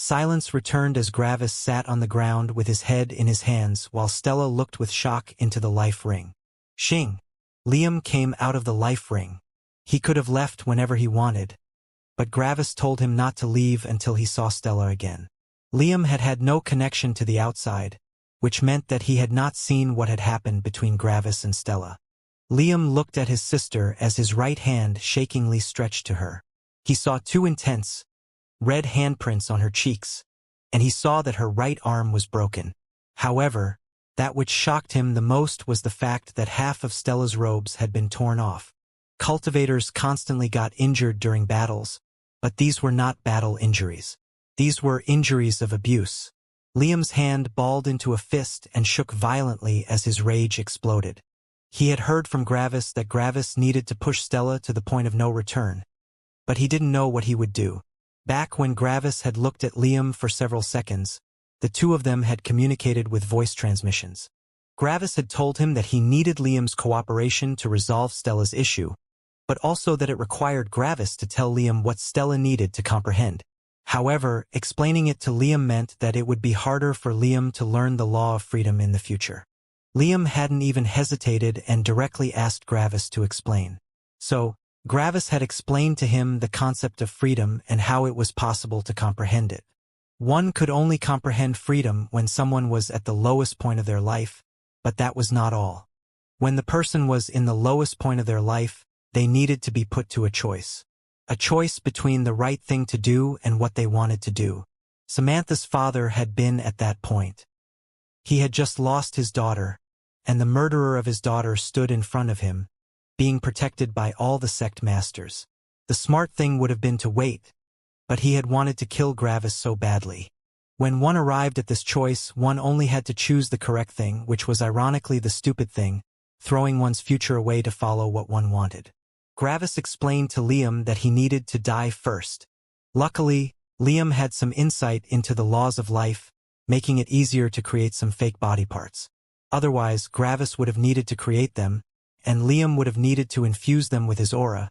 Silence returned as Gravis sat on the ground with his head in his hands while Stella looked with shock into the life ring. Xing. Liam came out of the life ring. He could have left whenever he wanted, but Gravis told him not to leave until he saw Stella again. Liam had had no connection to the outside, which meant that he had not seen what had happened between Gravis and Stella. Liam looked at his sister as his right hand shakingly stretched to her. He saw two intense, red handprints on her cheeks, and he saw that her right arm was broken. However, that which shocked him the most was the fact that half of Stella's robes had been torn off. Cultivators constantly got injured during battles, but these were not battle injuries. These were injuries of abuse. Liam's hand balled into a fist and shook violently as his rage exploded. He had heard from Gravis that Gravis needed to push Stella to the point of no return, but he didn't know what he would do. Back when Gravis had looked at Liam for several seconds, the two of them had communicated with voice transmissions. Gravis had told him that he needed Liam's cooperation to resolve Stella's issue, but also that it required Gravis to tell Liam what Stella needed to comprehend. However, explaining it to Liam meant that it would be harder for Liam to learn the law of freedom in the future. Liam hadn't even hesitated and directly asked Gravis to explain. So, Gravis had explained to him the concept of freedom and how it was possible to comprehend it. One could only comprehend freedom when someone was at the lowest point of their life, but that was not all. When the person was in the lowest point of their life, they needed to be put to a choice. A choice between the right thing to do and what they wanted to do. Samantha's father had been at that point. He had just lost his daughter, and the murderer of his daughter stood in front of him, being protected by all the sect masters. The smart thing would have been to wait, but he had wanted to kill Gravis so badly. When one arrived at this choice, one only had to choose the correct thing, which was ironically the stupid thing, throwing one's future away to follow what one wanted. Gravis explained to Liam that he needed to die first. Luckily, Liam had some insight into the laws of life, making it easier to create some fake body parts. Otherwise, Gravis would have needed to create them, and Liam would have needed to infuse them with his aura,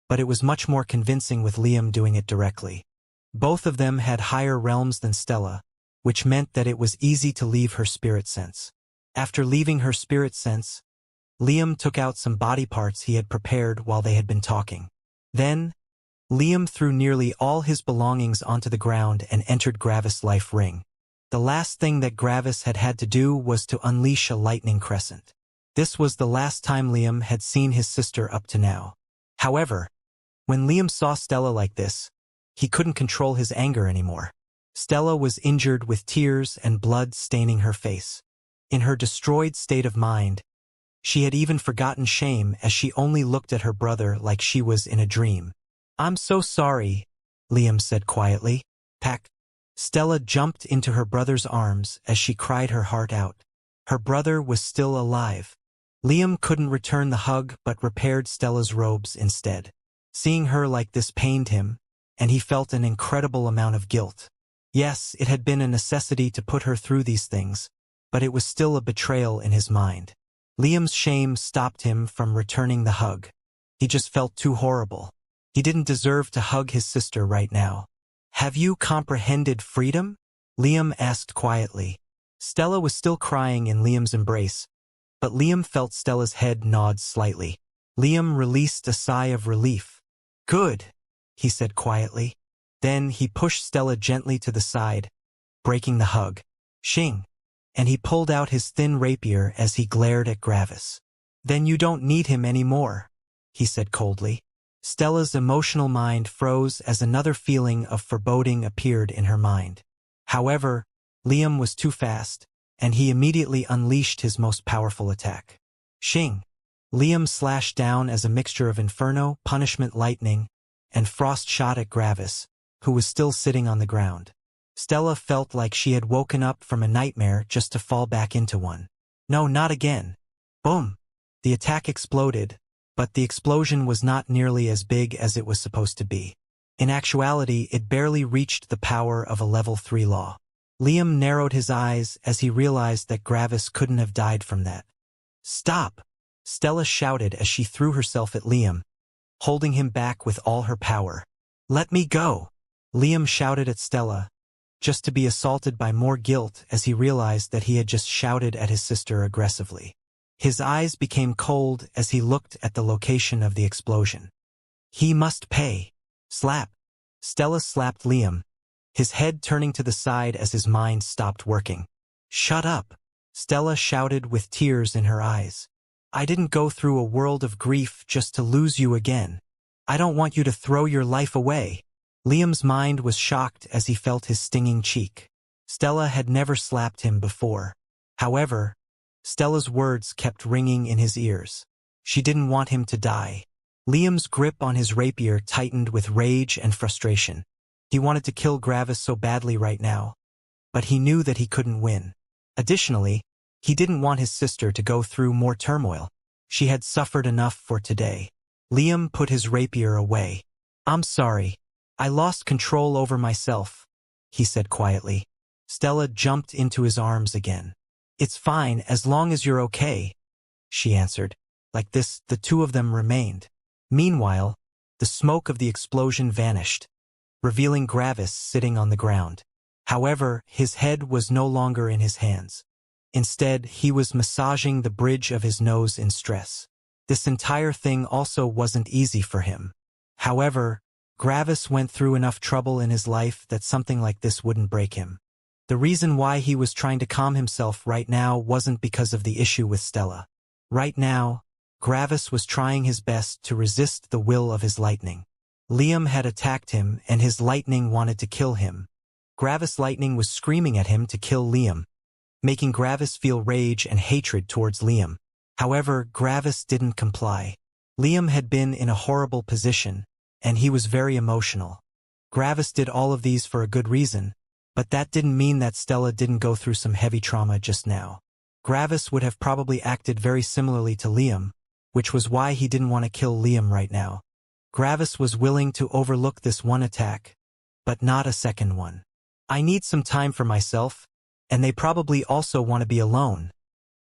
but it was much more convincing with Liam doing it directly. Both of them had higher realms than Stella, which meant that it was easy to leave her spirit sense. After leaving her spirit sense, Liam took out some body parts he had prepared while they had been talking. Then, Liam threw nearly all his belongings onto the ground and entered Gravis' life ring. The last thing that Gravis had had to do was to unleash a lightning crescent. This was the last time Liam had seen his sister up to now. However, when Liam saw Stella like this, he couldn't control his anger anymore. Stella was injured with tears and blood staining her face. In her destroyed state of mind, she had even forgotten shame as she only looked at her brother like she was in a dream. "I'm so sorry," Liam said quietly. "Pack." Stella jumped into her brother's arms as she cried her heart out. Her brother was still alive. Liam couldn't return the hug but repaired Stella's robes instead. Seeing her like this pained him, and he felt an incredible amount of guilt. Yes, it had been a necessity to put her through these things, but it was still a betrayal in his mind. Liam's shame stopped him from returning the hug. He just felt too horrible. He didn't deserve to hug his sister right now. "Have you comprehended freedom?" Liam asked quietly. Stella was still crying in Liam's embrace, but Liam felt Stella's head nod slightly. Liam released a sigh of relief. "Good," he said quietly. Then he pushed Stella gently to the side, breaking the hug. "Xing," and he pulled out his thin rapier as he glared at Gravis. "Then you don't need him anymore," he said coldly. Stella's emotional mind froze as another feeling of foreboding appeared in her mind. However, Liam was too fast, and he immediately unleashed his most powerful attack. "Xing." Liam slashed down as a mixture of inferno, punishment lightning, and frost shot at Gravis, who was still sitting on the ground. Stella felt like she had woken up from a nightmare just to fall back into one. "No, not again." Boom! The attack exploded, but the explosion was not nearly as big as it was supposed to be. In actuality, it barely reached the power of a level 3 law. Liam narrowed his eyes as he realized that Gravis couldn't have died from that. "Stop!" Stella shouted as she threw herself at Liam, holding him back with all her power. "Let me go!" Liam shouted at Stella, just to be assaulted by more guilt as he realized that he had just shouted at his sister aggressively. His eyes became cold as he looked at the location of the explosion. He must pay. Slap. Stella slapped Liam, his head turning to the side as his mind stopped working. Shut up, Stella shouted with tears in her eyes. I didn't go through a world of grief just to lose you again. I don't want you to throw your life away. Liam's mind was shocked as he felt his stinging cheek. Stella had never slapped him before. However, Stella's words kept ringing in his ears. She didn't want him to die. Liam's grip on his rapier tightened with rage and frustration. He wanted to kill Gravis so badly right now, but he knew that he couldn't win. Additionally, he didn't want his sister to go through more turmoil. She had suffered enough for today. Liam put his rapier away. I'm sorry. I lost control over myself, he said quietly. Stella jumped into his arms again. It's fine as long as you're okay, she answered. Like this, the two of them remained. Meanwhile, the smoke of the explosion vanished, revealing Gravis sitting on the ground. However, his head was no longer in his hands. Instead, he was massaging the bridge of his nose in stress. This entire thing also wasn't easy for him. However, Gravis went through enough trouble in his life that something like this wouldn't break him. The reason why he was trying to calm himself right now wasn't because of the issue with Stella. Right now, Gravis was trying his best to resist the will of his lightning. Liam had attacked him and his lightning wanted to kill him. Gravis' lightning was screaming at him to kill Liam, making Gravis feel rage and hatred towards Liam. However, Gravis didn't comply. Liam had been in a horrible position, and he was very emotional. Gravis did all of these for a good reason, but that didn't mean that Stella didn't go through some heavy trauma just now. Gravis would have probably acted very similarly to Liam, which was why he didn't want to kill Liam right now. Gravis was willing to overlook this one attack, but not a second one. I need some time for myself, and they probably also want to be alone,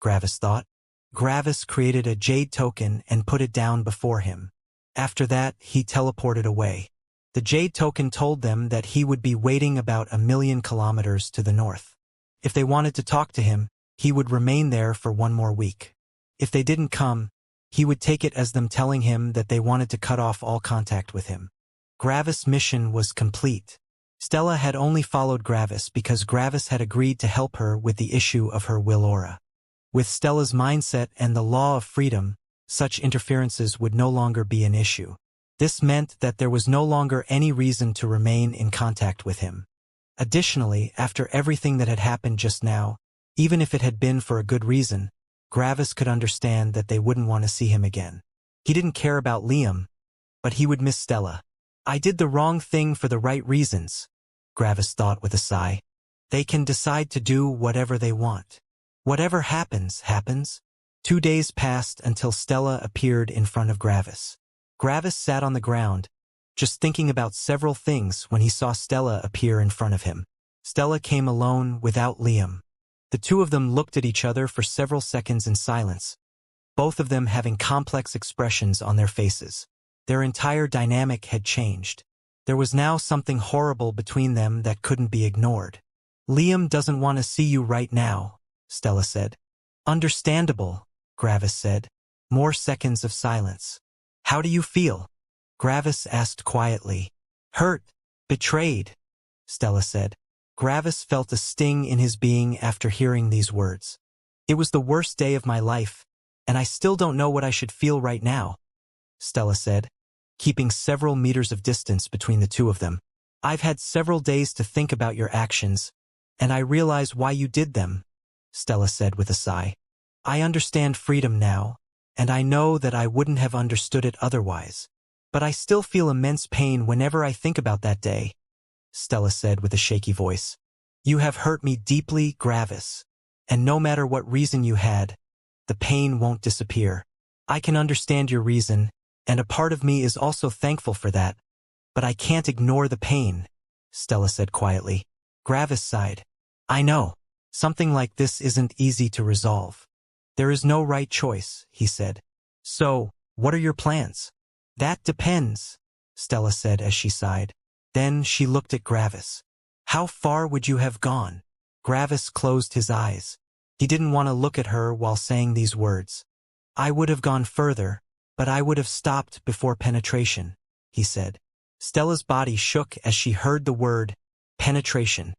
Gravis thought. Gravis created a jade token and put it down before him. After that, he teleported away. The jade token told them that he would be waiting about 1,000,000 kilometers to the north. If they wanted to talk to him, he would remain there for 1 more week. If they didn't come, he would take it as them telling him that they wanted to cut off all contact with him. Gravis' mission was complete. Stella had only followed Gravis because Gravis had agreed to help her with the issue of her will aura. With Stella's mindset and the law of freedom, such interferences would no longer be an issue. This meant that there was no longer any reason to remain in contact with him. Additionally, after everything that had happened just now, even if it had been for a good reason, Gravis could understand that they wouldn't want to see him again. He didn't care about Liam, but he would miss Stella. I did the wrong thing for the right reasons, Gravis thought with a sigh. They can decide to do whatever they want. Whatever happens, happens. 2 days passed until Stella appeared in front of Gravis. Gravis sat on the ground, just thinking about several things when he saw Stella appear in front of him. Stella came alone without Liam. The two of them looked at each other for several seconds in silence, both of them having complex expressions on their faces. Their entire dynamic had changed. There was now something horrible between them that couldn't be ignored. Liam doesn't want to see you right now, Stella said. Understandable, Gravis said. More seconds of silence. How do you feel? Gravis asked quietly. Hurt, betrayed, Stella said. Gravis felt a sting in his being after hearing these words. It was the worst day of my life, and I still don't know what I should feel right now, Stella said, keeping several meters of distance between the two of them. I've had several days to think about your actions, and I realize why you did them, Stella said with a sigh. I understand freedom now, and I know that I wouldn't have understood it otherwise. But I still feel immense pain whenever I think about that day, Stella said with a shaky voice. You have hurt me deeply, Gravis, and no matter what reason you had, the pain won't disappear. I can understand your reason, and a part of me is also thankful for that, but I can't ignore the pain, Stella said quietly. Gravis sighed. I know. Something like this isn't easy to resolve. There is no right choice, he said. So, what are your plans? That depends, Stella said as she sighed. Then she looked at Gravis. How far would you have gone? Gravis closed his eyes. He didn't want to look at her while saying these words. I would have gone further, but I would have stopped before penetration, he said. Stella's body shook as she heard the word, penetration.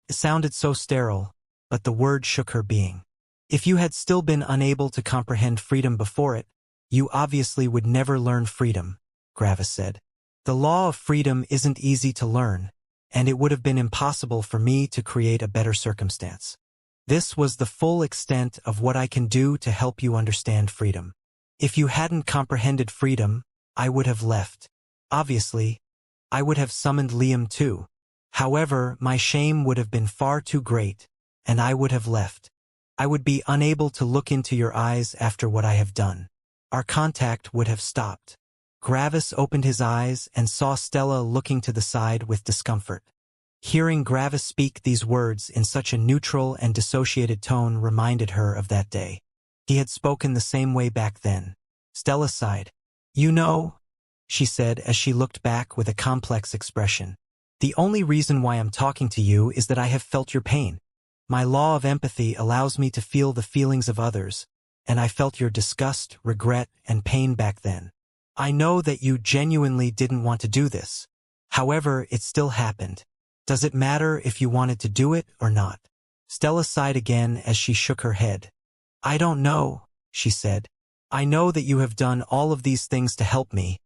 It sounded so sterile, but the word shook her being. If you had still been unable to comprehend freedom before it, you obviously would never learn freedom, Gravis said. The law of freedom isn't easy to learn, and it would have been impossible for me to create a better circumstance. This was the full extent of what I can do to help you understand freedom. If you hadn't comprehended freedom, I would have left. Obviously, I would have summoned Liam too. However, my shame would have been far too great, and I would have left. I would be unable to look into your eyes after what I have done. Our contact would have stopped. Gravis opened his eyes and saw Stella looking to the side with discomfort. Hearing Gravis speak these words in such a neutral and dissociated tone reminded her of that day. He had spoken the same way back then. Stella sighed. You know, she said as she looked back with a complex expression. The only reason why I'm talking to you is that I have felt your pain. My law of empathy allows me to feel the feelings of others, and I felt your disgust, regret, and pain back then. I know that you genuinely didn't want to do this. However, it still happened. Does it matter if you wanted to do it or not? Stella sighed again as she shook her head. I don't know, she said. I know that you have done all of these things to help me,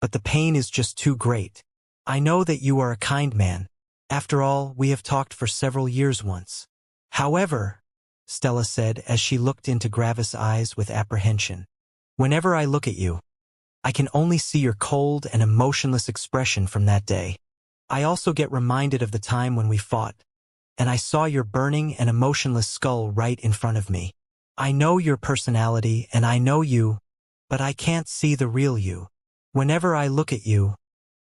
but the pain is just too great. I know that you are a kind man. After all, we have talked for several years once. However, Stella said as she looked into Gravis' eyes with apprehension, whenever I look at you, I can only see your cold and emotionless expression from that day. I also get reminded of the time when we fought, and I saw your burning and emotionless skull right in front of me. I know your personality and I know you, but I can't see the real you. Whenever I look at you,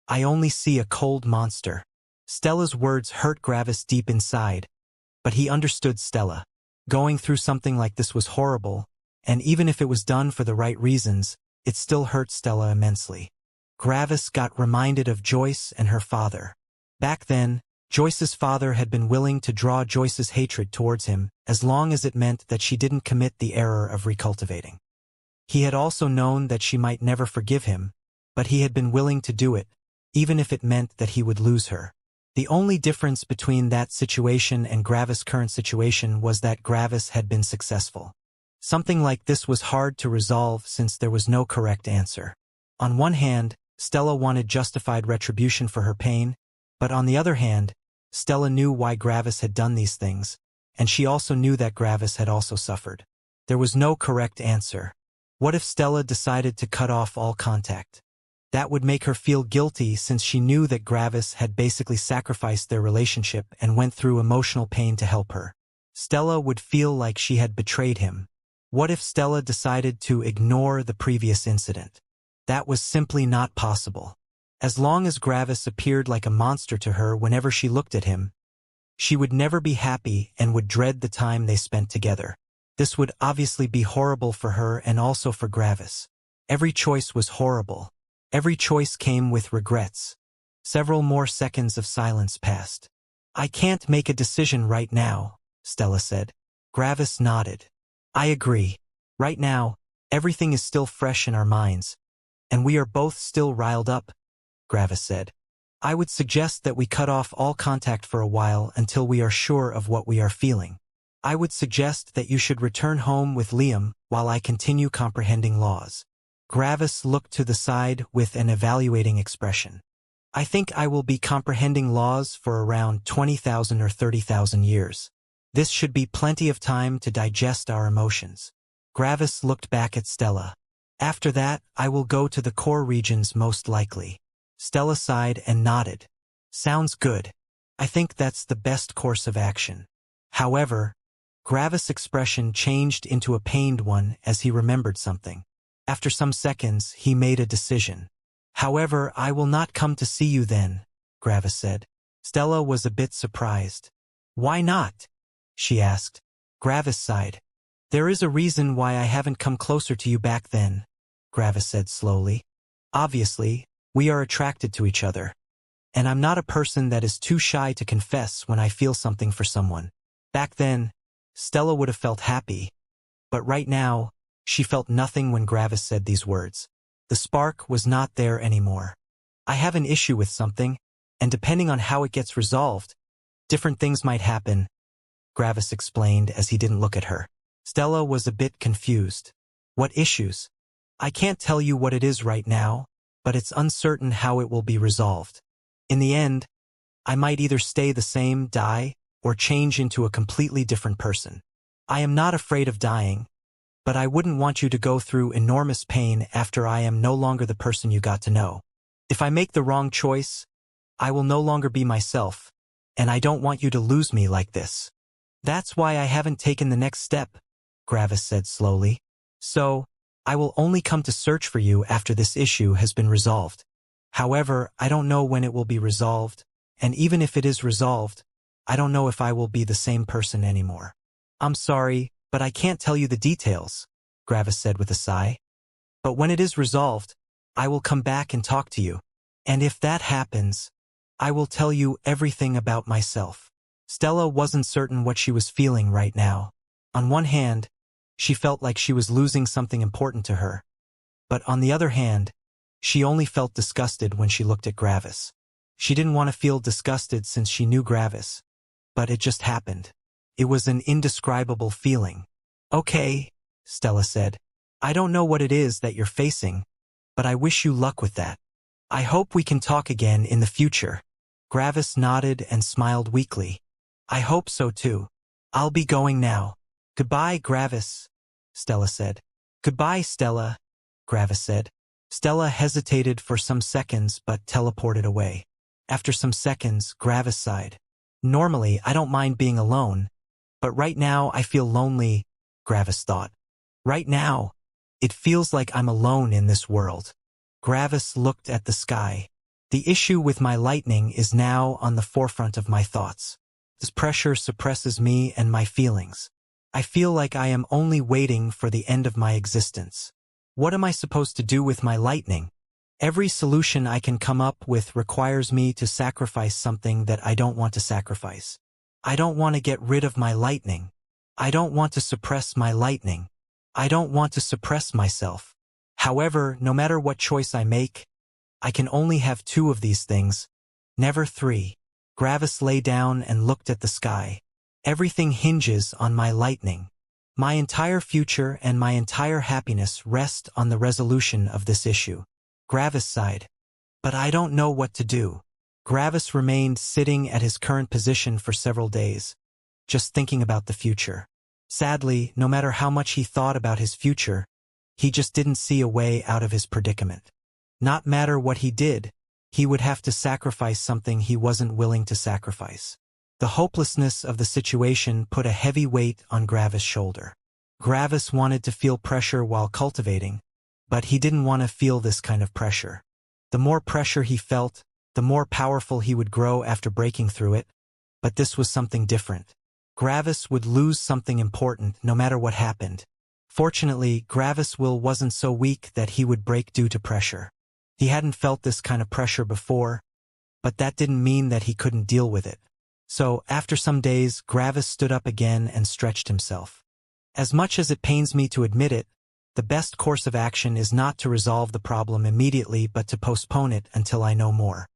I only see a cold monster. Stella's words hurt Gravis deep inside, but he understood Stella. Going through something like this was horrible, and even if it was done for the right reasons, it still hurt Stella immensely. Gravis got reminded of Joyce and her father. Back then, Joyce's father had been willing to draw Joyce's hatred towards him as long as it meant that she didn't commit the error of recultivating. He had also known that she might never forgive him, but he had been willing to do it, even if it meant that he would lose her. The only difference between that situation and Gravis' current situation was that Gravis had been successful. Something like this was hard to resolve since there was no correct answer. On one hand, Stella wanted justified retribution for her pain, but on the other hand, Stella knew why Gravis had done these things, and she also knew that Gravis had also suffered. There was no correct answer. What if Stella decided to cut off all contact? That would make her feel guilty since she knew that Gravis had basically sacrificed their relationship and went through emotional pain to help her. Stella would feel like she had betrayed him. What if Stella decided to ignore the previous incident? That was simply not possible. As long as Gravis appeared like a monster to her whenever she looked at him, she would never be happy and would dread the time they spent together. This would obviously be horrible for her and also for Gravis. Every choice was horrible. Every choice came with regrets. Several more seconds of silence passed. I can't make a decision right now, Stella said. Gravis nodded. I agree. Right now, everything is still fresh in our minds, and we are both still riled up, Gravis said. I would suggest that we cut off all contact for a while until we are sure of what we are feeling. I would suggest that you should return home with Liam while I continue comprehending laws. Gravis looked to the side with an evaluating expression. I think I will be comprehending laws for around 20,000 or 30,000 years. This should be plenty of time to digest our emotions. Gravis looked back at Stella. After that, I will go to the core regions most likely. Stella sighed and nodded. Sounds good. I think that's the best course of action. However, Gravis' expression changed into a pained one as he remembered something. After some seconds, he made a decision. However, I will not come to see you then, Gravis said. Stella was a bit surprised. Why not? She asked. Gravis sighed. There is a reason why I haven't come closer to you back then, Gravis said slowly. Obviously, we are attracted to each other. And I'm not a person that is too shy to confess when I feel something for someone. Back then, Stella would have felt happy, but right now, she felt nothing when Gravis said these words. The spark was not there anymore. I have an issue with something, and depending on how it gets resolved, different things might happen, Gravis explained as he didn't look at her. Stella was a bit confused. What issues? I can't tell you what it is right now, but it's uncertain how it will be resolved. In the end, I might either stay the same, die, or change into a completely different person. I am not afraid of dying, but I wouldn't want you to go through enormous pain after I am no longer the person you got to know. If I make the wrong choice, I will no longer be myself, and I don't want you to lose me like this. That's why I haven't taken the next step, Gravis said slowly. So, I will only come to search for you after this issue has been resolved. However, I don't know when it will be resolved, and even if it is resolved, I don't know if I will be the same person anymore. I'm sorry, but I can't tell you the details, Gravis said with a sigh. But when it is resolved, I will come back and talk to you. And if that happens, I will tell you everything about myself. Stella wasn't certain what she was feeling right now. On one hand, she felt like she was losing something important to her. But on the other hand, she only felt disgusted when she looked at Gravis. She didn't want to feel disgusted since she knew Gravis. But it just happened. It was an indescribable feeling. Okay, Stella said. I don't know what it is that you're facing, but I wish you luck with that. I hope we can talk again in the future. Gravis nodded and smiled weakly. I hope so too. I'll be going now. Goodbye, Gravis, Stella said. Goodbye, Stella, Gravis said. Stella hesitated for some seconds but teleported away. After some seconds, Gravis sighed. Normally, I don't mind being alone, but right now I feel lonely, Gravis thought. Right now, it feels like I'm alone in this world. Gravis looked at the sky. The issue with my lightning is now on the forefront of my thoughts. This pressure suppresses me and my feelings. I feel like I am only waiting for the end of my existence. What am I supposed to do with my lightning? Every solution I can come up with requires me to sacrifice something that I don't want to sacrifice. I don't want to get rid of my lightning. I don't want to suppress my lightning. I don't want to suppress myself. However, no matter what choice I make, I can only have two of these things, never three. Gravis lay down and looked at the sky. Everything hinges on my lightning. My entire future and my entire happiness rest on the resolution of this issue. Gravis sighed. But I don't know what to do. Gravis remained sitting at his current position for several days, just thinking about the future. Sadly, no matter how much he thought about his future, he just didn't see a way out of his predicament. Not matter what he did, he would have to sacrifice something he wasn't willing to sacrifice. The hopelessness of the situation put a heavy weight on Gravis' shoulder. Gravis wanted to feel pressure while cultivating, but he didn't want to feel this kind of pressure. The more pressure he felt, the more powerful he would grow after breaking through it, but this was something different. Gravis would lose something important no matter what happened. Fortunately, Gravis' will wasn't so weak that he would break due to pressure. He hadn't felt this kind of pressure before, but that didn't mean that he couldn't deal with it. So, after some days, Gravis stood up again and stretched himself. As much as it pains me to admit it, the best course of action is not to resolve the problem immediately but to postpone it until I know more.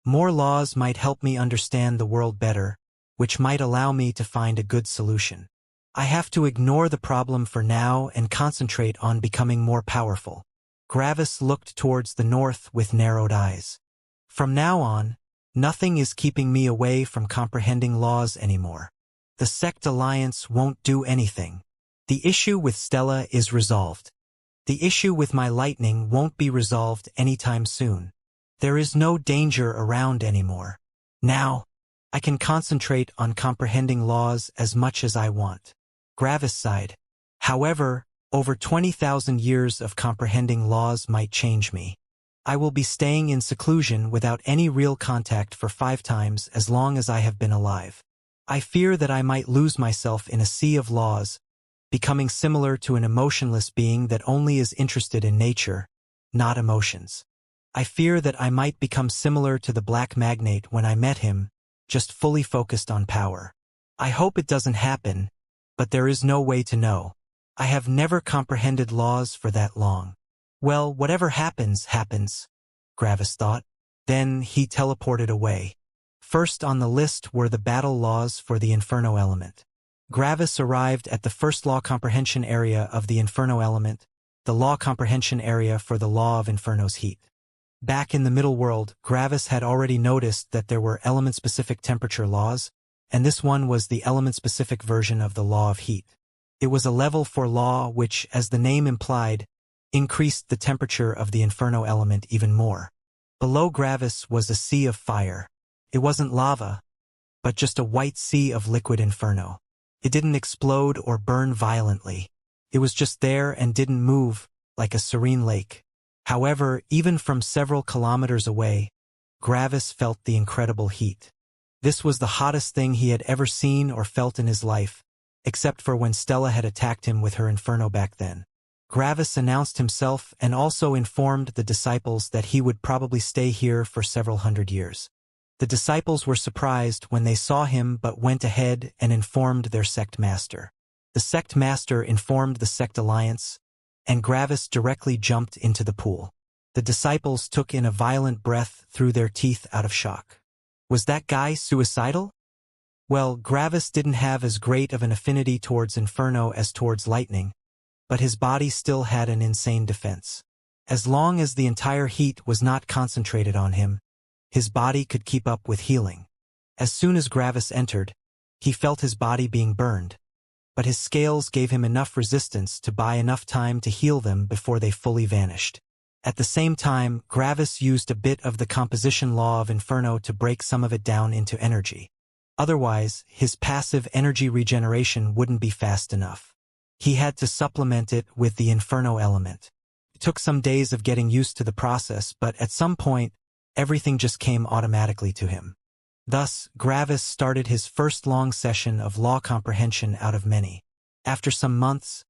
More laws might help me understand the world better, which might allow me to find a good solution. I have to ignore the problem for now and concentrate on becoming more powerful. Gravis looked towards the north with narrowed eyes. From now on, nothing is keeping me away from comprehending laws anymore. The sect alliance won't do anything. The issue with Stella is resolved. The issue with my lightning won't be resolved anytime soon. There is no danger around anymore. Now, I can concentrate on comprehending laws as much as I want. Gravis sighed. However, over 20,000 years of comprehending laws might change me. I will be staying in seclusion without any real contact for 5 times as long as I have been alive. I fear that I might lose myself in a sea of laws, becoming similar to an emotionless being that only is interested in nature, not emotions. I fear that I might become similar to the black magnate when I met him, just fully focused on power. I hope it doesn't happen, but there is no way to know. I have never comprehended laws for that long. Well, whatever happens, happens, Gravis thought. Then he teleported away. First on the list were the battle laws for the Inferno element. Gravis arrived at the first law comprehension area of the Inferno element, the law comprehension area for the law of Inferno's heat. Back in the middle world, Gravis had already noticed that there were element-specific temperature laws, and this one was the element-specific version of the law of heat. It was a level 4 law which, as the name implied, increased the temperature of the Inferno element even more. Below Gravis was a sea of fire. It wasn't lava, but just a white sea of liquid inferno. It didn't explode or burn violently. It was just there and didn't move, like a serene lake. However, even from several kilometers away, Gravis felt the incredible heat. This was the hottest thing he had ever seen or felt in his life, except for when Stella had attacked him with her inferno back then. Gravis announced himself and also informed the disciples that he would probably stay here for several hundred years. The disciples were surprised when they saw him but went ahead and informed their sect master. The sect master informed the sect alliance, and Gravis directly jumped into the pool. The disciples took in a violent breath through their teeth out of shock. Was that guy suicidal? Well, Gravis didn't have as great of an affinity towards inferno as towards lightning, but his body still had an insane defense. As long as the entire heat was not concentrated on him, his body could keep up with healing. As soon as Gravis entered, he felt his body being burned, but his scales gave him enough resistance to buy enough time to heal them before they fully vanished. At the same time, Gravis used a bit of the composition law of Inferno to break some of it down into energy. Otherwise, his passive energy regeneration wouldn't be fast enough. He had to supplement it with the Inferno element. It took some days of getting used to the process, but at some point, everything just came automatically to him. Thus, Gravis started his first long session of law comprehension out of many. After some months,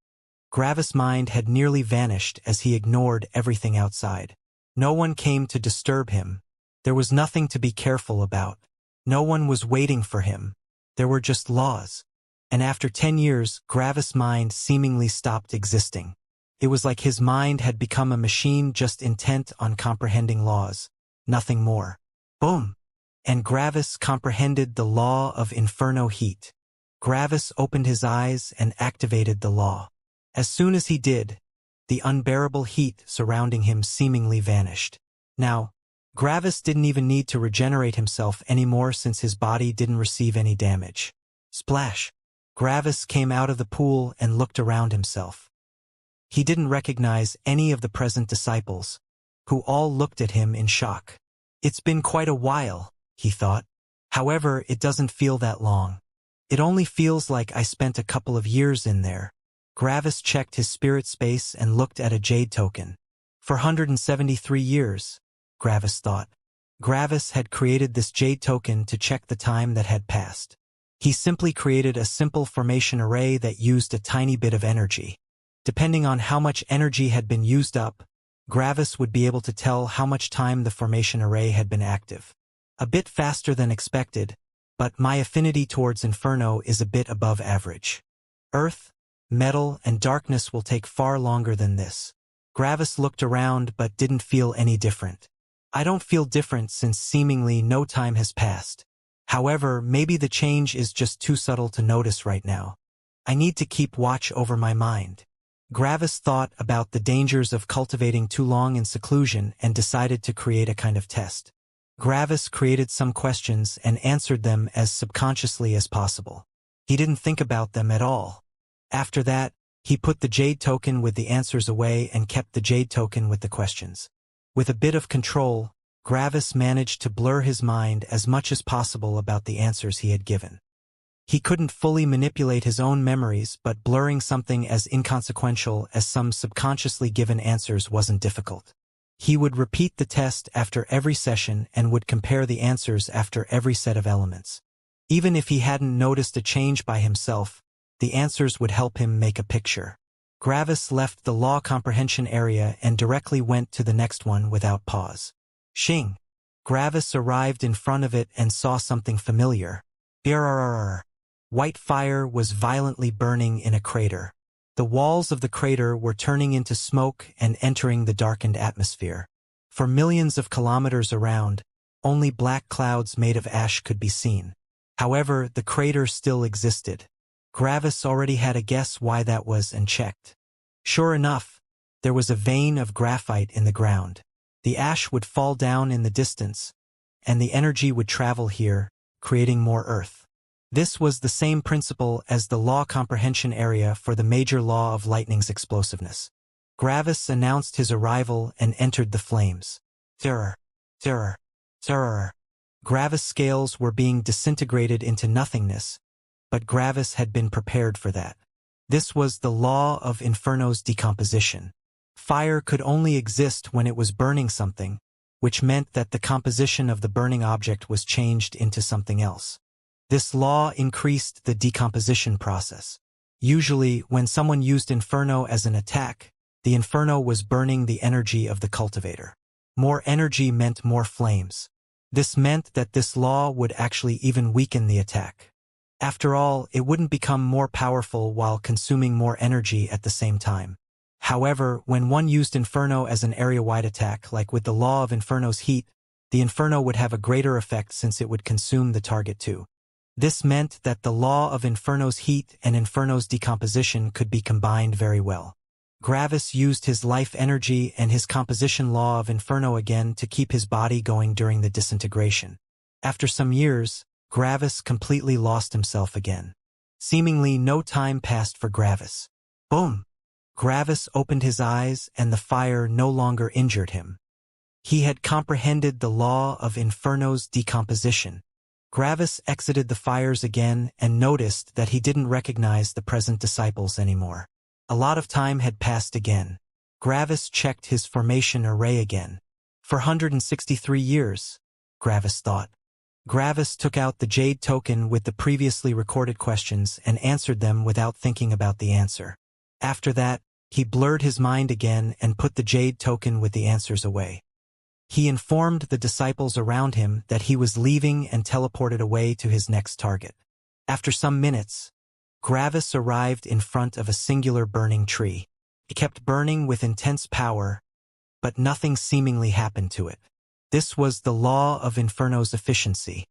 Gravis' mind had nearly vanished as he ignored everything outside. No one came to disturb him. There was nothing to be careful about. No one was waiting for him. There were just laws. And after 10 years, Gravis' mind seemingly stopped existing. It was like his mind had become a machine just intent on comprehending laws. Nothing more. Boom! And Gravis comprehended the law of Inferno heat. Gravis opened his eyes and activated the law. As soon as he did, the unbearable heat surrounding him seemingly vanished. Now, Gravis didn't even need to regenerate himself anymore since his body didn't receive any damage. Splash! Gravis came out of the pool and looked around himself. He didn't recognize any of the present disciples, who all looked at him in shock. It's been quite a while, he thought. However, it doesn't feel that long. It only feels like I spent a couple of years in there. Gravis checked his spirit space and looked at a jade token. 473 years, Gravis thought. Gravis had created this jade token to check the time that had passed. He simply created a simple formation array that used a tiny bit of energy. Depending on how much energy had been used up, Gravis would be able to tell how much time the formation array had been active. A bit faster than expected, but my affinity towards Inferno is a bit above average. Earth, metal, and darkness will take far longer than this. Gravis looked around but didn't feel any different. I don't feel different since seemingly no time has passed. However, maybe the change is just too subtle to notice right now. I need to keep watch over my mind. Gravis thought about the dangers of cultivating too long in seclusion and decided to create a kind of test. Gravis created some questions and answered them as subconsciously as possible. He didn't think about them at all. After that, he put the jade token with the answers away and kept the jade token with the questions. With a bit of control, Gravis managed to blur his mind as much as possible about the answers he had given. He couldn't fully manipulate his own memories, but blurring something as inconsequential as some subconsciously given answers wasn't difficult. He would repeat the test after every session and would compare the answers after every set of elements. Even if he hadn't noticed a change by himself, the answers would help him make a picture. Gravis left the law comprehension area and directly went to the next one without pause. Xing. Gravis arrived in front of it and saw something familiar. Brrrr. White fire was violently burning in a crater. The walls of the crater were turning into smoke and entering the darkened atmosphere. For millions of kilometers around, only black clouds made of ash could be seen. However, the crater still existed. Gravis already had a guess why that was and checked. Sure enough, there was a vein of graphite in the ground. The ash would fall down in the distance, and the energy would travel here, creating more earth. This was the same principle as the law comprehension area for the major law of lightning's explosiveness. Gravis announced his arrival and entered the flames. Terror. Terror. Terror. Gravis scales were being disintegrated into nothingness, but Gravis had been prepared for that. This was the law of Inferno's decomposition. Fire could only exist when it was burning something, which meant that the composition of the burning object was changed into something else. This law increased the decomposition process. Usually, when someone used Inferno as an attack, the Inferno was burning the energy of the cultivator. More energy meant more flames. This meant that this law would actually even weaken the attack. After all, it wouldn't become more powerful while consuming more energy at the same time. However, when one used Inferno as an area-wide attack, like with the law of Inferno's heat, the Inferno would have a greater effect since it would consume the target too. This meant that the law of Inferno's heat and Inferno's decomposition could be combined very well. Gravis used his life energy and his composition law of Inferno again to keep his body going during the disintegration. After some years, Gravis completely lost himself again. Seemingly no time passed for Gravis. Boom! Gravis opened his eyes and the fire no longer injured him. He had comprehended the law of Inferno's decomposition. Gravis exited the fires again and noticed that he didn't recognize the present disciples anymore. A lot of time had passed again. Gravis checked his formation array again. 463 years, Gravis thought. Gravis took out the jade token with the previously recorded questions and answered them without thinking about the answer. After that, he blurred his mind again and put the jade token with the answers away. He informed the disciples around him that he was leaving and teleported away to his next target. After some minutes, Gravis arrived in front of a singular burning tree. It kept burning with intense power, but nothing seemingly happened to it. This was the law of Inferno's efficiency.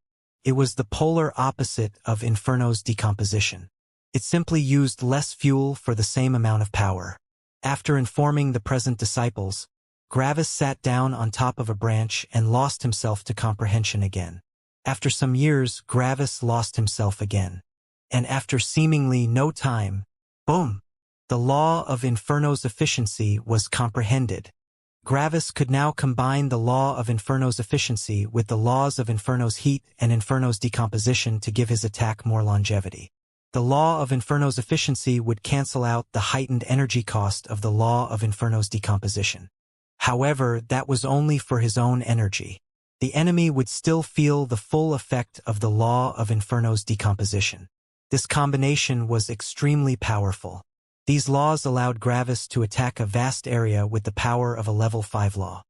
It was the polar opposite of Inferno's decomposition. It simply used less fuel for the same amount of power. After informing the present disciples, Gravis sat down on top of a branch and lost himself to comprehension again. After some years, Gravis lost himself again. And after seemingly no time, boom! The law of Inferno's efficiency was comprehended. Gravis could now combine the law of Inferno's efficiency with the laws of Inferno's heat and Inferno's decomposition to give his attack more longevity. The law of Inferno's efficiency would cancel out the heightened energy cost of the law of Inferno's decomposition. However, that was only for his own energy. The enemy would still feel the full effect of the law of Inferno's decomposition. This combination was extremely powerful. These laws allowed Gravis to attack a vast area with the power of a level 5 law.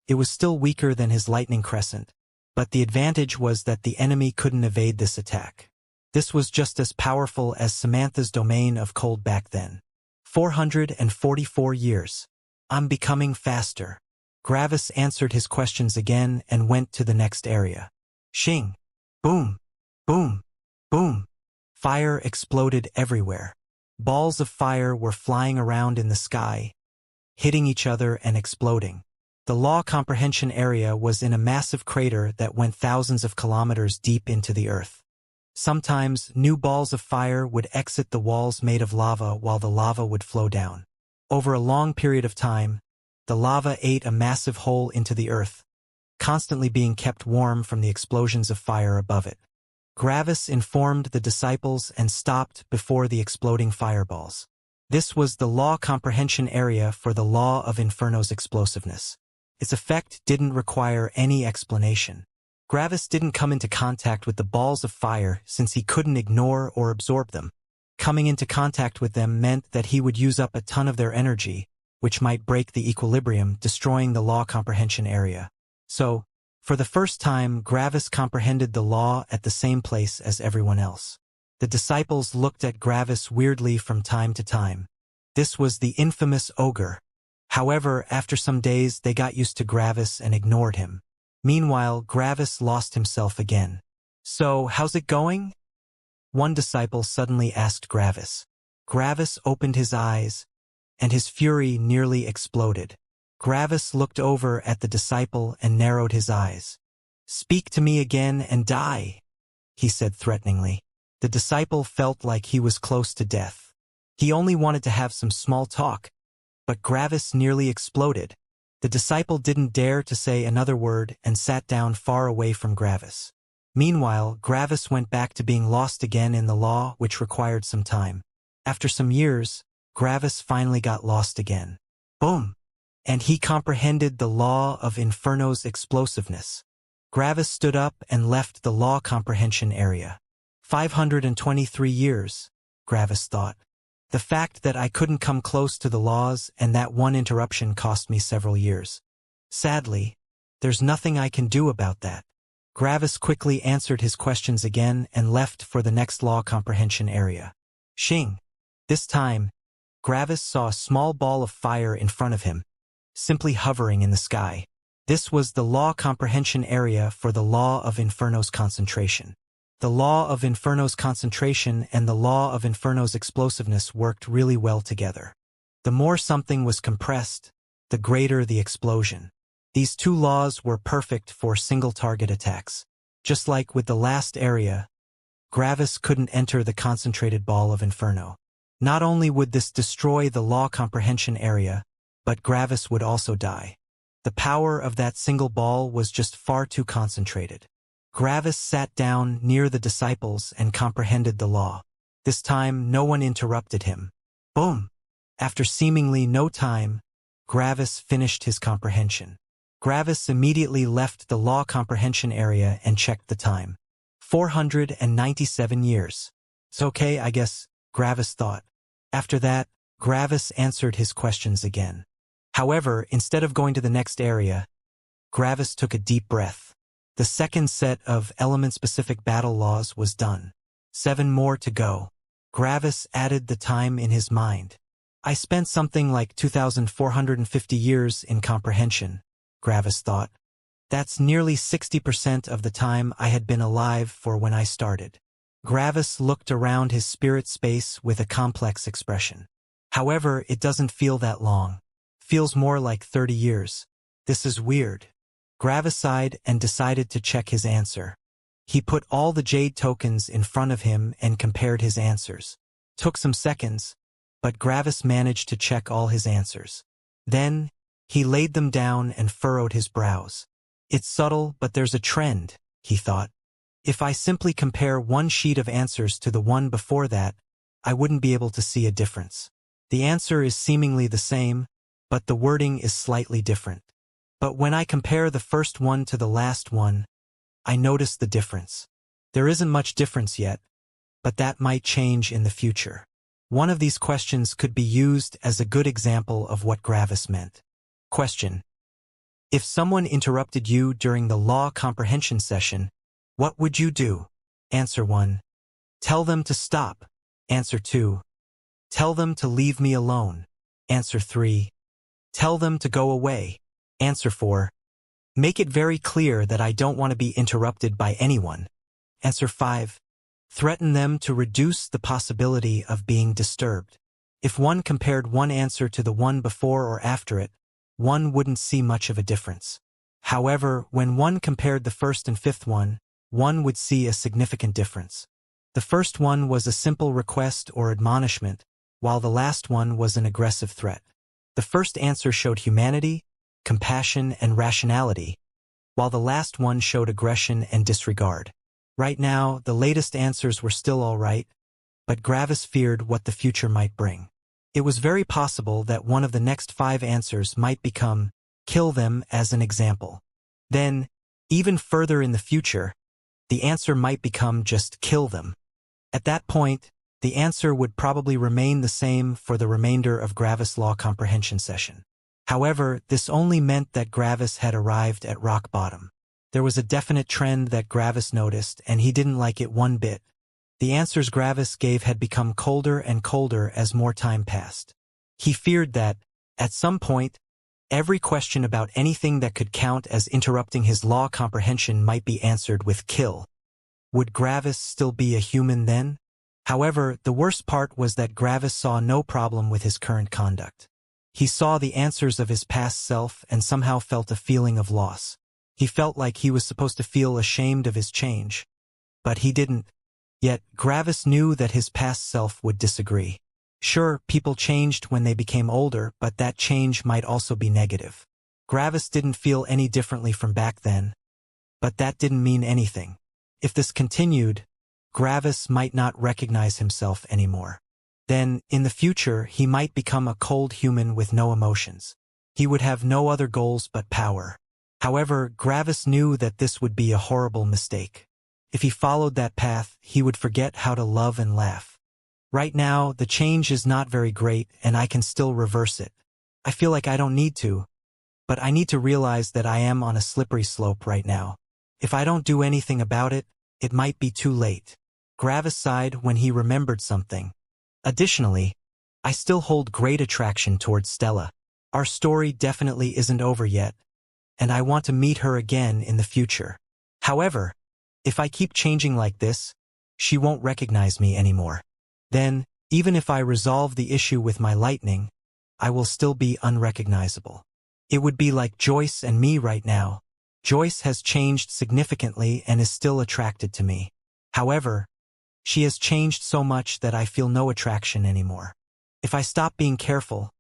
It was still weaker than his lightning crescent, but the advantage was that the enemy couldn't evade this attack. This was just as powerful as Samantha's domain of cold back then. 444 years. I'm becoming faster. Gravis answered his questions again and went to the next area. Xing. Boom. Boom. Boom. Fire exploded everywhere. Balls of fire were flying around in the sky, hitting each other and exploding. The law comprehension area was in a massive crater that went thousands of kilometers deep into the earth. Sometimes, new balls of fire would exit the walls made of lava while the lava would flow down. Over a long period of time, the lava ate a massive hole into the earth, constantly being kept warm from the explosions of fire above it. Gravis informed the disciples and stopped before the exploding fireballs. This was the law comprehension area for the law of Inferno's explosiveness. Its effect didn't require any explanation. Gravis didn't come into contact with the balls of fire since he couldn't ignore or absorb them. Coming into contact with them meant that he would use up a ton of their energy, which might break the equilibrium, destroying the law comprehension area. So, For the first time, Gravis comprehended the law at the same place as everyone else. The disciples looked at Gravis weirdly from time to time. This was the infamous ogre. However, after some days they got used to Gravis and ignored him. Meanwhile, Gravis lost himself again. "So, how's it going?" one disciple suddenly asked Gravis. Gravis opened his eyes, and his fury nearly exploded. Gravis looked over at the disciple and narrowed his eyes. "Speak to me again and die," he said threateningly. The disciple felt like he was close to death. He only wanted to have some small talk, but Gravis nearly exploded. The disciple didn't dare to say another word and sat down far away from Gravis. Meanwhile, Gravis went back to being lost again in the law, which required some time. After some years, Gravis finally got lost again. Boom! And he comprehended the law of Inferno's explosiveness. Gravis stood up and left the law comprehension area. 523 years, Gravis thought. The fact that I couldn't come close to the laws and that one interruption cost me several years. Sadly, there's nothing I can do about that. Gravis quickly answered his questions again and left for the next law comprehension area. Xing. This time, Gravis saw a small ball of fire in front of him, simply hovering in the sky. This was the law comprehension area for the law of Inferno's concentration. The law of Inferno's concentration and the law of Inferno's explosiveness worked really well together. The more something was compressed, the greater the explosion. These two laws were perfect for single-target attacks. Just like with the last area, Gravis couldn't enter the concentrated ball of Inferno. Not only would this destroy the law comprehension area, but Gravis would also die. The power of that single ball was just far too concentrated. Gravis sat down near the disciples and comprehended the law. This time, no one interrupted him. Boom! After seemingly no time, Gravis finished his comprehension. Gravis immediately left the law comprehension area and checked the time. 497 years. It's okay, I guess, Gravis thought. After that, Gravis answered his questions again. However, instead of going to the next area, Gravis took a deep breath. The second set of element-specific battle laws was done. 7 more to go. Gravis added the time in his mind. I spent something like 2,450 years in comprehension, Gravis thought. That's nearly 60% of the time I had been alive for when I started. Gravis looked around his spirit space with a complex expression. However, it doesn't feel that long. Feels more like 30 years. This is weird. Gravis sighed and decided to check his answer. He put all the jade tokens in front of him and compared his answers. Took some seconds, but Gravis managed to check all his answers. Then, he laid them down and furrowed his brows. It's subtle, but there's a trend, he thought. If I simply compare one sheet of answers to the one before that, I wouldn't be able to see a difference. The answer is seemingly the same, but the wording is slightly different. But when I compare the first one to the last one, I notice the difference. There isn't much difference yet, but that might change in the future. One of these questions could be used as a good example of what Gravis meant. Question. If someone interrupted you during the law comprehension session, what would you do? Answer 1. Tell them to stop. Answer 2. Tell them to leave me alone. Answer 3. Tell them to go away. Answer 4. Make it very clear that I don't want to be interrupted by anyone. Answer 5. Threaten them to reduce the possibility of being disturbed. If one compared one answer to the one before or after it, one wouldn't see much of a difference. However, when one compared the first and fifth one would see a significant difference. The first one was a simple request or admonishment, while the last one was an aggressive threat. The first answer showed humanity, compassion, and rationality, while the last one showed aggression and disregard. Right now, the latest answers were still all right, but Gravis feared what the future might bring. It was very possible that one of the next 5 answers might become, kill them as an example. Then, even further in the future, the answer might become just kill them. At that point, the answer would probably remain the same for the remainder of Gravis' law comprehension session. However, this only meant that Gravis had arrived at rock bottom. There was a definite trend that Gravis noticed, and he didn't like it one bit. The answers Gravis gave had become colder and colder as more time passed. He feared that, at some point, every question about anything that could count as interrupting his law comprehension might be answered with kill. Would Gravis still be a human then? However, the worst part was that Gravis saw no problem with his current conduct. He saw the answers of his past self and somehow felt a feeling of loss. He felt like he was supposed to feel ashamed of his change. But he didn't. Yet, Gravis knew that his past self would disagree. Sure, people changed when they became older, but that change might also be negative. Gravis didn't feel any differently from back then. But that didn't mean anything. If this continued, Gravis might not recognize himself anymore. Then, in the future, he might become a cold human with no emotions. He would have no other goals but power. However, Gravis knew that this would be a horrible mistake. If he followed that path, he would forget how to love and laugh. Right now, the change is not very great, and I can still reverse it. I feel like I don't need to, but I need to realize that I am on a slippery slope right now. If I don't do anything about it, it might be too late. Gravis sighed when he remembered something. Additionally, I still hold great attraction towards Stella. Our story definitely isn't over yet, and I want to meet her again in the future. However, if I keep changing like this, she won't recognize me anymore. Then, even if I resolve the issue with my lightning, I will still be unrecognizable. It would be like Joyce and me right now. Joyce has changed significantly and is still attracted to me. However, she has changed so much that I feel no attraction anymore. If I stop being careful,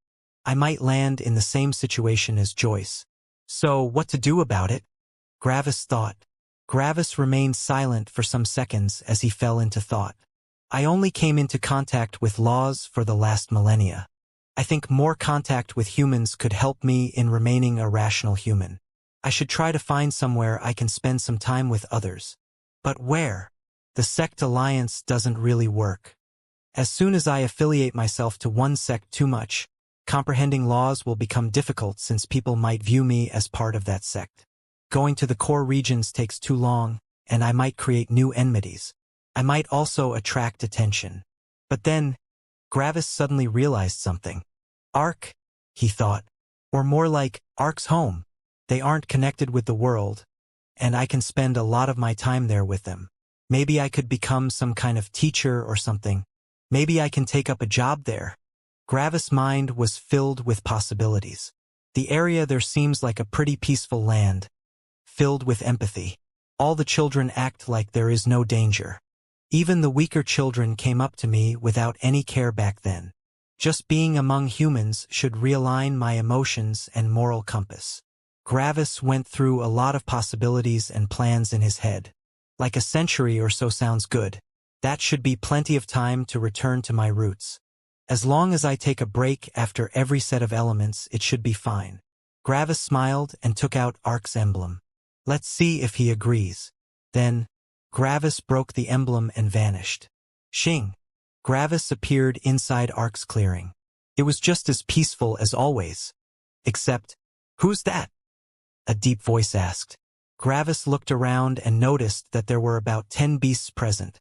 I might land in the same situation as Joyce. So, what to do about it? Gravis thought. Gravis remained silent for some seconds as he fell into thought. I only came into contact with laws for the last millennia. I think more contact with humans could help me in remaining a rational human. I should try to find somewhere I can spend some time with others. But where? The sect alliance doesn't really work. As soon as I affiliate myself to one sect too much, comprehending laws will become difficult since people might view me as part of that sect. Going to the core regions takes too long, and I might create new enmities. I might also attract attention. But then, Gravis suddenly realized something. Ark, he thought. Or more like, Ark's home. They aren't connected with the world, and I can spend a lot of my time there with them. Maybe I could become some kind of teacher or something. Maybe I can take up a job there. Gravis' mind was filled with possibilities. The area there seems like a pretty peaceful land, filled with empathy. All the children act like there is no danger. Even the weaker children came up to me without any care back then. Just being among humans should realign my emotions and moral compass. Gravis went through a lot of possibilities and plans in his head. Like a century or so sounds good. That should be plenty of time to return to my roots. As long as I take a break after every set of elements, it should be fine. Gravis smiled and took out Ark's emblem. Let's see if he agrees. Then, Gravis broke the emblem and vanished. Xing. Gravis appeared inside Ark's clearing. It was just as peaceful as always. Except, who's that? A deep voice asked. Gravis looked around and noticed that there were about 10 beasts present,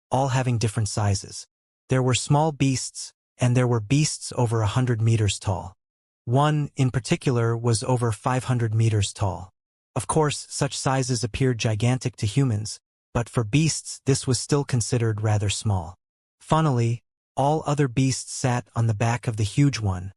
all having different sizes. There were small beasts, and there were beasts over 100 meters tall. One, in particular, was over 500 meters tall. Of course, such sizes appeared gigantic to humans, but for beasts this was still considered rather small. Funnily, all other beasts sat on the back of the huge one,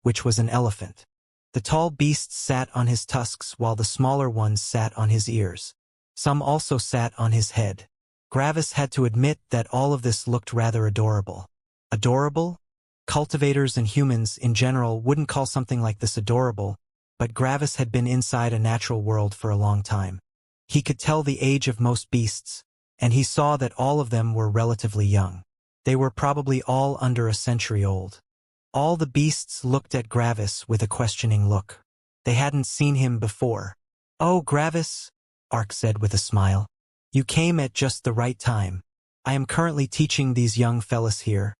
which was an elephant. The tall beast sat on his tusks while the smaller ones sat on his ears. Some also sat on his head. Gravis had to admit that all of this looked rather adorable. Adorable? Cultivators and humans in general wouldn't call something like this adorable, but Gravis had been inside a natural world for a long time. He could tell the age of most beasts, and he saw that all of them were relatively young. They were probably all under a century old. All the beasts looked at Gravis with a questioning look. They hadn't seen him before. "Oh, Gravis," Ark said with a smile. "You came at just the right time. I am currently teaching these young fellas here,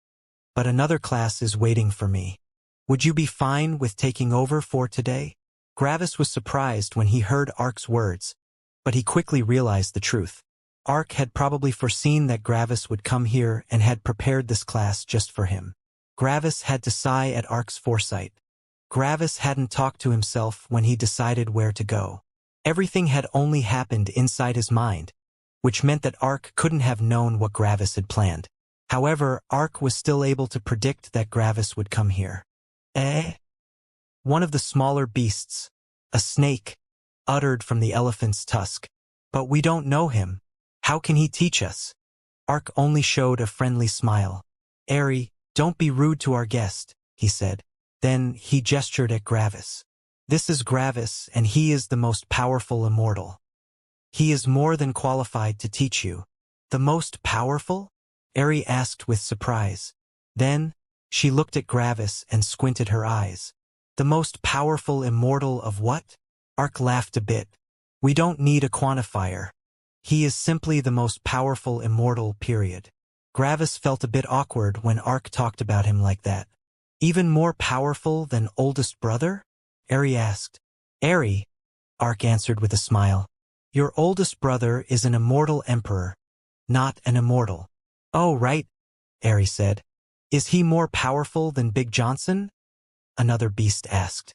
but another class is waiting for me. Would you be fine with taking over for today?" Gravis was surprised when he heard Ark's words, But he quickly realized the truth. Ark had probably foreseen that Gravis would come here and had prepared this class just for him. Gravis had to sigh at Ark's foresight. Gravis hadn't talked to himself when he decided where to go. Everything had only happened inside his mind, which meant that Ark couldn't have known what Gravis had planned. However, Ark was still able to predict that Gravis would come here. One of the smaller beasts, a snake, uttered from the elephant's tusk. But we don't know him. How can he teach us? Ark only showed a friendly smile. Airy, don't be rude to our guest, he said. Then he gestured at Gravis. This is Gravis, and he is the most powerful immortal. He is more than qualified to teach you. The most powerful? Airy asked with surprise. Then, she looked at Gravis and squinted her eyes. The most powerful immortal of what? Ark laughed a bit. We don't need a quantifier. He is simply the most powerful immortal, period. Gravis felt a bit awkward when Ark talked about him like that. Even more powerful than oldest brother? Airy asked. Airy, Ark answered with a smile. Your oldest brother is an immortal emperor, not an immortal. Oh, right, Airy said. Is he more powerful than Big Johnson? Another beast asked.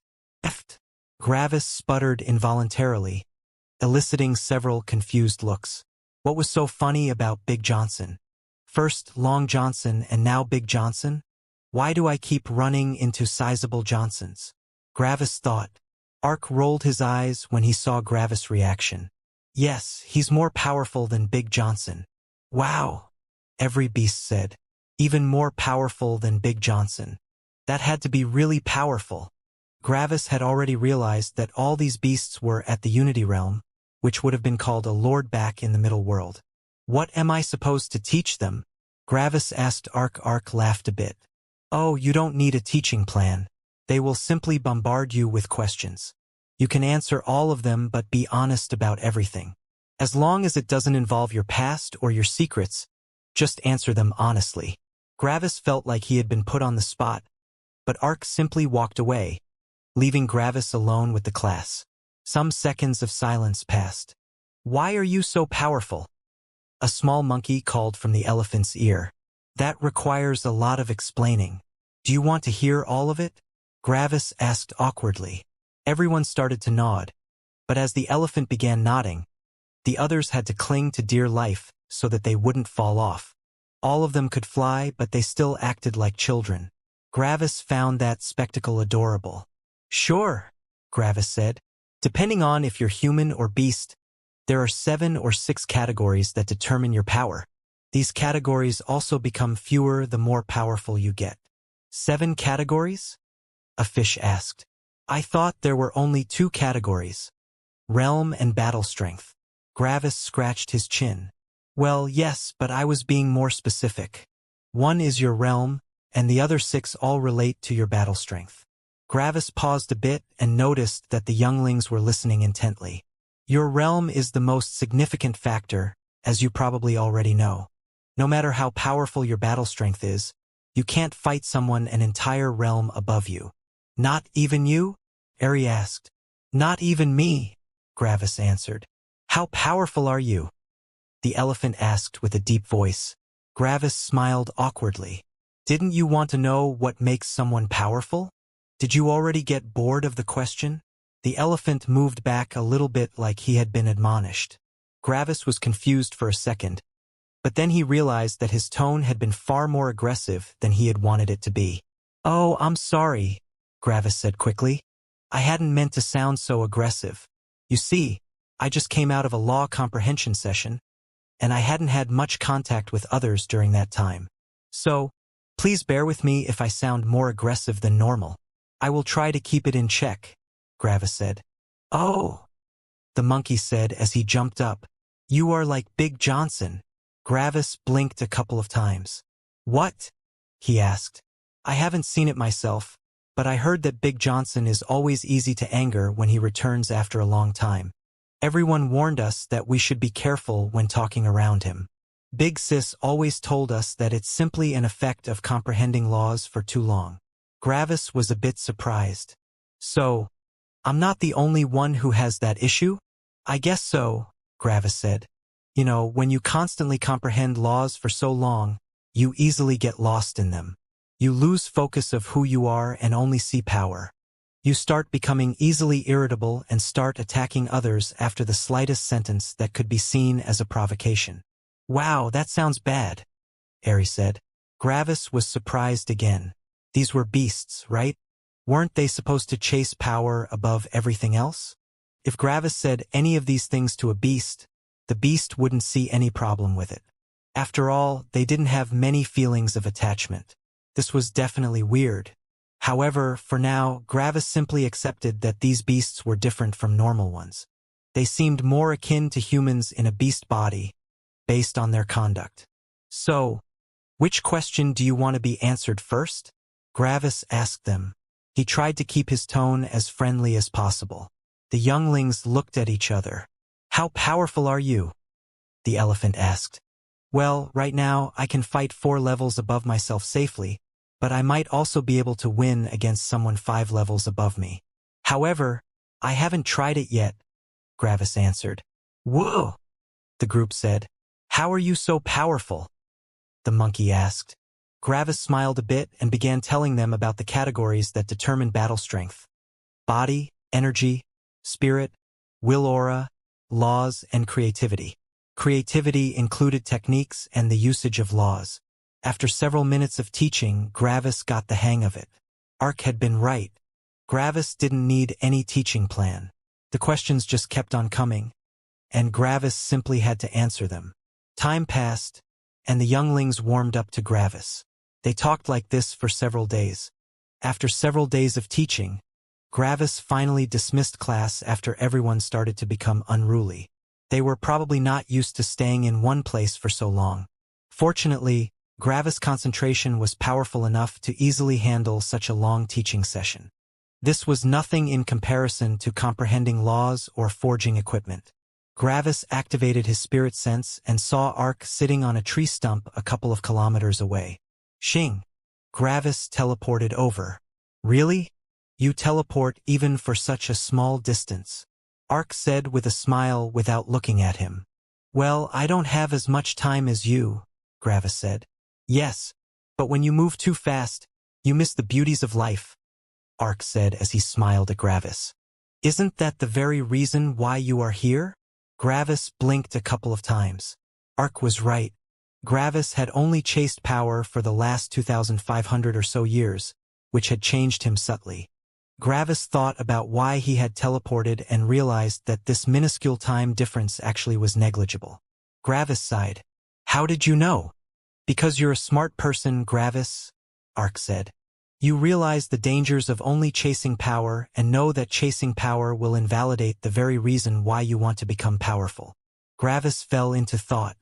Gravis sputtered involuntarily, eliciting several confused looks. What was so funny about Big Johnson? First Long Johnson and now Big Johnson? Why do I keep running into sizable Johnsons? Gravis thought. Ark rolled his eyes when he saw Gravis' reaction. Yes, he's more powerful than Big Johnson. Wow, every beast said. Even more powerful than Big Johnson. That had to be really powerful. Gravis had already realized that all these beasts were at the Unity Realm, which would have been called a lord back in the middle world. What am I supposed to teach them? Gravis asked Ark. Ark laughed a bit. Oh, you don't need a teaching plan. They will simply bombard you with questions. You can answer all of them but be honest about everything. As long as it doesn't involve your past or your secrets, just answer them honestly. Gravis felt like he had been put on the spot, but Ark simply walked away, leaving Gravis alone with the class. Some seconds of silence passed. Why are you so powerful? A small monkey called from the elephant's ear. That requires a lot of explaining. Do you want to hear all of it? Gravis asked awkwardly. Everyone started to nod, but as the elephant began nodding, the others had to cling to dear life so that they wouldn't fall off. All of them could fly, but they still acted like children. Gravis found that spectacle adorable. Sure, Gravis said. Depending on if you're human or beast, there are 7 or 6 categories that determine your power. These categories also become fewer the more powerful you get. 7 categories? A fish asked. I thought there were only 2 categories. Realm and battle strength. Gravis scratched his chin. Well, yes, but I was being more specific. 1 is your realm, and the other 6 all relate to your battle strength. Gravis paused a bit and noticed that the younglings were listening intently. Your realm is the most significant factor, as you probably already know. No matter how powerful your battle strength is, you can't fight someone an entire realm above you. Not even you? Airy asked. Not even me, Gravis answered. How powerful are you? The elephant asked with a deep voice. Gravis smiled awkwardly. Didn't you want to know what makes someone powerful? Did you already get bored of the question? The elephant moved back a little bit like he had been admonished. Gravis was confused for a second, but then he realized that his tone had been far more aggressive than he had wanted it to be. Oh, I'm sorry, Gravis said quickly. I hadn't meant to sound so aggressive. You see, I just came out of a law comprehension session, and I hadn't had much contact with others during that time. So, please bear with me if I sound more aggressive than normal. I will try to keep it in check, Gravis said. Oh, the monkey said as he jumped up. You are like Big Johnson. Gravis blinked a couple of times. What? He asked. I haven't seen it myself, but I heard that Big Johnson is always easy to anger when he returns after a long time. Everyone warned us that we should be careful when talking around him. Big Sis always told us that it's simply an effect of comprehending laws for too long. Gravis was a bit surprised. So, I'm not the only one who has that issue? I guess so, Gravis said. You know, when you constantly comprehend laws for so long, you easily get lost in them. You lose focus of who you are and only see power. You start becoming easily irritable and start attacking others after the slightest sentence that could be seen as a provocation. Wow, that sounds bad, Ari said. Gravis was surprised again. These were beasts, right? Weren't they supposed to chase power above everything else? If Gravis said any of these things to a beast, the beast wouldn't see any problem with it. After all, they didn't have many feelings of attachment. This was definitely weird. However, for now, Gravis simply accepted that these beasts were different from normal ones. They seemed more akin to humans in a beast body, based on their conduct. So, which question do you want to be answered first? Gravis asked them. He tried to keep his tone as friendly as possible. The younglings looked at each other. How powerful are you? The elephant asked. Well, right now, I can fight 4 levels above myself safely, but I might also be able to win against someone 5 levels above me. However, I haven't tried it yet, Gravis answered. Whoa, the group said. How are you so powerful? The monkey asked. Gravis smiled a bit and began telling them about the categories that determine battle strength. Body, energy, spirit, will aura, laws, and creativity. Creativity included techniques and the usage of laws. After several minutes of teaching, Gravis got the hang of it. Ark had been right. Gravis didn't need any teaching plan. The questions just kept on coming, and Gravis simply had to answer them. Time passed, and the younglings warmed up to Gravis. They talked like this for several days. After several days of teaching, Gravis finally dismissed class after everyone started to become unruly. They were probably not used to staying in one place for so long. Fortunately, Gravis' concentration was powerful enough to easily handle such a long teaching session. This was nothing in comparison to comprehending laws or forging equipment. Gravis activated his spirit sense and saw Ark sitting on a tree stump a couple of kilometers away. Xing. Gravis teleported over. Really? You teleport even for such a small distance? Ark said with a smile without looking at him. Well, I don't have as much time as you, Gravis said. Yes, but when you move too fast, you miss the beauties of life, Ark said as he smiled at Gravis. Isn't that the very reason why you are here? Gravis blinked a couple of times. Ark was right. Gravis had only chased power for the last 2,500 or so years, which had changed him subtly. Gravis thought about why he had teleported and realized that this minuscule time difference actually was negligible. Gravis sighed. How did you know? Because you're a smart person, Gravis, Ark said. You realize the dangers of only chasing power and know that chasing power will invalidate the very reason why you want to become powerful. Gravis fell into thought.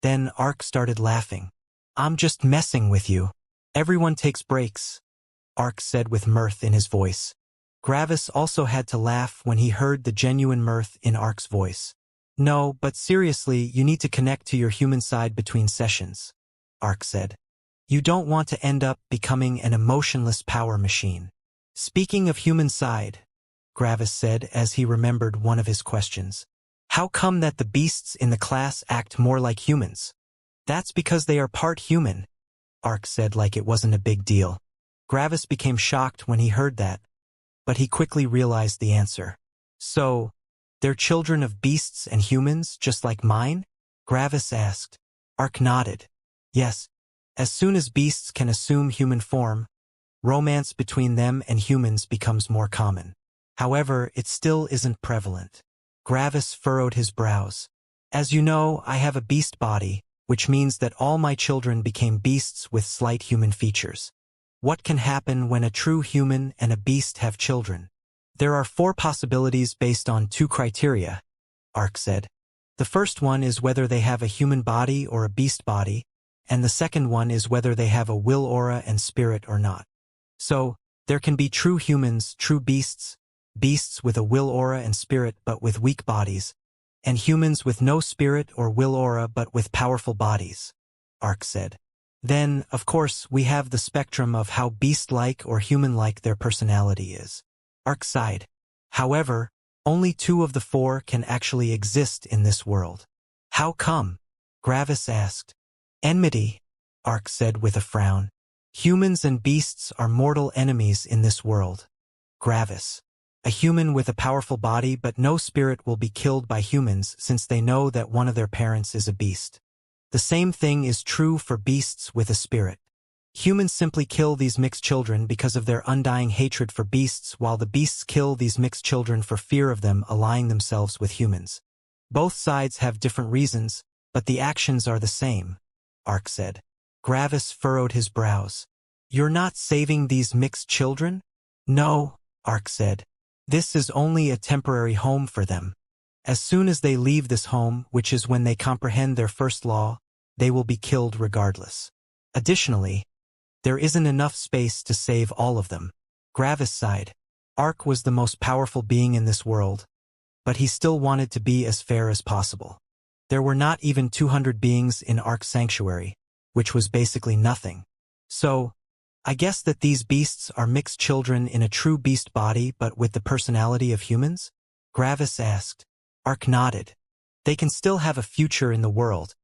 Then Ark started laughing. I'm just messing with you. Everyone takes breaks, Ark said with mirth in his voice. Gravis also had to laugh when he heard the genuine mirth in Ark's voice. No, but seriously, you need to connect to your human side between sessions, Ark said. You don't want to end up becoming an emotionless power machine. Speaking of human side, Gravis said as he remembered one of his questions. How come that the beasts in the class act more like humans? That's because they are part human, Ark said like it wasn't a big deal. Gravis became shocked when he heard that, but he quickly realized the answer. So, they're children of beasts and humans just like mine? Gravis asked. Ark nodded. Yes. As soon as beasts can assume human form, romance between them and humans becomes more common. However, it still isn't prevalent. Gravis furrowed his brows. As you know, I have a beast body, which means that all my children became beasts with slight human features. What can happen when a true human and a beast have children? There are 4 possibilities based on 2 criteria, Ark said. The first one is whether they have a human body or a beast body, and the second one is whether they have a will aura and spirit or not. So, there can be true humans, true beasts, beasts with a will aura and spirit but with weak bodies, and humans with no spirit or will aura but with powerful bodies, Ark said. Then, of course, we have the spectrum of how beast-like or human-like their personality is. Ark sighed. However, Only 2 of the 4 can actually exist in this world. How come? Gravis asked. Enmity, Ark said with a frown. Humans and beasts are mortal enemies in this world. Gravis. A human with a powerful body but no spirit will be killed by humans since they know that one of their parents is a beast. The same thing is true for beasts with a spirit. Humans simply kill these mixed children because of their undying hatred for beasts, while the beasts kill these mixed children for fear of them allying themselves with humans. Both sides have different reasons, but the actions are the same, Ark said. Gravis furrowed his brows. You're not saving these mixed children? No, Ark said. This is only a temporary home for them. As soon as they leave this home, which is when they comprehend their first law, they will be killed regardless. Additionally, there isn't enough space to save all of them. Gravis sighed. Ark was the most powerful being in this world, but he still wanted to be as fair as possible. There were not even 200 beings in Ark's sanctuary, which was basically nothing. So, I guess that these beasts are mixed children in a true beast body but with the personality of humans? Gravis asked. Ark nodded. They can still have a future in the world,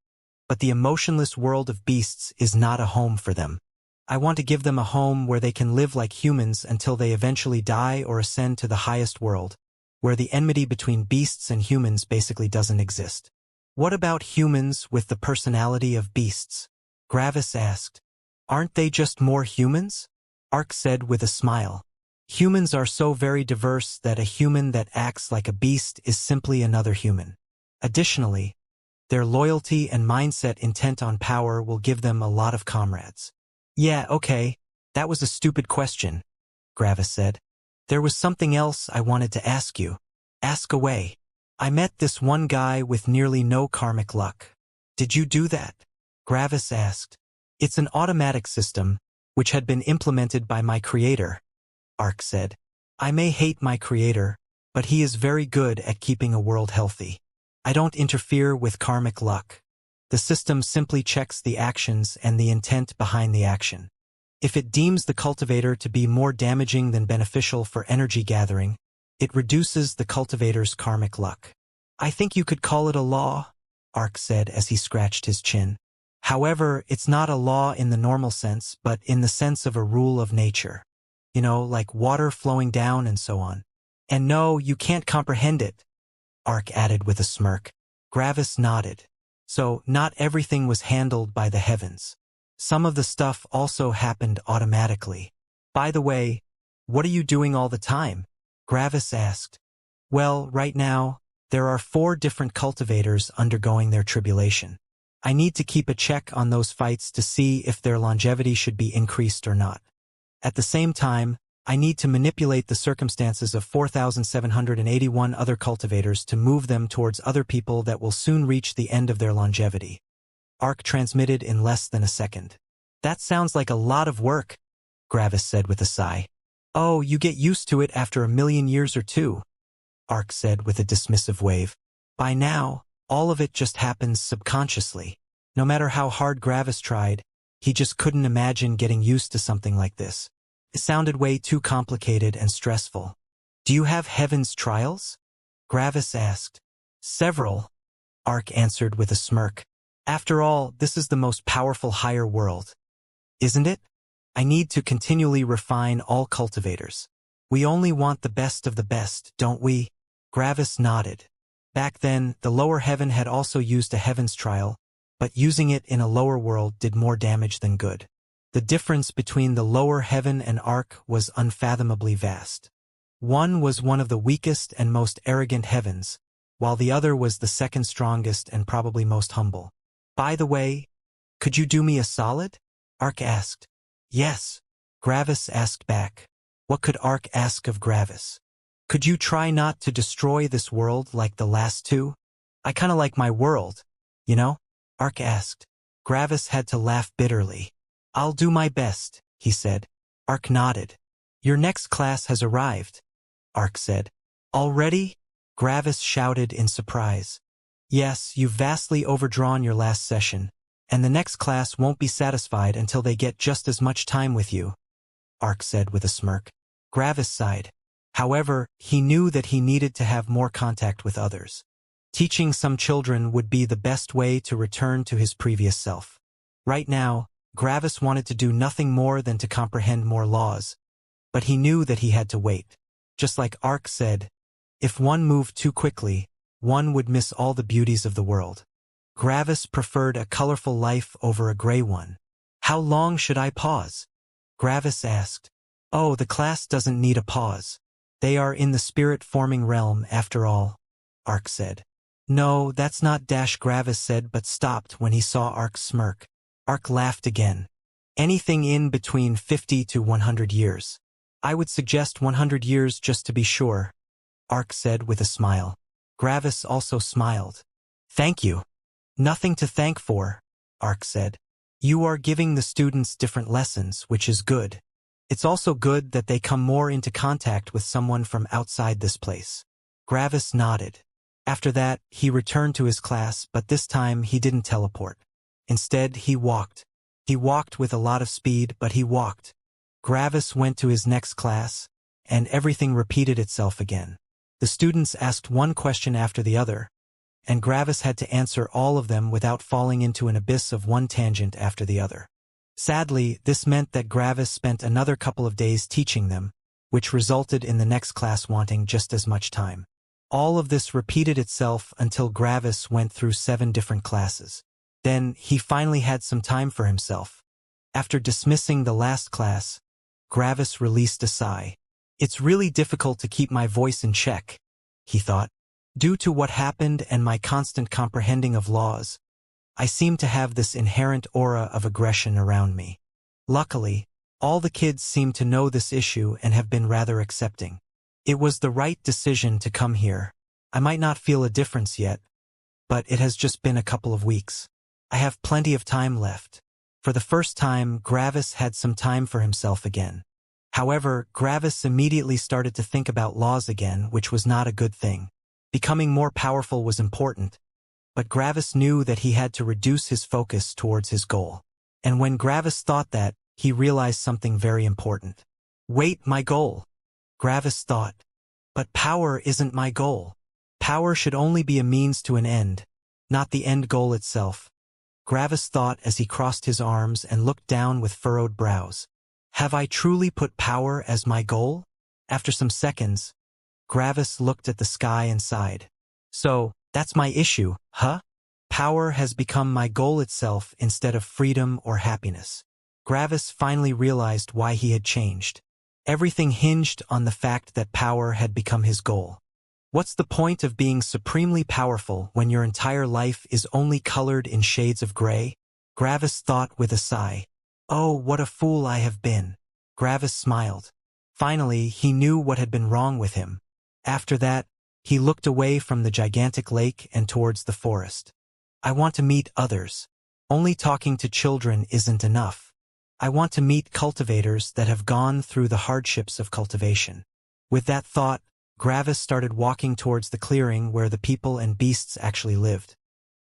but the emotionless world of beasts is not a home for them. I want to give them a home where they can live like humans until they eventually die or ascend to the highest world, where the enmity between beasts and humans basically doesn't exist. What about humans with the personality of beasts? Gravis asked. Aren't they just more humans? Ark said with a smile. Humans are so very diverse that a human that acts like a beast is simply another human. Additionally, their loyalty and mindset intent on power will give them a lot of comrades. Yeah, okay, that was a stupid question, Gravis said. There was something else I wanted to ask you. Ask away. I met this one guy with nearly no karmic luck. Did you do that? Gravis asked. It's an automatic system, which had been implemented by my creator, Ark said. I may hate my creator, but he is very good at keeping a world healthy. I don't interfere with karmic luck. The system simply checks the actions and the intent behind the action. If it deems the cultivator to be more damaging than beneficial for energy gathering, it reduces the cultivator's karmic luck. I think you could call it a law, Ark said as he scratched his chin. However, it's not a law in the normal sense, but in the sense of a rule of nature. You know, like water flowing down and so on. And no, you can't comprehend it, Ark added with a smirk. Gravis nodded. So, not everything was handled by the heavens. Some of the stuff also happened automatically. By the way, what are you doing all the time? Gravis asked. Well, right now, there are 4 different cultivators undergoing their tribulation. I need to keep a check on those fights to see if their longevity should be increased or not. At the same time, I need to manipulate the circumstances of 4,781 other cultivators to move them towards other people that will soon reach the end of their longevity. Ark transmitted in less than a second. That sounds like a lot of work, Gravis said with a sigh. Oh, you get used to it after 1,000,000 years or 2, Ark said with a dismissive wave. By now, all of it just happens subconsciously. No matter how hard Gravis tried, he just couldn't imagine getting used to something like this. It sounded way too complicated and stressful. Do you have heaven's trials? Gravis asked. Several, Ark answered with a smirk. After all, this is the most powerful higher world. Isn't it? I need to continually refine all cultivators. We only want the best of the best, don't we? Gravis nodded. Back then, the lower heaven had also used a heaven's trial, but using it in a lower world did more damage than good. The difference between the lower heaven and Ark was unfathomably vast. One was one of the weakest and most arrogant heavens, while the other was the second strongest and probably most humble. By the way, could you do me a solid? Ark asked. Yes, Gravis asked back. What could Ark ask of Gravis? Could you try not to destroy this world like the last 2? I kinda like my world, you know? Ark asked. Gravis had to laugh bitterly. I'll do my best, he said. Ark nodded. Your next class has arrived, Ark said. Already? Gravis shouted in surprise. Yes, you've vastly overdrawn your last session, and the next class won't be satisfied until they get just as much time with you, Ark said with a smirk. Gravis sighed. However, he knew that he needed to have more contact with others. Teaching some children would be the best way to return to his previous self. Right now, Gravis wanted to do nothing more than to comprehend more laws, but he knew that he had to wait. Just like Ark said, if one moved too quickly, one would miss all the beauties of the world. Gravis preferred a colorful life over a gray one. How long should I pause? Gravis asked. Oh, the class doesn't need a pause. They are in the spirit-forming realm after all, Ark said. No, that's not Gravis said but stopped when he saw Ark's smirk. Ark laughed again. Anything in between 50 to 100 years. I would suggest 100 years just to be sure, Ark said with a smile. Gravis also smiled. Thank you. Nothing to thank for, Ark said. You are giving the students different lessons, which is good. It's also good that they come more into contact with someone from outside this place. Gravis nodded. After that, he returned to his class, but this time he didn't teleport. Instead, he walked. He walked with a lot of speed, but he walked. Gravis went to his next class, and everything repeated itself again. The students asked one question after the other, and Gravis had to answer all of them without falling into an abyss of one tangent after the other. Sadly, this meant that Gravis spent another couple of days teaching them, which resulted in the next class wanting just as much time. All of this repeated itself until Gravis went through 7 different classes. Then, he finally had some time for himself. After dismissing the last class, Gravis released a sigh. It's really difficult to keep my voice in check, he thought. Due to what happened and my constant comprehending of laws, I seem to have this inherent aura of aggression around me. Luckily, all the kids seem to know this issue and have been rather accepting. It was the right decision to come here. I might not feel a difference yet, but it has just been a couple of weeks. I have plenty of time left. For the first time, Gravis had some time for himself again. However, Gravis immediately started to think about laws again, which was not a good thing. Becoming more powerful was important, but Gravis knew that he had to reduce his focus towards his goal. And when Gravis thought that, he realized something very important. Wait, my goal, Gravis thought. But power isn't my goal. Power should only be a means to an end, not the end goal itself. Gravis thought as he crossed his arms and looked down with furrowed brows. Have I truly put power as my goal? After some seconds, Gravis looked at the sky and sighed. So, that's my issue, huh? Power has become my goal itself instead of freedom or happiness. Gravis finally realized why he had changed. Everything hinged on the fact that power had become his goal. What's the point of being supremely powerful when your entire life is only colored in shades of gray? Gravis thought with a sigh. Oh, what a fool I have been. Gravis smiled. Finally, he knew what had been wrong with him. After that, he looked away from the gigantic lake and towards the forest. I want to meet others. Only talking to children isn't enough. I want to meet cultivators that have gone through the hardships of cultivation. With that thought, Gravis started walking towards the clearing where the people and beasts actually lived.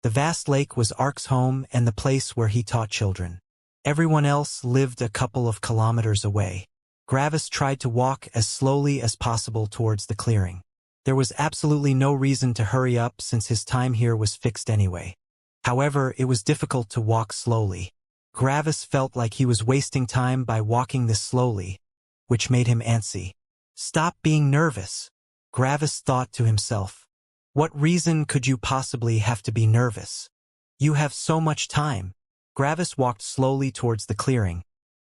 The vast lake was Ark's home and the place where he taught children. Everyone else lived a couple of kilometers away. Gravis tried to walk as slowly as possible towards the clearing. There was absolutely no reason to hurry up since his time here was fixed anyway. However, it was difficult to walk slowly. Gravis felt like he was wasting time by walking this slowly, which made him antsy. Stop being nervous, Gravis thought to himself. What reason could you possibly have to be nervous? You have so much time. Gravis walked slowly towards the clearing,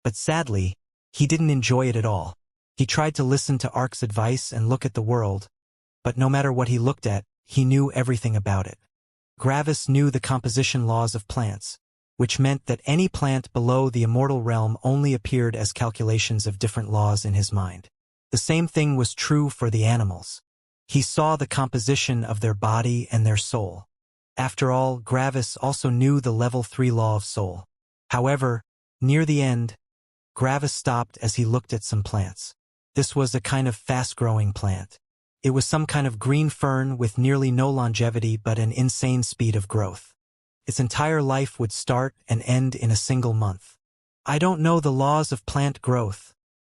but sadly, he didn't enjoy it at all. He tried to listen to Ark's advice and look at the world, but no matter what he looked at, he knew everything about it. Gravis knew the composition laws of plants, which meant that any plant below the immortal realm only appeared as calculations of different laws in his mind. The same thing was true for the animals. He saw the composition of their body and their soul. After all, Gravis also knew the level 3 law of soul. However, near the end, Gravis stopped as he looked at some plants. This was a kind of fast-growing plant. It was some kind of green fern with nearly no longevity but an insane speed of growth. Its entire life would start and end in a single month. I don't know the laws of plant growth,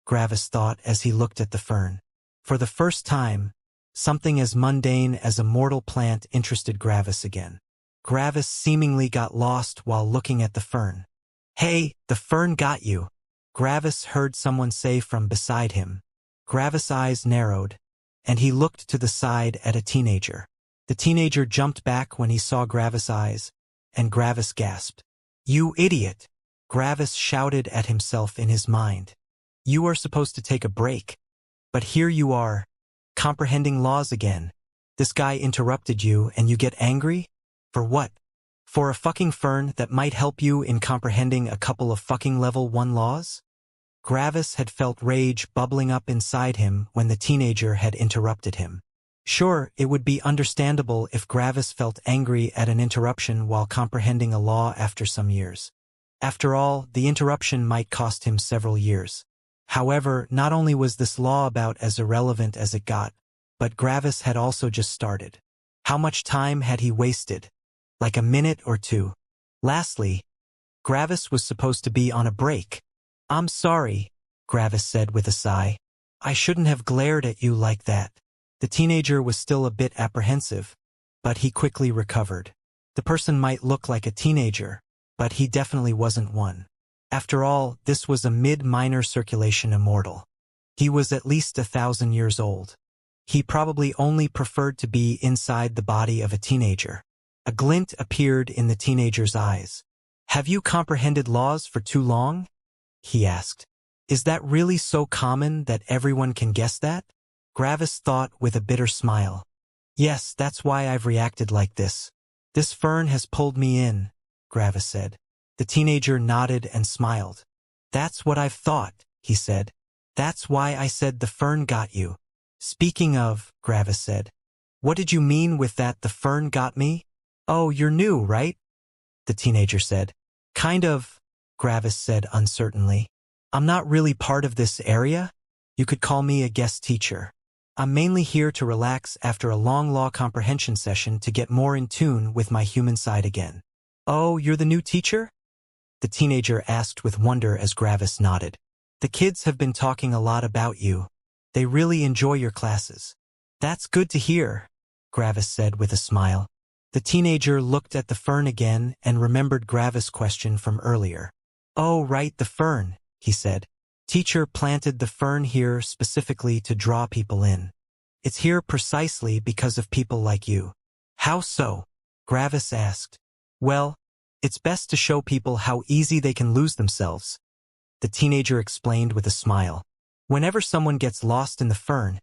Gravis thought as he looked at the fern. For the first time, something as mundane as a mortal plant interested Gravis again. Gravis seemingly got lost while looking at the fern. "Hey, the fern got you," Gravis heard someone say from beside him. Gravis' eyes narrowed, and he looked to the side at a teenager. The teenager jumped back when he saw Gravis' eyes, and Gravis gasped. "You idiot!" Gravis shouted at himself in his mind. "You are supposed to take a break. But here you are, comprehending laws again. This guy interrupted you and you get angry? For what? For a fucking fern that might help you in comprehending a couple of fucking level 1 laws?" Gravis had felt rage bubbling up inside him when the teenager had interrupted him. Sure, it would be understandable if Gravis felt angry at an interruption while comprehending a law after some years. After all, the interruption might cost him several years. However, not only was this law about as irrelevant as it got, but Gravis had also just started. How much time had he wasted? Like a minute or two. Lastly, Gravis was supposed to be on a break. "I'm sorry," Gravis said with a sigh. "I shouldn't have glared at you like that." The teenager was still a bit apprehensive, but he quickly recovered. The person might look like a teenager, but he definitely wasn't one. After all, this was a mid-minor circulation immortal. He was at least 1,000 years old. He probably only preferred to be inside the body of a teenager. A glint appeared in the teenager's eyes. "Have you comprehended laws for too long?" he asked. "Is that really so common that everyone can guess that?" Gravis thought with a bitter smile. "Yes, that's why I've reacted like this. This fern has pulled me in," Gravis said. The teenager nodded and smiled. "That's what I've thought," he said. "That's why I said the fern got you." "Speaking of," Gravis said, "what did you mean with that the fern got me?" "Oh, you're new, right?" the teenager said. "Kind of," Gravis said uncertainly. "I'm not really part of this area. You could call me a guest teacher. I'm mainly here to relax after a long law comprehension session to get more in tune with my human side again." "Oh, you're the new teacher?" the teenager asked with wonder as Gravis nodded. "The kids have been talking a lot about you. They really enjoy your classes." "That's good to hear," Gravis said with a smile. The teenager looked at the fern again and remembered Gravis' question from earlier. "Oh, right, the fern," he said. "Teacher planted the fern here specifically to draw people in. It's here precisely because of people like you." "How so?" Gravis asked. "Well, it's best to show people how easy they can lose themselves," the teenager explained with a smile. "Whenever someone gets lost in the fern,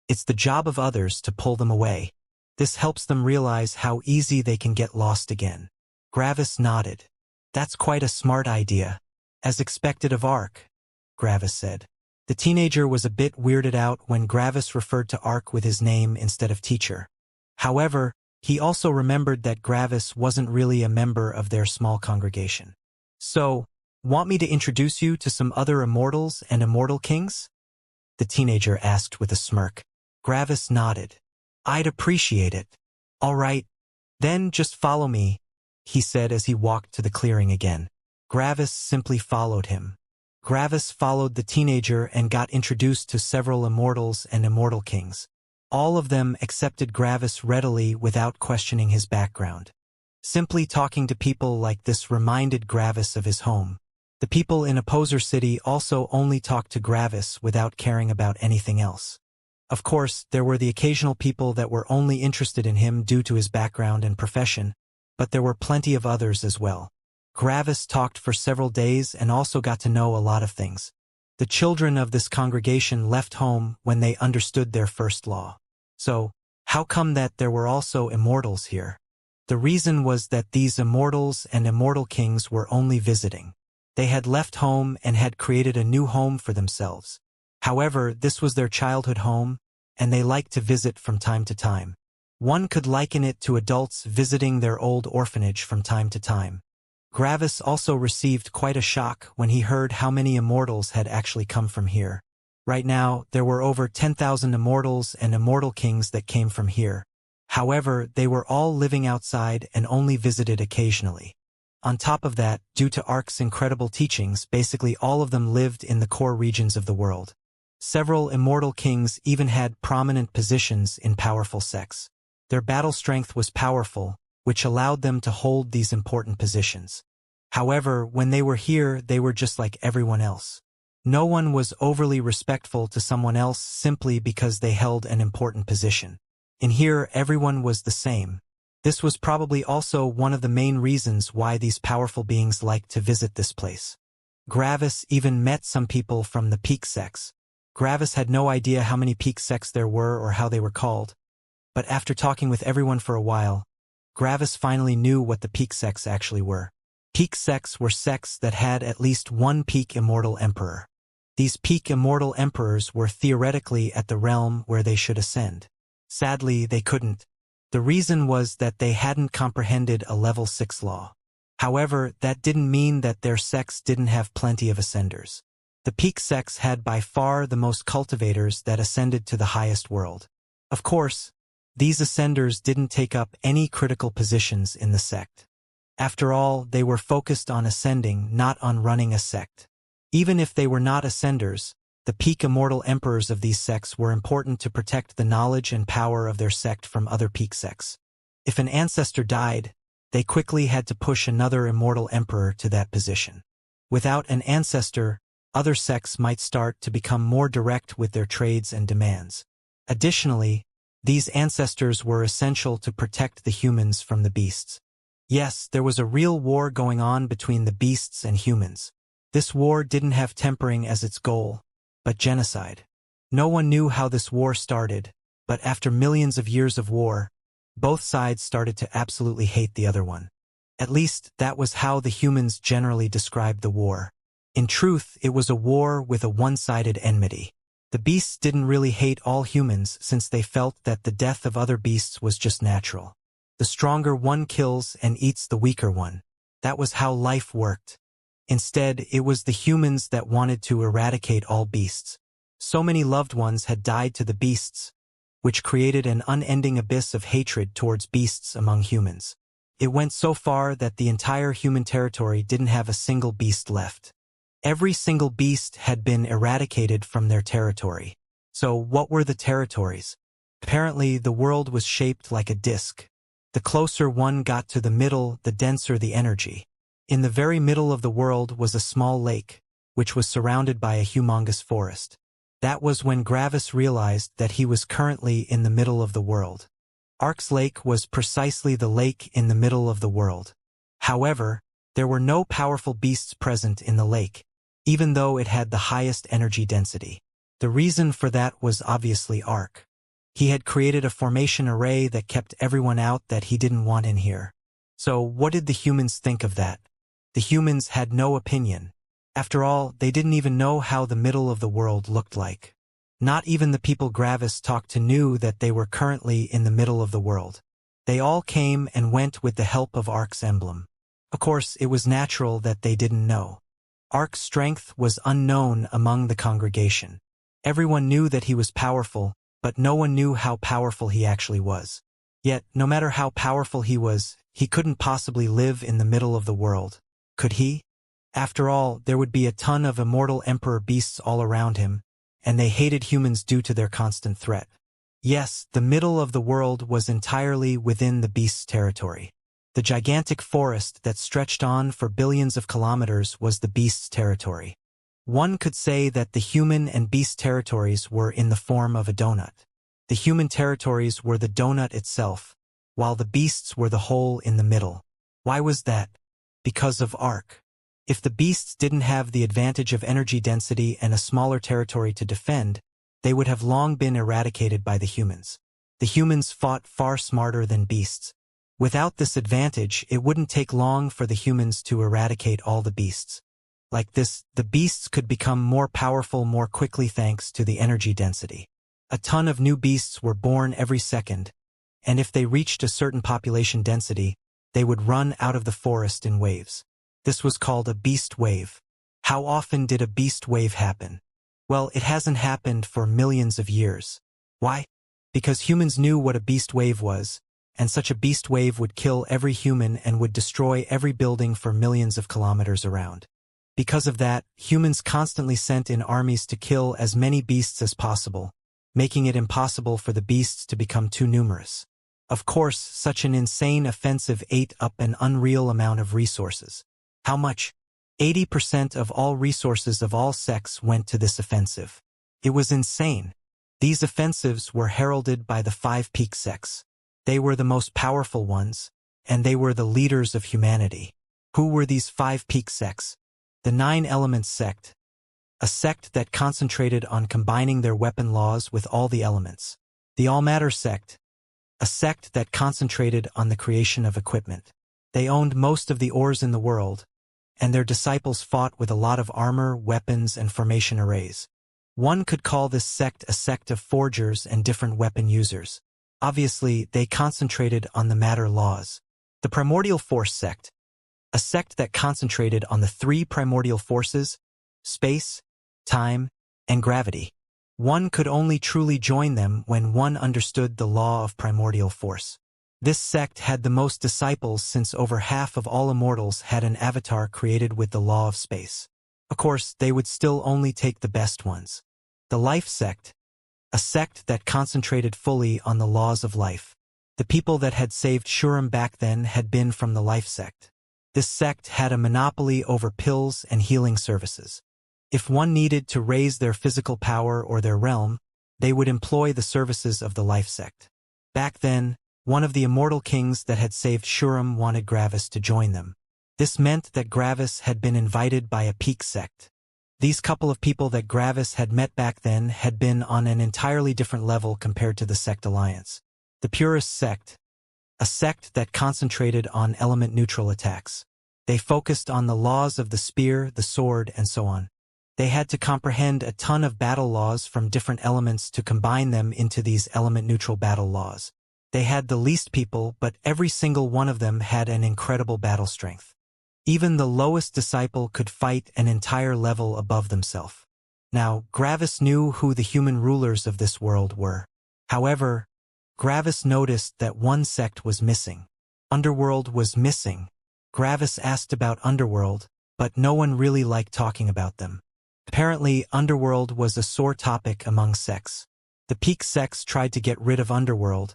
it's the job of others to pull them away. This helps them realize how easy they can get lost again." Gravis nodded. "That's quite a smart idea. As expected of Ark," Gravis said. The teenager was a bit weirded out when Gravis referred to Ark with his name instead of teacher. However, he also remembered that Gravis wasn't really a member of their small congregation. "So, want me to introduce you to some other immortals and immortal kings?" the teenager asked with a smirk. Gravis nodded. "I'd appreciate it." "All right. Then just follow me," he said as he walked to the clearing again. Gravis simply followed him. Gravis followed the teenager and got introduced to several immortals and immortal kings. All of them accepted Gravis readily without questioning his background. Simply talking to people like this reminded Gravis of his home. The people in Opposer City also only talked to Gravis without caring about anything else. Of course, there were the occasional people that were only interested in him due to his background and profession, but there were plenty of others as well. Gravis talked for several days and also got to know a lot of things. The children of this congregation left home when they understood their first law. So, how come that there were also immortals here? The reason was that these immortals and immortal kings were only visiting. They had left home and had created a new home for themselves. However, this was their childhood home, and they liked to visit from time to time. One could liken it to adults visiting their old orphanage from time to time. Gravis also received quite a shock when he heard how many immortals had actually come from here. Right now, there were over 10,000 immortals and immortal kings that came from here. However, they were all living outside and only visited occasionally. On top of that, due to Ark's incredible teachings, basically all of them lived in the core regions of the world. Several immortal kings even had prominent positions in powerful sects. Their battle strength was powerful, which allowed them to hold these important positions. However, when they were here, they were just like everyone else. No one was overly respectful to someone else simply because they held an important position. In here, everyone was the same. This was probably also one of the main reasons why these powerful beings liked to visit this place. Gravis even met some people from the peak sects. Gravis had no idea how many peak sects there were or how they were called. But after talking with everyone for a while, Gravis finally knew what the peak sects actually were. Peak sects were sects that had at least one peak immortal emperor. These peak immortal emperors were theoretically at the realm where they should ascend. Sadly, they couldn't. The reason was that they hadn't comprehended a level 6 law. However, that didn't mean that their sects didn't have plenty of ascenders. The peak sects had by far the most cultivators that ascended to the highest world. Of course, these ascenders didn't take up any critical positions in the sect. After all, they were focused on ascending, not on running a sect. Even if they were not ascenders, the peak immortal emperors of these sects were important to protect the knowledge and power of their sect from other peak sects. If an ancestor died, they quickly had to push another immortal emperor to that position. Without an ancestor, other sects might start to become more direct with their trades and demands. Additionally, these ancestors were essential to protect the humans from the beasts. Yes, there was a real war going on between the beasts and humans. This war didn't have tempering as its goal, but genocide. No one knew how this war started, but after millions of years of war, both sides started to absolutely hate the other one. At least, that was how the humans generally described the war. In truth, it was a war with a one-sided enmity. The beasts didn't really hate all humans since they felt that the death of other beasts was just natural. The stronger one kills and eats the weaker one. That was how life worked. Instead, it was the humans that wanted to eradicate all beasts. So many loved ones had died to the beasts, which created an unending abyss of hatred towards beasts among humans. It went so far that the entire human territory didn't have a single beast left. Every single beast had been eradicated from their territory. So what were the territories? Apparently, the world was shaped like a disc. The closer one got to the middle, the denser the energy. In the very middle of the world was a small lake, which was surrounded by a humongous forest. That was when Gravis realized that he was currently in the middle of the world. Ark's lake was precisely the lake in the middle of the world. However, there were no powerful beasts present in the lake, even though it had the highest energy density. The reason for that was obviously Ark. He had created a formation array that kept everyone out that he didn't want in here. So what did the humans think of that? The humans had no opinion. After all, they didn't even know how the middle of the world looked like. Not even the people Gravis talked to knew that they were currently in the middle of the world. They all came and went with the help of Ark's emblem. Of course, it was natural that they didn't know. Ark's strength was unknown among the congregation. Everyone knew that he was powerful, but no one knew how powerful he actually was. Yet, no matter how powerful he was, he couldn't possibly live in the middle of the world. Could he? After all, there would be a ton of immortal emperor beasts all around him, and they hated humans due to their constant threat. Yes, the middle of the world was entirely within the beast's territory. The gigantic forest that stretched on for billions of kilometers was the beast's territory. One could say that the human and beast territories were in the form of a donut. The human territories were the donut itself, while the beasts were the hole in the middle. Why was that? Because of Ark. If the beasts didn't have the advantage of energy density and a smaller territory to defend, they would have long been eradicated by the humans. The humans fought far smarter than beasts. Without this advantage, it wouldn't take long for the humans to eradicate all the beasts. Like this, the beasts could become more powerful more quickly thanks to the energy density. A ton of new beasts were born every second, and if they reached a certain population density, they would run out of the forest in waves. This was called a beast wave. How often did a beast wave happen? Well, it hasn't happened for millions of years. Why? Because humans knew what a beast wave was, and such a beast wave would kill every human and would destroy every building for millions of kilometers around. Because of that, humans constantly sent in armies to kill as many beasts as possible, making it impossible for the beasts to become too numerous. Of course, such an insane offensive ate up an unreal amount of resources. How much? 80% of all resources of all sects went to this offensive. It was insane. These offensives were heralded by the 5 peak sects. They were the most powerful ones, and they were the leaders of humanity. Who were these 5 peak sects? The 9 Elements sect, a sect that concentrated on combining their weapon laws with all the elements. The All Matter sect, a sect that concentrated on the creation of equipment. They owned most of the ores in the world, and their disciples fought with a lot of armor, weapons, and formation arrays. One could call this sect a sect of forgers and different weapon users. Obviously, they concentrated on the matter laws. The Primordial Force sect, a sect that concentrated on the 3 primordial forces, space, time, and gravity. One could only truly join them when one understood the law of primordial force. This sect had the most disciples since over half of all immortals had an avatar created with the law of space. Of course, they would still only take the best ones. The Life sect, a sect that concentrated fully on the laws of life. The people that had saved Shuram back then had been from the Life sect. This sect had a monopoly over pills and healing services. If one needed to raise their physical power or their realm, they would employ the services of the Life sect. Back then, one of the immortal kings that had saved Shuram wanted Gravis to join them. This meant that Gravis had been invited by a peak sect. These couple of people that Gravis had met back then had been on an entirely different level compared to the sect alliance. The Purist sect, a sect that concentrated on element-neutral attacks. They focused on the laws of the spear, the sword, and so on. They had to comprehend a ton of battle laws from different elements to combine them into these element-neutral battle laws. They had the least people, but every single one of them had an incredible battle strength. Even the lowest disciple could fight an entire level above themselves. Now, Gravis knew who the human rulers of this world were. However, Gravis noticed that one sect was missing. Underworld was missing. Gravis asked about Underworld, but no one really liked talking about them. Apparently, Underworld was a sore topic among sects. The peak sects tried to get rid of Underworld,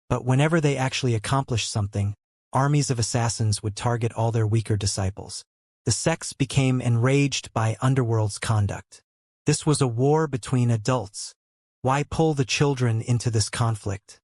but whenever they actually accomplished something, armies of assassins would target all their weaker disciples. The sects became enraged by Underworld's conduct. This was a war between adults. Why pull the children into this conflict?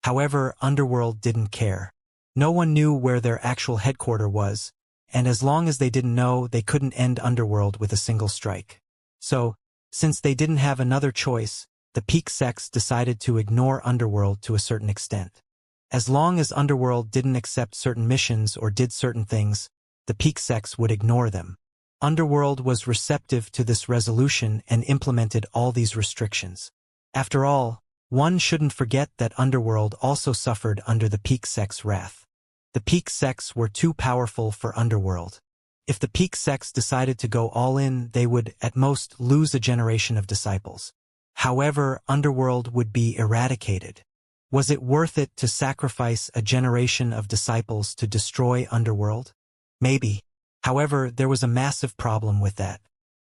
However, Underworld didn't care. No one knew where their actual headquarters was, and as long as they didn't know, they couldn't end Underworld with a single strike. So, since they didn't have another choice, the peak sects decided to ignore Underworld to a certain extent. As long as Underworld didn't accept certain missions or did certain things, the peak sects would ignore them. Underworld was receptive to this resolution and implemented all these restrictions. After all, one shouldn't forget that Underworld also suffered under the peak sects' wrath. The peak sects were too powerful for Underworld. If the peak sects decided to go all in, they would, at most, lose a generation of disciples. However, Underworld would be eradicated. Was it worth it to sacrifice a generation of disciples to destroy Underworld? Maybe. However, there was a massive problem with that.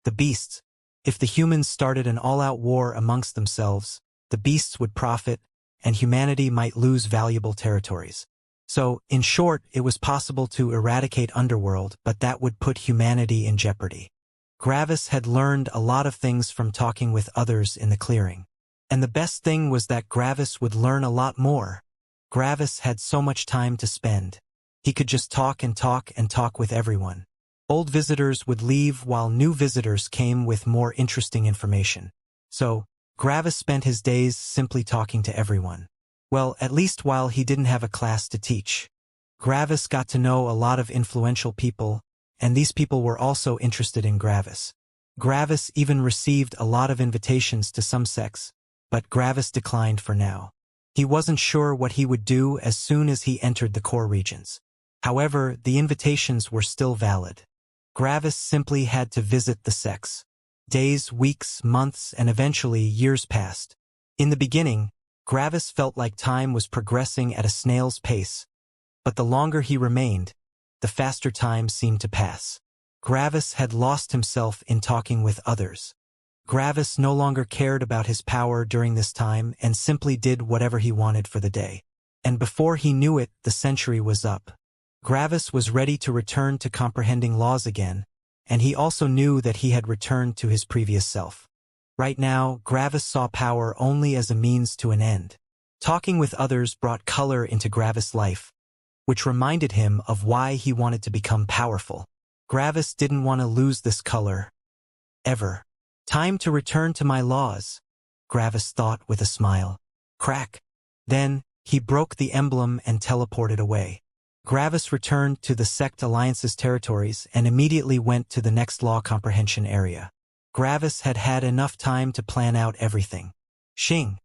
The beasts. If the humans started an all-out war amongst themselves, the beasts would profit, and humanity might lose valuable territories. So, in short, it was possible to eradicate Underworld, but that would put humanity in jeopardy. Gravis had learned a lot of things from talking with others in the clearing. And the best thing was that Gravis would learn a lot more. Gravis had so much time to spend. He could just talk and talk and talk with everyone. Old visitors would leave while new visitors came with more interesting information. So, Gravis spent his days simply talking to everyone. Well, at least while he didn't have a class to teach. Gravis got to know a lot of influential people, and these people were also interested in Gravis. Gravis even received a lot of invitations to some sects, but Gravis declined for now. He wasn't sure what he would do as soon as he entered the core regions. However, the invitations were still valid. Gravis simply had to visit the sects. Days, weeks, months, and eventually years passed. In the beginning, Gravis felt like time was progressing at a snail's pace, but the longer he remained, the faster time seemed to pass. Gravis had lost himself in talking with others. Gravis no longer cared about his power during this time and simply did whatever he wanted for the day. And before he knew it, the century was up. Gravis was ready to return to comprehending laws again, and he also knew that he had returned to his previous self. Right now, Gravis saw power only as a means to an end. Talking with others brought color into Gravis' life, which reminded him of why he wanted to become powerful. Gravis didn't want to lose this color. Ever. Time to return to my laws, Gravis thought with a smile. Crack. Then, he broke the emblem and teleported away. Gravis returned to the Sect Alliance's territories and immediately went to the next law comprehension area. Gravis had had enough time to plan out everything. Xing.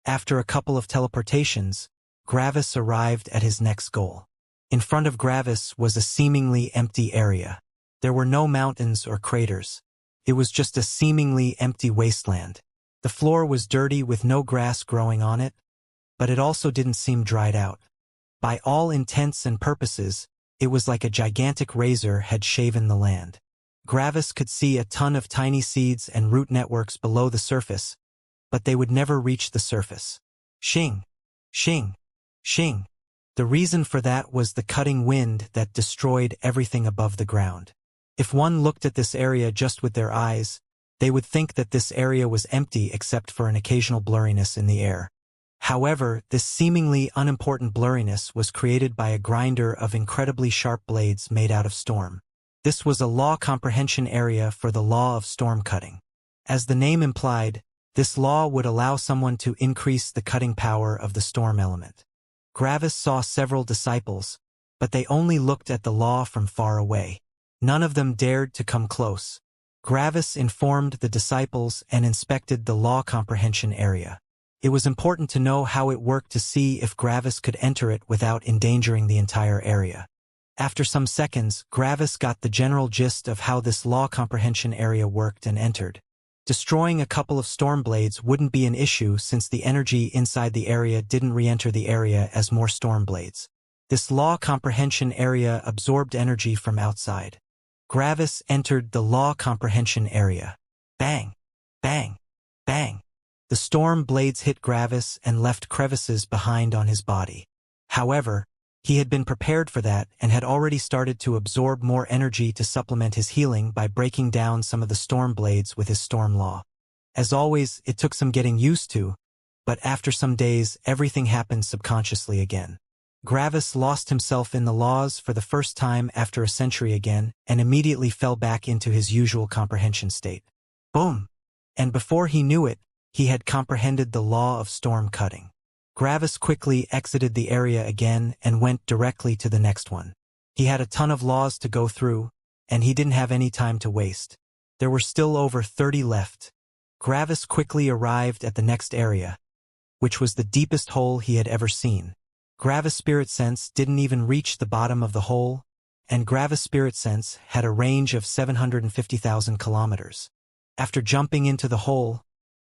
After a couple of teleportations, Gravis arrived at his next goal. In front of Gravis was a seemingly empty area. There were no mountains or craters. It was just a seemingly empty wasteland. The floor was dirty with no grass growing on it, but it also didn't seem dried out. By all intents and purposes, it was like a gigantic razor had shaven the land. Gravis could see a ton of tiny seeds and root networks below the surface, but they would never reach the surface. Xing. Xing. Xing. The reason for that was the cutting wind that destroyed everything above the ground. If one looked at this area just with their eyes, they would think that this area was empty except for an occasional blurriness in the air. However, this seemingly unimportant blurriness was created by a grinder of incredibly sharp blades made out of storm. This was a law comprehension area for the law of storm cutting. As the name implied, this law would allow someone to increase the cutting power of the storm element. Gravis saw several disciples, but they only looked at the law from far away. None of them dared to come close. Gravis informed the disciples and inspected the law comprehension area. It was important to know how it worked to see if Gravis could enter it without endangering the entire area. After some seconds, Gravis got the general gist of how this law comprehension area worked and entered. Destroying a couple of storm blades wouldn't be an issue since the energy inside the area didn't re-enter the area as more storm blades. This law comprehension area absorbed energy from outside. Gravis entered the law comprehension area. Bang! Bang! Bang! The storm blades hit Gravis and left crevices behind on his body. However, he had been prepared for that and had already started to absorb more energy to supplement his healing by breaking down some of the storm blades with his storm law. As always, it took some getting used to, but after some days, everything happened subconsciously again. Gravis lost himself in the laws for the first time after a century again and immediately fell back into his usual comprehension state. Boom! And before he knew it, he had comprehended the law of storm cutting. Gravis quickly exited the area again and went directly to the next one. He had a ton of laws to go through, and he didn't have any time to waste. There were still over 30 left. Gravis quickly arrived at the next area, which was the deepest hole he had ever seen. Gravis Spirit Sense didn't even reach the bottom of the hole, and Gravis Spirit Sense had a range of 750,000 kilometers. After jumping into the hole,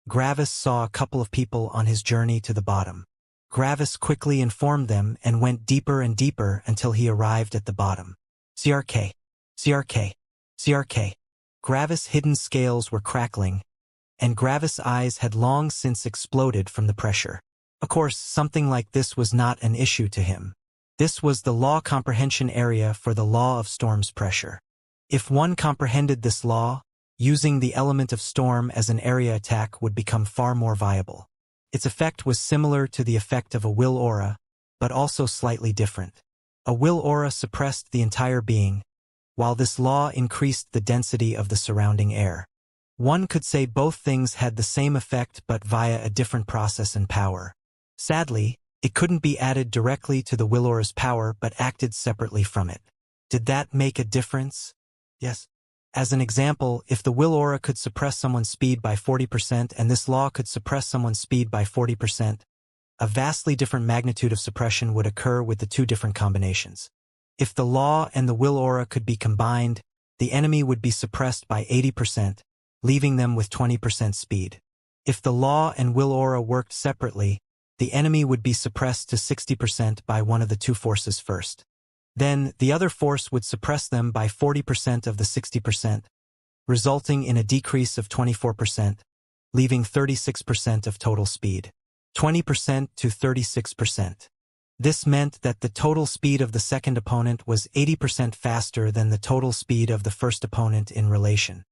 Gravis saw a couple of people on his journey to the bottom. Gravis quickly informed them and went deeper and deeper until he arrived at the bottom. CRK. CRK. CRK. Gravis' hidden scales were crackling, and Gravis' eyes had long since exploded from the pressure. Of course, something like this was not an issue to him. This was the law comprehension area for the law of storm's pressure. If one comprehended this law, using the element of storm as an area attack would become far more viable. Its effect was similar to the effect of a will aura, but also slightly different. A will aura suppressed the entire being, while this law increased the density of the surrounding air. One could say both things had the same effect but via a different process and power. Sadly, it couldn't be added directly to the will aura's power but acted separately from it. Did that make a difference? Yes. As an example, if the will aura could suppress someone's speed by 40% and this law could suppress someone's speed by 40%, a vastly different magnitude of suppression would occur with the two different combinations. If the law and the will aura could be combined, the enemy would be suppressed by 80%, leaving them with 20% speed. If the law and will aura worked separately, the enemy would be suppressed to 60% by one of the two forces first. Then, the other force would suppress them by 40% of the 60%, resulting in a decrease of 24%, leaving 36% of total speed. 20% to 36%. This meant that the total speed of the second opponent was 80% faster than the total speed of the first opponent in relation.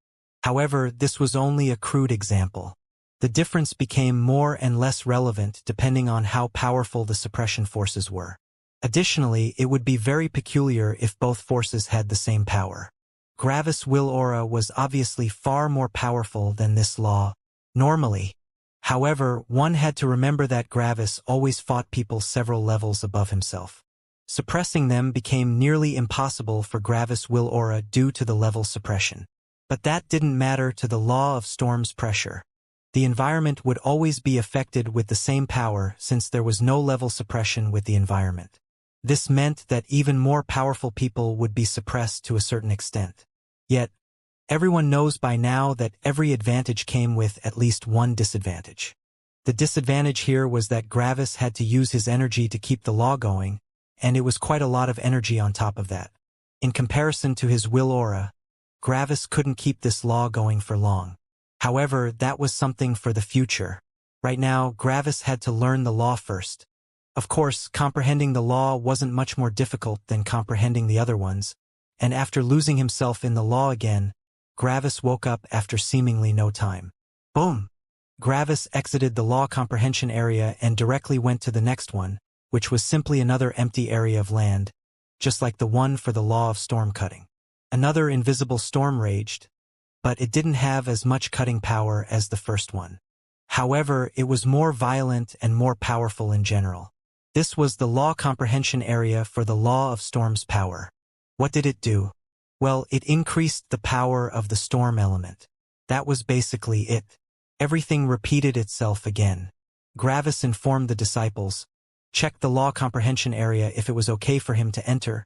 However, this was only a crude example. The difference became more and less relevant depending on how powerful the suppression forces were. Additionally, it would be very peculiar if both forces had the same power. Gravis' will aura was obviously far more powerful than this law, normally. However, one had to remember that Gravis always fought people several levels above himself. Suppressing them became nearly impossible for Gravis' will aura due to the level suppression. But that didn't matter to the law of storm's pressure. The environment would always be affected with the same power since there was no level suppression with the environment. This meant that even more powerful people would be suppressed to a certain extent. Yet, everyone knows by now that every advantage came with at least one disadvantage. The disadvantage here was that Gravis had to use his energy to keep the law going, and it was quite a lot of energy on top of that. In comparison to his will aura, Gravis couldn't keep this law going for long. However, that was something for the future. Right now, Gravis had to learn the law first. Of course, comprehending the law wasn't much more difficult than comprehending the other ones, and after losing himself in the law again, Gravis woke up after seemingly no time. Boom! Gravis exited the law comprehension area and directly went to the next one, which was simply another empty area of land, just like the one for the law of storm cutting. Another invisible storm raged, but it didn't have as much cutting power as the first one. However, it was more violent and more powerful in general. This was the law comprehension area for the law of storm's power. What did it do? Well, it increased the power of the storm element. That was basically it. Everything repeated itself again. Gravis informed the disciples, checked the law comprehension area if it was okay for him to enter,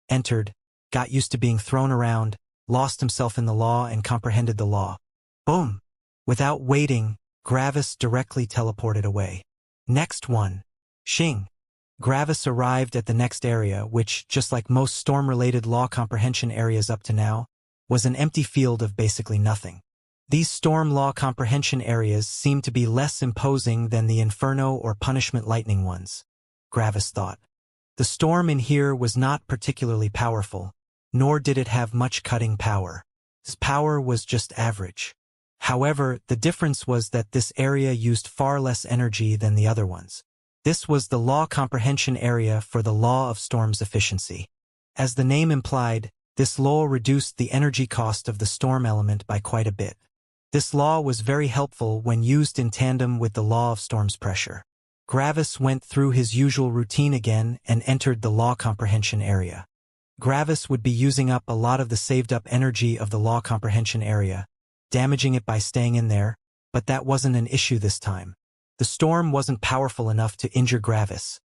entered, got used to being thrown around, lost himself in the law and comprehended the law. Boom! Without waiting, Gravis directly teleported away. Next one. Xing. Gravis arrived at the next area, which, just like most storm-related law comprehension areas up to now, was an empty field of basically nothing. These storm law comprehension areas seemed to be less imposing than the Inferno or Punishment Lightning ones, Gravis thought. The storm in here was not particularly powerful, nor did it have much cutting power. Its power was just average. However, the difference was that this area used far less energy than the other ones. This was the law comprehension area for the law of storm's efficiency. As the name implied, this law reduced the energy cost of the storm element by quite a bit. This law was very helpful when used in tandem with the law of storm's pressure. Gravis went through his usual routine again and entered the law comprehension area. Gravis would be using up a lot of the saved-up energy of the law comprehension area, damaging it by staying in there, but that wasn't an issue this time. The storm wasn't powerful enough to injure Gravis,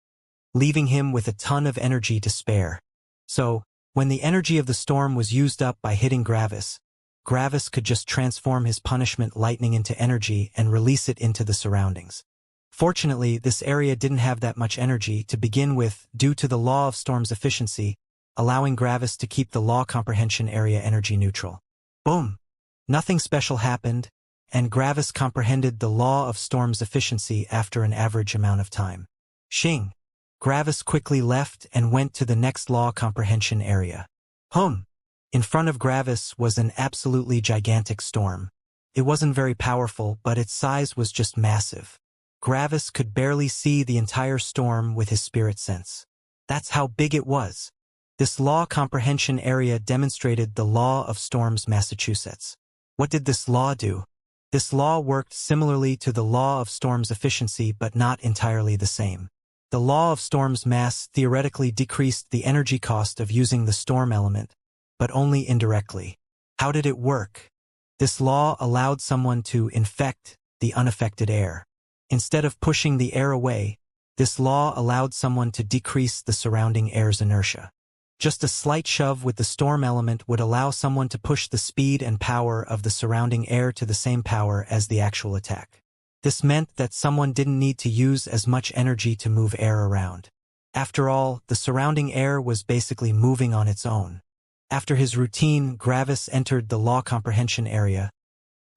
leaving him with a ton of energy to spare. So, when the energy of the storm was used up by hitting Gravis, Gravis could just transform his punishment lightning into energy and release it into the surroundings. Fortunately, this area didn't have that much energy to begin with due to the law of storm's efficiency, allowing Gravis to keep the law comprehension area energy neutral. Boom! Nothing special happened, and Gravis comprehended the law of storm's efficiency after an average amount of time. Xing. Gravis quickly left and went to the next law comprehension area. In front of Gravis was an absolutely gigantic storm. It wasn't very powerful, but its size was just massive. Gravis could barely see the entire storm with his spirit sense. That's how big it was. This law comprehension area demonstrated the law of storms Massachusetts. What did this law do? This law worked similarly to the law of storm's efficiency but not entirely the same. The law of storm's mass theoretically decreased the energy cost of using the storm element, but only indirectly. How did it work? This law allowed someone to infect the unaffected air. Instead of pushing the air away, this law allowed someone to decrease the surrounding air's inertia. Just a slight shove with the storm element would allow someone to push the speed and power of the surrounding air to the same power as the actual attack. This meant that someone didn't need to use as much energy to move air around. After all, the surrounding air was basically moving on its own. After his routine, Gravis entered the law comprehension area,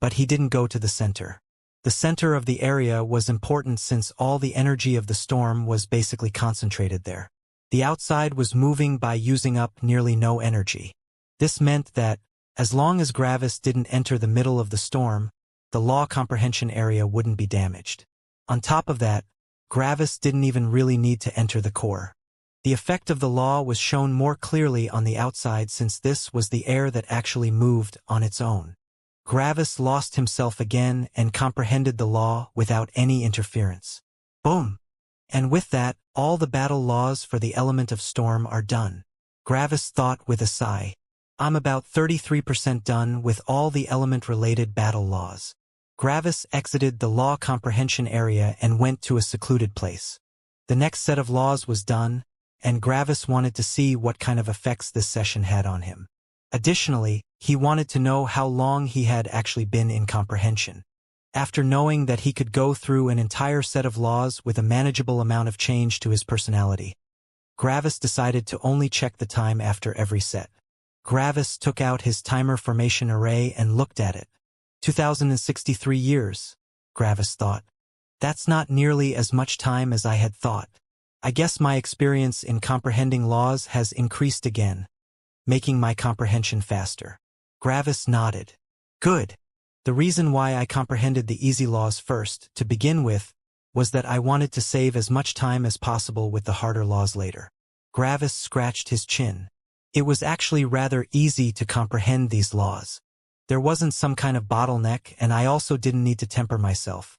but he didn't go to the center. The center of the area was important since all the energy of the storm was basically concentrated there. The outside was moving by using up nearly no energy. This meant that, as long as Gravis didn't enter the middle of the storm, the law comprehension area wouldn't be damaged. On top of that, Gravis didn't even really need to enter the core. The effect of the law was shown more clearly on the outside since this was the air that actually moved on its own. Gravis lost himself again and comprehended the law without any interference. Boom! And with that, all the battle laws for the element of storm are done. Gravis thought with a sigh. I'm about 33% done with all the element-related battle laws. Gravis exited the law comprehension area and went to a secluded place. The next set of laws was done, and Gravis wanted to see what kind of effects this session had on him. Additionally, he wanted to know how long he had actually been in comprehension. After knowing that he could go through an entire set of laws with a manageable amount of change to his personality, Gravis decided to only check the time after every set. Gravis took out his timer formation array and looked at it. 2063 years, Gravis thought. That's not nearly as much time as I had thought. I guess my experience in comprehending laws has increased again, making my comprehension faster. Gravis nodded. Good. The reason why I comprehended the easy laws first, to begin with, was that I wanted to save as much time as possible with the harder laws later. Gravis scratched his chin. It was actually rather easy to comprehend these laws. There wasn't some kind of bottleneck, and I also didn't need to temper myself.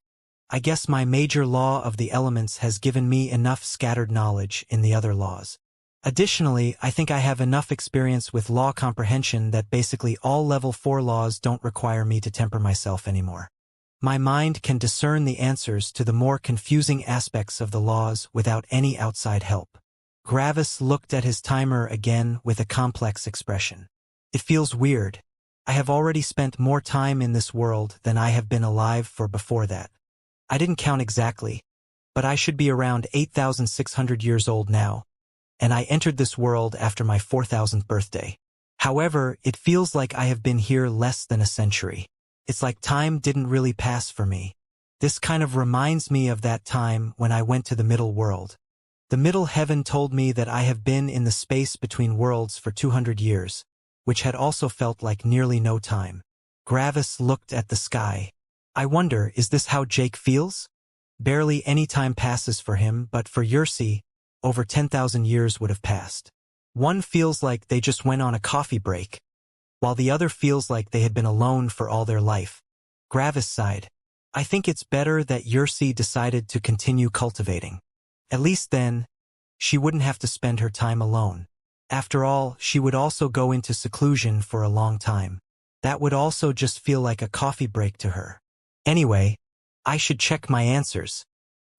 I guess my major law of the elements has given me enough scattered knowledge in the other laws. Additionally, I think I have enough experience with law comprehension that basically all level 4 laws don't require me to temper myself anymore. My mind can discern the answers to the more confusing aspects of the laws without any outside help. Gravis looked at his timer again with a complex expression. It feels weird. I have already spent more time in this world than I have been alive for before that. I didn't count exactly, but I should be around 8,600 years old now, and I entered this world after my 4,000th birthday. However, it feels like I have been here less than a century. It's like time didn't really pass for me. This kind of reminds me of that time when I went to the middle world. The middle heaven told me that I have been in the space between worlds for 200 years, which had also felt like nearly no time. Gravis looked at the sky. I wonder, is this how Jake feels? Barely any time passes for him, but for Xianxia, over 10,000 years would have passed. One feels like they just went on a coffee break, while the other feels like they had been alone for all their life. Gravis sighed. I think it's better that Xianxia decided to continue cultivating. At least then, she wouldn't have to spend her time alone. After all, she would also go into seclusion for a long time. That would also just feel like a coffee break to her. Anyway, I should check my answers.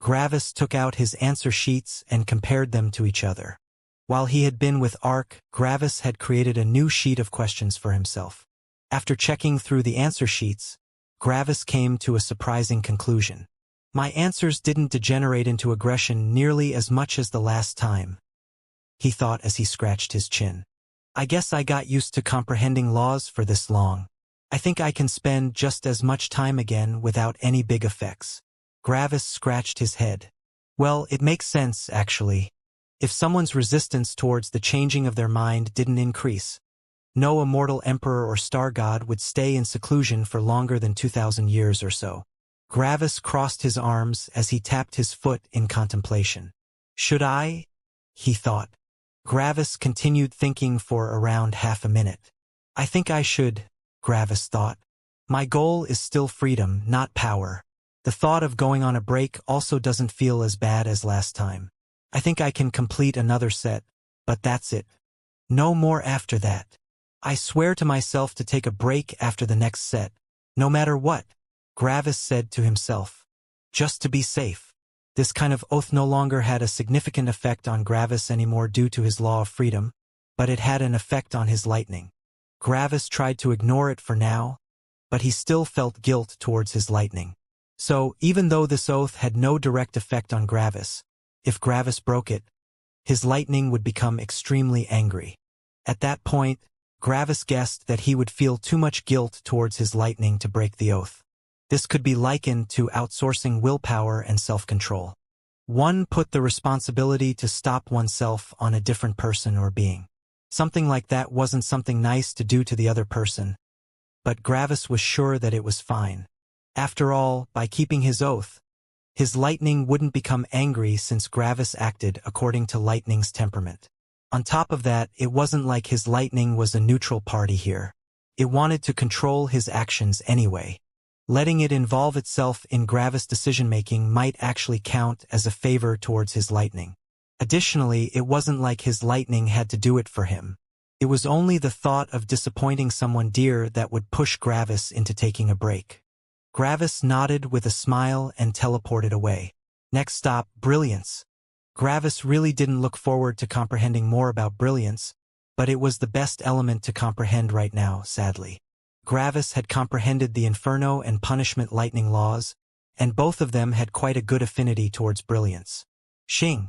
Gravis took out his answer sheets and compared them to each other. While he had been with Ark, Gravis had created a new sheet of questions for himself. After checking through the answer sheets, Gravis came to a surprising conclusion. My answers didn't degenerate into aggression nearly as much as the last time, he thought as he scratched his chin. I guess I got used to comprehending laws for this long. I think I can spend just as much time again without any big effects. Gravis scratched his head. Well, it makes sense, actually. If someone's resistance towards the changing of their mind didn't increase, no immortal emperor or star god would stay in seclusion for longer than 2,000 years or so. Gravis crossed his arms as he tapped his foot in contemplation. Should I? He thought. Gravis continued thinking for around half a minute. I think I should, Gravis thought. My goal is still freedom, not power. The thought of going on a break also doesn't feel as bad as last time. I think I can complete another set, but that's it. No more after that. I swear to myself to take a break after the next set, no matter what, Gravis said to himself. Just to be safe. This kind of oath no longer had a significant effect on Gravis anymore due to his law of freedom, but it had an effect on his lightning. Gravis tried to ignore it for now, but he still felt guilt towards his lightning. So, even though this oath had no direct effect on Gravis, if Gravis broke it, his lightning would become extremely angry. At that point, Gravis guessed that he would feel too much guilt towards his lightning to break the oath. This could be likened to outsourcing willpower and self-control. One put the responsibility to stop oneself on a different person or being. Something like that wasn't something nice to do to the other person, but Gravis was sure that it was fine. After all, by keeping his oath, his lightning wouldn't become angry since Gravis acted according to lightning's temperament. On top of that, it wasn't like his lightning was a neutral party here. It wanted to control his actions anyway. Letting it involve itself in Gravis' decision-making might actually count as a favor towards his lightning. Additionally, it wasn't like his lightning had to do it for him. It was only the thought of disappointing someone dear that would push Gravis into taking a break. Gravis nodded with a smile and teleported away. Next stop, Brilliance. Gravis really didn't look forward to comprehending more about Brilliance, but it was the best element to comprehend right now, sadly. Gravis had comprehended the Inferno and Punishment lightning laws, and both of them had quite a good affinity towards Brilliance. Xing.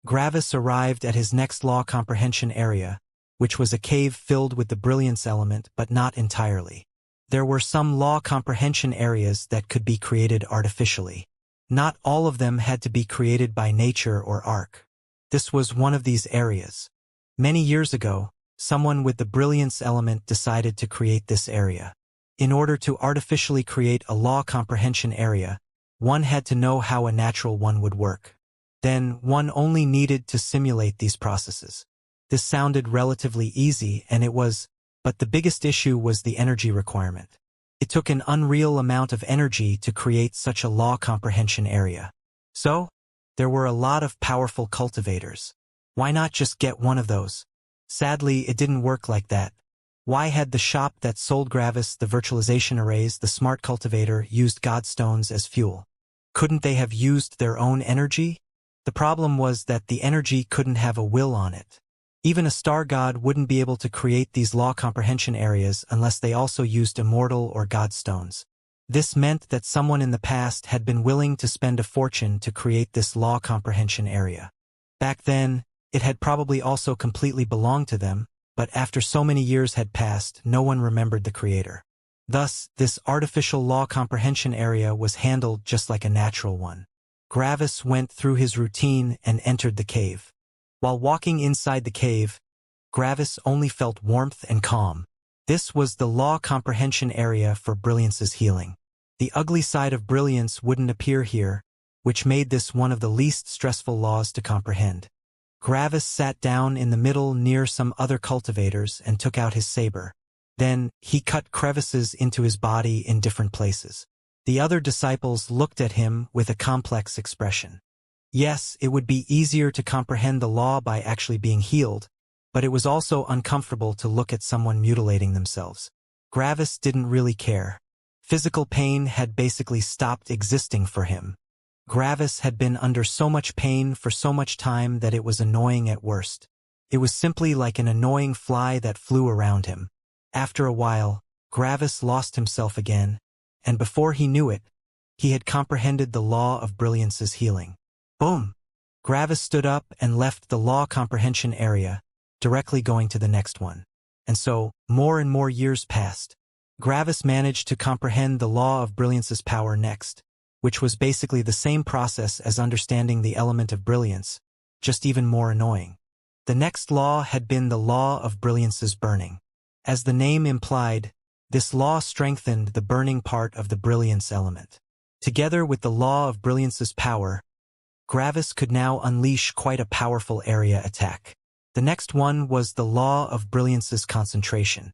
Gravis arrived at his next law comprehension area, which was a cave filled with the Brilliance element, but not entirely. There were some law comprehension areas that could be created artificially. Not all of them had to be created by nature or arc. This was one of these areas. Many years ago, someone with the Brilliance element decided to create this area. In order to artificially create a law comprehension area, one had to know how a natural one would work. Then, one only needed to simulate these processes. This sounded relatively easy, and it was, but the biggest issue was the energy requirement. It took an unreal amount of energy to create such a law comprehension area. So, there were a lot of powerful cultivators. Why not just get one of those? Sadly, it didn't work like that. Why had the shop that sold Gravis the virtualization arrays, the smart cultivator, used godstones as fuel? Couldn't they have used their own energy? The problem was that the energy couldn't have a will on it. Even a star god wouldn't be able to create these law comprehension areas unless they also used immortal or godstones. This meant that someone in the past had been willing to spend a fortune to create this law comprehension area. Back then, it had probably also completely belonged to them, but after so many years had passed, no one remembered the creator. Thus, this artificial law comprehension area was handled just like a natural one. Gravis went through his routine and entered the cave. While walking inside the cave, Gravis only felt warmth and calm. This was the law comprehension area for Brilliance's healing. The ugly side of Brilliance wouldn't appear here, which made this one of the least stressful laws to comprehend. Gravis sat down in the middle near some other cultivators and took out his saber. Then, he cut crevices into his body in different places. The other disciples looked at him with a complex expression. Yes, it would be easier to comprehend the law by actually being healed, but it was also uncomfortable to look at someone mutilating themselves. Gravis didn't really care. Physical pain had basically stopped existing for him. Gravis had been under so much pain for so much time that it was annoying at worst. It was simply like an annoying fly that flew around him. After a while, Gravis lost himself again, and before he knew it, he had comprehended the law of Brilliance's healing. Boom! Gravis stood up and left the law comprehension area, directly going to the next one. And so, more and more years passed. Gravis managed to comprehend the law of Brilliance's power next, which was basically the same process as understanding the element of brilliance, just even more annoying. The next law had been the law of Brilliance's burning. As the name implied, this law strengthened the burning part of the brilliance element. Together with the law of Brilliance's power, Gravis could now unleash quite a powerful area attack. The next one was the law of Brilliance's concentration.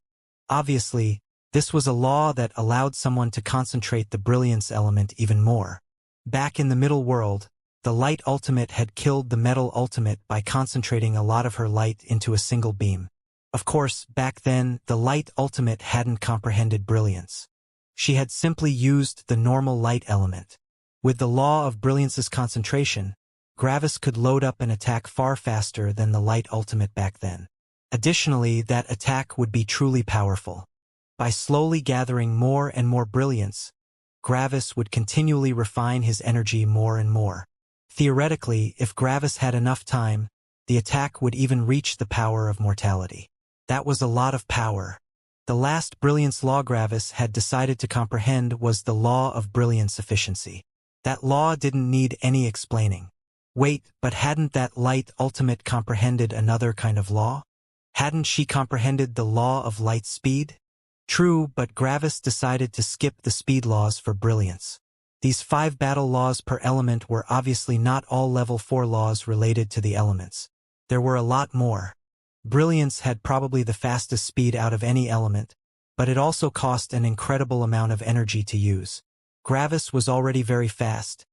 Obviously, this was a law that allowed someone to concentrate the brilliance element even more. Back in the middle world, the light ultimate had killed the metal ultimate by concentrating a lot of her light into a single beam. Of course, back then, the light ultimate hadn't comprehended brilliance. She had simply used the normal light element. With the law of Brilliance's concentration, Gravis could load up an attack far faster than the light ultimate back then. Additionally, that attack would be truly powerful. By slowly gathering more and more brilliance, Gravis would continually refine his energy more and more. Theoretically, if Gravis had enough time, the attack would even reach the power of mortality. That was a lot of power. The last brilliance law Gravis had decided to comprehend was the law of brilliance efficiency. That law didn't need any explaining. Wait, but hadn't that light ultimate comprehended another kind of law? Hadn't she comprehended the law of light speed? True, but Gravis decided to skip the speed laws for brilliance. These 5 battle laws per element were obviously not all level 4 laws related to the elements. There were a lot more. Brilliance had probably the fastest speed out of any element, but it also cost an incredible amount of energy to use. Gravis was already very fast,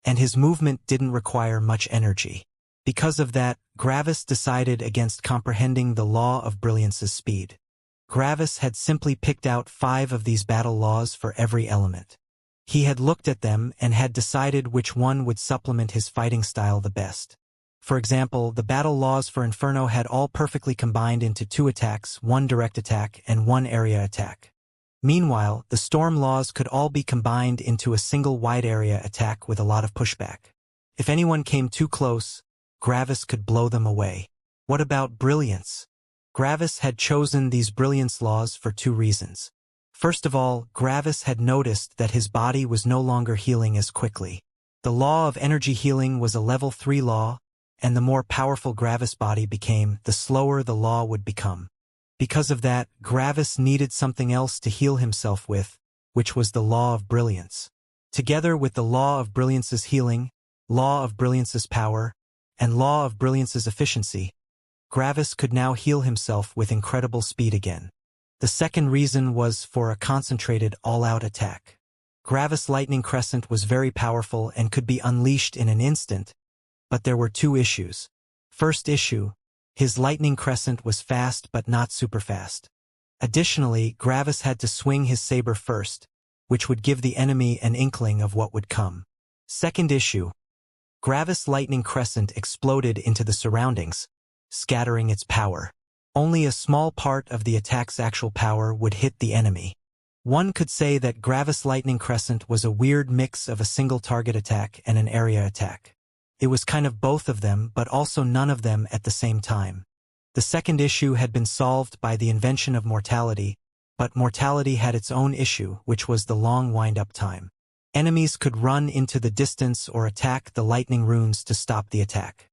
and his movement didn't require much energy. Because of that, Gravis decided against comprehending the law of brilliance's speed. Gravis had simply picked out 5 of these battle laws for every element. He had looked at them and had decided which one would supplement his fighting style the best. For example, the battle laws for Inferno had all perfectly combined into 2 attacks, 1 direct attack and 1 area attack. Meanwhile, the storm laws could all be combined into a single wide area attack with a lot of pushback. If anyone came too close, Gravis could blow them away. What about brilliance? Gravis had chosen these brilliance laws for 2 reasons. First of all, Gravis had noticed that his body was no longer healing as quickly. The law of energy healing was a level 3 law, and the more powerful Gravis' body became, the slower the law would become. Because of that, Gravis needed something else to heal himself with, which was the law of brilliance. Together with the law of brilliance's healing, law of brilliance's power, and law of brilliance's efficiency, Gravis could now heal himself with incredible speed again. The second reason was for a concentrated all-out attack. Gravis' lightning crescent was very powerful and could be unleashed in an instant, but there were 2 issues. First issue, his lightning crescent was fast but not super fast. Additionally, Gravis had to swing his saber first, which would give the enemy an inkling of what would come. Second issue, Gravis' lightning crescent exploded into the surroundings, scattering its power. Only a small part of the attack's actual power would hit the enemy. One could say that Gravis' lightning crescent was a weird mix of a single target attack and an area attack. It was kind of both of them, but also none of them at the same time. The second issue had been solved by the invention of mortality, but mortality had its own issue, which was the long wind-up time. Enemies could run into the distance or attack the lightning runes to stop the attack.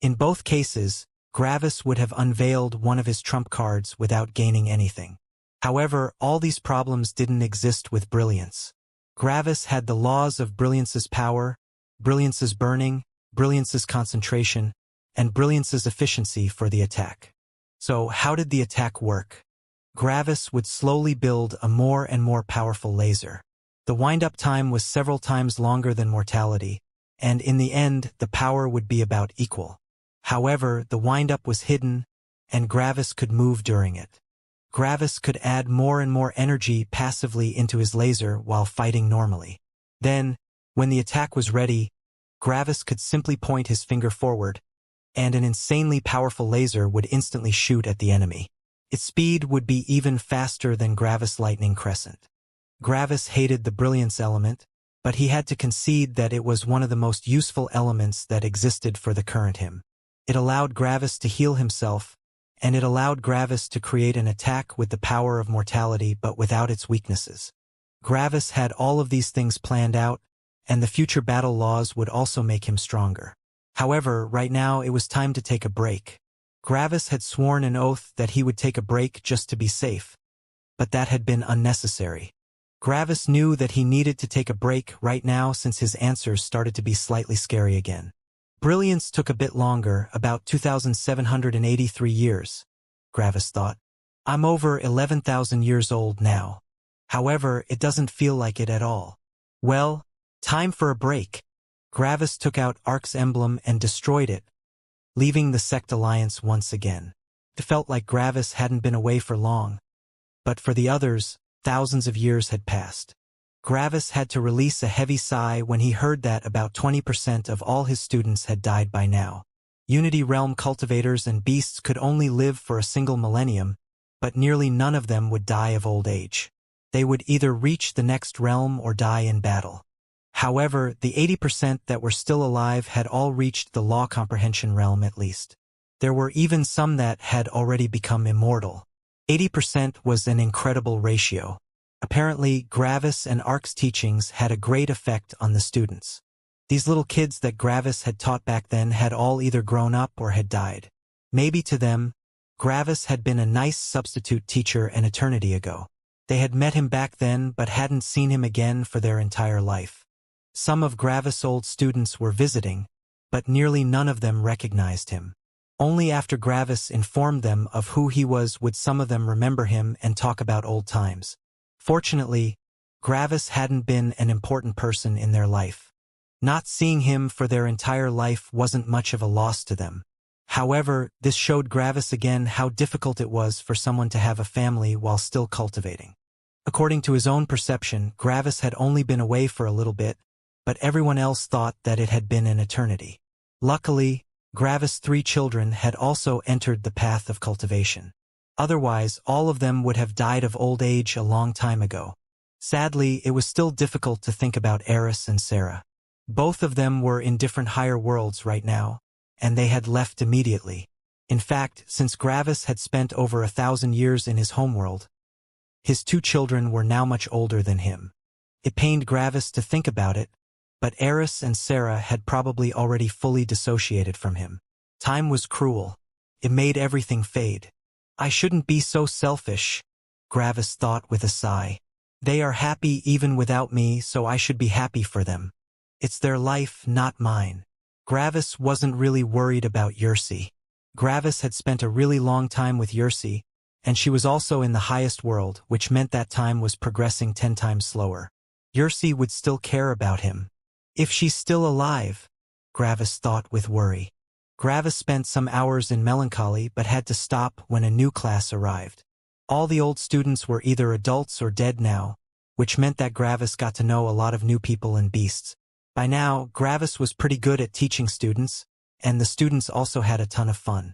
In both cases, Gravis would have unveiled one of his trump cards without gaining anything. However, all these problems didn't exist with brilliance. Gravis had the laws of brilliance's power, brilliance's burning, brilliance's concentration, and brilliance's efficiency for the attack. So how did the attack work? Gravis would slowly build a more and more powerful laser. The wind-up time was several times longer than mortality, and in the end, the power would be about equal. However, the wind-up was hidden, and Gravis could move during it. Gravis could add more and more energy passively into his laser while fighting normally. Then, when the attack was ready, Gravis could simply point his finger forward, and an insanely powerful laser would instantly shoot at the enemy. Its speed would be even faster than Gravis' lightning crescent. Gravis hated the brilliance element, but he had to concede that it was one of the most useful elements that existed for the current him. It allowed Gravis to heal himself, and it allowed Gravis to create an attack with the power of mortality but without its weaknesses. Gravis had all of these things planned out, and the future battle laws would also make him stronger. However, right now it was time to take a break. Gravis had sworn an oath that he would take a break just to be safe, but that had been unnecessary. Gravis knew that he needed to take a break right now since his answers started to be slightly scary again. Brilliance took a bit longer, about 2,783 years, Gravis thought. I'm over 11,000 years old now. However, it doesn't feel like it at all. Well, time for a break. Gravis took out Ark's emblem and destroyed it, leaving the Sect Alliance once again. It felt like Gravis hadn't been away for long, but for the others, thousands of years had passed. Gravis had to release a heavy sigh when he heard that about 20% of all his students had died by now. Unity Realm cultivators and beasts could only live for a single millennium, but nearly none of them would die of old age. They would either reach the next realm or die in battle. However, the 80% that were still alive had all reached the law comprehension realm at least. There were even some that had already become immortal. 80% was an incredible ratio. Apparently, Gravis and Ark's teachings had a great effect on the students. These little kids that Gravis had taught back then had all either grown up or had died. Maybe to them, Gravis had been a nice substitute teacher an eternity ago. They had met him back then but hadn't seen him again for their entire life. Some of Gravis' old students were visiting, but nearly none of them recognized him. Only after Gravis informed them of who he was would some of them remember him and talk about old times. Fortunately, Gravis hadn't been an important person in their life. Not seeing him for their entire life wasn't much of a loss to them. However, this showed Gravis again how difficult it was for someone to have a family while still cultivating. According to his own perception, Gravis had only been away for a little bit, but everyone else thought that it had been an eternity. Luckily, Gravis' 3 children had also entered the path of cultivation. Otherwise, all of them would have died of old age a long time ago. Sadly, it was still difficult to think about Eris and Sarah. Both of them were in different higher worlds right now, and they had left immediately. In fact, since Gravis had spent over 1,000 years in his homeworld, his 2 children were now much older than him. It pained Gravis to think about it, but Eris and Sarah had probably already fully dissociated from him. Time was cruel. It made everything fade. I shouldn't be so selfish, Gravis thought with a sigh. They are happy even without me, so I should be happy for them. It's their life, not mine. Gravis wasn't really worried about Xianxia. Gravis had spent a really long time with Xianxia, and she was also in the highest world, which meant that time was progressing 10 times slower. Xianxia would still care about him. If she's still alive, Gravis thought with worry. Gravis spent some hours in melancholy but had to stop when a new class arrived. All the old students were either adults or dead now, which meant that Gravis got to know a lot of new people and beasts. By now, Gravis was pretty good at teaching students, and the students also had a ton of fun.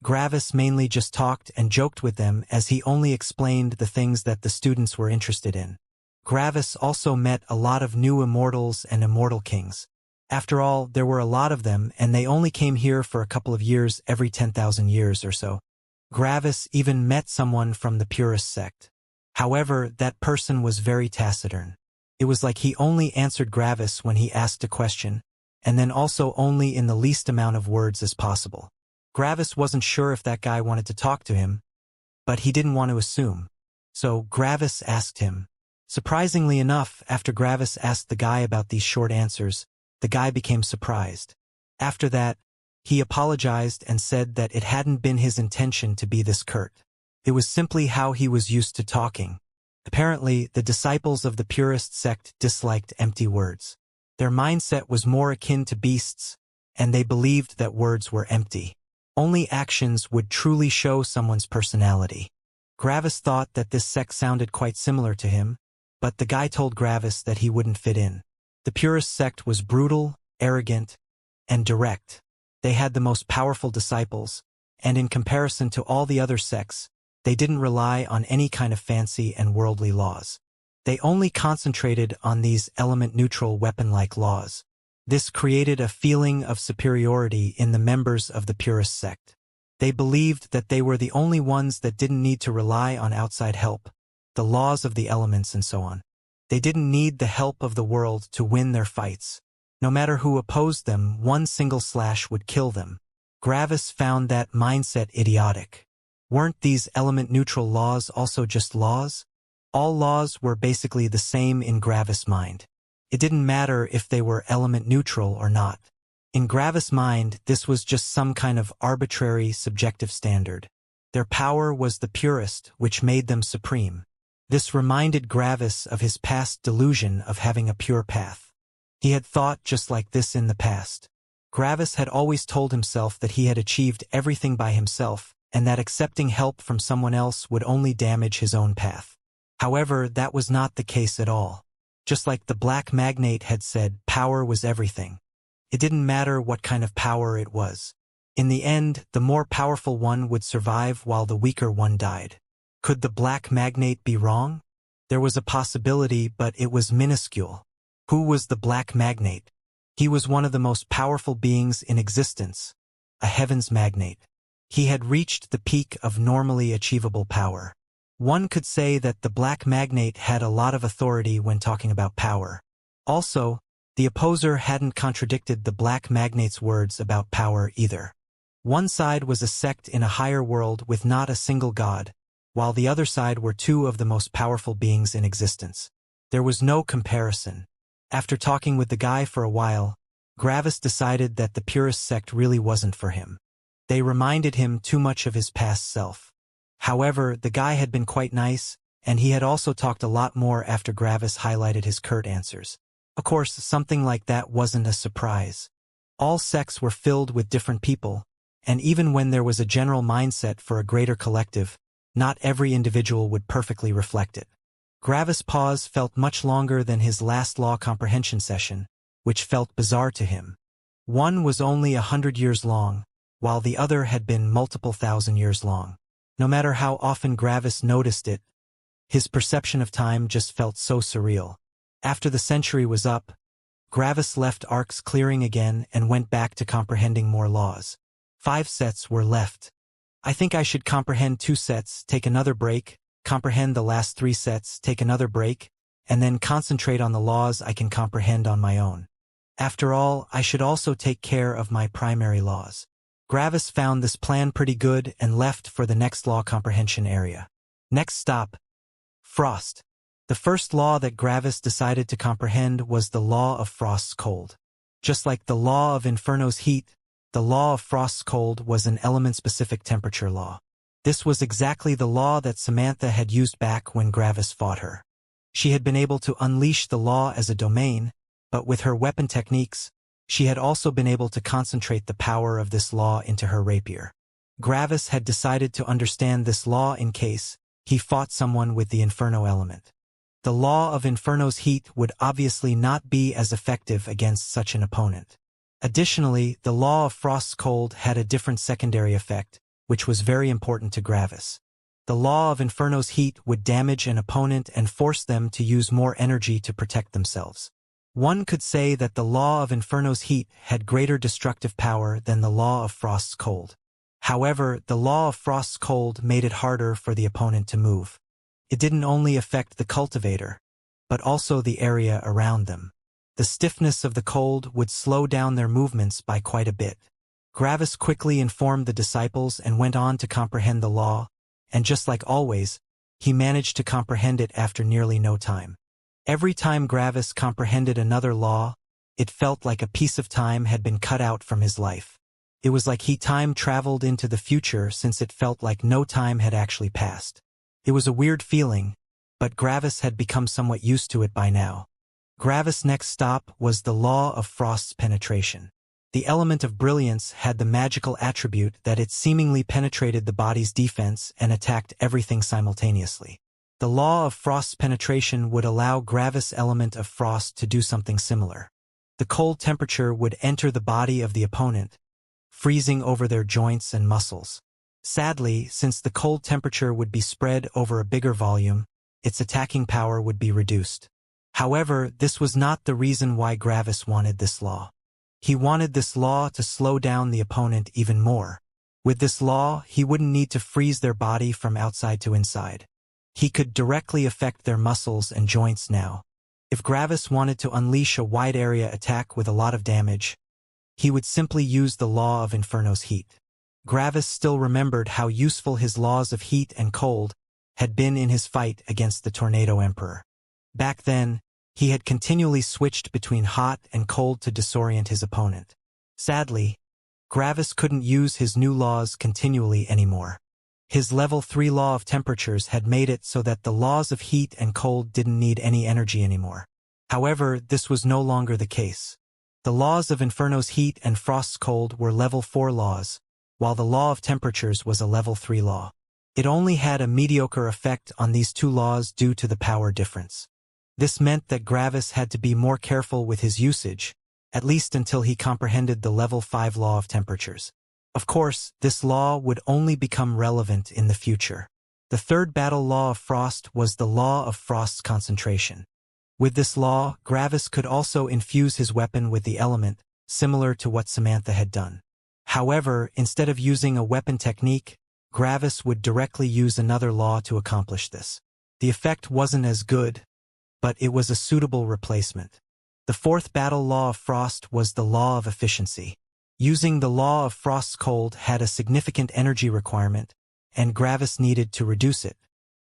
Gravis mainly just talked and joked with them as he only explained the things that the students were interested in. Gravis also met a lot of new immortals and immortal kings. After all, there were a lot of them, and they only came here for a couple of years every 10,000 years or so. Gravis even met someone from the purist sect. However, that person was very taciturn. It was like he only answered Gravis when he asked a question, and then also only in the least amount of words as possible. Gravis wasn't sure if that guy wanted to talk to him, but he didn't want to assume. So Gravis asked him. Surprisingly enough, after Gravis asked the guy about these short answers, the guy became surprised. After that, he apologized and said that it hadn't been his intention to be this curt. It was simply how he was used to talking. Apparently, the disciples of the purist sect disliked empty words. Their mindset was more akin to beasts, and they believed that words were empty. Only actions would truly show someone's personality. Gravis thought that this sect sounded quite similar to him, but the guy told Gravis that he wouldn't fit in. The purist sect was brutal, arrogant, and direct. They had the most powerful disciples, and in comparison to all the other sects, they didn't rely on any kind of fancy and worldly laws. They only concentrated on these element-neutral weapon-like laws. This created a feeling of superiority in the members of the purist sect. They believed that they were the only ones that didn't need to rely on outside help, the laws of the elements and so on. They didn't need the help of the world to win their fights. No matter who opposed them, one single slash would kill them. Gravis found that mindset idiotic. Weren't these element-neutral laws also just laws? All laws were basically the same in Gravis' mind. It didn't matter if they were element-neutral or not. In Gravis' mind, this was just some kind of arbitrary, subjective standard. Their power was the purest, which made them supreme. This reminded Gravis of his past delusion of having a pure path. He had thought just like this in the past. Gravis had always told himself that he had achieved everything by himself, and that accepting help from someone else would only damage his own path. However, that was not the case at all. Just like the black magnate had said, power was everything. It didn't matter what kind of power it was. In the end, the more powerful one would survive while the weaker one died. Could the black magnate be wrong? There was a possibility, but it was minuscule. Who was the black magnate? He was one of the most powerful beings in existence, a heavens magnate. He had reached the peak of normally achievable power. One could say that the Black Magnate had a lot of authority when talking about power. Also, the opposer hadn't contradicted the Black Magnate's words about power either. One side was a sect in a higher world with not a single god, while the other side were two of the most powerful beings in existence. There was no comparison. After talking with the guy for a while, Gravis decided that the purist sect really wasn't for him. They reminded him too much of his past self. However, the guy had been quite nice, and he had also talked a lot more after Gravis highlighted his curt answers. Of course, something like that wasn't a surprise. All sects were filled with different people, and even when there was a general mindset for a greater collective, not every individual would perfectly reflect it. Gravis' pause felt much longer than his last law comprehension session, which felt bizarre to him. One was only 100 years long, while the other had been multiple thousand years long. No matter how often Gravis noticed it, his perception of time just felt so surreal. After the century was up, Gravis left Ark's clearing again and went back to comprehending more laws. 5 sets were left. I think I should comprehend 2 sets, take another break, comprehend the last 3 sets, take another break, and then concentrate on the laws I can comprehend on my own. After all, I should also take care of my primary laws. Gravis found this plan pretty good and left for the next law comprehension area. Next stop, Frost. The first law that Gravis decided to comprehend was the law of Frost's cold. Just like the law of Inferno's heat, the law of Frost's cold was an element-specific temperature law. This was exactly the law that Samantha had used back when Gravis fought her. She had been able to unleash the law as a domain, but with her weapon techniques, she had also been able to concentrate the power of this law into her rapier. Gravis had decided to understand this law in case he fought someone with the Inferno element. The law of Inferno's heat would obviously not be as effective against such an opponent. Additionally, the law of Frost's cold had a different secondary effect, which was very important to Gravis. The law of Inferno's heat would damage an opponent and force them to use more energy to protect themselves. One could say that the law of Inferno's heat had greater destructive power than the law of Frost's cold. However, the law of Frost's cold made it harder for the opponent to move. It didn't only affect the cultivator, but also the area around them. The stiffness of the cold would slow down their movements by quite a bit. Gravis quickly informed the disciples and went on to comprehend the law, and just like always, he managed to comprehend it after nearly no time. Every time Gravis comprehended another law, it felt like a piece of time had been cut out from his life. It was like he time traveled into the future since it felt like no time had actually passed. It was a weird feeling, but Gravis had become somewhat used to it by now. Gravis' next stop was the law of Frost's penetration. The element of brilliance had the magical attribute that it seemingly penetrated the body's defense and attacked everything simultaneously. The law of Frost's penetration would allow Gravis' element of frost to do something similar. The cold temperature would enter the body of the opponent, freezing over their joints and muscles. Sadly, since the cold temperature would be spread over a bigger volume, its attacking power would be reduced. However, this was not the reason why Gravis wanted this law. He wanted this law to slow down the opponent even more. With this law, he wouldn't need to freeze their body from outside to inside. He could directly affect their muscles and joints now. If Gravis wanted to unleash a wide-area attack with a lot of damage, he would simply use the law of Inferno's heat. Gravis still remembered how useful his laws of heat and cold had been in his fight against the Tornado Emperor. Back then, he had continually switched between hot and cold to disorient his opponent. Sadly, Gravis couldn't use his new laws continually anymore. His level 3 law of temperatures had made it so that the laws of heat and cold didn't need any energy anymore. However, this was no longer the case. The laws of Inferno's heat and Frost's cold were level 4 laws, while the law of temperatures was a level 3 law. It only had a mediocre effect on these 2 laws due to the power difference. This meant that Gravis had to be more careful with his usage, at least until he comprehended the level 5 law of temperatures. Of course, this law would only become relevant in the future. The third battle law of Frost was the law of Frost's concentration. With this law, Gravis could also infuse his weapon with the element, similar to what Samantha had done. However, instead of using a weapon technique, Gravis would directly use another law to accomplish this. The effect wasn't as good, but it was a suitable replacement. The fourth battle law of Frost was the law of efficiency. Using the law of Frost's cold had a significant energy requirement, and Gravis needed to reduce it.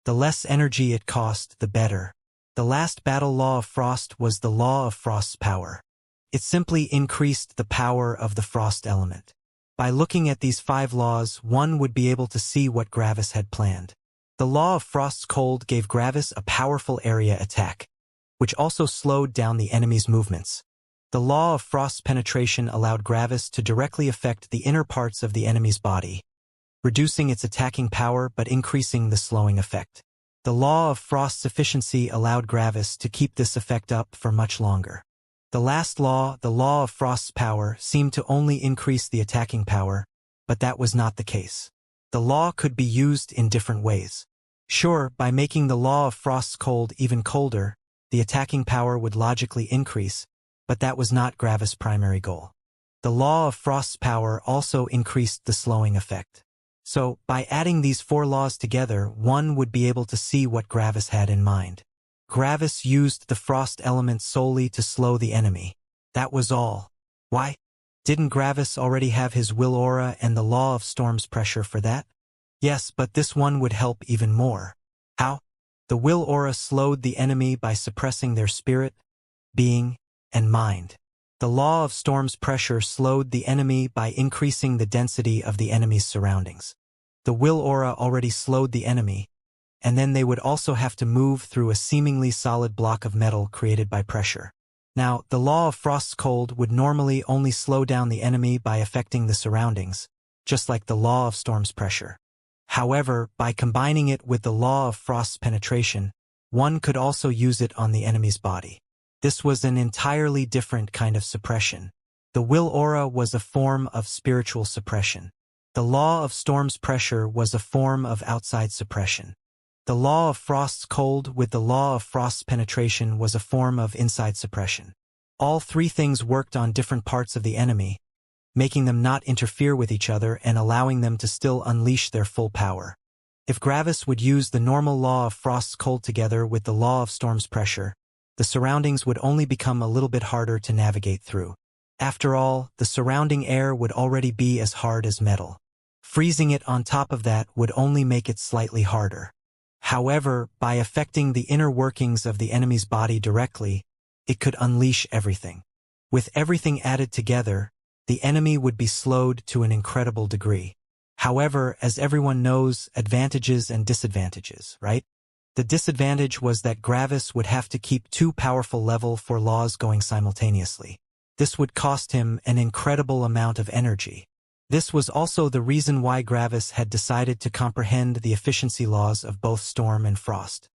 The less energy it cost, the better. The last battle law of Frost was the law of Frost's power. It simply increased the power of the Frost element. By looking at these 5 laws, one would be able to see what Gravis had planned. The law of Frost's cold gave Gravis a powerful area attack, which also slowed down the enemy's movements. The law of Frost's penetration allowed Gravis to directly affect the inner parts of the enemy's body, reducing its attacking power but increasing the slowing effect. The law of Frost's efficiency allowed Gravis to keep this effect up for much longer. The last law, the law of Frost's power, seemed to only increase the attacking power, but that was not the case. The law could be used in different ways. Sure, by making the law of Frost's cold even colder, the attacking power would logically increase, but that was not Gravis' primary goal. The law of Frost's power also increased the slowing effect. So, by adding these 4 laws together, one would be able to see what Gravis had in mind. Gravis used the Frost element solely to slow the enemy. That was all. Why? Didn't Gravis already have his will aura and the law of Storm's pressure for that? Yes, but this one would help even more. How? The will aura slowed the enemy by suppressing their spirit, being, and mind. The law of Storm's pressure slowed the enemy by increasing the density of the enemy's surroundings. The will aura already slowed the enemy, and then they would also have to move through a seemingly solid block of metal created by pressure. Now, the law of Frost's cold would normally only slow down the enemy by affecting the surroundings, just like the law of Storm's pressure. However, by combining it with the law of Frost's penetration, one could also use it on the enemy's body. This was an entirely different kind of suppression. The will aura was a form of spiritual suppression. The law of Storm's pressure was a form of outside suppression. The law of Frost's cold with the law of Frost's penetration was a form of inside suppression. All 3 things worked on different parts of the enemy, making them not interfere with each other and allowing them to still unleash their full power. If Gravis would use the normal law of Frost's cold together with the law of Storm's pressure, the surroundings would only become a little bit harder to navigate through. After all, the surrounding air would already be as hard as metal. Freezing it on top of that would only make it slightly harder. However, by affecting the inner workings of the enemy's body directly, it could unleash everything. With everything added together, the enemy would be slowed to an incredible degree. However, as everyone knows, advantages and disadvantages, right? The disadvantage was that Gravis would have to keep 2 powerful level 4 laws going simultaneously. This would cost him an incredible amount of energy. This was also the reason why Gravis had decided to comprehend the efficiency laws of both Storm and Frost.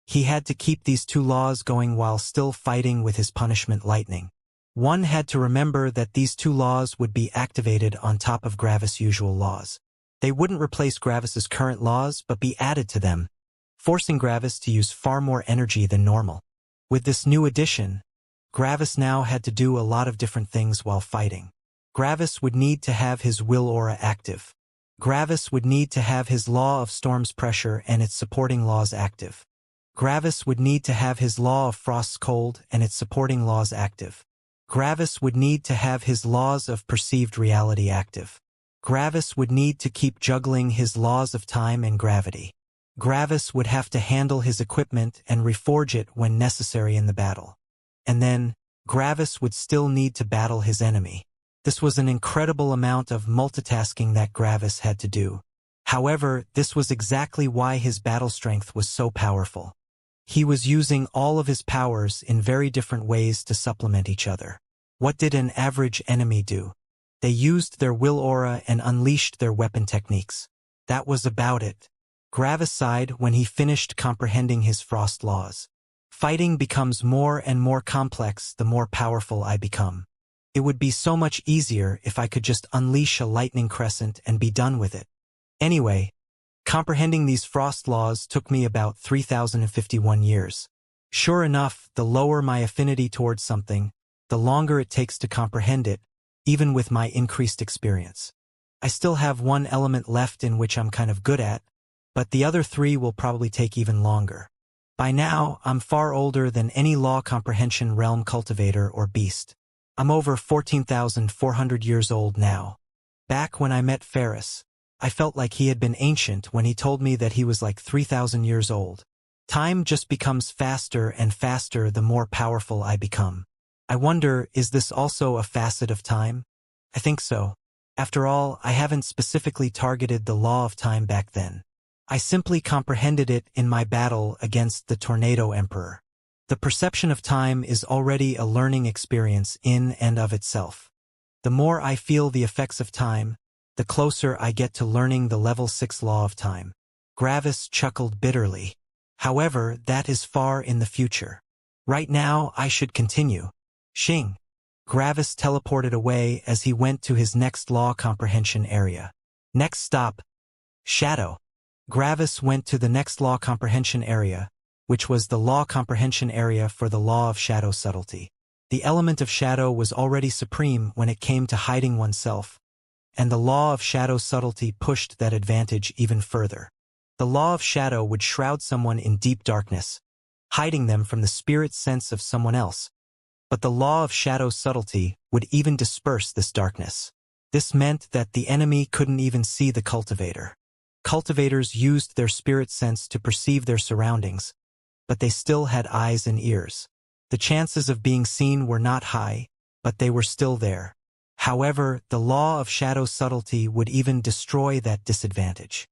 He had to keep these 2 laws going while still fighting with his punishment lightning. One had to remember that these 2 laws would be activated on top of Gravis' usual laws. They wouldn't replace Gravis' current laws but be added to them, forcing Gravis to use far more energy than normal. With this new addition, Gravis now had to do a lot of different things while fighting. Gravis would need to have his will aura active. Gravis would need to have his law of Storm's pressure and its supporting laws active. Gravis would need to have his law of Frost's cold and its supporting laws active. Gravis would need to have his laws of perceived reality active. Gravis would need to keep juggling his laws of time and gravity. Gravis would have to handle his equipment and reforge it when necessary in the battle. And then, Gravis would still need to battle his enemy. This was an incredible amount of multitasking that Gravis had to do. However, this was exactly why his battle strength was so powerful. He was using all of his powers in very different ways to supplement each other. What did an average enemy do? They used their will aura and unleashed their weapon techniques. That was about it. Gravis sighed when he finished comprehending his Frost laws. Fighting becomes more and more complex the more powerful I become. It would be so much easier if I could just unleash a lightning crescent and be done with it. Anyway, comprehending these Frost laws took me about 3,051 years. Sure enough, the lower my affinity towards something, the longer it takes to comprehend it, even with my increased experience. I still have one element left in which I'm kind of good at, but the other three will probably take even longer. By now, I'm far older than any law comprehension realm cultivator or beast. I'm over 14,400 years old now. Back when I met Ferris, I felt like he had been ancient when he told me that he was like 3,000 years old. Time just becomes faster and faster the more powerful I become. I wonder, is this also a facet of time? I think so. After all, I haven't specifically targeted the law of time back then. I simply comprehended it in my battle against the Tornado Emperor. The perception of time is already a learning experience in and of itself. The more I feel the effects of time, the closer I get to learning the level 6 law of time. Gravis chuckled bitterly. However, that is far in the future. Right now, I should continue. Xing. Gravis teleported away as he went to his next law comprehension area. Next stop, Shadow. Gravis went to the next law comprehension area, which was the law comprehension area for the law of shadow subtlety. The element of shadow was already supreme when it came to hiding oneself, and the law of shadow subtlety pushed that advantage even further. The law of shadow would shroud someone in deep darkness, hiding them from the spirit sense of someone else. But the law of shadow subtlety would even disperse this darkness. This meant that the enemy couldn't even see the cultivator. Cultivators used their spirit sense to perceive their surroundings, but they still had eyes and ears. The chances of being seen were not high, but they were still there. However, the law of shadow subtlety would even destroy that disadvantage.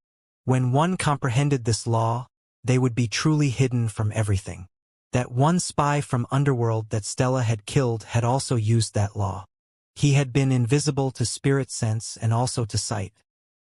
When one comprehended this law, they would be truly hidden from everything. That one spy from Underworld that Stella had killed had also used that law. He had been invisible to spirit sense and also to sight.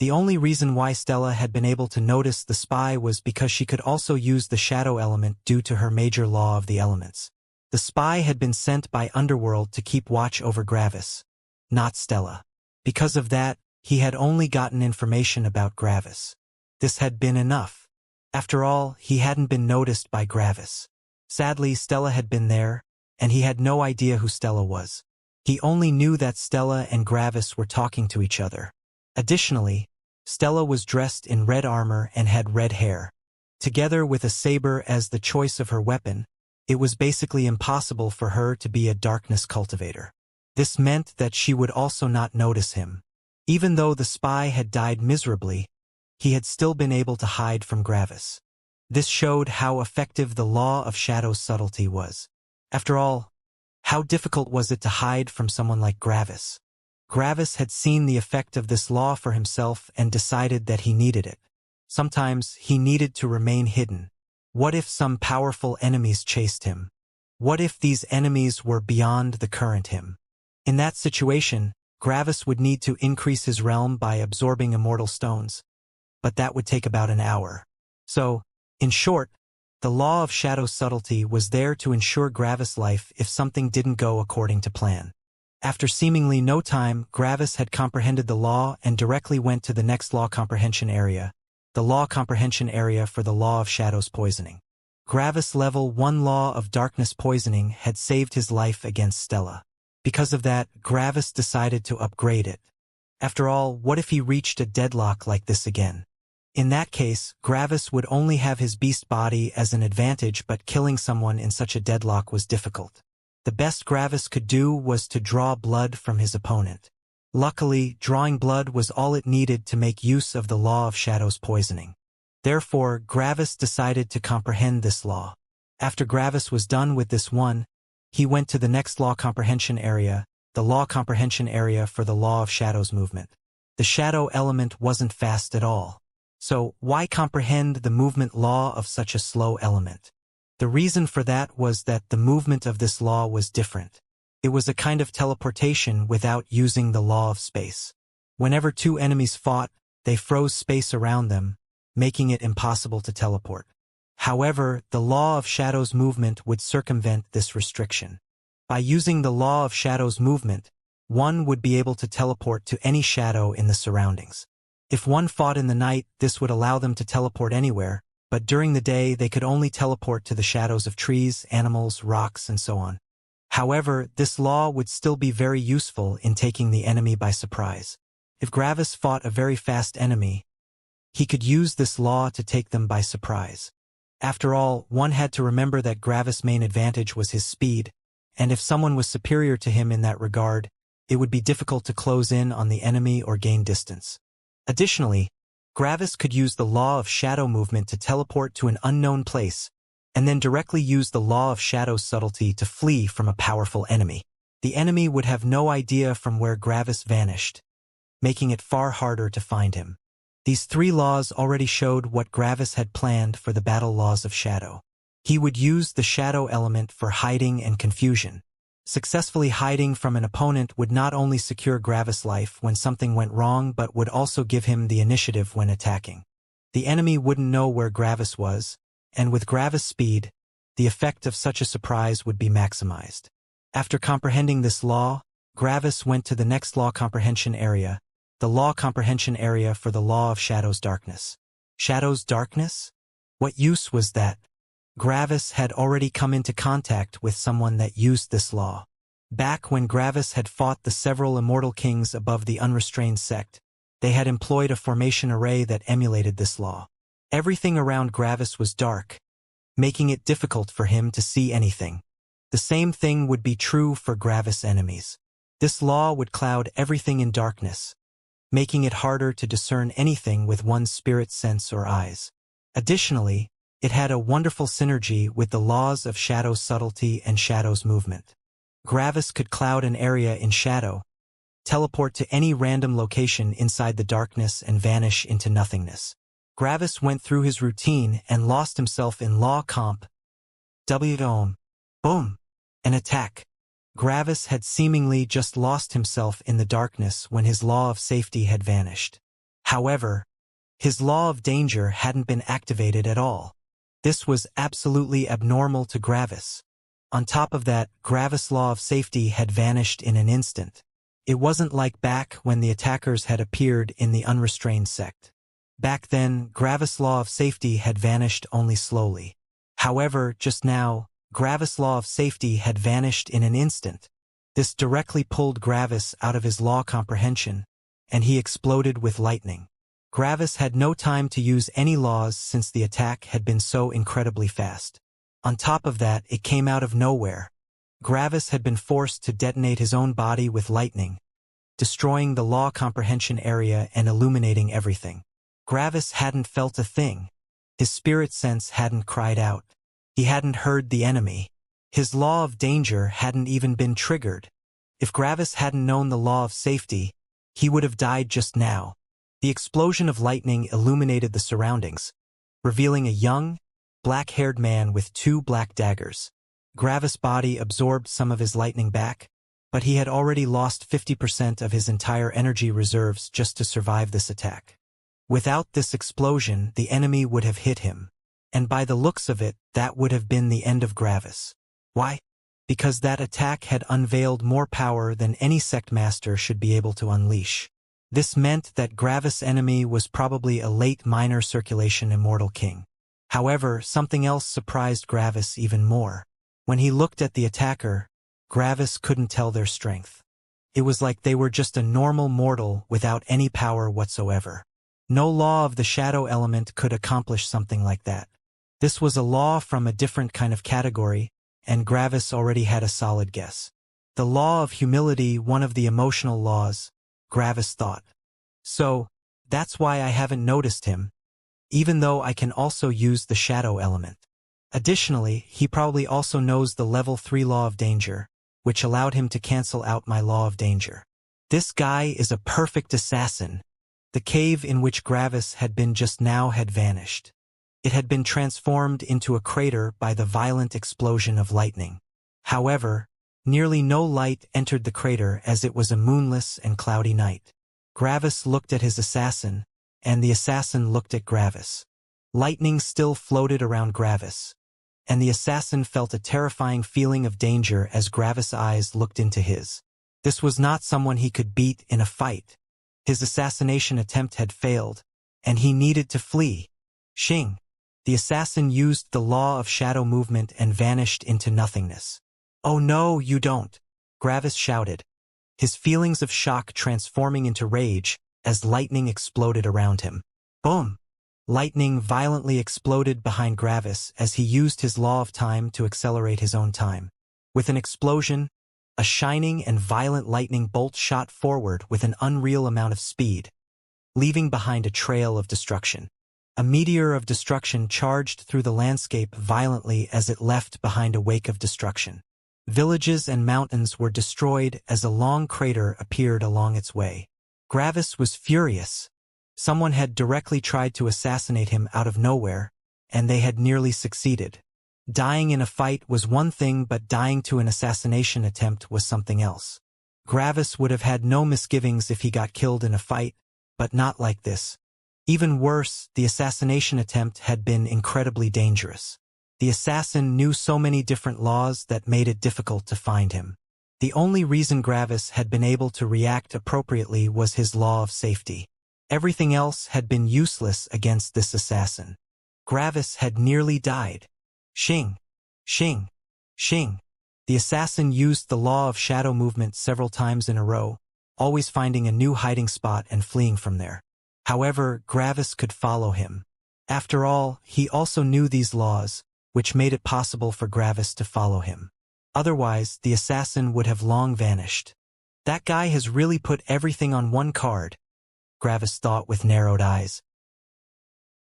The only reason why Stella had been able to notice the spy was because she could also use the shadow element due to her major law of the elements. The spy had been sent by Underworld to keep watch over Gravis, not Stella. Because of that, he had only gotten information about Gravis. This had been enough. After all, he hadn't been noticed by Gravis. Sadly, Stella had been there, and he had no idea who Stella was. He only knew that Stella and Gravis were talking to each other. Additionally, Stella was dressed in red armor and had red hair. Together with a saber as the choice of her weapon, it was basically impossible for her to be a darkness cultivator. This meant that she would also not notice him. Even though the spy had died miserably, he had still been able to hide from Gravis. This showed how effective the law of shadow subtlety was. After all, how difficult was it to hide from someone like Gravis? Gravis had seen the effect of this law for himself and decided that he needed it. Sometimes he needed to remain hidden. What if some powerful enemies chased him? What if these enemies were beyond the current him? In that situation, Gravis would need to increase his realm by absorbing immortal stones. But that would take about an hour. So, in short, the law of shadow subtlety was there to ensure Gravis' life if something didn't go according to plan. After seemingly no time, Gravis had comprehended the law and directly went to the next law comprehension area, the law comprehension area for the law of shadows poisoning. Gravis' level 1 law of darkness poisoning had saved his life against Stella. Because of that, Gravis decided to upgrade it. After all, what if he reached a deadlock like this again? In that case, Gravis would only have his beast body as an advantage, but killing someone in such a deadlock was difficult. The best Gravis could do was to draw blood from his opponent. Luckily, drawing blood was all it needed to make use of the law of shadows poisoning. Therefore, Gravis decided to comprehend this law. After Gravis was done with this one, he went to the next law comprehension area, the law comprehension area for the law of shadows movement. The shadow element wasn't fast at all. So, why comprehend the movement law of such a slow element? The reason for that was that the movement of this law was different. It was a kind of teleportation without using the law of space. Whenever two enemies fought, they froze space around them, making it impossible to teleport. However, the law of shadows movement would circumvent this restriction. By using the law of shadows movement, one would be able to teleport to any shadow in the surroundings. If one fought in the night, this would allow them to teleport anywhere, but during the day they could only teleport to the shadows of trees, animals, rocks, and so on. However, this law would still be very useful in taking the enemy by surprise. If Gravis fought a very fast enemy, he could use this law to take them by surprise. After all, one had to remember that Gravis' main advantage was his speed, and if someone was superior to him in that regard, it would be difficult to close in on the enemy or gain distance. Additionally, Gravis could use the law of shadow movement to teleport to an unknown place, and then directly use the law of shadow's subtlety to flee from a powerful enemy. The enemy would have no idea from where Gravis vanished, making it far harder to find him. These three laws already showed what Gravis had planned for the battle laws of shadow. He would use the shadow element for hiding and confusion. Successfully hiding from an opponent would not only secure Gravis' life when something went wrong but would also give him the initiative when attacking. The enemy wouldn't know where Gravis was, and with Gravis' speed, the effect of such a surprise would be maximized. After comprehending this law, Gravis went to the next law comprehension area, the law comprehension area for the law of Shadow's darkness. Shadow's darkness? What use was that? Gravis had already come into contact with someone that used this law. Back when Gravis had fought the several immortal kings above the unrestrained sect, they had employed a formation array that emulated this law. Everything around Gravis was dark, making it difficult for him to see anything. The same thing would be true for Gravis' enemies. This law would cloud everything in darkness, making it harder to discern anything with one's spirit sense or eyes. Additionally, it had a wonderful synergy with the laws of Shadow's subtlety and Shadow's movement. Gravis could cloud an area in Shadow, teleport to any random location inside the darkness and vanish into nothingness. Gravis went through his routine and lost himself in law comp. Boom. An attack. Gravis had seemingly just lost himself in the darkness when his law of safety had vanished. However, his law of danger hadn't been activated at all. This was absolutely abnormal to Gravis. On top of that, Gravis' law of safety had vanished in an instant. It wasn't like back when the attackers had appeared in the unrestrained sect. Back then, Gravis' law of safety had vanished only slowly. However, just now, Gravis' law of safety had vanished in an instant. This directly pulled Gravis out of his law comprehension, and he exploded with lightning. Gravis had no time to use any laws since the attack had been so incredibly fast. On top of that, it came out of nowhere. Gravis had been forced to detonate his own body with lightning, destroying the law comprehension area and illuminating everything. Gravis hadn't felt a thing. His spirit sense hadn't cried out. He hadn't heard the enemy. His law of danger hadn't even been triggered. If Gravis hadn't known the law of safety, he would have died just now. The explosion of lightning illuminated the surroundings, revealing a young, black-haired man with 2 black daggers. Gravis' body absorbed some of his lightning back, but he had already lost 50% of his entire energy reserves just to survive this attack. Without this explosion, the enemy would have hit him. And by the looks of it, that would have been the end of Gravis. Why? Because that attack had unveiled more power than any sect master should be able to unleash. This meant that Gravis' enemy was probably a late minor circulation immortal king. However, something else surprised Gravis even more. When he looked at the attacker, Gravis couldn't tell their strength. It was like they were just a normal mortal without any power whatsoever. No law of the shadow element could accomplish something like that. This was a law from a different kind of category, and Gravis already had a solid guess. The law of humility, one of the emotional laws, Gravis thought. So, that's why I haven't noticed him, even though I can also use the shadow element. Additionally, he probably also knows the level 3 law of danger, which allowed him to cancel out my law of danger. This guy is a perfect assassin. The cave in which Gravis had been just now had vanished. It had been transformed into a crater by the violent explosion of lightning. However, nearly no light entered the crater as it was a moonless and cloudy night. Gravis looked at his assassin, and the assassin looked at Gravis. Lightning still floated around Gravis, and the assassin felt a terrifying feeling of danger as Gravis' eyes looked into his. This was not someone he could beat in a fight. His assassination attempt had failed, and he needed to flee. Xing. The assassin used the law of shadow movement and vanished into nothingness. "Oh no, you don't," Gravis shouted, his feelings of shock transforming into rage as lightning exploded around him. Boom! Lightning violently exploded behind Gravis as he used his law of time to accelerate his own time. With an explosion, a shining and violent lightning bolt shot forward with an unreal amount of speed, leaving behind a trail of destruction. A meteor of destruction charged through the landscape violently as it left behind a wake of destruction. Villages and mountains were destroyed as a long crater appeared along its way. Gravis was furious. Someone had directly tried to assassinate him out of nowhere, and they had nearly succeeded. Dying in a fight was one thing, but dying to an assassination attempt was something else. Gravis would have had no misgivings if he got killed in a fight, but not like this. Even worse, the assassination attempt had been incredibly dangerous. The assassin knew so many different laws that made it difficult to find him. The only reason Gravis had been able to react appropriately was his law of safety. Everything else had been useless against this assassin. Gravis had nearly died. Xing! Xing! Xing! The assassin used the law of shadow movement several times in a row, always finding a new hiding spot and fleeing from there. However, Gravis could follow him. After all, he also knew these laws, which made it possible for Gravis to follow him. Otherwise, the assassin would have long vanished. That guy has really put everything on one card, Gravis thought with narrowed eyes.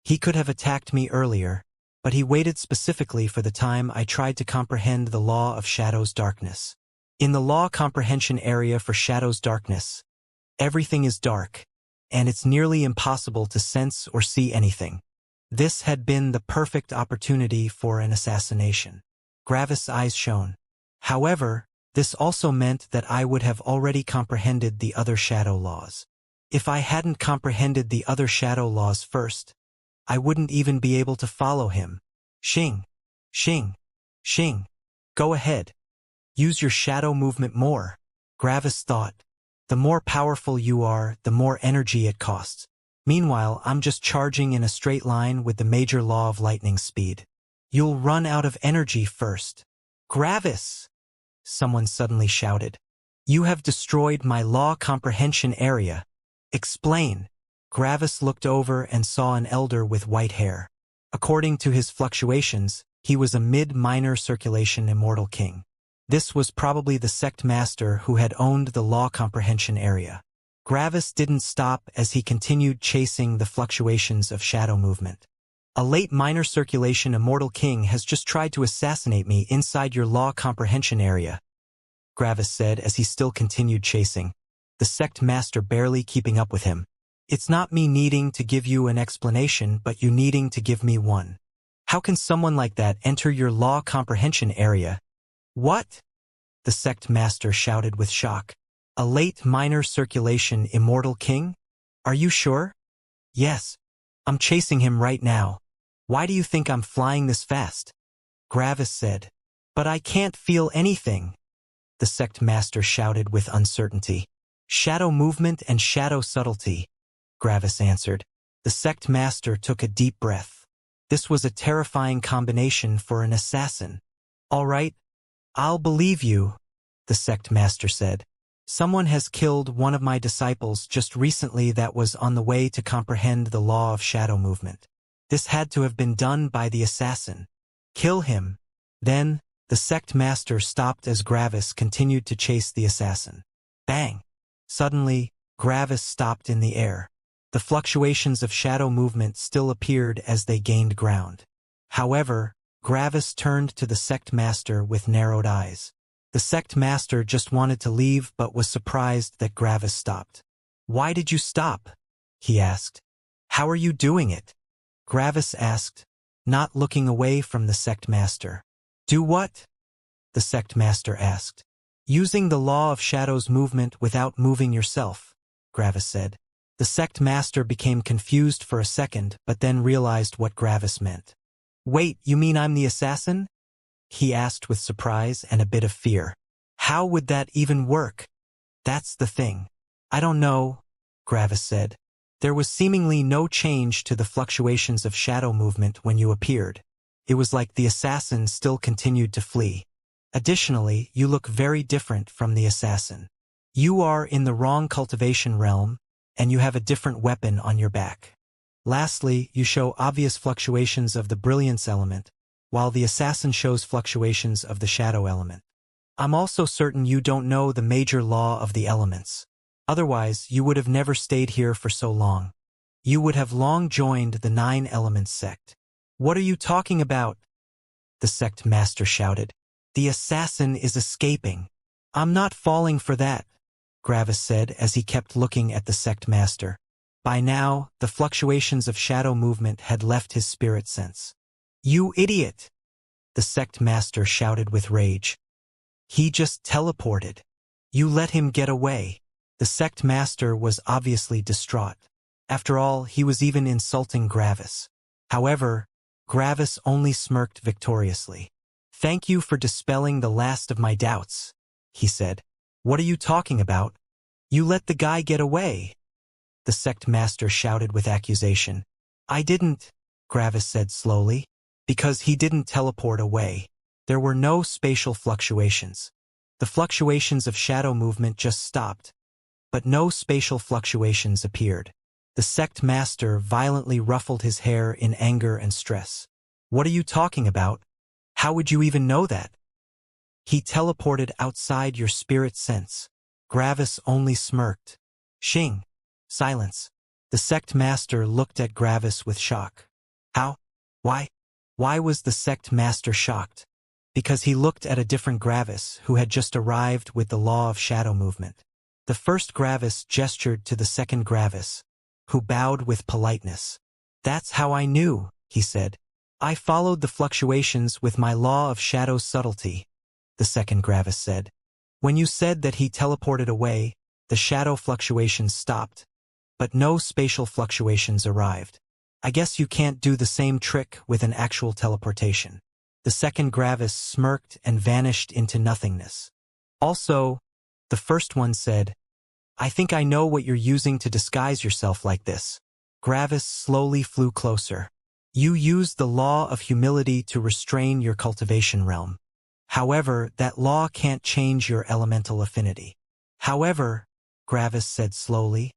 He could have attacked me earlier, but he waited specifically for the time I tried to comprehend the law of Shadow's darkness. In the law comprehension area for Shadow's darkness, everything is dark, and it's nearly impossible to sense or see anything. This had been the perfect opportunity for an assassination. Gravis' eyes shone. However, this also meant that I would have already comprehended the other shadow laws. If I hadn't comprehended the other shadow laws first, I wouldn't even be able to follow him. Xing! Xing! Xing! Go ahead. Use your shadow movement more, Gravis thought. The more powerful you are, the more energy it costs. Meanwhile, I'm just charging in a straight line with the major law of lightning speed. You'll run out of energy first. Gravis! Someone suddenly shouted. You have destroyed my law comprehension area. Explain. Gravis looked over and saw an elder with white hair. According to his fluctuations, he was a mid-minor circulation immortal king. This was probably the sect master who had owned the law comprehension area. Gravis didn't stop as he continued chasing the fluctuations of shadow movement. A late minor circulation immortal king has just tried to assassinate me inside your law comprehension area, Gravis said as he still continued chasing, the sect master barely keeping up with him. It's not me needing to give you an explanation, but you needing to give me one. How can someone like that enter your law comprehension area? What? The sect master shouted with shock. A late minor circulation immortal king? Are you sure? Yes. I'm chasing him right now. Why do you think I'm flying this fast? Gravis said. But I can't feel anything. The sect master shouted with uncertainty. Shadow movement and shadow subtlety, Gravis answered. The sect master took a deep breath. This was a terrifying combination for an assassin. All right, I'll believe you, the sect master said. Someone has killed one of my disciples just recently that was on the way to comprehend the law of shadow movement. This had to have been done by the assassin. Kill him. Then, the sect master stopped as Gravis continued to chase the assassin. Bang! Suddenly, Gravis stopped in the air. The fluctuations of shadow movement still appeared as they gained ground. However, Gravis turned to the sect master with narrowed eyes. The sect master just wanted to leave but was surprised that Gravis stopped. Why did you stop? He asked. How are you doing it? Gravis asked, not looking away from the sect master. Do what? The sect master asked. Using the law of shadows movement without moving yourself, Gravis said. The sect master became confused for a second but then realized what Gravis meant. Wait, you mean I'm the assassin? He asked with surprise and a bit of fear. How would that even work? That's the thing. I don't know, Gravis said. There was seemingly no change to the fluctuations of shadow movement when you appeared. It was like the assassin still continued to flee. Additionally, you look very different from the assassin. You are in the wrong cultivation realm, and you have a different weapon on your back. Lastly, you show obvious fluctuations of the brilliance element, while the assassin shows fluctuations of the shadow element. I'm also certain you don't know the major law of the elements. Otherwise, you would have never stayed here for so long. You would have long joined the 9 Elements sect. What are you talking about? The sect master shouted. The assassin is escaping. I'm not falling for that, Gravis said as he kept looking at the sect master. By now, the fluctuations of shadow movement had left his spirit sense. You idiot! The sect master shouted with rage. He just teleported. You let him get away. The sect master was obviously distraught. After all, he was even insulting Gravis. However, Gravis only smirked victoriously. Thank you for dispelling the last of my doubts, he said. What are you talking about? You let the guy get away. The sect master shouted with accusation. I didn't, Gravis said slowly, because he didn't teleport away. There were no spatial fluctuations. The fluctuations of shadow movement just stopped, but no spatial fluctuations appeared. The sect master violently ruffled his hair in anger and stress. What are you talking about? How would you even know that? He teleported outside your spirit sense. Gravis only smirked. Xing. Silence. The sect master looked at Gravis with shock. How? Why? Why was the sect master shocked? Because he looked at a different Gravis who had just arrived with the law of shadow movement. The first Gravis gestured to the second Gravis, who bowed with politeness. That's how I knew, he said. I followed the fluctuations with my law of shadow subtlety, the second Gravis said. When you said that he teleported away, the shadow fluctuations stopped, but no spatial fluctuations arrived. I guess you can't do the same trick with an actual teleportation. The second Gravis smirked and vanished into nothingness. Also, the first one said, I think I know what you're using to disguise yourself like this. Gravis slowly flew closer. You used the law of humility to restrain your cultivation realm. However, that law can't change your elemental affinity. However, Gravis said slowly,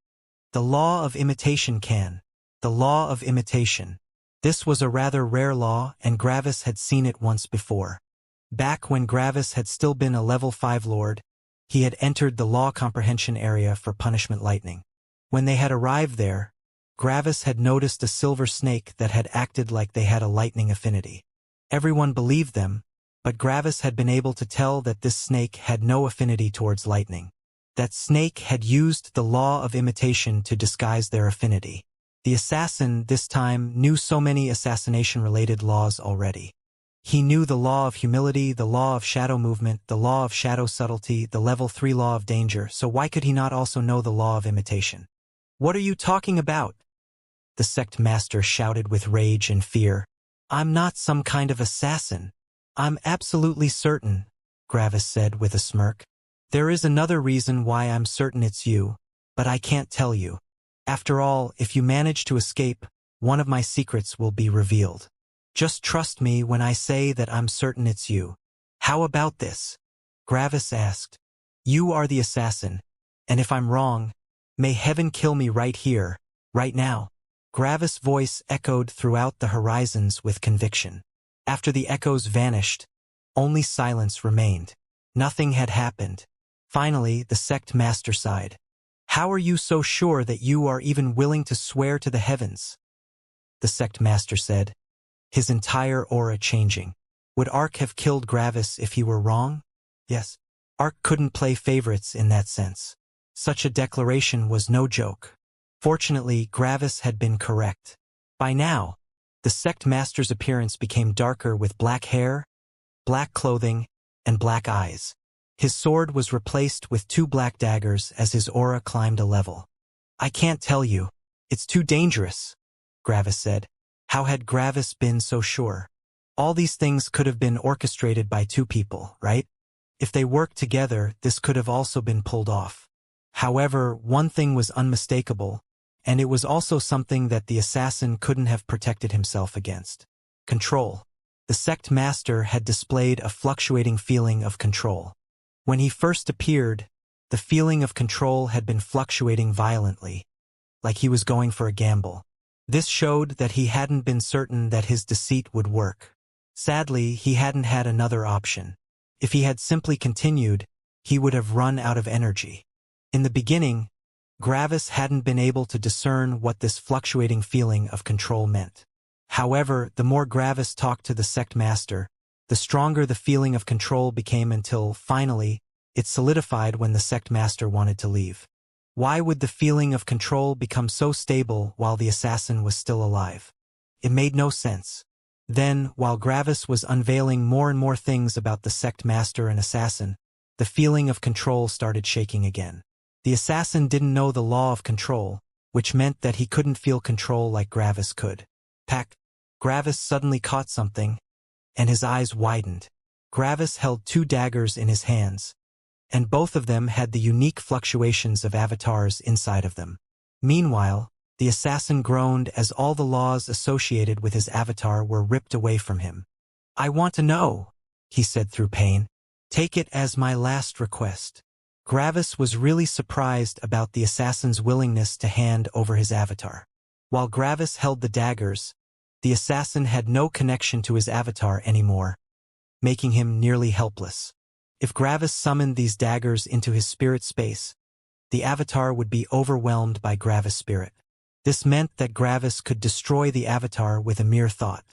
the law of imitation can. The law of imitation. This was a rather rare law, and Gravis had seen it once before. Back when Gravis had still been a level 5 lord, he had entered the law comprehension area for punishment lightning. When they had arrived there, Gravis had noticed a silver snake that had acted like they had a lightning affinity. Everyone believed them, but Gravis had been able to tell that this snake had no affinity towards lightning. That snake had used the law of imitation to disguise their affinity. The assassin, this time, knew so many assassination-related laws already. He knew the law of humility, the law of shadow movement, the law of shadow subtlety, the level 3 law of danger, so why could he not also know the law of imitation? What are you talking about? The sect master shouted with rage and fear. I'm not some kind of assassin. I'm absolutely certain, Gravis said with a smirk. There is another reason why I'm certain it's you, but I can't tell you. After all, if you manage to escape, one of my secrets will be revealed. Just trust me when I say that I'm certain it's you. How about this? Gravis asked. You are the assassin, and if I'm wrong, may heaven kill me right here, right now. Gravis' voice echoed throughout the horizons with conviction. After the echoes vanished, only silence remained. Nothing had happened. Finally, the sect master sighed. How are you so sure that you are even willing to swear to the heavens? The sect master said, his entire aura changing. Would Ark have killed Gravis if he were wrong? Yes. Ark couldn't play favorites in that sense. Such a declaration was no joke. Fortunately, Gravis had been correct. By now, the sect master's appearance became darker with black hair, black clothing, and black eyes. His sword was replaced with 2 black daggers as his aura climbed a level. I can't tell you. It's too dangerous, Gravis said. How had Gravis been so sure? All these things could have been orchestrated by 2 people, right? If they worked together, this could have also been pulled off. However, one thing was unmistakable, and it was also something that the assassin couldn't have protected himself against. Control. The sect master had displayed a fluctuating feeling of control. When he first appeared, the feeling of control had been fluctuating violently, like he was going for a gamble. This showed that he hadn't been certain that his deceit would work. Sadly, he hadn't had another option. If he had simply continued, he would have run out of energy. In the beginning, Gravis hadn't been able to discern what this fluctuating feeling of control meant. However, the more Gravis talked to the sect master, the stronger the feeling of control became until, finally, it solidified when the sect master wanted to leave. Why would the feeling of control become so stable while the assassin was still alive? It made no sense. Then, while Gravis was unveiling more and more things about the sect master and assassin, the feeling of control started shaking again. The assassin didn't know the law of control, which meant that he couldn't feel control like Gravis could. Pack. Gravis suddenly caught something, and his eyes widened. Gravis held 2 daggers in his hands, and both of them had the unique fluctuations of avatars inside of them. Meanwhile, the assassin groaned as all the laws associated with his avatar were ripped away from him. "I want to know," he said through pain. "Take it as my last request." Gravis was really surprised about the assassin's willingness to hand over his avatar. While Gravis held the daggers, the assassin had no connection to his avatar anymore, making him nearly helpless. If Gravis summoned these daggers into his spirit space, the avatar would be overwhelmed by Gravis' spirit. This meant that Gravis could destroy the avatar with a mere thought.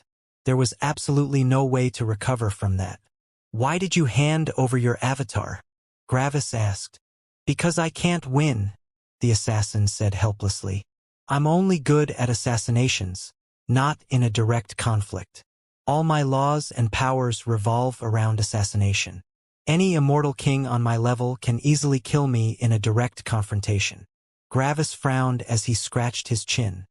There was absolutely no way to recover from that. "Why did you hand over your avatar?" Gravis asked. "Because I can't win," the assassin said helplessly. "I'm only good at assassinations, not in a direct conflict. All my laws and powers revolve around assassination. Any immortal king on my level can easily kill me in a direct confrontation." Gravis frowned as he scratched his chin.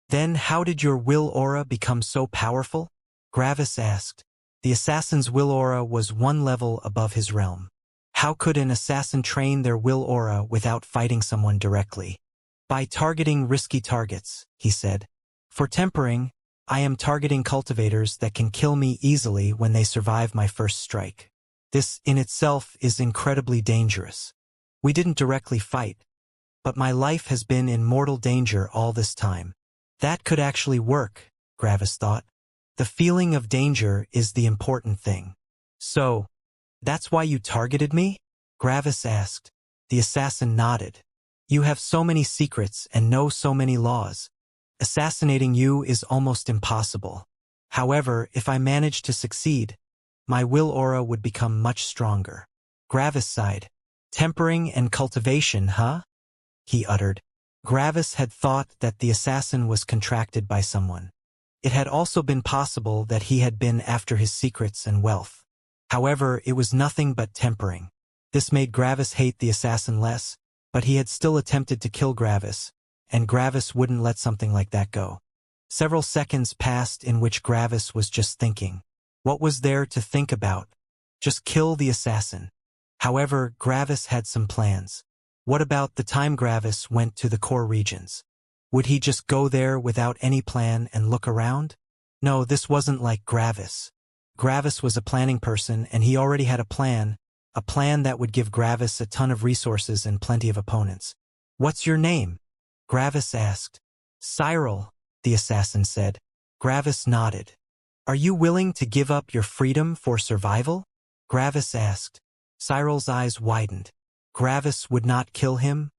"Then how did your will aura become so powerful?" Gravis asked. The assassin's will aura was 1 level above his realm. How could an assassin train their will aura without fighting someone directly? "By targeting risky targets," he said. "For tempering, I am targeting cultivators that can kill me easily when they survive my first strike. This in itself is incredibly dangerous. We didn't directly fight, but my life has been in mortal danger all this time." That could actually work, Gravis thought. The feeling of danger is the important thing. "So, that's why you targeted me?" Gravis asked. The assassin nodded. "You have so many secrets and know so many laws. Assassinating you is almost impossible. However, if I manage to succeed, my will aura would become much stronger." Gravis sighed. "Tempering and cultivation, huh?" he uttered. Gravis had thought that the assassin was contracted by someone. It had also been possible that he had been after his secrets and wealth. However, it was nothing but tempering. This made Gravis hate the assassin less, but he had still attempted to kill Gravis, and Gravis wouldn't let something like that go. Several seconds passed in which Gravis was just thinking. What was there to think about? Just kill the assassin. However, Gravis had some plans. What about the time Gravis went to the core regions? Would he just go there without any plan and look around? No, this wasn't like Gravis. Gravis was a planning person, and he already had a plan that would give Gravis a ton of resources and plenty of opponents. "What's your name?" Gravis asked. "Cyril," the assassin said. Gravis nodded. "Are you willing to give up your freedom for survival?" Gravis asked. Cyril's eyes widened. Gravis would not kill him?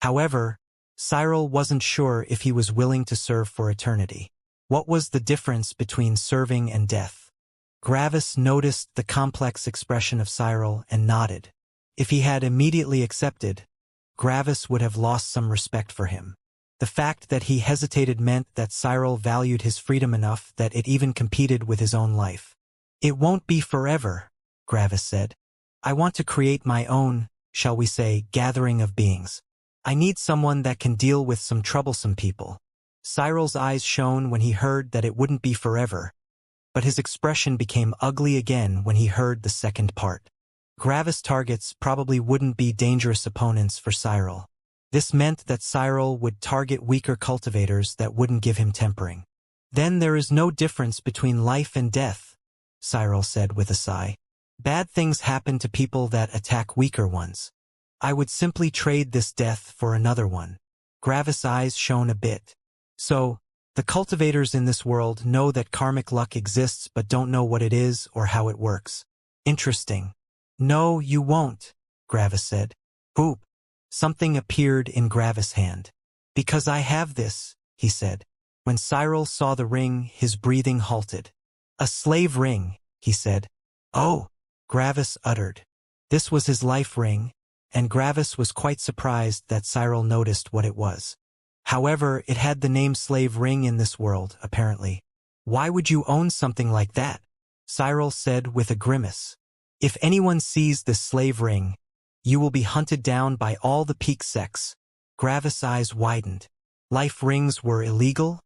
However, Cyril wasn't sure if he was willing to serve for eternity. What was the difference between serving and death? Gravis noticed the complex expression of Cyril and nodded. If he had immediately accepted, Gravis would have lost some respect for him. The fact that he hesitated meant that Cyril valued his freedom enough that it even competed with his own life. "It won't be forever," Gravis said. "I want to create my own, shall we say, gathering of beings. I need someone that can deal with some troublesome people." Cyril's eyes shone when he heard that it wouldn't be forever, but his expression became ugly again when he heard the second part. Gravis targets probably wouldn't be dangerous opponents for Cyril. This meant that Cyril would target weaker cultivators that wouldn't give him tempering. Then there is no difference between life and death, Cyril said with a sigh. Bad things happen to people that attack weaker ones. I would simply trade this death for another one. Gravis' eyes shone a bit. So, the cultivators in this world know that karmic luck exists but don't know what it is or how it works. Interesting. No, you won't, Gravis said. Boop. Something appeared in Gravis' hand. Because I have this, he said. When Cyril saw the ring, his breathing halted. A slave ring, he said. Oh, Gravis uttered. This was his life ring, and Gravis was quite surprised that Cyril noticed what it was. However, it had the name slave ring in this world, apparently. Why would you own something like that? Cyril said with a grimace. If anyone sees this slave ring, you will be hunted down by all the peak sects. Gravis' eyes widened. Life rings were illegal?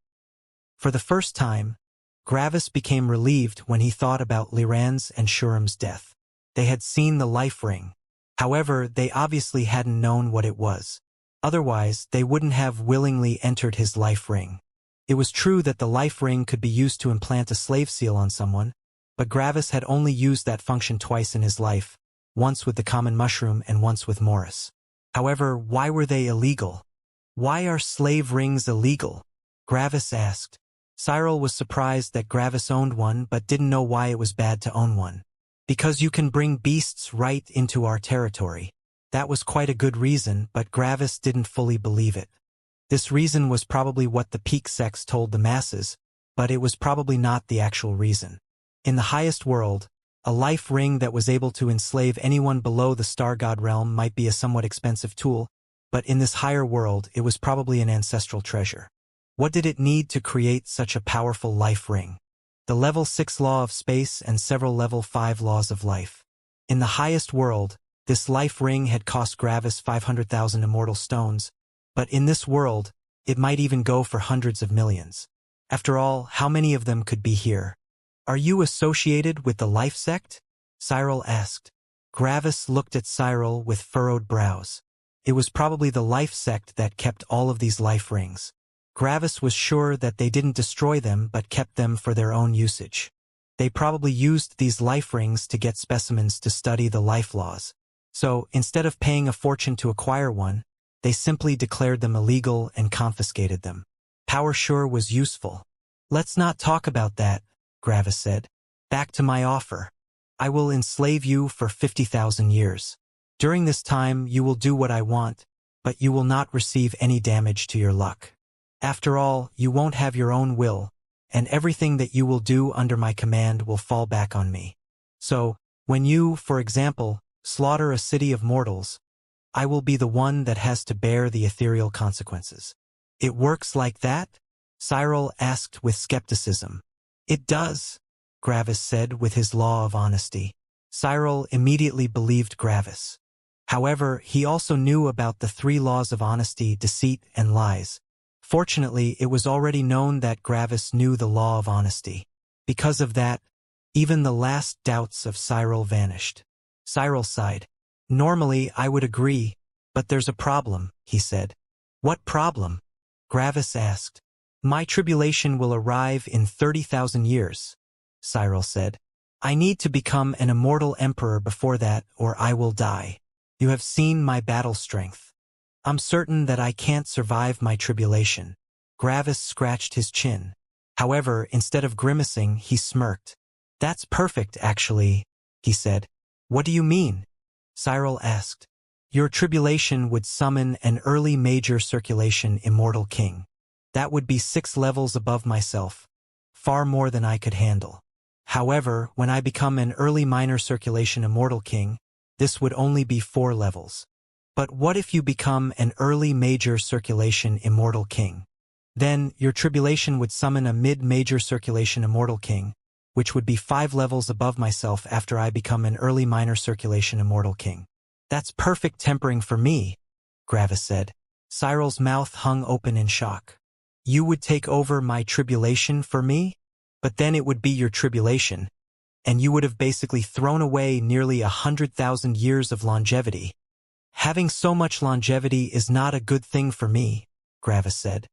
For the first time, Gravis became relieved when he thought about Liran's and Shuram's death. They had seen the life ring. However, they obviously hadn't known what it was. Otherwise, they wouldn't have willingly entered his life ring. It was true that the life ring could be used to implant a slave seal on someone, but Gravis had only used that function twice in his life, once with the common mushroom and once with Morris. However, why were they illegal? Why are slave rings illegal? Gravis asked. Cyril was surprised that Gravis owned one but didn't know why it was bad to own one. Because you can bring beasts right into our territory. That was quite a good reason, but Gravis didn't fully believe it. This reason was probably what the peak sects told the masses, but it was probably not the actual reason. In the highest world, a life ring that was able to enslave anyone below the star god realm might be a somewhat expensive tool, but in this higher world it was probably an ancestral treasure. What did it need to create such a powerful life ring? The level 6 law of space and several level 5 laws of life. In the highest world, this life ring had cost Gravis 500,000 immortal stones, but in this world, it might even go for hundreds of millions. After all, how many of them could be here? Are you associated with the life sect? Cyril asked. Gravis looked at Cyril with furrowed brows. It was probably the life sect that kept all of these life rings. Gravis was sure that they didn't destroy them but kept them for their own usage. They probably used these life rings to get specimens to study the life laws. So, instead of paying a fortune to acquire one, they simply declared them illegal and confiscated them. Power sure was useful. Let's not talk about that, Gravis said. Back to my offer. I will enslave you for 50,000 years. During this time, you will do what I want, but you will not receive any damage to your luck. After all, you won't have your own will, and everything that you will do under my command will fall back on me. So, when you, for example, slaughter a city of mortals, I will be the one that has to bear the ethereal consequences. It works like that? Cyril asked with skepticism. It does, Gravis said with his law of honesty. Cyril immediately believed Gravis. However, he also knew about the 3 laws of honesty, deceit, and lies. Fortunately, it was already known that Gravis knew the law of honesty. Because of that, even the last doubts of Cyril vanished. Cyril sighed. Normally, I would agree, but there's a problem, he said. What problem? Gravis asked. My tribulation will arrive in 30,000 years, Cyril said. I need to become an immortal emperor before that, or I will die. You have seen my battle strength. I'm certain that I can't survive my tribulation. Gravis scratched his chin. However, instead of grimacing, he smirked. That's perfect, actually, he said. What do you mean? Cyril asked. Your tribulation would summon an early major circulation immortal king. That would be 6 levels above myself, far more than I could handle. However, when I become an early minor circulation immortal king, this would only be 4 levels. But what if you become an early major circulation immortal king? Then, your tribulation would summon a mid-major circulation immortal king, which would be 5 levels above myself after I become an early minor circulation immortal king. That's perfect tempering for me, Gravis said. Cyril's mouth hung open in shock. You would take over my tribulation for me? But then it would be your tribulation, and you would have basically thrown away nearly 100,000 years of longevity. Having so much longevity is not a good thing for me, Gravis said.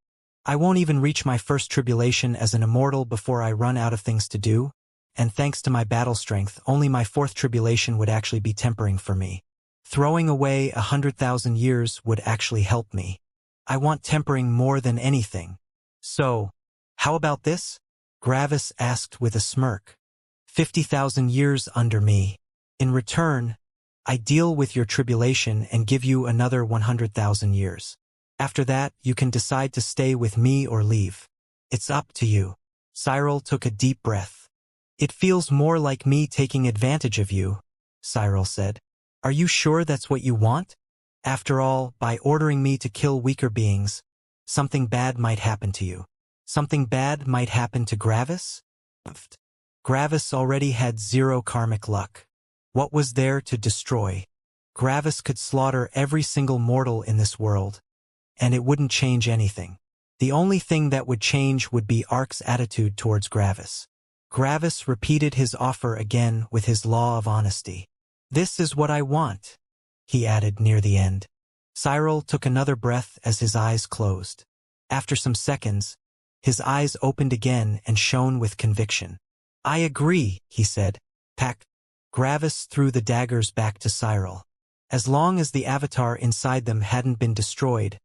I won't even reach my first tribulation as an immortal before I run out of things to do, and thanks to my battle strength, only my fourth tribulation would actually be tempering for me. Throwing away 100,000 years would actually help me. I want tempering more than anything. So, how about this? Gravis asked with a smirk. 50,000 years under me. In return, I deal with your tribulation and give you another 100,000 years. After that, you can decide to stay with me or leave. It's up to you. Cyril took a deep breath. It feels more like me taking advantage of you, Cyril said. Are you sure that's what you want? After all, by ordering me to kill weaker beings, something bad might happen to you. Something bad might happen to Gravis? Gravis already had 0 karmic luck. What was there to destroy? Gravis could slaughter every single mortal in this world, and it wouldn't change anything. The only thing that would change would be Ark's attitude towards Gravis. Gravis repeated his offer again with his law of honesty. This is what I want, he added near the end. Cyril took another breath as his eyes closed. After some seconds, his eyes opened again and shone with conviction. I agree, he said. Pack. Gravis threw the daggers back to Cyril. As long as the avatar inside them hadn't been destroyed,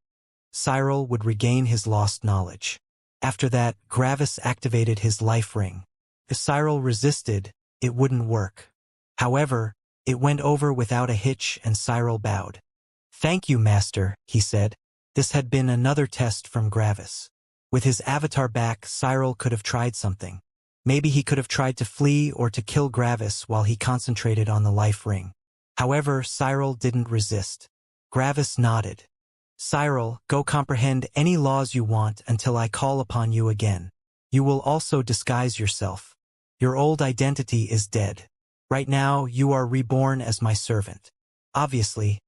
Cyril would regain his lost knowledge. After that, Gravis activated his life ring. If Cyril resisted, it wouldn't work. However, it went over without a hitch and Cyril bowed. Thank you, Master, he said. This had been another test from Gravis. With his avatar back, Cyril could have tried something. Maybe he could have tried to flee or to kill Gravis while he concentrated on the life ring. However, Cyril didn't resist. Gravis nodded. Cyril, go comprehend any laws you want until I call upon you again. You will also disguise yourself. Your old identity is dead. Right now, you are reborn as my servant. Obviously,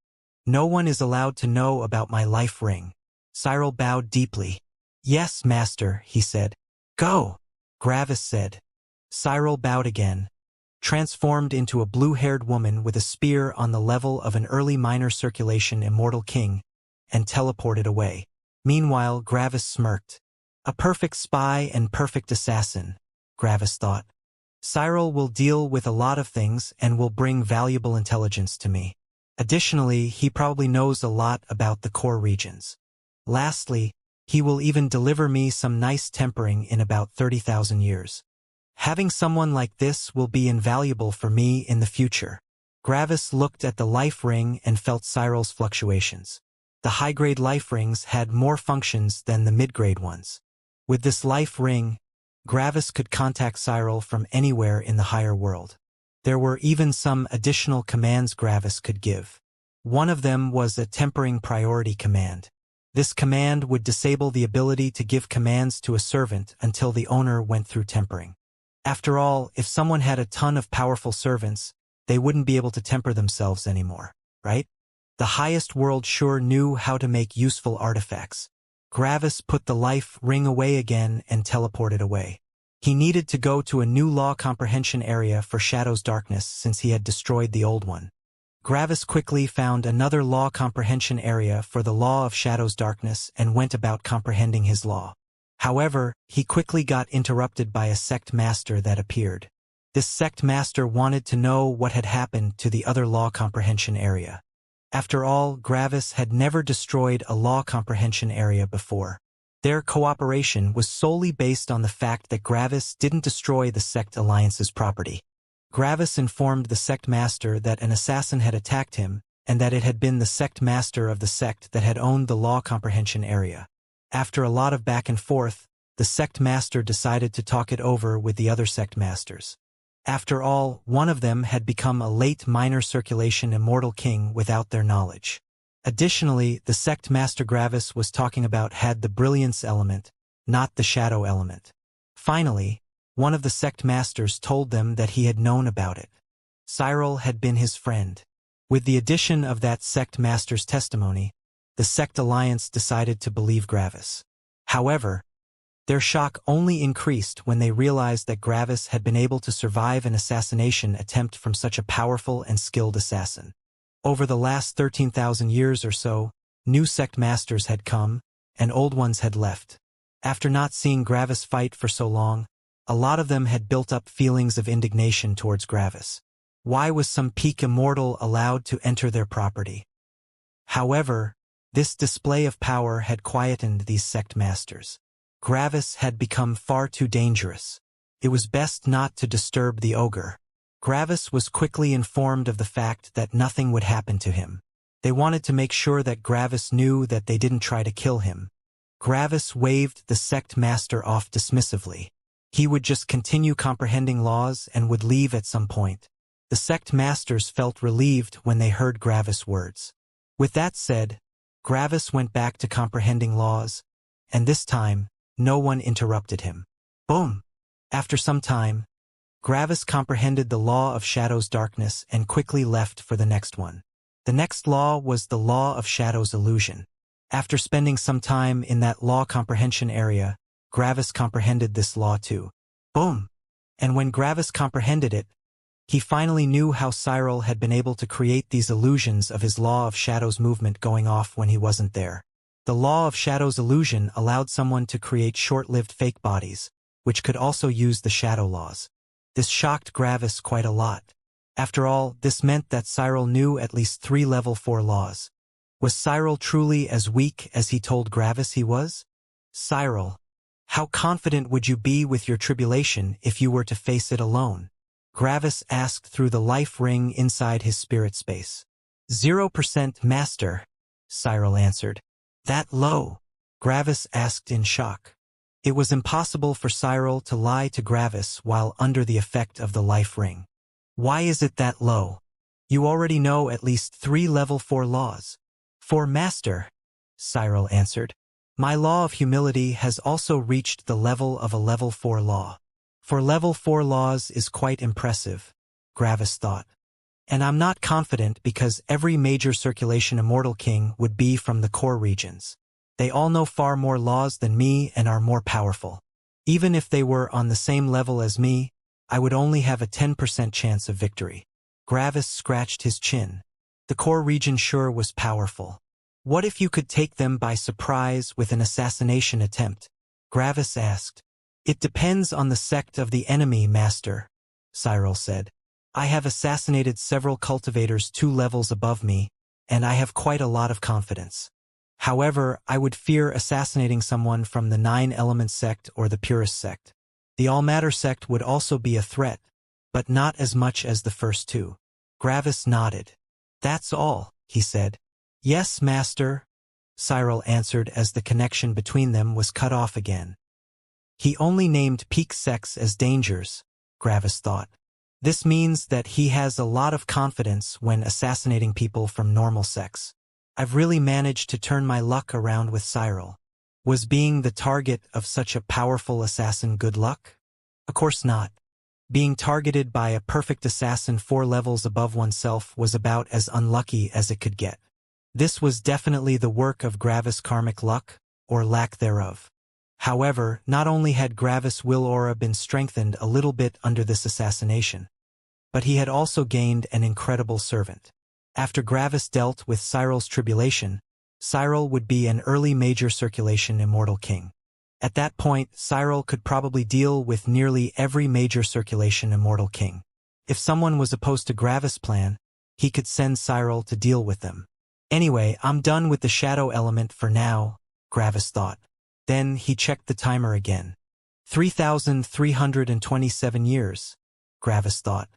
no one is allowed to know about my life ring. Cyril bowed deeply. Yes, Master, he said. Go, Gravis said. Cyril bowed again, transformed into a blue-haired woman with a spear on the level of an early minor circulation immortal king, and teleported away. Meanwhile, Gravis smirked. A perfect spy and perfect assassin, Gravis thought. Cyril will deal with a lot of things and will bring valuable intelligence to me. Additionally, he probably knows a lot about the core regions. Lastly, he will even deliver me some nice tempering in about 30,000 years. Having someone like this will be invaluable for me in the future. Gravis looked at the life ring and felt Cyril's fluctuations. The high-grade life rings had more functions than the mid-grade ones. With this life ring, Gravis could contact Cyril from anywhere in the higher world. There were even some additional commands Gravis could give. One of them was a tempering priority command. This command would disable the ability to give commands to a servant until the owner went through tempering. After all, if someone had a ton of powerful servants, they wouldn't be able to temper themselves anymore, right? The highest world sure knew how to make useful artifacts. Gravis put the life ring away again and teleported away. He needed to go to a new law comprehension area for Shadow's darkness since he had destroyed the old one. Gravis quickly found another law comprehension area for the law of Shadow's darkness and went about comprehending his law. However, he quickly got interrupted by a sect master that appeared. This sect master wanted to know what had happened to the other law comprehension area. After all, Gravis had never destroyed a law comprehension area before. Their cooperation was solely based on the fact that Gravis didn't destroy the sect alliance's property. Gravis informed the sect master that an assassin had attacked him, and that it had been the sect master of the sect that had owned the law comprehension area. After a lot of back and forth, the sect master decided to talk it over with the other sect masters. After all, one of them had become a late minor circulation immortal king without their knowledge. Additionally, the sect master Gravis was talking about had the brilliance element, not the shadow element. Finally, one of the sect masters told them that he had known about it. Cyril had been his friend. With the addition of that sect master's testimony, the sect alliance decided to believe Gravis. However, their shock only increased when they realized that Gravis had been able to survive an assassination attempt from such a powerful and skilled assassin. Over the last 13,000 years or so, new sect masters had come, and old ones had left. After not seeing Gravis fight for so long, A lot of them had built up feelings of indignation towards Gravis. Why was some peak immortal allowed to enter their property? However, this display of power had quietened these sect masters. Gravis had become far too dangerous. It was best not to disturb the ogre. Gravis was quickly informed of the fact that nothing would happen to him. They wanted to make sure that Gravis knew that they didn't try to kill him. Gravis waved the sect master off dismissively. He would just continue comprehending laws and would leave at some point. The sect masters felt relieved when they heard Gravis' words. With that said, Gravis went back to comprehending laws, and this time, no one interrupted him. Boom! After some time, Gravis comprehended the law of Shadow's darkness and quickly left for the next one. The next law was the law of Shadow's illusion. After spending some time in that law comprehension area, Gravis comprehended this law too. Boom! And when Gravis comprehended it, he finally knew how Cyril had been able to create these illusions of his law of Shadow's movement going off when he wasn't there. The law of Shadow's illusion allowed someone to create short-lived fake bodies, which could also use the Shadow laws. This shocked Gravis quite a lot. After all, this meant that Cyril knew at least 3 level 4 laws. Was Cyril truly as weak as he told Gravis he was? Cyril, how confident would you be with your tribulation if you were to face it alone? Gravis asked through the life ring inside his spirit space. 0%, Master, Cyril answered. That low? Gravis asked in shock. It was impossible for Cyril to lie to Gravis while under the effect of the life ring. Why is it that low? You already know at least 3 level 4 laws. For Master, Cyril answered. My law of humility has also reached the level of a level 4 law. For level 4 laws is quite impressive, Gravis thought. And I'm not confident because every major circulation Immortal King would be from the core regions. They all know far more laws than me and are more powerful. Even if they were on the same level as me, I would only have a 10% chance of victory. Gravis scratched his chin. The core region sure was powerful. What if you could take them by surprise with an assassination attempt? Gravis asked. It depends on the sect of the enemy, Master, Cyril said. I have assassinated several cultivators 2 levels above me, and I have quite a lot of confidence. However, I would fear assassinating someone from the 9-element sect or the purist sect. The all-matter sect would also be a threat, but not as much as the first 2. Gravis nodded. That's all, he said. Yes, Master, Cyril answered as the connection between them was cut off again. He only named peak sects as dangers, Gravis thought. This means that he has a lot of confidence when assassinating people from normal sects. I've really managed to turn my luck around with Cyril. Was being the target of such a powerful assassin good luck? Of course not. Being targeted by a perfect assassin 4 levels above oneself was about as unlucky as it could get. This was definitely the work of Gravis' karmic luck, or lack thereof. However, not only had Gravis' will aura been strengthened a little bit under this assassination, but he had also gained an incredible servant. After Gravis dealt with Cyril's tribulation, Cyril would be an early major circulation Immortal King. At that point, Cyril could probably deal with nearly every major circulation Immortal King. If someone was opposed to Gravis' plan, he could send Cyril to deal with them. Anyway, I'm done with the shadow element for now, Gravis thought. Then he checked the timer again. 3,327 years, Gravis thought.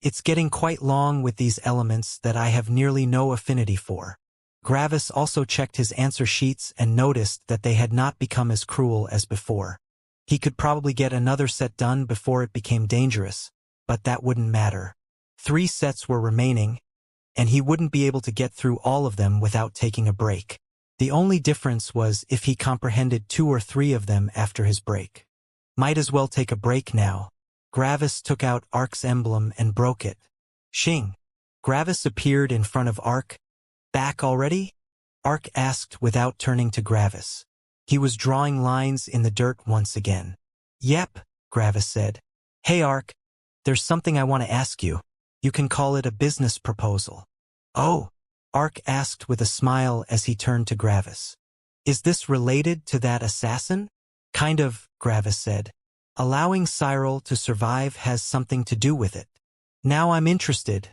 It's getting quite long with these elements that I have nearly no affinity for. Gravis also checked his answer sheets and noticed that they had not become as cruel as before. He could probably get another set done before it became dangerous, but that wouldn't matter. 3 sets were remaining, and he wouldn't be able to get through all of them without taking a break. The only difference was if he comprehended 2 or 3 of them after his break. Might as well take a break now. Gravis took out Ark's emblem and broke it. Xing. Gravis appeared in front of Ark. Back already? Ark asked without turning to Gravis. He was drawing lines in the dirt once again. Yep, Gravis said. Hey Ark, there's something I want to ask you. You can call it a business proposal. Oh, Ark asked with a smile as he turned to Gravis. Is this related to that assassin? Kind of, Gravis said. Allowing Cyril to survive has something to do with it. Now I'm interested,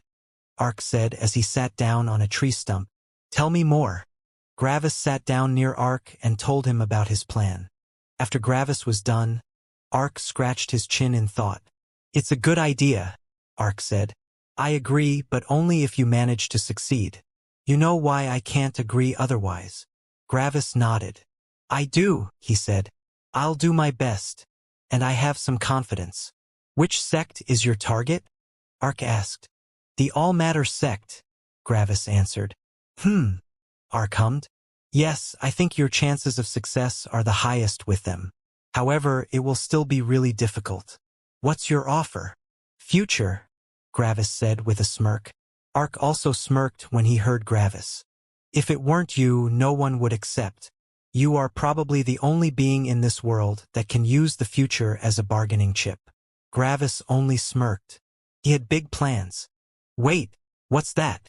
Ark said as he sat down on a tree stump. Tell me more. Gravis sat down near Ark and told him about his plan. After Gravis was done, Ark scratched his chin in thought. It's a good idea, Ark said. I agree, but only if you manage to succeed. You know why I can't agree otherwise. Gravis nodded. I do, he said. I'll do my best. And I have some confidence. Which sect is your target? Ark asked. The All Matter sect, Gravis answered. Ark hummed. Yes, I think your chances of success are the highest with them. However, it will still be really difficult. What's your offer? Future, Gravis said with a smirk. Ark also smirked when he heard Gravis. If it weren't you, no one would accept. You are probably the only being in this world that can use the future as a bargaining chip. Gravis only smirked. He had big plans. Wait, what's that?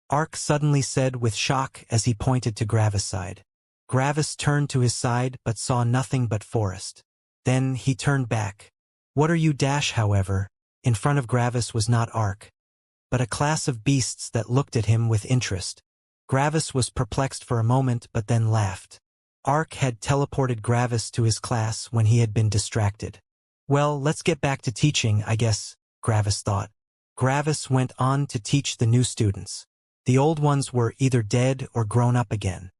Ark suddenly said with shock as he pointed to Gravis' side. Gravis turned to his side but saw nothing but forest. Then he turned back. What are you? However, in front of Gravis was not Ark, but a class of beasts that looked at him with interest. Gravis was perplexed for a moment but then laughed. Ark had teleported Gravis to his class when he had been distracted. Well, let's get back to teaching, I guess, Gravis thought. Gravis went on to teach the new students. The old ones were either dead or grown up again.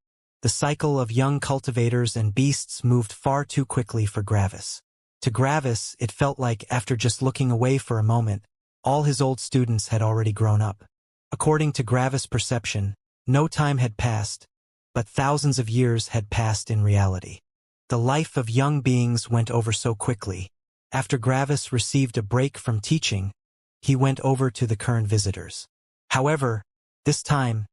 The cycle of young cultivators and beasts moved far too quickly for Gravis. To Gravis, it felt like after just looking away for a moment, all his old students had already grown up. According to Gravis' perception, no time had passed, but thousands of years had passed in reality. The life of young beings went over so quickly. After Gravis received a break from teaching, he went over to the current visitors. However, this time,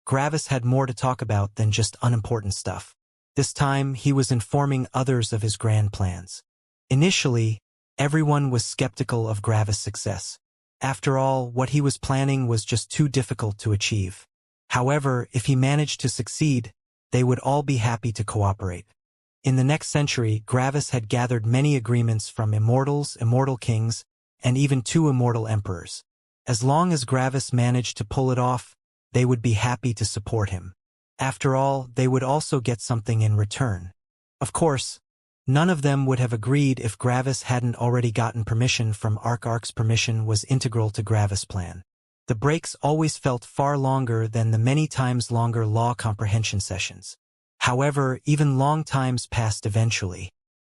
Gravis had more to talk about than just unimportant stuff. This time, he was informing others of his grand plans. Initially, everyone was skeptical of Gravis' success. After all, what he was planning was just too difficult to achieve. However, if he managed to succeed, they would all be happy to cooperate. In the next century, Gravis had gathered many agreements from immortals, immortal kings, and even 2 immortal emperors. As long as Gravis managed to pull it off, they would be happy to support him. After all, they would also get something in return. Of course, none of them would have agreed if Gravis hadn't already gotten permission from Ark. Ark's permission was integral to Gravis' plan. The breaks always felt far longer than the many times longer law comprehension sessions. However, even long times passed eventually.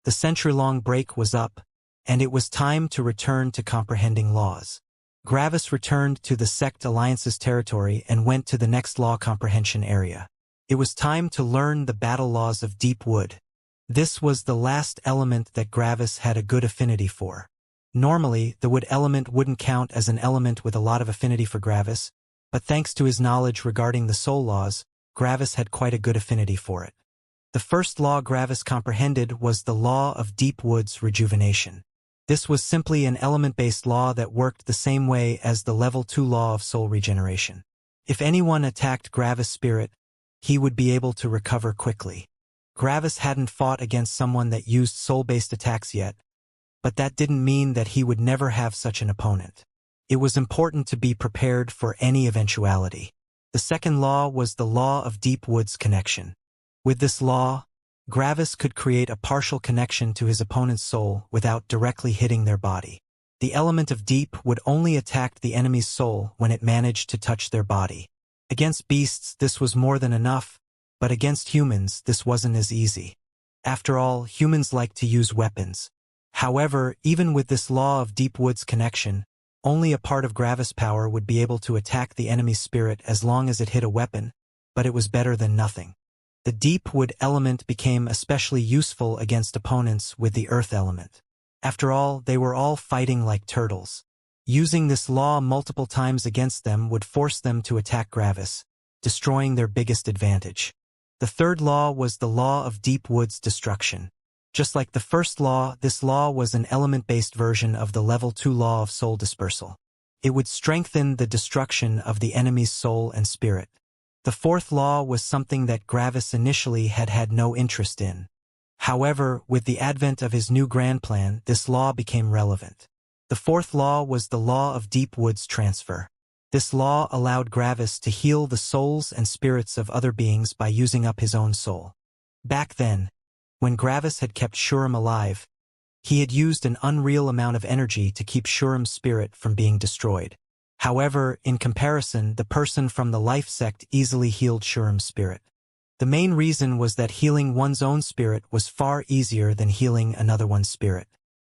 The century-long break was up, and it was time to return to comprehending laws. Gravis returned to the Sect Alliance's territory and went to the next law comprehension area. It was time to learn the battle laws of Deep Wood. This was the last element that Gravis had a good affinity for. Normally, the wood element wouldn't count as an element with a lot of affinity for Gravis, but thanks to his knowledge regarding the soul laws, Gravis had quite a good affinity for it. The first law Gravis comprehended was the law of Deep Wood's rejuvenation. This was simply an element-based law that worked the same way as the level 2 law of soul regeneration. If anyone attacked Gravis' spirit, he would be able to recover quickly. Gravis hadn't fought against someone that used soul-based attacks yet, but that didn't mean that he would never have such an opponent. It was important to be prepared for any eventuality. The second law was the law of Deep Wood's connection. With this law, Gravis could create a partial connection to his opponent's soul without directly hitting their body. The element of deep would only attack the enemy's soul when it managed to touch their body. Against beasts, this was more than enough, but against humans, this wasn't as easy. After all, humans like to use weapons. However, even with this law of Deep Wood's connection, only a part of Gravis' power would be able to attack the enemy's spirit as long as it hit a weapon, but it was better than nothing. The Deep Wood element became especially useful against opponents with the Earth element. After all, they were all fighting like turtles. Using this law multiple times against them would force them to attack Gravis, destroying their biggest advantage. The third law was the law of Deep Wood's destruction. Just like the first law, this law was an element-based version of the level 2 law of soul dispersal. It would strengthen the destruction of the enemy's soul and spirit. The fourth law was something that Gravis initially had no interest in. However, with the advent of his new grand plan, this law became relevant. The fourth law was the law of deep woods transfer. This law allowed Gravis to heal the souls and spirits of other beings by using up his own soul. Back then, when Gravis had kept Shuram alive, he had used an unreal amount of energy to keep Shuram's spirit from being destroyed. However, in comparison, the person from the life sect easily healed Shuram's spirit. The main reason was that healing one's own spirit was far easier than healing another one's spirit.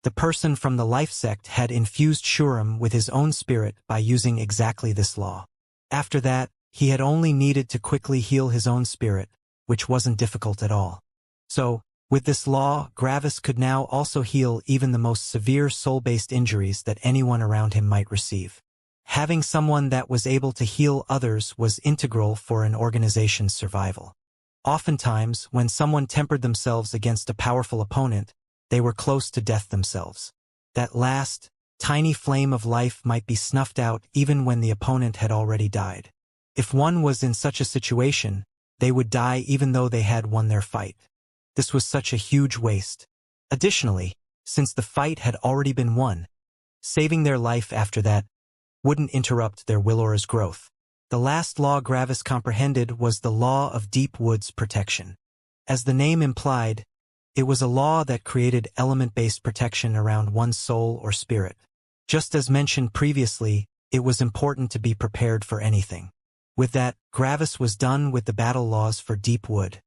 The person from the life sect had infused Shuram with his own spirit by using exactly this law. After that, he had only needed to quickly heal his own spirit, which wasn't difficult at all. So, with this law, Gravis could now also heal even the most severe soul-based injuries that anyone around him might receive. Having someone that was able to heal others was integral for an organization's survival. Oftentimes, when someone tempered themselves against a powerful opponent, they were close to death themselves. That last, tiny flame of life might be snuffed out even when the opponent had already died. If one was in such a situation, they would die even though they had won their fight. This was such a huge waste. Additionally, since the fight had already been won, saving their life after that wouldn't interrupt their Willora's growth. The last law Gravis comprehended was the law of deep woods protection. As the name implied, it was a law that created element-based protection around one's soul or spirit. Just as mentioned previously, it was important to be prepared for anything. With that, Gravis was done with the battle laws for deep wood.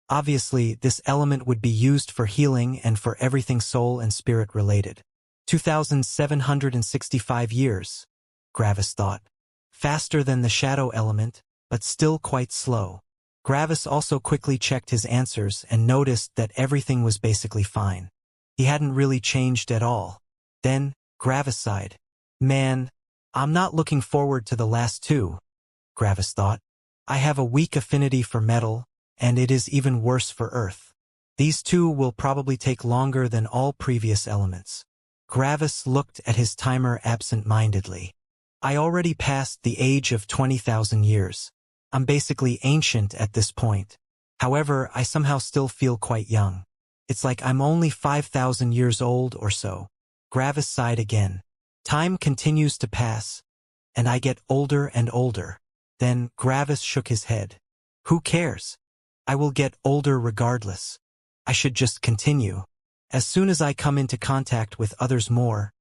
Obviously, this element would be used for healing and for everything soul and spirit related. 2,765 years, Gravis thought. Faster than the shadow element, but still quite slow. Gravis also quickly checked his answers and noticed that everything was basically fine. He hadn't really changed at all. Then, Gravis sighed. Man, I'm not looking forward to the last two, Gravis thought. I have a weak affinity for metal, and it is even worse for earth. These two will probably take longer than all previous elements. Gravis looked at his timer absent-mindedly. I already passed the age of 20,000 years. I'm basically ancient at this point. However, I somehow still feel quite young. It's like I'm only 5,000 years old or so. Gravis sighed again. Time continues to pass, and I get older and older. Then Gravis shook his head. Who cares? I will get older regardless. I should just continue. As soon as I come into contact with others more,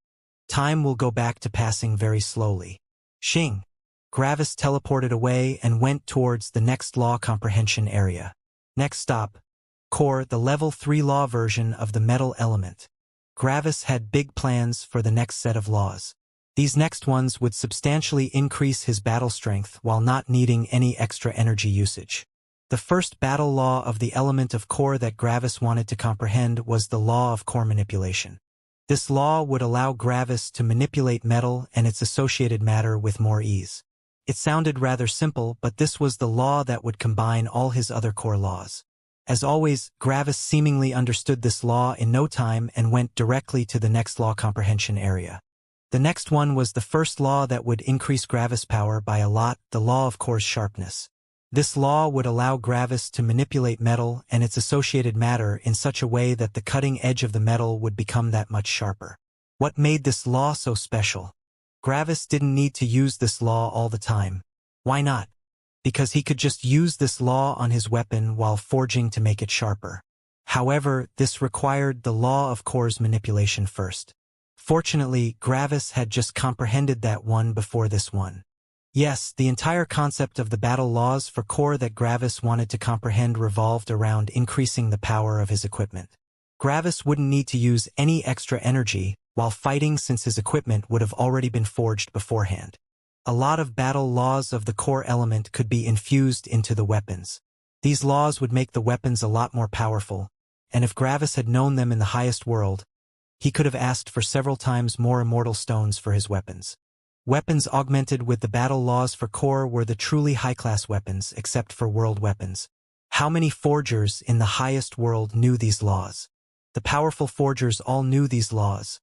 time will go back to passing very slowly. Xing. Gravis teleported away and went towards the next law comprehension area. Next stop, Core, the level 3 law version of the metal element. Gravis had big plans for the next set of laws. These next ones would substantially increase his battle strength while not needing any extra energy usage. The first battle law of the element of core that Gravis wanted to comprehend was the law of core manipulation. This law would allow Gravis to manipulate metal and its associated matter with more ease. It sounded rather simple, but this was the law that would combine all his other core laws. As always, Gravis seemingly understood this law in no time and went directly to the next law comprehension area. The next one was the first law that would increase Gravis' power by a lot, the law of core's sharpness. This law would allow Gravis to manipulate metal and its associated matter in such a way that the cutting edge of the metal would become that much sharper. What made this law so special? Gravis didn't need to use this law all the time. Why not? Because he could just use this law on his weapon while forging to make it sharper. However, this required the law of core's manipulation first. Fortunately, Gravis had just comprehended that one before this one. Yes, the entire concept of the battle laws for core that Gravis wanted to comprehend revolved around increasing the power of his equipment. Gravis wouldn't need to use any extra energy while fighting since his equipment would have already been forged beforehand. A lot of battle laws of the core element could be infused into the weapons. These laws would make the weapons a lot more powerful, and if Gravis had known them in the highest world, he could have asked for several times more immortal stones for his weapons. Weapons augmented with the battle laws for core were the truly high-class weapons, except for world weapons. How many forgers in the highest world knew these laws? The powerful forgers all knew these laws,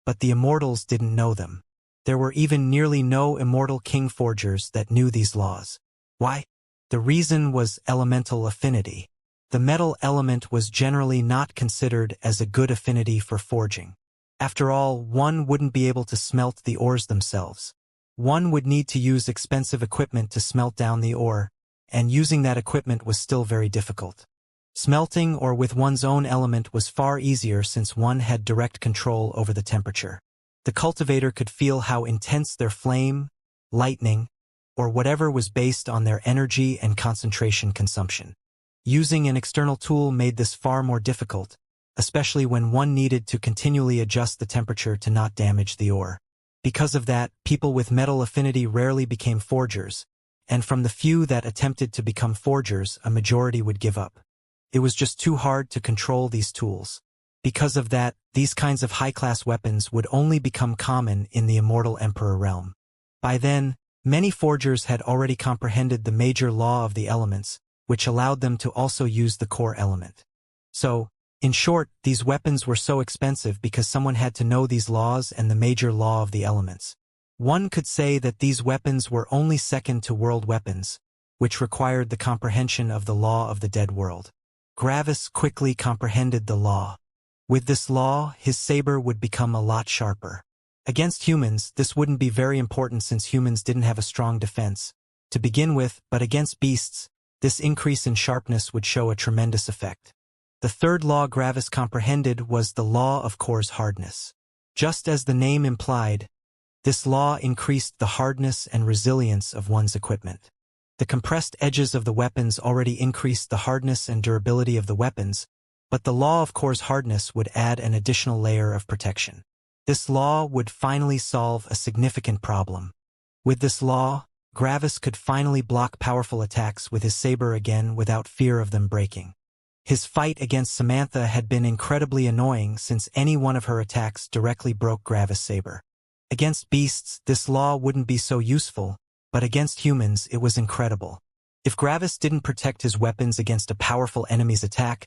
but the Immortals didn't know them. There were even nearly no immortal king forgers that knew these laws. Why? The reason was elemental affinity. the metal element was generally not considered as a good affinity for forging. After all, one wouldn't be able to smelt the ores themselves. One would need to use expensive equipment to smelt down the ore, and using that equipment was still very difficult. Smelting or with one's own element was far easier since one had direct control over the temperature. The cultivator could feel how intense their flame, lightning, or whatever was based on their energy and concentration consumption. Using an external tool made this far more difficult, especially when one needed to continually adjust the temperature to not damage the ore. Because of that, people with metal affinity rarely became forgers, and from the few that attempted to become forgers, a majority would give up. It was just too hard to control these tools. Because of that, these kinds of high-class weapons would only become common in the Immortal Emperor realm. By then, many forgers had already comprehended the major law of the elements, which allowed them to also use the core element. So, in short, these weapons were so expensive because someone had to know these laws and the major law of the elements. One could say that these weapons were only second to world weapons, which required the comprehension of the law of the dead world. Gravis quickly comprehended the law. With this law, his saber would become a lot sharper. Against humans, this wouldn't be very important since humans didn't have a strong defense to begin with, but against beasts, this increase in sharpness would show a tremendous effect. The third law Gravis comprehended was the law of core's hardness. Just as the name implied, this law increased the hardness and resilience of one's equipment. The compressed edges of the weapons already increased the hardness and durability of the weapons, but the law of core's hardness would add an additional layer of protection. This law would finally solve a significant problem. With this law, Gravis could finally block powerful attacks with his saber again without fear of them breaking. His fight against Samantha had been incredibly annoying since any one of her attacks directly broke Gravis' saber. Against beasts, this law wouldn't be so useful, but against humans it was incredible. If Gravis didn't protect his weapons against a powerful enemy's attack,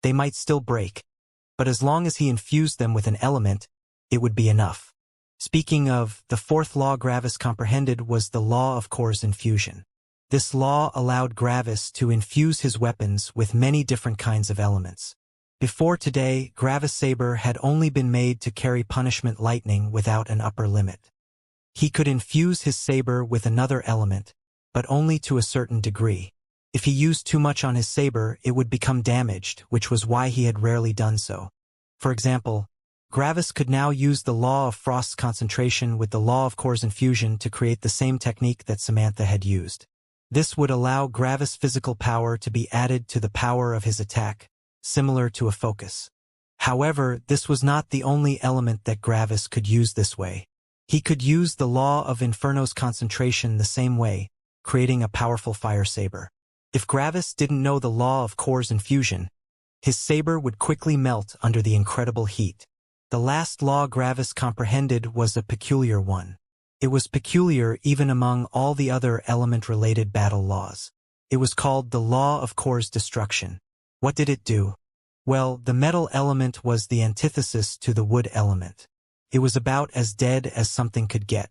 they might still break, but as long as he infused them with an element, it would be enough. Speaking of, the fourth law Gravis comprehended was the law of core's infusion. This law allowed Gravis to infuse his weapons with many different kinds of elements. Before today, Gravis' saber had only been made to carry punishment lightning without an upper limit. He could infuse his saber with another element, but only to a certain degree. If he used too much on his saber, it would become damaged, which was why he had rarely done so. For example, Gravis could now use the law of Frost's concentration with the law of core's infusion to create the same technique that Samantha had used. This would allow Gravis' physical power to be added to the power of his attack, similar to a focus. However, this was not the only element that Gravis could use this way. He could use the law of Inferno's concentration the same way, creating a powerful fire saber. If Gravis didn't know the law of core's infusion, his saber would quickly melt under the incredible heat. The last law Gravis comprehended was a peculiar one. It was peculiar even among all the other element-related battle laws. It was called the law of core's destruction. What did it do? Well, the metal element was the antithesis to the wood element. It was about as dead as something could get.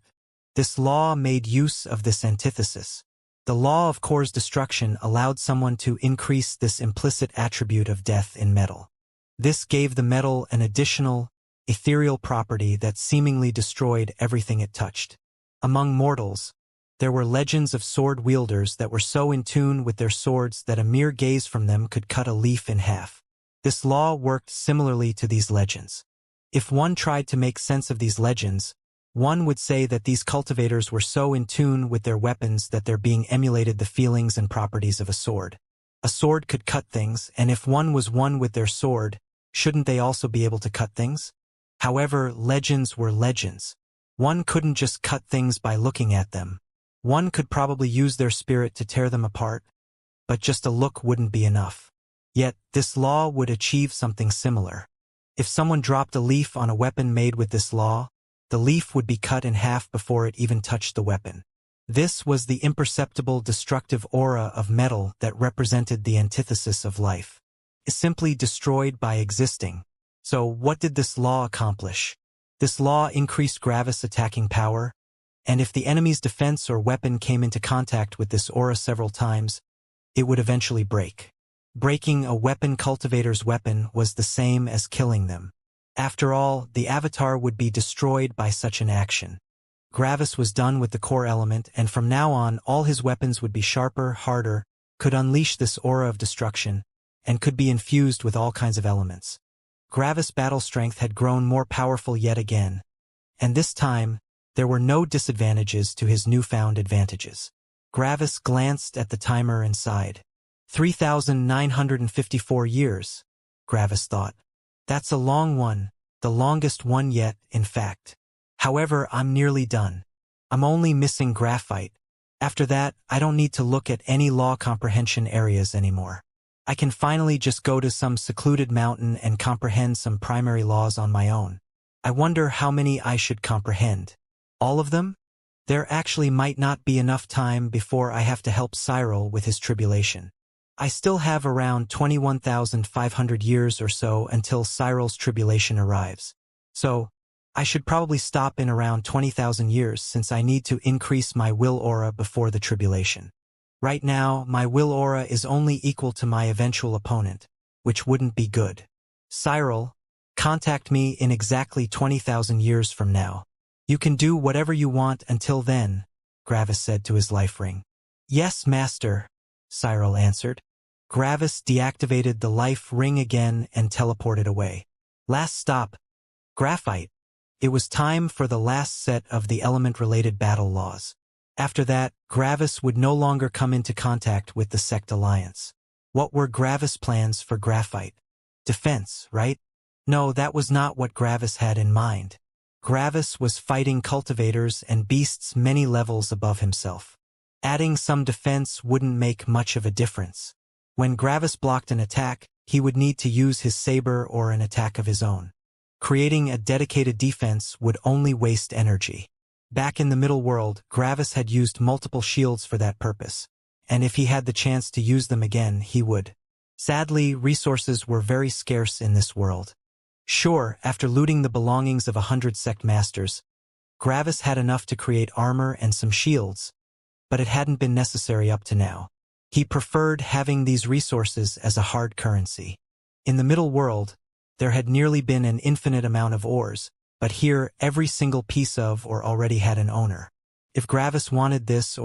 This law made use of this antithesis. The law of core's destruction allowed someone to increase this implicit attribute of death in metal. This gave the metal an additional, ethereal property that seemingly destroyed everything it touched. Among mortals, there were legends of sword wielders that were so in tune with their swords that a mere gaze from them could cut a leaf in half. This law worked similarly to these legends. If one tried to make sense of these legends, one would say that these cultivators were so in tune with their weapons that their being emulated the feelings and properties of a sword. A sword could cut things, and if one was one with their sword, shouldn't they also be able to cut things? However, legends were legends. One couldn't just cut things by looking at them. One could probably use their spirit to tear them apart, but just a look wouldn't be enough. Yet, this law would achieve something similar. If someone dropped a leaf on a weapon made with this law, the leaf would be cut in half before it even touched the weapon. This was the imperceptible destructive aura of metal that represented the antithesis of life. It's simply destroyed by existing. So what did this law accomplish? This law increased Gravis' attacking power, and if the enemy's defense or weapon came into contact with this aura several times, it would eventually break. Breaking a weapon cultivator's weapon was the same as killing them. After all, the avatar would be destroyed by such an action. Gravis was done with the core element, and from now on all his weapons would be sharper, harder, could unleash this aura of destruction, and could be infused with all kinds of elements. Gravis' battle strength had grown more powerful yet again, and this time, there were no disadvantages to his newfound advantages. Gravis glanced at the timer and sighed. 3,954 years, Gravis thought. That's a long one, the longest one yet, in fact. However, I'm nearly done. I'm only missing graphite. After that, I don't need to look at any law comprehension areas anymore. I can finally just go to some secluded mountain and comprehend some primary laws on my own. I wonder how many I should comprehend. All of them? There actually might not be enough time before I have to help Cyril with his tribulation. I still have around 21,500 years or so until Cyril's tribulation arrives. So, I should probably stop in around 20,000 years since I need to increase my will aura before the tribulation. Right now, my will aura is only equal to my eventual opponent, which wouldn't be good. Cyril, contact me in exactly 20,000 years from now. You can do whatever you want until then, Gravis said to his life ring. Yes, master, Cyril answered. Gravis deactivated the life ring again and teleported away. Last stop. Graphite. It was time for the last set of the element-related battle laws. After that, Gravis would no longer come into contact with the Sect Alliance. What were Gravis' plans for graphite? Defense, right? No, that was not what Gravis had in mind. Gravis was fighting cultivators and beasts many levels above himself. Adding some defense wouldn't make much of a difference. When Gravis blocked an attack, he would need to use his saber or an attack of his own. Creating a dedicated defense would only waste energy. Back in the middle world, Gravis had used multiple shields for that purpose, and if he had the chance to use them again, he would. Sadly, resources were very scarce in this world. Sure, after looting the belongings of 100 sect masters, Gravis had enough to create armor and some shields, but it hadn't been necessary up to now. He preferred having these resources as a hard currency. In the middle world, there had nearly been an infinite amount of ores, but here every single piece of or already had an owner. If Gravis wanted this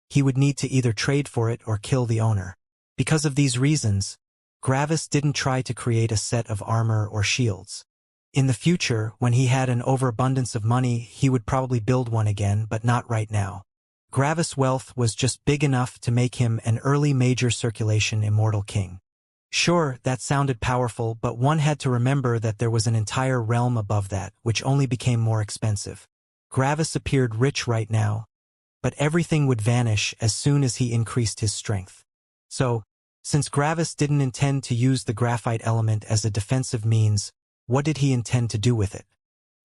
he would need to either trade for it or kill the owner. Because of these reasons, Gravis didn't try to create a set of armor or shields. In the future, when he had an overabundance of money, he would probably build one again, but not right now. Gravis' wealth was just big enough to make him an early major circulation immortal king. Sure, that sounded powerful, but one had to remember that there was an entire realm above that, which only became more expensive. Gravis appeared rich right now, but everything would vanish as soon as he increased his strength. So, since Gravis didn't intend to use the graphite element as a defensive means, what did he intend to do with it?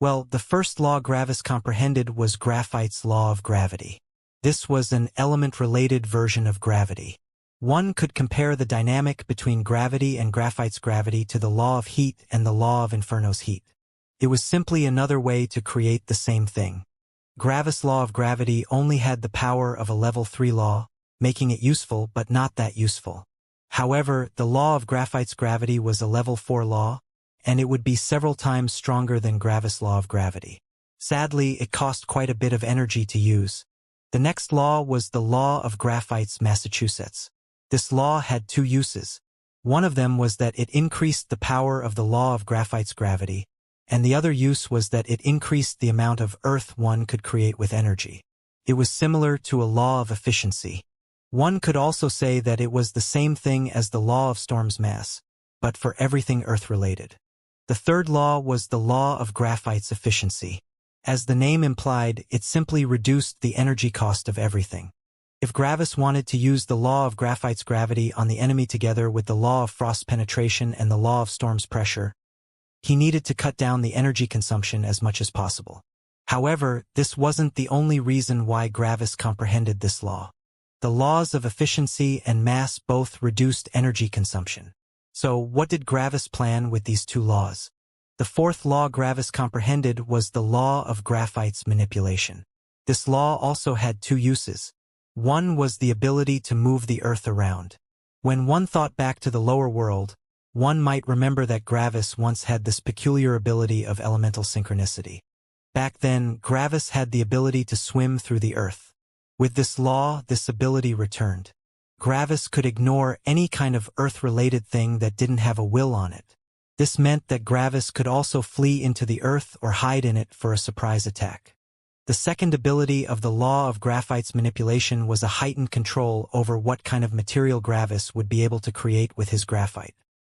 Well, the first law Gravis comprehended was graphite's law of gravity. This was an element-related version of gravity. One could compare the dynamic between gravity and graphite's gravity to the law of heat and the law of Inferno's heat. It was simply another way to create the same thing. Gravis' law of gravity only had the power of a level 3 law, making it useful but not that useful. However, the law of graphite's gravity was a level 4 law, and it would be several times stronger than Gravis' law of gravity. Sadly, it cost quite a bit of energy to use. The next law was the law of graphite's Massachusetts. This law had two uses. One of them was that it increased the power of the law of graphite's gravity, and the other use was that it increased the amount of earth one could create with energy. It was similar to a law of efficiency. One could also say that it was the same thing as the law of storm's mass, but for everything earth-related. The third law was the law of graphite's efficiency. As the name implied, it simply reduced the energy cost of everything. If Gravis wanted to use the law of graphite's gravity on the enemy together with the law of frost penetration and the law of storm's pressure, he needed to cut down the energy consumption as much as possible. However, this wasn't the only reason why Gravis comprehended this law. The laws of efficiency and mass both reduced energy consumption. So what did Gravis plan with these two laws? The fourth law Gravis comprehended was the law of graphite's manipulation. This law also had two uses. One was the ability to move the earth around. When one thought back to the lower world, one might remember that Gravis once had this peculiar ability of elemental synchronicity. Back then, Gravis had the ability to swim through the earth. With this law, this ability returned. Gravis could ignore any kind of earth-related thing that didn't have a will on it. This meant that Gravis could also flee into the earth or hide in it for a surprise attack. The second ability of the law of graphite's manipulation was a heightened control over what kind of material Gravis would be able to create with his graphite.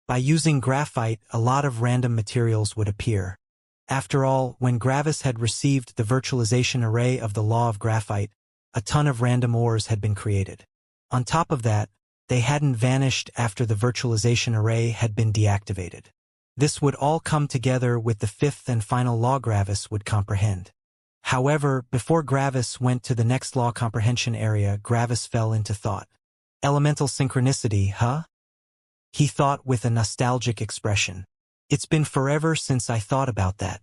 By using graphite, a lot of random materials would appear. After all, when Gravis had received the virtualization array of the law of graphite, a ton of random ores had been created. On top of that, they hadn't vanished after the virtualization array had been deactivated. This would all come together with the fifth and final law Gravis would comprehend. However, before Gravis went to the next law comprehension area, Gravis fell into thought. Elemental synchronicity, huh? He thought with a nostalgic expression. It's been forever since I thought about that.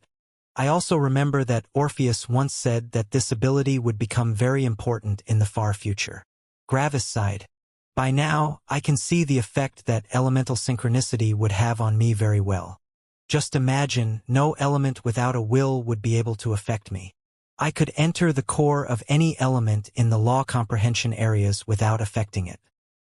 I also remember that Orpheus once said that this ability would become very important in the far future. Gravis sighed. By now, I can see the effect that elemental synchronicity would have on me very well. Just imagine, no element without a will would be able to affect me. I could enter the core of any element in the law comprehension areas without affecting it.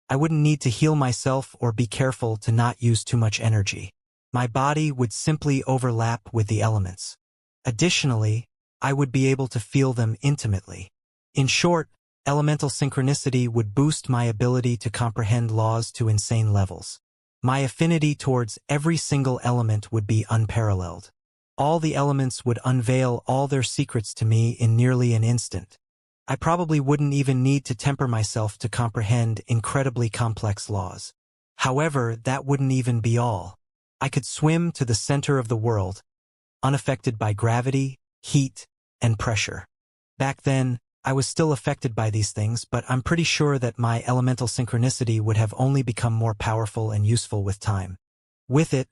I wouldn't need to heal myself or be careful to not use too much energy. My body would simply overlap with the elements. Additionally, I would be able to feel them intimately. In short, elemental synchronicity would boost my ability to comprehend laws to insane levels. My affinity towards every single element would be unparalleled. All the elements would unveil all their secrets to me in nearly an instant. I probably wouldn't even need to temper myself to comprehend incredibly complex laws. However, that wouldn't even be all. I could swim to the center of the world, unaffected by gravity, heat, and pressure. Back then, I was still affected by these things, but I'm pretty sure that my elemental synchronicity would have only become more powerful and useful with time. With it,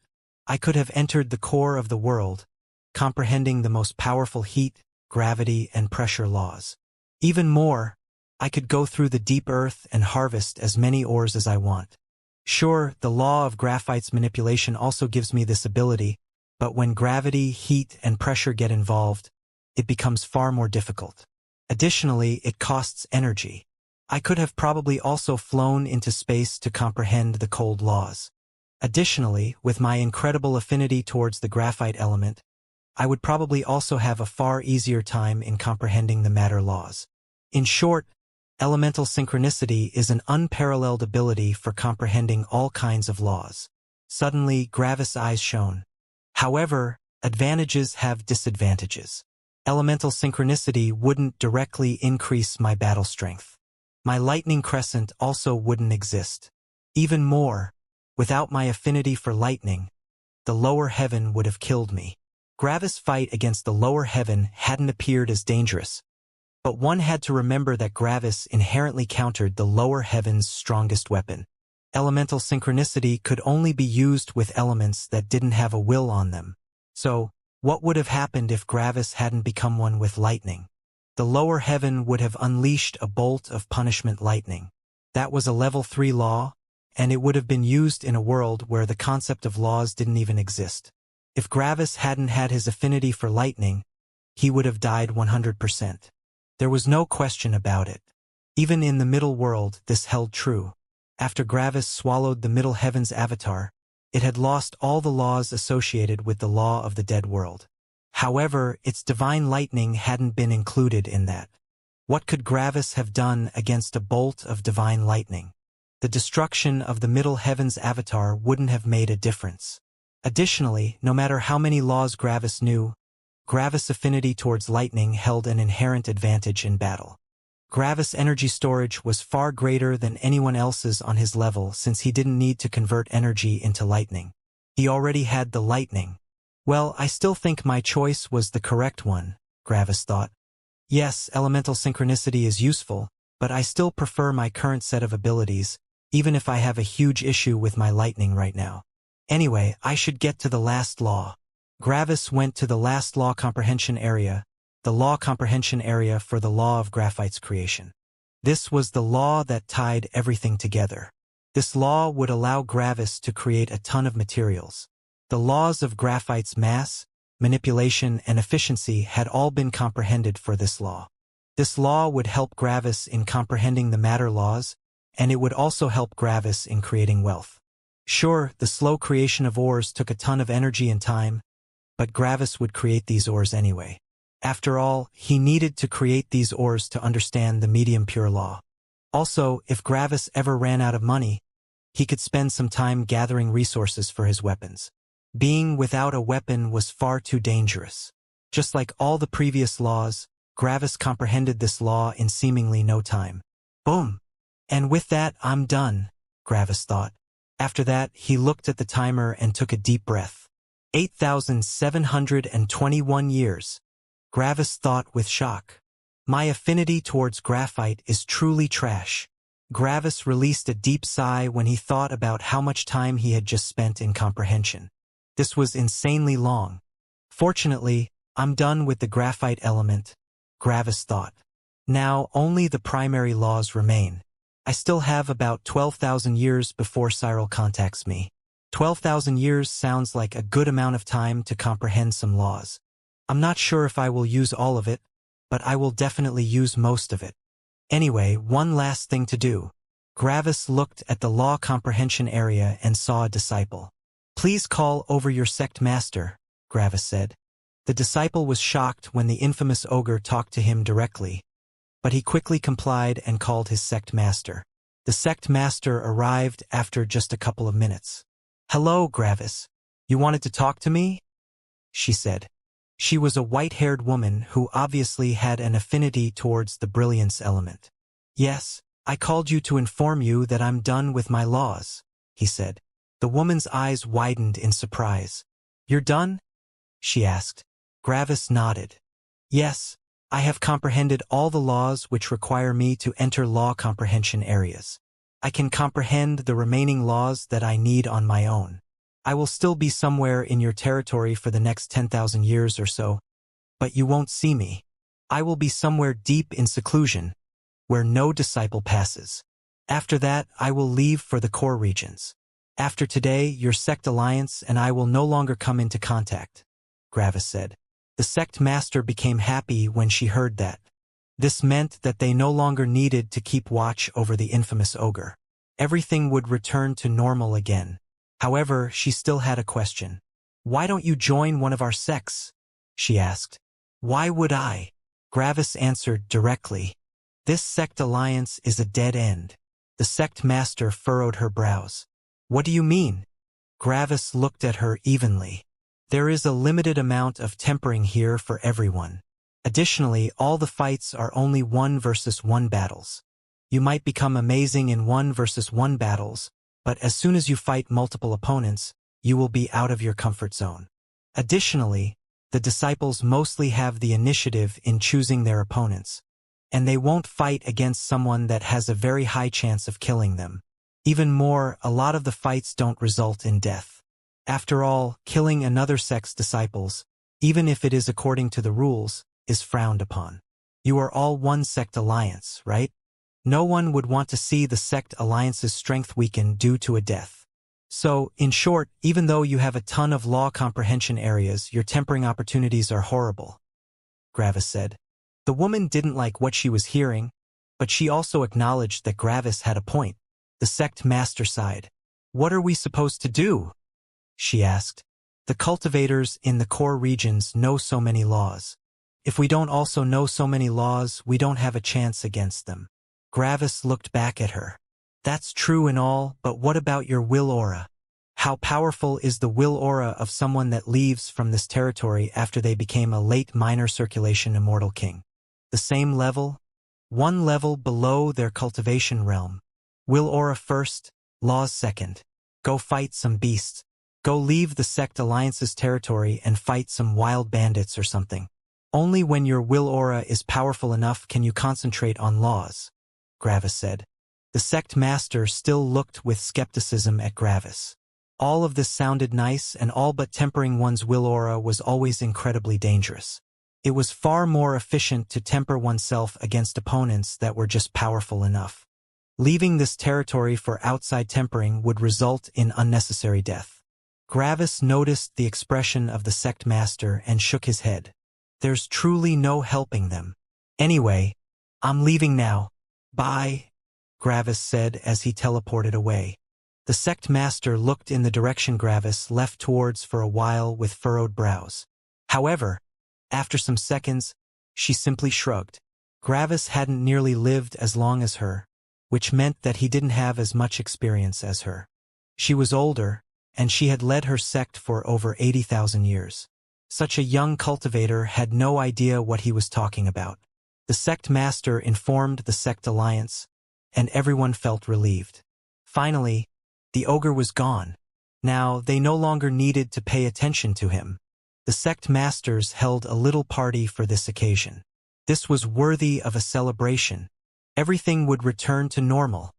I could have entered the core of the world, comprehending the most powerful heat, gravity, and pressure laws. Even more, I could go through the deep earth and harvest as many ores as I want. Sure, the law of graphite's manipulation also gives me this ability, but when gravity, heat, and pressure get involved, it becomes far more difficult. Additionally, it costs energy. I could have probably also flown into space to comprehend the cold laws. Additionally, with my incredible affinity towards the graphite element, I would probably also have a far easier time in comprehending the matter laws. In short, elemental synchronicity is an unparalleled ability for comprehending all kinds of laws. Suddenly, Gravis' eyes shone. However, advantages have disadvantages. Elemental synchronicity wouldn't directly increase my battle strength. My lightning crescent also wouldn't exist. Even more, without my affinity for lightning, the lower heaven would have killed me. Gravis' fight against the lower heaven hadn't appeared as dangerous, but one had to remember that Gravis inherently countered the lower heaven's strongest weapon. Elemental synchronicity could only be used with elements that didn't have a will on them. So, what would have happened if Gravis hadn't become one with lightning? The lower heaven would have unleashed a bolt of punishment lightning. That was a level 3 law, and it would have been used in a world where the concept of laws didn't even exist. If Gravis hadn't had his affinity for lightning, he would have died 100%. There was no question about it. Even in the middle world, this held true. After Gravis swallowed the middle heaven's avatar, it had lost all the laws associated with the law of the dead world. However, its divine lightning hadn't been included in that. What could Gravis have done against a bolt of divine lightning? The destruction of the middle heaven's avatar wouldn't have made a difference. Additionally, no matter how many laws Gravis knew, Gravis' affinity towards lightning held an inherent advantage in battle. Gravis' energy storage was far greater than anyone else's on his level since he didn't need to convert energy into lightning. He already had the lightning. Well, I still think my choice was the correct one, Gravis thought. Yes, elemental synchronicity is useful, but I still prefer my current set of abilities, even if I have a huge issue with my lightning right now. Anyway, I should get to the last law. Gravis went to the last law comprehension area, the law comprehension area for the law of graphite's creation. This was the law that tied everything together. This law would allow Gravis to create a ton of materials. The laws of graphite's mass, manipulation, and efficiency had all been comprehended for this law. This law would help Gravis in comprehending the matter laws, and it would also help Gravis in creating wealth. Sure, the slow creation of ores took a ton of energy and time, but Gravis would create these ores anyway. After all, he needed to create these ores to understand the medium pure law. Also, if Gravis ever ran out of money, he could spend some time gathering resources for his weapons. Being without a weapon was far too dangerous. Just like all the previous laws, Gravis comprehended this law in seemingly no time. Boom! And with that, I'm done, Gravis thought. After that, he looked at the timer and took a deep breath. 8,721 years. Gravis thought with shock. My affinity towards graphite is truly trash. Gravis released a deep sigh when he thought about how much time he had just spent in comprehension. This was insanely long. Fortunately, I'm done with the graphite element, Gravis thought. Now only the primary laws remain. I still have about 12,000 years before Cyril contacts me. 12,000 years sounds like a good amount of time to comprehend some laws. I'm not sure if I will use all of it, but I will definitely use most of it. Anyway, one last thing to do. Gravis looked at the law comprehension area and saw a disciple. Please call over your sect master, Gravis said. The disciple was shocked when the infamous ogre talked to him directly, but he quickly complied and called his sect master. The sect master arrived after just a couple of minutes. Hello, Gravis. You wanted to talk to me? She said. She was a white-haired woman who obviously had an affinity towards the brilliance element. Yes, I called you to inform you that I'm done with my laws, he said. The woman's eyes widened in surprise. You're done? She asked. Gravis nodded. Yes, I have comprehended all the laws which require me to enter law comprehension areas. I can comprehend the remaining laws that I need on my own. I will still be somewhere in your territory for the next 10,000 years or so, but you won't see me. I will be somewhere deep in seclusion, where no disciple passes. After that, I will leave for the core regions. After today, your sect alliance and I will no longer come into contact, Gravis said. The sect master became happy when she heard that. This meant that they no longer needed to keep watch over the infamous ogre. Everything would return to normal again. However, she still had a question. Why don't you join one of our sects? She asked. Why would I? Gravis answered directly. This sect alliance is a dead end. The sect master furrowed her brows. What do you mean? Gravis looked at her evenly. There is a limited amount of tempering here for everyone. Additionally, all the fights are only 1 versus 1 battles. You might become amazing in 1 versus 1 battles, but as soon as you fight multiple opponents, you will be out of your comfort zone. Additionally, the disciples mostly have the initiative in choosing their opponents, and they won't fight against someone that has a very high chance of killing them. Even more, a lot of the fights don't result in death. After all, killing another sect's disciples, even if it is according to the rules, is frowned upon. You are all one sect alliance, right? No one would want to see the sect alliance's strength weaken due to a death. So, in short, even though you have a ton of law comprehension areas, your tempering opportunities are horrible, Gravis said. The woman didn't like what she was hearing, but she also acknowledged that Gravis had a point. The sect master sighed. What are we supposed to do? She asked. The cultivators in the core regions know so many laws. If we don't also know so many laws, we don't have a chance against them. Gravis looked back at her. That's true and all, but what about your will aura? How powerful is the will aura of someone that leaves from this territory after they became a late minor circulation immortal king? The same level? 1 level below their cultivation realm. Will aura first, laws second. Go fight some beasts. Go leave the sect alliance's territory and fight some wild bandits or something. Only when your will aura is powerful enough can you concentrate on laws, Gravis said. The sect master still looked with skepticism at Gravis. All of this sounded nice, and all but tempering one's will aura was always incredibly dangerous. It was far more efficient to temper oneself against opponents that were just powerful enough. Leaving this territory for outside tempering would result in unnecessary death. Gravis noticed the expression of the sect master and shook his head. There's truly no helping them. Anyway, I'm leaving now. Bye, Gravis said as he teleported away. The sect master looked in the direction Gravis left towards for a while with furrowed brows. However, after some seconds, she simply shrugged. Gravis hadn't nearly lived as long as her, which meant that he didn't have as much experience as her. She was older, and she had led her sect for over 80,000 years. Such a young cultivator had no idea what he was talking about. The sect master informed the sect alliance, and everyone felt relieved. Finally, the ogre was gone. Now, they no longer needed to pay attention to him. The sect masters held a little party for this occasion. This was worthy of a celebration. Everything would return to normal.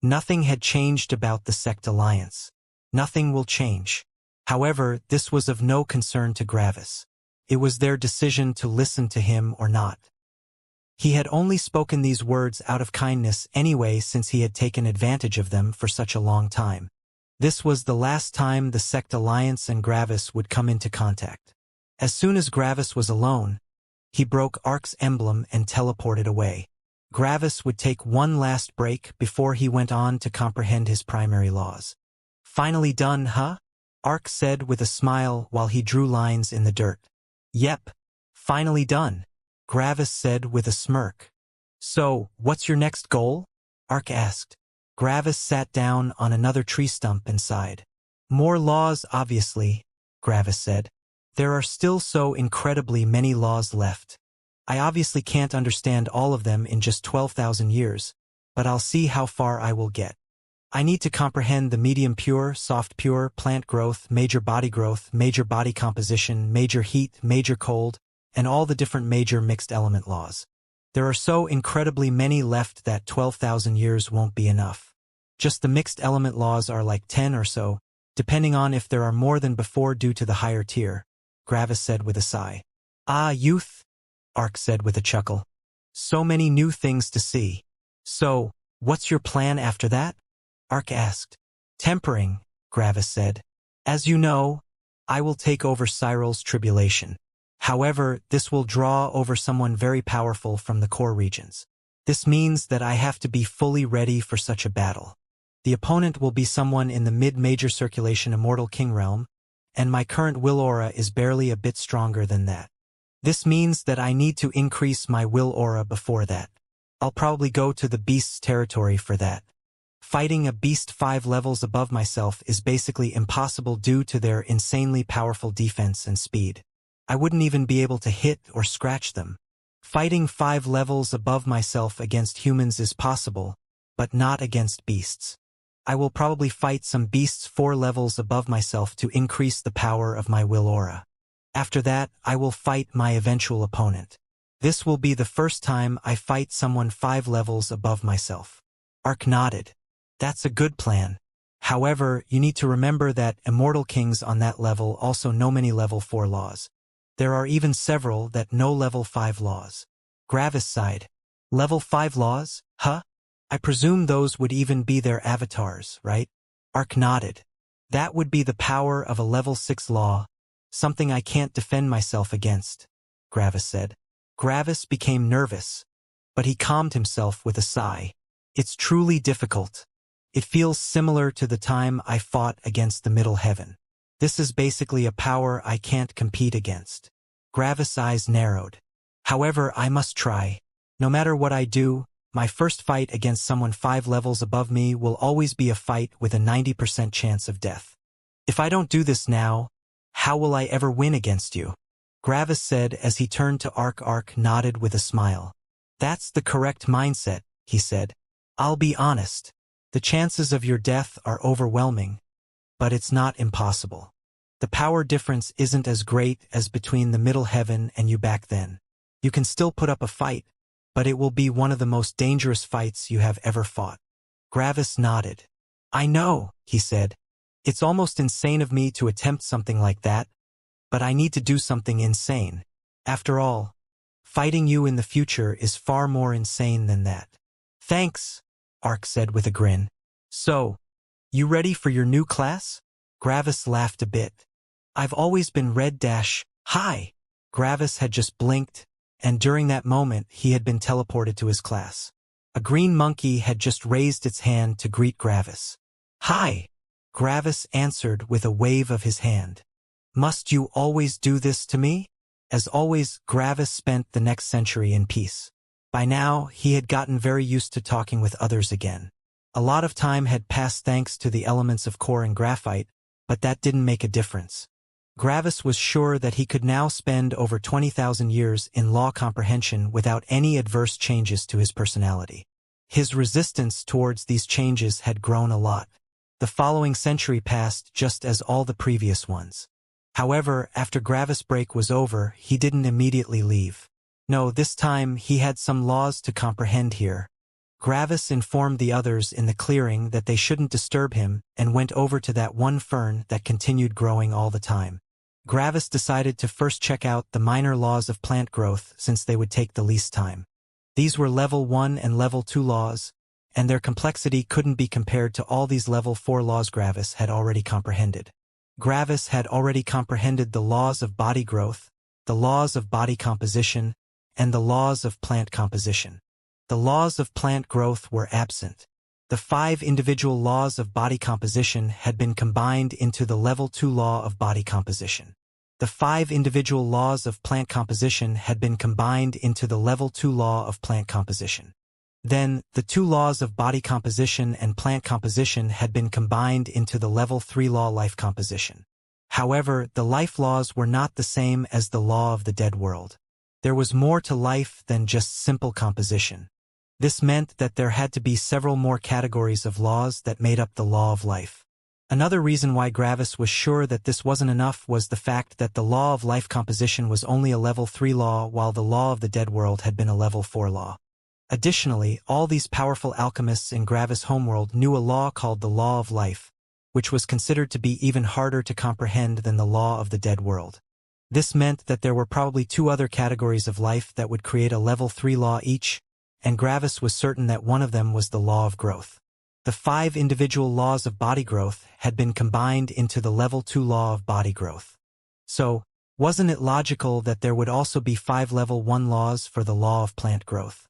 Nothing had changed about the sect alliance. Nothing will change. However, this was of no concern to Gravis. It was their decision to listen to him or not. He had only spoken these words out of kindness anyway, since he had taken advantage of them for such a long time. This was the last time the sect alliance and Gravis would come into contact. As soon as Gravis was alone, he broke Ark's emblem and teleported away. Gravis would take one last break before he went on to comprehend his primary laws. Finally done, huh? Ark said with a smile while he drew lines in the dirt. Yep, finally done, Gravis said with a smirk. So, what's your next goal? Ark asked. Gravis sat down on another tree stump and sighed. More laws, obviously, Gravis said. There are still so incredibly many laws left. I obviously can't understand all of them in just 12,000 years, but I'll see how far I will get. I need to comprehend the medium pure, soft pure, plant growth, major body composition, major heat, major cold, and all the different major mixed element laws. There are so incredibly many left that 12,000 years won't be enough. Just the mixed element laws are like 10 or so, depending on if there are more than before due to the higher tier, Gravis said with a sigh. Ah, youth, Ark said with a chuckle. So many new things to see. So, what's your plan after that? Ark asked. Tempering, Gravis said. As you know, I will take over Cyril's tribulation. However, this will draw over someone very powerful from the core regions. This means that I have to be fully ready for such a battle. The opponent will be someone in the mid-major circulation Immortal King realm, and my current will aura is barely a bit stronger than that. This means that I need to increase my will aura before that. I'll probably go to the beast's territory for that. Fighting a beast 5 levels above myself is basically impossible due to their insanely powerful defense and speed. I wouldn't even be able to hit or scratch them. Fighting 5 levels above myself against humans is possible, but not against beasts. I will probably fight some beasts 4 levels above myself to increase the power of my will aura. After that, I will fight my eventual opponent. This will be the first time I fight someone 5 levels above myself. Ark nodded. That's a good plan. However, you need to remember that Immortal Kings on that level also know many level 4 laws. There are even several that know level 5 laws. Gravis sighed. Level 5 laws? Huh? I presume those would even be their avatars, right? Ark nodded. That would be the power of a level 6 law, something I can't defend myself against, Gravis said. Gravis became nervous, but he calmed himself with a sigh. It's truly difficult. It feels similar to the time I fought against the Middle Heaven. This is basically a power I can't compete against. Gravis' eyes narrowed. However, I must try. No matter what I do, my first fight against someone 5 levels above me will always be a fight with a 90% chance of death. If I don't do this now, how will I ever win against you? Gravis said as he turned to Ark. Ark nodded with a smile. That's the correct mindset, he said. I'll be honest. The chances of your death are overwhelming, but it's not impossible. The power difference isn't as great as between the Middle Heaven and you back then. You can still put up a fight, but it will be one of the most dangerous fights you have ever fought. Gravis nodded. I know, he said. It's almost insane of me to attempt something like that, but I need to do something insane. After all, fighting you in the future is far more insane than that. Thanks, Ark said with a grin. So, you ready for your new class? Gravis laughed a bit. I've always been Red-Hi. Gravis had just blinked, and during that moment he had been teleported to his class. A green monkey had just raised its hand to greet Gravis. Hi! Gravis answered with a wave of his hand. Must you always do this to me? As always, Gravis spent the next century in peace. By now, he had gotten very used to talking with others again. A lot of time had passed thanks to the elements of core and graphite, but that didn't make a difference. Gravis was sure that he could now spend over 20,000 years in law comprehension without any adverse changes to his personality. His resistance towards these changes had grown a lot. The following century passed just as all the previous ones. However, after Gravis' break was over, he didn't immediately leave. No, this time he had some laws to comprehend here. Gravis informed the others in the clearing that they shouldn't disturb him and went over to that one fern that continued growing all the time. Gravis decided to first check out the minor laws of plant growth since they would take the least time. These were level 1 and level 2 laws, and their complexity couldn't be compared to all these level 4 laws Gravis had already comprehended. Gravis had already comprehended the laws of body growth, the laws of body composition, and the laws of plant composition. The laws of plant growth were absent. The 5 individual laws of body composition had been combined into the level 2 law of body composition. The 5 individual laws of plant composition had been combined into the level 2 law of plant composition. Then, the 2 laws of body composition and plant composition had been combined into the level 3 law life composition. However, the life laws were not the same as the law of the dead world. There was more to life than just simple composition. This meant that there had to be several more categories of laws that made up the law of life. Another reason why Gravis was sure that this wasn't enough was the fact that the law of life composition was only a level 3 law while the law of the dead world had been a level 4 law. Additionally, all these powerful alchemists in Gravis' homeworld knew a law called the law of life, which was considered to be even harder to comprehend than the law of the dead world. This meant that there were probably 2 other categories of life that would create a level 3 law each, and Gravis was certain that one of them was the law of growth. The 5 individual laws of body growth had been combined into the level 2 law of body growth. So, wasn't it logical that there would also be 5 level 1 laws for the law of plant growth?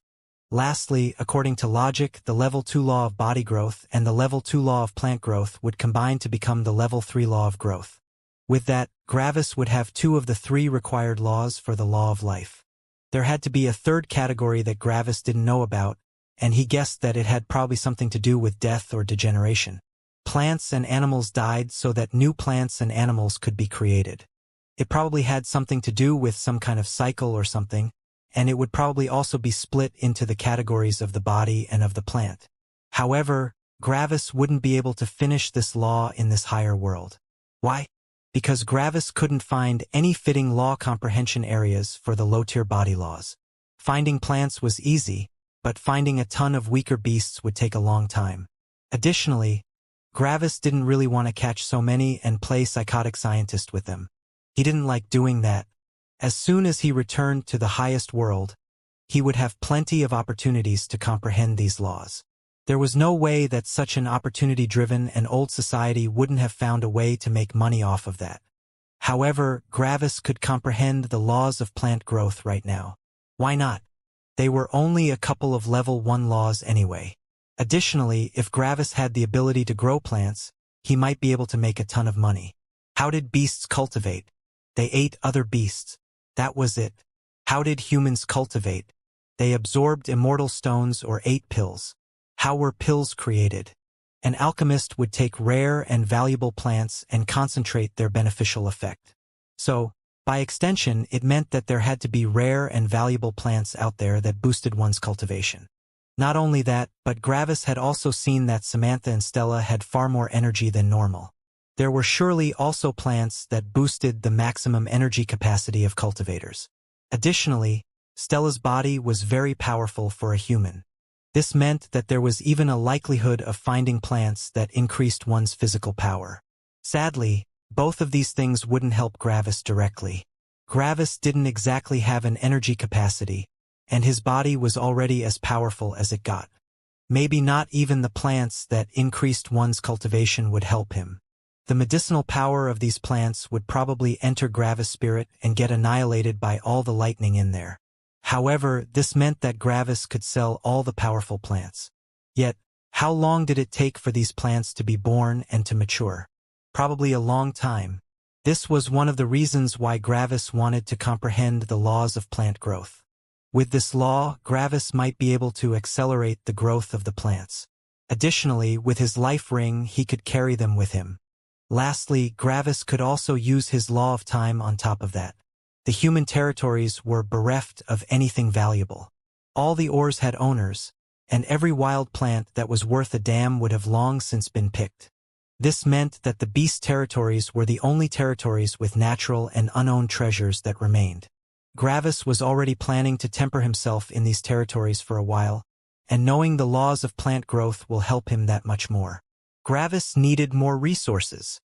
Lastly, according to logic, the level 2 law of body growth and the level 2 law of plant growth would combine to become the level 3 law of growth. With that, Gravis would have 2 of the 3 required laws for the law of life. There had to be a third category that Gravis didn't know about, and he guessed that it had probably something to do with death or degeneration. Plants and animals died so that new plants and animals could be created. It probably had something to do with some kind of cycle or something, and it would probably also be split into the categories of the body and of the plant. However, Gravis wouldn't be able to finish this law in this higher world. Why? Because Gravis couldn't find any fitting law comprehension areas for the low-tier body laws. Finding plants was easy, but finding a ton of weaker beasts would take a long time. Additionally, Gravis didn't really want to catch so many and play psychotic scientist with them. He didn't like doing that. As soon as he returned to the highest world, he would have plenty of opportunities to comprehend these laws. There was no way that such an opportunity-driven and old society wouldn't have found a way to make money off of that. However, Gravis could comprehend the laws of plant growth right now. Why not? They were only a couple of level 1 laws anyway. Additionally, if Gravis had the ability to grow plants, he might be able to make a ton of money. How did beasts cultivate? They ate other beasts. That was it. How did humans cultivate? They absorbed immortal stones or ate pills. How were pills created? An alchemist would take rare and valuable plants and concentrate their beneficial effect. So, by extension, it meant that there had to be rare and valuable plants out there that boosted one's cultivation. Not only that, but Gravis had also seen that Samantha and Stella had far more energy than normal. There were surely also plants that boosted the maximum energy capacity of cultivators. Additionally, Stella's body was very powerful for a human. This meant that there was even a likelihood of finding plants that increased one's physical power. Sadly, both of these things wouldn't help Gravis directly. Gravis didn't exactly have an energy capacity, and his body was already as powerful as it got. Maybe not even the plants that increased one's cultivation would help him. The medicinal power of these plants would probably enter Gravis' spirit and get annihilated by all the lightning in there. However, this meant that Gravis could sell all the powerful plants. Yet, how long did it take for these plants to be born and to mature? Probably a long time. This was one of the reasons why Gravis wanted to comprehend the laws of plant growth. With this law, Gravis might be able to accelerate the growth of the plants. Additionally, with his life ring, he could carry them with him. Lastly, Gravis could also use his law of time on top of that. The human territories were bereft of anything valuable. All the ores had owners, and every wild plant that was worth a damn would have long since been picked. This meant that the beast territories were the only territories with natural and unowned treasures that remained. Gravis was already planning to temper himself in these territories for a while, and knowing the laws of plant growth will help him that much more. Gravis needed more resources.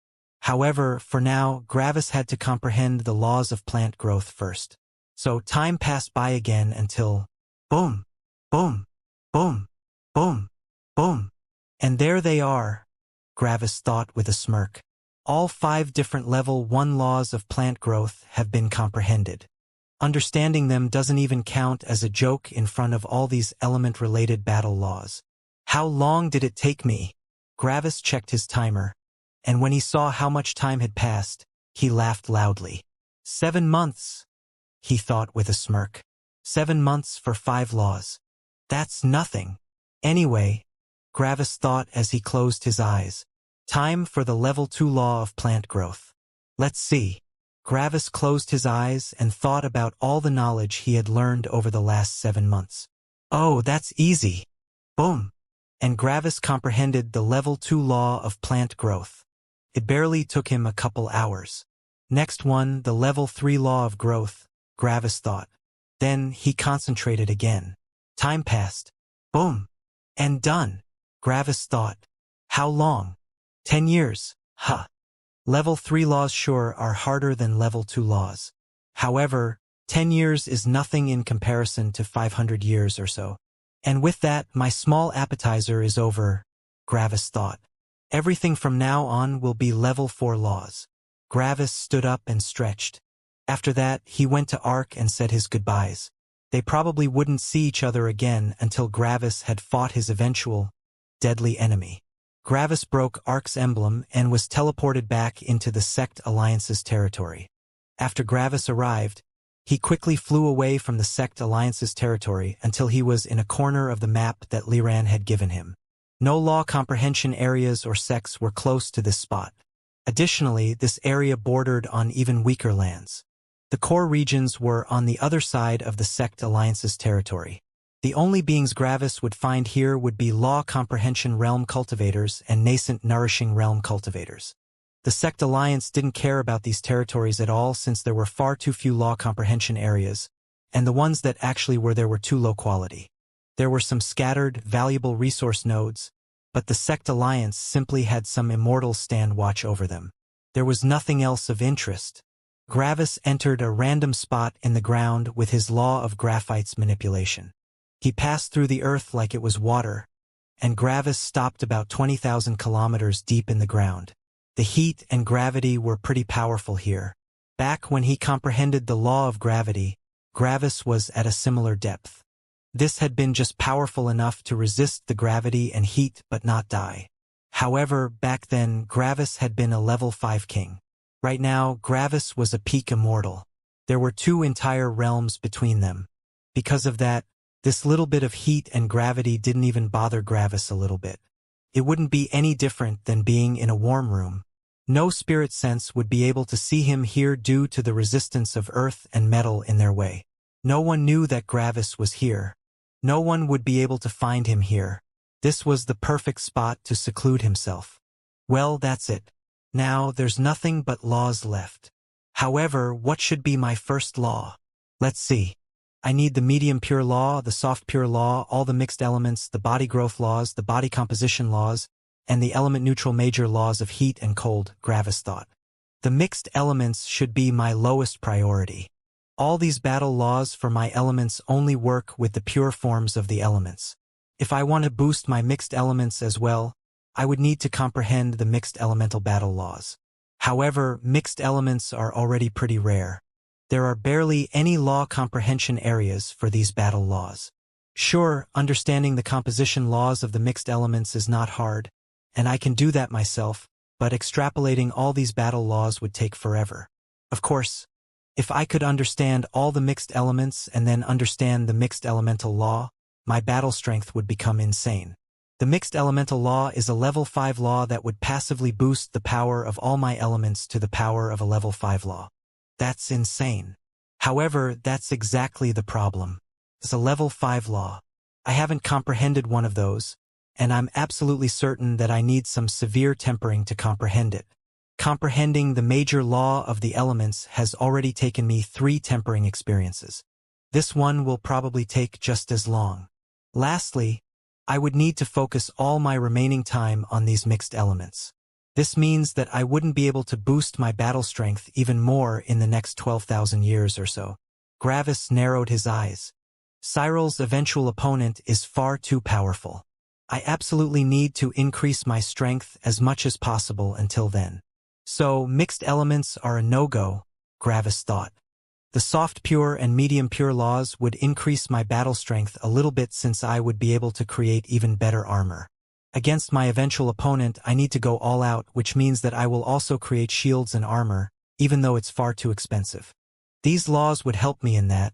However, for now, Gravis had to comprehend the laws of plant growth first. So time passed by again until boom, boom, boom, boom, boom. And there they are, Gravis thought with a smirk. All 5 different level 1 laws of plant growth have been comprehended. Understanding them doesn't even count as a joke in front of all these element-related battle laws. How long did it take me? Gravis checked his timer, and when he saw how much time had passed, he laughed loudly. 7 months, he thought with a smirk. 7 months for 5 laws. That's nothing. Anyway, Gravis thought as he closed his eyes. Time for the level 2 law of plant growth. Let's see. Gravis closed his eyes and thought about all the knowledge he had learned over the last 7 months. Oh, that's easy. Boom. And Gravis comprehended the level 2 law of plant growth. It barely took him a couple hours. Next one, the level 3 law of growth, Gravis thought. Then he concentrated again. Time passed. Boom. And done. Gravis thought. How long? 10 years. Huh. Level 3 laws sure are harder than level 2 laws. However, 10 years is nothing in comparison to 500 years or so. And with that, my small appetizer is over, Gravis thought. Everything from now on will be level 4 laws. Gravis stood up and stretched. After that, he went to Ark and said his goodbyes. They probably wouldn't see each other again until Gravis had fought his eventual, deadly enemy. Gravis broke Ark's emblem and was teleported back into the Sect Alliance's territory. After Gravis arrived, he quickly flew away from the Sect Alliance's territory until he was in a corner of the map that Liran had given him. No law comprehension areas or sects were close to this spot. Additionally, this area bordered on even weaker lands. The core regions were on the other side of the Sect Alliance's territory. The only beings Gravis would find here would be law comprehension realm cultivators and nascent nourishing realm cultivators. The Sect Alliance didn't care about these territories at all since there were far too few law comprehension areas, and the ones that actually were there were too low quality. There were some scattered, valuable resource nodes, but the Sect Alliance simply had some Immortals stand watch over them. There was nothing else of interest. Gravis entered a random spot in the ground with his law of graphite's manipulation. He passed through the earth like it was water, and Gravis stopped about 20,000 kilometers deep in the ground. The heat and gravity were pretty powerful here. Back when he comprehended the law of gravity, Gravis was at a similar depth. This had been just powerful enough to resist the gravity and heat but not die. However, back then, Gravis had been a level 5 king. Right now, Gravis was a peak immortal. There were 2 entire realms between them. Because of that, this little bit of heat and gravity didn't even bother Gravis a little bit. It wouldn't be any different than being in a warm room. No spirit sense would be able to see him here due to the resistance of earth and metal in their way. No one knew that Gravis was here. No one would be able to find him here. This was the perfect spot to seclude himself. Well, that's it. Now, there's nothing but laws left. However, what should be my first law? Let's see. I need the medium pure law, the soft pure law, all the mixed elements, the body growth laws, the body composition laws, and the element neutral major laws of heat and cold, Gravis thought. The mixed elements should be my lowest priority. All these battle laws for my elements only work with the pure forms of the elements. If I want to boost my mixed elements as well, I would need to comprehend the mixed elemental battle laws. However, mixed elements are already pretty rare. There are barely any law comprehension areas for these battle laws. Sure, understanding the composition laws of the mixed elements is not hard, and I can do that myself, but extrapolating all these battle laws would take forever. Of course, if I could understand all the mixed elements and then understand the mixed elemental law, my battle strength would become insane. The mixed elemental law is a level 5 law that would passively boost the power of all my elements to the power of a level 5 law. That's insane. However, that's exactly the problem. It's a level 5 law. I haven't comprehended one of those, and I'm absolutely certain that I need some severe tempering to comprehend it. Comprehending the major law of the elements has already taken me 3 tempering experiences. This one will probably take just as long. Lastly, I would need to focus all my remaining time on these mixed elements. This means that I wouldn't be able to boost my battle strength even more in the next 12,000 years or so. Gravis narrowed his eyes. Cyril's eventual opponent is far too powerful. I absolutely need to increase my strength as much as possible until then. So, mixed elements are a no-go, Gravis thought. The soft pure and medium pure laws would increase my battle strength a little bit since I would be able to create even better armor. Against my eventual opponent, I need to go all out, which means that I will also create shields and armor, even though it's far too expensive. These laws would help me in that,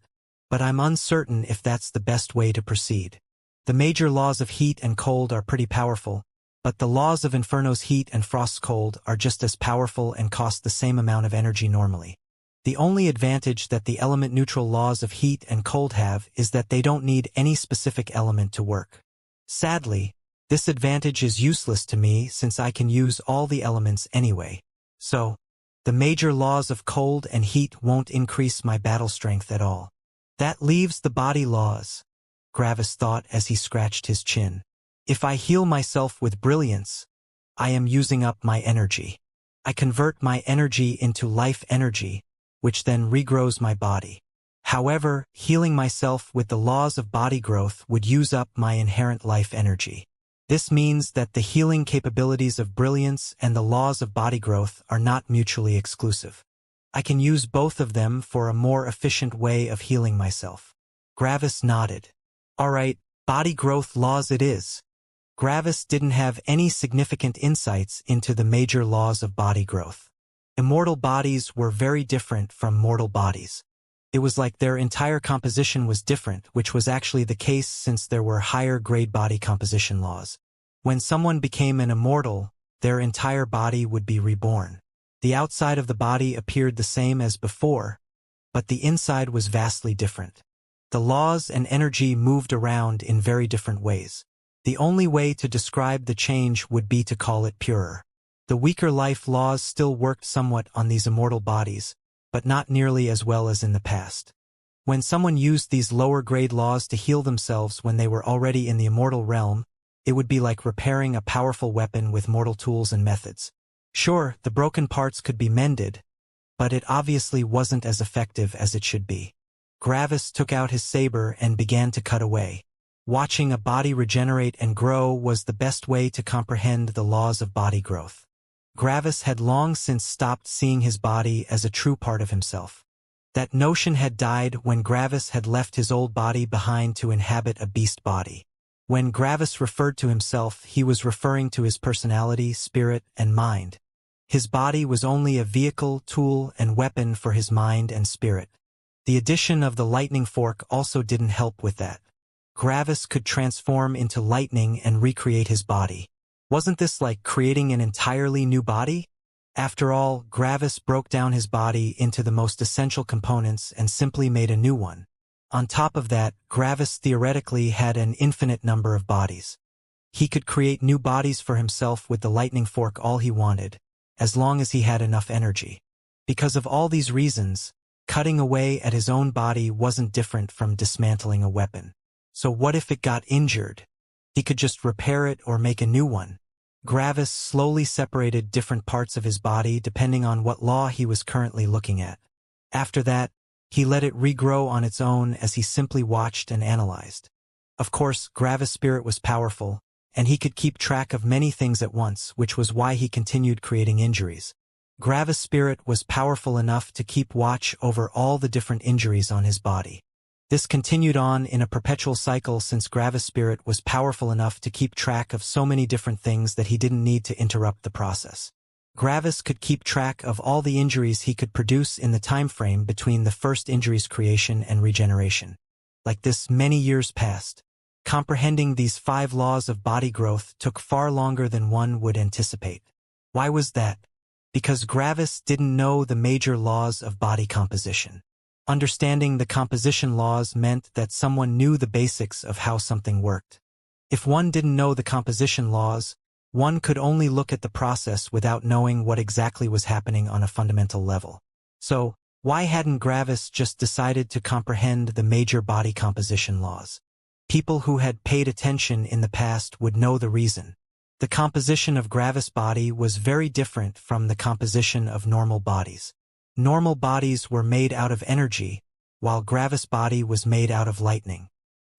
but I'm uncertain if that's the best way to proceed. The major laws of heat and cold are pretty powerful, but the laws of Inferno's heat and Frost's cold are just as powerful and cost the same amount of energy normally. The only advantage that the element-neutral laws of heat and cold have is that they don't need any specific element to work. Sadly, this advantage is useless to me since I can use all the elements anyway. So, the major laws of cold and heat won't increase my battle strength at all. That leaves the body laws, Gravis thought as he scratched his chin. If I heal myself with brilliance, I am using up my energy. I convert my energy into life energy, which then regrows my body. However, healing myself with the laws of body growth would use up my inherent life energy. This means that the healing capabilities of brilliance and the laws of body growth are not mutually exclusive. I can use both of them for a more efficient way of healing myself. Gravis nodded. Alright, body growth laws it is. Gravis didn't have any significant insights into the major laws of body growth. Immortal bodies were very different from mortal bodies. It was like their entire composition was different, which was actually the case since there were higher-grade body composition laws. When someone became an immortal, their entire body would be reborn. The outside of the body appeared the same as before, but the inside was vastly different. The laws and energy moved around in very different ways. The only way to describe the change would be to call it purer. The weaker life laws still worked somewhat on these immortal bodies, but not nearly as well as in the past. When someone used these lower-grade laws to heal themselves when they were already in the immortal realm, it would be like repairing a powerful weapon with mortal tools and methods. Sure, the broken parts could be mended, but it obviously wasn't as effective as it should be. Gravis took out his saber and began to cut away. Watching a body regenerate and grow was the best way to comprehend the laws of body growth. Gravis had long since stopped seeing his body as a true part of himself. That notion had died when Gravis had left his old body behind to inhabit a beast body. When Gravis referred to himself, he was referring to his personality, spirit, and mind. His body was only a vehicle, tool, and weapon for his mind and spirit. The addition of the lightning fork also didn't help with that. Gravis could transform into lightning and recreate his body. Wasn't this like creating an entirely new body? After all, Gravis broke down his body into the most essential components and simply made a new one. On top of that, Gravis theoretically had an infinite number of bodies. He could create new bodies for himself with the lightning fork all he wanted, as long as he had enough energy. Because of all these reasons, cutting away at his own body wasn't different from dismantling a weapon. So what if it got injured? He could just repair it or make a new one. Gravis slowly separated different parts of his body depending on what law he was currently looking at. After that, he let it regrow on its own as he simply watched and analyzed. Of course, Gravis' spirit was powerful, and he could keep track of many things at once, which was why he continued creating injuries. Gravis' spirit was powerful enough to keep watch over all the different injuries on his body. This continued on in a perpetual cycle since Gravis' spirit was powerful enough to keep track of so many different things that he didn't need to interrupt the process. Gravis could keep track of all the injuries he could produce in the time frame between the first injury's creation and regeneration. Like this, many years passed. Comprehending these 5 laws of body growth took far longer than one would anticipate. Why was that? Because Gravis didn't know the major laws of body composition. Understanding the composition laws meant that someone knew the basics of how something worked. If one didn't know the composition laws, one could only look at the process without knowing what exactly was happening on a fundamental level. So, why hadn't Gravis just decided to comprehend the major body composition laws? People who had paid attention in the past would know the reason. The composition of Gravis' body was very different from the composition of normal bodies. Normal bodies were made out of energy, while Gravis' body was made out of lightning.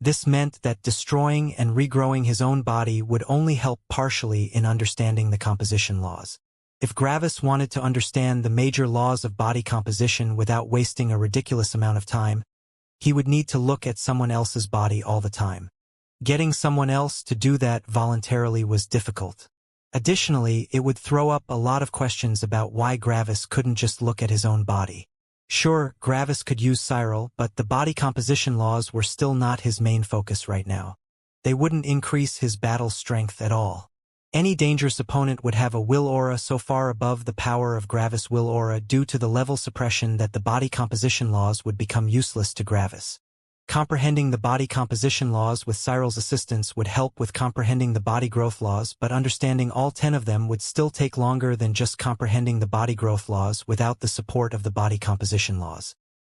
This meant that destroying and regrowing his own body would only help partially in understanding the composition laws. If Gravis wanted to understand the major laws of body composition without wasting a ridiculous amount of time, he would need to look at someone else's body all the time. Getting someone else to do that voluntarily was difficult. Additionally, it would throw up a lot of questions about why Gravis couldn't just look at his own body. Sure, Gravis could use Cyril, but the body composition laws were still not his main focus right now. They wouldn't increase his battle strength at all. Any dangerous opponent would have a will aura so far above the power of Gravis' will aura due to the level suppression that the body composition laws would become useless to Gravis. Comprehending the body composition laws with Cyril's assistance would help with comprehending the body growth laws, but understanding all 10 of them would still take longer than just comprehending the body growth laws without the support of the body composition laws.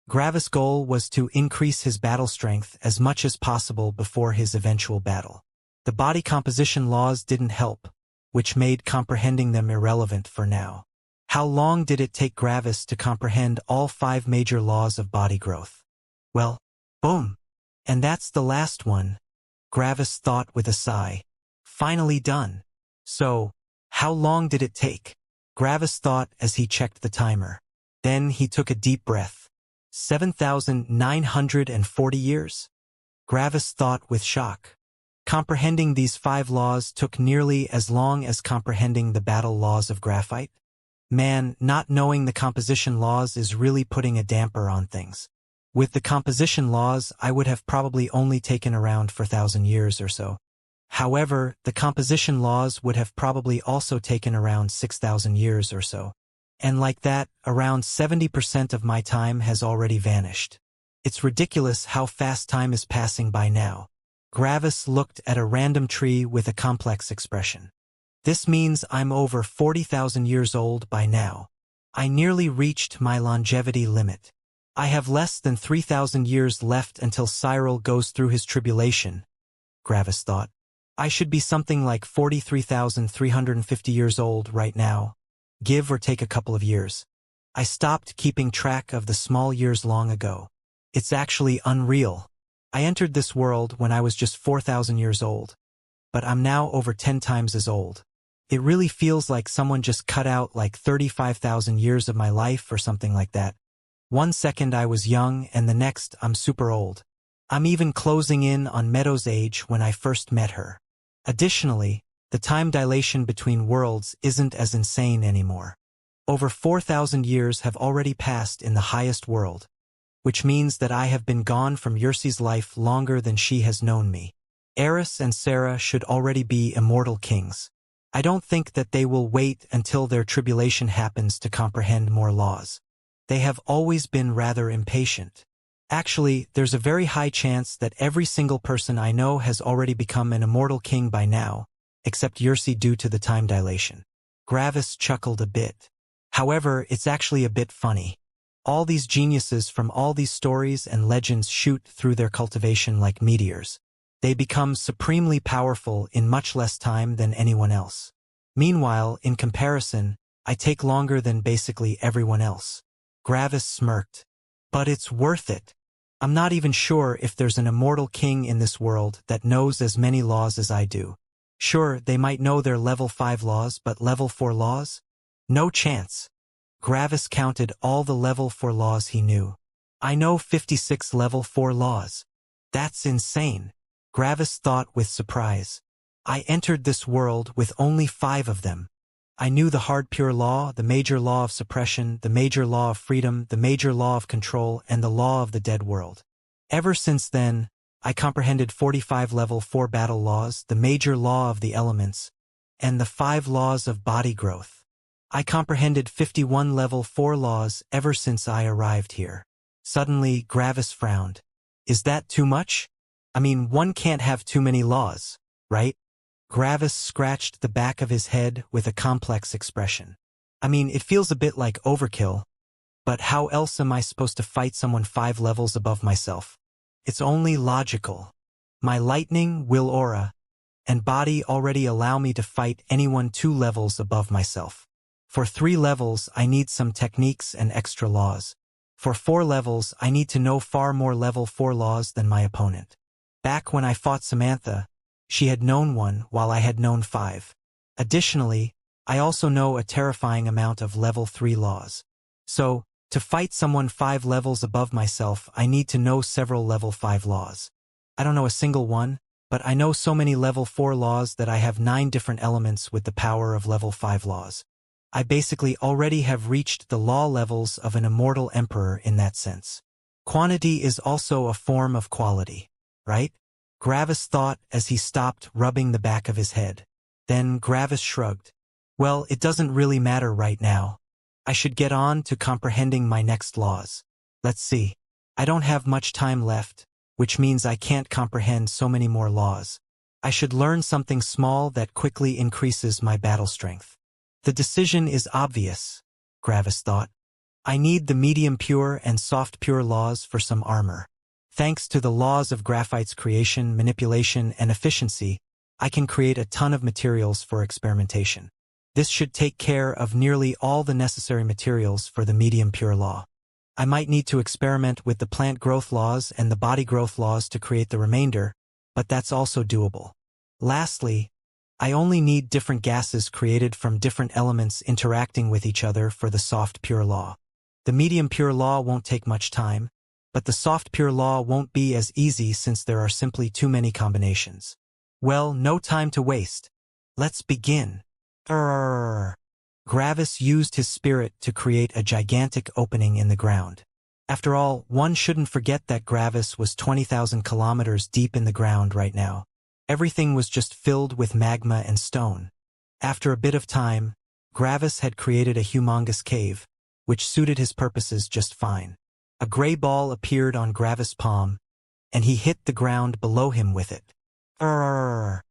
Gravis' goal was to increase his battle strength as much as possible before his eventual battle. The body composition laws didn't help, which made comprehending them irrelevant for now. How long did it take Gravis to comprehend all 5 major laws of body growth? Well, boom! And that's the last one, Gravis thought with a sigh. Finally done. So, how long did it take? Gravis thought as he checked the timer. Then he took a deep breath. 7,940 years? Gravis thought with shock. Comprehending these 5 laws took nearly as long as comprehending the battle laws of graphite. Man, not knowing the composition laws is really putting a damper on things. With the composition laws, I would have probably only taken around 4,000 years or so. However, the composition laws would have probably also taken around 6,000 years or so. And like that, around 70% of my time has already vanished. It's ridiculous how fast time is passing by now. Gravis looked at a random tree with a complex expression. This means I'm over 40,000 years old by now. I nearly reached my longevity limit. I have less than 3,000 years left until Cyril goes through his tribulation, Gravis thought. I should be something like 43,350 years old right now, give or take a couple of years. I stopped keeping track of the small years long ago. It's actually unreal. I entered this world when I was just 4,000 years old, but I'm now over 10 times as old. It really feels like someone just cut out like 35,000 years of my life or something like that. One second I was young and the next I'm super old. I'm even closing in on Meadow's age when I first met her. Additionally, the time dilation between worlds isn't as insane anymore. Over 4,000 years have already passed in the highest world, which means that I have been gone from Xianxia's life longer than she has known me. Eris and Sarah should already be immortal kings. I don't think that they will wait until their tribulation happens to comprehend more laws. They have always been rather impatient. Actually, there's a very high chance that every single person I know has already become an immortal king by now, except Xianxia due to the time dilation. Gravis chuckled a bit. However, it's actually a bit funny. All these geniuses from all these stories and legends shoot through their cultivation like meteors. They become supremely powerful in much less time than anyone else. Meanwhile, in comparison, I take longer than basically everyone else. Gravis smirked. But it's worth it. I'm not even sure if there's an immortal king in this world that knows as many laws as I do. Sure, they might know their level 5 laws, but level 4 laws? No chance. Gravis counted all the level 4 laws he knew. I know 56 level 4 laws. That's insane. Gravis thought with surprise. I entered this world with only 5 of them. I knew the hard pure law, the major law of suppression, the major law of freedom, the major law of control, and the law of the dead world. Ever since then, I comprehended 45 level 4 battle laws, the major law of the elements, and the 5 laws of body growth. I comprehended 51 level 4 laws ever since I arrived here. Suddenly, Gravis frowned. Is that too much? I mean, one can't have too many laws, right? Gravis scratched the back of his head with a complex expression. I mean, it feels a bit like overkill, but how else am I supposed to fight someone 5 levels above myself? It's only logical. My lightning, will aura, and body already allow me to fight anyone 2 levels above myself. For 3 levels, I need some techniques and extra laws. For 4 levels, I need to know far more level 4 laws than my opponent. Back when I fought Samantha, she had known 1 while I had known 5. Additionally, I also know a terrifying amount of level 3 laws. So, to fight someone 5 levels above myself, I need to know several level 5 laws. I don't know a single one, but I know so many level 4 laws that I have 9 different elements with the power of level 5 laws. I basically already have reached the law levels of an immortal emperor in that sense. Quantity is also a form of quality, right? Gravis thought as he stopped rubbing the back of his head. Then Gravis shrugged. Well, it doesn't really matter right now. I should get on to comprehending my next laws. Let's see. I don't have much time left, which means I can't comprehend so many more laws. I should learn something small that quickly increases my battle strength. The decision is obvious, Gravis thought. I need the medium pure and soft pure laws for some armor. Thanks to the laws of graphite's creation, manipulation, and efficiency, I can create a ton of materials for experimentation. This should take care of nearly all the necessary materials for the medium pure law. I might need to experiment with the plant growth laws and the body growth laws to create the remainder, but that's also doable. Lastly, I only need different gases created from different elements interacting with each other for the soft pure law. The medium pure law won't take much time, but the soft pure law won't be as easy since there are simply too many combinations. Well, no time to waste. Let's begin. Gravis used his spirit to create a gigantic opening in the ground. After all, one shouldn't forget that Gravis was 20,000 kilometers deep in the ground right now. Everything was just filled with magma and stone. After a bit of time, Gravis had created a humongous cave, which suited his purposes just fine. A gray ball appeared on Gravis' palm, and he hit the ground below him with it. The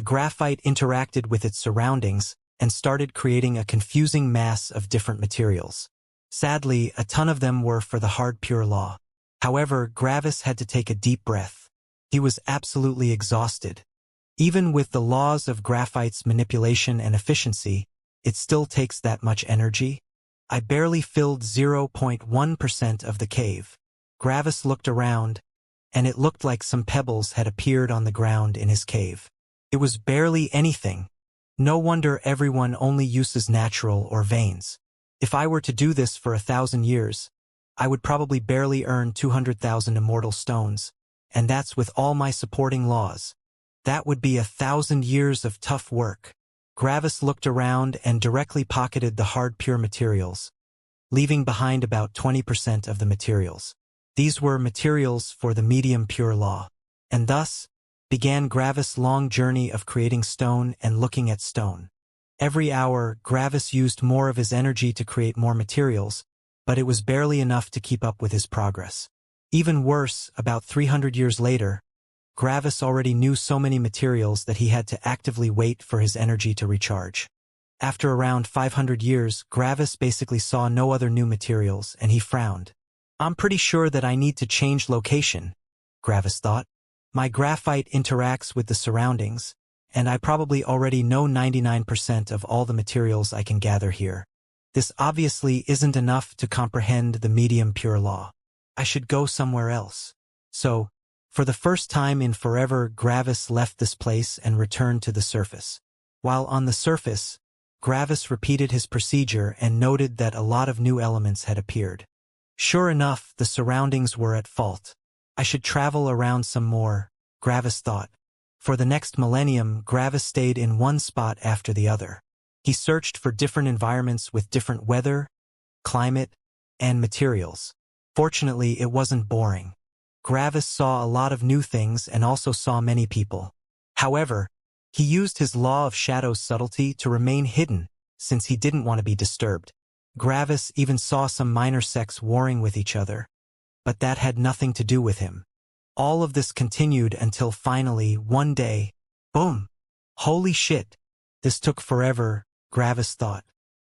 graphite interacted with its surroundings and started creating a confusing mass of different materials. Sadly, a ton of them were for the hard pure law. However, Gravis had to take a deep breath. He was absolutely exhausted. Even with the laws of graphite's manipulation and efficiency, it still takes that much energy. I barely filled 0.1% of the cave. Gravis looked around, and it looked like some pebbles had appeared on the ground in his cave. It was barely anything. No wonder everyone only uses natural or veins. If I were to do this for 1,000 years, I would probably barely earn 200,000 immortal stones, and that's with all my supporting laws. That would be 1,000 years of tough work. Gravis looked around and directly pocketed the hard pure materials, leaving behind about 20% of the materials. These were materials for the medium pure law. And thus, began Gravis' long journey of creating stone and looking at stone. Every hour, Gravis used more of his energy to create more materials, but it was barely enough to keep up with his progress. Even worse, about 300 years later, Gravis already knew so many materials that he had to actively wait for his energy to recharge. After around 500 years, Gravis basically saw no other new materials, and he frowned. I'm pretty sure that I need to change location, Gravis thought. My graphite interacts with the surroundings, and I probably already know 99% of all the materials I can gather here. This obviously isn't enough to comprehend the medium pure law. I should go somewhere else. So, for the first time in forever, Gravis left this place and returned to the surface. While on the surface, Gravis repeated his procedure and noted that a lot of new elements had appeared. Sure enough, the surroundings were at fault. I should travel around some more, Gravis thought. For the next millennium, Gravis stayed in one spot after the other. He searched for different environments with different weather, climate, and materials. Fortunately, it wasn't boring. Gravis saw a lot of new things and also saw many people. However, he used his law of shadows subtlety to remain hidden, since he didn't want to be disturbed. Gravis even saw some minor sects warring with each other. But that had nothing to do with him. All of this continued until finally, one day, boom! Holy shit! This took forever, Gravis thought.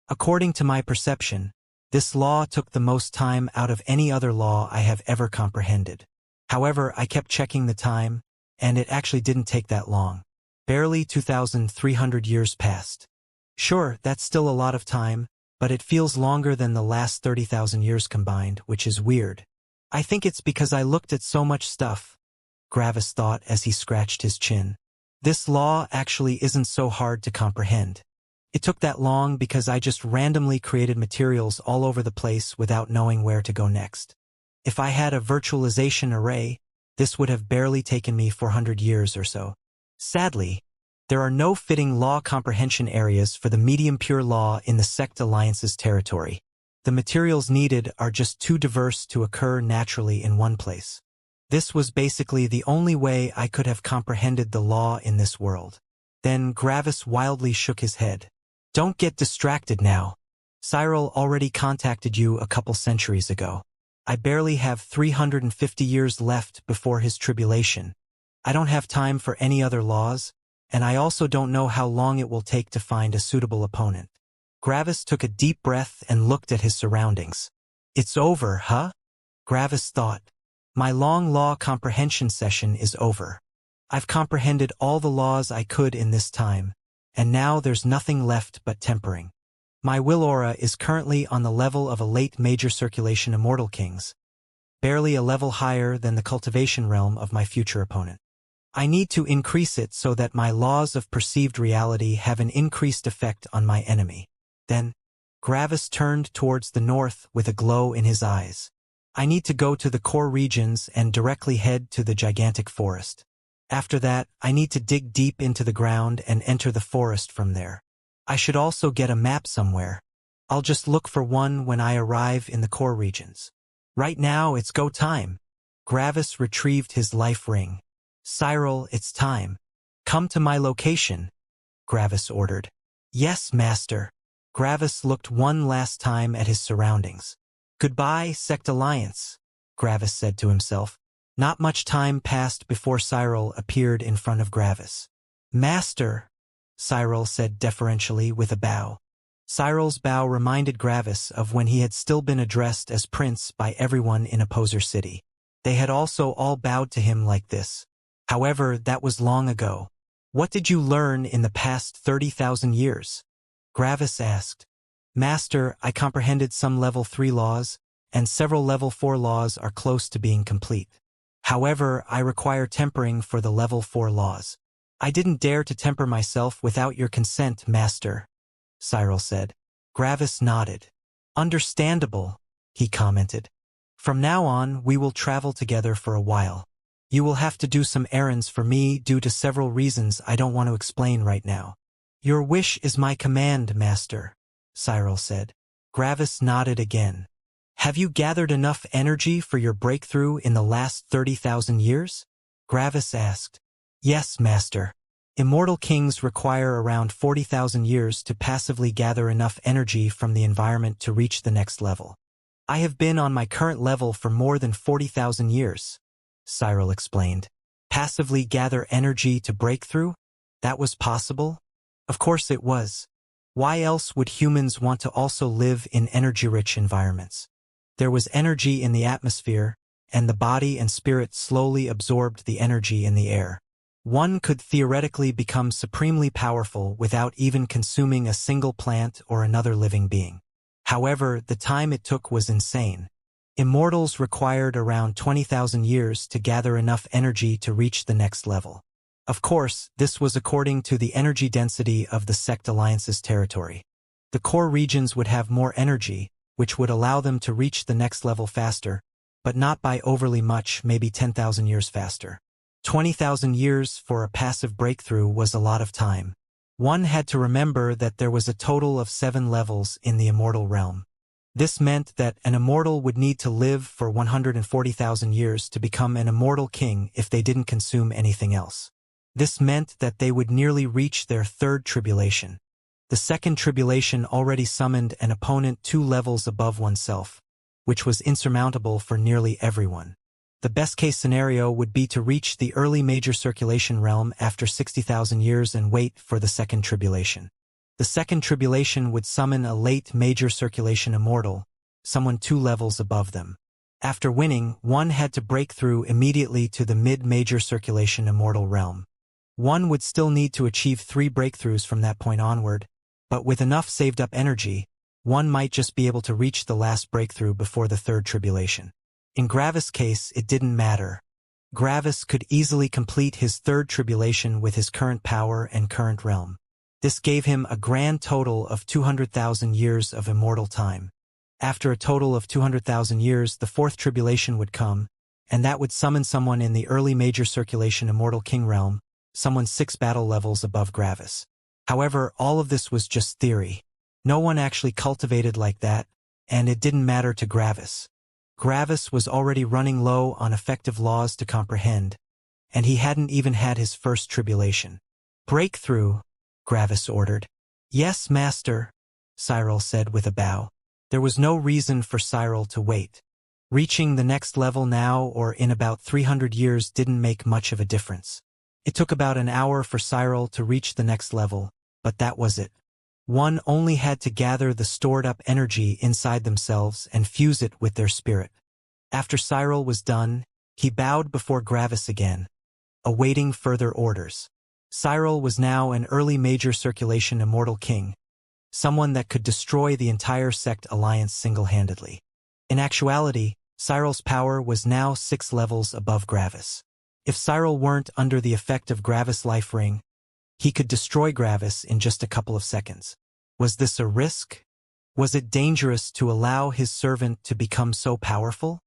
According to my perception, this law took the most time out of any other law I have ever comprehended. However, I kept checking the time, and it actually didn't take that long. Barely 2,300 years passed. Sure, that's still a lot of time, but it feels longer than the last 30,000 years combined, which is weird. I think it's because I looked at so much stuff, Gravis thought as he scratched his chin. This law actually isn't so hard to comprehend. It took that long because I just randomly created materials all over the place without knowing where to go next. If I had a virtualization array, this would have barely taken me 400 years or so. Sadly, there are no fitting law comprehension areas for the medium pure law in the sect alliance's territory. The materials needed are just too diverse to occur naturally in one place. This was basically the only way I could have comprehended the law in this world. Then Gravis wildly shook his head. Don't get distracted now. Cyril already contacted you a couple centuries ago. I barely have 350 years left before his tribulation. I don't have time for any other laws, and I also don't know how long it will take to find a suitable opponent. Gravis took a deep breath and looked at his surroundings. It's over, huh? Gravis thought. My long law comprehension session is over. I've comprehended all the laws I could in this time, and now there's nothing left but tempering. My will aura is currently on the level of a late major circulation immortal kings, barely a level higher than the cultivation realm of my future opponent. I need to increase it so that my laws of perceived reality have an increased effect on my enemy. Then, Gravis turned towards the north with a glow in his eyes. I need to go to the core regions and directly head to the gigantic forest. After that, I need to dig deep into the ground and enter the forest from there. I should also get a map somewhere. I'll just look for one when I arrive in the core regions. Right now, it's go time. Gravis retrieved his life ring. Cyril, it's time. Come to my location, Gravis ordered. Yes, master. Gravis looked one last time at his surroundings. Goodbye, Sect Alliance, Gravis said to himself. Not much time passed before Cyril appeared in front of Gravis. Master, Cyril said deferentially with a bow. Cyril's bow reminded Gravis of when he had still been addressed as Prince by everyone in Opposer City. They had also all bowed to him like this. However, that was long ago. What did you learn in the past 30,000 years? Gravis asked. Master, I comprehended some level 3 laws, and several level 4 laws are close to being complete. However, I require tempering for the level 4 laws. I didn't dare to temper myself without your consent, Master, Cyril said. Gravis nodded. Understandable, he commented. From now on, we will travel together for a while. You will have to do some errands for me due to several reasons I don't want to explain right now. Your wish is my command, Master, Cyril said. Gravis nodded again. Have you gathered enough energy for your breakthrough in the last 30,000 years? Gravis asked. Yes, Master. Immortal kings require around 40,000 years to passively gather enough energy from the environment to reach the next level. I have been on my current level for more than 40,000 years, Cyril explained. Passively gather energy to break through? That was possible? Of course it was. Why else would humans want to also live in energy-rich environments? There was energy in the atmosphere, and the body and spirit slowly absorbed the energy in the air. One could theoretically become supremely powerful without even consuming a single plant or another living being. However, the time it took was insane. Immortals required around 20,000 years to gather enough energy to reach the next level. Of course, this was according to the energy density of the Sect Alliance's territory. The core regions would have more energy, which would allow them to reach the next level faster, but not by overly much, maybe 10,000 years faster. 20,000 years for a passive breakthrough was a lot of time. One had to remember that there was a total of 7 levels in the immortal realm. This meant that an immortal would need to live for 140,000 years to become an immortal king if they didn't consume anything else. This meant that they would nearly reach their third tribulation. The second tribulation already summoned an opponent 2 levels above oneself, which was insurmountable for nearly everyone. The best-case scenario would be to reach the early major circulation realm after 60,000 years and wait for the second tribulation. The second tribulation would summon a late major circulation immortal, someone 2 levels above them. After winning, one had to break through immediately to the mid-major circulation immortal realm. One would still need to achieve 3 breakthroughs from that point onward, but with enough saved-up energy, one might just be able to reach the last breakthrough before the third tribulation. In Gravis' case, it didn't matter. Gravis could easily complete his third tribulation with his current power and current realm. This gave him a grand total of 200,000 years of immortal time. After a total of 200,000 years, the fourth tribulation would come, and that would summon someone in the early major circulation immortal king realm, someone 6 battle levels above Gravis. However, all of this was just theory. No one actually cultivated like that, and it didn't matter to Gravis. Gravis was already running low on effective laws to comprehend, and he hadn't even had his first tribulation. "Breakthrough," Gravis ordered. "Yes, master," Cyril said with a bow. There was no reason for Cyril to wait. Reaching the next level now or in about 300 years didn't make much of a difference. It took about an hour for Cyril to reach the next level, but that was it. One only had to gather the stored-up energy inside themselves and fuse it with their spirit. After Cyril was done, he bowed before Gravis again, awaiting further orders. Cyril was now an early major circulation immortal king, someone that could destroy the entire Sect Alliance single-handedly. In actuality, Cyril's power was now 6 levels above Gravis. If Cyril weren't under the effect of Gravis' life ring, he could destroy Gravis in just a couple of seconds. Was this a risk? Was it dangerous to allow his servant to become so powerful?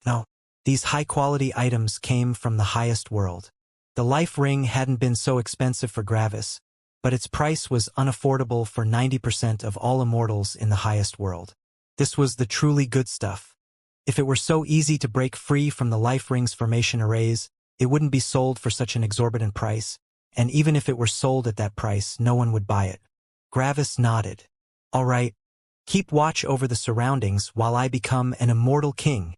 No. These high-quality items came from the highest world. The life ring hadn't been so expensive for Gravis, but its price was unaffordable for 90% of all immortals in the highest world. This was the truly good stuff. If it were so easy to break free from the life ring's formation arrays, it wouldn't be sold for such an exorbitant price, and even if it were sold at that price, no one would buy it. Gravis nodded. "All right, keep watch over the surroundings while I become an immortal king,"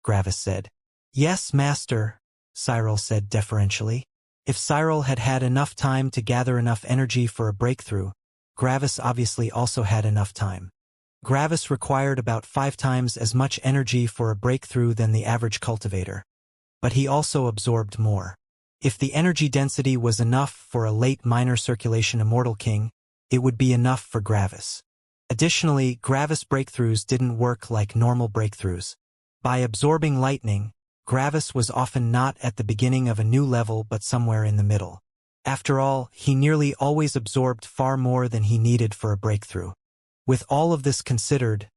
Gravis said. "Yes, master," Cyril said deferentially. If Cyril had had enough time to gather enough energy for a breakthrough, Gravis obviously also had enough time. Gravis required about 5 times as much energy for a breakthrough than the average cultivator. But he also absorbed more. If the energy density was enough for a late minor circulation immortal king, it would be enough for Gravis. Additionally, Gravis breakthroughs didn't work like normal breakthroughs. By absorbing lightning, Gravis was often not at the beginning of a new level but somewhere in the middle. After all, he nearly always absorbed far more than he needed for a breakthrough. With all of this considered,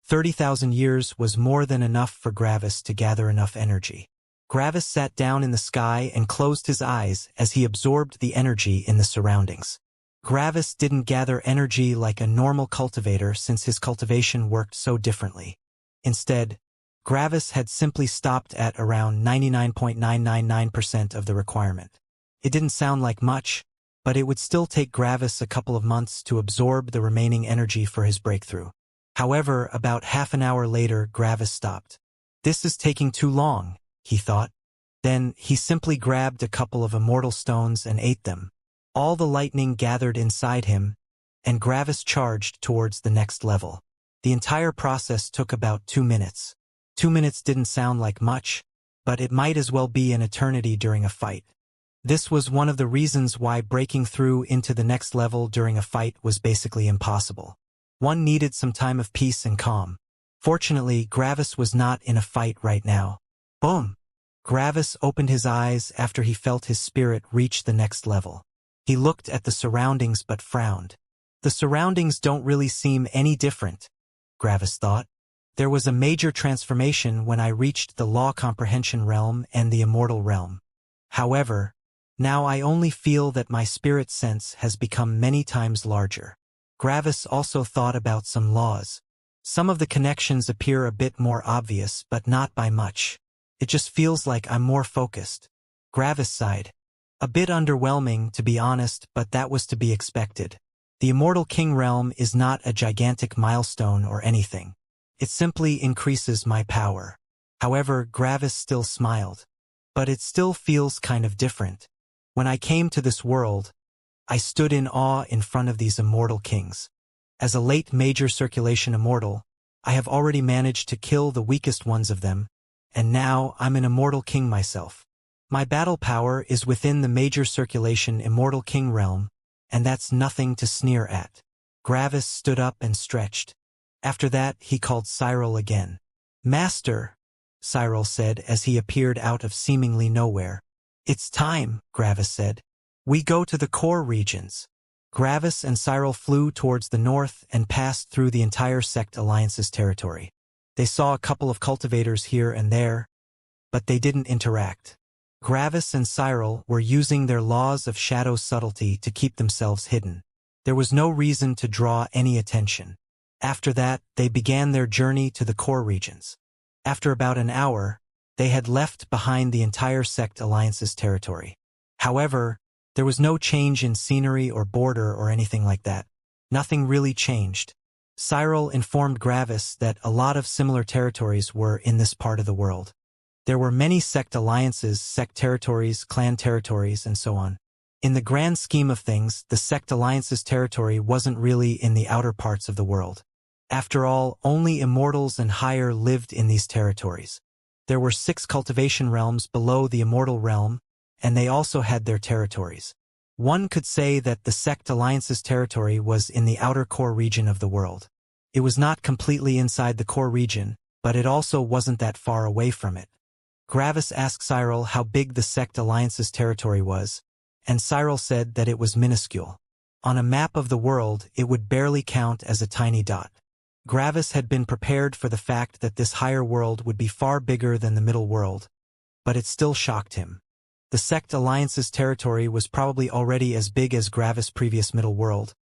30,000 years was more than enough for Gravis to gather enough energy. Gravis sat down in the sky and closed his eyes as he absorbed the energy in the surroundings. Gravis didn't gather energy like a normal cultivator since his cultivation worked so differently. Instead, Gravis had simply stopped at around 99.999% of the requirement. It didn't sound like much, but it would still take Gravis a couple of months to absorb the remaining energy for his breakthrough. However, about half an hour later, Gravis stopped. "This is taking too long," he thought. Then he simply grabbed a couple of immortal stones and ate them. All the lightning gathered inside him, and Gravis charged towards the next level. The entire process took about 2 minutes. 2 minutes didn't sound like much, but it might as well be an eternity during a fight. This was one of the reasons why breaking through into the next level during a fight was basically impossible. One needed some time of peace and calm. Fortunately, Gravis was not in a fight right now. Boom! Gravis opened his eyes after he felt his spirit reach the next level. He looked at the surroundings but frowned. The surroundings don't really seem any different, Gravis thought. There was a major transformation when I reached the law comprehension realm and the immortal realm. However, now I only feel that my spirit sense has become many times larger. Gravis also thought about some laws. Some of the connections appear a bit more obvious, but not by much. It just feels like I'm more focused. Gravis sighed. A bit underwhelming, to be honest, but that was to be expected. The Immortal King realm is not a gigantic milestone or anything. It simply increases my power. However, Gravis still smiled. But it still feels kind of different. When I came to this world, I stood in awe in front of these immortal kings. As a late major circulation immortal, I have already managed to kill the weakest ones of them, and now I'm an immortal king myself. My battle power is within the major circulation immortal king realm, and that's nothing to sneer at. Gravis stood up and stretched. After that, he called Cyril again. Master, Cyril said as he appeared out of seemingly nowhere. It's time, Gravis said. We go to the core regions. Gravis and Cyril flew towards the north and passed through the entire Sect Alliance's territory. They saw a couple of cultivators here and there, but they didn't interact. Gravis and Cyril were using their laws of shadow subtlety to keep themselves hidden. There was no reason to draw any attention. After that, they began their journey to the core regions. After about an hour, they had left behind the entire Sect Alliance's territory. However, there was no change in scenery or border or anything like that. Nothing really changed. Cyril informed Gravis that a lot of similar territories were in this part of the world. There were many sect alliances, sect territories, clan territories, and so on. In the grand scheme of things, the sect alliance's territory wasn't really in the outer parts of the world. After all, only immortals and higher lived in these territories. There were 6 cultivation realms below the immortal realm, and they also had their territories. One could say that the sect alliance's territory was in the outer core region of the world. It was not completely inside the core region, but it also wasn't that far away from it. Gravis asked Cyril how big the sect alliance's territory was, and Cyril said that it was minuscule. On a map of the world, it would barely count as a tiny dot. Gravis had been prepared for the fact that this higher world would be far bigger than the middle world, but it still shocked him. The Sect Alliance's territory was probably already as big as Gravis' previous middle world,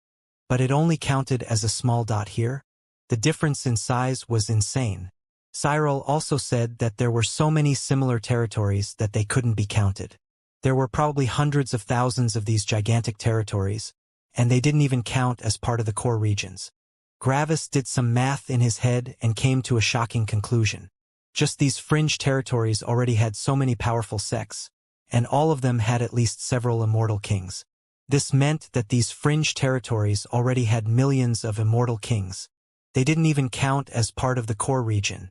but it only counted as a small dot here. The difference in size was insane. Cyril also said that there were so many similar territories that they couldn't be counted. There were probably hundreds of thousands of these gigantic territories, and they didn't even count as part of the core regions. Gravis did some math in his head and came to a shocking conclusion. Just these fringe territories already had so many powerful sects, and all of them had at least several immortal kings. This meant that these fringe territories already had millions of immortal kings. They didn't even count as part of the core region.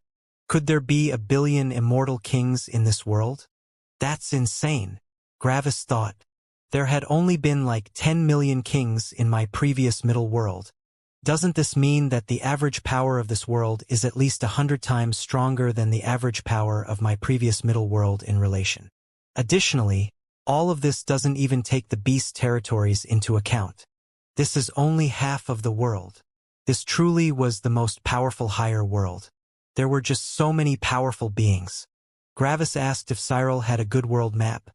Could there be 1 billion immortal kings in this world? That's insane, Gravis thought. There had only been like 10 million kings in my previous middle world. Doesn't this mean that the average power of this world is at least 100 times stronger than the average power of my previous middle world in relation? Additionally, all of this doesn't even take the beast territories into account. This is only half of the world. This truly was the most powerful higher world. There were just so many powerful beings. Gravis asked if Cyril had a good world map,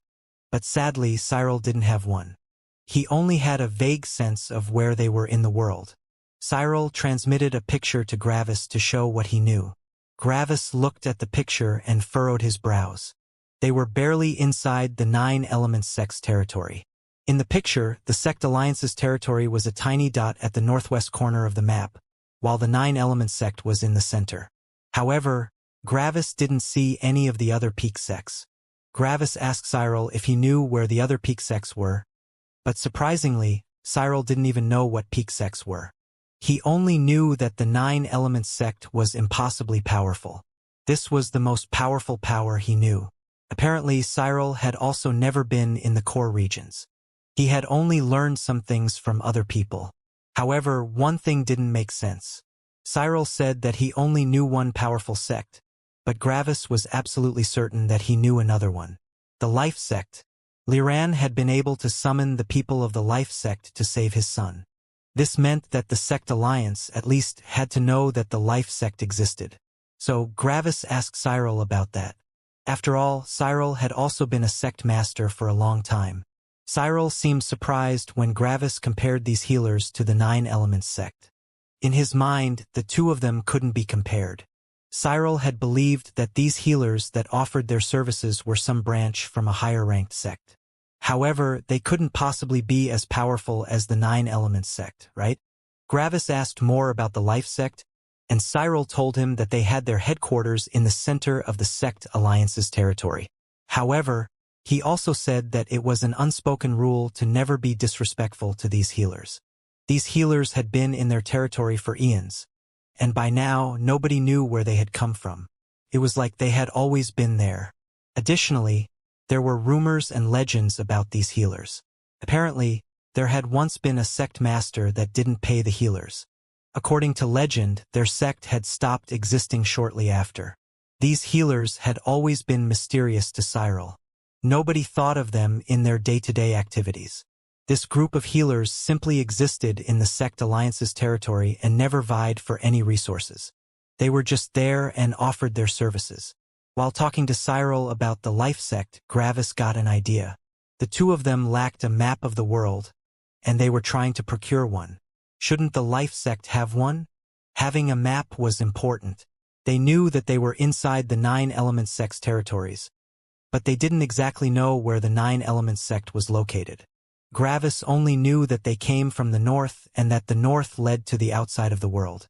but sadly Cyril didn't have one. He only had a vague sense of where they were in the world. Cyril transmitted a picture to Gravis to show what he knew. Gravis looked at the picture and furrowed his brows. They were barely inside the 9 Elements sect's territory. In the picture, the Sect Alliance's territory was a tiny dot at the northwest corner of the map, while the 9 Elements sect was in the center. However, Gravis didn't see any of the other peak sects. Gravis asked Cyril if he knew where the other peak sects were, but surprisingly, Cyril didn't even know what peak sects were. He only knew that the 9 Elements sect was impossibly powerful. This was the most powerful power he knew. Apparently, Cyril had also never been in the core regions. He had only learned some things from other people. However, one thing didn't make sense. Cyril said that he only knew one powerful sect, but Gravis was absolutely certain that he knew another one. The Life Sect. Liran had been able to summon the people of the Life Sect to save his son. This meant that the Sect Alliance at least had to know that the Life Sect existed. So Gravis asked Cyril about that. After all, Cyril had also been a sect master for a long time. Cyril seemed surprised when Gravis compared these healers to the Nine Elements sect. In his mind, the two of them couldn't be compared. Cyril had believed that these healers that offered their services were some branch from a higher-ranked sect. However, they couldn't possibly be as powerful as the Nine Elements sect, right? Gravis asked more about the Life Sect, and Cyril told him that they had their headquarters in the center of the Sect Alliance's territory. However, he also said that it was an unspoken rule to never be disrespectful to these healers. These healers had been in their territory for eons, and by now nobody knew where they had come from. It was like they had always been there. Additionally, there were rumors and legends about these healers. Apparently, there had once been a sect master that didn't pay the healers. According to legend, their sect had stopped existing shortly after. These healers had always been mysterious to Cyril. Nobody thought of them in their day-to-day activities. This group of healers simply existed in the Sect Alliance's territory and never vied for any resources. They were just there and offered their services. While talking to Cyril about the Life Sect, Gravis got an idea. The two of them lacked a map of the world, and they were trying to procure one. Shouldn't the Life Sect have one? Having a map was important. They knew that they were inside the Nine Elements sect's territories, but they didn't exactly know where the Nine Elements sect was located. Gravis only knew that they came from the north and that the north led to the outside of the world.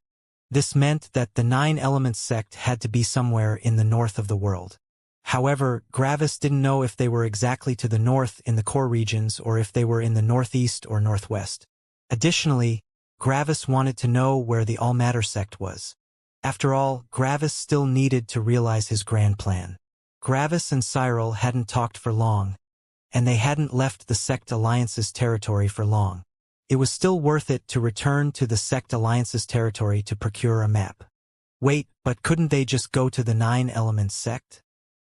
This meant that the Nine Elements sect had to be somewhere in the north of the world. However, Gravis didn't know if they were exactly to the north in the core regions or if they were in the northeast or northwest. Additionally, Gravis wanted to know where the All Matter sect was. After all, Gravis still needed to realize his grand plan. Gravis and Cyril hadn't talked for long, and they hadn't left the Sect Alliance's territory for long. It was still worth it to return to the Sect Alliance's territory to procure a map. Wait, but couldn't they just go to the Nine Elements sect?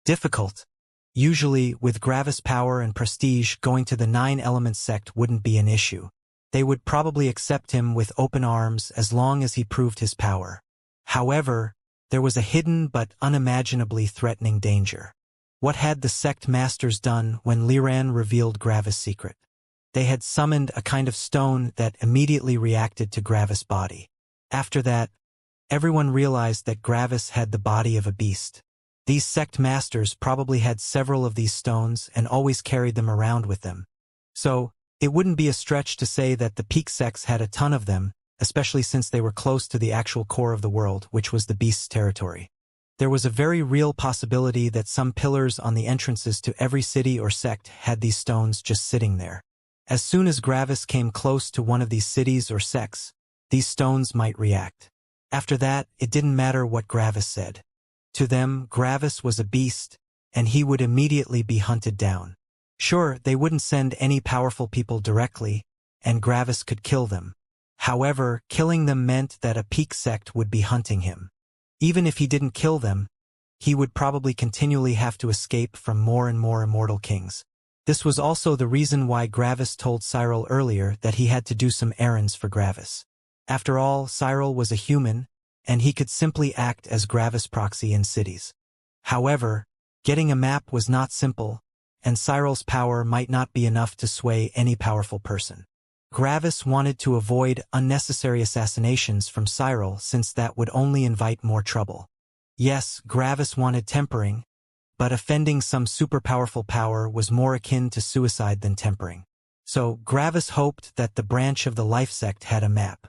Difficult. Usually, with Gravis' power and prestige, going to the Nine Elements sect wouldn't be an issue. They would probably accept him with open arms as long as he proved his power. However, there was a hidden but unimaginably threatening danger. What had the sect masters done when Liran revealed Gravis' secret? They had summoned a kind of stone that immediately reacted to Gravis' body. After that, everyone realized that Gravis had the body of a beast. These sect masters probably had several of these stones and always carried them around with them. So, it wouldn't be a stretch to say that the peak sects had a ton of them, especially since they were close to the actual core of the world, which was the beast's territory. There was a very real possibility that some pillars on the entrances to every city or sect had these stones just sitting there. As soon as Gravis came close to one of these cities or sects, these stones might react. After that, it didn't matter what Gravis said. To them, Gravis was a beast, and he would immediately be hunted down. Sure, they wouldn't send any powerful people directly, and Gravis could kill them. However, killing them meant that a peak sect would be hunting him. Even if he didn't kill them, he would probably continually have to escape from more and more immortal kings. This was also the reason why Gravis told Cyril earlier that he had to do some errands for Gravis. After all, Cyril was a human, and he could simply act as Gravis' proxy in cities. However, getting a map was not simple, and Cyril's power might not be enough to sway any powerful person. Gravis wanted to avoid unnecessary assassinations from Cyril since that would only invite more trouble. Yes, Gravis wanted tempering, but offending some super-powerful power was more akin to suicide than tempering. So, Gravis hoped that the branch of the Life Sect had a map.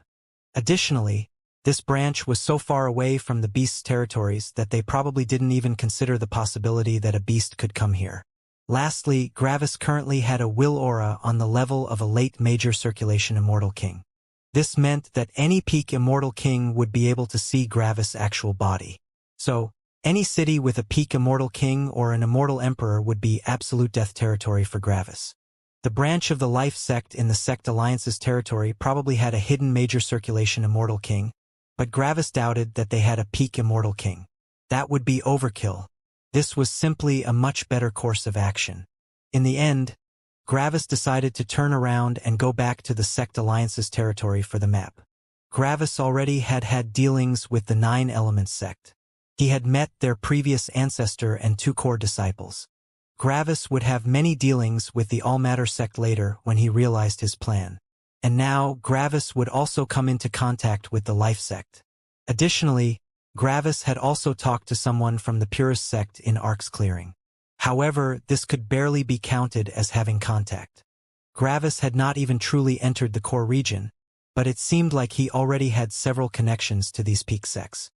Additionally, this branch was so far away from the beast's territories that they probably didn't even consider the possibility that a beast could come here. Lastly, Gravis currently had a will aura on the level of a late major circulation immortal king. This meant that any peak immortal king would be able to see Gravis' actual body. So, any city with a peak immortal king or an immortal emperor would be absolute death territory for Gravis. The branch of the Life Sect in the Sect Alliance's territory probably had a hidden major circulation immortal king, But Gravis doubted that they had a peak immortal king. That would be overkill. This was simply a much better course of action. In the end, Gravis decided to turn around and go back to the Sect Alliance's territory for the map. Gravis already had had dealings with the Nine Elements sect. He had met their previous ancestor and 2 core disciples. Gravis would have many dealings with the All Matter sect later when he realized his plan. And now, Gravis would also come into contact with the Life sect. Additionally, Gravis had also talked to someone from the Purist sect in Ark's clearing. However, this could barely be counted as having contact. Gravis had not even truly entered the core region, but it seemed like he already had several connections to these peak sects.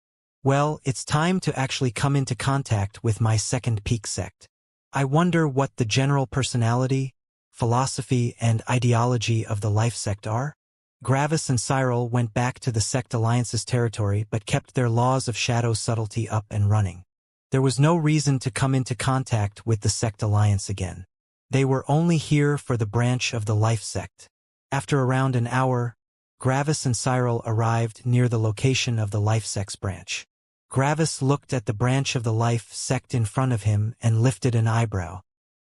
Well, it's time to actually come into contact with my second peak sect. I wonder what the general personality, philosophy, and ideology of the Life sect are? Gravis and Cyril went back to the Sect Alliance's territory but kept their laws of shadow subtlety up and running. There was no reason to come into contact with the Sect Alliance again. They were only here for the branch of the Life sect. After around an hour, Gravis and Cyril arrived near the location of the Life sect's branch. Gravis looked at the branch of the Life sect in front of him and lifted an eyebrow.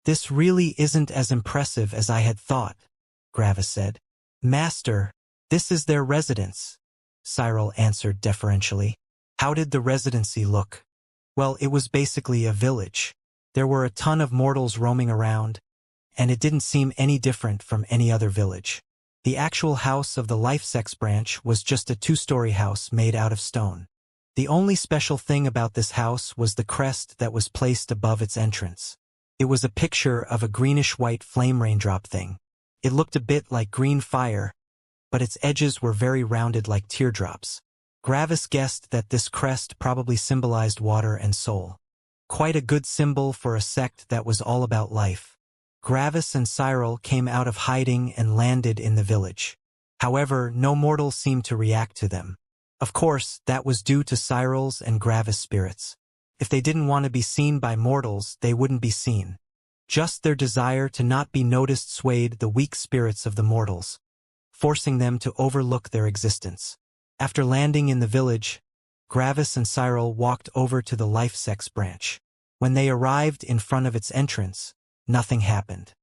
"This really isn't as impressive as I had thought," Gravis said. "Master, this is their residence," Cyril answered deferentially. "How did the residency look?" Well, it was basically a village. There were a ton of mortals roaming around, and it didn't seem any different from any other village. The actual house of the Life sect's branch was just a 2-story house made out of stone. The only special thing about this house was the crest that was placed above its entrance. It was a picture of a greenish-white flame raindrop thing. It looked a bit like green fire, but its edges were very rounded like teardrops. Gravis guessed that this crest probably symbolized water and soul. Quite a good symbol for a sect that was all about life. Gravis and Cyril came out of hiding and landed in the village. However, no mortal seemed to react to them. Of course, that was due to Cyril's and Gravis' spirits. If they didn't want to be seen by mortals, they wouldn't be seen. Just their desire to not be noticed swayed the weak spirits of the mortals, forcing them to overlook their existence. After landing in the village, Gravis and Cyril walked over to the Life sect's branch. When they arrived in front of its entrance, nothing happened.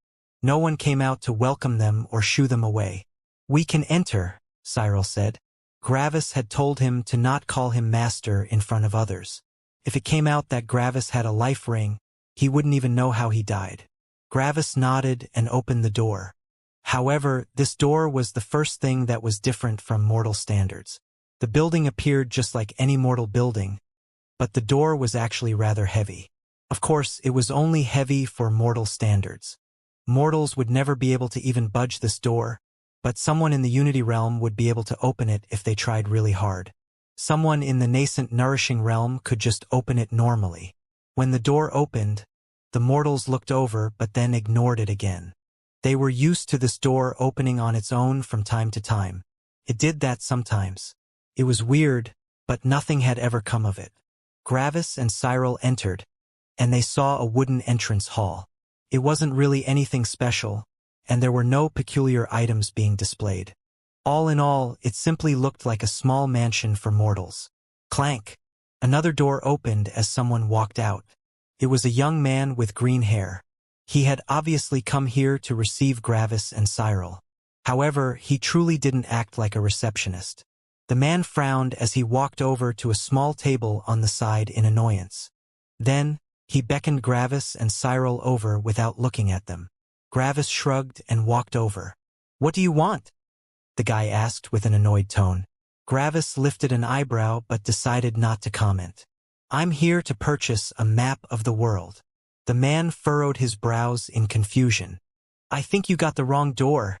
No one came out to welcome them or shoo them away. "We can enter," Cyril said. Gravis had told him to not call him master in front of others. If it came out that Gravis had a life ring, he wouldn't even know how he died. Gravis nodded and opened the door. However, this door was the first thing that was different from mortal standards. The building appeared just like any mortal building, but the door was actually rather heavy. Of course, it was only heavy for mortal standards. Mortals would never be able to even budge this door, but someone in the Unity realm would be able to open it if they tried really hard. Someone in the nascent Nourishing realm could just open it normally. When the door opened, the mortals looked over but then ignored it again. They were used to this door opening on its own from time to time. It did that sometimes. It was weird, but nothing had ever come of it. Gravis and Cyril entered, and they saw a wooden entrance hall. It wasn't really anything special, and there were no peculiar items being displayed. All in all, it simply looked like a small mansion for mortals. Clank! Another door opened as someone walked out. It was a young man with green hair. He had obviously come here to receive Gravis and Cyril. However, he truly didn't act like a receptionist. The man frowned as he walked over to a small table on the side in annoyance. Then, he beckoned Gravis and Cyril over without looking at them. Gravis shrugged and walked over. "What do you want?" the guy asked with an annoyed tone. Gravis lifted an eyebrow but decided not to comment. "I'm here to purchase a map of the world." The man furrowed his brows in confusion. "I think you got the wrong door,"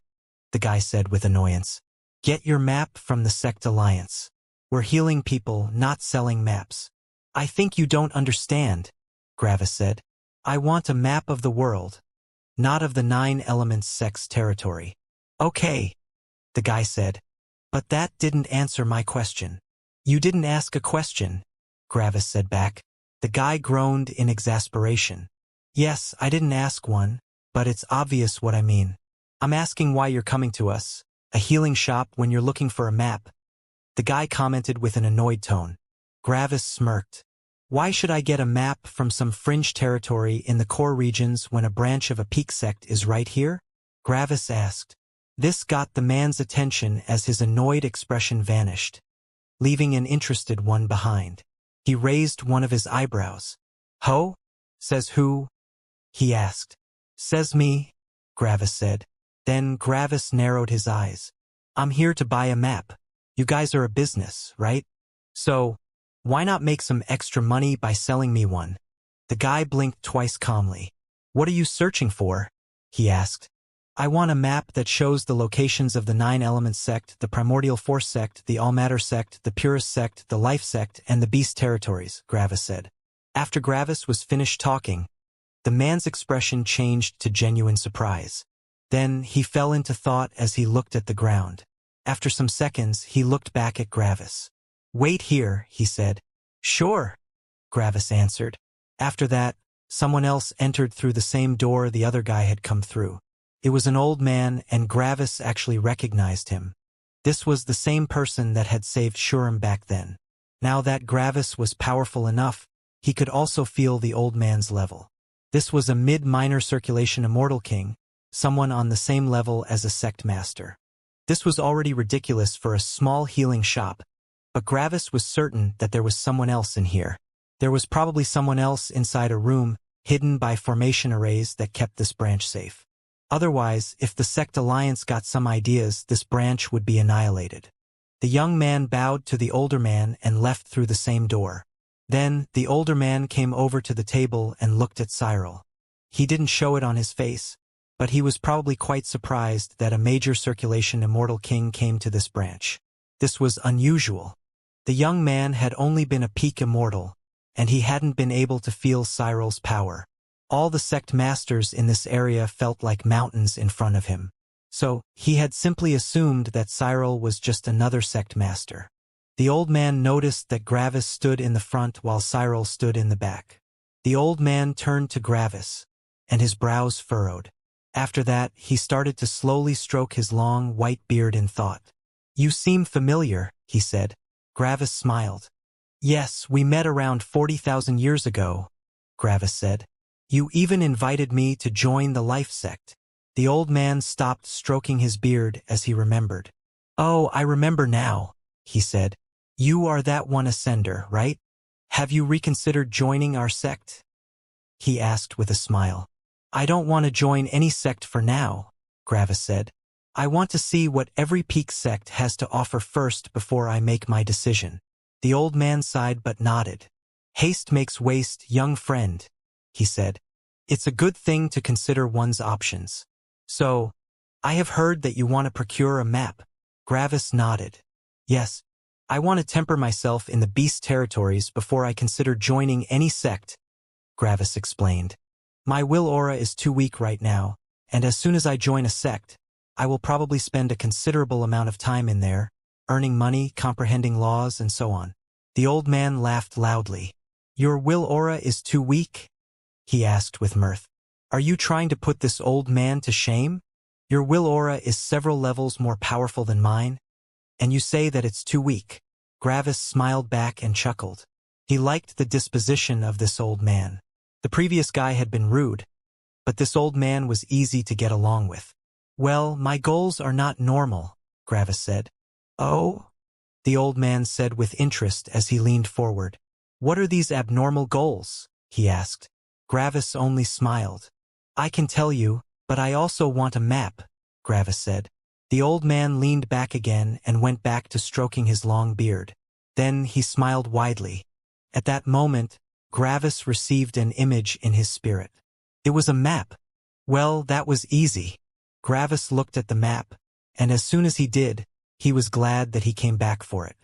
the guy said with annoyance. "Get your map from the Sect Alliance. We're healing people, not selling maps." "I think you don't understand," Gravis said. "I want a map of the world, not of the 9 Elements sect's territory." "Okay," the guy said. "But that didn't answer my question." "You didn't ask a question," Gravis said back. The guy groaned in exasperation. "Yes, I didn't ask one, but it's obvious what I mean. I'm asking why you're coming to us, a healing shop, when you're looking for a map." The guy commented with an annoyed tone. Gravis smirked. Why should I get a map from some fringe territory in the core regions when a branch of a peak sect is right here? Gravis asked. This got the man's attention as his annoyed expression vanished, leaving an interested one behind. He raised one of his eyebrows. Ho? Says who? He asked. Says me, Gravis said. Then Gravis narrowed his eyes. I'm here to buy a map. You guys are a business, right? So, why not make some extra money by selling me one? The guy blinked twice calmly. What are you searching for? He asked. I want a map that shows the locations of the 9-element sect, the primordial force sect, the all-matter sect, the purist sect, the life sect, and the beast territories, Gravis said. After Gravis was finished talking, the man's expression changed to genuine surprise. Then he fell into thought as he looked at the ground. After some seconds, he looked back at Gravis. Wait here, he said. Sure, Gravis answered. After that, someone else entered through the same door the other guy had come through. It was an old man, and Gravis actually recognized him. This was the same person that had saved Shuram back then. Now that Gravis was powerful enough, he could also feel the old man's level. This was a mid-minor circulation immortal king, someone on the same level as a sect master. This was already ridiculous for a small healing shop, but Gravis was certain that there was someone else in here. There was probably someone else inside a room, hidden by formation arrays that kept this branch safe. Otherwise, if the sect alliance got some ideas, this branch would be annihilated. The young man bowed to the older man and left through the same door. Then, the older man came over to the table and looked at Cyril. He didn't show it on his face, but he was probably quite surprised that a major circulation immortal king came to this branch. This was unusual. The young man had only been a peak immortal, and he hadn't been able to feel Cyril's power. All the sect masters in this area felt like mountains in front of him. So, he had simply assumed that Cyril was just another sect master. The old man noticed that Gravis stood in the front while Cyril stood in the back. The old man turned to Gravis, and his brows furrowed. After that, he started to slowly stroke his long, white beard in thought. You seem familiar, he said. Gravis smiled. Yes, we met around 40,000 years ago, Gravis said. You even invited me to join the life sect. The old man stopped stroking his beard as he remembered. Oh, I remember now, he said. You are that one ascender, right? Have you reconsidered joining our sect? He asked with a smile. I don't want to join any sect for now, Gravis said. I want to see what every peak sect has to offer first before I make my decision. The old man sighed but nodded. Haste makes waste, young friend, he said. It's a good thing to consider one's options. So, I have heard that you want to procure a map. Gravis nodded. Yes, I want to temper myself in the beast territories before I consider joining any sect, Gravis explained. My will aura is too weak right now, and as soon as I join a sect, I will probably spend a considerable amount of time in there, earning money, comprehending laws, and so on. The old man laughed loudly. Your will aura is too weak? He asked with mirth. Are you trying to put this old man to shame? Your will aura is several levels more powerful than mine, and you say that it's too weak. Gravis smiled back and chuckled. He liked the disposition of this old man. The previous guy had been rude, but this old man was easy to get along with. Well, my goals are not normal, Gravis said. Oh? The old man said with interest as he leaned forward. What are these abnormal goals? He asked. Gravis only smiled. I can tell you, but I also want a map, Gravis said. The old man leaned back again and went back to stroking his long beard. Then he smiled widely. At that moment, Gravis received an image in his spirit. It was a map. Well, that was easy. Gravis looked at the map, and as soon as he did, he was glad that he came back for it.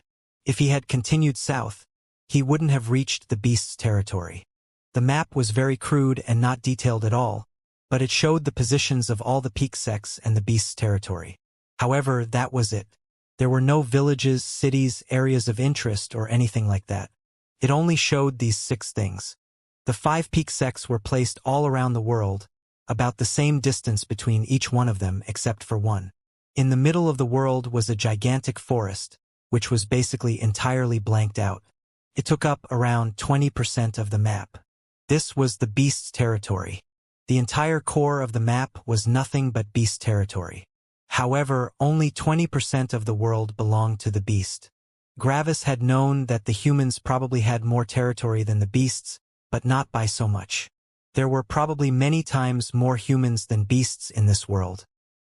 If he had continued south, he wouldn't have reached the beast's territory. The map was very crude and not detailed at all, but it showed the positions of all the peak sects and the beast's territory. However, that was it. There were no villages, cities, areas of interest, or anything like that. It only showed these 6 things. The 5 peak sects were placed all around the world, about the same distance between each one of them except for one. In the middle of the world was a gigantic forest, which was basically entirely blanked out. It took up around 20% of the map. This was the beast's territory. The entire core of the map was nothing but beast territory. However, only 20% of the world belonged to the beast. Gravis had known that the humans probably had more territory than the beasts, but not by so much. There were probably many times more humans than beasts in this world.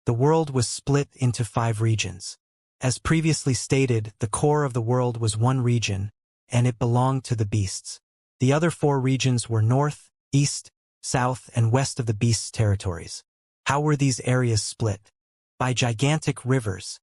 The world was split into 5 regions. As previously stated, the core of the world was one region, and it belonged to the beasts. The other 4 regions were north, east, south, and west of the beasts' territories. How were these areas split? By gigantic rivers.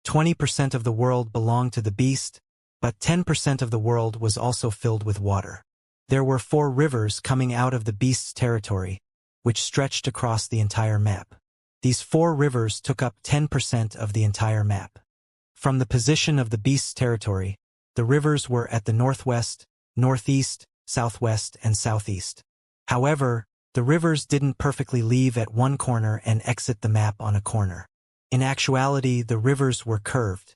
20% of the world belonged to the beast, but 10% of the world was also filled with water. There were 4 rivers coming out of the beast's territory, which stretched across the entire map. These 4 rivers took up 10% of the entire map. From the position of the beast's territory, the rivers were at the northwest, northeast, southwest, and southeast. However, the rivers didn't perfectly leave at one corner and exit the map on a corner. In actuality, the rivers were curved.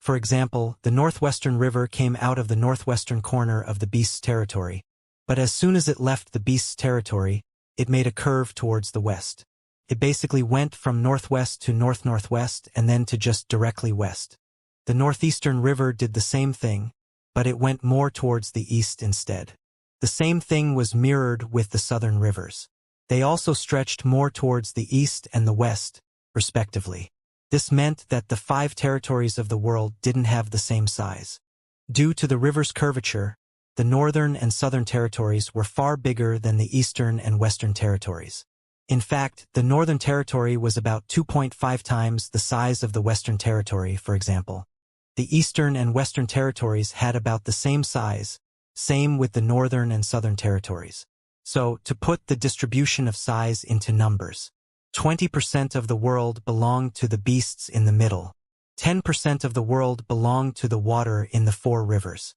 For example, the northwestern river came out of the northwestern corner of the beast's territory, but as soon as it left the beast's territory, it made a curve towards the west. It basically went from northwest to north-northwest and then to just directly west. The northeastern river did the same thing, but it went more towards the east instead. The same thing was mirrored with the southern rivers. They also stretched more towards the east and the west, respectively. This meant that the 5 territories of the world didn't have the same size. Due to the river's curvature, the northern and southern territories were far bigger than the eastern and western territories. In fact, the northern territory was about 2.5 times the size of the western territory, for example. The eastern and western territories had about the same size, same with the northern and southern territories. So, to put the distribution of size into numbers, 20% of the world belonged to the beasts in the middle. 10% of the world belonged to the water in the 4 rivers.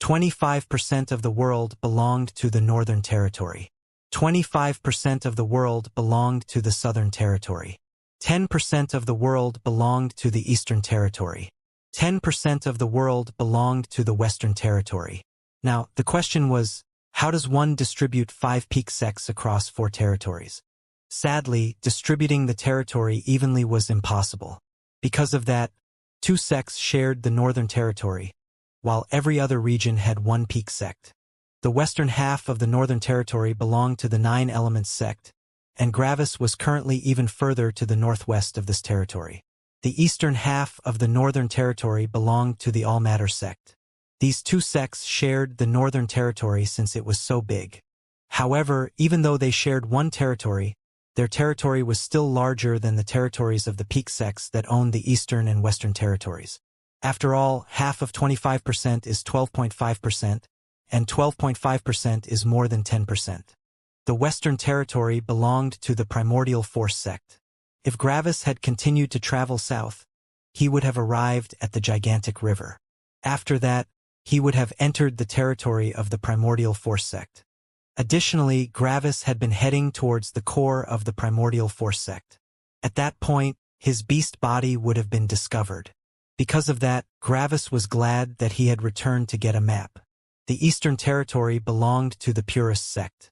25% of the world belonged to the northern territory. 25% of the world belonged to the southern territory. 10% of the world belonged to the eastern territory. 10% of the world belonged to the western territory. Now, the question was, how does one distribute 5 peak sects across 4 territories? Sadly, distributing the territory evenly was impossible. Because of that, 2 sects shared the northern territory, while every other region had 1 peak sect. The western half of the northern territory belonged to the 9 Elements sect, and Gravis was currently even further to the northwest of this territory. The eastern half of the northern territory belonged to the All Matter sect. These 2 sects shared the northern territory since it was so big. However, even though they shared 1 territory, their territory was still larger than the territories of the peak sects that owned the eastern and western territories. After all, half of 25% is 12.5%, and 12.5% is more than 10%. The western territory belonged to the Primordial Force sect. If Gravis had continued to travel south, he would have arrived at the gigantic river. After that, he would have entered the territory of the Primordial Force sect. Additionally, Gravis had been heading towards the core of the Primordial Force sect. At that point, his beast body would have been discovered. Because of that, Gravis was glad that he had returned to get a map. The eastern territory belonged to the Purist sect.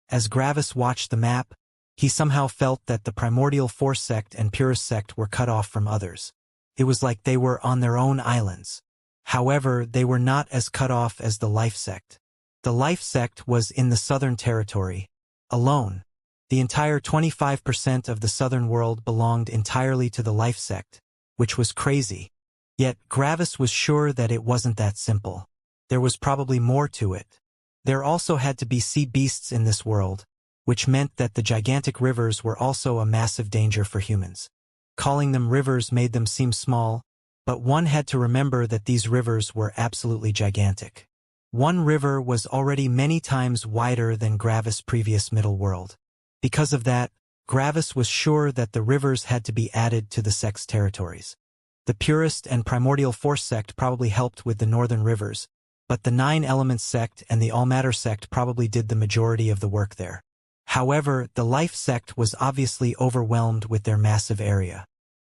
As Gravis watched the map, he somehow felt that the Primordial Force sect and Purist sect were cut off from others. It was like they were on their own islands. However, they were not as cut off as the Life sect. The Life sect was in the southern territory, alone. The entire 25% of the southern world belonged entirely to the Life sect, which was crazy. Yet, Gravis was sure that it wasn't that simple. There was probably more to it. There also had to be sea beasts in this world, which meant that the gigantic rivers were also a massive danger for humans. Calling them rivers made them seem small, but one had to remember that these rivers were absolutely gigantic. One river was already many times wider than Gravis' previous middle world. Because of that, Gravis was sure that the rivers had to be added to the sect's territories. The Purist and Primordial Force sect probably helped with the northern rivers, but the 9 Elements sect and the All Matter sect probably did the majority of the work there. However, the Life sect was obviously overwhelmed with their massive area.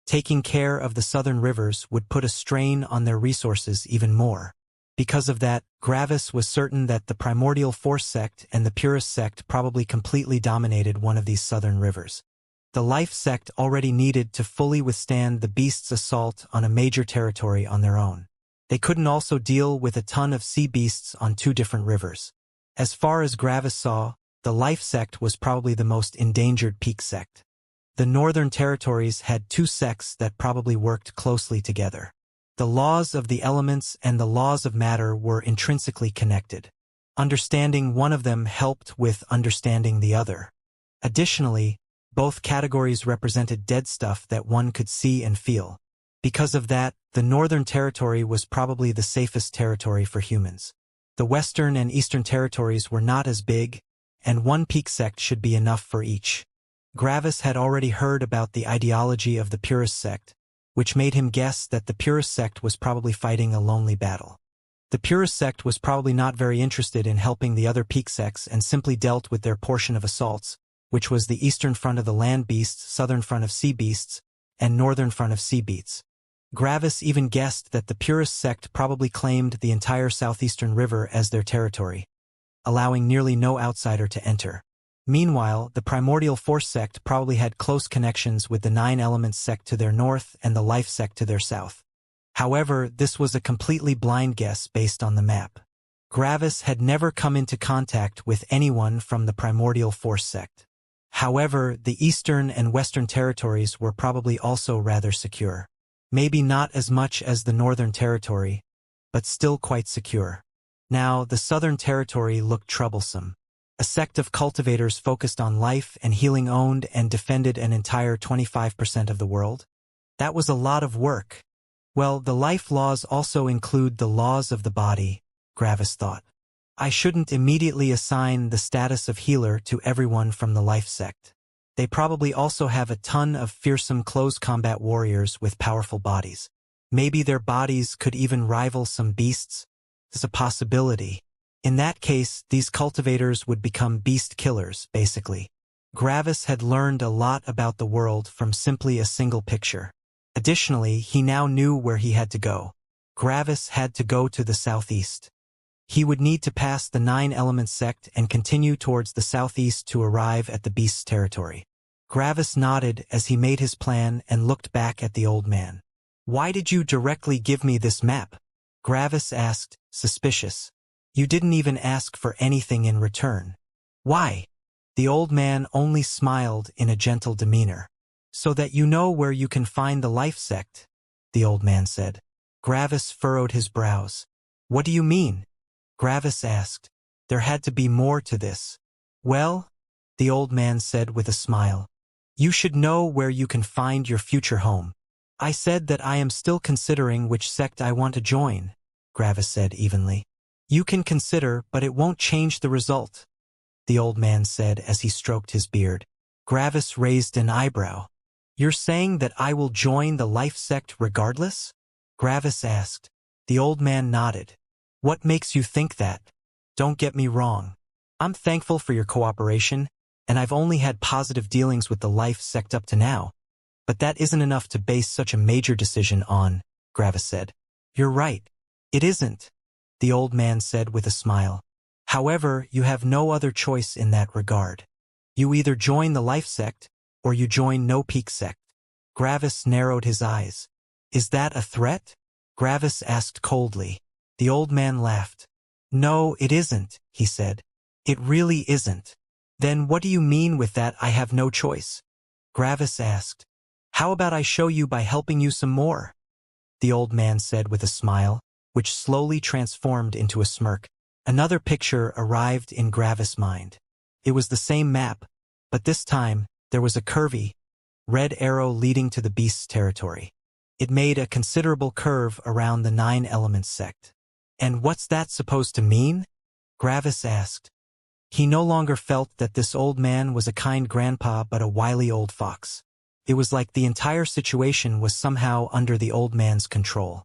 Taking care of the southern rivers would put a strain on their resources even more. Because of that, Gravis was certain that the Primordial Force sect and the Purist sect probably completely dominated one of these southern rivers. The Life sect already needed to fully withstand the beasts' assault on a major territory on their own. They couldn't also deal with a ton of sea beasts on two different rivers. As far as Gravis saw, the Life sect was probably the most endangered peak sect. The northern territories had two sects that probably worked closely together. The laws of the elements and the laws of matter were intrinsically connected. Understanding one of them helped with understanding the other. Additionally, both categories represented dead stuff that one could see and feel. Because of that, the northern territory was probably the safest territory for humans. The western and eastern territories were not as big, and one peak sect should be enough for each. Gravis had already heard about the ideology of the Purist sect, which made him guess that the Purist sect was probably fighting a lonely battle. The Purist sect was probably not very interested in helping the other peak sects and simply dealt with their portion of assaults, which was the eastern front of the land beasts, southern front of sea beasts, and northern front of sea beasts. Gravis even guessed that the Purist sect probably claimed the entire southeastern river as their territory, allowing nearly no outsider to enter. Meanwhile, the Primordial Force sect probably had close connections with the Nine Elements sect to their north and the Life sect to their south. However, this was a completely blind guess based on the map. Gravis had never come into contact with anyone from the Primordial Force sect. However, the eastern and western territories were probably also rather secure. Maybe not as much as the northern territory, but still quite secure. Now, the southern territory looked troublesome. A sect of cultivators focused on life and healing owned and defended an entire 25% of the world. That was a lot of work. Well, the life laws also include the laws of the body, Gravis thought. I shouldn't immediately assign the status of healer to everyone from the Life sect. They probably also have a ton of fearsome close combat warriors with powerful bodies. Maybe their bodies could even rival some beasts. There's a possibility. In that case, these cultivators would become beast killers, basically. Gravis had learned a lot about the world from simply a single picture. Additionally, he now knew where he had to go. Gravis had to go to the southeast. He would need to pass the Nine Elements sect and continue towards the southeast to arrive at the beast's territory. Gravis nodded as he made his plan and looked back at the old man. "Why did you directly give me this map?" Gravis asked, suspicious. "You didn't even ask for anything in return." "Why?" The old man only smiled in a gentle demeanor. "So that you know where you can find the Life sect," the old man said. Gravis furrowed his brows. "What do you mean?" Gravis asked. There had to be more to this. "Well," the old man said with a smile, "you should know where you can find your future home." "I said that I am still considering which sect I want to join," Gravis said evenly. "You can consider, but it won't change the result," the old man said as he stroked his beard. Gravis raised an eyebrow. "You're saying that I will join the Life sect regardless?" Gravis asked. The old man nodded. "What makes you think that? Don't get me wrong. I'm thankful for your cooperation, and I've only had positive dealings with the Life sect up to now. But that isn't enough to base such a major decision on," Gravis said. "You're right. It isn't," the old man said with a smile. "However, you have no other choice in that regard. You either join the Life sect, or you join no peak sect." Gravis narrowed his eyes. "Is that a threat?" Gravis asked coldly. The old man laughed. "No, it isn't," he said. "It really isn't." "Then what do you mean with that I have no choice?" Gravis asked. "How about I show you by helping you some more?" the old man said with a smile, which slowly transformed into a smirk. Another picture arrived in Gravis' mind. It was the same map, but this time there was a curvy, red arrow leading to the beast's territory. It made a considerable curve around the Nine Elements sect. "And what's that supposed to mean?" Gravis asked. He no longer felt that this old man was a kind grandpa but a wily old fox. It was like the entire situation was somehow under the old man's control.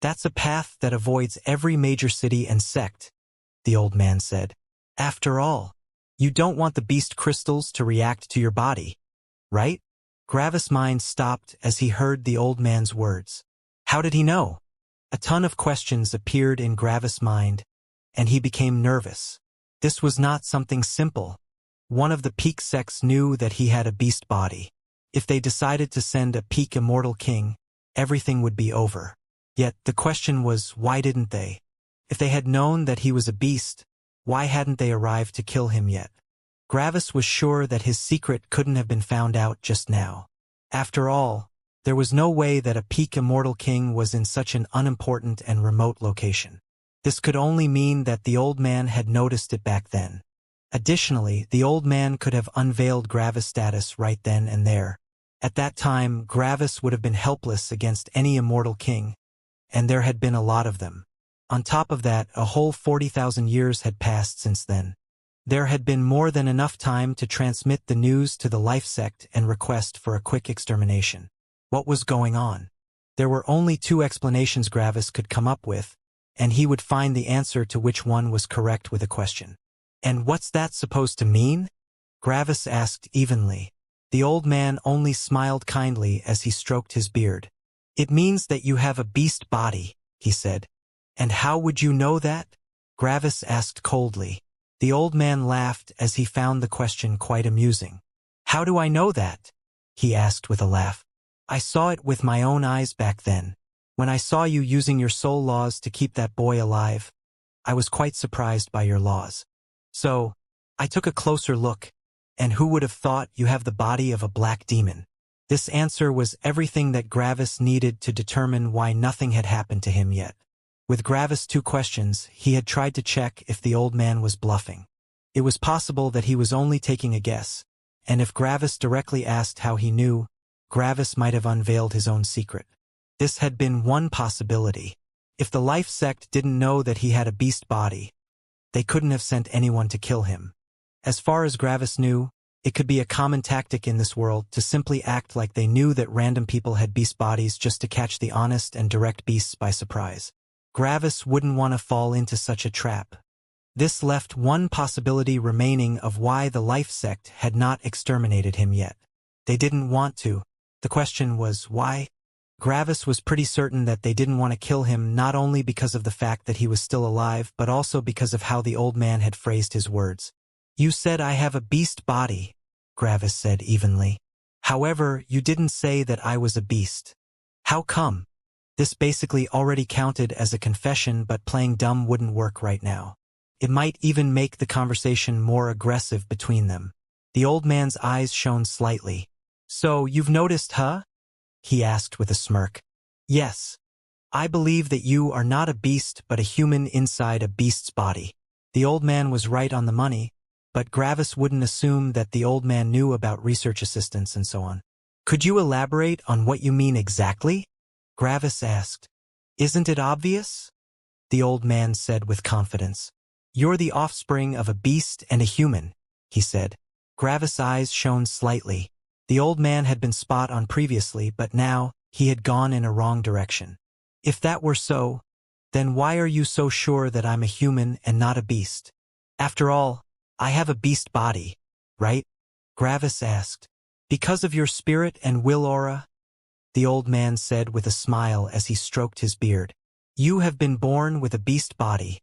"That's a path that avoids every major city and sect," the old man said. "After all, you don't want the beast crystals to react to your body, right?" Gravis' mind stopped as he heard the old man's words. How did he know? A ton of questions appeared in Gravis' mind, and he became nervous. This was not something simple. One of the peak sects knew that he had a beast body. If they decided to send a peak immortal king, everything would be over. Yet the question was, why didn't they? If they had known that he was a beast, why hadn't they arrived to kill him yet? Gravis was sure that his secret couldn't have been found out just now. After all, there was no way that a peak immortal king was in such an unimportant and remote location. This could only mean that the old man had noticed it back then. Additionally, the old man could have unveiled Gravis' status right then and there. At that time, Gravis would have been helpless against any immortal king, and there had been a lot of them. On top of that, a whole 40,000 years had passed since then. There had been more than enough time to transmit the news to the life sect and request for a quick extermination. What was going on? There were only two explanations Gravis could come up with, and he would find the answer to which one was correct with a question. And what's that supposed to mean? Gravis asked evenly. The old man only smiled kindly as he stroked his beard. It means that you have a beast body, he said. And how would you know that? Gravis asked coldly. The old man laughed as he found the question quite amusing. How do I know that? He asked with a laugh. I saw it with my own eyes back then. When I saw you using your soul laws to keep that boy alive, I was quite surprised by your laws. So, I took a closer look, and who would have thought you have the body of a black demon? This answer was everything that Gravis needed to determine why nothing had happened to him yet. With Gravis' two questions, he had tried to check if the old man was bluffing. It was possible that he was only taking a guess, and if Gravis directly asked how he knew, Gravis might have unveiled his own secret. This had been one possibility. If the life sect didn't know that he had a beast body, they couldn't have sent anyone to kill him. As far as Gravis knew, it could be a common tactic in this world to simply act like they knew that random people had beast bodies just to catch the honest and direct beasts by surprise. Gravis wouldn't want to fall into such a trap. This left one possibility remaining of why the life sect had not exterminated him yet. They didn't want to. The question was, why? Gravis was pretty certain that they didn't want to kill him not only because of the fact that he was still alive but also because of how the old man had phrased his words. You said I have a beast body, Gravis said evenly. However, you didn't say that I was a beast. How come? This basically already counted as a confession, but playing dumb wouldn't work right now. It might even make the conversation more aggressive between them. The old man's eyes shone slightly. So, you've noticed, huh? He asked with a smirk. Yes. I believe that you are not a beast but a human inside a beast's body. The old man was right on the money, but Gravis wouldn't assume that the old man knew about research assistants and so on. Could you elaborate on what you mean exactly? Gravis asked. Isn't it obvious? The old man said with confidence. You're the offspring of a beast and a human, he said. Gravis' eyes shone slightly. The old man had been spot on previously, but now he had gone in a wrong direction. If that were so, then why are you so sure that I'm a human and not a beast? After all, I have a beast body, right? Gravis asked. Because of your spirit and will aura? The old man said with a smile as he stroked his beard. You have been born with a beast body,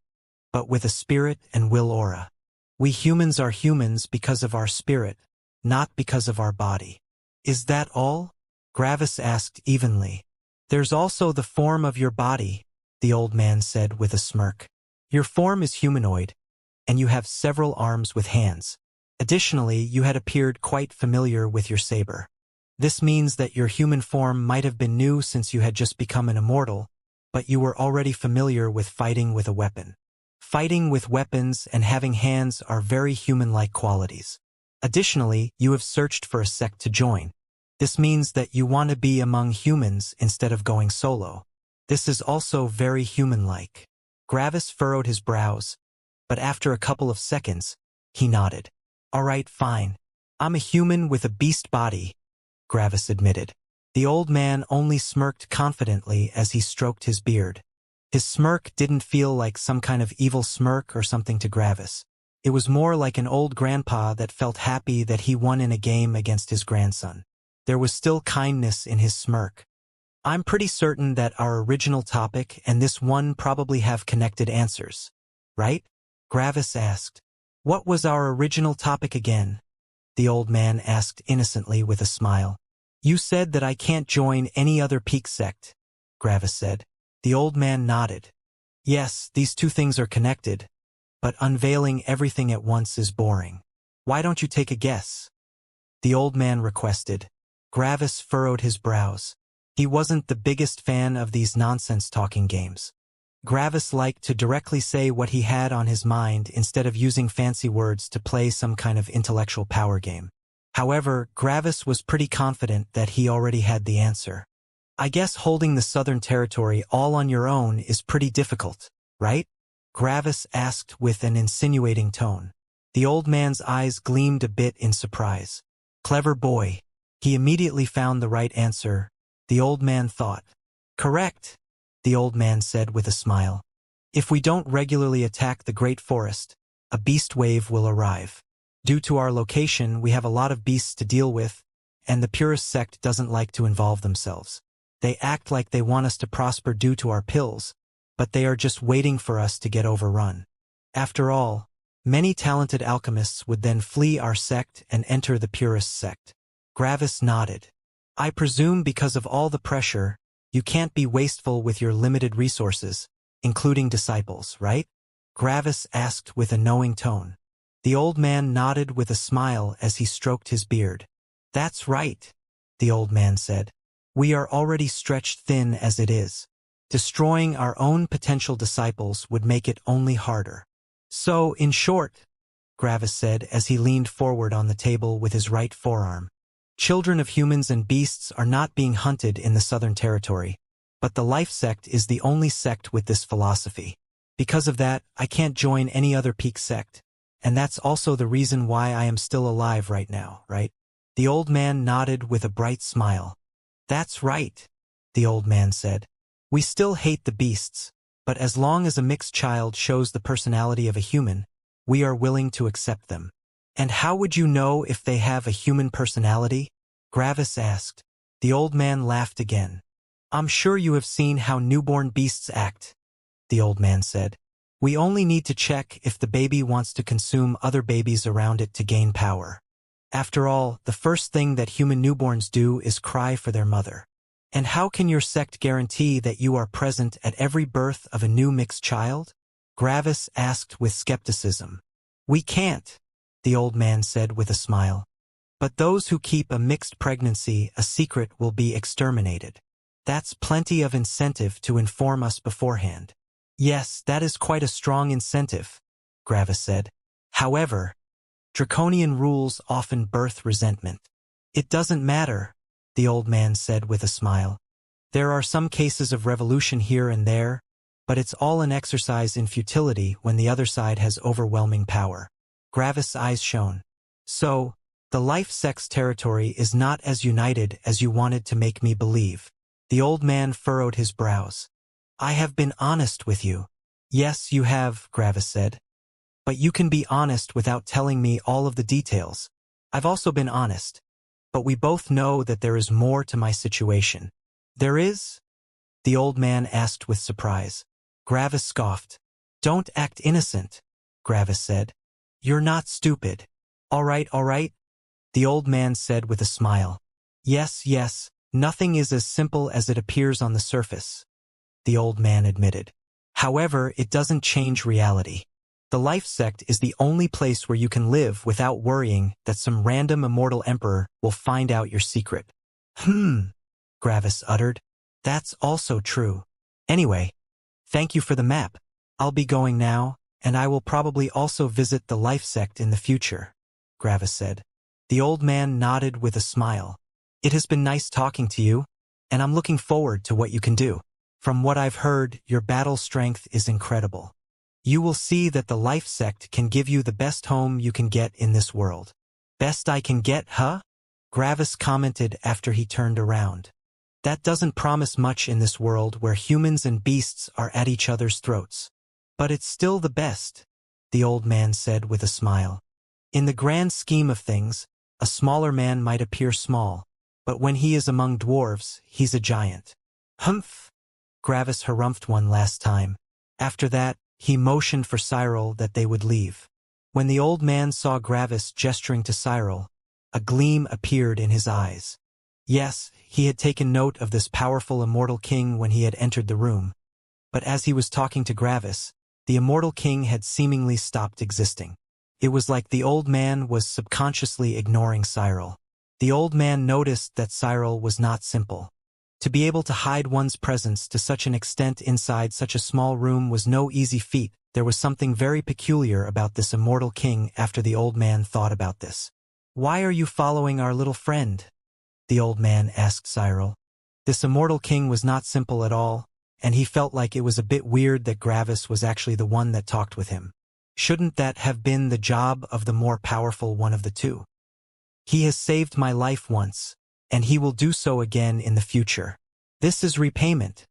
but with a spirit and will aura. We humans are humans because of our spirit, not because of our body. Is that all? Gravis asked evenly. There's also the form of your body, the old man said with a smirk. Your form is humanoid, and you have several arms with hands. Additionally, you had appeared quite familiar with your saber. This means that your human form might have been new since you had just become an immortal, but you were already familiar with fighting with a weapon. Fighting with weapons and having hands are very human-like qualities. Additionally, you have searched for a sect to join. This means that you want to be among humans instead of going solo. This is also very human-like. Gravis furrowed his brows, but after a couple of seconds, he nodded. All right, fine. I'm a human with a beast body, Gravis admitted. The old man only smirked confidently as he stroked his beard. His smirk didn't feel like some kind of evil smirk or something to Gravis. It was more like an old grandpa that felt happy that he won in a game against his grandson. There was still kindness in his smirk. I'm pretty certain that our original topic and this one probably have connected answers. Right? Gravis asked. What was our original topic again? The old man asked innocently with a smile. You said that I can't join any other peak sect, Gravis said. The old man nodded. Yes, these two things are connected, but unveiling everything at once is boring. Why don't you take a guess? The old man requested. Gravis furrowed his brows. He wasn't the biggest fan of these nonsense-talking games. Gravis liked to directly say what he had on his mind instead of using fancy words to play some kind of intellectual power game. However, Gravis was pretty confident that he already had the answer. I guess holding the Southern Territory all on your own is pretty difficult, right? Gravis asked with an insinuating tone. The old man's eyes gleamed a bit in surprise. Clever boy. He immediately found the right answer, the old man thought. Correct, the old man said with a smile. If we don't regularly attack the Great Forest, a beast wave will arrive. Due to our location, we have a lot of beasts to deal with, and the purist sect doesn't like to involve themselves. They act like they want us to prosper due to our pills, but they are just waiting for us to get overrun. After all, many talented alchemists would then flee our sect and enter the purist sect. Gravis nodded. I presume because of all the pressure, you can't be wasteful with your limited resources, including disciples, right? Gravis asked with a knowing tone. The old man nodded with a smile as he stroked his beard. That's right, the old man said. We are already stretched thin as it is. Destroying our own potential disciples would make it only harder. So, in short, Gravis said as he leaned forward on the table with his right forearm, children of humans and beasts are not being hunted in the Southern Territory, but the Life Sect is the only sect with this philosophy. Because of that, I can't join any other peak sect, and that's also the reason why I am still alive right now, right? The old man nodded with a bright smile. That's right, the old man said. We still hate the beasts, but as long as a mixed child shows the personality of a human, we are willing to accept them. And how would you know if they have a human personality? Gravis asked. The old man laughed again. I'm sure you have seen how newborn beasts act, the old man said. We only need to check if the baby wants to consume other babies around it to gain power. After all, the first thing that human newborns do is cry for their mother. And how can your sect guarantee that you are present at every birth of a new mixed child? Gravis asked with skepticism. We can't, the old man said with a smile. But those who keep a mixed pregnancy a secret will be exterminated. That's plenty of incentive to inform us beforehand. Yes, that is quite a strong incentive, Gravis said. However, draconian rules often birth resentment. It doesn't matter, the old man said with a smile. There are some cases of revolution here and there, but it's all an exercise in futility when the other side has overwhelming power. Gravis' eyes shone. So, the Life Sect's territory is not as united as you wanted to make me believe. The old man furrowed his brows. I have been honest with you. Yes, you have, Gravis said. But you can be honest without telling me all of the details. I've also been honest. But we both know that there is more to my situation. There is? The old man asked with surprise. Gravis scoffed. Don't act innocent, Gravis said. You're not stupid. All right, the old man said with a smile. Yes, nothing is as simple as it appears on the surface, the old man admitted. However, it doesn't change reality. The Life Sect is the only place where you can live without worrying that some random immortal emperor will find out your secret. Gravis uttered. That's also true. Anyway, thank you for the map. I'll be going now, and I will probably also visit the Life Sect in the future, Gravis said. The old man nodded with a smile. It has been nice talking to you, and I'm looking forward to what you can do. From what I've heard, your battle strength is incredible. You will see that the Life Sect can give you the best home you can get in this world. Best I can get, huh? Gravis commented after he turned around. That doesn't promise much in this world where humans and beasts are at each other's throats. But it's still the best, the old man said with a smile. In the grand scheme of things, a smaller man might appear small, but when he is among dwarves, he's a giant. Humph! Gravis harumphed one last time. After that, he motioned for Cyril that they would leave. When the old man saw Gravis gesturing to Cyril, a gleam appeared in his eyes. Yes, he had taken note of this powerful immortal king when he had entered the room. But as he was talking to Gravis, the immortal king had seemingly stopped existing. It was like the old man was subconsciously ignoring Cyril. The old man noticed that Cyril was not simple. To be able to hide one's presence to such an extent inside such a small room was no easy feat. There was something very peculiar about this immortal king after the old man thought about this. "Why are you following our little friend?" the old man asked Cyril. This immortal king was not simple at all, and he felt like it was a bit weird that Gravis was actually the one that talked with him. Shouldn't that have been the job of the more powerful one of the two? "He has saved my life once, and he will do so again in the future. This is repayment,"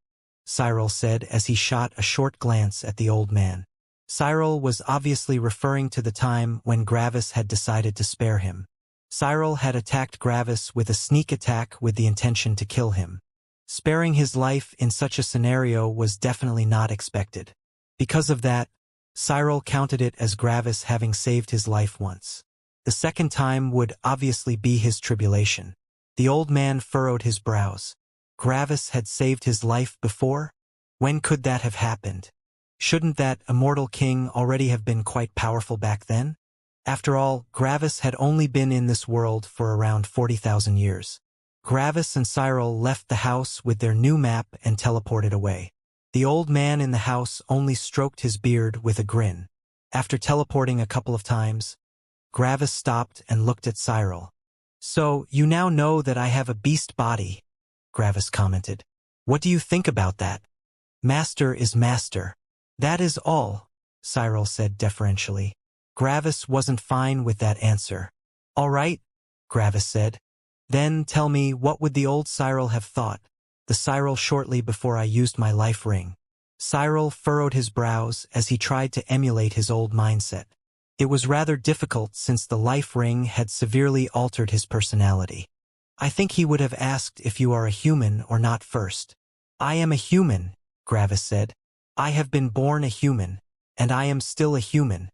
Cyril said as he shot a short glance at the old man. Cyril was obviously referring to the time when Gravis had decided to spare him. Cyril had attacked Gravis with a sneak attack with the intention to kill him. Sparing his life in such a scenario was definitely not expected. Because of that, Cyril counted it as Gravis having saved his life once. The second time would obviously be his tribulation. The old man furrowed his brows. Gravis had saved his life before? When could that have happened? Shouldn't that immortal king already have been quite powerful back then? After all, Gravis had only been in this world for around 40,000 years. Gravis and Cyril left the house with their new map and teleported away. The old man in the house only stroked his beard with a grin. After teleporting a couple of times, Gravis stopped and looked at Cyril. "So, you now know that I have a beast body," Gravis commented. "What do you think about that?" "Master is master. That is all," Cyril said deferentially. Gravis wasn't fine with that answer. "All right," Gravis said. "Then tell me, what would the old Cyril have thought? The Cyril shortly before I used my life ring." Cyril furrowed his brows as he tried to emulate his old mindset. It was rather difficult since the life ring had severely altered his personality. "I think he would have asked if you are a human or not first." "I am a human," Gravis said. "I have been born a human, and I am still a human,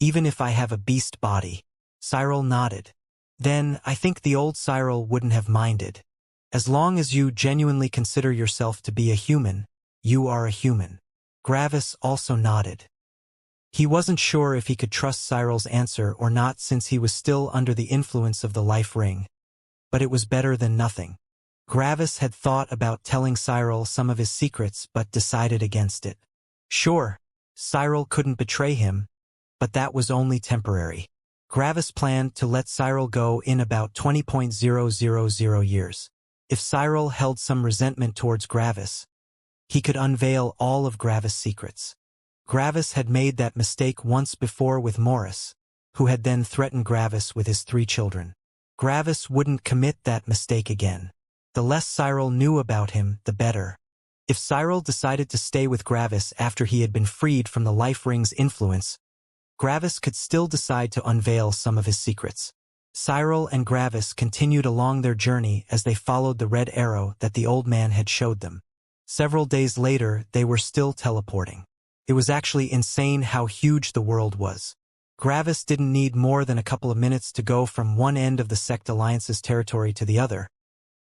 even if I have a beast body." Cyril nodded. "Then I think the old Cyril wouldn't have minded. As long as you genuinely consider yourself to be a human, you are a human." Gravis also nodded. He wasn't sure if he could trust Cyril's answer or not since he was still under the influence of the life ring. But it was better than nothing. Gravis had thought about telling Cyril some of his secrets but decided against it. Sure, Cyril couldn't betray him, but that was only temporary. Gravis planned to let Cyril go in about 20,000 years. If Cyril held some resentment towards Gravis, he could unveil all of Gravis' secrets. Gravis had made that mistake once before with Morris, who had then threatened Gravis with his 3 children. Gravis wouldn't commit that mistake again. The less Cyril knew about him, the better. If Cyril decided to stay with Gravis after he had been freed from the life ring's influence, Gravis could still decide to unveil some of his secrets. Cyril and Gravis continued along their journey as they followed the red arrow that the old man had showed them. Several days later, they were still teleporting. It was actually insane how huge the world was. Gravis didn't need more than a couple of minutes to go from one end of the Sect Alliance's territory to the other,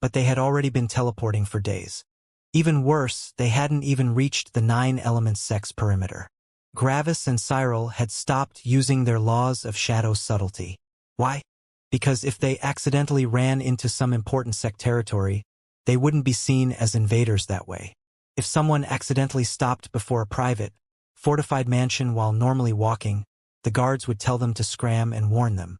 but they had already been teleporting for days. Even worse, they hadn't even reached the 9 Elements Sect's perimeter. Gravis and Cyril had stopped using their laws of shadow subtlety. Why? Because if they accidentally ran into some important sect territory, they wouldn't be seen as invaders that way. If someone accidentally stopped before a private, fortified mansion while normally walking, the guards would tell them to scram and warn them.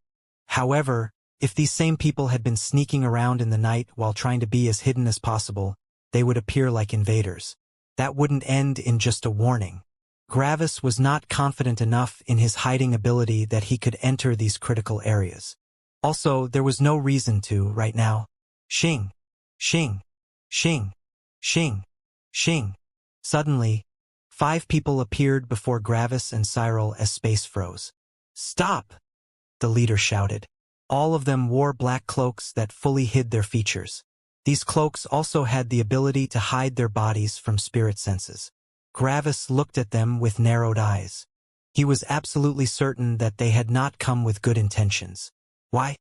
However, if these same people had been sneaking around in the night while trying to be as hidden as possible, they would appear like invaders. That wouldn't end in just a warning. Gravis was not confident enough in his hiding ability that he could enter these critical areas. Also, there was no reason to, right now. Xing. Xing. Xing. Xing. Xing. Suddenly, 5 people appeared before Gravis and Cyril as space froze. "Stop!" the leader shouted. All of them wore black cloaks that fully hid their features. These cloaks also had the ability to hide their bodies from spirit senses. Gravis looked at them with narrowed eyes. He was absolutely certain that they had not come with good intentions. Why?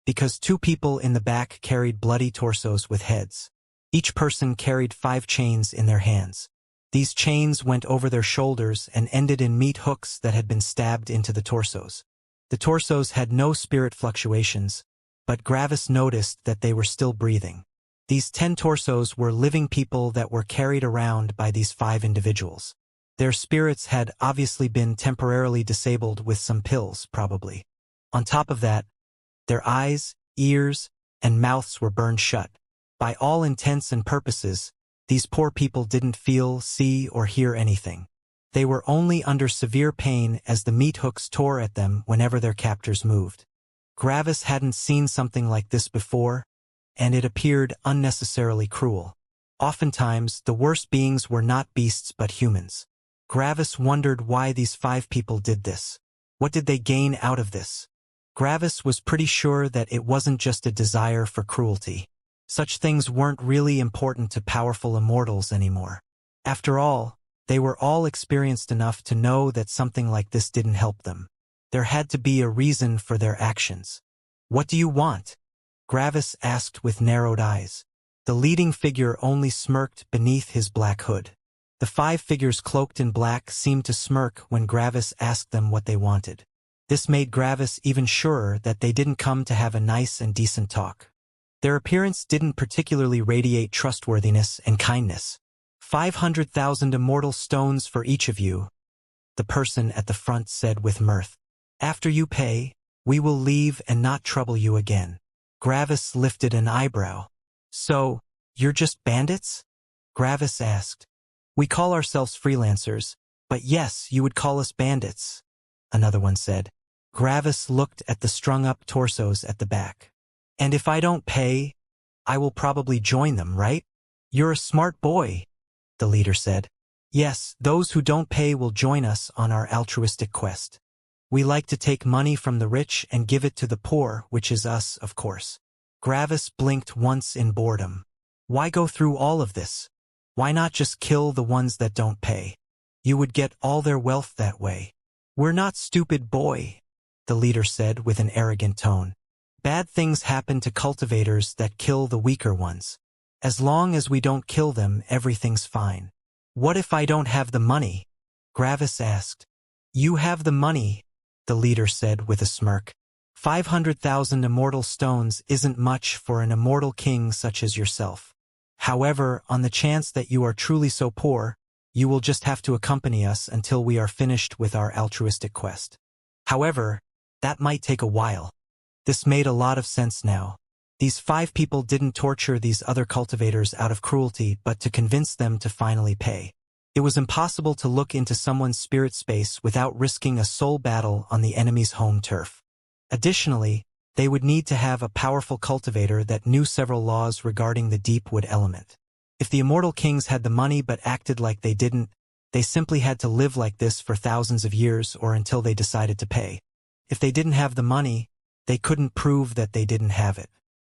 Because 2 people in the back carried bloody torsos with heads. Each person carried 5 chains in their hands. These chains went over their shoulders and ended in meat hooks that had been stabbed into the torsos. The torsos had no spirit fluctuations, but Gravis noticed that they were still breathing. These 10 torsos were living people that were carried around by these 5 individuals. Their spirits had obviously been temporarily disabled with some pills, probably. On top of that, their eyes, ears, and mouths were burned shut. By all intents and purposes, these poor people didn't feel, see, or hear anything. They were only under severe pain as the meat hooks tore at them whenever their captors moved. Gravis hadn't seen something like this before, and it appeared unnecessarily cruel. Oftentimes, the worst beings were not beasts but humans. Gravis wondered why these 5 people did this. What did they gain out of this? Gravis was pretty sure that it wasn't just a desire for cruelty. Such things weren't really important to powerful immortals anymore. After all, they were all experienced enough to know that something like this didn't help them. There had to be a reason for their actions. "What do you want?" Gravis asked with narrowed eyes. The leading figure only smirked beneath his black hood. The 5 figures cloaked in black seemed to smirk when Gravis asked them what they wanted. This made Gravis even surer that they didn't come to have a nice and decent talk. Their appearance didn't particularly radiate trustworthiness and kindness. 500,000 immortal stones for each of you, the person at the front said with mirth. "After you pay, we will leave and not trouble you again." Gravis lifted an eyebrow. "So, you're just bandits?" Gravis asked. "We call ourselves freelancers, but yes, you would call us bandits," another one said. Gravis looked at the strung-up torsos at the back. "And if I don't pay, I will probably join them, right?" "You're a smart boy," the leader said. "Yes, those who don't pay will join us on our altruistic quest. We like to take money from the rich and give it to the poor, which is us, of course." Gravis blinked once in boredom. Why go through all of this? Why not just kill the ones that don't pay? You would get all their wealth that way. "We're not stupid, boy," the leader said with an arrogant tone. "Bad things happen to cultivators that kill the weaker ones. As long as we don't kill them, everything's fine." "What if I don't have the money?" Gravis asked. "You have the money," the leader said with a smirk. 500,000 immortal stones isn't much for an immortal king such as yourself. However, on the chance that you are truly so poor, you will just have to accompany us until we are finished with our altruistic quest. However, that might take a while. This made a lot of sense now. These 5 people didn't torture these other cultivators out of cruelty but to convince them to finally pay. It was impossible to look into someone's spirit space without risking a soul battle on the enemy's home turf. Additionally, they would need to have a powerful cultivator that knew several laws regarding the deep wood element. If the immortal kings had the money but acted like they didn't, they simply had to live like this for thousands of years or until they decided to pay. If they didn't have the money, they couldn't prove that they didn't have it.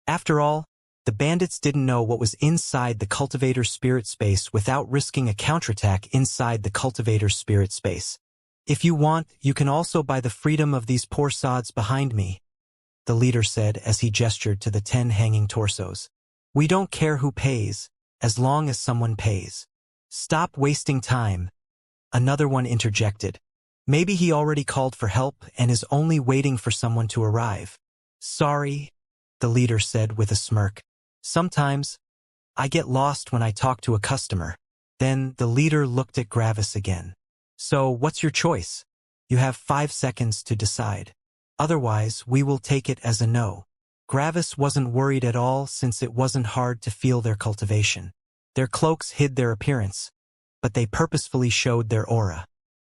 After all, the bandits didn't know what was inside the cultivator's spirit space without risking a counterattack inside the cultivator's spirit space. "If you want, you can also buy the freedom of these poor sods behind me," the leader said as he gestured to the 10 hanging torsos. "We don't care who pays, as long as someone pays." "Stop wasting time," another one interjected. "Maybe he already called for help and is only waiting for someone to arrive." "Sorry," the leader said with a smirk. "Sometimes, I get lost when I talk to a customer." Then the leader looked at Gravis again. "So, what's your choice? You have 5 seconds to decide. Otherwise, we will take it as a no." Gravis wasn't worried at all since it wasn't hard to feel their cultivation. Their cloaks hid their appearance, but they purposefully showed their aura.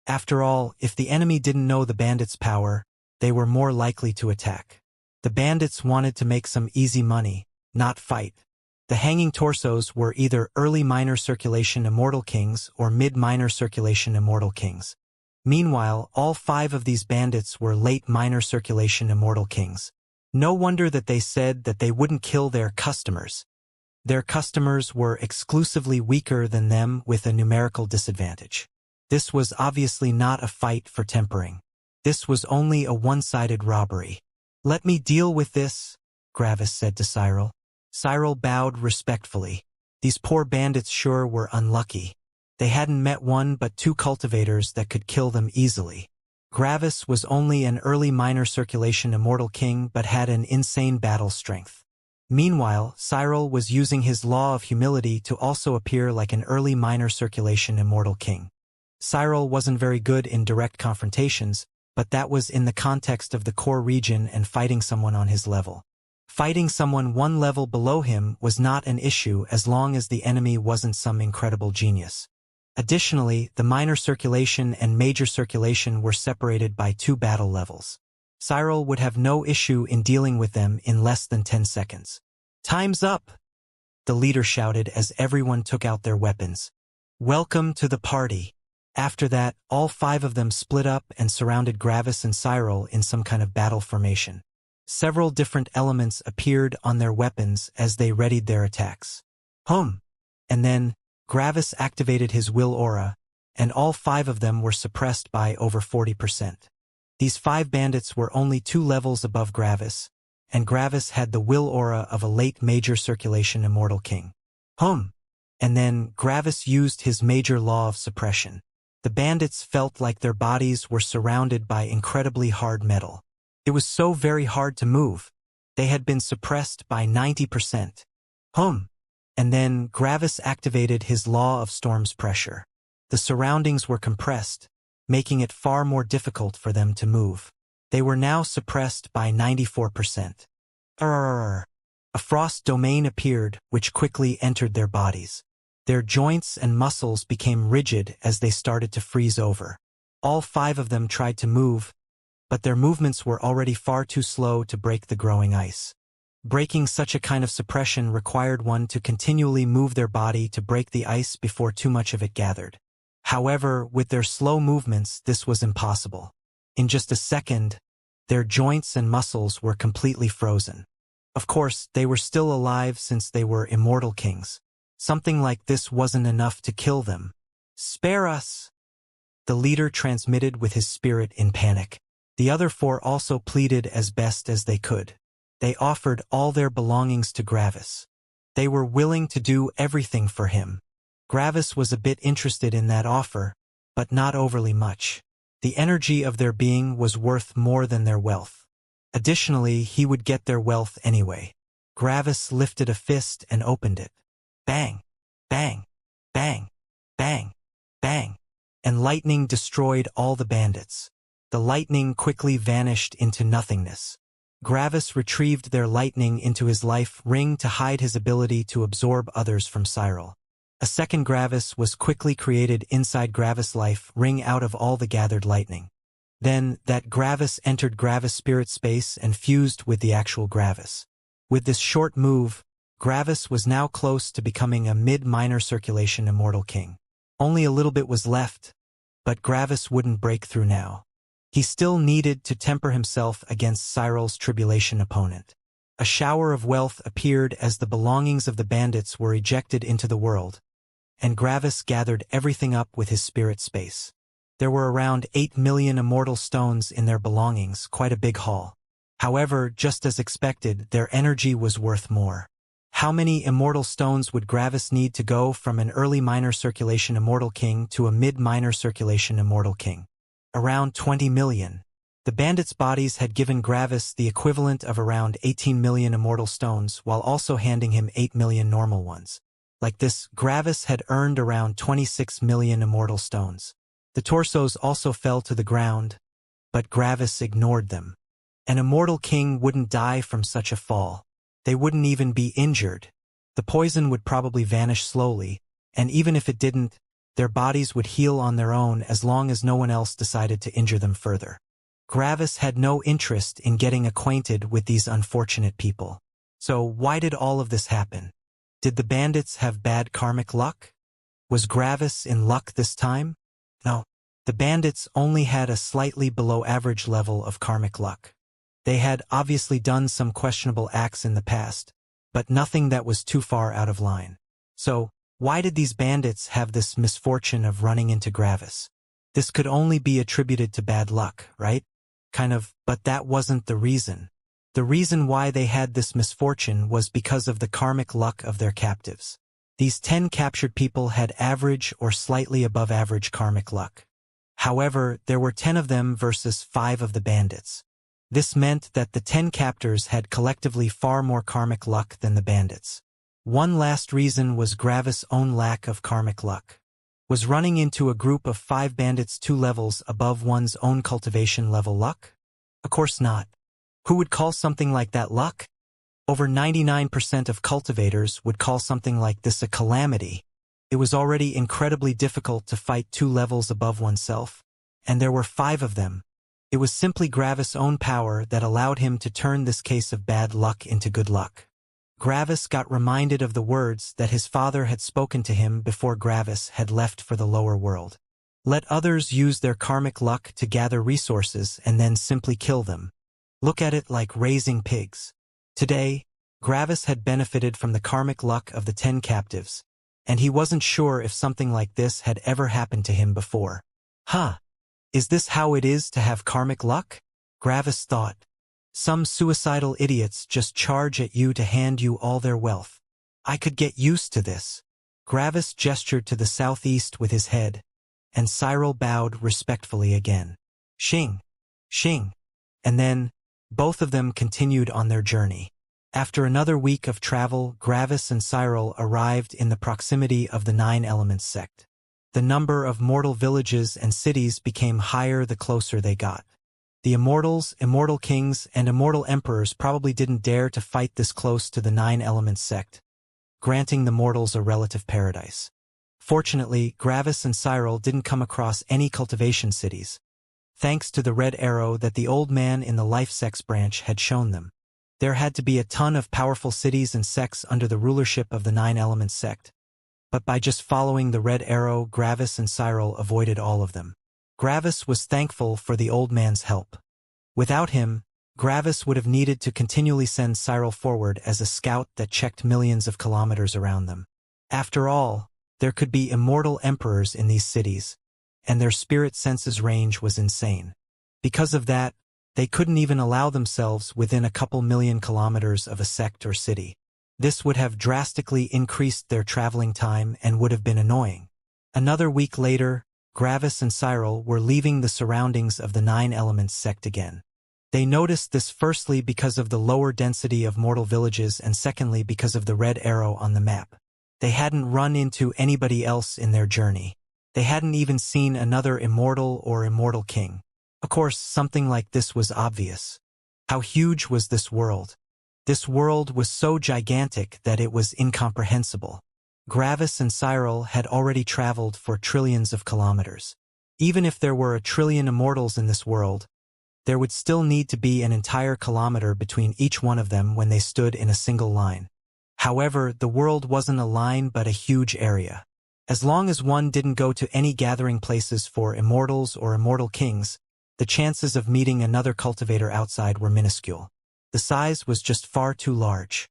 After all, if the enemy didn't know the bandits' power, they were more likely to attack. The bandits wanted to make some easy money, not fight. The hanging torsos were either early minor circulation immortal kings or mid-minor circulation immortal kings. Meanwhile, all 5 of these bandits were late minor circulation immortal kings. No wonder that they said that they wouldn't kill their customers. Their customers were exclusively weaker than them with a numerical disadvantage. This was obviously not a fight for tempering. This was only a one-sided robbery. "Let me deal with this," Gravis said to Cyril. Cyril bowed respectfully. These poor bandits sure were unlucky. They hadn't met one but two cultivators that could kill them easily. Gravis was only an early minor circulation immortal king but had an insane battle strength. Meanwhile, Cyril was using his law of humility to also appear like an early minor circulation immortal king. Cyril wasn't very good in direct confrontations, but that was in the context of the core region and fighting someone on his level. Fighting someone one level below him was not an issue as long as the enemy wasn't some incredible genius. Additionally, the minor circulation and major circulation were separated by 2 battle levels. Cyril would have no issue in dealing with them in less than 10 seconds. "Time's up!" the leader shouted as everyone took out their weapons. "Welcome to the party." After that, all 5 of them split up and surrounded Gravis and Cyril in some kind of battle formation. Several different elements appeared on their weapons as they readied their attacks. And then, Gravis activated his will aura, and all 5 of them were suppressed by over 40%. These 5 bandits were only 2 levels above Gravis, and Gravis had the will aura of a late major circulation immortal king. And then Gravis used his major law of suppression. The bandits felt like their bodies were surrounded by incredibly hard metal. It was so very hard to move. They had been suppressed by 90%. And then Gravis activated his law of storm's pressure. The surroundings were compressed, making it far more difficult for them to move. They were now suppressed by 94%. A frost domain appeared, which quickly entered their bodies. Their joints and muscles became rigid as they started to freeze over. All 5 of them tried to move, but their movements were already far too slow to break the growing ice. Breaking such a kind of suppression required one to continually move their body to break the ice before too much of it gathered. However, with their slow movements, this was impossible. In just a second, their joints and muscles were completely frozen. Of course, they were still alive since they were immortal kings. Something like this wasn't enough to kill them. "Spare us!" the leader transmitted with his spirit in panic. The other 4 also pleaded as best as they could. They offered all their belongings to Gravis. They were willing to do everything for him. Gravis was a bit interested in that offer, but not overly much. The energy of their being was worth more than their wealth. Additionally, he would get their wealth anyway. Gravis lifted a fist and opened it. Bang! Bang! Bang! Bang! Bang! And lightning destroyed all the bandits. The lightning quickly vanished into nothingness. Gravis retrieved their lightning into his life ring to hide his ability to absorb others from Cyril. A second Gravis was quickly created inside Gravis' life ring out of all the gathered lightning. Then, that Gravis entered Gravis' spirit space and fused with the actual Gravis. With this short move, Gravis was now close to becoming a mid-minor circulation immortal king. Only a little bit was left, but Gravis wouldn't break through now. He still needed to temper himself against Cyril's tribulation opponent. A shower of wealth appeared as the belongings of the bandits were ejected into the world, and Gravis gathered everything up with his spirit space. There were around 8 million immortal stones in their belongings, quite a big haul. However, just as expected, their energy was worth more. How many immortal stones would Gravis need to go from an early minor circulation immortal king to a mid-minor circulation immortal king? Around 20 million. The bandits' bodies had given Gravis the equivalent of around 18 million immortal stones while also handing him 8 million normal ones. Like this, Gravis had earned around 26 million immortal stones. The torsos also fell to the ground, but Gravis ignored them. An immortal king wouldn't die from such a fall. They wouldn't even be injured. The poison would probably vanish slowly, and even if it didn't, their bodies would heal on their own as long as no one else decided to injure them further. Gravis had no interest in getting acquainted with these unfortunate people. So why did all of this happen? Did the bandits have bad karmic luck? Was Gravis in luck this time? No. The bandits only had a slightly below average level of karmic luck. They had obviously done some questionable acts in the past, but nothing that was too far out of line. So, why did these bandits have this misfortune of running into Gravis? This could only be attributed to bad luck, right? Kind of, but that wasn't the reason. The reason why they had this misfortune was because of the karmic luck of their captives. These 10 captured people had average or slightly above average karmic luck. However, there were 10 of them versus 5 of the bandits. This meant that the 10 captors had collectively far more karmic luck than the bandits. One last reason was Gravis' own lack of karmic luck. Was running into a group of 5 bandits 2 levels above one's own cultivation level luck? Of course not. Who would call something like that luck? Over 99% of cultivators would call something like this a calamity. It was already incredibly difficult to fight 2 levels above oneself, and there were 5 of them. It was simply Gravis' own power that allowed him to turn this case of bad luck into good luck. Gravis got reminded of the words that his father had spoken to him before Gravis had left for the lower world. Let others use their karmic luck to gather resources and then simply kill them. Look at it like raising pigs. Today, Gravis had benefited from the karmic luck of the 10 captives, and he wasn't sure if something like this had ever happened to him before. Huh. Is this how it is to have karmic luck? Gravis thought. Some suicidal idiots just charge at you to hand you all their wealth. I could get used to this. Gravis gestured to the southeast with his head, and Cyril bowed respectfully again. Xing. Xing. And then, both of them continued on their journey. After another week of travel, Gravis and Cyril arrived in the proximity of the 9 Elements sect. The number of mortal villages and cities became higher the closer they got. The Immortals, Immortal Kings, and Immortal Emperors probably didn't dare to fight this close to the 9 Elements sect, granting the mortals a relative paradise. Fortunately, Gravis and Cyril didn't come across any cultivation cities, thanks to the red arrow that the old man in the life sects branch had shown them. There had to be a ton of powerful cities and sects under the rulership of the 9 Elements sect, but by just following the red arrow, Gravis and Cyril avoided all of them. Gravis was thankful for the old man's help. Without him, Gravis would have needed to continually send Cyril forward as a scout that checked millions of kilometers around them. After all, there could be immortal emperors in these cities, and their spirit senses range was insane. Because of that, they couldn't even allow themselves within a couple million kilometers of a sect or city. This would have drastically increased their traveling time and would have been annoying. Another week later, Gravis and Cyril were leaving the surroundings of the 9 Elements sect again. They noticed this firstly because of the lower density of mortal villages and secondly because of the red arrow on the map. They hadn't run into anybody else in their journey. They hadn't even seen another immortal or immortal king. Of course, something like this was obvious. How huge was this world? This world was so gigantic that it was incomprehensible. Gravis and Cyril had already traveled for trillions of kilometers. Even if there were a trillion immortals in this world, there would still need to be an entire kilometer between each one of them when they stood in a single line. However, the world wasn't a line but a huge area. As long as one didn't go to any gathering places for immortals or immortal kings, the chances of meeting another cultivator outside were minuscule. The size was just far too large.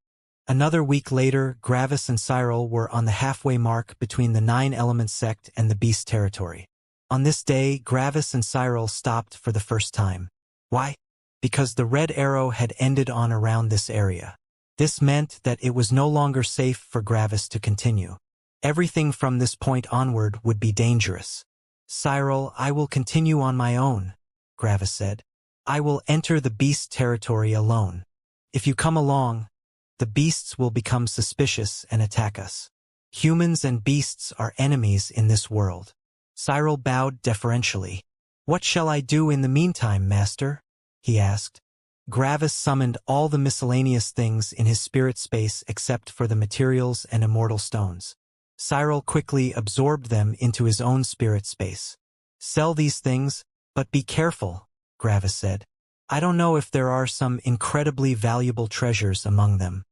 Another week later, Gravis and Cyril were on the halfway mark between the 9 Elements sect and the Beast territory. On this day, Gravis and Cyril stopped for the first time. Why? Because the red arrow had ended on around this area. This meant that it was no longer safe for Gravis to continue. Everything from this point onward would be dangerous. Cyril, I will continue on my own, Gravis said. I will enter the Beast territory alone. If you come along, the beasts will become suspicious and attack us. Humans and beasts are enemies in this world. Cyril bowed deferentially. What shall I do in the meantime, master? He asked. Gravis summoned all the miscellaneous things in his spirit space except for the materials and immortal stones. Cyril quickly absorbed them into his own spirit space. Sell these things, but be careful, Gravis said. I don't know if there are some incredibly valuable treasures among them.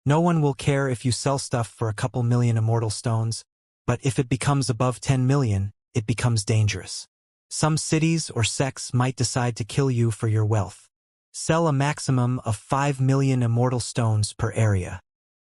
No one will care if you sell stuff for a couple million immortal stones, but if it becomes above 10 million, it becomes dangerous. Some cities or sects might decide to kill you for your wealth. Sell a maximum of 5 million immortal stones per area.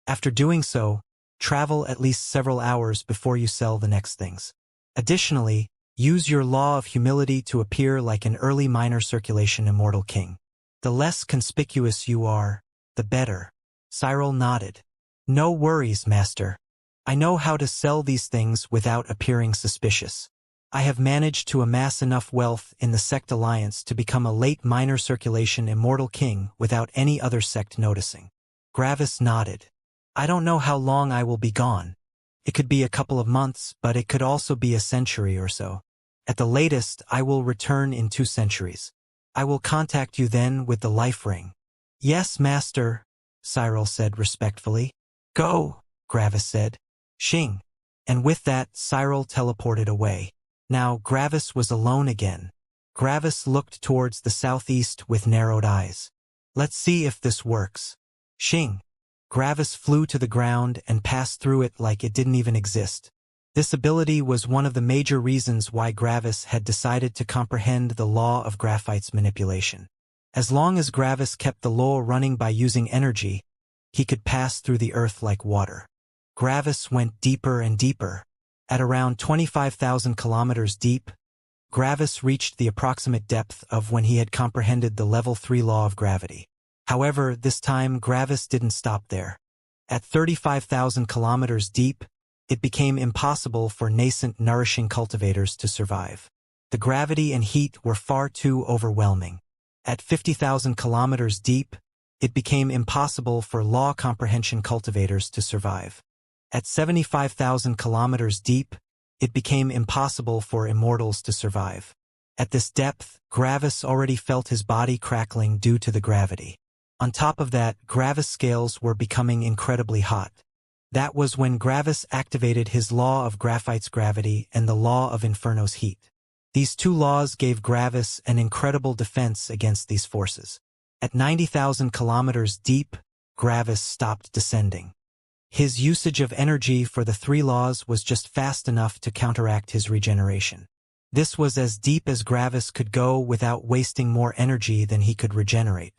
After doing so, travel at least several hours before you sell the next things. Additionally, use your law of humility to appear like an early minor circulation immortal king. The less conspicuous you are, the better. Cyril nodded. No worries, master. I know how to sell these things without appearing suspicious. I have managed to amass enough wealth in the sect alliance to become a late minor circulation immortal king without any other sect noticing. Gravis nodded. I don't know how long I will be gone. It could be a couple of months, but it could also be a century or so. At the latest, I will return in 2 centuries. I will contact you then with the life ring. Yes, master, Cyril said respectfully. Go, Gravis said. Xing. And with that, Cyril teleported away. Now Gravis was alone again. Gravis looked towards the southeast with narrowed eyes. Let's see if this works. Xing. Gravis flew to the ground and passed through it like it didn't even exist. This ability was one of the major reasons why Gravis had decided to comprehend the law of graphite's manipulation. As long as Gravis kept the law running by using energy, he could pass through the earth like water. Gravis went deeper and deeper. At around 25,000 kilometers deep, Gravis reached the approximate depth of when he had comprehended the level 3 law of gravity. However, this time Gravis didn't stop there. At 35,000 kilometers deep, it became impossible for nascent nourishing cultivators to survive. The gravity and heat were far too overwhelming. At 50,000 kilometers deep, it became impossible for law comprehension cultivators to survive. At 75,000 kilometers deep, it became impossible for immortals to survive. At this depth, Gravis already felt his body crackling due to the gravity. On top of that, Gravis' scales were becoming incredibly hot. That was when Gravis activated his law of graphite's gravity and the law of Inferno's heat. These 2 laws gave Gravis an incredible defense against these forces. At 90,000 kilometers deep, Gravis stopped descending. His usage of energy for the 3 laws was just fast enough to counteract his regeneration. This was as deep as Gravis could go without wasting more energy than he could regenerate.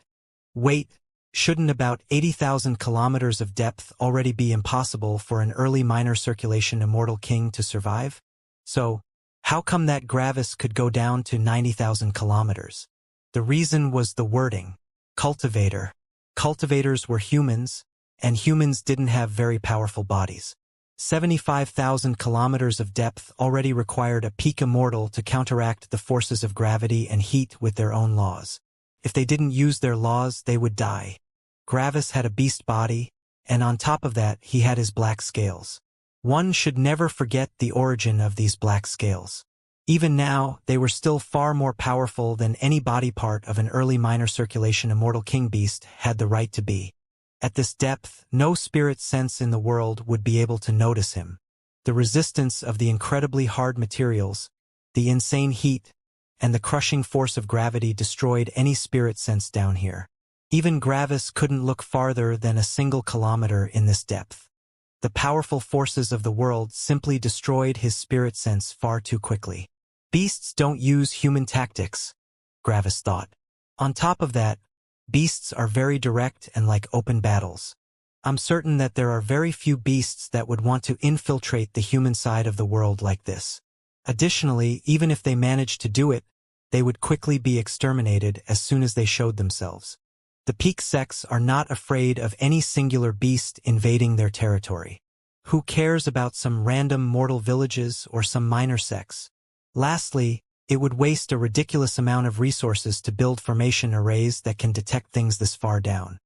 Wait, shouldn't about 80,000 kilometers of depth already be impossible for an early minor circulation immortal king to survive? So, how come that Gravis could go down to 90,000 kilometers? The reason was the wording, cultivator. Cultivators were humans, and humans didn't have very powerful bodies. 75,000 kilometers of depth already required a peak immortal to counteract the forces of gravity and heat with their own laws. If they didn't use their laws, they would die. Gravis had a beast body, and on top of that, he had his black scales. One should never forget the origin of these black scales. Even now, they were still far more powerful than any body part of an early minor circulation immortal king beast had the right to be. At this depth, no spirit sense in the world would be able to notice him. The resistance of the incredibly hard materials, the insane heat, and the crushing force of gravity destroyed any spirit sense down here. Even Gravis couldn't look farther than a single kilometer in this depth. The powerful forces of the world simply destroyed his spirit sense far too quickly. Beasts don't use human tactics, Gravis thought. On top of that, beasts are very direct and like open battles. I'm certain that there are very few beasts that would want to infiltrate the human side of the world like this. Additionally, even if they managed to do it, they would quickly be exterminated as soon as they showed themselves. The peak sects are not afraid of any singular beast invading their territory. Who cares about some random mortal villages or some minor sects? Lastly, it would waste a ridiculous amount of resources to build formation arrays that can detect things this far down.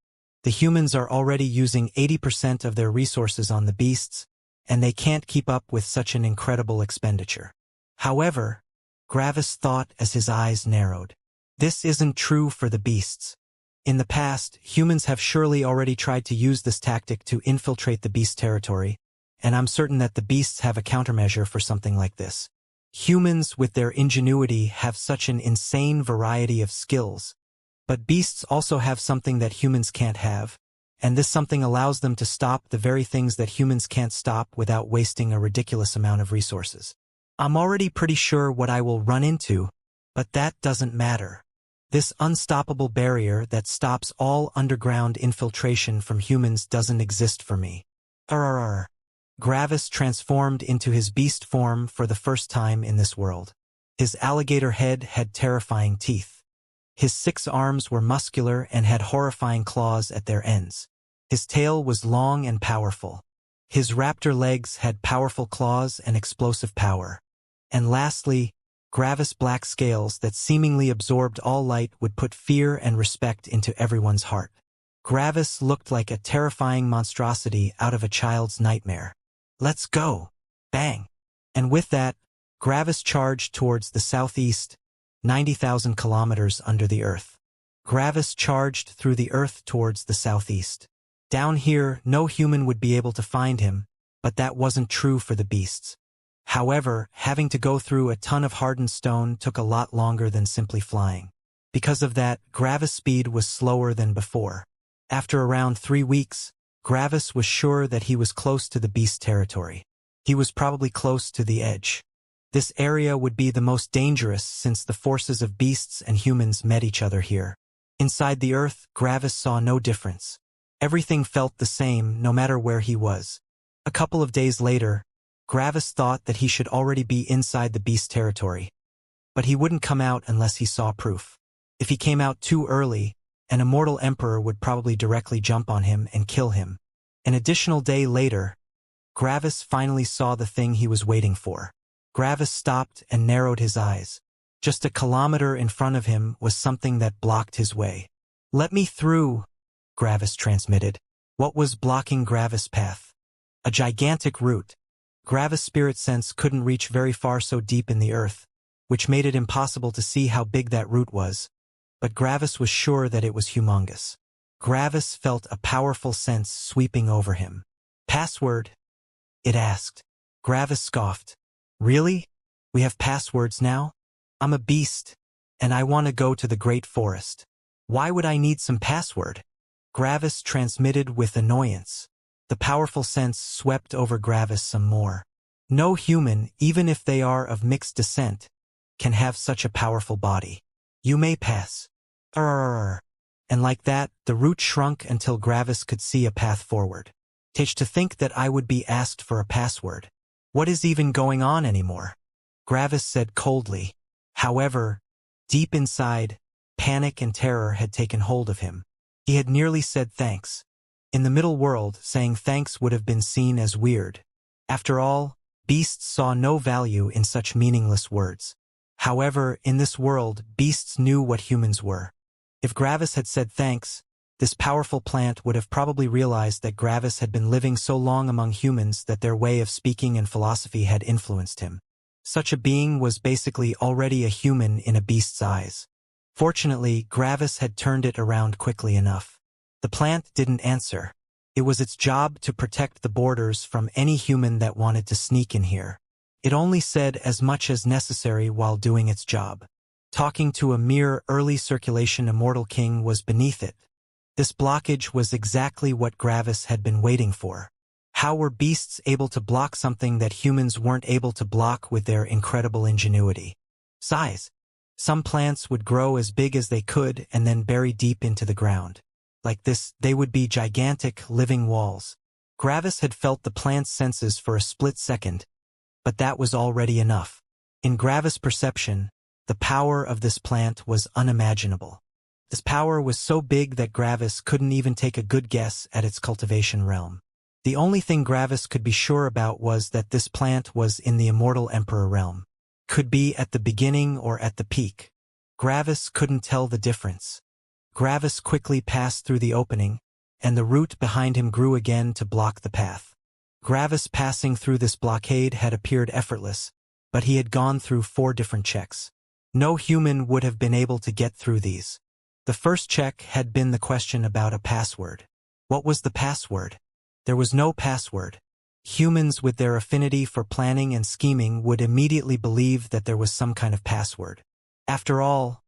The humans are already using 80% of their resources on the beasts, and they can't keep up with such an incredible expenditure. However, Gravis thought as his eyes narrowed. This isn't true for the beasts. In the past, humans have surely already tried to use this tactic to infiltrate the beast territory, and I'm certain that the beasts have a countermeasure for something like this. Humans, with their ingenuity, have such an insane variety of skills, but beasts also have something that humans can't have, and this something allows them to stop the very things that humans can't stop without wasting a ridiculous amount of resources. I'm already pretty sure what I will run into, but that doesn't matter. This unstoppable barrier that stops all underground infiltration from humans doesn't exist for me. Arrrr. Gravis transformed into his beast form for the first time in this world. His alligator head had terrifying teeth. His 6 arms were muscular and had horrifying claws at their ends. His tail was long and powerful. His raptor legs had powerful claws and explosive power. And lastly, Gravis' black scales that seemingly absorbed all light would put fear and respect into everyone's heart. Gravis looked like a terrifying monstrosity out of a child's nightmare. Let's go! Bang! And with that, Gravis charged towards the southeast, 90,000 kilometers under the earth. Gravis charged through the earth towards the southeast. Down here, no human would be able to find him, but that wasn't true for the beasts. However, having to go through a ton of hardened stone took a lot longer than simply flying. Because of that, Gravis' speed was slower than before. After around 3 weeks, Gravis was sure that he was close to the beast territory. He was probably close to the edge. This area would be the most dangerous since the forces of beasts and humans met each other here. Inside the earth, Gravis saw no difference. Everything felt the same no matter where he was. A couple of days later, Gravis thought that he should already be inside the beast territory. But he wouldn't come out unless he saw proof. If he came out too early, an immortal emperor would probably directly jump on him and kill him. An additional day later, Gravis finally saw the thing he was waiting for. Gravis stopped and narrowed his eyes. Just a kilometer in front of him was something that blocked his way. "Let me through," Gravis transmitted. What was blocking Gravis' path? A gigantic root. Gravis' spirit sense couldn't reach very far so deep in the earth, which made it impossible to see how big that root was. But Gravis was sure that it was humongous. Gravis felt a powerful sense sweeping over him. "Password?" it asked. Gravis scoffed. "Really? We have passwords now? I'm a beast, and I want to go to the Great Forest. Why would I need some password?" Gravis transmitted with annoyance. The powerful sense swept over Gravis some more. No human, even if they are of mixed descent, can have such a powerful body. "You may pass." Arrrr. And like that, the root shrunk until Gravis could see a path forward. To think that I would be asked for a password. What is even going on anymore? Gravis said coldly. However, deep inside, panic and terror had taken hold of him. He had nearly said thanks. In the middle world, saying thanks would have been seen as weird. After all, beasts saw no value in such meaningless words. However, in this world, beasts knew what humans were. If Gravis had said thanks, this powerful plant would have probably realized that Gravis had been living so long among humans that their way of speaking and philosophy had influenced him. Such a being was basically already a human in a beast's eyes. Fortunately, Gravis had turned it around quickly enough. The plant didn't answer. It was its job to protect the borders from any human that wanted to sneak in here. It only said as much as necessary while doing its job. Talking to a mere early circulation immortal king was beneath it. This blockage was exactly what Gravis had been waiting for. How were beasts able to block something that humans weren't able to block with their incredible ingenuity? Size. Some plants would grow as big as they could and then bury deep into the ground. Like this, they would be gigantic, living walls. Gravis had felt the plant's senses for a split second, but that was already enough. In Gravis' perception, the power of this plant was unimaginable. This power was so big that Gravis couldn't even take a good guess at its cultivation realm. The only thing Gravis could be sure about was that this plant was in the Immortal Emperor realm. Could be at the beginning or at the peak. Gravis couldn't tell the difference. Gravis quickly passed through the opening, and the root behind him grew again to block the path. Gravis passing through this blockade had appeared effortless, but he had gone through 4 different checks. No human would have been able to get through these. The first check had been the question about a password. What was the password? There was no password. Humans with their affinity for planning and scheming would immediately believe that there was some kind of password. After all,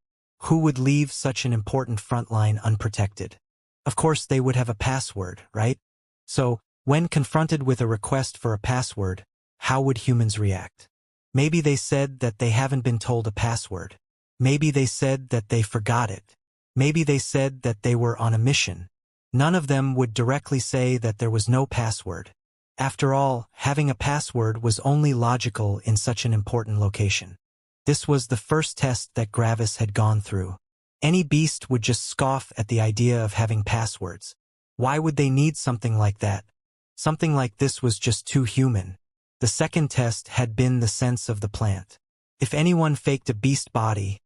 who would leave such an important front line unprotected? Of course they would have a password, right? So, when confronted with a request for a password, how would humans react? Maybe they said that they haven't been told a password. Maybe they said that they forgot it. Maybe they said that they were on a mission. None of them would directly say that there was no password. After all, having a password was only logical in such an important location. This was the first test that Gravis had gone through. Any beast would just scoff at the idea of having passwords. Why would they need something like that? Something like this was just too human. The second test had been the sense of the plant. If anyone faked a beast body,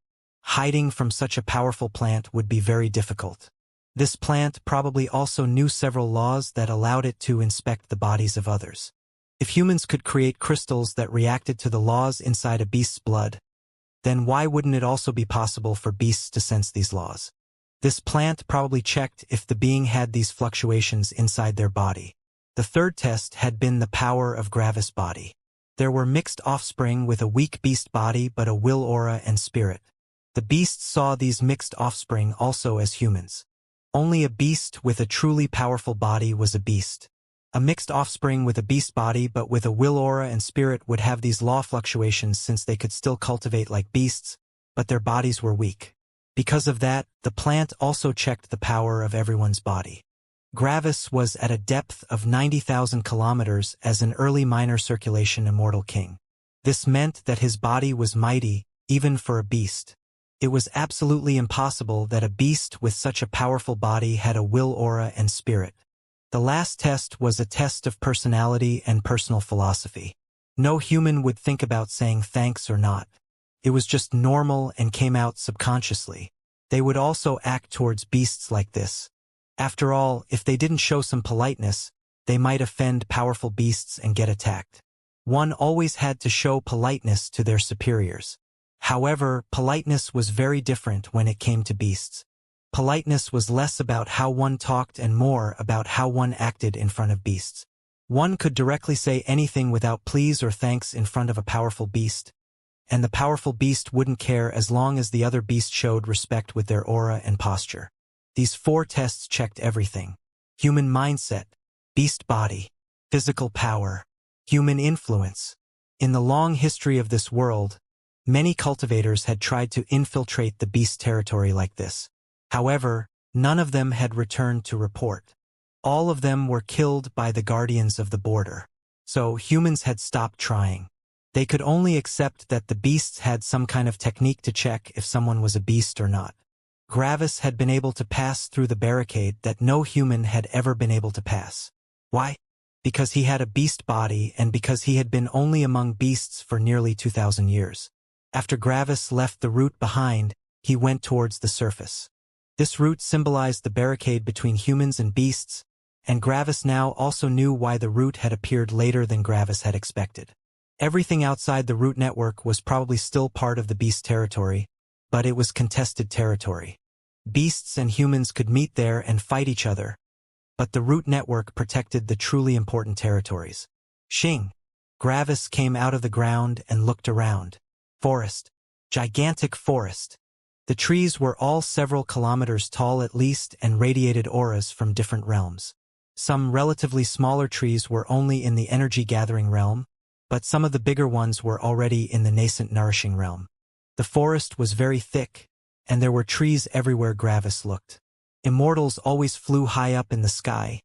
hiding from such a powerful plant would be very difficult. This plant probably also knew several laws that allowed it to inspect the bodies of others. If humans could create crystals that reacted to the laws inside a beast's blood, then why wouldn't it also be possible for beasts to sense these laws? This plant probably checked if the being had these fluctuations inside their body. The third test had been the power of Gravis' body. There were mixed offspring with a weak beast body but a will aura and spirit. The beasts saw these mixed offspring also as humans. Only a beast with a truly powerful body was a beast. A mixed offspring with a beast body but with a will aura and spirit would have these law fluctuations since they could still cultivate like beasts, but their bodies were weak. Because of that, the plant also checked the power of everyone's body. Gravis was at a depth of 90,000 kilometers as an early minor circulation immortal king. This meant that his body was mighty, even for a beast. It was absolutely impossible that a beast with such a powerful body had a will aura and spirit. The last test was a test of personality and personal philosophy. No human would think about saying thanks or not. It was just normal and came out subconsciously. They would also act towards beasts like this. After all, if they didn't show some politeness, they might offend powerful beasts and get attacked. One always had to show politeness to their superiors. However, politeness was very different when it came to beasts. Politeness was less about how one talked and more about how one acted in front of beasts. One could directly say anything without please or thanks in front of a powerful beast, and the powerful beast wouldn't care as long as the other beast showed respect with their aura and posture. These 4 tests checked everything: human mindset, beast body, physical power, human influence. In the long history of this world, many cultivators had tried to infiltrate the beast territory like this. However, none of them had returned to report. All of them were killed by the guardians of the border. So humans had stopped trying. They could only accept that the beasts had some kind of technique to check if someone was a beast or not. Gravis had been able to pass through the barricade that no human had ever been able to pass. Why? Because he had a beast body and because he had been only among beasts for nearly 2,000 years. After Gravis left the route behind, he went towards the surface. This route symbolized the barricade between humans and beasts, and Gravis now also knew why the route had appeared later than Gravis had expected. Everything outside the route network was probably still part of the beast territory, but it was contested territory. Beasts and humans could meet there and fight each other, but the route network protected the truly important territories. Xing. Gravis came out of the ground and looked around. Forest. Gigantic forest. The trees were all several kilometers tall at least and radiated auras from different realms. Some relatively smaller trees were only in the energy-gathering realm, but some of the bigger ones were already in the nascent nourishing realm. The forest was very thick, and there were trees everywhere Gravis looked. Immortals always flew high up in the sky,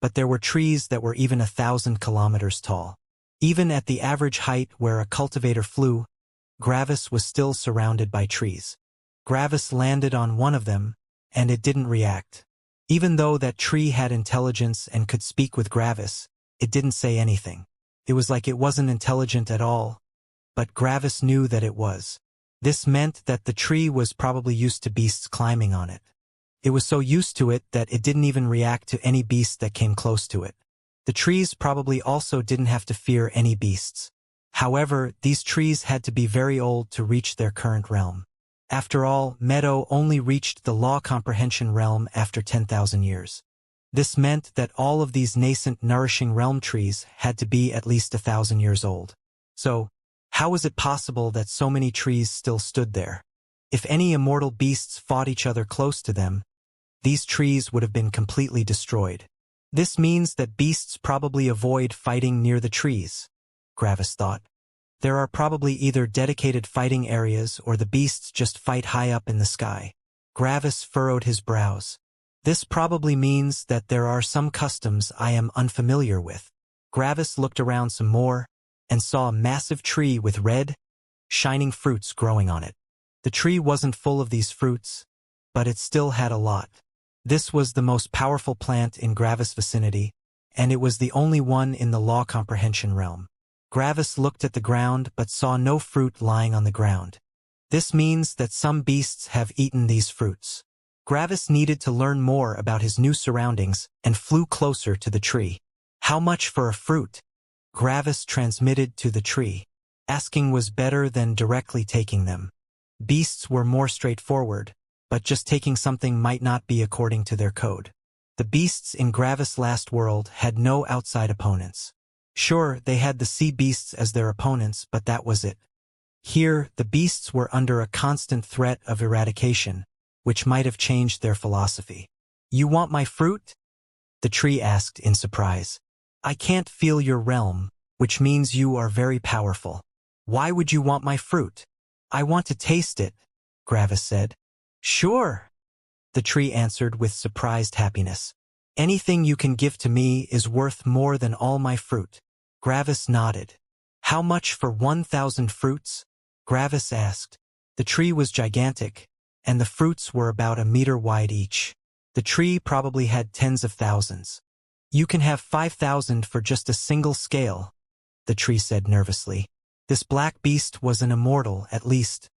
but there were trees that were even 1,000 kilometers tall. Even at the average height where a cultivator flew, Gravis was still surrounded by trees. Gravis landed on one of them, and it didn't react. Even though that tree had intelligence and could speak with Gravis, it didn't say anything. It was like it wasn't intelligent at all, but Gravis knew that it was. This meant that the tree was probably used to beasts climbing on it. It was so used to it that it didn't even react to any beast that came close to it. The trees probably also didn't have to fear any beasts. However, these trees had to be very old to reach their current realm. After all, Meadow only reached the law comprehension realm after 10,000 years. This meant that all of these nascent nourishing realm trees had to be at least 1,000 years old. So, how was it possible that so many trees still stood there? If any immortal beasts fought each other close to them, these trees would have been completely destroyed. This means that beasts probably avoid fighting near the trees, Gravis thought. There are probably either dedicated fighting areas or the beasts just fight high up in the sky. Gravis furrowed his brows. This probably means that there are some customs I am unfamiliar with. Gravis looked around some more and saw a massive tree with red, shining fruits growing on it. The tree wasn't full of these fruits, but it still had a lot. This was the most powerful plant in Gravis' vicinity, and it was the only one in the law comprehension realm. Gravis looked at the ground but saw no fruit lying on the ground. This means that some beasts have eaten these fruits. Gravis needed to learn more about his new surroundings and flew closer to the tree. How much for a fruit? Gravis transmitted to the tree. Asking was better than directly taking them. Beasts were more straightforward, but just taking something might not be according to their code. The beasts in Gravis' last world had no outside opponents. Sure, they had the sea beasts as their opponents, but that was it. Here, the beasts were under a constant threat of eradication, which might have changed their philosophy. You want my fruit? The tree asked in surprise. I can't feel your realm, which means you are very powerful. Why would you want my fruit? I want to taste it, Gravis said. Sure, the tree answered with surprised happiness. Anything you can give to me is worth more than all my fruit. Gravis nodded. How much for 1,000 fruits? Gravis asked. The tree was gigantic, and the fruits were about a meter wide each. The tree probably had tens of thousands. You can have 5,000 for just a single scale, the tree said nervously. This black beast was an immortal, at least.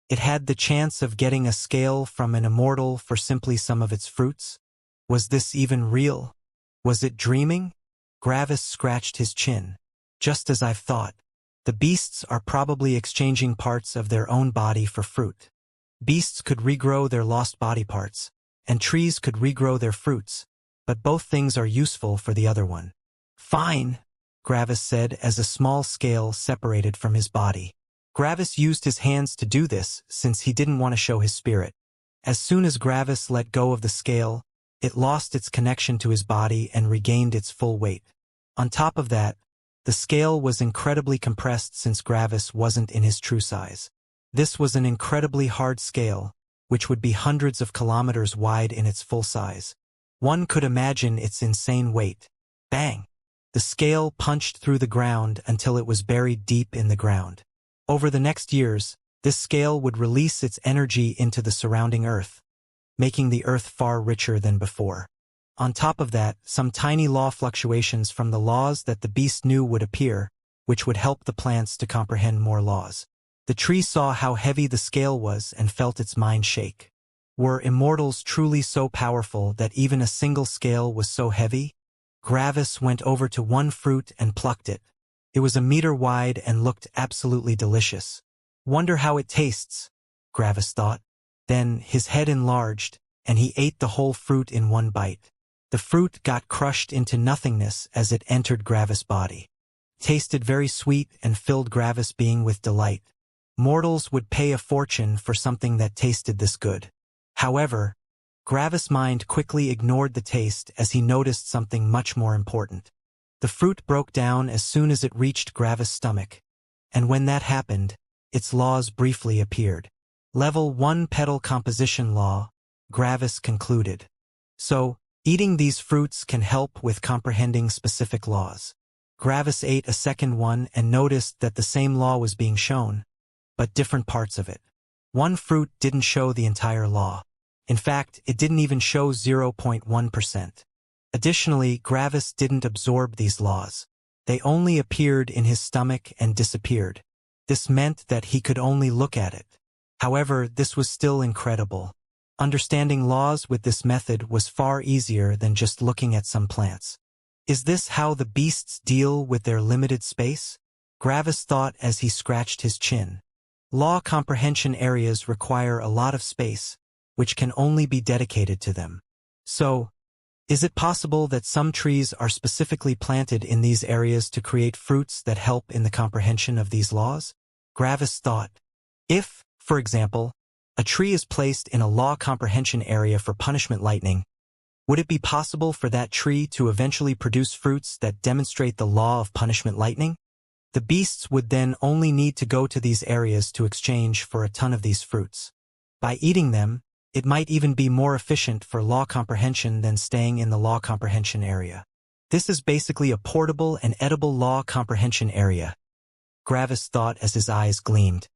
It had the chance of getting a scale from an immortal for simply some of its fruits. Was this even real? Was it dreaming? Gravis scratched his chin. Just as I've thought. The beasts are probably exchanging parts of their own body for fruit. Beasts could regrow their lost body parts, and trees could regrow their fruits, but both things are useful for the other one. Fine, Gravis said as a small scale separated from his body. Gravis used his hands to do this since he didn't want to show his spirit. As soon as Gravis let go of the scale, it lost its connection to his body and regained its full weight. On top of that, the scale was incredibly compressed since Gravis wasn't in his true size. This was an incredibly hard scale, which would be hundreds of kilometers wide in its full size. One could imagine its insane weight. Bang! The scale punched through the ground until it was buried deep in the ground. Over the next years, this scale would release its energy into the surrounding earth, making the earth far richer than before. On top of that, some tiny law fluctuations from the laws that the beast knew would appear, which would help the plants to comprehend more laws. The tree saw how heavy the scale was and felt its mind shake. Were immortals truly so powerful that even a single scale was so heavy? Gravis went over to one fruit and plucked it. It was a meter wide and looked absolutely delicious. Wonder how it tastes, Gravis thought. Then his head enlarged, and he ate the whole fruit in one bite. The fruit got crushed into nothingness as it entered Gravis' body. Tasted very sweet and filled Gravis' being with delight. Mortals would pay a fortune for something that tasted this good. However, Gravis' mind quickly ignored the taste as he noticed something much more important. The fruit broke down as soon as it reached Gravis' stomach, and when that happened, its laws briefly appeared. Level 1 Petal Composition Law, Gravis concluded. So, eating these fruits can help with comprehending specific laws. Gravis ate a second one and noticed that the same law was being shown, but different parts of it. One fruit didn't show the entire law. In fact, it didn't even show 0.1%. Additionally, Gravis didn't absorb these laws. They only appeared in his stomach and disappeared. This meant that he could only look at it. However, this was still incredible. Understanding laws with this method was far easier than just looking at some plants. Is this how the beasts deal with their limited space? Gravis thought as he scratched his chin. Law comprehension areas require a lot of space, which can only be dedicated to them. So, is it possible that some trees are specifically planted in these areas to create fruits that help in the comprehension of these laws? Gravis thought. If, for example, a tree is placed in a law comprehension area for punishment lightning, would it be possible for that tree to eventually produce fruits that demonstrate the law of punishment lightning? The beasts would then only need to go to these areas to exchange for a ton of these fruits. By eating them, it might even be more efficient for law comprehension than staying in the law comprehension area. This is basically a portable and edible law comprehension area, Gravis thought as his eyes gleamed.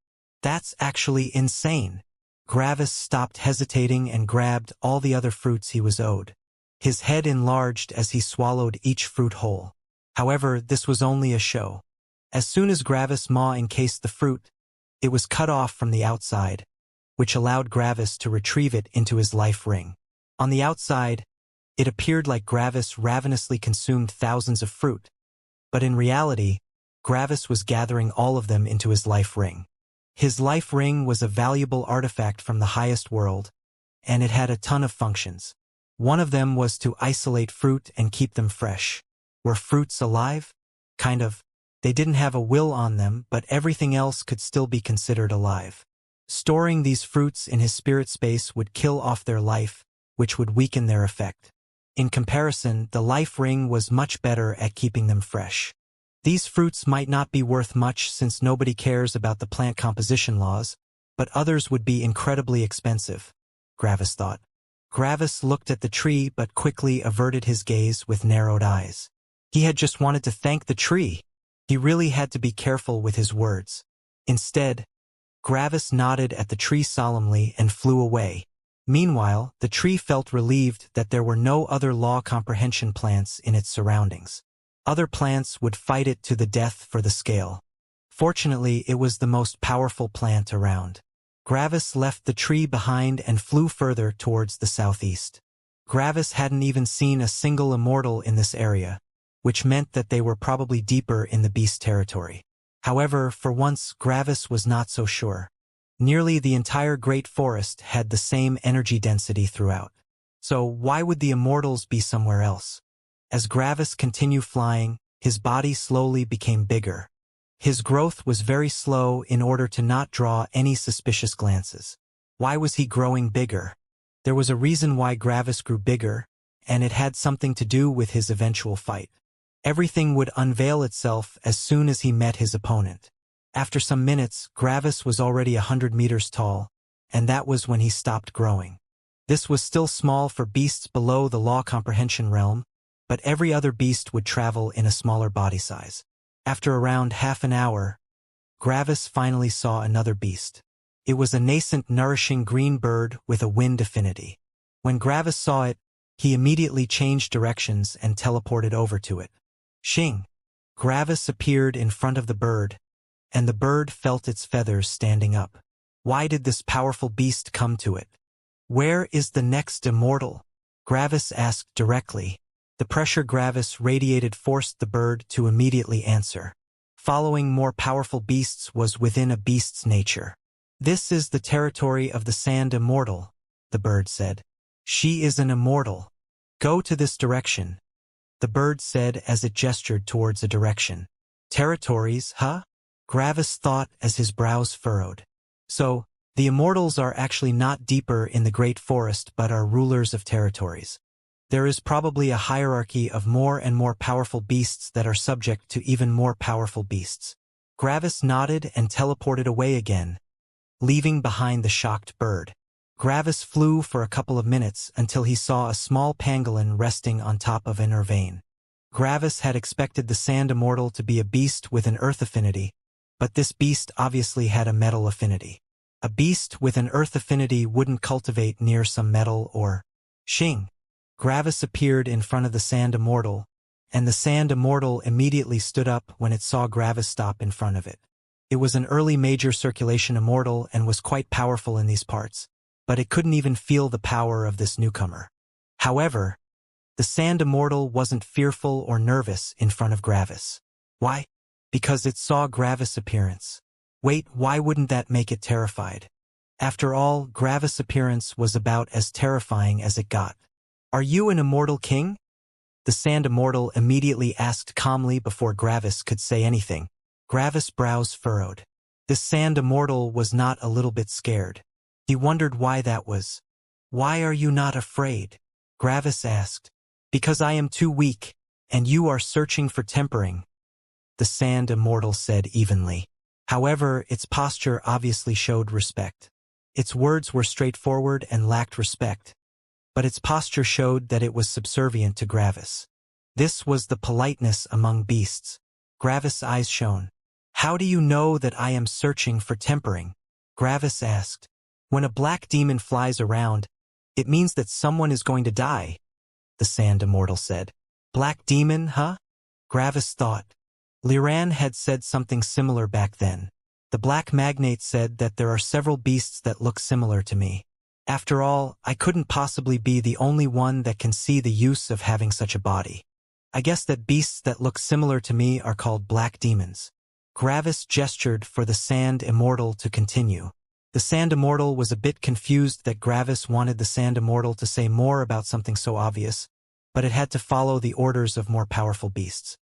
That's actually insane. Gravis stopped hesitating and grabbed all the other fruits he was owed. His head enlarged as he swallowed each fruit whole. However, this was only a show. As soon as Gravis' maw encased the fruit, it was cut off from the outside, which allowed Gravis to retrieve it into his life ring. On the outside, it appeared like Gravis ravenously consumed thousands of fruit, but in reality, Gravis was gathering all of them into his life ring. His life ring was a valuable artifact from the highest world, and it had a ton of functions. One of them was to isolate fruit and keep them fresh. Were fruits alive? Kind of. They didn't have a will on them, but everything else could still be considered alive. Storing these fruits in his spirit space would kill off their life, which would weaken their effect. In comparison, the life ring was much better at keeping them fresh. These fruits might not be worth much since nobody cares about the plant composition laws, but others would be incredibly expensive, Gravis thought. Gravis looked at the tree but quickly averted his gaze with narrowed eyes. He had just wanted to thank the tree. He really had to be careful with his words. Instead, Gravis nodded at the tree solemnly and flew away. Meanwhile, the tree felt relieved that there were no other law comprehension plants in its surroundings. Other plants would fight it to the death for the scale. Fortunately, it was the most powerful plant around. Gravis left the tree behind and flew further towards the southeast. Gravis hadn't even seen a single immortal in this area, which meant that they were probably deeper in the beast territory. However, for once, Gravis was not so sure. Nearly the entire Great Forest had the same energy density throughout. So why would the Immortals be somewhere else? As Gravis continued flying, his body slowly became bigger. His growth was very slow in order to not draw any suspicious glances. Why was he growing bigger? There was a reason why Gravis grew bigger, and it had something to do with his eventual fight. Everything would unveil itself as soon as he met his opponent. After some minutes, Gravis was already 100 meters tall, and that was when he stopped growing. This was still small for beasts below the law comprehension realm, but every other beast would travel in a smaller body size. After around half an hour, Gravis finally saw another beast. It was a nascent, nourishing green bird with a wind affinity. When Gravis saw it, he immediately changed directions and teleported over to it. Xing! Gravis appeared in front of the bird, and the bird felt its feathers standing up. Why did this powerful beast come to it? Where is the next immortal? Gravis asked directly. The pressure Gravis radiated forced the bird to immediately answer. Following more powerful beasts was within a beast's nature. This is the territory of the Sand Immortal, the bird said. She is an immortal. Go to this direction, the bird said as it gestured towards a direction. Territories, huh? Gravis thought as his brows furrowed. So, the Immortals are actually not deeper in the Great Forest but are rulers of territories. There is probably a hierarchy of more and more powerful beasts that are subject to even more powerful beasts. Gravis nodded and teleported away again, leaving behind the shocked bird. Gravis flew for a couple of minutes until he saw a small pangolin resting on top of an vein. Gravis had expected the Sand Immortal to be a beast with an earth affinity, but this beast obviously had a metal affinity. A beast with an earth affinity wouldn't cultivate near some metal or... Xing! Gravis appeared in front of the Sand Immortal, and the Sand Immortal immediately stood up when it saw Gravis stop in front of it. It was an early major circulation immortal and was quite powerful in these parts, but it couldn't even feel the power of this newcomer. However, the Sand Immortal wasn't fearful or nervous in front of Gravis. Why? Because it saw Gravis' appearance. Wait, why wouldn't that make it terrified? After all, Gravis' appearance was about as terrifying as it got. Are you an immortal king? The Sand Immortal immediately asked calmly before Gravis could say anything. Gravis' brows furrowed. This Sand Immortal was not a little bit scared. He wondered why that was. Why are you not afraid? Gravis asked. Because I am too weak, and you are searching for tempering. the Sand Immortal said evenly. However, its posture obviously showed respect. Its words were straightforward and lacked respect, but its posture showed that it was subservient to Gravis. This was the politeness among beasts. Gravis' eyes shone. How do you know that I am searching for tempering? Gravis asked. When a black demon flies around, it means that someone is going to die, the Sand Immortal said. Black demon, huh? Gravis thought. Liran had said something similar back then. The black magnate said that there are several beasts that look similar to me. After all, I couldn't possibly be the only one that can see the use of having such a body. I guess that beasts that look similar to me are called black demons. Gravis gestured for the Sand Immortal to continue. The Sand Immortal was a bit confused that Gravis wanted the Sand Immortal to say more about something so obvious, but it had to follow the orders of more powerful beasts.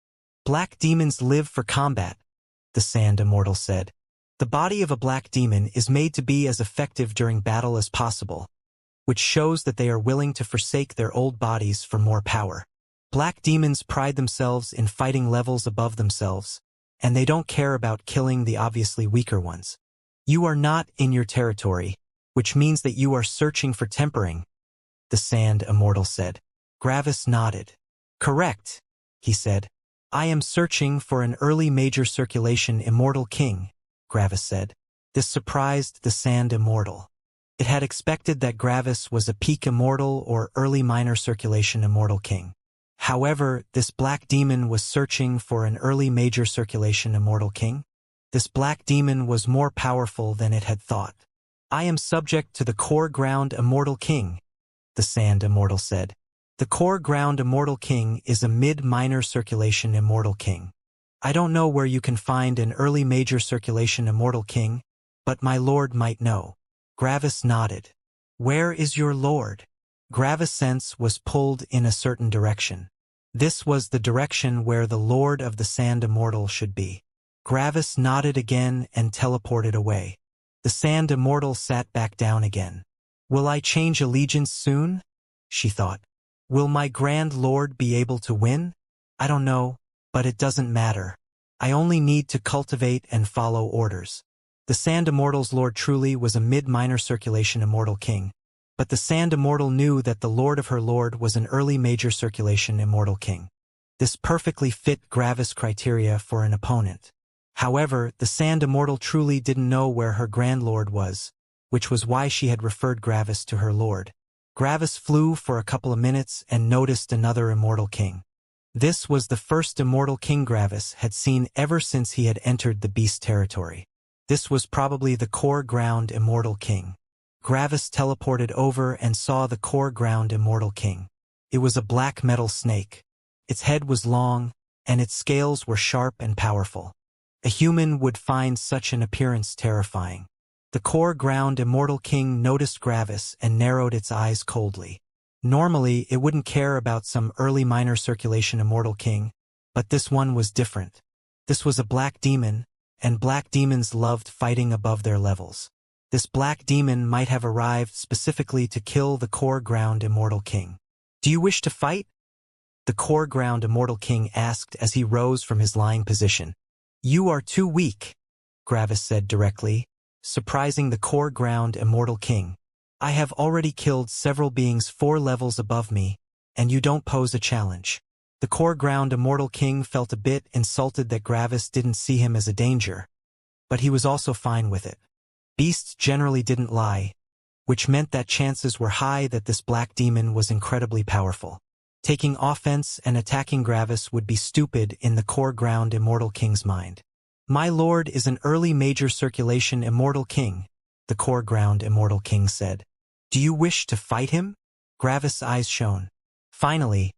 Black demons live for combat, the Sand Immortal said. The body of a black demon is made to be as effective during battle as possible, which shows that they are willing to forsake their old bodies for more power. Black demons pride themselves in fighting levels above themselves, and they don't care about killing the obviously weaker ones. You are not in your territory, which means that you are searching for tempering, the Sand Immortal said. Gravis nodded. Correct, he said. I am searching for an early major circulation immortal king, Gravis said. This surprised the Sand Immortal. It had expected that Gravis was a peak immortal or early minor circulation immortal king. However, this black demon was searching for an early major circulation immortal king. This black demon was more powerful than it had thought. I am subject to the core ground immortal king, the Sand Immortal said. The core ground immortal king is a mid-minor circulation immortal king. I don't know where you can find an early major circulation immortal king, but my lord might know. Gravis nodded. Where is your lord? Gravis' sense was pulled in a certain direction. This was the direction where the lord of the Sand Immortal should be. Gravis nodded again and teleported away. The Sand Immortal sat back down again. Will I change allegiance soon? She thought. Will my Grand Lord be able to win? I don't know, but it doesn't matter. I only need to cultivate and follow orders. The Sand Immortal's lord truly was a mid-minor circulation immortal king, but the Sand Immortal knew that the lord of her lord was an early major circulation immortal king. This perfectly fit Gravis' criteria for an opponent. However, the Sand Immortal truly didn't know where her Grand Lord was, which was why she had referred Gravis to her lord. Gravis flew for a couple of minutes and noticed another immortal king. This was the first immortal king Gravis had seen ever since he had entered the beast territory. This was probably the core ground immortal king. Gravis teleported over and saw the core ground immortal king. It was a black metal snake. Its head was long, and its scales were sharp and powerful. A human would find such an appearance terrifying. The core ground immortal king noticed Gravis and narrowed its eyes coldly. Normally, it wouldn't care about some early minor circulation immortal king, but this one was different. This was a black demon, and black demons loved fighting above their levels. This black demon might have arrived specifically to kill the core ground immortal king. Do you wish to fight? The core ground immortal king asked as he rose from his lying position. You are too weak, Gravis said directly, surprising the core ground immortal king. I have already killed several beings 4 levels above me, and you don't pose a challenge. The core ground immortal king felt a bit insulted that Gravis didn't see him as a danger, but he was also fine with it. Beasts generally didn't lie, which meant that chances were high that this black demon was incredibly powerful. Taking offense and attacking Gravis would be stupid in the core ground immortal king's mind. My lord is an early major circulation immortal king, the core ground immortal king said. Do you wish to fight him? Gravis' eyes shone. Finally,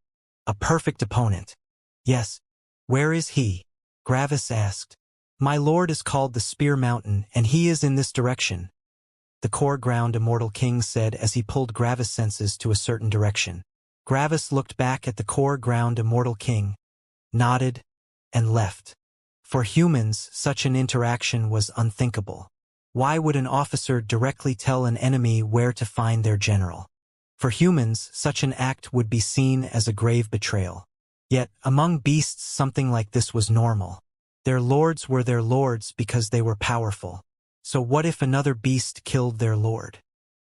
a perfect opponent. Yes. Where is he? Gravis asked. My lord is called the Spear Mountain, and he is in this direction, the core ground immortal king said as he pulled Gravis' senses to a certain direction. Gravis looked back at the core ground immortal king, nodded, and left. For humans, such an interaction was unthinkable. Why would an officer directly tell an enemy where to find their general? For humans, such an act would be seen as a grave betrayal. Yet, among beasts something like this was normal. Their lords were their lords because they were powerful. So what if another beast killed their lord?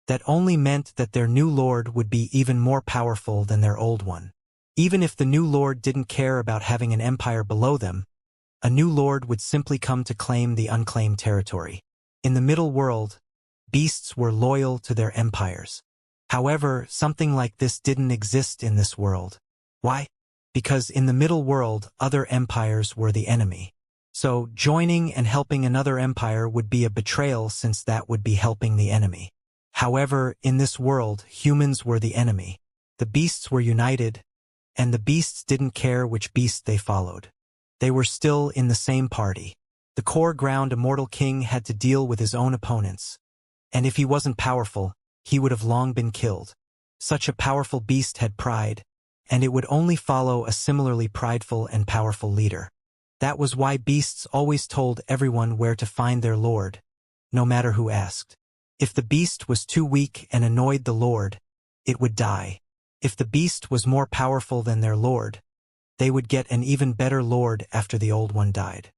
That only meant that their new lord would be even more powerful than their old one. Even if the new lord didn't care about having an empire below them, a new lord would simply come to claim the unclaimed territory. In the middle world, beasts were loyal to their empires. However, something like this didn't exist in this world. Why? Because in the middle world, other empires were the enemy. So, joining and helping another empire would be a betrayal since that would be helping the enemy. However, in this world, humans were the enemy. The beasts were united, and the beasts didn't care which beast they followed. They were still in the same party. The core ground Immortal King had to deal with his own opponents. And if he wasn't powerful, he would have long been killed. Such a powerful beast had pride, and it would only follow a similarly prideful and powerful leader. That was why beasts always told everyone where to find their lord, no matter who asked. If the beast was too weak and annoyed the lord, it would die. If the beast was more powerful than their lord, they would get an even better lord after the old one died.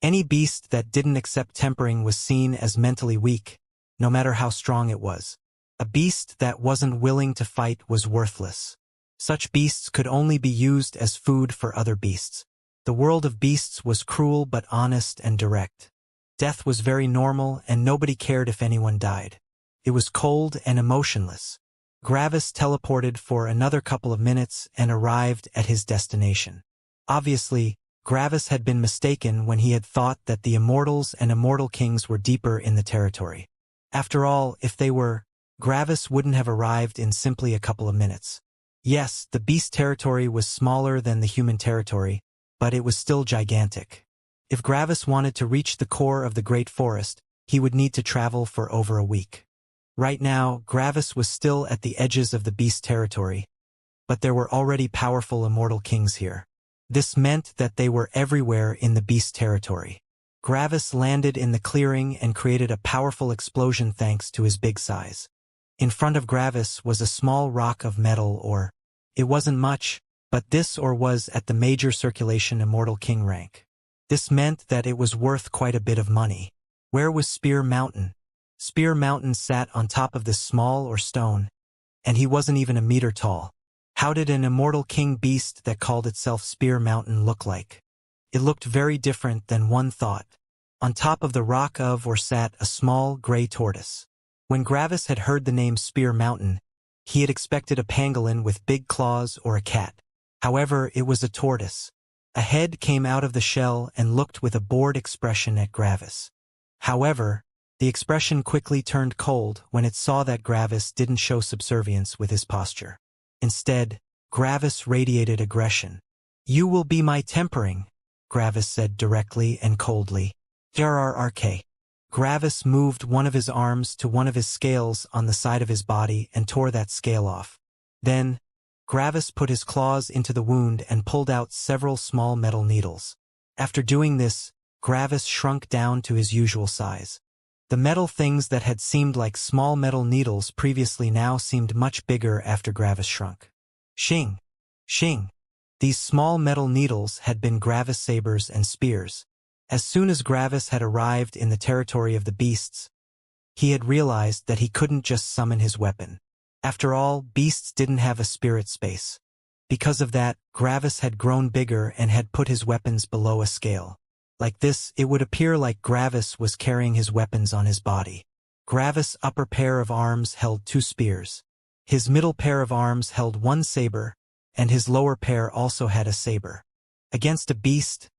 Any beast that didn't accept tempering was seen as mentally weak, no matter how strong it was. A beast that wasn't willing to fight was worthless. Such beasts could only be used as food for other beasts. The world of beasts was cruel but honest and direct. Death was very normal and nobody cared if anyone died. It was cold and emotionless. Gravis teleported for another couple of minutes and arrived at his destination. Obviously, Gravis had been mistaken when he had thought that the Immortals and Immortal Kings were deeper in the territory. After all, if they were, Gravis wouldn't have arrived in simply a couple of minutes. Yes, the beast territory was smaller than the human territory, but it was still gigantic. If Gravis wanted to reach the core of the Great Forest, he would need to travel for over a week. Right now, Gravis was still at the edges of the beast territory, but there were already powerful Immortal Kings here. This meant that they were everywhere in the beast territory. Gravis landed in the clearing and created a powerful explosion thanks to his big size. In front of Gravis was a small rock of metal or, it wasn't much, but this or was at the major circulation Immortal King rank. This meant that it was worth quite a bit of money. Where was Spear Mountain? Spear Mountain sat on top of this small or stone, and he wasn't even a meter tall. How did an Immortal King beast that called itself Spear Mountain look like? It looked very different than one thought. On top of the rock of or sat a small gray tortoise. When Gravis had heard the name Spear Mountain, he had expected a pangolin with big claws or a cat. However, it was a tortoise. A head came out of the shell and looked with a bored expression at Gravis. However, the expression quickly turned cold when it saw that Gravis didn't show subservience with his posture. Instead, Gravis radiated aggression. "You will be my tempering," Gravis said directly and coldly. "RRRK." Gravis moved one of his arms to one of his scales on the side of his body and tore that scale off. Then, Gravis put his claws into the wound and pulled out several small metal needles. After doing this, Gravis shrunk down to his usual size. The metal things that had seemed like small metal needles previously now seemed much bigger after Gravis shrunk. Shing! Shing! These small metal needles had been Gravis sabers and spears. As soon as Gravis had arrived in the territory of the beasts, he had realized that he couldn't just summon his weapon. After all, beasts didn't have a spirit space. Because of that, Gravis had grown bigger and had put his weapons below a scale. Like this, it would appear like Gravis was carrying his weapons on his body. Gravis' upper pair of arms held 2 spears. His middle pair of arms held 1 saber, and his lower pair also had a saber. Against a beast,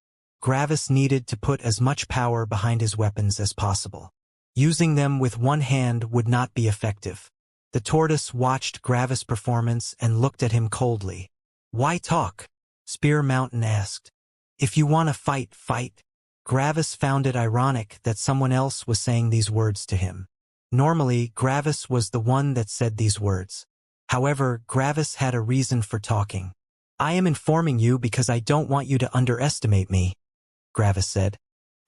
Gravis needed to put as much power behind his weapons as possible. Using them with one hand would not be effective. The tortoise watched Gravis' performance and looked at him coldly. "Why talk?" Spear Mountain asked. "If you want to fight, fight." Gravis found it ironic that someone else was saying these words to him. Normally, Gravis was the one that said these words. However, Gravis had a reason for talking. "I am informing you because I don't want you to underestimate me," Gravis said.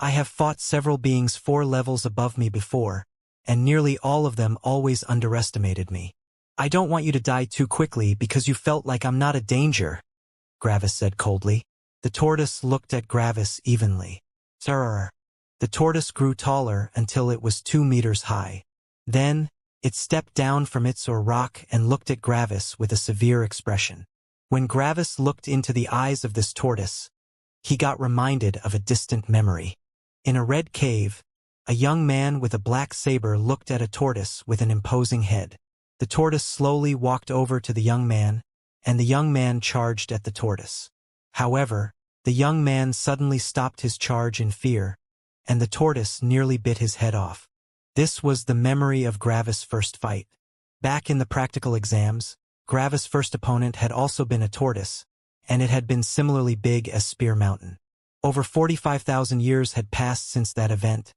"I have fought several beings 4 levels above me before, and nearly all of them always underestimated me. I don't want you to die too quickly because you felt like I'm not a danger," Gravis said coldly. The tortoise looked at Gravis evenly. Sarrr. The tortoise grew taller until it was 2 meters high. Then, it stepped down from its rock and looked at Gravis with a severe expression. When Gravis looked into the eyes of this tortoise, he got reminded of a distant memory. In a red cave, a young man with a black saber looked at a tortoise with an imposing head. The tortoise slowly walked over to the young man, and the young man charged at the tortoise. However, the young man suddenly stopped his charge in fear, and the tortoise nearly bit his head off. This was the memory of Gravis' first fight. Back in the practical exams, Gravis' first opponent had also been a tortoise, and it had been similarly big as Spear Mountain. Over 45,000 years had passed since that event,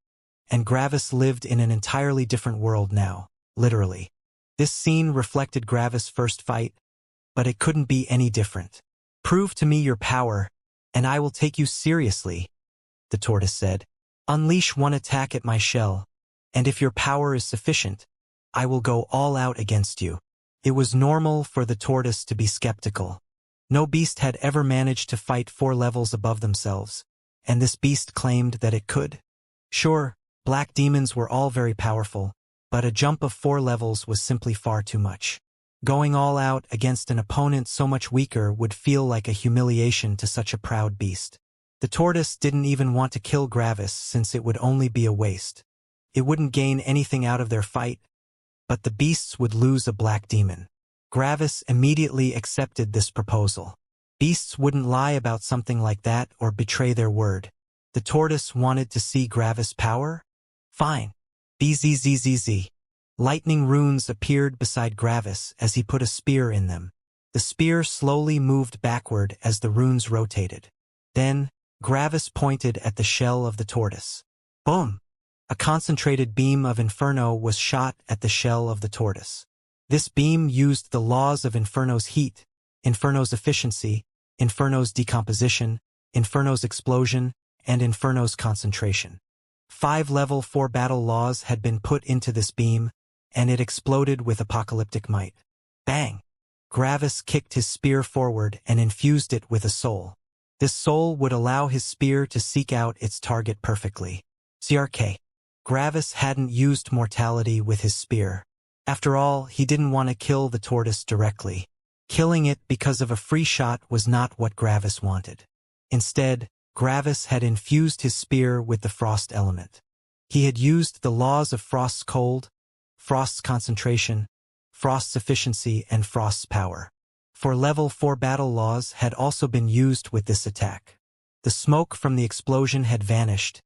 and Gravis lived in an entirely different world now, literally. This scene reflected Gravis' first fight, but it couldn't be any different. "Prove to me your power, and I will take you seriously," the tortoise said. "Unleash one attack at my shell, and if your power is sufficient, I will go all out against you." It was normal for the tortoise to be skeptical. No beast had ever managed to fight 4 levels above themselves, and this beast claimed that it could. Sure, black demons were all very powerful, but a jump of 4 levels was simply far too much. Going all out against an opponent so much weaker would feel like a humiliation to such a proud beast. The tortoise didn't even want to kill Gravis since it would only be a waste. It wouldn't gain anything out of their fight, but the beasts would lose a black demon. Gravis immediately accepted this proposal. Beasts wouldn't lie about something like that or betray their word. The tortoise wanted to see Gravis' power? Fine. Bzzzzz. Lightning runes appeared beside Gravis as he put a spear in them. The spear slowly moved backward as the runes rotated. Then, Gravis pointed at the shell of the tortoise. Boom! A concentrated beam of inferno was shot at the shell of the tortoise. This beam used the laws of Inferno's heat, Inferno's efficiency, Inferno's decomposition, Inferno's explosion, and Inferno's concentration. 5 level 4 battle laws had been put into this beam, and it exploded with apocalyptic might. Bang! Gravis kicked his spear forward and infused it with a soul. This soul would allow his spear to seek out its target perfectly. CRK. Gravis hadn't used mortality with his spear. After all, he didn't want to kill the tortoise directly. Killing it because of a free shot was not what Gravis wanted. Instead, Gravis had infused his spear with the frost element. He had used the laws of Frost's cold, Frost's concentration, Frost's efficiency, and Frost's power. 4 level 4 battle laws had also been used with this attack. The smoke from the explosion had vanished,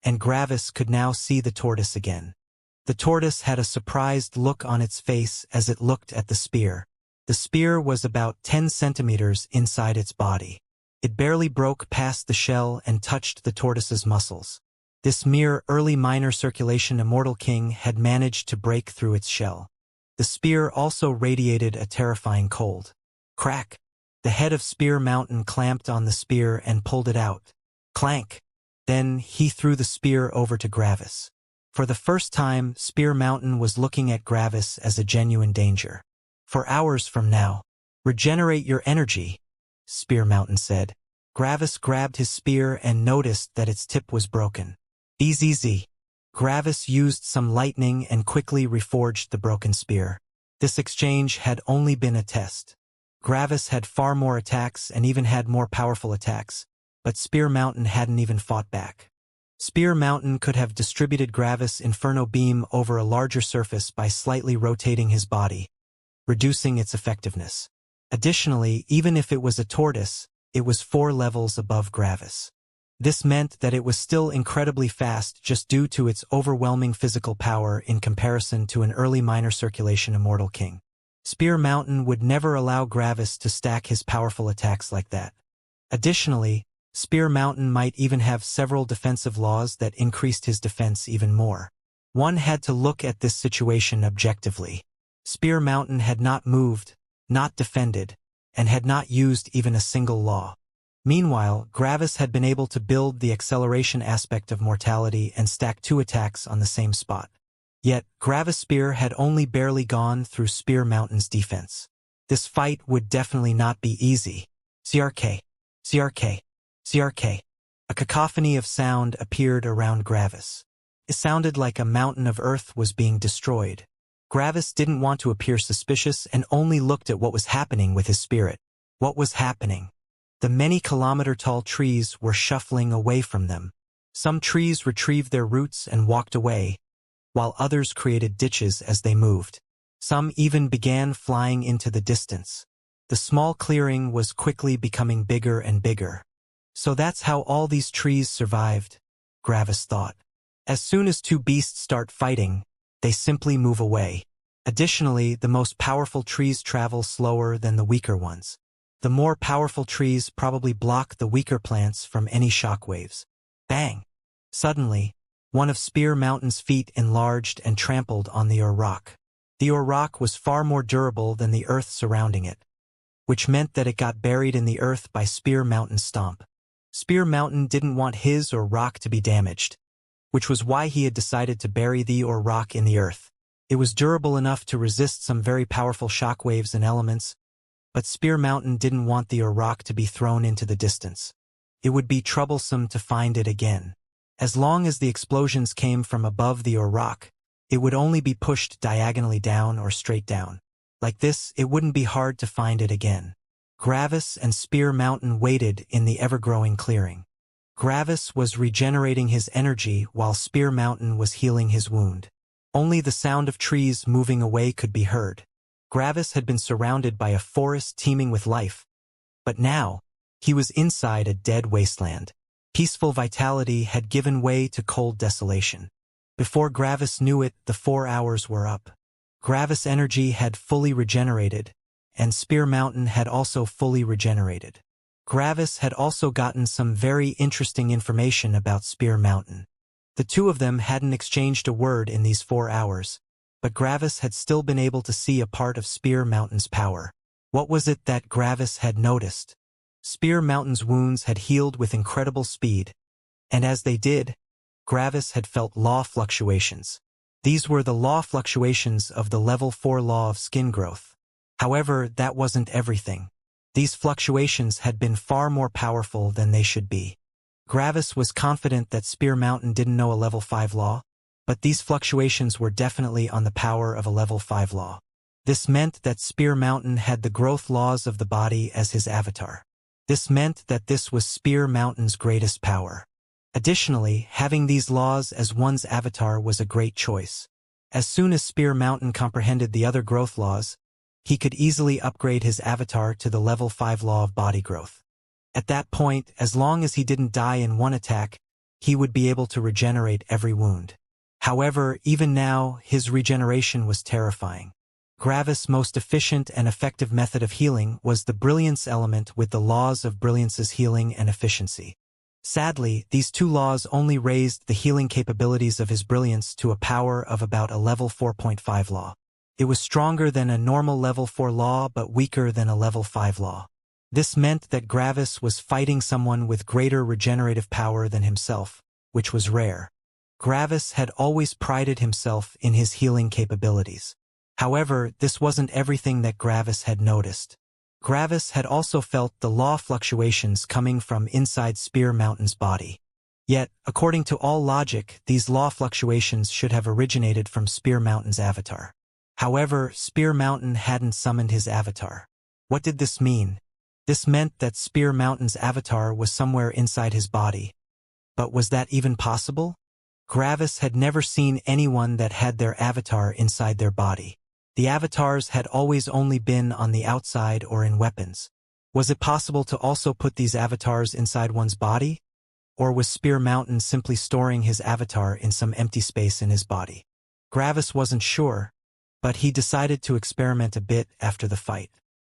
and Gravis could now see the tortoise again. The tortoise had a surprised look on its face as it looked at the spear. The spear was about 10 centimeters inside its body. It barely broke past the shell and touched the tortoise's muscles. This mere early minor circulation Immortal King had managed to break through its shell. The spear also radiated a terrifying cold. Crack! The head of Spear Mountain clamped on the spear and pulled it out. Clank! Then he threw the spear over to Gravis. For the first time, Spear Mountain was looking at Gravis as a genuine danger. "For hours from now, regenerate your energy," Spear Mountain said. Gravis grabbed his spear and noticed that its tip was broken. Bzzz. Gravis used some lightning and quickly reforged the broken spear. This exchange had only been a test. Gravis had far more attacks and even had more powerful attacks, but Spear Mountain hadn't even fought back. Spear Mountain could have distributed Gravis' Inferno Beam over a larger surface by slightly rotating his body, reducing its effectiveness. Additionally, even if it was a tortoise, it was 4 levels above Gravis. This meant that it was still incredibly fast just due to its overwhelming physical power in comparison to an early minor circulation Immortal King. Spear Mountain would never allow Gravis to stack his powerful attacks like that. Additionally, Spear Mountain might even have several defensive laws that increased his defense even more. One had to look at this situation objectively. Spear Mountain had not moved, not defended, and had not used even a single law. Meanwhile, Gravis had been able to build the acceleration aspect of mortality and stack 2 attacks on the same spot. Yet, Gravis' spear had only barely gone through Spear Mountain's defense. This fight would definitely not be easy. CRK. CRK. CRK. A cacophony of sound appeared around Gravis. It sounded like a mountain of earth was being destroyed. Gravis didn't want to appear suspicious and only looked at what was happening with his spirit. What was happening? The many-kilometer-tall trees were shuffling away from them. Some trees retrieved their roots and walked away, while others created ditches as they moved. Some even began flying into the distance. The small clearing was quickly becoming bigger and bigger. So that's how all these trees survived, Gravis thought. As soon as two beasts start fighting, they simply move away. Additionally, the most powerful trees travel slower than the weaker ones. The more powerful trees probably block the weaker plants from any shockwaves. Bang! Suddenly, one of Spear Mountain's feet enlarged and trampled on the rock. The rock was far more durable than the earth surrounding it, which meant that it got buried in the earth by Spear Mountain's stomp. Spear Mountain didn't want his rock to be damaged, which was why he had decided to bury the rock in the earth. It was durable enough to resist some very powerful shockwaves and elements, but Spear Mountain didn't want the rock to be thrown into the distance. It would be troublesome to find it again. As long as the explosions came from above the rock, it would only be pushed diagonally down or straight down. Like this, it wouldn't be hard to find it again. Gravis and Spear Mountain waited in the ever-growing clearing. Gravis was regenerating his energy while Spear Mountain was healing his wound. Only the sound of trees moving away could be heard. Gravis had been surrounded by a forest teeming with life, but now, he was inside a dead wasteland. Peaceful vitality had given way to cold desolation. Before Gravis knew it, the 4 hours were up. Gravis' energy had fully regenerated, and Spear Mountain had also fully regenerated. Gravis had also gotten some very interesting information about Spear Mountain. The two of them hadn't exchanged a word in these 4 hours, but Gravis had still been able to see a part of Spear Mountain's power. What was it that Gravis had noticed? Spear Mountain's wounds had healed with incredible speed, and as they did, Gravis had felt law fluctuations. These were the law fluctuations of the level 4 law of skin growth. However, that wasn't everything. These fluctuations had been far more powerful than they should be. Gravis was confident that Spear Mountain didn't know a level 5 law, but these fluctuations were definitely on the power of a level 5 law. This meant that Spear Mountain had the growth laws of the body as his avatar. This meant that this was Spear Mountain's greatest power. Additionally, having these laws as one's avatar was a great choice. As soon as Spear Mountain comprehended the other growth laws, he could easily upgrade his avatar to the level 5 law of body growth. At that point, as long as he didn't die in one attack, he would be able to regenerate every wound. However, even now, his regeneration was terrifying. Gravis' most efficient and effective method of healing was the brilliance element with the laws of brilliance's healing and efficiency. Sadly, these two laws only raised the healing capabilities of his brilliance to a power of about a level 4.5 law. It was stronger than a normal level 4 law but weaker than a level 5 law. This meant that Gravis was fighting someone with greater regenerative power than himself, which was rare. Gravis had always prided himself in his healing capabilities. However, this wasn't everything that Gravis had noticed. Gravis had also felt the law fluctuations coming from inside Spear Mountain's body. Yet, according to all logic, these law fluctuations should have originated from Spear Mountain's avatar. However, Spear Mountain hadn't summoned his avatar. What did this mean? This meant that Spear Mountain's avatar was somewhere inside his body. But was that even possible? Gravis had never seen anyone that had their avatar inside their body. The avatars had always only been on the outside or in weapons. Was it possible to also put these avatars inside one's body? Or was Spear Mountain simply storing his avatar in some empty space in his body? Gravis wasn't sure, but he decided to experiment a bit after the fight.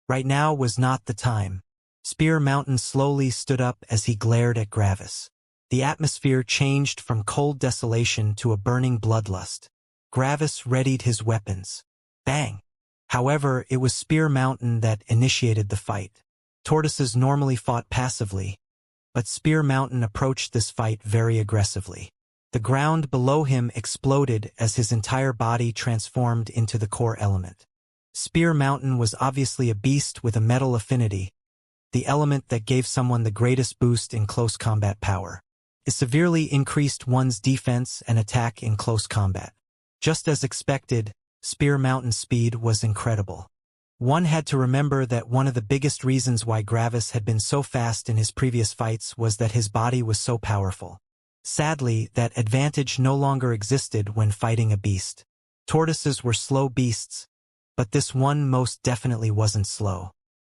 Right now was not the time. Spear Mountain slowly stood up as he glared at Gravis. The atmosphere changed from cold desolation to a burning bloodlust. Gravis readied his weapons. Bang! However, it was Spear Mountain that initiated the fight. Tortoises normally fought passively, but Spear Mountain approached this fight very aggressively. The ground below him exploded as his entire body transformed into the core element. Spear Mountain was obviously a beast with a metal affinity, the element that gave someone the greatest boost in close combat power. It severely increased one's defense and attack in close combat. Just as expected, Spear Mountain's speed was incredible. One had to remember that one of the biggest reasons why Gravis had been so fast in his previous fights was that his body was so powerful. Sadly, that advantage no longer existed when fighting a beast. Tortoises were slow beasts, but this one most definitely wasn't slow.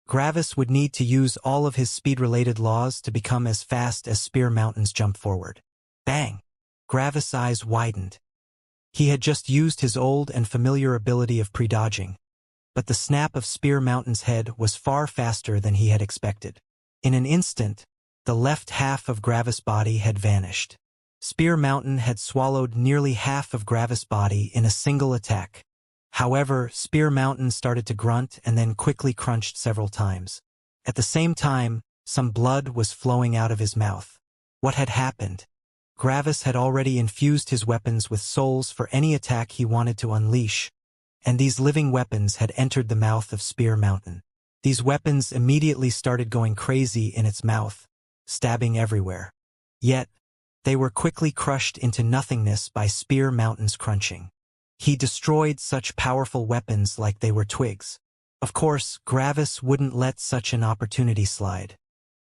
Gravis would need to use all of his speed-related laws to become as fast as Spear Mountain's jump forward. Bang! Gravis' eyes widened. He had just used his old and familiar ability of pre-dodging, but the snap of Spear Mountain's head was far faster than he had expected. In an instant, the left half of Gravis' body had vanished. Spear Mountain had swallowed nearly half of Gravis' body in a single attack. However, Spear Mountain started to grunt and then quickly crunched several times. At the same time, some blood was flowing out of his mouth. What had happened? Gravis had already infused his weapons with souls for any attack he wanted to unleash, and these living weapons had entered the mouth of Spear Mountain. These weapons immediately started going crazy in its mouth, stabbing everywhere. Yet, they were quickly crushed into nothingness by Spear Mountain's crunching. He destroyed such powerful weapons like they were twigs. Of course, Gravis wouldn't let such an opportunity slide.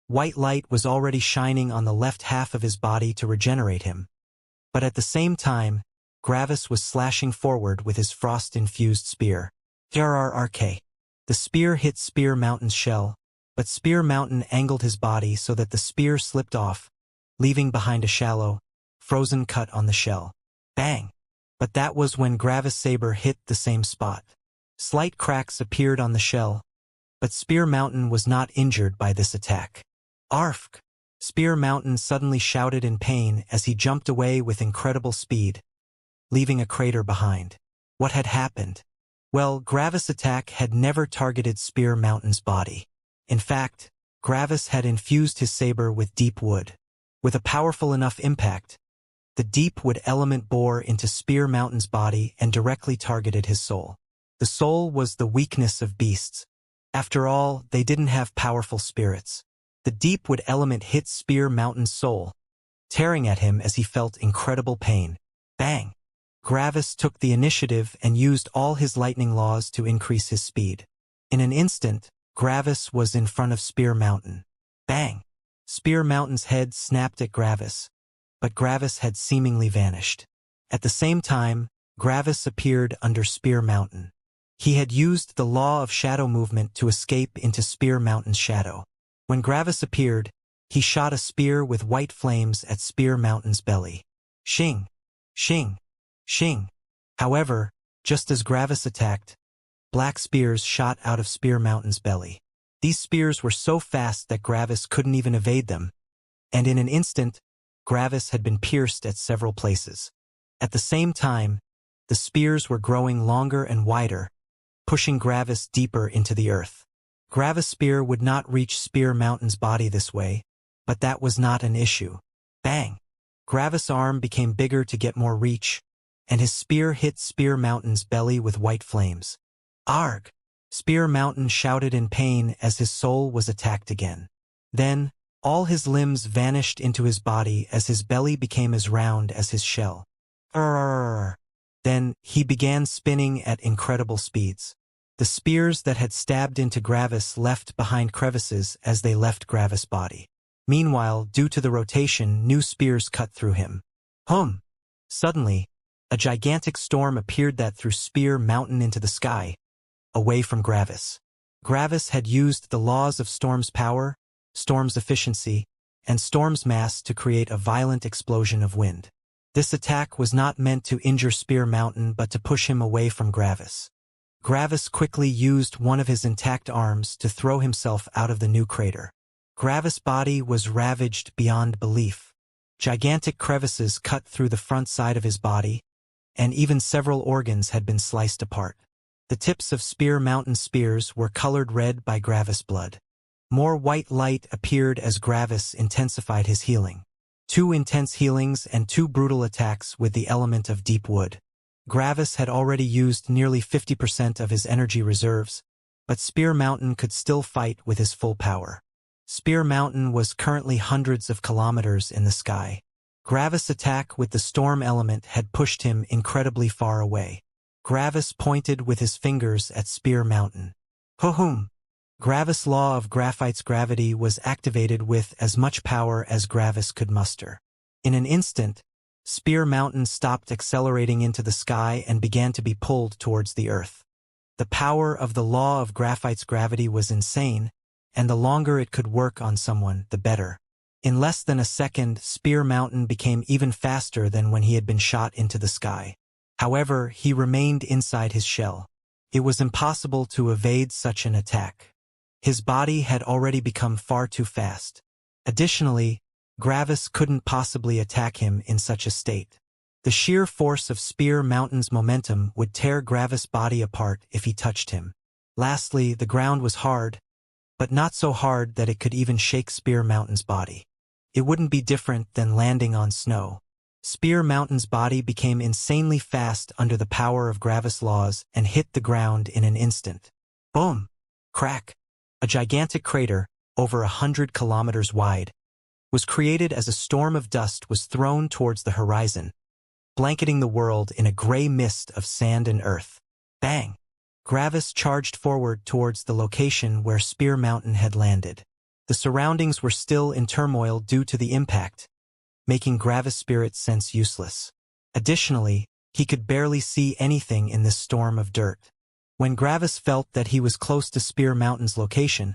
White light was already shining on the left half of his body to regenerate him. But at the same time, Gravis was slashing forward with his frost-infused spear. RRRK. The spear hit Spear Mountain's shell, but Spear Mountain angled his body so that the spear slipped off, leaving behind a shallow, frozen cut on the shell. Bang! But that was when Gravis' saber hit the same spot. Slight cracks appeared on the shell, but Spear Mountain was not injured by this attack. Arfk! Spear Mountain suddenly shouted in pain as he jumped away with incredible speed, leaving a crater behind. What had happened? Well, Gravis' attack had never targeted Spear Mountain's body. In fact, Gravis had infused his saber with deep wood. With a powerful enough impact, the deep wood element bore into Spear Mountain's body and directly targeted his soul. The soul was the weakness of beasts. After all, they didn't have powerful spirits. The deep wood element hit Spear Mountain's soul, tearing at him as he felt incredible pain. Bang! Gravis took the initiative and used all his lightning laws to increase his speed. In an instant, Gravis was in front of Spear Mountain. Bang! Spear Mountain's head snapped at Gravis, but Gravis had seemingly vanished. At the same time, Gravis appeared under Spear Mountain. He had used the law of shadow movement to escape into Spear Mountain's shadow. When Gravis appeared, he shot a spear with white flames at Spear Mountain's belly. Shing! Shing! Shing! However, just as Gravis attacked, black spears shot out of Spear Mountain's belly. These spears were so fast that Gravis couldn't even evade them, and in an instant, Gravis had been pierced at several places. At the same time, the spears were growing longer and wider, pushing Gravis deeper into the earth. Gravis' spear would not reach Spear Mountain's body this way, but that was not an issue. Bang! Gravis' arm became bigger to get more reach, and his spear hit Spear Mountain's belly with white flames. Arg! Spear Mountain shouted in pain as his soul was attacked again. Then, all his limbs vanished into his body as his belly became as round as his shell. Then, he began spinning at incredible speeds. The spears that had stabbed into Gravis left behind crevices as they left Gravis' body. Meanwhile, due to the rotation, new spears cut through him. Hum! Suddenly, a gigantic storm appeared that threw Spear Mountain into the sky, away from Gravis. Gravis had used the laws of Storm's power, Storm's efficiency, and Storm's mass to create a violent explosion of wind. This attack was not meant to injure Spear Mountain but to push him away from Gravis. Gravis quickly used one of his intact arms to throw himself out of the new crater. Gravis' body was ravaged beyond belief. Gigantic crevices cut through the front side of his body, and even several organs had been sliced apart. The tips of Spear Mountain's spears were colored red by Gravis' blood. More white light appeared as Gravis intensified his healing. 2 intense healings and 2 brutal attacks with the element of deep wood. Gravis had already used nearly 50% of his energy reserves, but Spear Mountain could still fight with his full power. Spear Mountain was currently hundreds of kilometers in the sky. Gravis' attack with the storm element had pushed him incredibly far away. Gravis pointed with his fingers at Spear Mountain. Ho-hum! Gravis' law of graphite's gravity was activated with as much power as Gravis could muster. In an instant, Spear Mountain stopped accelerating into the sky and began to be pulled towards the earth. The power of the law of graphite's gravity was insane, and the longer it could work on someone, the better. In less than a second, Spear Mountain became even faster than when he had been shot into the sky. However, he remained inside his shell. It was impossible to evade such an attack. His body had already become far too fast. Additionally, Gravis couldn't possibly attack him in such a state. The sheer force of Spear Mountain's momentum would tear Gravis' body apart if he touched him. Lastly, the ground was hard, but not so hard that it could even shake Spear Mountain's body. It wouldn't be different than landing on snow. Spear Mountain's body became insanely fast under the power of Gravis' laws and hit the ground in an instant. Boom! Crack! A gigantic crater, over 100 kilometers wide, was created as a storm of dust was thrown towards the horizon, blanketing the world in a gray mist of sand and earth. Bang! Gravis charged forward towards the location where Spear Mountain had landed. The surroundings were still in turmoil due to the impact, making Gravis' spirit sense useless. Additionally, he could barely see anything in this storm of dirt. When Gravis felt that he was close to Spear Mountain's location,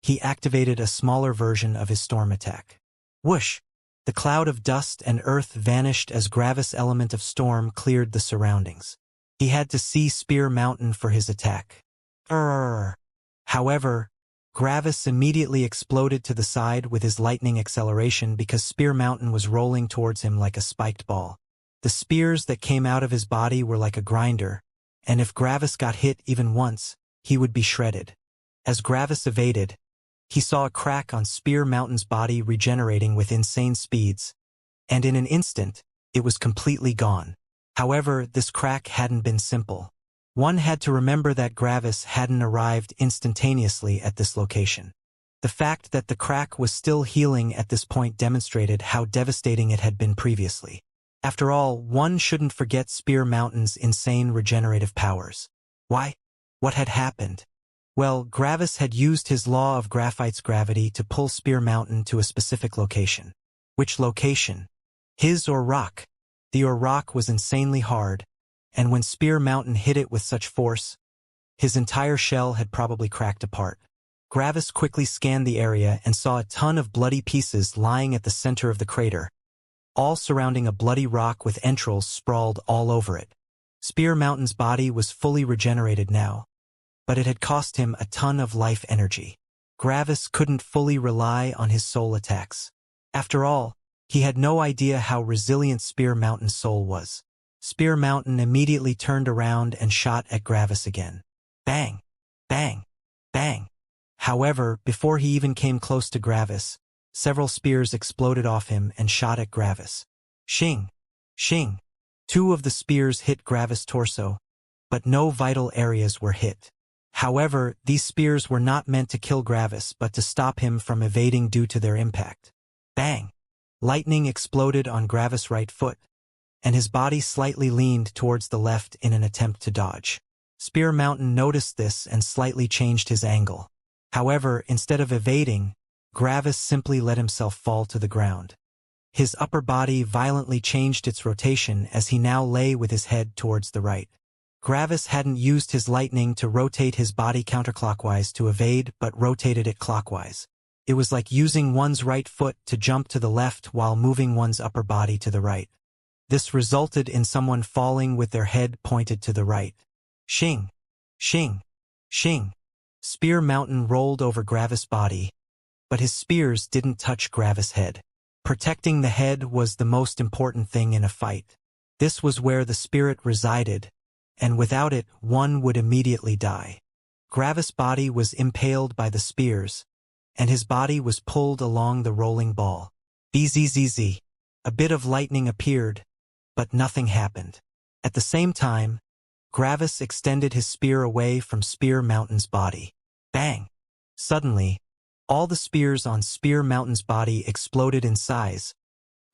he activated a smaller version of his storm attack. Whoosh! The cloud of dust and earth vanished as Gravis' element of storm cleared the surroundings. He had to see Spear Mountain for his attack. However, Gravis immediately exploded to the side with his lightning acceleration because Spear Mountain was rolling towards him like a spiked ball. The spears that came out of his body were like a grinder, and if Gravis got hit even once, he would be shredded. As Gravis evaded, he saw a crack on Spear Mountain's body regenerating with insane speeds, and in an instant, it was completely gone. However, this crack hadn't been simple. One had to remember that Gravis hadn't arrived instantaneously at this location. The fact that the crack was still healing at this point demonstrated how devastating it had been previously. After all, one shouldn't forget Spear Mountain's insane regenerative powers. Why? What had happened? Well, Gravis had used his law of graphite's gravity to pull Spear Mountain to a specific location. Which location? His or rock? The or rock was insanely hard, and when Spear Mountain hit it with such force, his entire shell had probably cracked apart. Gravis quickly scanned the area and saw a ton of bloody pieces lying at the center of the crater, all surrounding a bloody rock with entrails sprawled all over it. Spear Mountain's body was fully regenerated now, but it had cost him a ton of life energy. Gravis couldn't fully rely on his soul attacks. After all, he had no idea how resilient Spear Mountain's soul was. Spear Mountain immediately turned around and shot at Gravis again. Bang! Bang! Bang! However, before he even came close to Gravis, several spears exploded off him and shot at Gravis. Shing! Shing! 2 of the spears hit Gravis' torso, but no vital areas were hit. However, these spears were not meant to kill Gravis but to stop him from evading due to their impact. Bang! Lightning exploded on Gravis' right foot, and his body slightly leaned towards the left in an attempt to dodge. Spear Mountain noticed this and slightly changed his angle. However, instead of evading, Gravis simply let himself fall to the ground. His upper body violently changed its rotation as he now lay with his head towards the right. Gravis hadn't used his lightning to rotate his body counterclockwise to evade but rotated it clockwise. It was like using one's right foot to jump to the left while moving one's upper body to the right. This resulted in someone falling with their head pointed to the right. Shing! Shing! Shing! Spear Mountain rolled over Gravis' body, but his spears didn't touch Gravis' head. Protecting the head was the most important thing in a fight. This was where the spirit resided, and without it, one would immediately die. Gravis' body was impaled by the spears, and his body was pulled along the rolling ball. Bzzz. A bit of lightning appeared, but nothing happened. At the same time, Gravis extended his spear away from Spear Mountain's body. Bang! Suddenly, all the spears on Spear Mountain's body exploded in size,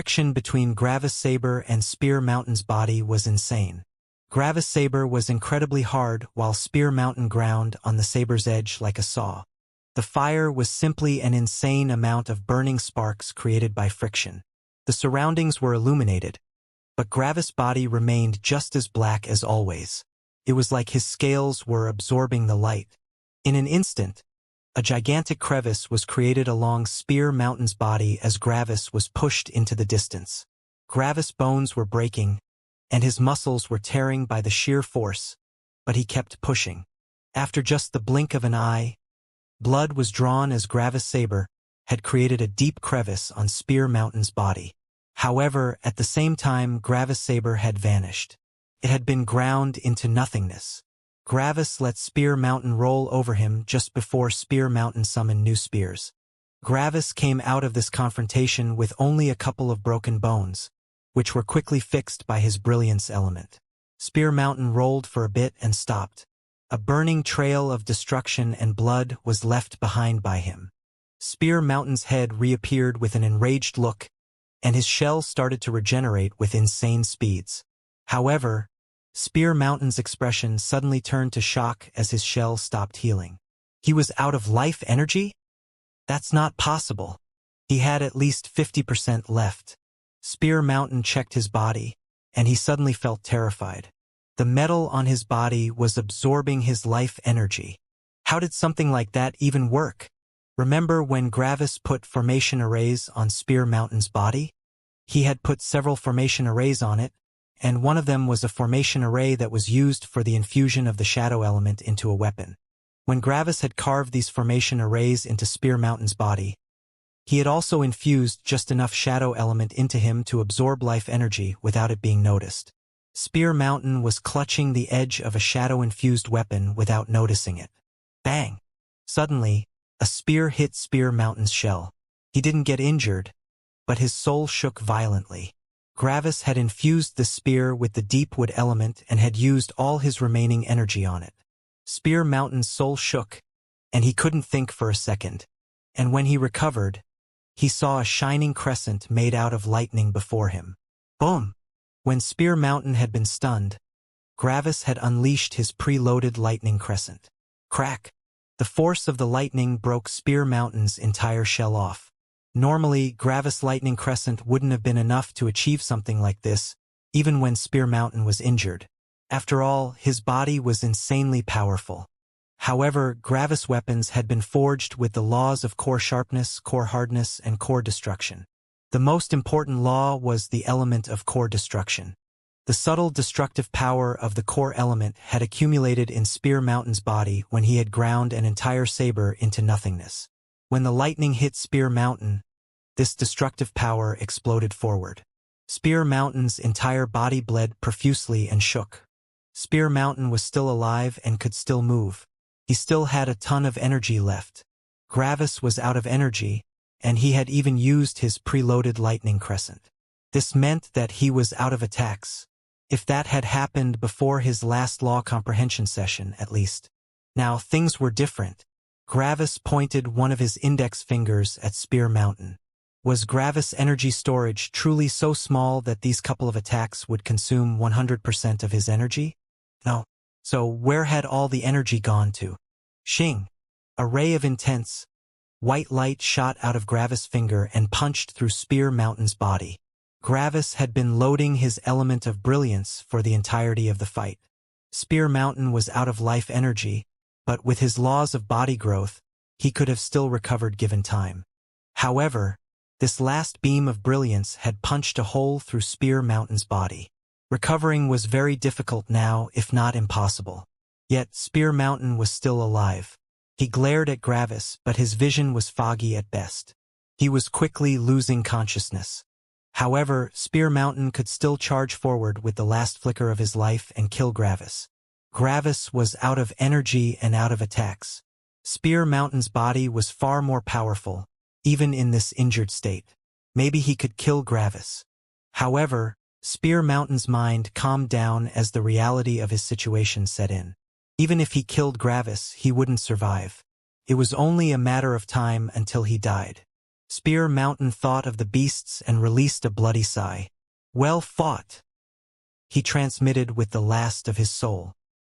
friction between Gravis Saber and Spear Mountain's body was insane. Gravis Saber was incredibly hard while Spear Mountain ground on the saber's edge like a saw. The fire was simply an insane amount of burning sparks created by friction. The surroundings were illuminated, but Gravis' body remained just as black as always. It was like his scales were absorbing the light. In an instant, a gigantic crevice was created along Spear Mountain's body as Gravis was pushed into the distance. Gravis' bones were breaking, and his muscles were tearing by the sheer force, but he kept pushing. After just the blink of an eye, blood was drawn as Gravis Saber had created a deep crevice on Spear Mountain's body. However, at the same time, Gravis Saber had vanished. It had been ground into nothingness. Gravis let Spear Mountain roll over him just before Spear Mountain summoned new spears. Gravis came out of this confrontation with only a couple of broken bones, which were quickly fixed by his brilliance element. Spear Mountain rolled for a bit and stopped. A burning trail of destruction and blood was left behind by him. Spear Mountain's head reappeared with an enraged look, and his shell started to regenerate with insane speeds. However, Spear Mountain's expression suddenly turned to shock as his shell stopped healing. He was out of life energy? That's not possible. He had at least 50% left. Spear Mountain checked his body, and he suddenly felt terrified. The metal on his body was absorbing his life energy. How did something like that even work? Remember when Gravis put formation arrays on Spear Mountain's body? He had put several formation arrays on it, and one of them was a formation array that was used for the infusion of the shadow element into a weapon. When Gravis had carved these formation arrays into Spear Mountain's body, he had also infused just enough shadow element into him to absorb life energy without it being noticed. Spear Mountain was clutching the edge of a shadow-infused weapon without noticing it. Bang! Suddenly, a spear hit Spear Mountain's shell. He didn't get injured, but his soul shook violently. Gravis had infused the spear with the deep wood element and had used all his remaining energy on it. Spear Mountain's soul shook, and he couldn't think for a second. And when he recovered, he saw a shining crescent made out of lightning before him. Boom! When Spear Mountain had been stunned, Gravis had unleashed his preloaded lightning crescent. Crack! The force of the lightning broke Spear Mountain's entire shell off. Normally, Gravis' lightning crescent wouldn't have been enough to achieve something like this, even when Spear Mountain was injured. After all, his body was insanely powerful. However, Gravis' weapons had been forged with the laws of core sharpness, core hardness, and core destruction. The most important law was the element of core destruction. The subtle destructive power of the core element had accumulated in Spear Mountain's body when he had ground an entire saber into nothingness. When the lightning hit Spear Mountain, this destructive power exploded forward. Spear Mountain's entire body bled profusely and shook. Spear Mountain was still alive and could still move. He still had a ton of energy left. Gravis was out of energy, and he had even used his preloaded lightning crescent. This meant that he was out of attacks. If that had happened before his last law comprehension session, at least. Now things were different. Gravis pointed one of his index fingers at Spear Mountain. Was Gravis' energy storage truly so small that these couple of attacks would consume 100% of his energy? No. So where had all the energy gone to? Xing! A ray of intense, white light shot out of Gravis' finger and punched through Spear Mountain's body. Gravis had been loading his element of brilliance for the entirety of the fight. Spear Mountain was out of life energy, but with his laws of body growth, he could have still recovered given time. However, this last beam of brilliance had punched a hole through Spear Mountain's body. Recovering was very difficult now, if not impossible. Yet Spear Mountain was still alive. He glared at Gravis, but his vision was foggy at best. He was quickly losing consciousness. However, Spear Mountain could still charge forward with the last flicker of his life and kill Gravis. Gravis was out of energy and out of attacks. Spear Mountain's body was far more powerful, even in this injured state. Maybe he could kill Gravis. However, Spear Mountain's mind calmed down as the reality of his situation set in. Even if he killed Gravis, he wouldn't survive. It was only a matter of time until he died. Spear Mountain thought of the beasts and released a bloody sigh. Well fought, he transmitted with the last of his soul.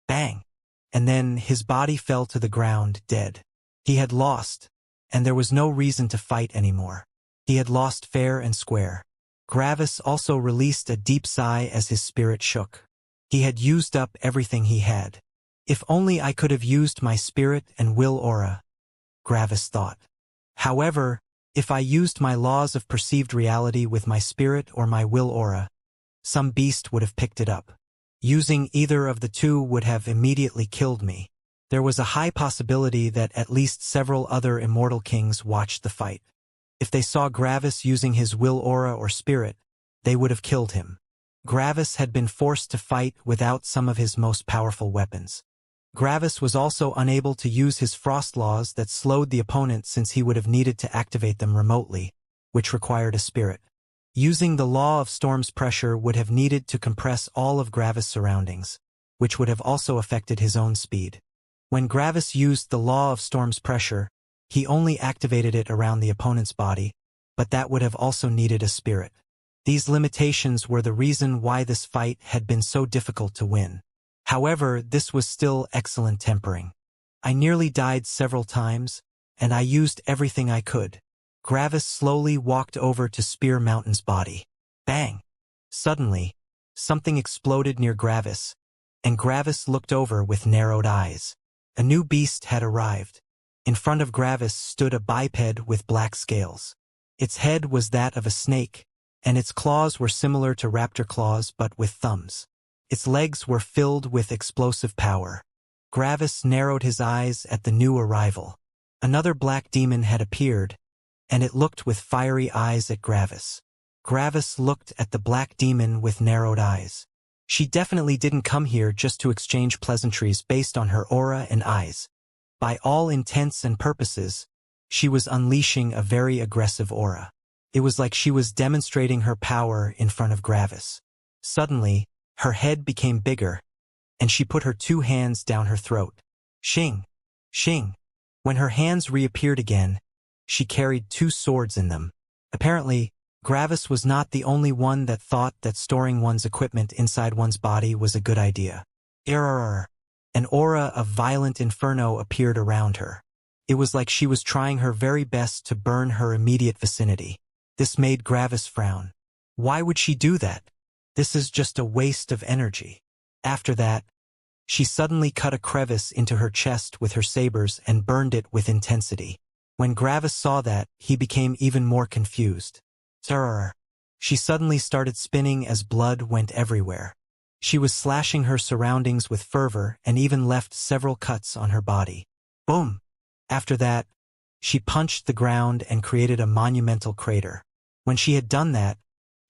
Bang! And then his body fell to the ground, dead. He had lost, and there was no reason to fight anymore. He had lost fair and square. Gravis also released a deep sigh as his spirit shook. He had used up everything he had. If only I could have used my spirit and will aura, Gravis thought. However, if I used my laws of perceived reality with my spirit or my will aura, some beast would have picked it up. Using either of the two would have immediately killed me. There was a high possibility that at least several other immortal kings watched the fight. If they saw Gravis using his will aura or spirit, they would have killed him. Gravis had been forced to fight without some of his most powerful weapons. Gravis was also unable to use his frost laws that slowed the opponent since he would have needed to activate them remotely, which required a spirit. Using the law of storm's pressure would have needed to compress all of Gravis' surroundings, which would have also affected his own speed. When Gravis used the law of storm's pressure, he only activated it around the opponent's body, but that would have also needed a spirit. These limitations were the reason why this fight had been so difficult to win. However, this was still excellent tempering. I nearly died several times, and I used everything I could. Gravis slowly walked over to Spear Mountain's body. Bang! Suddenly, something exploded near Gravis, and Gravis looked over with narrowed eyes. A new beast had arrived. In front of Gravis stood a biped with black scales. Its head was that of a snake, and its claws were similar to raptor claws but with thumbs. Its legs were filled with explosive power. Gravis narrowed his eyes at the new arrival. Another black demon had appeared, and it looked with fiery eyes at Gravis. Gravis looked at the black demon with narrowed eyes. She definitely didn't come here just to exchange pleasantries based on her aura and eyes. By all intents and purposes, she was unleashing a very aggressive aura. It was like she was demonstrating her power in front of Gravis. Suddenly, her head became bigger, and she put her 2 hands down her throat. Xing! Xing! When her hands reappeared again, she carried 2 swords in them. Apparently, Gravis was not the only one that thought that storing one's equipment inside one's body was a good idea. Error! An aura of violent inferno appeared around her. It was like she was trying her very best to burn her immediate vicinity. This made Gravis frown. Why would she do that? This is just a waste of energy. After that, she suddenly cut a crevice into her chest with her sabers and burned it with intensity. When Gravis saw that, he became even more confused. Terror! She suddenly started spinning as blood went everywhere. She was slashing her surroundings with fervor and even left several cuts on her body. Boom! After that, she punched the ground and created a monumental crater. When she had done that,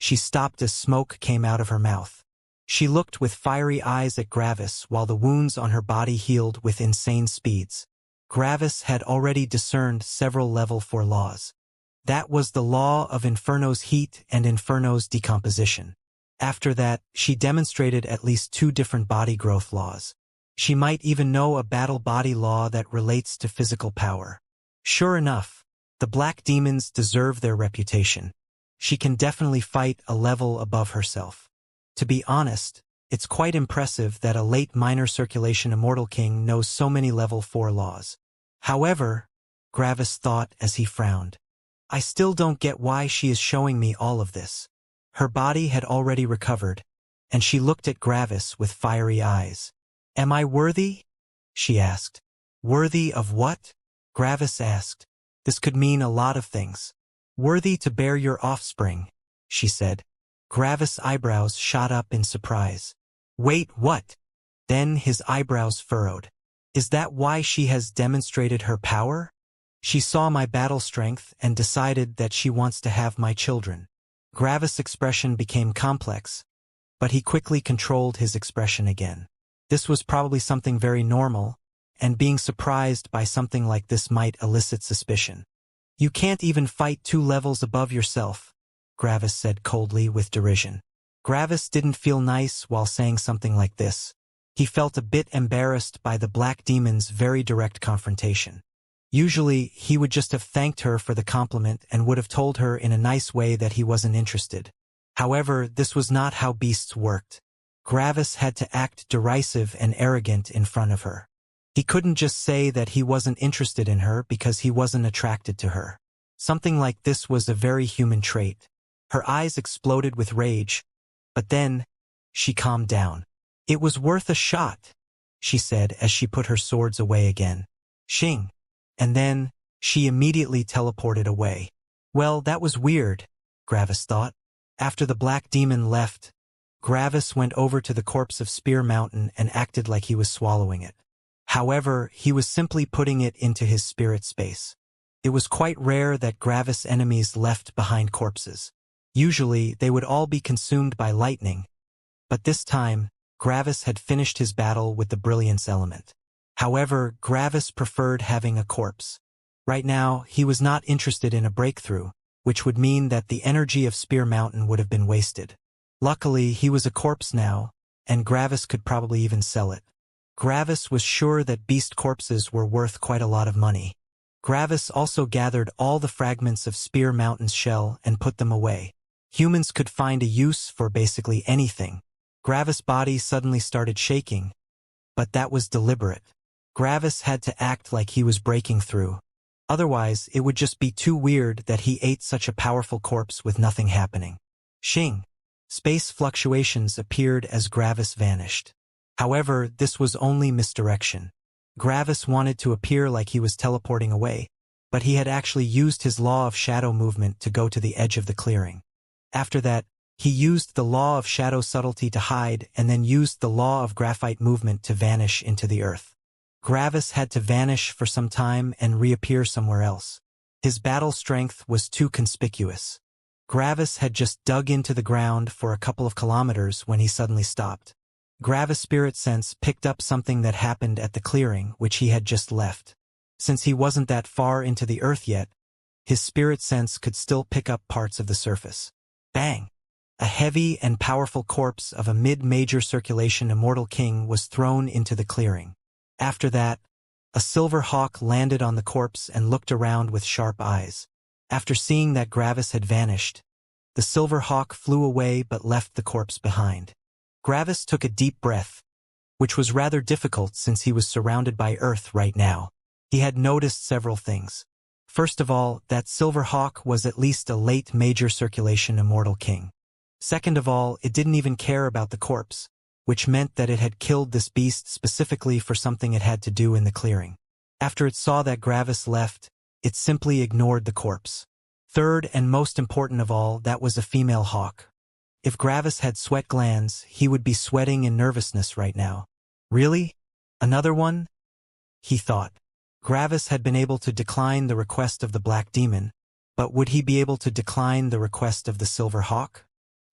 she stopped as smoke came out of her mouth. She looked with fiery eyes at Gravis while the wounds on her body healed with insane speeds. Gravis had already discerned several level 4 laws. That was the law of Inferno's heat and Inferno's decomposition. After that, she demonstrated at least 2 different body growth laws. She might even know a battle body law that relates to physical power. Sure enough, the black demons deserve their reputation. She can definitely fight a level above herself. To be honest, it's quite impressive that a late minor circulation Immortal King knows so many level 4 laws. However, Gravis thought as he frowned, I still don't get why she is showing me all of this. Her body had already recovered, and she looked at Gravis with fiery eyes. Am I worthy? She asked. Worthy of what? Gravis asked. This could mean a lot of things. Worthy to bear your offspring, she said. Gravis' eyebrows shot up in surprise. Wait, what? Then his eyebrows furrowed. Is that why she has demonstrated her power? She saw my battle strength and decided that she wants to have my children. Gravis' expression became complex, but he quickly controlled his expression again. This was probably something very normal, and being surprised by something like this might elicit suspicion. You can't even fight 2 levels above yourself, Gravis said coldly with derision. Gravis didn't feel nice while saying something like this. He felt a bit embarrassed by the black demon's very direct confrontation. Usually, he would just have thanked her for the compliment and would have told her in a nice way that he wasn't interested. However, this was not how beasts worked. Gravis had to act derisive and arrogant in front of her. He couldn't just say that he wasn't interested in her because he wasn't attracted to her. Something like this was a very human trait. Her eyes exploded with rage, but then, she calmed down. It was worth a shot, she said as she put her swords away again. Xing. And then, she immediately teleported away. Well, that was weird, Gravis thought. After the black demon left, Gravis went over to the corpse of Spear Mountain and acted like he was swallowing it. However, he was simply putting it into his spirit space. It was quite rare that Gravis' enemies left behind corpses. Usually, they would all be consumed by lightning, but this time, Gravis had finished his battle with the brilliance element. However, Gravis preferred having a corpse. Right now, he was not interested in a breakthrough, which would mean that the energy of Spear Mountain would have been wasted. Luckily, he was a corpse now, and Gravis could probably even sell it. Gravis was sure that beast corpses were worth quite a lot of money. Gravis also gathered all the fragments of Spear Mountain's shell and put them away. Humans could find a use for basically anything. Gravis' body suddenly started shaking, but that was deliberate. Gravis had to act like he was breaking through. Otherwise, it would just be too weird that he ate such a powerful corpse with nothing happening. Xing. Space fluctuations appeared as Gravis vanished. However, this was only misdirection. Gravis wanted to appear like he was teleporting away, but he had actually used his law of shadow movement to go to the edge of the clearing. After that, he used the law of shadow subtlety to hide and then used the law of graphite movement to vanish into the earth. Gravis had to vanish for some time and reappear somewhere else. His battle strength was too conspicuous. Gravis had just dug into the ground for a couple of kilometers when he suddenly stopped. Gravis' spirit sense picked up something that happened at the clearing which he had just left. Since he wasn't that far into the earth yet, his spirit sense could still pick up parts of the surface. Bang! A heavy and powerful corpse of a mid-major circulation immortal king was thrown into the clearing. After that, a silver hawk landed on the corpse and looked around with sharp eyes. After seeing that Gravis had vanished, the silver hawk flew away but left the corpse behind. Gravis took a deep breath, which was rather difficult since he was surrounded by Earth right now. He had noticed several things. First of all, that silver hawk was at least a late major circulation immortal king. Second of all, it didn't even care about the corpse, which meant that it had killed this beast specifically for something it had to do in the clearing. After it saw that Gravis left, it simply ignored the corpse. Third and most important of all, that was a female hawk. If Gravis had sweat glands, he would be sweating in nervousness right now. Really? Another one? He thought. Gravis had been able to decline the request of the Black Demon, but would he be able to decline the request of the Silver Hawk?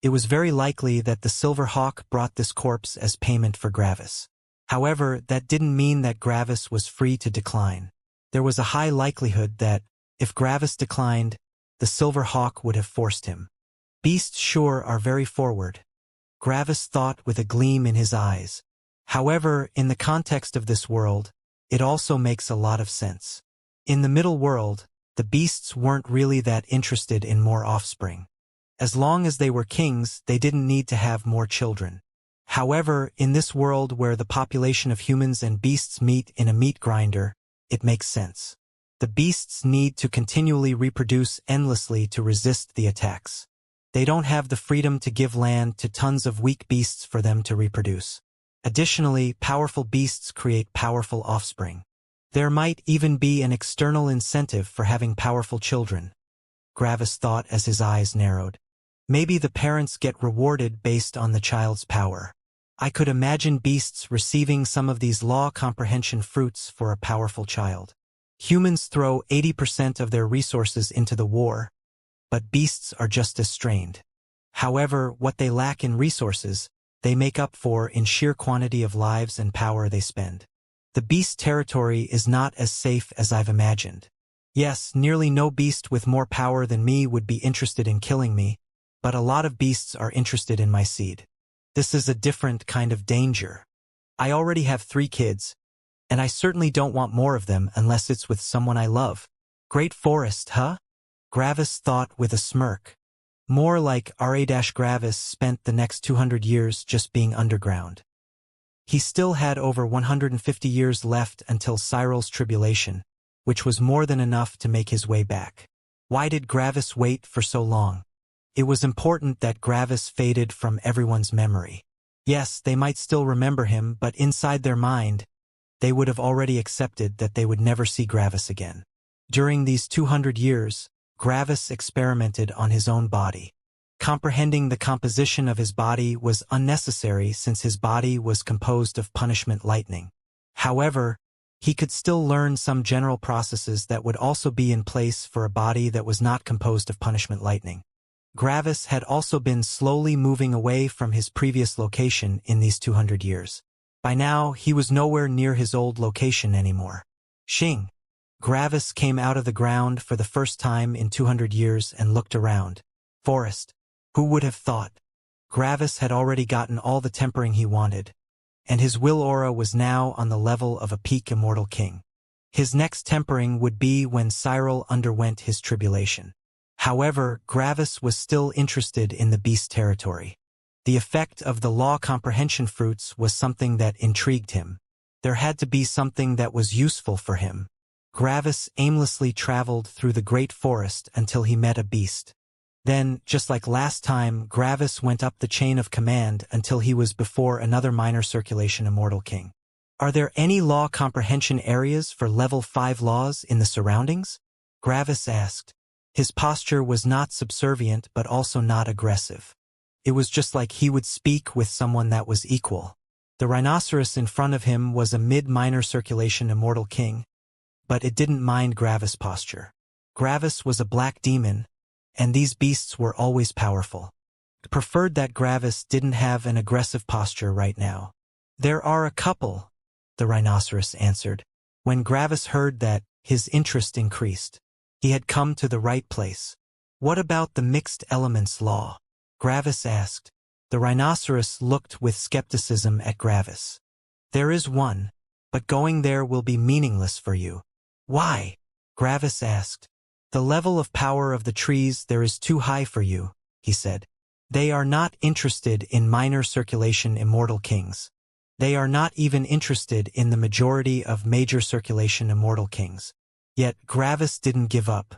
It was very likely that the Silver Hawk brought this corpse as payment for Gravis. However, that didn't mean that Gravis was free to decline. There was a high likelihood that, if Gravis declined, the Silver Hawk would have forced him. Beasts sure are very forward, Gravis thought with a gleam in his eyes. However, in the context of this world, it also makes a lot of sense. In the middle world, the beasts weren't really that interested in more offspring. As long as they were kings, they didn't need to have more children. However, in this world where the population of humans and beasts meet in a meat grinder, it makes sense. The beasts need to continually reproduce endlessly to resist the attacks. They don't have the freedom to give land to tons of weak beasts for them to reproduce. Additionally, powerful beasts create powerful offspring. There might even be an external incentive for having powerful children, Gravis thought as his eyes narrowed. Maybe the parents get rewarded based on the child's power. I could imagine beasts receiving some of these law comprehension fruits for a powerful child. Humans throw 80% of their resources into the war, but beasts are just as strained. However, what they lack in resources, they make up for in sheer quantity of lives and power they spend. The beast territory is not as safe as I've imagined. Yes, nearly no beast with more power than me would be interested in killing me, but a lot of beasts are interested in my seed. This is a different kind of danger. I already have 3 kids, and I certainly don't want more of them unless it's with someone I love. Great forest, huh? Gravis thought with a smirk. More like Gravis spent the next 200 years just being underground. He still had over 150 years left until Cyril's tribulation, which was more than enough to make his way back. Why did Gravis wait for so long? It was important that Gravis faded from everyone's memory. Yes, they might still remember him, but inside their mind, they would have already accepted that they would never see Gravis again. During these 200 years, Gravis experimented on his own body. Comprehending the composition of his body was unnecessary since his body was composed of punishment lightning. However, he could still learn some general processes that would also be in place for a body that was not composed of punishment lightning. Gravis had also been slowly moving away from his previous location in these 200 years. By now, he was nowhere near his old location anymore. Xing. Gravis came out of the ground for the first time in 200 years and looked around. Forest. Who would have thought? Gravis had already gotten all the tempering he wanted, and his will aura was now on the level of a peak immortal king. His next tempering would be when Cyril underwent his tribulation. However, Gravis was still interested in the beast territory. The effect of the law comprehension fruits was something that intrigued him. There had to be something that was useful for him. Gravis aimlessly traveled through the great forest until he met a beast. Then, just like last time, Gravis went up the chain of command until he was before another minor circulation immortal king. Are there any law comprehension areas for level 5 laws in the surroundings? Gravis asked. His posture was not subservient but also not aggressive. It was just like he would speak with someone that was equal. The rhinoceros in front of him was a mid-minor circulation immortal king, but it didn't mind Gravis' posture. Gravis was a black demon, and these beasts were always powerful. It preferred that Gravis didn't have an aggressive posture right now. There are a couple, the rhinoceros answered. When Gravis heard that, his interest increased. He had come to the right place. What about the mixed elements law? Gravis asked. The rhinoceros looked with skepticism at Gravis. There is one, but going there will be meaningless for you. Why? Gravis asked. The level of power of the trees there is too high for you, he said. They are not interested in minor circulation immortal kings. They are not even interested in the majority of major circulation immortal kings. Yet Gravis didn't give up.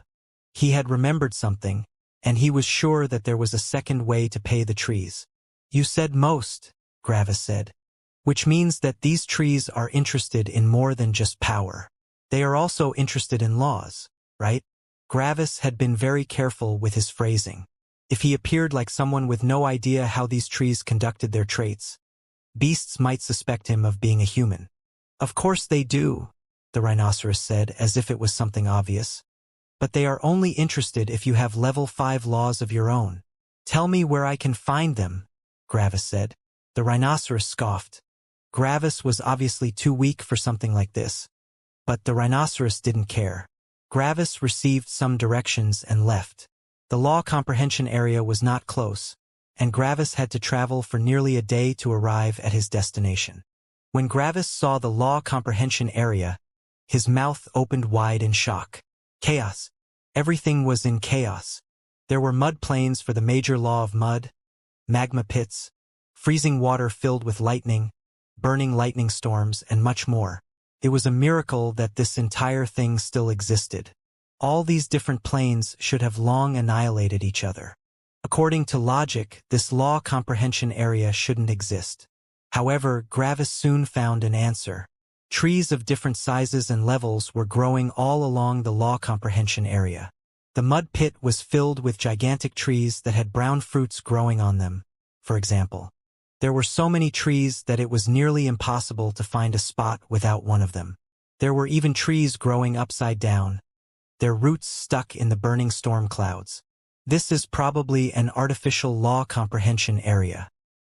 He had remembered something, and he was sure that there was a second way to pay the trees. You said most, Gravis said. Which means that these trees are interested in more than just power. They are also interested in laws, right? Gravis had been very careful with his phrasing. If he appeared like someone with no idea how these trees conducted their traits, beasts might suspect him of being a human. Of course they do, the rhinoceros said as if it was something obvious. But they are only interested if you have level 5 laws of your own. Tell me where I can find them, Gravis said. The rhinoceros scoffed. Gravis was obviously too weak for something like this. But the rhinoceros didn't care. Gravis received some directions and left. The law comprehension area was not close, and Gravis had to travel for nearly a day to arrive at his destination. When Gravis saw the law comprehension area, his mouth opened wide in shock. Chaos. Everything was in chaos. There were mud plains for the major law of mud, magma pits, freezing water filled with lightning, burning lightning storms, and much more. It was a miracle that this entire thing still existed. All these different planes should have long annihilated each other. According to logic, this law comprehension area shouldn't exist. However, Gravis soon found an answer. Trees of different sizes and levels were growing all along the law comprehension area. The mud pit was filled with gigantic trees that had brown fruits growing on them, for example. There were so many trees that it was nearly impossible to find a spot without one of them. There were even trees growing upside down, their roots stuck in the burning storm clouds. This is probably an artificial law comprehension area.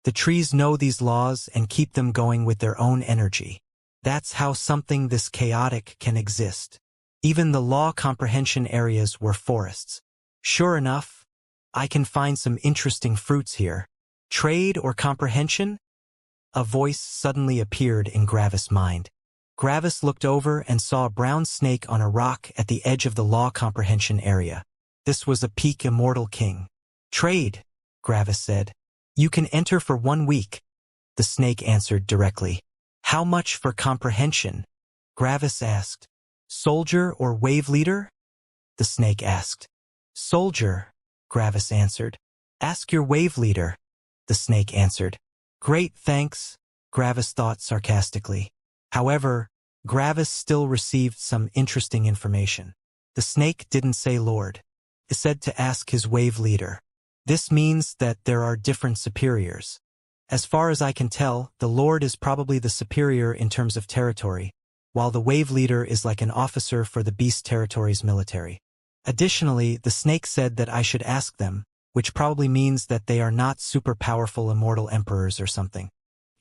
The trees know these laws and keep them going with their own energy. That's how something this chaotic can exist. Even the law comprehension areas were forests. Sure enough, I can find some interesting fruits here. Trade or comprehension? A voice suddenly appeared in Gravis' mind. Gravis looked over and saw a brown snake on a rock at the edge of the law comprehension area. This was a peak immortal king. Trade, Gravis said. You can enter for 1 week. The snake answered directly. How much for comprehension? Gravis asked. Soldier or wave leader? The snake asked. Soldier, Gravis answered. Ask your wave leader, the snake answered. Great, thanks, Gravis thought sarcastically. However, Gravis still received some interesting information. The snake didn't say Lord. It said to ask his wave leader. This means that there are different superiors. As far as I can tell, the Lord is probably the superior in terms of territory, while the wave leader is like an officer for the beast territory's military. Additionally, the snake said that I should ask them, which probably means that they are not super powerful immortal emperors or something.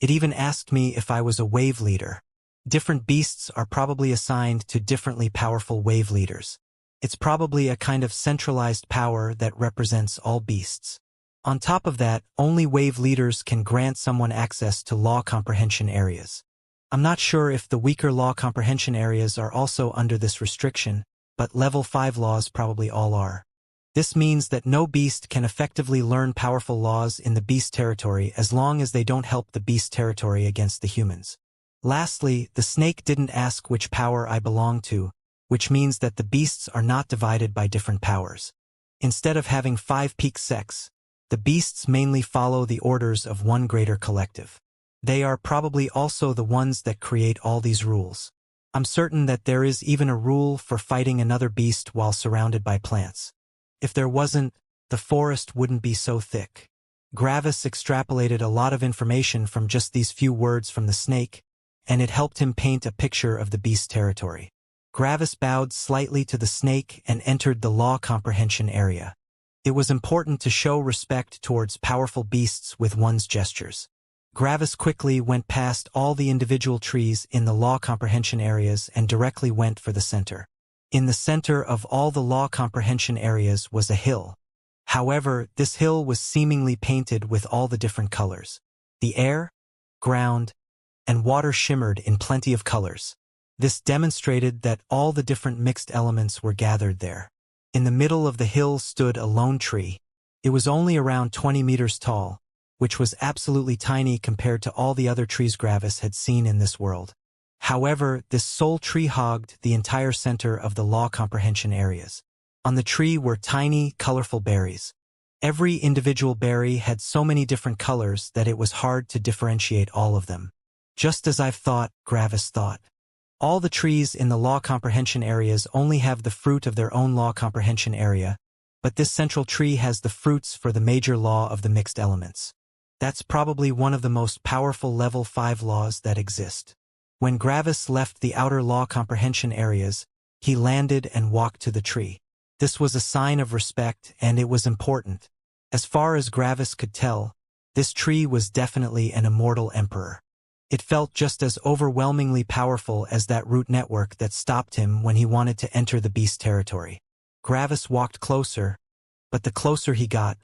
It even asked me if I was a wave leader. Different beasts are probably assigned to differently powerful wave leaders. It's probably a kind of centralized power that represents all beasts. On top of that, only wave leaders can grant someone access to law comprehension areas. I'm not sure if the weaker law comprehension areas are also under this restriction, but level 5 laws probably all are. This means that no beast can effectively learn powerful laws in the beast territory as long as they don't help the beast territory against the humans. Lastly, the snake didn't ask which power I belong to, which means that the beasts are not divided by different powers. Instead of having 5 peak sects, the beasts mainly follow the orders of one greater collective. They are probably also the ones that create all these rules. I'm certain that there is even a rule for fighting another beast while surrounded by plants. If there wasn't, the forest wouldn't be so thick. Gravis extrapolated a lot of information from just these few words from the snake, and it helped him paint a picture of the beast's territory. Gravis bowed slightly to the snake and entered the law comprehension area. It was important to show respect towards powerful beasts with one's gestures. Gravis quickly went past all the individual trees in the law comprehension areas and directly went for the center. In the center of all the law comprehension areas was a hill. However, this hill was seemingly painted with all the different colors. The air, ground, and water shimmered in plenty of colors. This demonstrated that all the different mixed elements were gathered there. In the middle of the hill stood a lone tree. It was only around 20 meters tall, which was absolutely tiny compared to all the other trees Gravis had seen in this world. However, this sole tree hogged the entire center of the law comprehension areas. On the tree were tiny, colorful berries. Every individual berry had so many different colors that it was hard to differentiate all of them. Just as I've thought, Gravis thought. All the trees in the law comprehension areas only have the fruit of their own law comprehension area, but this central tree has the fruits for the major law of the mixed elements. That's probably one of the most powerful level 5 laws that exist. When Gravis left the outer law comprehension areas, he landed and walked to the tree. This was a sign of respect, and it was important. As far as Gravis could tell, this tree was definitely an immortal emperor. It felt just as overwhelmingly powerful as that root network that stopped him when he wanted to enter the beast territory. Gravis walked closer, but the closer he got,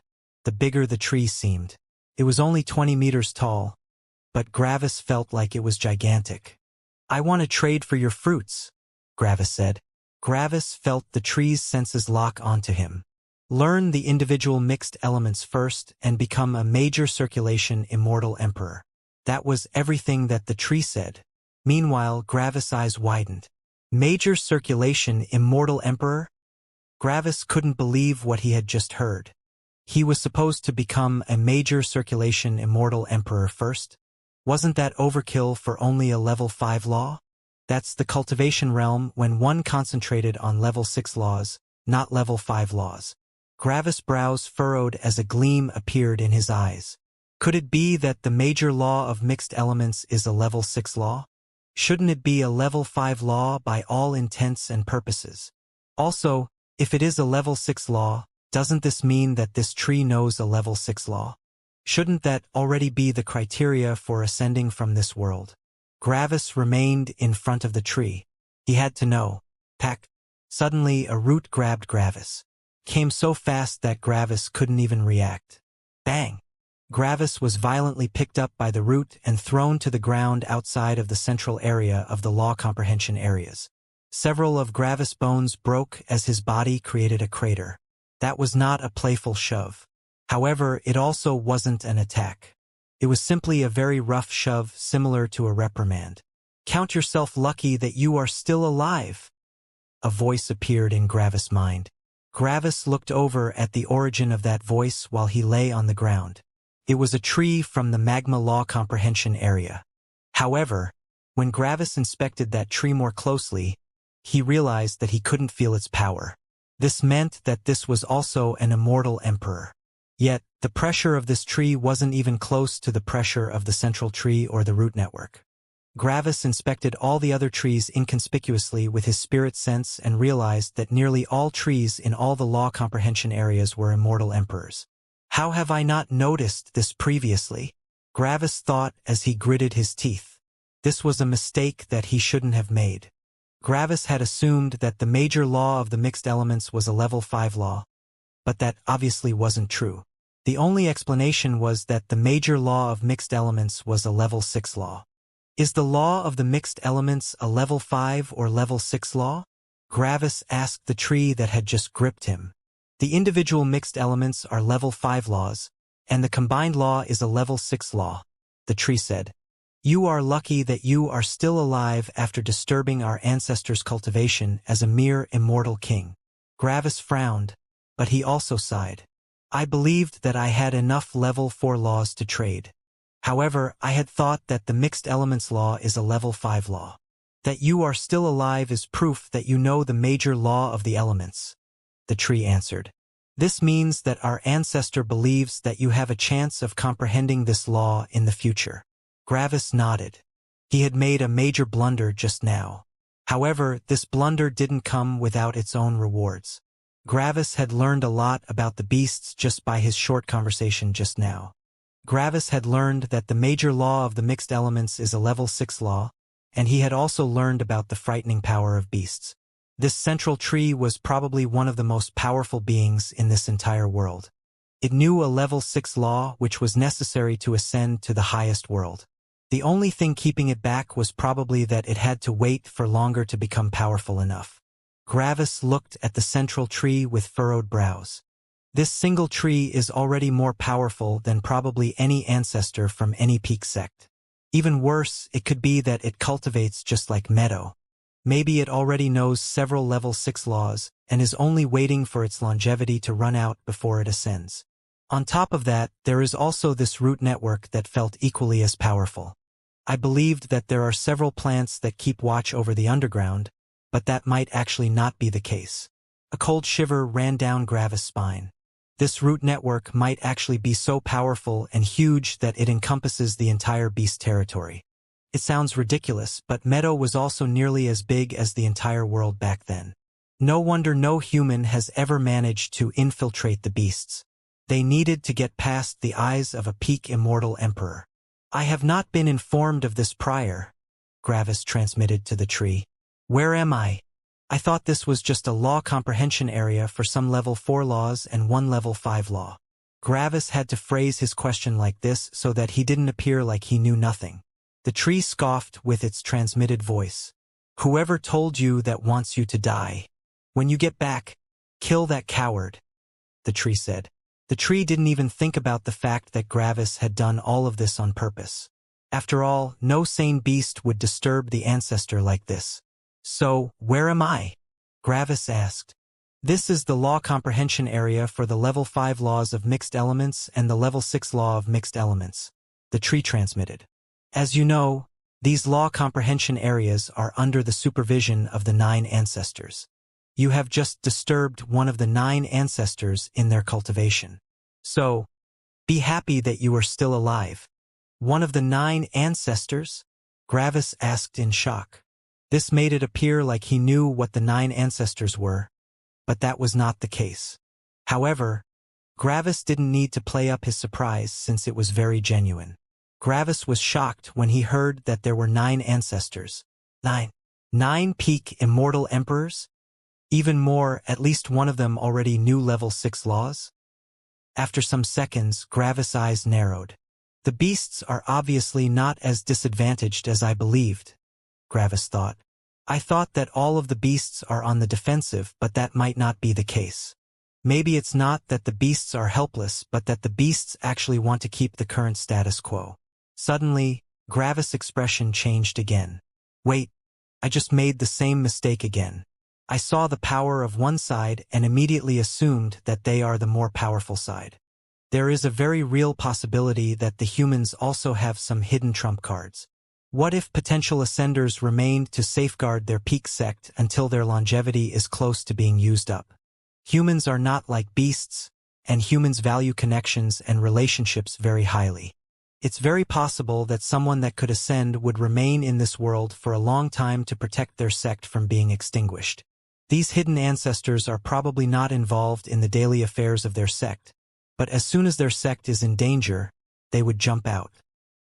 the bigger the tree seemed. It was only 20 meters tall, but Gravis felt like it was gigantic. "I want to trade for your fruits," Gravis said. Gravis felt the tree's senses lock onto him. Learn the individual mixed elements first and become a major circulation immortal emperor. That was everything that the tree said. Meanwhile, Gravis' eyes widened. Major circulation immortal emperor? Gravis couldn't believe what he had just heard. He was supposed to become a major circulation immortal emperor first? Wasn't that overkill for only a level 5 law? That's the cultivation realm when one concentrated on level 6 laws, not level 5 laws. Gravis' brows furrowed as a gleam appeared in his eyes. Could it be that the major law of mixed elements is a level 6 law? Shouldn't it be a level 5 law by all intents and purposes? Also, if it is a level 6 law, doesn't this mean that this tree knows a level 6 law? Shouldn't that already be the criteria for ascending from this world? Gravis remained in front of the tree. He had to know. Pack. Suddenly a root grabbed Gravis. Came so fast that Gravis couldn't even react. Bang! Gravis was violently picked up by the root and thrown to the ground outside of the central area of the law comprehension areas. Several of Gravis' bones broke as his body created a crater. That was not a playful shove. However, it also wasn't an attack. It was simply a very rough shove similar to a reprimand. Count yourself lucky that you are still alive. A voice appeared in Gravis' mind. Gravis looked over at the origin of that voice while he lay on the ground. It was a tree from the magma law comprehension area. However, when Gravis inspected that tree more closely, he realized that he couldn't feel its power. This meant that this was also an immortal emperor. Yet, the pressure of this tree wasn't even close to the pressure of the central tree or the root network. Gravis inspected all the other trees inconspicuously with his spirit sense and realized that nearly all trees in all the law comprehension areas were immortal emperors. How have I not noticed this previously? Gravis thought as he gritted his teeth. This was a mistake that he shouldn't have made. Gravis had assumed that the major law of the mixed elements was a level 5 law, but that obviously wasn't true. The only explanation was that the major law of mixed elements was a level 6 law. Is the law of the mixed elements a level 5 or level 6 law? Gravis asked the tree that had just gripped him. The individual mixed elements are level 5 laws, and the combined law is a level 6 law, the tree said. You are lucky that you are still alive after disturbing our ancestors' cultivation as a mere immortal king. Gravis frowned, but he also sighed. I believed that I had enough level 4 laws to trade. However, I had thought that the mixed elements law is a level 5 law. That you are still alive is proof that you know the major law of the elements, the tree answered. This means that our ancestor believes that you have a chance of comprehending this law in the future. Gravis nodded. He had made a major blunder just now. However, this blunder didn't come without its own rewards. Gravis had learned a lot about the beasts just by his short conversation just now. Gravis had learned that the major law of the mixed elements is a level 6 law, and he had also learned about the frightening power of beasts. This central tree was probably one of the most powerful beings in this entire world. It knew a level 6 law which was necessary to ascend to the highest world. The only thing keeping it back was probably that it had to wait for longer to become powerful enough. Gravis looked at the central tree with furrowed brows. This single tree is already more powerful than probably any ancestor from any peak sect. Even worse, it could be that it cultivates just like Meadow. Maybe it already knows several level 6 laws and is only waiting for its longevity to run out before it ascends. On top of that, there is also this root network that felt equally as powerful. I believed that there are several plants that keep watch over the underground, but that might actually not be the case. A cold shiver ran down Gravis' spine. This root network might actually be so powerful and huge that it encompasses the entire beast territory. It sounds ridiculous, but Meadow was also nearly as big as the entire world back then. No wonder no human has ever managed to infiltrate the beasts. They needed to get past the eyes of a peak immortal emperor. I have not been informed of this prior, Gravis transmitted to the tree. Where am I? I thought this was just a law comprehension area for some level 4 laws and one level 5 law. Gravis had to phrase his question like this so that he didn't appear like he knew nothing. The tree scoffed with its transmitted voice. Whoever told you that wants you to die. When you get back, kill that coward, the tree said. The tree didn't even think about the fact that Gravis had done all of this on purpose. After all, no sane beast would disturb the ancestor like this. So, where am I? Gravis asked. This is the law comprehension area for the level 5 laws of mixed elements and the level 6 law of mixed elements, the tree transmitted. As you know, these law comprehension areas are under the supervision of the 9 ancestors. You have just disturbed one of the 9 ancestors in their cultivation. So, be happy that you are still alive. One of the 9 ancestors? Gravis asked in shock. This made it appear like he knew what the 9 ancestors were, but that was not the case. However, Gravis didn't need to play up his surprise since it was very genuine. Gravis was shocked when he heard that there were 9 ancestors. 9 peak immortal emperors? Even more, at least one of them already knew level 6 laws? After some seconds, Gravis' eyes narrowed. The beasts are obviously not as disadvantaged as I believed, Gravis thought. I thought that all of the beasts are on the defensive, but that might not be the case. Maybe it's not that the beasts are helpless, but that the beasts actually want to keep the current status quo. Suddenly, Gravis' expression changed again. Wait, I just made the same mistake again. I saw the power of one side and immediately assumed that they are the more powerful side. There is a very real possibility that the humans also have some hidden trump cards. What if potential ascenders remained to safeguard their peak sect until their longevity is close to being used up? Humans are not like beasts, and humans value connections and relationships very highly. It's very possible that someone that could ascend would remain in this world for a long time to protect their sect from being extinguished. These hidden ancestors are probably not involved in the daily affairs of their sect, but as soon as their sect is in danger, they would jump out.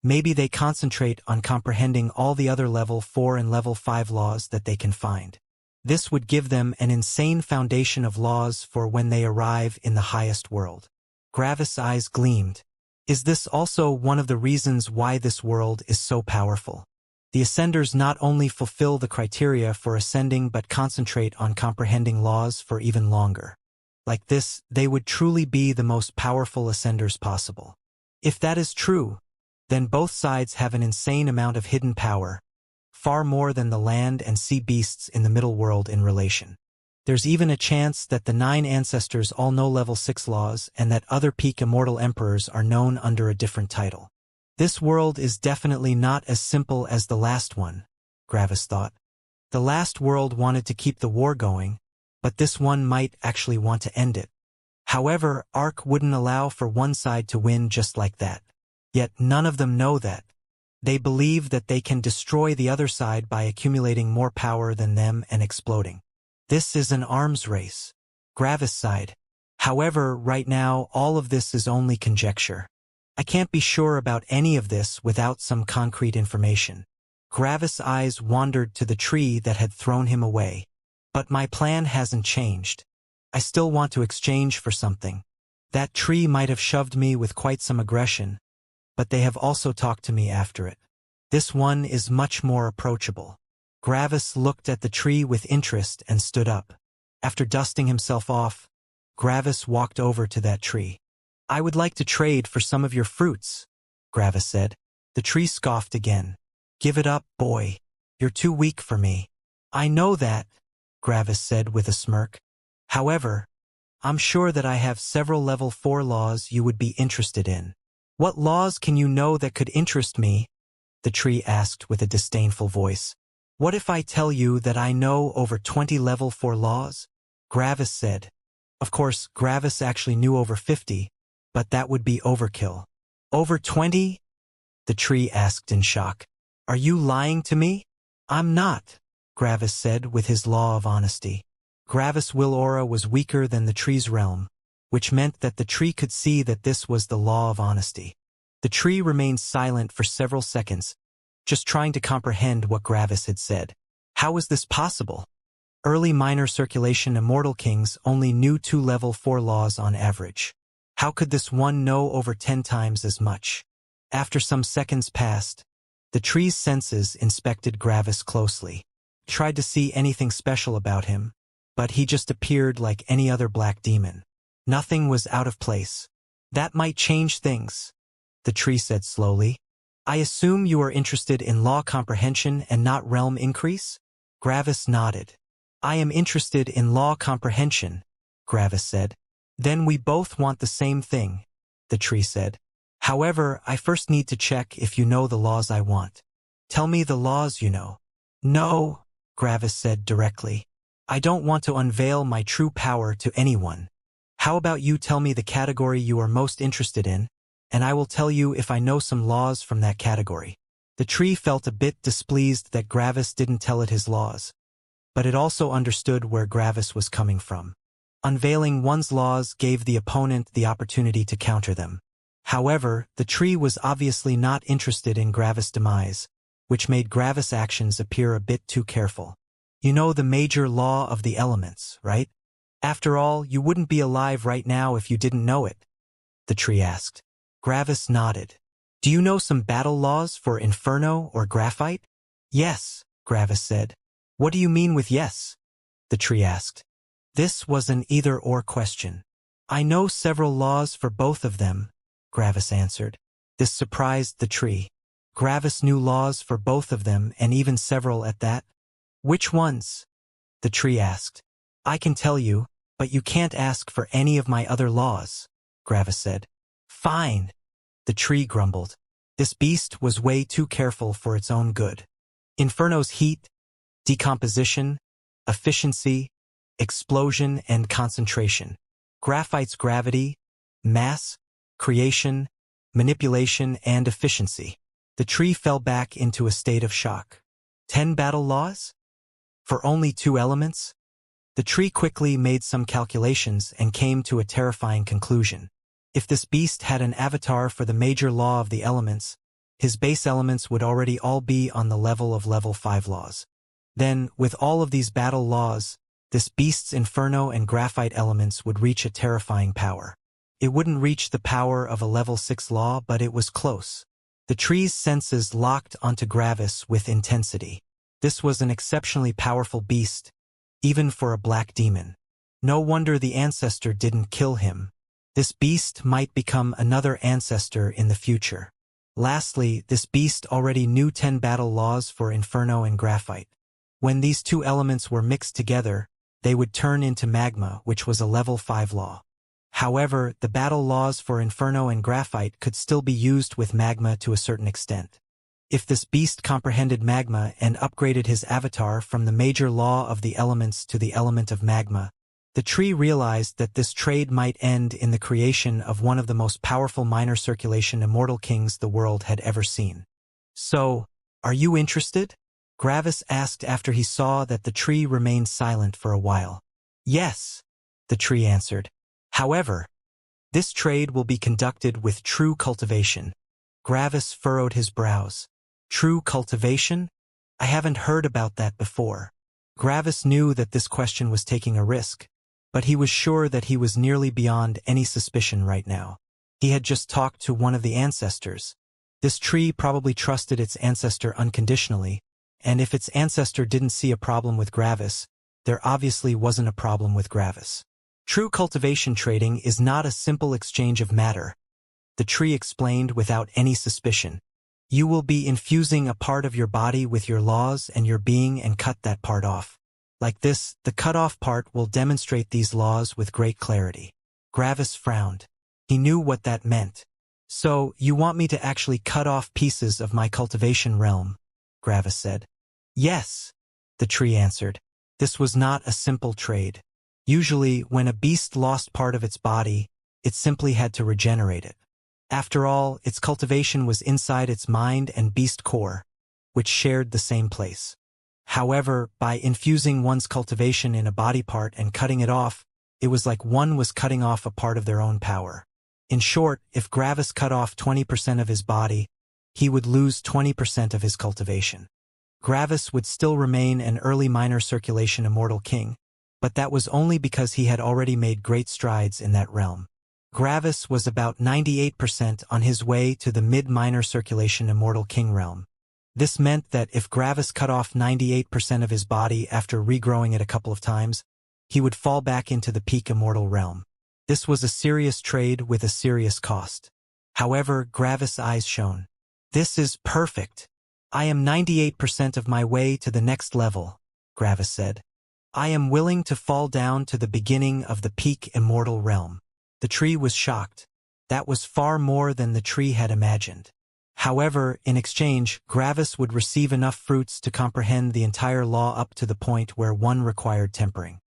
Maybe they concentrate on comprehending all the other level 4 and level 5 laws that they can find. This would give them an insane foundation of laws for when they arrive in the highest world. Gravis' eyes gleamed. Is this also one of the reasons why this world is so powerful? The Ascenders not only fulfill the criteria for ascending but concentrate on comprehending laws for even longer. Like this, they would truly be the most powerful Ascenders possible. If that is true, then both sides have an insane amount of hidden power, far more than the land and sea beasts in the middle world in relation. There's even a chance that the 9 ancestors all know level 6 laws and that other peak immortal emperors are known under a different title. This world is definitely not as simple as the last one, Gravis thought. The last world wanted to keep the war going, but this one might actually want to end it. However, Ark wouldn't allow for one side to win just like that. Yet none of them know that. They believe that they can destroy the other side by accumulating more power than them and exploding. This is an arms race. Gravis sighed. However, right now, all of this is only conjecture. I can't be sure about any of this without some concrete information. Gravis' eyes wandered to the tree that had thrown him away. But my plan hasn't changed. I still want to exchange for something. That tree might have shoved me with quite some aggression, but they have also talked to me after it. This one is much more approachable. Gravis looked at the tree with interest and stood up. After dusting himself off, Gravis walked over to that tree. I would like to trade for some of your fruits, Gravis said. The tree scoffed again. Give it up, boy. You're too weak for me. I know that, Gravis said with a smirk. However, I'm sure that I have several level 4 laws you would be interested in. What laws can you know that could interest me? The tree asked with a disdainful voice. What if I tell you that I know over 20 level 4 laws? Gravis said. Of course, Gravis actually knew over 50, but that would be overkill. Over 20? The tree asked in shock. Are you lying to me? I'm not, Gravis said with his law of honesty. Gravis' will aura was weaker than the tree's realm, which meant that the tree could see that this was the law of honesty. The tree remained silent for several seconds, just trying to comprehend what Gravis had said. How was this possible? Early minor circulation Immortal kings only knew 2 level 4 laws on average. How could this one know over 10 times as much? After some seconds passed, the tree's senses inspected Gravis closely. Tried to see anything special about him, but he just appeared like any other black demon. Nothing was out of place. That might change things, the tree said slowly. I assume you are interested in law comprehension and not realm increase? Gravis nodded. I am interested in law comprehension, Gravis said. Then we both want the same thing, the tree said. However, I first need to check if you know the laws I want. Tell me the laws you know. No, Gravis said directly. I don't want to unveil my true power to anyone. How about you tell me the category you are most interested in, and I will tell you if I know some laws from that category. The tree felt a bit displeased that Gravis didn't tell it his laws, but it also understood where Gravis was coming from. Unveiling one's laws gave the opponent the opportunity to counter them. However, the tree was obviously not interested in Gravis' demise, which made Gravis' actions appear a bit too careful. You know the major law of the elements, right? After all, you wouldn't be alive right now if you didn't know it, the tree asked. Gravis nodded. Do you know some battle laws for Inferno or Graphite? Yes, Gravis said. What do you mean with yes? The tree asked. This was an either-or question. I know several laws for both of them, Gravis answered. This surprised the tree. Gravis knew laws for both of them and even several at that. Which ones? The tree asked. I can tell you, but you can't ask for any of my other laws, Gravis said. Fine, the tree grumbled. This beast was way too careful for its own good. Inferno's heat, decomposition, efficiency, explosion, and concentration. Graphite's gravity, mass, creation, manipulation, and efficiency. The tree fell back into a state of shock. 10 battle laws? For only 2 elements? The tree quickly made some calculations and came to a terrifying conclusion. If this beast had an avatar for the major law of the elements, his base elements would already all be on the level of level 5 laws. Then, with all of these battle laws, this beast's Inferno and Graphite elements would reach a terrifying power. It wouldn't reach the power of a level 6 law, but it was close. The tree's senses locked onto Gravis with intensity. This was an exceptionally powerful beast, even for a black demon. No wonder the ancestor didn't kill him. This beast might become another ancestor in the future. Lastly, this beast already knew 10 battle laws for Inferno and Graphite. When these 2 elements were mixed together, they would turn into magma, which was a level 5 law. However, the battle laws for Inferno and Graphite could still be used with magma to a certain extent. If this beast comprehended magma and upgraded his avatar from the major law of the elements to the element of magma, The tree realized that this trade might end in the creation of one of the most powerful minor circulation immortal kings the world had ever seen. So, are you interested? Gravis asked after he saw that the tree remained silent for a while. Yes, the tree answered. However, this trade will be conducted with true cultivation. Gravis furrowed his brows. True cultivation? I haven't heard about that before. Gravis knew that this question was taking a risk, but he was sure that he was nearly beyond any suspicion right now. He had just talked to one of the ancestors. This tree probably trusted its ancestor unconditionally, and if its ancestor didn't see a problem with Gravis, there obviously wasn't a problem with Gravis. True cultivation trading is not a simple exchange of matter, the tree explained without any suspicion. You will be infusing a part of your body with your laws and your being and cut that part off. Like this, the cut-off part will demonstrate these laws with great clarity. Gravis frowned. He knew what that meant. So, you want me to actually cut off pieces of my cultivation realm? Gravis said. Yes, the tree answered. This was not a simple trade. Usually, when a beast lost part of its body, it simply had to regenerate it. After all, its cultivation was inside its mind and beast core, which shared the same place. However, by infusing one's cultivation in a body part and cutting it off, it was like one was cutting off a part of their own power. In short, if Gravis cut off 20% of his body, he would lose 20% of his cultivation. Gravis would still remain an early minor circulation immortal king, but that was only because he had already made great strides in that realm. Gravis was about 98% on his way to the mid-minor circulation immortal king realm. This meant that if Gravis cut off 98% of his body after regrowing it a couple of times, he would fall back into the peak immortal realm. This was a serious trade with a serious cost. However, Gravis' eyes shone. This is perfect. I am 98% of my way to the next level, Gravis said. I am willing to fall down to the beginning of the peak immortal realm. The tree was shocked. That was far more than the tree had imagined. However, in exchange, Gravis would receive enough fruits to comprehend the entire law up to the point where one required tempering.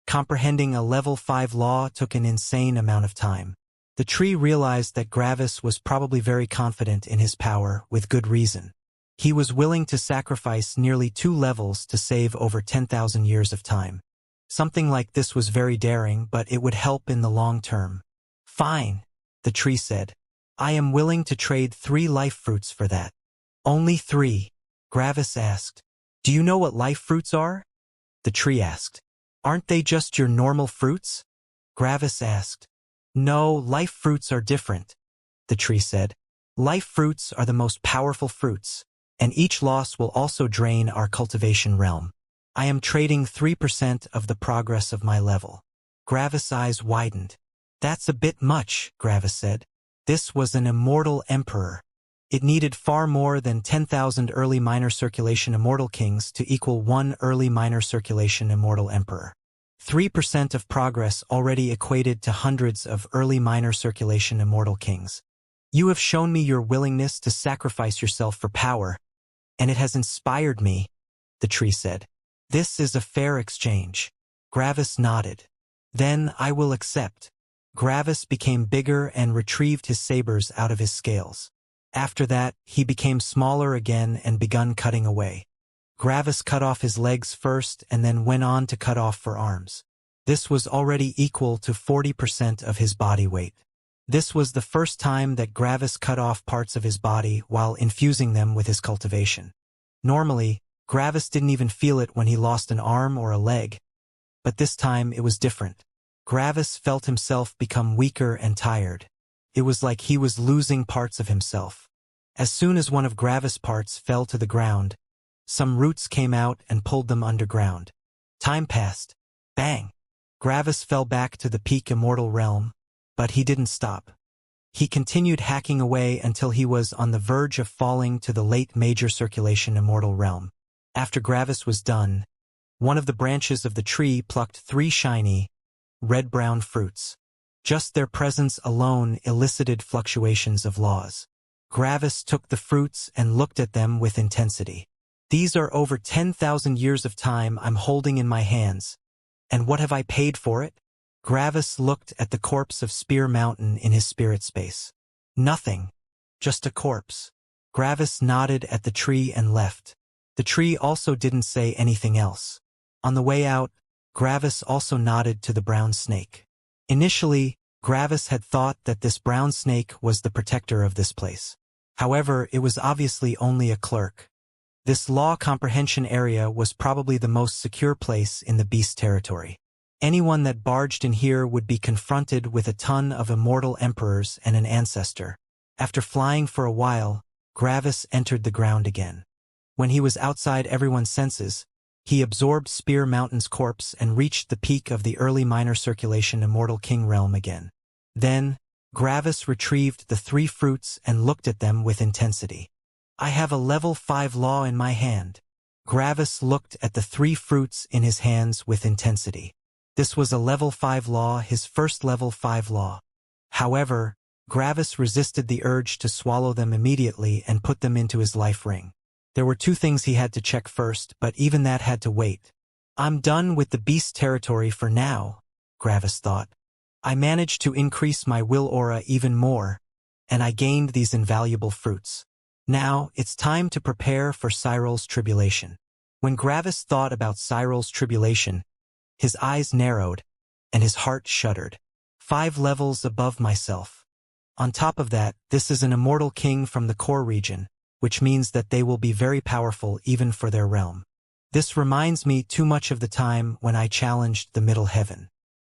Comprehending a level 5 law took an insane amount of time. The tree realized that Gravis was probably very confident in his power, with good reason. He was willing to sacrifice nearly 2 levels to save over 10,000 years of time. Something like this was very daring, but it would help in the long term. Fine, the tree said. I am willing to trade 3 life fruits for that. Only 3? Gravis asked. Do you know what life fruits are? The tree asked. Aren't they just your normal fruits? Gravis asked. No, life fruits are different, the tree said. Life fruits are the most powerful fruits, and each loss will also drain our cultivation realm. I am trading 3% of the progress of my level. Gravis' eyes widened. That's a bit much, Gravis said. This was an immortal emperor. It needed far more than 10,000 early minor circulation immortal kings to equal 1 early minor circulation immortal emperor. 3% of progress already equated to hundreds of early minor circulation immortal kings. You have shown me your willingness to sacrifice yourself for power, and it has inspired me, the tree said. This is a fair exchange. Gravis nodded. Then I will accept. Gravis became bigger and retrieved his sabers out of his scales. After that, he became smaller again and begun cutting away. Gravis cut off his legs first and then went on to cut off for arms. This was already equal to 40% of his body weight. This was the first time that Gravis cut off parts of his body while infusing them with his cultivation. Normally, Gravis didn't even feel it when he lost an arm or a leg, but this time it was different. Gravis felt himself become weaker and tired. It was like he was losing parts of himself. As soon as one of Gravis' parts fell to the ground, some roots came out and pulled them underground. Time passed. Bang! Gravis fell back to the peak immortal realm, but he didn't stop. He continued hacking away until he was on the verge of falling to the late major circulation immortal realm. After Gravis was done, one of the branches of the tree plucked 3 shiny, red-brown fruits. Just their presence alone elicited fluctuations of laws. Gravis took the fruits and looked at them with intensity. These are over 10,000 years of time I'm holding in my hands. And what have I paid for it? Gravis looked at the corpse of Spear Mountain in his spirit space. Nothing. Just a corpse. Gravis nodded at the tree and left. The tree also didn't say anything else. On the way out, Gravis also nodded to the brown snake. Initially, Gravis had thought that this brown snake was the protector of this place. However, it was obviously only a clerk. This law comprehension area was probably the most secure place in the beast territory. Anyone that barged in here would be confronted with a ton of immortal emperors and an ancestor. After flying for a while, Gravis entered the ground again. When he was outside everyone's senses, he absorbed Spear Mountain's corpse and reached the peak of the early minor circulation Immortal King realm again. Then, Gravis retrieved the 3 fruits and looked at them with intensity. I have a level 5 law in my hand. Gravis looked at the 3 fruits in his hands with intensity. This was a level 5 law, his first level 5 law. However, Gravis resisted the urge to swallow them immediately and put them into his life ring. There were 2 things he had to check first, but even that had to wait. I'm done with the beast territory for now, Gravis thought. I managed to increase my will aura even more, and I gained these invaluable fruits. Now, it's time to prepare for Cyrul's tribulation. When Gravis thought about Cyrul's tribulation, his eyes narrowed, and his heart shuddered. 5 levels above myself. On top of that, this is an immortal king from the core region, which means that they will be very powerful even for their realm. This reminds me too much of the time when I challenged the middle heaven.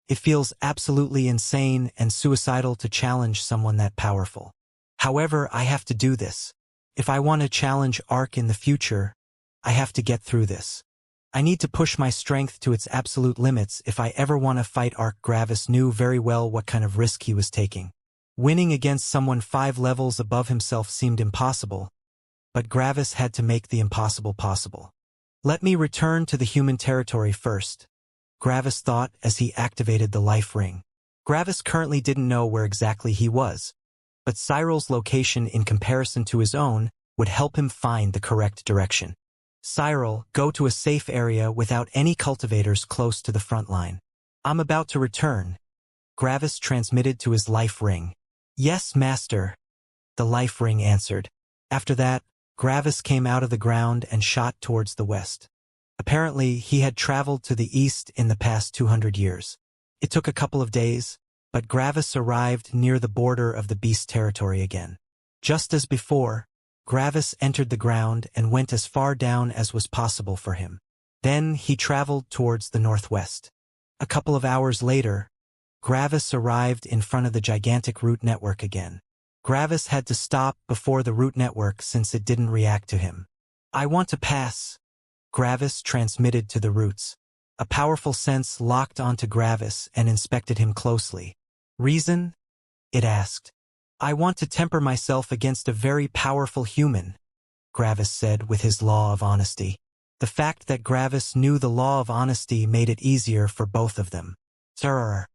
It feels absolutely insane and suicidal to challenge someone that powerful. However, I have to do this. If I want to challenge Ark in the future, I have to get through this. I need to push my strength to its absolute limits if I ever want to fight Ark. Gravis knew very well what kind of risk he was taking. Winning against someone 5 levels above himself seemed impossible, but Gravis had to make the impossible possible. Let me return to the human territory first, Gravis thought as he activated the life ring. Gravis currently didn't know where exactly he was, but Cyrul's location in comparison to his own would help him find the correct direction. Cyril, go to a safe area without any cultivators close to the front line. I'm about to return, Gravis transmitted to his life ring. Yes, master, the life ring answered. After that, Gravis came out of the ground and shot towards the west. Apparently, he had traveled to the east in the past 200 years. It took a couple of days, but Gravis arrived near the border of the beast territory again. Just as before, Gravis entered the ground and went as far down as was possible for him. Then he traveled towards the northwest. A couple of hours later, Gravis arrived in front of the gigantic root network again. Gravis had to stop before the root network since it didn't react to him. I want to pass, Gravis transmitted to the roots. A powerful sense locked onto Gravis and inspected him closely. Reason? It asked. I want to temper myself against a very powerful human, Gravis said with his law of honesty. The fact that Gravis knew the law of honesty made it easier for both of them. Sir.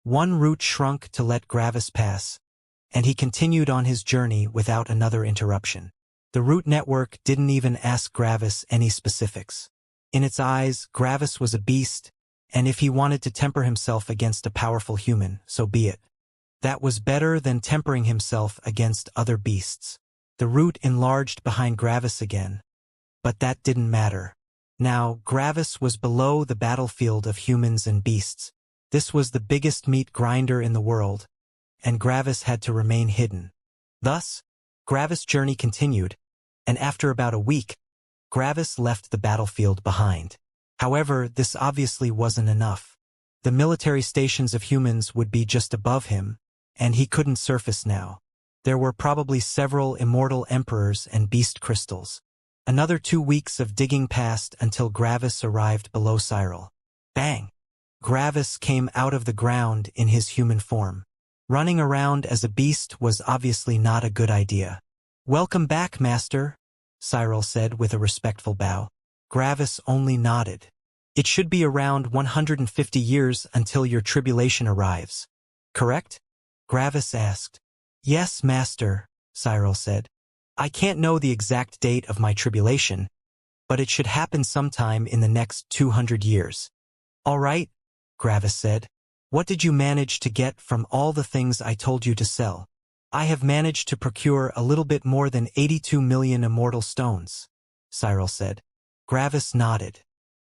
One root shrunk to let Gravis pass, and he continued on his journey without another interruption. The root network didn't even ask Gravis any specifics. In its eyes, Gravis was a beast, and if he wanted to temper himself against a powerful human, so be it. That was better than tempering himself against other beasts. The root enlarged behind Gravis again, but that didn't matter. Now, Gravis was below the battlefield of humans and beasts. This was the biggest meat grinder in the world, and Gravis had to remain hidden. Thus, Gravis' journey continued, and after about a week, Gravis left the battlefield behind. However, this obviously wasn't enough. The military stations of humans would be just above him, and he couldn't surface now. There were probably several immortal emperors and beast crystals. Another 2 weeks of digging passed until Gravis arrived below Cyril. Bang! Gravis came out of the ground in his human form. Running around as a beast was obviously not a good idea. Welcome back, master, Cyril said with a respectful bow. Gravis only nodded. It should be around 150 years until your tribulation arrives. Correct? Gravis asked. Yes, master, Cyril said. I can't know the exact date of my tribulation, but it should happen sometime in the next 200 years. All right, Gravis said. What did you manage to get from all the things I told you to sell? I have managed to procure a little bit more than 82 million immortal stones, Cyril said. Gravis nodded.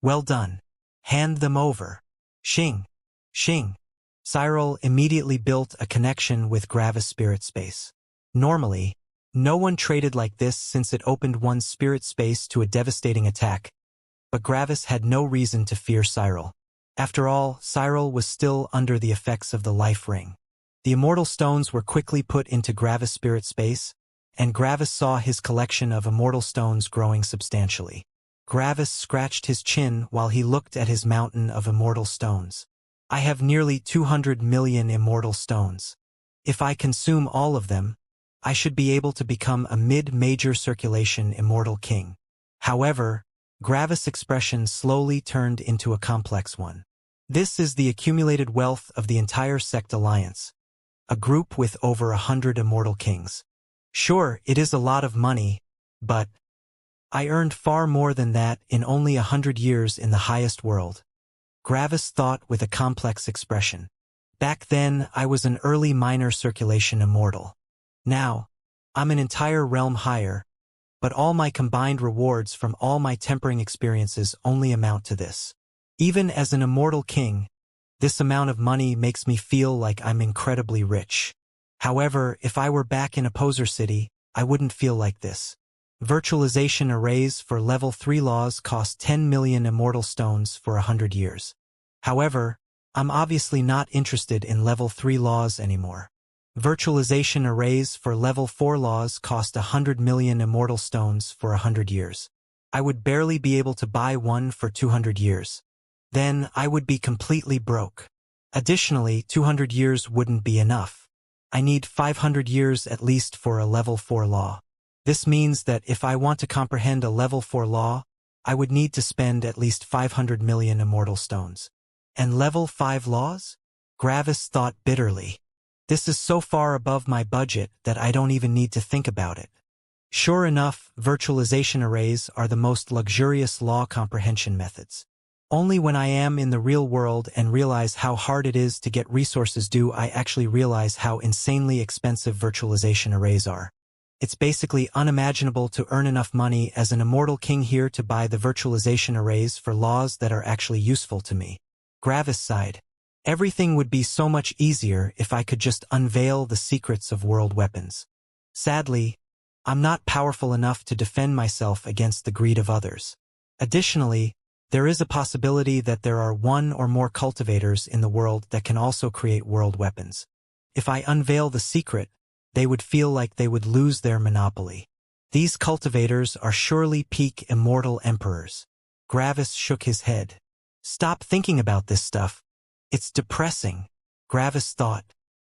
Well done. Hand them over. Xing. Xing. Cyril immediately built a connection with Gravis' spirit space. Normally, no one traded like this since it opened one's spirit space to a devastating attack, but Gravis had no reason to fear Cyril. After all, Cyril was still under the effects of the life ring. The immortal stones were quickly put into Gravis' spirit space, and Gravis saw his collection of immortal stones growing substantially. Gravis scratched his chin while he looked at his mountain of immortal stones. I have nearly 200 million immortal stones. If I consume all of them, I should be able to become a mid-major circulation immortal king. However, Gravis' expression slowly turned into a complex one. This is the accumulated wealth of the entire sect alliance, a group with over 100 immortal kings. Sure, it is a lot of money, but I earned far more than that in only 100 years in the highest world. Gravis thought with a complex expression. Back then, I was an early minor circulation immortal. Now, I'm an entire realm higher, but all my combined rewards from all my tempering experiences only amount to this. Even as an immortal king, this amount of money makes me feel like I'm incredibly rich. However, if I were back in Opposer City, I wouldn't feel like this. Virtualization arrays for level 3 laws cost 10 million immortal stones for 100 years. However, I'm obviously not interested in level 3 laws anymore. Virtualization arrays for level 4 laws cost 100 million immortal stones for 100 years. I would barely be able to buy one for 200 years. Then I would be completely broke. Additionally, 200 years wouldn't be enough. I need 500 years at least for a level 4 law. This means that if I want to comprehend a level 4 law, I would need to spend at least 500 million immortal stones. And level 5 laws? Gravis thought bitterly. This is so far above my budget that I don't even need to think about it. Sure enough, virtualization arrays are the most luxurious law comprehension methods. Only when I am in the real world and realize how hard it is to get resources do I actually realize how insanely expensive virtualization arrays are. It's basically unimaginable to earn enough money as an immortal king here to buy the virtualization arrays for laws that are actually useful to me. Gravis sighed. Everything would be so much easier if I could just unveil the secrets of world weapons. Sadly, I'm not powerful enough to defend myself against the greed of others. Additionally, there is a possibility that there are one or more cultivators in the world that can also create world weapons. If I unveil the secret, they would feel like they would lose their monopoly. These cultivators are surely peak immortal emperors. Gravis shook his head. Stop thinking about this stuff. It's depressing, Gravis thought.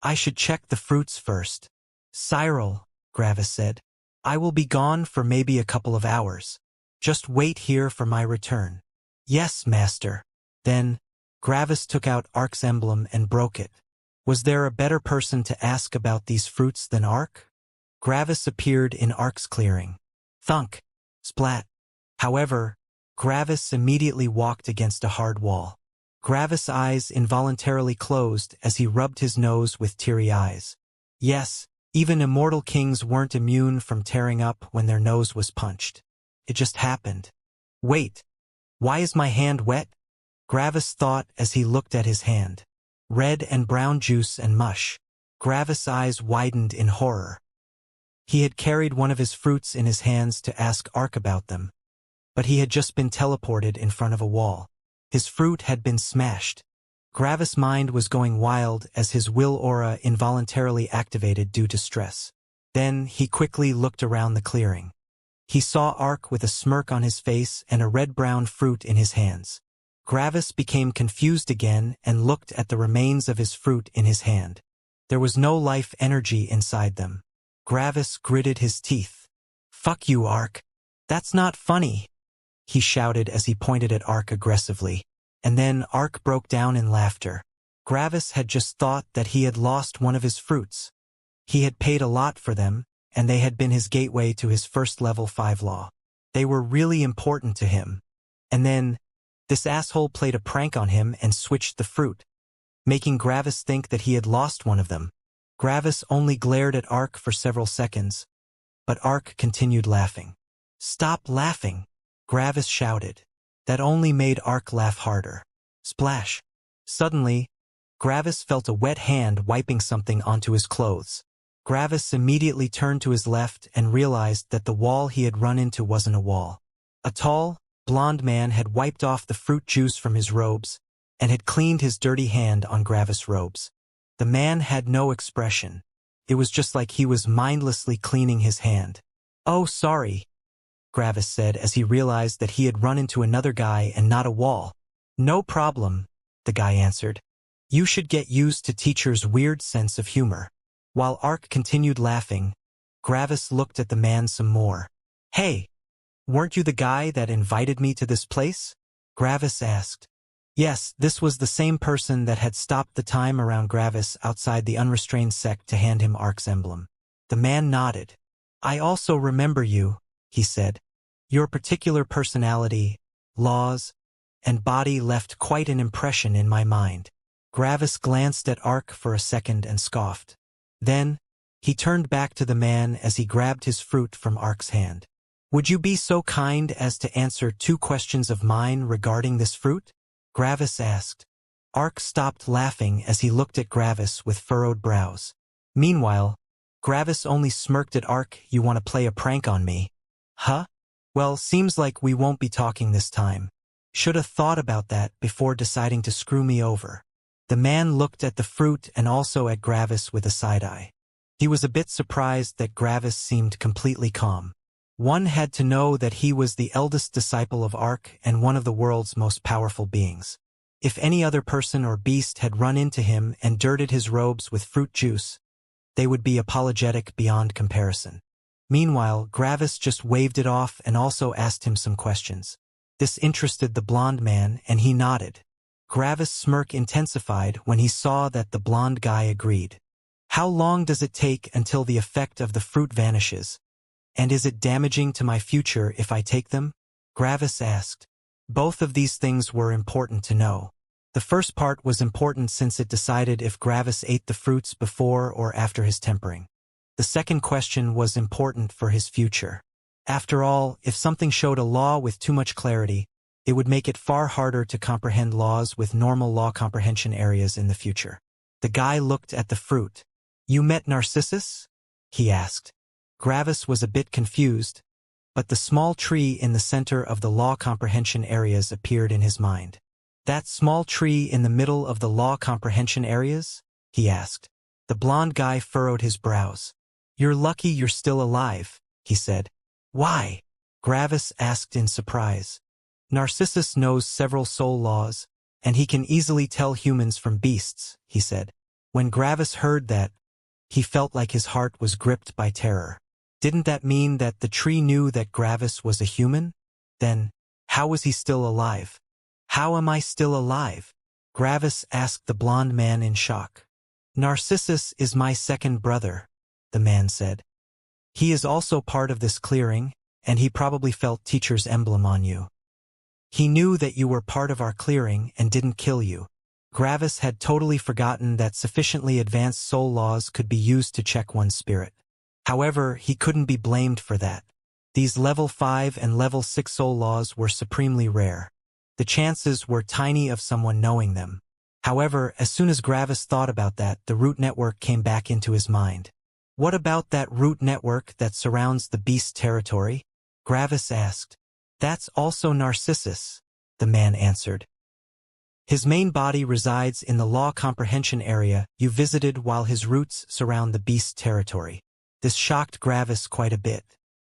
I should check the fruits first. Cyril, Gravis said. I will be gone for maybe a couple of hours. Just wait here for my return. Yes, master. Then, Gravis took out Ark's emblem and broke it. Was there a better person to ask about these fruits than Ark? Gravis appeared in Ark's clearing. Thunk. Splat. However, Gravis immediately walked against a hard wall. Gravis' eyes involuntarily closed as he rubbed his nose with teary eyes. Yes, even immortal kings weren't immune from tearing up when their nose was punched. It just happened. Wait. Why is my hand wet? Gravis thought as he looked at his hand. Red and brown juice and mush. Gravis' eyes widened in horror. He had carried one of his fruits in his hands to ask Ark about them, but he had just been teleported in front of a wall. His fruit had been smashed. Gravis' mind was going wild as his will aura involuntarily activated due to stress. Then he quickly looked around the clearing. He saw Ark with a smirk on his face and a red-brown fruit in his hands. Gravis became confused again and looked at the remains of his fruit in his hand. There was no life energy inside them. Gravis gritted his teeth. Fuck you, Ark. That's not funny, he shouted as he pointed at Ark aggressively. And then Ark broke down in laughter. Gravis had just thought that he had lost one of his fruits. He had paid a lot for them, and they had been his gateway to his first level 5 law. They were really important to him. And then, this asshole played a prank on him and switched the fruit. making Gravis think that he had lost one of them. Gravis only glared at Ark for several seconds, but Ark continued laughing. "Stop laughing," Gravis shouted. That only made Ark laugh harder. Splash. Suddenly, Gravis felt a wet hand wiping something onto his clothes. Gravis immediately turned to his left and realized that the wall he had run into wasn't a wall. A tall, blond man had wiped off the fruit juice from his robes and had cleaned his dirty hand on Gravis' robes. The man had no expression. It was just like he was mindlessly cleaning his hand. "Oh, sorry," Gravis said as he realized that he had run into another guy and not a wall. "No problem," the guy answered. "You should get used to teacher's weird sense of humor." While Ark continued laughing, Gravis looked at the man some more. "Hey, weren't you the guy that invited me to this place?" Gravis asked. Yes, this was the same person that had stopped the time around Gravis outside the unrestrained sect to hand him Ark's emblem. The man nodded. "I also remember you," he said. "Your particular personality, laws, and body left quite an impression in my mind." Gravis glanced at Ark for a second and scoffed. Then, he turned back to the man as he grabbed his fruit from Ark's hand. "Would you be so kind as to answer 2 questions of mine regarding this fruit?" Gravis asked. Ark stopped laughing as he looked at Gravis with furrowed brows. Meanwhile, Gravis only smirked at Ark. "You want to play a prank on me? Huh? Well, seems like we won't be talking this time. Shoulda thought about that before deciding to screw me over." The man looked at the fruit and also at Gravis with a side-eye. He was a bit surprised that Gravis seemed completely calm. One had to know that he was the eldest disciple of Ark and one of the world's most powerful beings. If any other person or beast had run into him and dirted his robes with fruit juice, they would be apologetic beyond comparison. Meanwhile, Gravis just waved it off and also asked him some questions. This interested the blond man, and he nodded. Gravis' smirk intensified when he saw that the blond guy agreed. "How long does it take until the effect of the fruit vanishes? And is it damaging to my future if I take them?" Gravis asked. Both of these things were important to know. The first part was important since it decided if Gravis ate the fruits before or after his tempering. The second question was important for his future. After all, if something showed a law with too much clarity, it would make it far harder to comprehend laws with normal law comprehension areas in the future. The guy looked at the fruit. "You met Narcissus?" he asked. Gravis was a bit confused, but the small tree in the center of the law comprehension areas appeared in his mind. "That small tree in the middle of the law comprehension areas?" he asked. The blond guy furrowed his brows. "You're lucky you're still alive," he said. "Why?" Gravis asked in surprise. "Narcissus knows several soul laws, and he can easily tell humans from beasts," he said. When Gravis heard that, he felt like his heart was gripped by terror. Didn't that mean that the tree knew that Gravis was a human? Then, how was he still alive? "How am I still alive?" Gravis asked the blond man in shock. "Narcissus is my second brother," the man said. "He is also part of this clearing, and he probably felt teacher's emblem on you. He knew that you were part of our clearing and didn't kill you." Gravis had totally forgotten that sufficiently advanced soul laws could be used to check one's spirit. However, he couldn't be blamed for that. These level 5 and level 6 soul laws were supremely rare. The chances were tiny of someone knowing them. However, as soon as Gravis thought about that, the root network came back into his mind. "What about that root network that surrounds the beast territory?" Gravis asked. "That's also Narcissus," the man answered. "His main body resides in the law comprehension area you visited, while his roots surround the beast territory." This shocked Gravis quite a bit.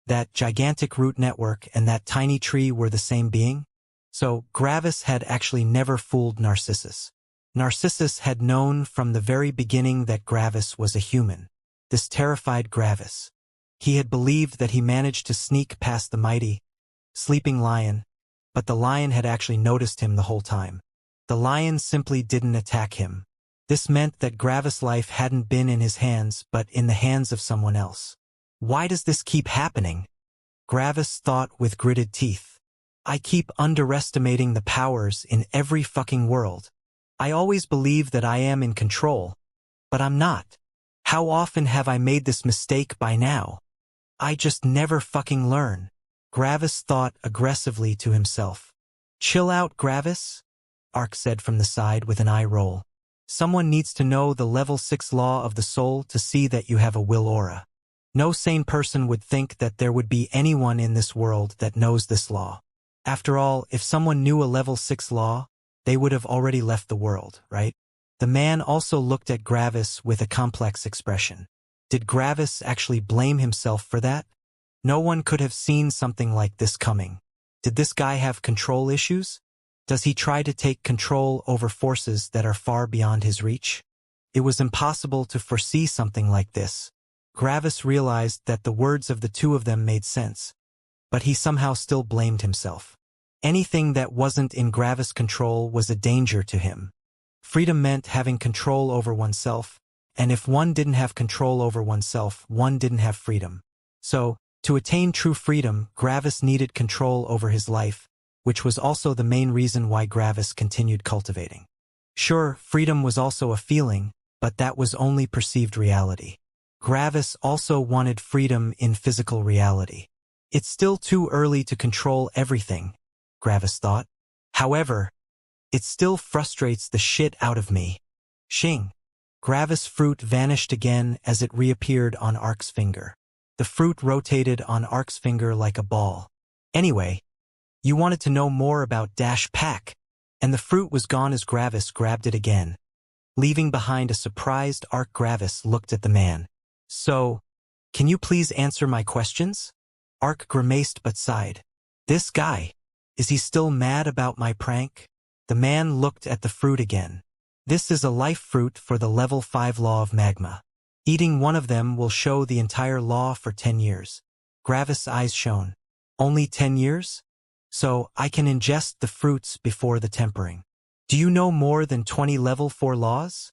That gigantic root network and that tiny tree were the same being? So, Gravis had actually never fooled Narcissus. Narcissus had known from the very beginning that Gravis was a human. This terrified Gravis. He had believed that he managed to sneak past the mighty, sleeping lion, but the lion had actually noticed him the whole time. The lion simply didn't attack him. This meant that Gravis' life hadn't been in his hands, but in the hands of someone else. Why does this keep happening? Gravis thought with gritted teeth. I keep underestimating the powers in every fucking world. I always believe that I am in control, but I'm not. How often have I made this mistake by now? I just never fucking learn. Gravis thought aggressively to himself. Chill out, Gravis, Ark said from the side with an eye roll. Someone needs to know the level 6 law of the soul to see that you have a will aura. No sane person would think that there would be anyone in this world that knows this law. After all, if someone knew a level 6 law, they would have already left the world, right? The man also looked at Gravis with a complex expression. Did Gravis actually blame himself for that? No one could have seen something like this coming. Did this guy have control issues? Does he try to take control over forces that are far beyond his reach? It was impossible to foresee something like this. Gravis realized that the words of the two of them made sense, but he somehow still blamed himself. Anything that wasn't in Gravis' control was a danger to him. Freedom meant having control over oneself, and if one didn't have control over oneself, one didn't have freedom. So, to attain true freedom, Gravis needed control over his life, which was also the main reason why Gravis continued cultivating. Sure, freedom was also a feeling, but that was only perceived reality. Gravis also wanted freedom in physical reality. It's still too early to control everything, Gravis thought. However, it still frustrates the shit out of me. Xing. Gravis' fruit vanished again as it reappeared on Ark's finger. The fruit rotated on Ark's finger like a ball. Anyway, you wanted to know more about Dash Pack, and the fruit was gone as Gravis grabbed it again. Leaving behind a surprised Ark, Gravis looked at the man. So, can you please answer my questions? Ark grimaced but sighed. This guy, is he still mad about my prank? The man looked at the fruit again. This is a life fruit for the level 5 law of magma. Eating one of them will show the entire law for 10 years. Gravis' eyes shone. Only 10 years? So, I can ingest the fruits before the tempering. Do you know more than 20 level 4 laws?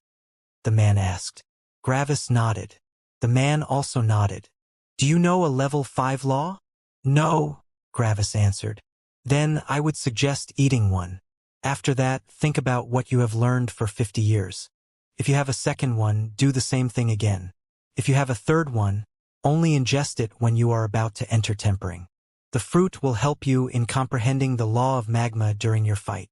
The man asked. Gravis nodded. The man also nodded. Do you know a level 5 law? No, Gravis answered. Then I would suggest eating one. After that, think about what you have learned for 50 years. If you have a second one, do the same thing again. If you have a third one, only ingest it when you are about to enter tempering. The fruit will help you in comprehending the law of magma during your fight.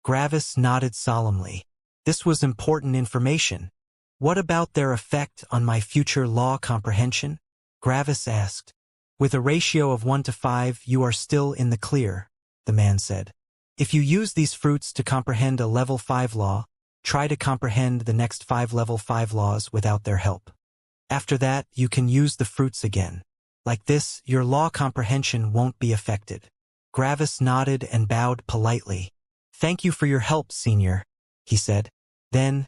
Gravis nodded solemnly. This was important information. What about their effect on my future law comprehension? Gravis asked. With a ratio of 1 to 5, you are still in the clear, the man said. If you use these fruits to comprehend a level 5 law, try to comprehend the next 5 level 5 laws without their help. After that, you can use the fruits again. Like this, your law comprehension won't be affected. Gravis nodded and bowed politely. Thank you for your help, senior, he said. Then,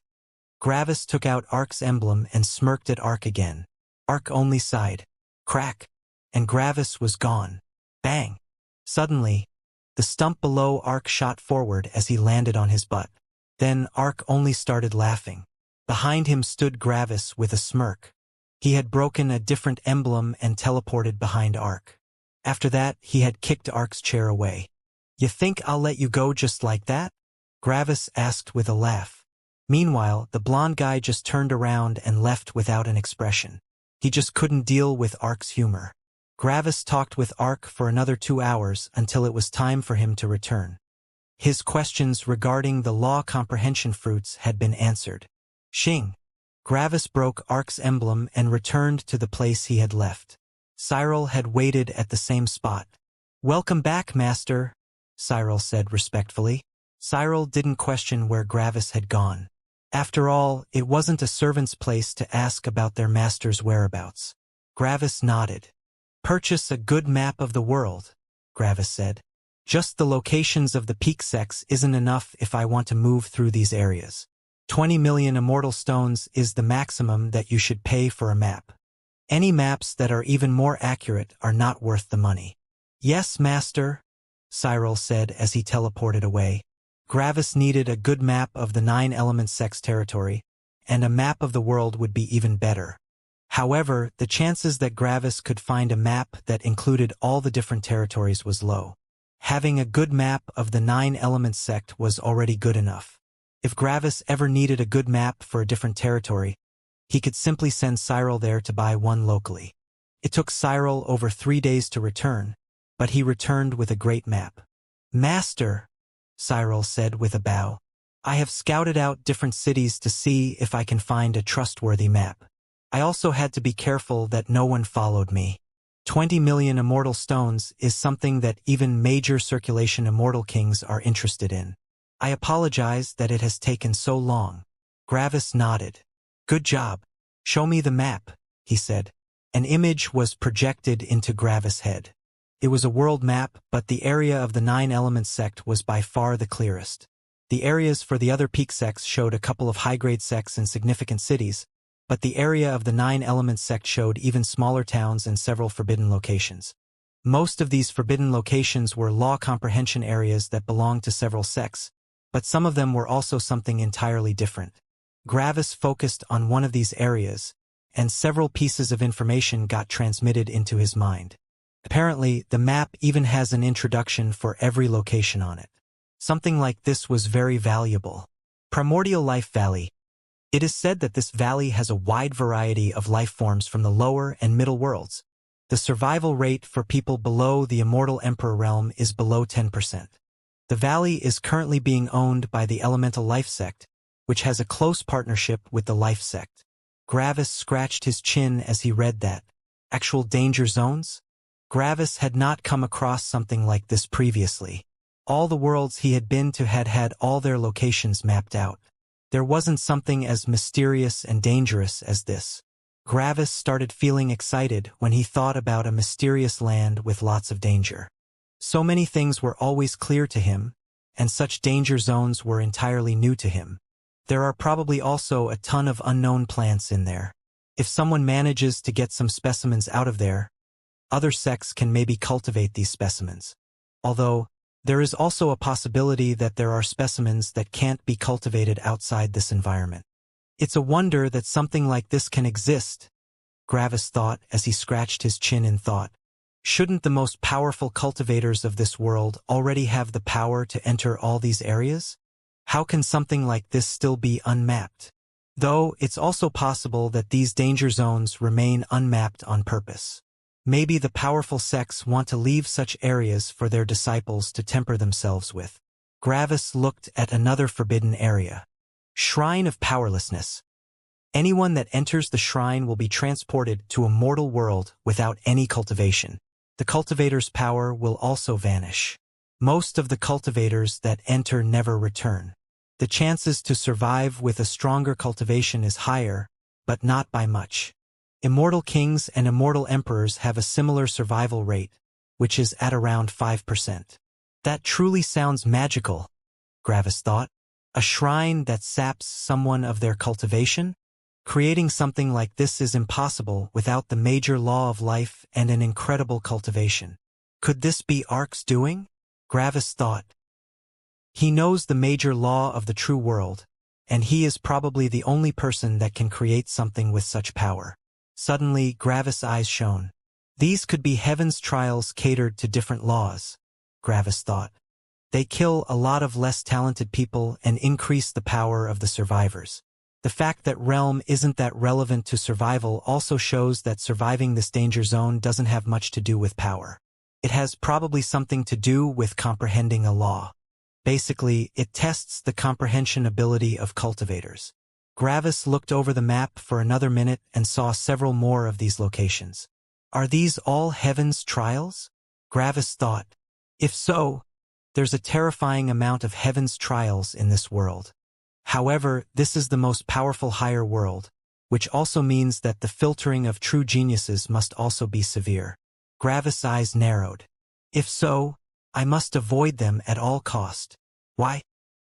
Gravis took out Ark's emblem and smirked at Ark again. Ark only sighed. Crack. And Gravis was gone. Bang. Suddenly, the stump below Ark shot forward as he landed on his butt. Then Ark only started laughing. Behind him stood Gravis with a smirk. He had broken a different emblem and teleported behind Ark. After that, he had kicked Ark's chair away. You think I'll let you go just like that? Gravis asked with a laugh. Meanwhile, the blonde guy just turned around and left without an expression. He just couldn't deal with Ark's humor. Gravis talked with Ark for another 2 hours until it was time for him to return. His questions regarding the law comprehension fruits had been answered. Xing. Gravis broke Ark's emblem and returned to the place he had left. Cyril had waited at the same spot. Welcome back, Master, Cyril said respectfully. Cyril didn't question where Gravis had gone. After all, it wasn't a servant's place to ask about their master's whereabouts. Gravis nodded. Purchase a good map of the world, Gravis said. Just the locations of the peak sects isn't enough if I want to move through these areas. 20 million immortal stones is the maximum that you should pay for a map. Any maps that are even more accurate are not worth the money. Yes, Master, Cyril said as he teleported away. Gravis needed a good map of the 9-element sects territory, and a map of the world would be even better. However, the chances that Gravis could find a map that included all the different territories was low. Having a good map of the 9-element sect was already good enough. If Gravis ever needed a good map for a different territory, he could simply send Cyril there to buy one locally. It took Cyril over 3 days to return, but he returned with a great map. "Master," Cyril said with a bow, "I have scouted out different cities to see if I can find a trustworthy map. I also had to be careful that no one followed me. 20 million immortal stones is something that even major circulation immortal kings are interested in. I apologize that it has taken so long." Gravis nodded. "Good job. Show me the map," he said. An image was projected into Gravis' head. It was a world map, but the area of the 9 Elements sect was by far the clearest. The areas for the other peak sects showed a couple of high-grade sects in significant cities, but the area of the 9 Elements sect showed even smaller towns and several forbidden locations. Most of these forbidden locations were law comprehension areas that belonged to several sects, but some of them were also something entirely different. Gravis focused on one of these areas, and several pieces of information got transmitted into his mind. Apparently, the map even has an introduction for every location on it. Something like this was very valuable. Primordial Life Valley. It is said that this valley has a wide variety of life forms from the lower and middle worlds. The survival rate for people below the Immortal Emperor realm is below 10%. The valley is currently being owned by the Elemental Life sect, which has a close partnership with the Life sect. Gravis scratched his chin as he read that. Actual danger zones? Gravis had not come across something like this previously. All the worlds he had been to had had all their locations mapped out. There wasn't something as mysterious and dangerous as this. Gravis started feeling excited when he thought about a mysterious land with lots of danger. So many things were always clear to him, and such danger zones were entirely new to him. There are probably also a ton of unknown plants in there. If someone manages to get some specimens out of there, other sects can maybe cultivate these specimens. Although, there is also a possibility that there are specimens that can't be cultivated outside this environment. It's a wonder that something like this can exist, Gravis thought as he scratched his chin in thought. Shouldn't the most powerful cultivators of this world already have the power to enter all these areas? How can something like this still be unmapped? Though, it's also possible that these danger zones remain unmapped on purpose. Maybe the powerful sects want to leave such areas for their disciples to temper themselves with. Gravis looked at another forbidden area. Shrine of Powerlessness. Anyone that enters the shrine will be transported to a mortal world without any cultivation. The cultivator's power will also vanish. Most of the cultivators that enter never return. The chances to survive with a stronger cultivation is higher, but not by much. Immortal kings and immortal emperors have a similar survival rate, which is at around 5%. That truly sounds magical, Gravis thought. A shrine that saps someone of their cultivation? Creating something like this is impossible without the major law of life and an incredible cultivation. Could this be Ark's doing? Gravis thought. He knows the major law of the true world, and he is probably the only person that can create something with such power. Suddenly, Gravis' eyes shone. These could be heaven's trials catered to different laws, Gravis thought. They kill a lot of less talented people and increase the power of the survivors. The fact that realm isn't that relevant to survival also shows that surviving this danger zone doesn't have much to do with power. It has probably something to do with comprehending a law. Basically, it tests the comprehension ability of cultivators. Gravis looked over the map for another minute and saw several more of these locations. Are these all heaven's trials? Gravis thought. If so, there's a terrifying amount of heaven's trials in this world. However, this is the most powerful higher world, which also means that the filtering of true geniuses must also be severe. Gravis' eyes narrowed. If so, I must avoid them at all cost. Why?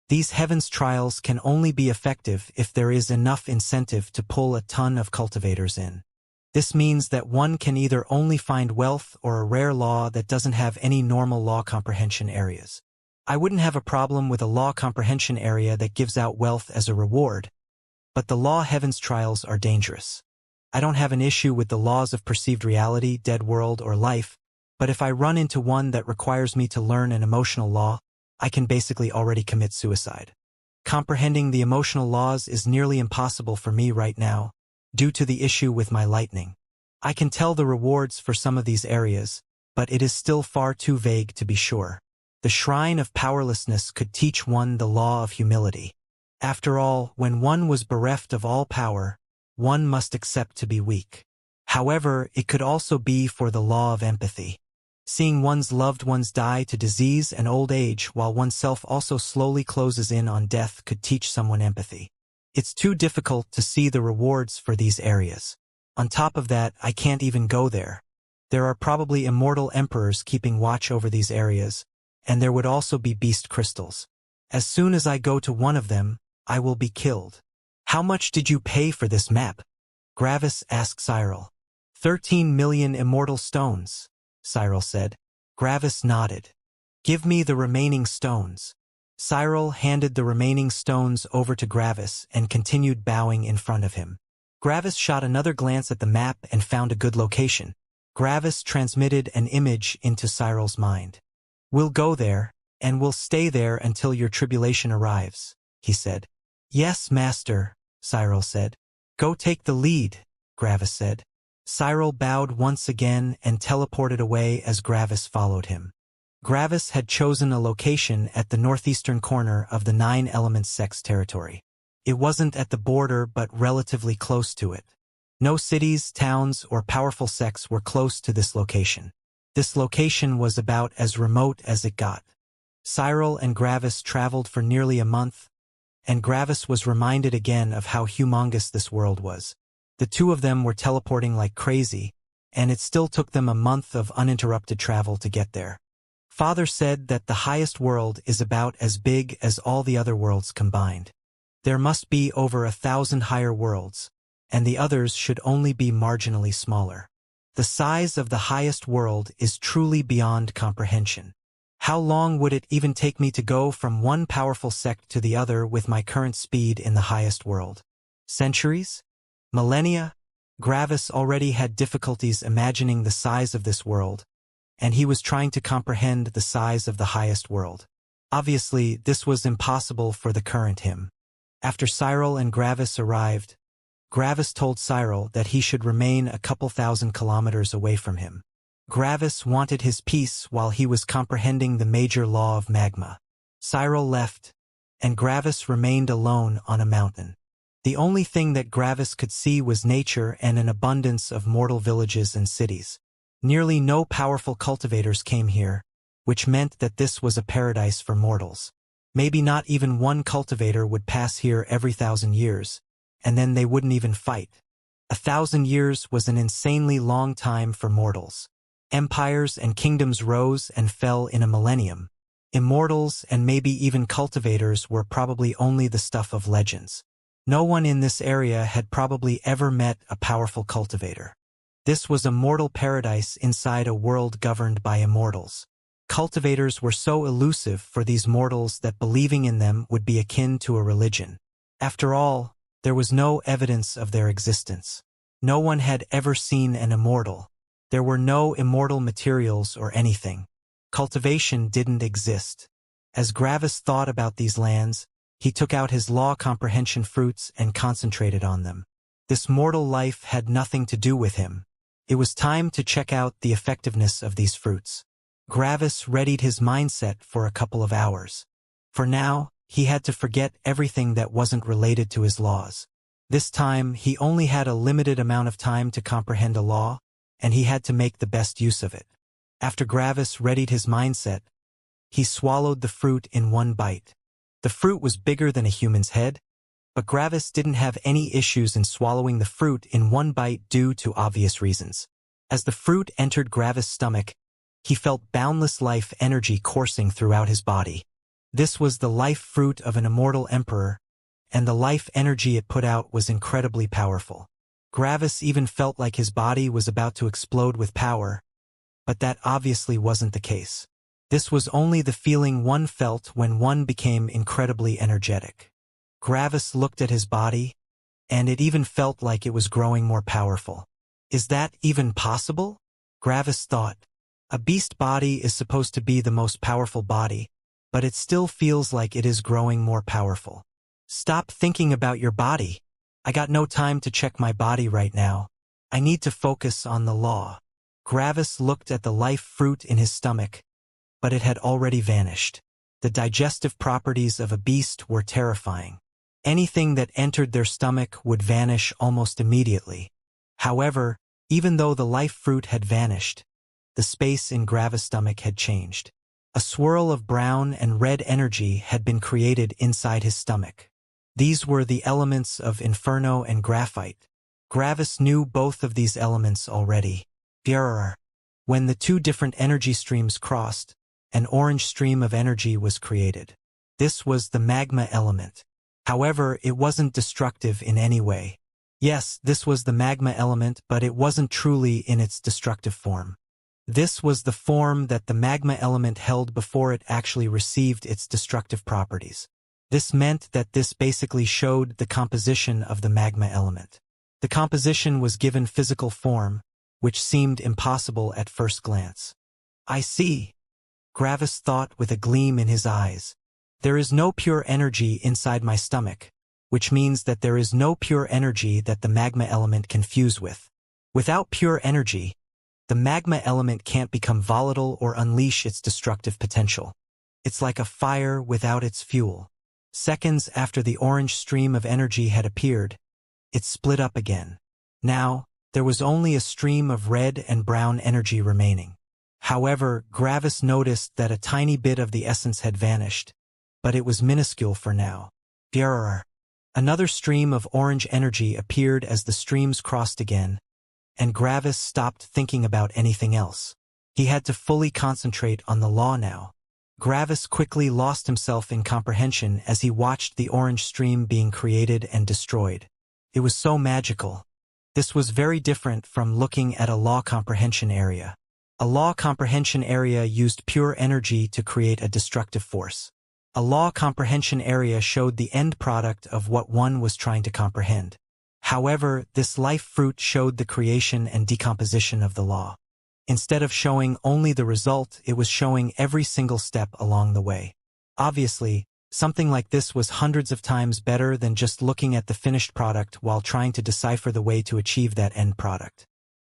These heaven's trials can only be effective if there is enough incentive to pull a ton of cultivators in. This means that one can either only find wealth or a rare law that doesn't have any normal law comprehension areas. I wouldn't have a problem with a law comprehension area that gives out wealth as a reward, but the law heaven's trials are dangerous. I don't have an issue with the laws of perceived reality, dead world, or life, but if I run into one that requires me to learn an emotional law, I can basically already commit suicide. Comprehending the emotional laws is nearly impossible for me right now, due to the issue with my lightning. I can tell the rewards for some of these areas, but it is still far too vague to be sure. The Shrine of Powerlessness could teach one the law of humility. After all, when one was bereft of all power, one must accept to be weak. However, it could also be for the law of empathy. Seeing one's loved ones die to disease and old age while oneself also slowly closes in on death could teach someone empathy. It's too difficult to see the rewards for these areas. On top of that, I can't even go there. There are probably immortal emperors keeping watch over these areas, and there would also be beast crystals. As soon as I go to one of them, I will be killed. How much did you pay for this map? Gravis asked Cyril. 13 million immortal stones, Cyril said. Gravis nodded. Give me the remaining stones. Cyril handed the remaining stones over to Gravis and continued bowing in front of him. Gravis shot another glance at the map and found a good location. Gravis transmitted an image into Cyril's mind. We'll go there, and we'll stay there until your tribulation arrives, he said. Yes, master, Cyril said. Go take the lead, Gravis said. Cyril bowed once again and teleported away as Gravis followed him. Gravis had chosen a location at the northeastern corner of the 9 Elements Sect's territory. It wasn't at the border but relatively close to it. No cities, towns, or powerful sects were close to this location. This location was about as remote as it got. Cyril and Gravis traveled for nearly a month, and Gravis was reminded again of how humongous this world was. The two of them were teleporting like crazy, and it still took them a month of uninterrupted travel to get there. Father said that the highest world is about as big as all the other worlds combined. There must be over 1,000 higher worlds, and the others should only be marginally smaller. The size of the highest world is truly beyond comprehension. How long would it even take me to go from one powerful sect to the other with my current speed in the highest world? Centuries? Millennia? Gravis already had difficulties imagining the size of this world, and he was trying to comprehend the size of the highest world. Obviously, this was impossible for the current him. After Cyril and Gravis arrived, Gravis told Cyril that he should remain a couple thousand kilometers away from him. Gravis wanted his peace while he was comprehending the major law of magma. Cyril left, and Gravis remained alone on a mountain. The only thing that Gravis could see was nature and an abundance of mortal villages and cities. Nearly no powerful cultivators came here, which meant that this was a paradise for mortals. Maybe not even one cultivator would pass here every 1,000 years, and then they wouldn't even fight. 1,000 years was an insanely long time for mortals. Empires and kingdoms rose and fell in a millennium. Immortals and maybe even cultivators were probably only the stuff of legends. No one in this area had probably ever met a powerful cultivator. This was a mortal paradise inside a world governed by immortals. Cultivators were so elusive for these mortals that believing in them would be akin to a religion. After all, there was no evidence of their existence. No one had ever seen an immortal. There were no immortal materials or anything. Cultivation didn't exist. As Gravis thought about these lands, he took out his law comprehension fruits and concentrated on them. This mortal life had nothing to do with him. It was time to check out the effectiveness of these fruits. Gravis readied his mindset for a couple of hours. For now, he had to forget everything that wasn't related to his laws. This time, he only had a limited amount of time to comprehend a law, and he had to make the best use of it. After Gravis readied his mindset, he swallowed the fruit in one bite. The fruit was bigger than a human's head, but Gravis didn't have any issues in swallowing the fruit in one bite due to obvious reasons. As the fruit entered Gravis' stomach, he felt boundless life energy coursing throughout his body. This was the life fruit of an immortal emperor, and the life energy it put out was incredibly powerful. Gravis even felt like his body was about to explode with power, but that obviously wasn't the case. This was only the feeling one felt when one became incredibly energetic. Gravis looked at his body, and it even felt like it was growing more powerful. Is that even possible? Gravis thought. A beast body is supposed to be the most powerful body, but it still feels like it is growing more powerful. Stop thinking about your body. I got no time to check my body right now. I need to focus on the law. Gravis looked at the life fruit in his stomach, but it had already vanished. The digestive properties of a beast were terrifying. Anything that entered their stomach would vanish almost immediately. However, even though the life fruit had vanished, the space in Gravis' stomach had changed. A swirl of brown and red energy had been created inside his stomach. These were the elements of Inferno and Graphite. Gravis knew both of these elements already. When the two different energy streams crossed, an orange stream of energy was created. This was the magma element. However, it wasn't destructive in any way. Yes, this was the magma element, but it wasn't truly in its destructive form. This was the form that the magma element held before it actually received its destructive properties. This meant that this basically showed the composition of the magma element. The composition was given physical form, which seemed impossible at first glance. I see. Gravis thought with a gleam in his eyes. There is no pure energy inside my stomach, which means that there is no pure energy that the magma element can fuse with. Without pure energy, the magma element can't become volatile or unleash its destructive potential. It's like a fire without its fuel. Seconds after the orange stream of energy had appeared, it split up again. Now, there was only a stream of red and brown energy remaining. However, Gravis noticed that a tiny bit of the essence had vanished, but it was minuscule for now. Another stream of orange energy appeared as the streams crossed again, and Gravis stopped thinking about anything else. He had to fully concentrate on the law now. Gravis quickly lost himself in comprehension as he watched the orange stream being created and destroyed. It was so magical. This was very different from looking at a law comprehension area. A law comprehension area used pure energy to create a destructive force. A law comprehension area showed the end product of what one was trying to comprehend. However, this life fruit showed the creation and decomposition of the law. Instead of showing only the result, it was showing every single step along the way. Obviously, something like this was hundreds of times better than just looking at the finished product while trying to decipher the way to achieve that end product.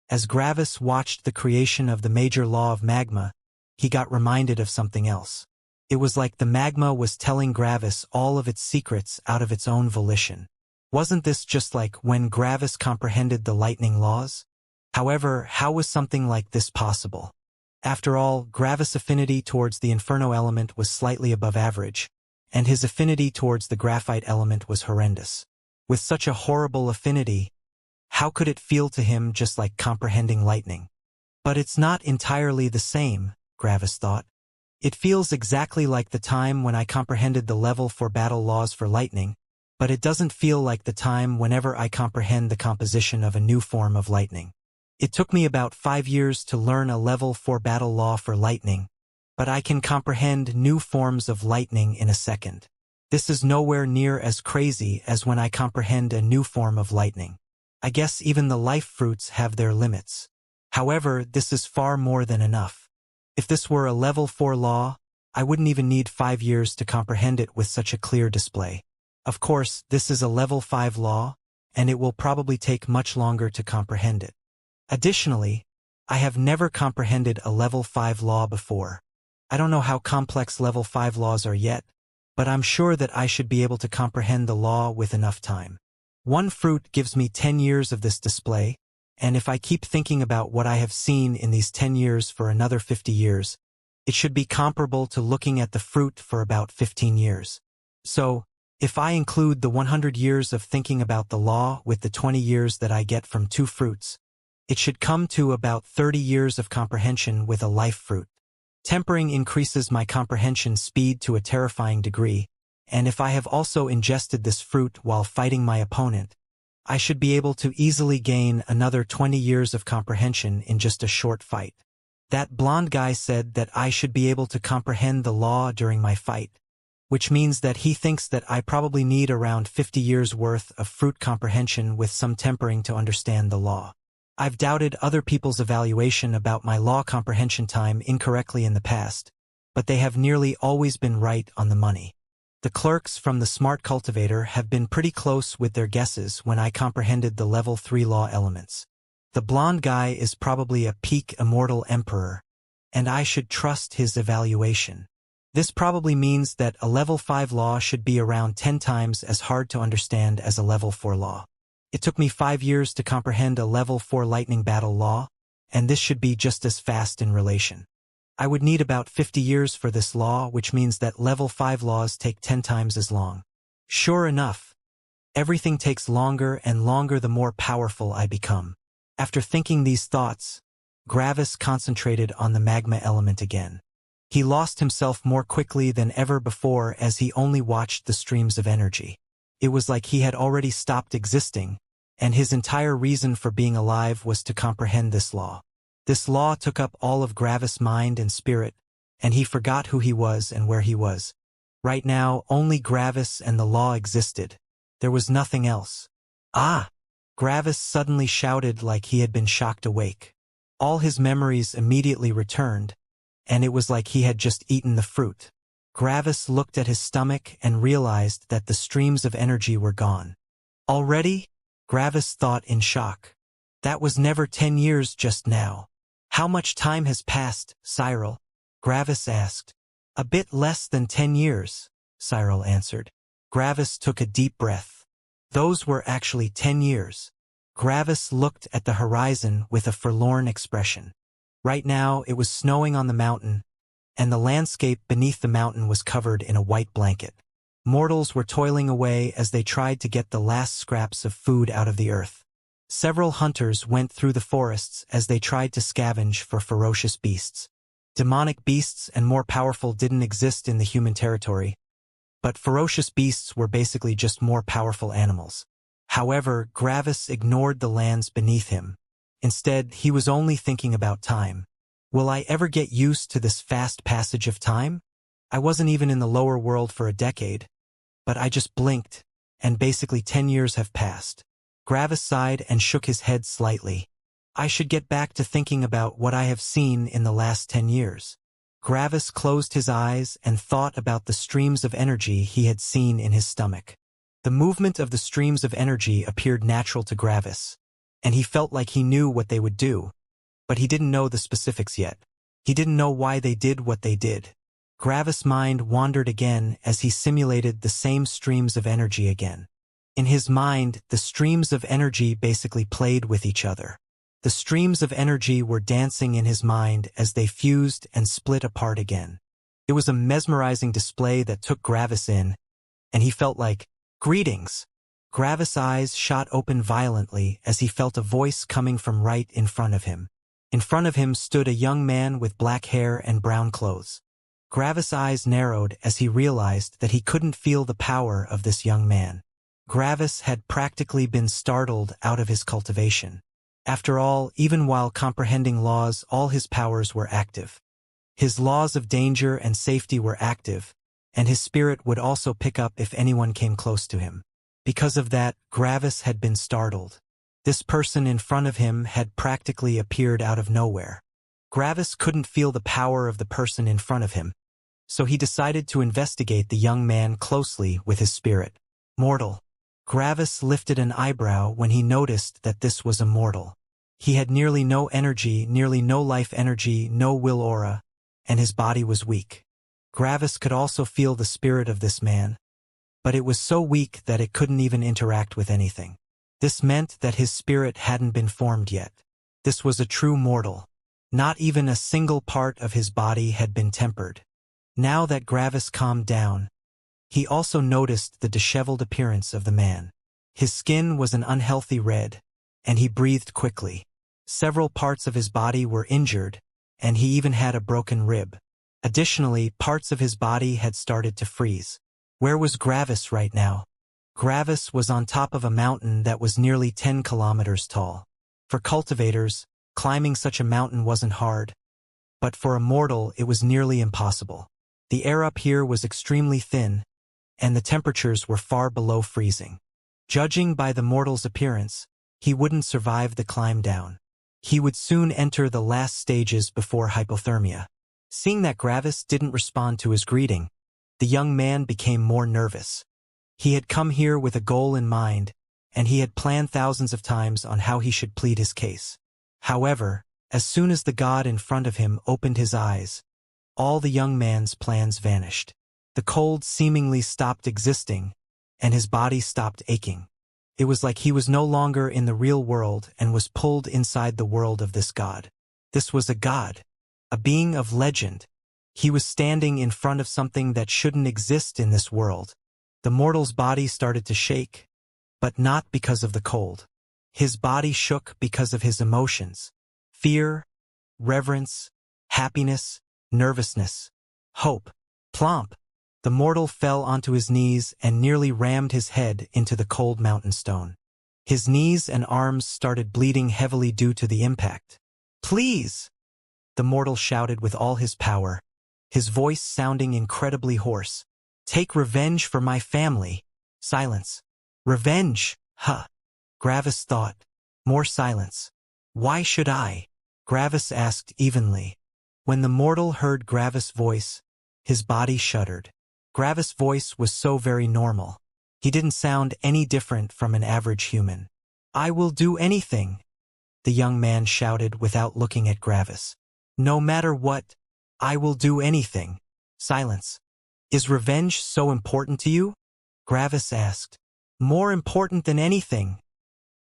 As Gravis watched the creation of the major law of magma, he got reminded of something else. It was like the magma was telling Gravis all of its secrets out of its own volition. Wasn't this just like when Gravis comprehended the lightning laws? However, how was something like this possible? After all, Gravis' affinity towards the Inferno element was slightly above average, and his affinity towards the graphite element was horrendous. With such a horrible affinity, how could it feel to him just like comprehending lightning? But it's not entirely the same, Gravis thought. It feels exactly like the time when I comprehended the level 4 battle laws for lightning, but it doesn't feel like the time whenever I comprehend the composition of a new form of lightning. It took me about 5 years to learn a level 4 battle law for lightning, but I can comprehend new forms of lightning in a second. This is nowhere near as crazy as when I comprehend a new form of lightning. I guess even the life fruits have their limits. However, this is far more than enough. If this were a level 4 law, I wouldn't even need 5 years to comprehend it with such a clear display. Of course, this is a level 5 law, and it will probably take much longer to comprehend it. Additionally, I have never comprehended a level 5 law before. I don't know how complex level 5 laws are yet, but I'm sure that I should be able to comprehend the law with enough time. One fruit gives me 10 years of this display, and if I keep thinking about what I have seen in these 10 years for another 50 years, it should be comparable to looking at the fruit for about 15 years. So, if I include the 100 years of thinking about the law with the 20 years that I get from 2 fruits, it should come to about 30 years of comprehension with a life fruit. Tempering increases my comprehension speed to a terrifying degree, and if I have also ingested this fruit while fighting my opponent, I should be able to easily gain another 20 years of comprehension in just a short fight. That blonde guy said that I should be able to comprehend the law during my fight, which means that he thinks that I probably need around 50 years worth of fruit comprehension with some tempering to understand the law. I've doubted other people's evaluation about my law comprehension time incorrectly in the past, but they have nearly always been right on the money. The clerks from the Smart Cultivator have been pretty close with their guesses when I comprehended the level 3 law elements. The blonde guy is probably a peak immortal emperor, and I should trust his evaluation. This probably means that a level 5 law should be around 10 times as hard to understand as a level 4 law. It took me 5 years to comprehend a level 4 lightning battle law, and this should be just as fast in relation. I would need about 50 years for this law, which means that level 5 laws take 10 times as long. Sure enough, everything takes longer and longer the more powerful I become. After thinking these thoughts, Gravis concentrated on the magma element again. He lost himself more quickly than ever before as he only watched the streams of energy. It was like he had already stopped existing, and his entire reason for being alive was to comprehend this law. This law took up all of Gravis' mind and spirit, and he forgot who he was and where he was. Right now, only Gravis and the law existed. There was nothing else. Ah! Gravis suddenly shouted like he had been shocked awake. All his memories immediately returned, and it was like he had just eaten the fruit. Gravis looked at his stomach and realized that the streams of energy were gone. Already? Gravis thought in shock. That was never 10 years just now. How much time has passed, Cyril? Gravis asked. A bit less than 10 years, Cyril answered. Gravis took a deep breath. Those were actually 10 years. Gravis looked at the horizon with a forlorn expression. Right now it was snowing on the mountain, and the landscape beneath the mountain was covered in a white blanket. Mortals were toiling away as they tried to get the last scraps of food out of the earth. Several hunters went through the forests as they tried to scavenge for ferocious beasts. Demonic beasts and more powerful didn't exist in the human territory, but ferocious beasts were basically just more powerful animals. However, Gravis ignored the lands beneath him. Instead, he was only thinking about time. Will I ever get used to this fast passage of time? I wasn't even in the lower world for a decade, but I just blinked, and basically 10 years have passed. Gravis sighed and shook his head slightly. I should get back to thinking about what I have seen in the last 10 years. Gravis closed his eyes and thought about the streams of energy he had seen in his stomach. The movement of the streams of energy appeared natural to Gravis, and he felt like he knew what they would do, but he didn't know the specifics yet. He didn't know why they did what they did. Gravis' mind wandered again as he simulated the same streams of energy again. In his mind, the streams of energy basically played with each other. The streams of energy were dancing in his mind as they fused and split apart again. It was a mesmerizing display that took Gravis in, and he felt like, "Greetings." Gravis' eyes shot open violently as he felt a voice coming from right in front of him. In front of him stood a young man with black hair and brown clothes. Gravis' eyes narrowed as he realized that he couldn't feel the power of this young man. Gravis had practically been startled out of his cultivation. After all, even while comprehending laws, all his powers were active. His laws of danger and safety were active, and his spirit would also pick up if anyone came close to him. Because of that, Gravis had been startled. This person in front of him had practically appeared out of nowhere. Gravis couldn't feel the power of the person in front of him, so he decided to investigate the young man closely with his spirit. Mortal. Gravis lifted an eyebrow when he noticed that this was a mortal. He had nearly no energy, nearly no life energy, no will aura, and his body was weak. Gravis could also feel the spirit of this man, but it was so weak that it couldn't even interact with anything. This meant that his spirit hadn't been formed yet. This was a true mortal. Not even a single part of his body had been tempered. Now that Gravis calmed down, he also noticed the disheveled appearance of the man. His skin was an unhealthy red, and he breathed quickly. Several parts of his body were injured, and he even had a broken rib. Additionally, parts of his body had started to freeze. Where was Gravis right now? Gravis was on top of a mountain that was nearly 10 kilometers tall. For cultivators, climbing such a mountain wasn't hard, but for a mortal it was nearly impossible. The air up here was extremely thin, and the temperatures were far below freezing. Judging by the mortal's appearance, he wouldn't survive the climb down. He would soon enter the last stages before hypothermia. Seeing that Gravis didn't respond to his greeting, The young man became more nervous. He had come here with a goal in mind, and he had planned thousands of times on how he should plead his case. However, as soon as the god in front of him opened his eyes, all the young man's plans vanished. The cold seemingly stopped existing, and his body stopped aching. It was like he was no longer in the real world and was pulled inside the world of this god. This was a god, a being of legend. He was standing in front of something that shouldn't exist in this world. The mortal's body started to shake, but not because of the cold. His body shook because of his emotions: fear, reverence, happiness, nervousness, hope. Plomp! The mortal fell onto his knees and nearly rammed his head into the cold mountain stone. His knees and arms started bleeding heavily due to the impact. "Please!" the mortal shouted with all his power, his voice sounding incredibly hoarse. "Take revenge for my family." Silence. "Revenge? Huh." Gravis thought. More silence. "Why should I?" Gravis asked evenly. When the mortal heard Gravis' voice, his body shuddered. Gravis' voice was so very normal. He didn't sound any different from an average human. "I will do anything," the young man shouted without looking at Gravis. "No matter what, I will do anything." Silence. "Is revenge so important to you?" Gravis asked. "More important than anything,"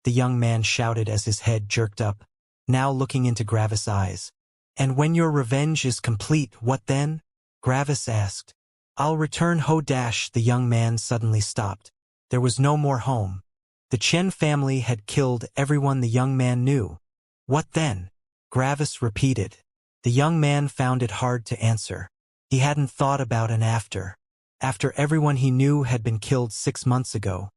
the young man shouted as his head jerked up, now looking into Gravis' eyes. "And when your revenge is complete, what then?" Gravis asked. "I'll return home." The young man suddenly stopped. There was no more home. The Chen family had killed everyone the young man knew. "What then?" Gravis repeated. The young man found it hard to answer. He hadn't thought about an after. After everyone he knew had been killed 6 months ago.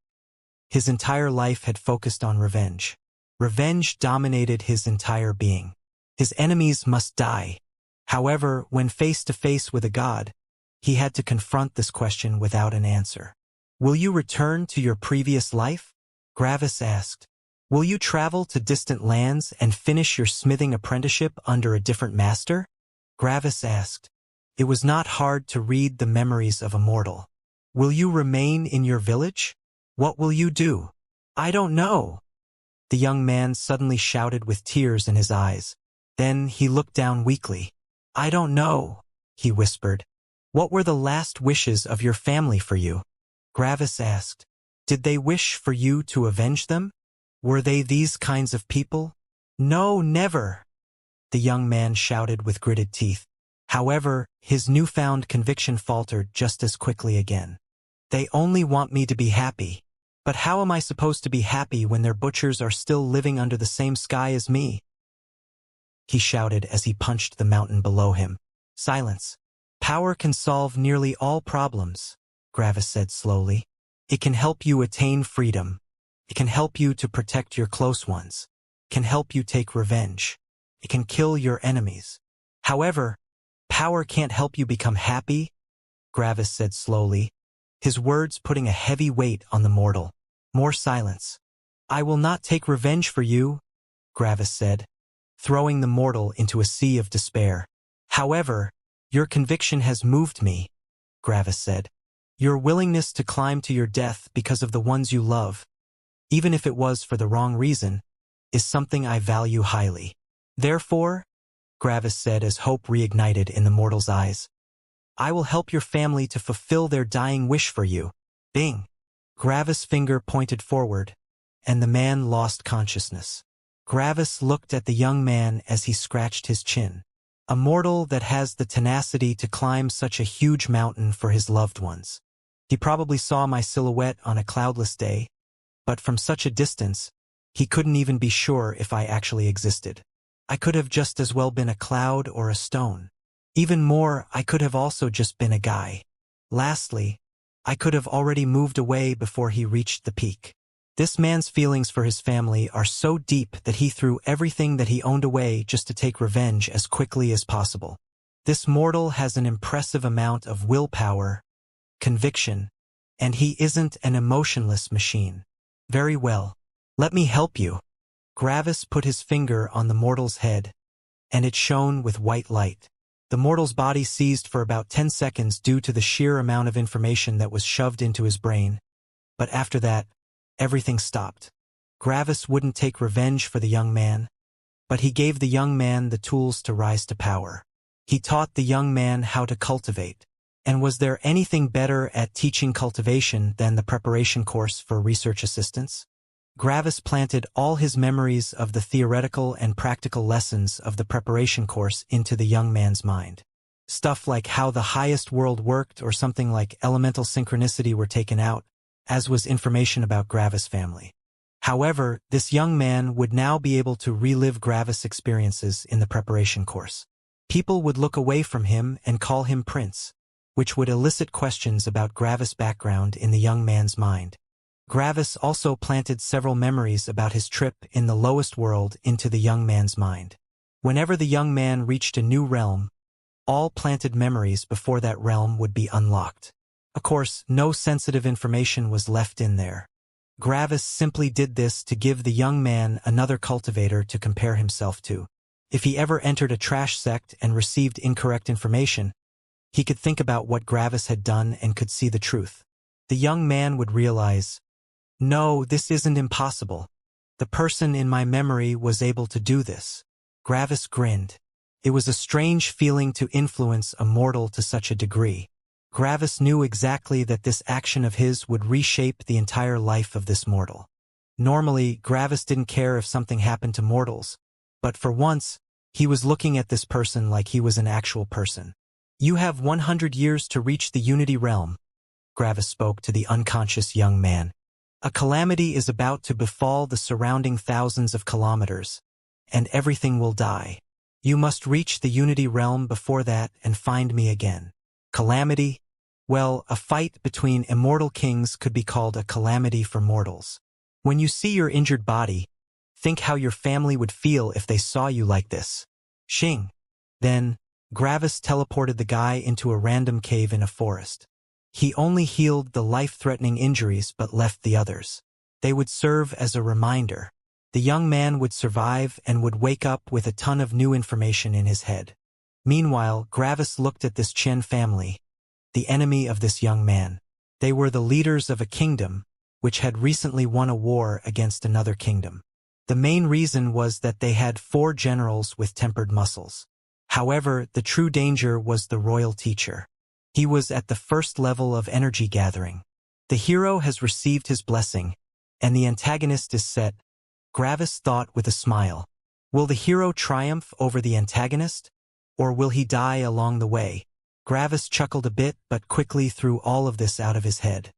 His entire life had focused on revenge. Revenge dominated his entire being. His enemies must die. However, when face to face with a god, he had to confront this question without an answer. "Will you return to your previous life?" Gravis asked. "Will you travel to distant lands and finish your smithing apprenticeship under a different master?" Gravis asked. It was not hard to read the memories of a mortal. "Will you remain in your village? What will you do?" "I don't know," the young man suddenly shouted with tears in his eyes. Then he looked down weakly. "I don't know," he whispered. "What were the last wishes of your family for you?" Gravis asked. "Did they wish for you to avenge them? Were they these kinds of people?" "No, never," the young man shouted with gritted teeth. However, his newfound conviction faltered just as quickly again. "They only want me to be happy. But how am I supposed to be happy when their butchers are still living under the same sky as me?" he shouted as he punched the mountain below him. Silence. "Power can solve nearly all problems," Gravis said slowly. "It can help you attain freedom. It can help you to protect your close ones. It can help you take revenge. It can kill your enemies. However, power can't help you become happy," Gravis said slowly, his words putting a heavy weight on the mortal. More silence. "I will not take revenge for you," Gravis said, throwing the mortal into a sea of despair. "However, your conviction has moved me," Gravis said. "Your willingness to climb to your death because of the ones you love, even if it was for the wrong reason, is something I value highly. Therefore," Gravis said as hope reignited in the mortal's eyes, "I will help your family to fulfill their dying wish for you." Bing! Gravis' finger pointed forward, and the man lost consciousness. Gravis looked at the young man as he scratched his chin. A mortal that has the tenacity to climb such a huge mountain for his loved ones. He probably saw my silhouette on a cloudless day, but from such a distance, he couldn't even be sure if I actually existed. I could have just as well been a cloud or a stone. Even more, I could have also just been a guy. Lastly, I could have already moved away before he reached the peak. This man's feelings for his family are so deep that he threw everything that he owned away just to take revenge as quickly as possible. This mortal has an impressive amount of willpower, conviction, and he isn't an emotionless machine. Very well. Let me help you. Gravis put his finger on the mortal's head, and it shone with white light. The mortal's body seized for about 10 seconds due to the sheer amount of information that was shoved into his brain. But after that, everything stopped. Gravis wouldn't take revenge for the young man, but he gave the young man the tools to rise to power. He taught the young man how to cultivate. And was there anything better at teaching cultivation than the preparation course for research assistants? Gravis planted all his memories of the theoretical and practical lessons of the preparation course into the young man's mind. Stuff like how the highest world worked or something like elemental synchronicity were taken out, as was information about Gravis' family. However, this young man would now be able to relive Gravis' experiences in the preparation course. People would look away from him and call him Prince, which would elicit questions about Gravis' background in the young man's mind. Gravis also planted several memories about his trip in the lowest world into the young man's mind. Whenever the young man reached a new realm, all planted memories before that realm would be unlocked. Of course, no sensitive information was left in there. Gravis simply did this to give the young man another cultivator to compare himself to. If he ever entered a trash sect and received incorrect information, he could think about what Gravis had done and could see the truth. The young man would realize, no, this isn't impossible. The person in my memory was able to do this. Gravis grinned. It was a strange feeling to influence a mortal to such a degree. Gravis knew exactly that this action of his would reshape the entire life of this mortal. Normally, Gravis didn't care if something happened to mortals, but for once, he was looking at this person like he was an actual person. You have 100 years to reach the Unity Realm, Gravis spoke to the unconscious young man. A calamity is about to befall the surrounding thousands of kilometers, and everything will die. You must reach the Unity Realm before that and find me again. Calamity? Well, a fight between immortal kings could be called a calamity for mortals. When you see your injured body, think how your family would feel if they saw you like this. Xing. Then, Gravis teleported the guy into a random cave in a forest. He only healed the life-threatening injuries but left the others. They would serve as a reminder. The young man would survive and would wake up with a ton of new information in his head. Meanwhile, Gravis looked at this Chen family, the enemy of this young man. They were the leaders of a kingdom, which had recently won a war against another kingdom. The main reason was that they had 4 generals with tempered muscles. However, the true danger was the royal teacher. He was at the first level of energy gathering. The hero has received his blessing, and the antagonist is set, Gravis thought with a smile. Will the hero triumph over the antagonist, or will he die along the way? Gravis chuckled a bit but quickly threw all of this out of his head.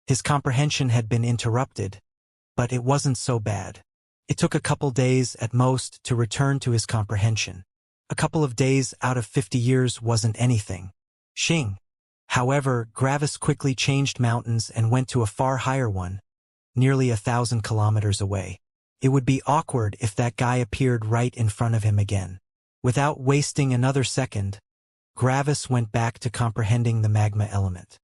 His comprehension had been interrupted, but it wasn't so bad. It took a couple days at most to return to his comprehension. A couple of days out of 50 years wasn't anything. Xing. However, Gravis quickly changed mountains and went to a far higher one, nearly 1,000 kilometers away. It would be awkward if that guy appeared right in front of him again. Without wasting another second, Gravis went back to comprehending the magma element.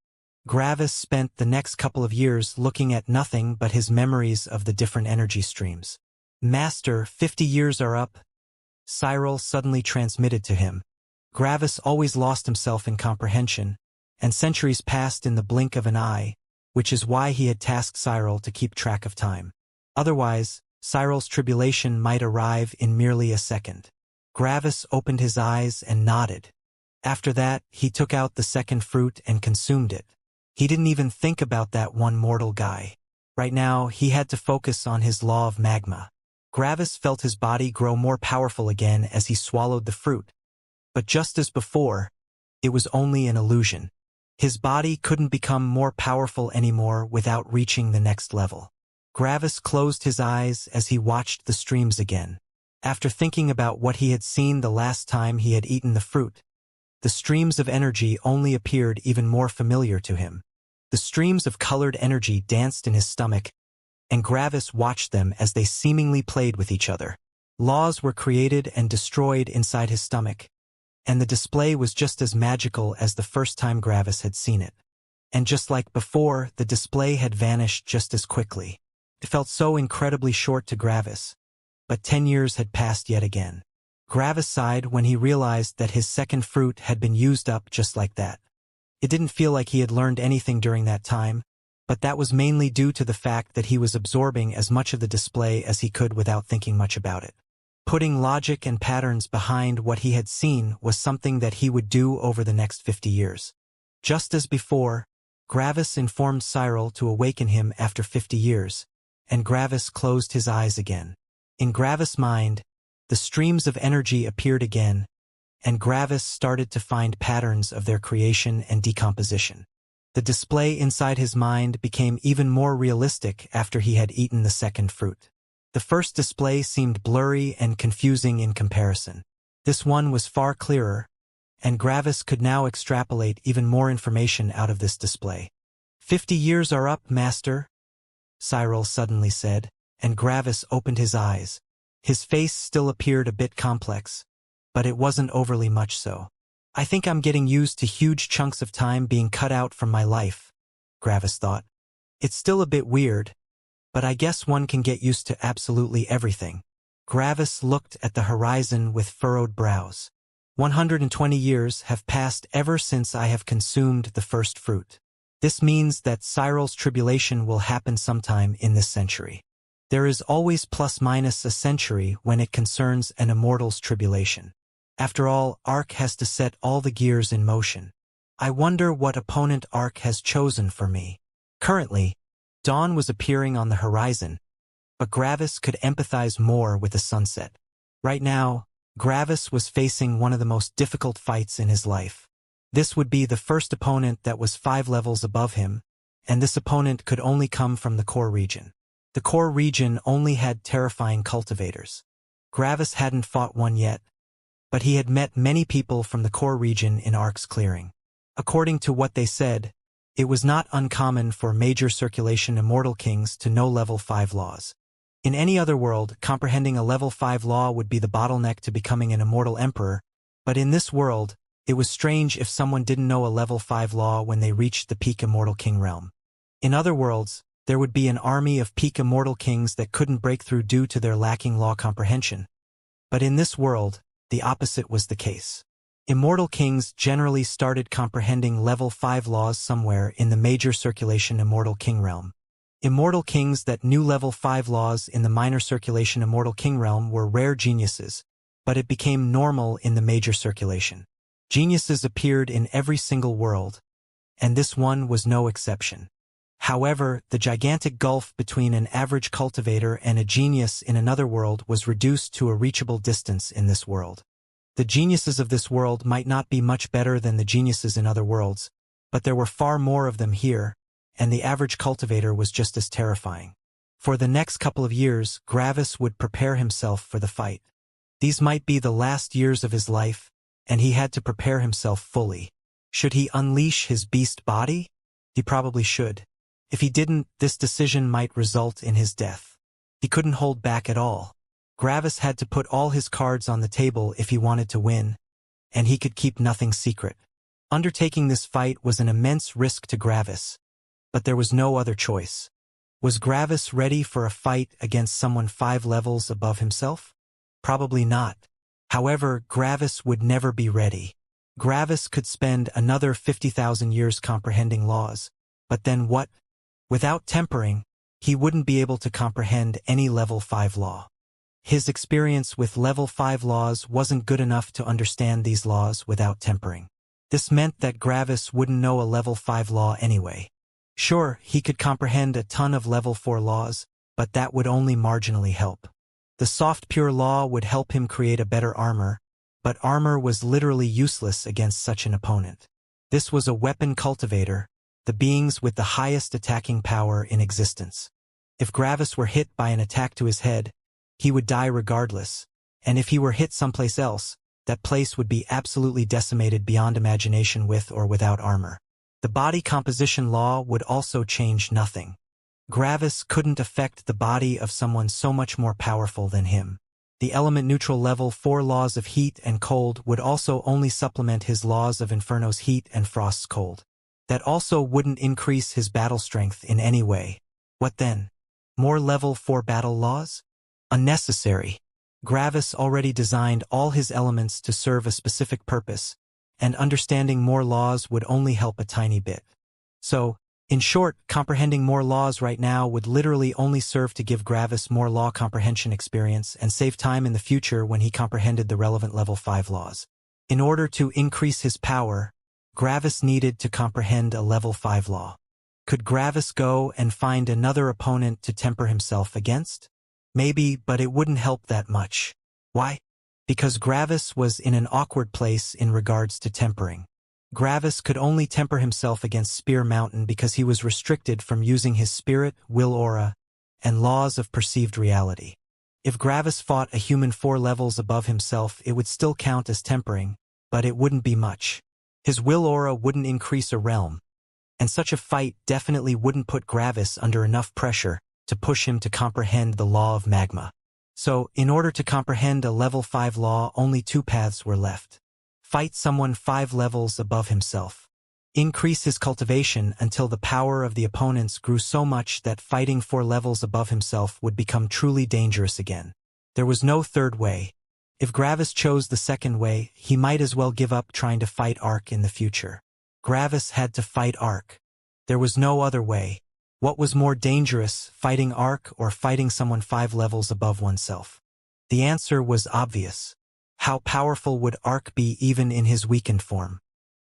Gravis spent the next couple of years looking at nothing but his memories of the different energy streams. Master, 50 years are up. Cyril suddenly transmitted to him. Gravis always lost himself in comprehension, and centuries passed in the blink of an eye, which is why he had tasked Cyril to keep track of time. Otherwise, Cyril's tribulation might arrive in merely a second. Gravis opened his eyes and nodded. After that, he took out the second fruit and consumed it. He didn't even think about that one mortal guy. Right now, he had to focus on his law of magma. Gravis felt his body grow more powerful again as he swallowed the fruit. But just as before, it was only an illusion. His body couldn't become more powerful anymore without reaching the next level. Gravis closed his eyes as he watched the streams again. After thinking about what he had seen the last time he had eaten the fruit, the streams of energy only appeared even more familiar to him. The streams of colored energy danced in his stomach, and Gravis watched them as they seemingly played with each other. Laws were created and destroyed inside his stomach, and the display was just as magical as the first time Gravis had seen it. And just like before, the display had vanished just as quickly. It felt so incredibly short to Gravis, but 10 years had passed yet again. Gravis sighed when he realized that his second fruit had been used up just like that. It didn't feel like he had learned anything during that time, but that was mainly due to the fact that he was absorbing as much of the display as he could without thinking much about it. Putting logic and patterns behind what he had seen was something that he would do over the next 50 years. Just as before, Gravis informed Cyril to awaken him after 50 years, and Gravis closed his eyes again. In Gravis' mind, the streams of energy appeared again, and Gravis started to find patterns of their creation and decomposition. The display inside his mind became even more realistic after he had eaten the second fruit. The first display seemed blurry and confusing in comparison. This one was far clearer, and Gravis could now extrapolate even more information out of this display. 50 years are up, Master, Cyril suddenly said, and Gravis opened his eyes. His face still appeared a bit complex, but it wasn't overly much so. I think I'm getting used to huge chunks of time being cut out from my life, Gravis thought. It's still a bit weird, but I guess one can get used to absolutely everything. Gravis looked at the horizon with furrowed brows. 120 years have passed ever since I have consumed the first fruit. This means that Cyril's tribulation will happen sometime in this century. There is always plus-minus a century when it concerns an immortal's tribulation. After all, Ark has to set all the gears in motion. I wonder what opponent Ark has chosen for me. Currently, dawn was appearing on the horizon, but Gravis could empathize more with the sunset. Right now, Gravis was facing one of the most difficult fights in his life. This would be the first opponent that was 5 levels above him, and this opponent could only come from the core region. The core region only had terrifying cultivators. Gravis hadn't fought one yet, but he had met many people from the core region in Ark's clearing. According to what they said, it was not uncommon for major circulation immortal kings to know level 5 laws. In any other world, comprehending a level 5 law would be the bottleneck to becoming an immortal emperor, but in this world, it was strange if someone didn't know a level 5 law when they reached the peak immortal king realm. In other worlds, there would be an army of peak immortal kings that couldn't break through due to their lacking law comprehension. But in this world, the opposite was the case. Immortal kings generally started comprehending level 5 laws somewhere in the major circulation immortal king realm. Immortal kings that knew level 5 laws in the minor circulation immortal king realm were rare geniuses, but it became normal in the major circulation. Geniuses appeared in every single world, and this one was no exception. However, the gigantic gulf between an average cultivator and a genius in another world was reduced to a reachable distance in this world. The geniuses of this world might not be much better than the geniuses in other worlds, but there were far more of them here, and the average cultivator was just as terrifying. For the next couple of years, Gravis would prepare himself for the fight. These might be the last years of his life, and he had to prepare himself fully. Should he unleash his beast body? He probably should. If he didn't, this decision might result in his death. He couldn't hold back at all. Gravis had to put all his cards on the table if he wanted to win, and he could keep nothing secret. Undertaking this fight was an immense risk to Gravis, but there was no other choice. Was Gravis ready for a fight against someone 5 levels above himself? Probably not. However, Gravis would never be ready. Gravis could spend another 50,000 years comprehending laws, but then what? Without tempering, he wouldn't be able to comprehend any level 5 law. His experience with level 5 laws wasn't good enough to understand these laws without tempering. This meant that Gravis wouldn't know a level 5 law anyway. Sure, he could comprehend a ton of level 4 laws, but that would only marginally help. The soft pure law would help him create a better armor, but armor was literally useless against such an opponent. This was a weapon cultivator, the beings with the highest attacking power in existence. If Gravis were hit by an attack to his head, he would die regardless, and if he were hit someplace else, that place would be absolutely decimated beyond imagination with or without armor. The body composition law would also change nothing. Gravis couldn't affect the body of someone so much more powerful than him. The element-neutral level 4 laws of heat and cold would also only supplement his laws of Inferno's heat and Frost's cold. That also wouldn't increase his battle strength in any way. What then? More level 4 battle laws? Unnecessary. Gravis already designed all his elements to serve a specific purpose, and understanding more laws would only help a tiny bit. So, in short, comprehending more laws right now would literally only serve to give Gravis more law comprehension experience and save time in the future when he comprehended the relevant level 5 laws. In order to increase his power, Gravis needed to comprehend a level 5 law. Could Gravis go and find another opponent to temper himself against? Maybe, but it wouldn't help that much. Why? Because Gravis was in an awkward place in regards to tempering. Gravis could only temper himself against Spear Mountain because he was restricted from using his spirit, will aura, and laws of perceived reality. If Gravis fought a human 4 levels above himself, it would still count as tempering, but it wouldn't be much. His will aura wouldn't increase a realm, and such a fight definitely wouldn't put Gravis under enough pressure to push him to comprehend the law of magma. So, in order to comprehend a level 5 law, only 2 paths were left. Fight someone 5 levels above himself. Increase his cultivation until the power of the opponents grew so much that fighting 4 levels above himself would become truly dangerous again. There was no third way. If Gravis chose the second way, he might as well give up trying to fight Ark in the future. Gravis had to fight Ark. There was no other way. What was more dangerous, fighting Ark or fighting someone 5 levels above oneself? The answer was obvious. How powerful would Ark be even in his weakened form?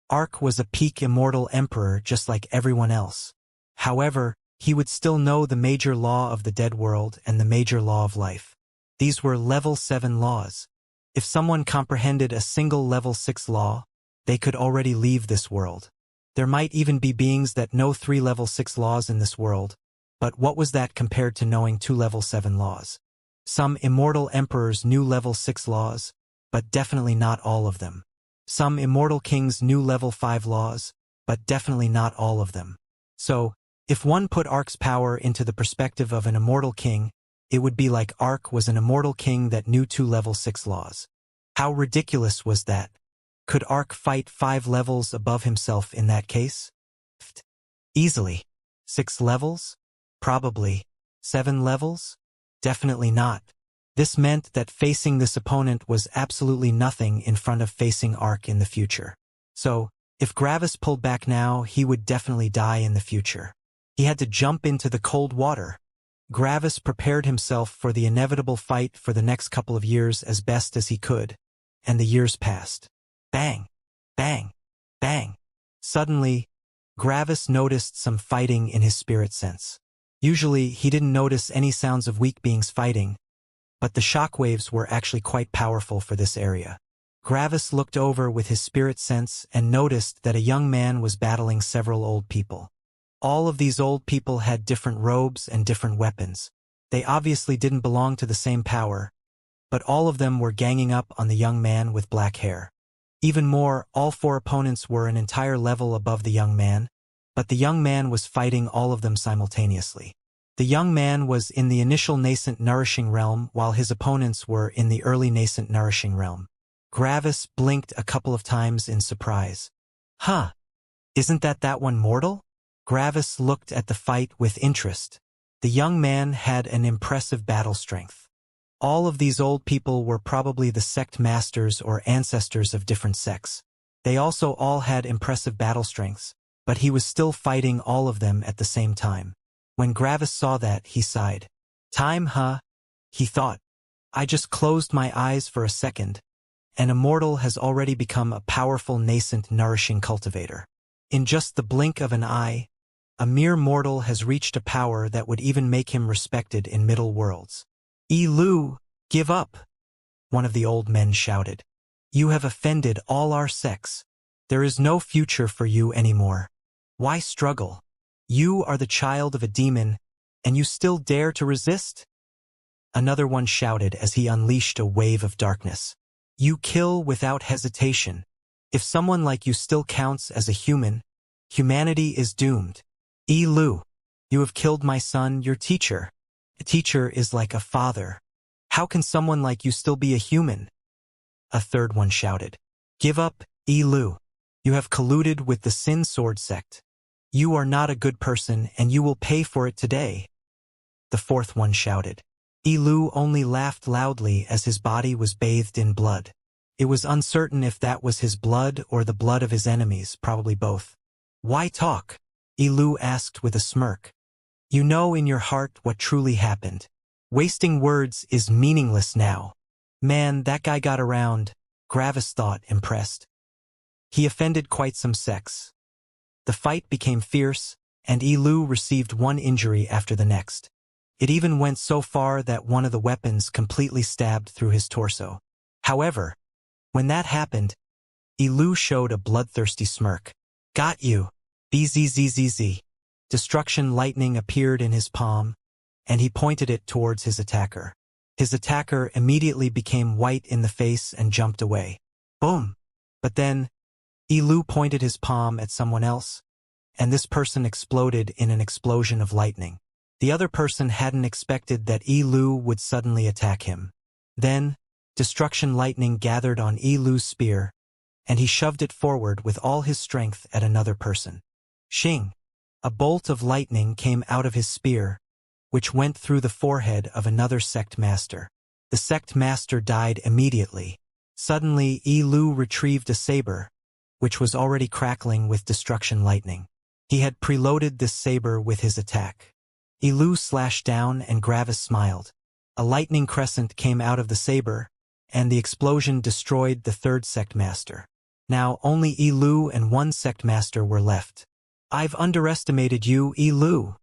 Ark was a peak immortal emperor just like everyone else. However, he would still know the major law of the dead world and the major law of life. These were level 7 laws. If someone comprehended a single level 6 law, they could already leave this world. There might even be beings that know 3 level 6 laws in this world, but what was that compared to knowing 2 level 7 laws? Some immortal emperors knew level 6 laws, but definitely not all of them. Some immortal kings knew level 5 laws, but definitely not all of them. So, if one put Ark's power into the perspective of an immortal king, it would be like Ark was an immortal king that knew 2 level 6 laws. How ridiculous was that? Could Ark fight 5 levels above himself in that case? Easily. 6 levels? Probably. 7 levels? Definitely not. This meant that facing this opponent was absolutely nothing in front of facing Ark in the future. So, if Gravis pulled back now, he would definitely die in the future. He had to jump into the cold water. Gravis prepared himself for the inevitable fight for the next couple of years as best as he could, and the years passed. Bang! Bang! Bang! Suddenly, Gravis noticed some fighting in his spirit sense. Usually, he didn't notice any sounds of weak beings fighting, but the shockwaves were actually quite powerful for this area. Gravis looked over with his spirit sense and noticed that a young man was battling several old people. All of these old people had different robes and different weapons. They obviously didn't belong to the same power, but all of them were ganging up on the young man with black hair. Even more, all 4 opponents were an entire level above the young man, but the young man was fighting all of them simultaneously. The young man was in the initial nascent nourishing realm while his opponents were in the early nascent nourishing realm. Gravis blinked a couple of times in surprise. Huh! Isn't that one mortal? Gravis looked at the fight with interest. The young man had an impressive battle strength. All of these old people were probably the sect masters or ancestors of different sects. They also all had impressive battle strengths, but he was still fighting all of them at the same time. When Gravis saw that, he sighed. Time, huh? He thought. I just closed my eyes for a second. An immortal has already become a powerful nascent nourishing cultivator. In just the blink of an eye, a mere mortal has reached a power that would even make him respected in middle worlds. Lu, give up, one of the old men shouted. You have offended all our sects. There is no future for you anymore. Why struggle? You are the child of a demon, and you still dare to resist? Another one shouted as he unleashed a wave of darkness. You kill without hesitation. If someone like you still counts as a human, humanity is doomed. Lu, you have killed my son, your teacher. A teacher is like a father. How can someone like you still be a human? A third one shouted. Give up, Lu. You have colluded with the Sin Sword sect. You are not a good person and you will pay for it today. The fourth one shouted. Ilu only laughed loudly as his body was bathed in blood. It was uncertain if that was his blood or the blood of his enemies, probably both. Why talk? Ilu asked with a smirk. You know in your heart what truly happened. Wasting words is meaningless now. Man, that guy got around, Gravis thought, impressed. He offended quite some sex. The fight became fierce, and Ilu received one injury after the next. It even went so far that one of the weapons completely stabbed through his torso. However, when that happened, Ilu showed a bloodthirsty smirk. Got you. Bzzzzz. Destruction lightning appeared in his palm, and he pointed it towards his attacker. His attacker immediately became white in the face and jumped away. Boom! But then, Ilu pointed his palm at someone else, and this person exploded in an explosion of lightning. The other person hadn't expected that Ilu would suddenly attack him. Then, destruction lightning gathered on Ilu's spear, and he shoved it forward with all his strength at another person. Xing! A bolt of lightning came out of his spear, which went through the forehead of another sect master. The sect master died immediately. Suddenly, Ilu retrieved a saber, which was already crackling with destruction lightning. He had preloaded this saber with his attack. Ilu slashed down and Gravis smiled. A lightning crescent came out of the saber, and the explosion destroyed the third sect master. Now only Ilu and one sect master were left. I've underestimated you, Ilu,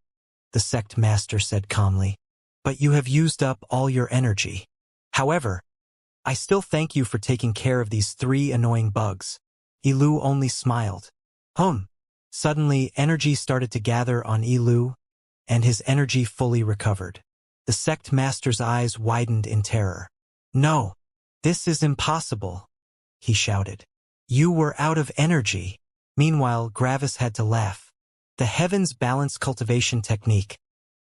the sect master said calmly. But you have used up all your energy. However, I still thank you for taking care of these 3 annoying bugs. Ilu only smiled. Suddenly, energy started to gather on Ilu, and his energy fully recovered. The sect master's eyes widened in terror. No, this is impossible, he shouted. You were out of energy. Meanwhile, Gravis had to laugh. The heavens balance cultivation technique,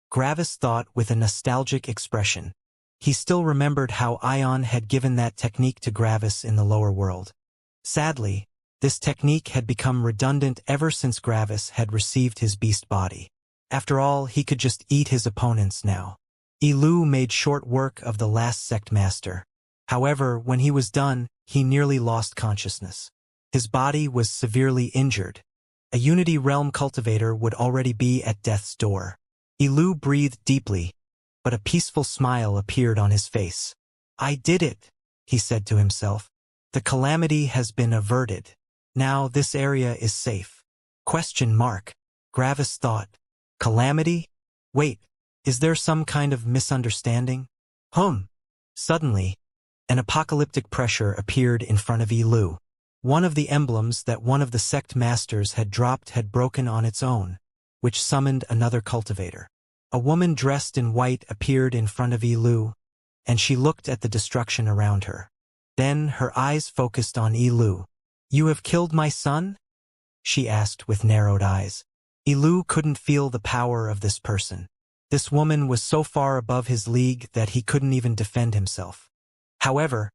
Gravis thought with a nostalgic expression. He still remembered how Ion had given that technique to Gravis in the lower world. Sadly, this technique had become redundant ever since Gravis had received his beast body. After all, he could just eat his opponents now. Ilu made short work of the last sect master. However, when he was done, he nearly lost consciousness. His body was severely injured. A Unity Realm cultivator would already be at death's door. Ilu breathed deeply, but a peaceful smile appeared on his face. I did it, he said to himself. The calamity has been averted. Now this area is safe. ? Gravis thought. Calamity? Wait, is there some kind of misunderstanding? Suddenly, an apocalyptic pressure appeared in front of Ilu. One of the emblems that one of the sect masters had dropped had broken on its own, which summoned another cultivator. A woman dressed in white appeared in front of Ilu, and she looked at the destruction around her. Then her eyes focused on Ilu. You have killed my son? She asked with narrowed eyes. Ilu couldn't feel the power of this person. This woman was so far above his league that he couldn't even defend himself. However,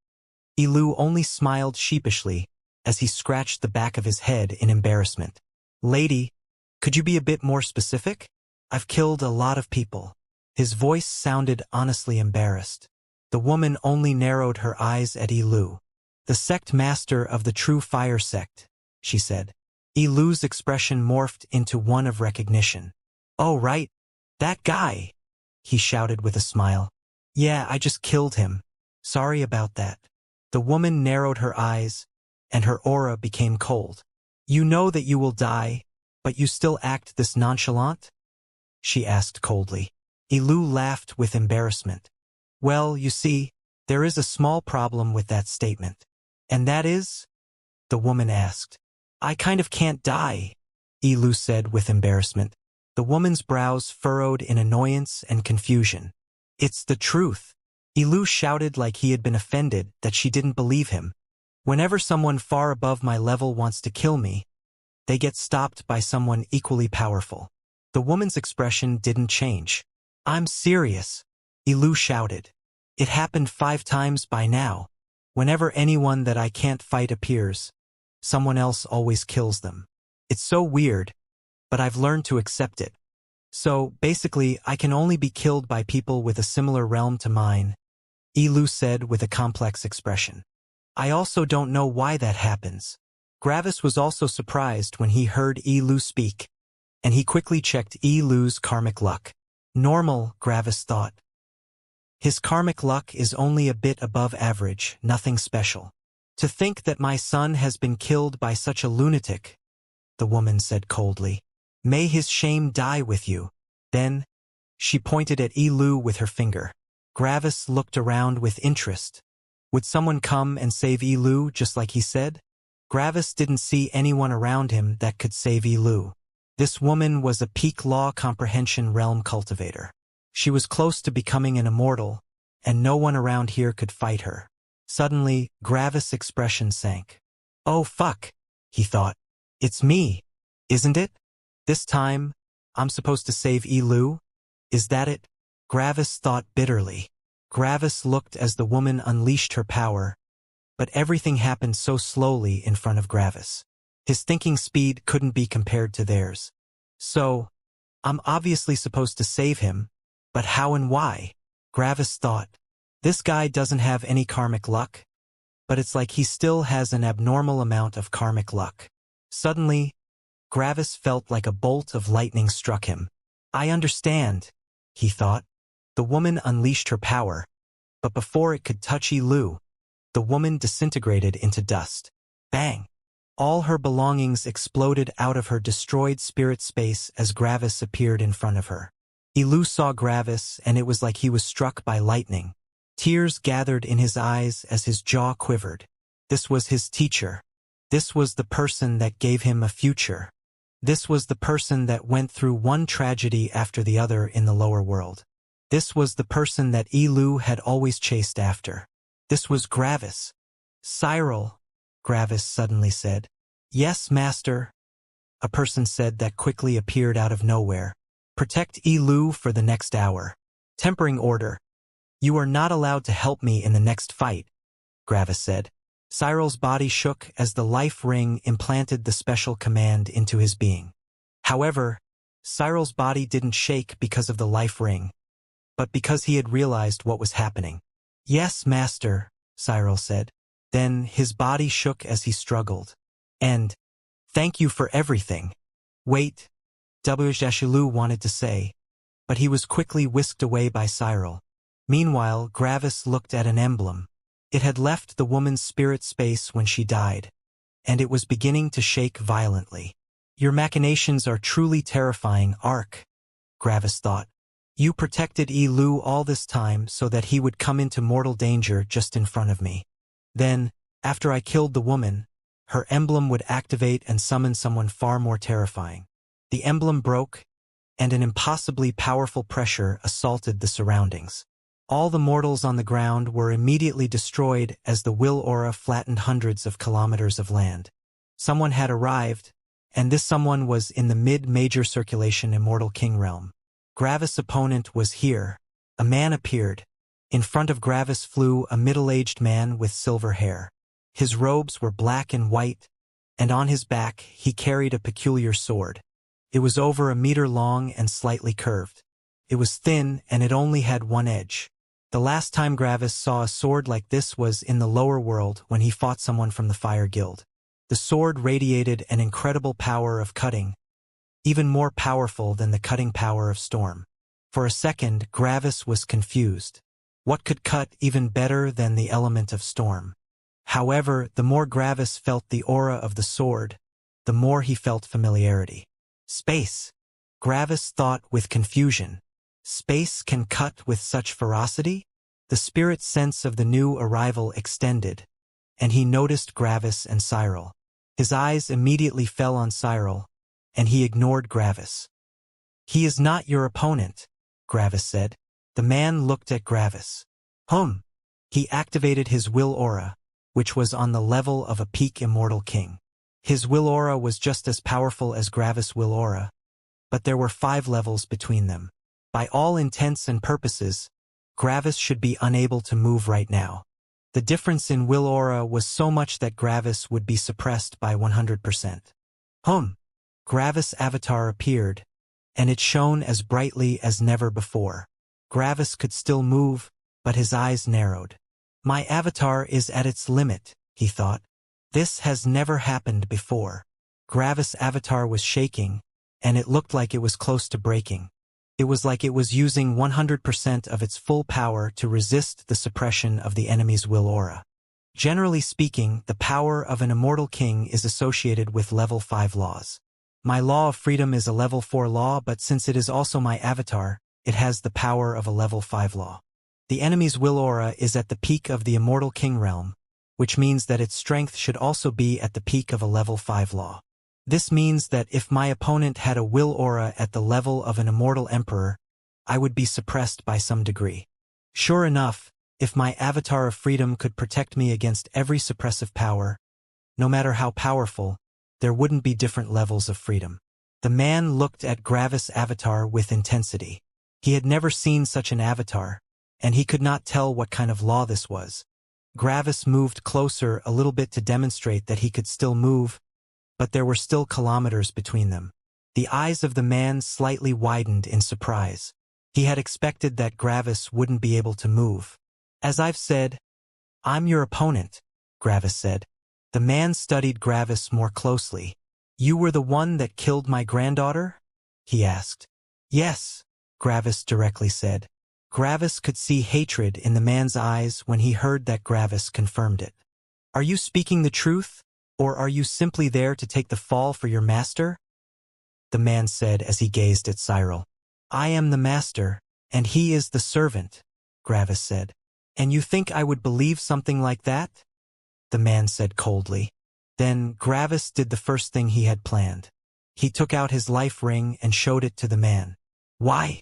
Ilu only smiled sheepishly as he scratched the back of his head in embarrassment. Lady, could you be a bit more specific? I've killed a lot of people. His voice sounded honestly embarrassed. The woman only narrowed her eyes at Ilu. The sect master of the true fire sect, she said. Ilu's expression morphed into one of recognition. Oh right, that guy, he shouted with a smile. Yeah, I just killed him. Sorry about that. The woman narrowed her eyes, and her aura became cold. You know that you will die, but you still act this nonchalant? She asked coldly. Ilu laughed with embarrassment. Well, you see, there is a small problem with that statement. And that is? The woman asked. I kind of can't die, Ilu said with embarrassment. The woman's brows furrowed in annoyance and confusion. It's the truth. Ilu shouted like he had been offended that she didn't believe him. Whenever someone far above my level wants to kill me, they get stopped by someone equally powerful. The woman's expression didn't change. I'm serious, Ilu shouted. It happened 5 times by now. Whenever anyone that I can't fight appears, someone else always kills them. It's so weird, but I've learned to accept it. So, basically, I can only be killed by people with a similar realm to mine, Elu said with a complex expression. I also don't know why that happens. Gravis was also surprised when he heard Elu speak, and he quickly checked Elu's karmic luck. Normal, Gravis thought. His karmic luck is only a bit above average, nothing special. To think that my son has been killed by such a lunatic, the woman said coldly. May his shame die with you. Then, she pointed at Elu with her finger. Gravis looked around with interest. Would someone come and save Elu just like he said? Gravis didn't see anyone around him that could save Elu. This woman was a peak law comprehension realm cultivator. She was close to becoming an immortal, and no one around here could fight her. Suddenly, Gravis' expression sank. Oh fuck, he thought. It's me, isn't it? This time, I'm supposed to save Elu? Is that it? Gravis thought bitterly. Gravis looked as the woman unleashed her power, but everything happened so slowly in front of Gravis. His thinking speed couldn't be compared to theirs. So, I'm obviously supposed to save him, but how and why? Gravis thought. This guy doesn't have any karmic luck, but it's like he still has an abnormal amount of karmic luck. Suddenly, Gravis felt like a bolt of lightning struck him. I understand, he thought. The woman unleashed her power, but before it could touch Elu, the woman disintegrated into dust. Bang! All her belongings exploded out of her destroyed spirit space as Gravis appeared in front of her. Elu saw Gravis, and it was like he was struck by lightning. Tears gathered in his eyes as his jaw quivered. This was his teacher. This was the person that gave him a future. This was the person that went through one tragedy after the other in the lower world. This was the person that Elu had always chased after. This was Gravis. Cyril, Gravis suddenly said. Yes, master, a person said that quickly appeared out of nowhere. Protect Elu for the next hour. Tempering order. You are not allowed to help me in the next fight, Gravis said. Cyril's body shook as the life ring implanted the special command into his being. However, Cyril's body didn't shake because of the life ring, but because he had realized what was happening. Yes, master, Cyril said. Then his body shook as he struggled. And, thank you for everything. Wait, Wshilu wanted to say, but he was quickly whisked away by Cyril. Meanwhile, Gravis looked at an emblem. It had left the woman's spirit space when she died, and it was beginning to shake violently. Your machinations are truly terrifying, Ark, Gravis thought. You protected Elu all this time so that he would come into mortal danger just in front of me. Then, after I killed the woman, her emblem would activate and summon someone far more terrifying. The emblem broke, and an impossibly powerful pressure assaulted the surroundings. All the mortals on the ground were immediately destroyed as the will aura flattened hundreds of kilometers of land. Someone had arrived, and this someone was in the mid-major circulation Immortal King realm. Gravis' opponent was here. A man appeared. In front of Gravis flew a middle-aged man with silver hair. His robes were black and white, and on his back he carried a peculiar sword. It was over a meter long and slightly curved. It was thin and it only had one edge. The last time Gravis saw a sword like this was in the lower world when he fought someone from the Fire Guild. The sword radiated an incredible power of cutting, even more powerful than the cutting power of storm. For a second, Gravis was confused. What could cut even better than the element of storm? However, the more Gravis felt the aura of the sword, the more he felt familiarity. Space. Gravis thought with confusion. Space can cut with such ferocity? The spirit sense of the new arrival extended, and he noticed Gravis and Cyril. His eyes immediately fell on Cyril, and he ignored Gravis. He is not your opponent, Gravis said. The man looked at Gravis. He activated his will aura, which was on the level of a peak immortal king. His will aura was just as powerful as Gravis' will aura, but there were 5 levels between them. By all intents and purposes, Gravis should be unable to move right now. The difference in will aura was so much that Gravis would be suppressed by 100%. Gravis' avatar appeared, and it shone as brightly as never before. Gravis could still move, but his eyes narrowed. My avatar is at its limit, he thought. This has never happened before. Gravis' avatar was shaking, and it looked like it was close to breaking. It was like it was using 100% of its full power to resist the suppression of the enemy's will aura. Generally speaking, the power of an immortal king is associated with level 5 laws. My law of freedom is a level 4 law, but since it is also my avatar, it has the power of a level 5 law. The enemy's will aura is at the peak of the immortal king realm, which means that its strength should also be at the peak of a level 5 law. This means that if my opponent had a will aura at the level of an immortal emperor, I would be suppressed by some degree. Sure enough, if my avatar of freedom could protect me against every suppressive power, no matter how powerful, there wouldn't be different levels of freedom. The man looked at Gravis' avatar with intensity. He had never seen such an avatar, and he could not tell what kind of law this was. Gravis moved closer a little bit to demonstrate that he could still move, but there were still kilometers between them. The eyes of the man slightly widened in surprise. He had expected that Gravis wouldn't be able to move. As I've said, I'm your opponent, Gravis said. The man studied Gravis more closely. You were the one that killed my granddaughter? He asked. Yes, Gravis directly said. Gravis could see hatred in the man's eyes when he heard that Gravis confirmed it. Are you speaking the truth? Or are you simply there to take the fall for your master? The man said as he gazed at Cyril. I am the master, and he is the servant, Gravis said. And you think I would believe something like that? The man said coldly. Then Gravis did the first thing he had planned. He took out his life ring and showed it to the man. Why?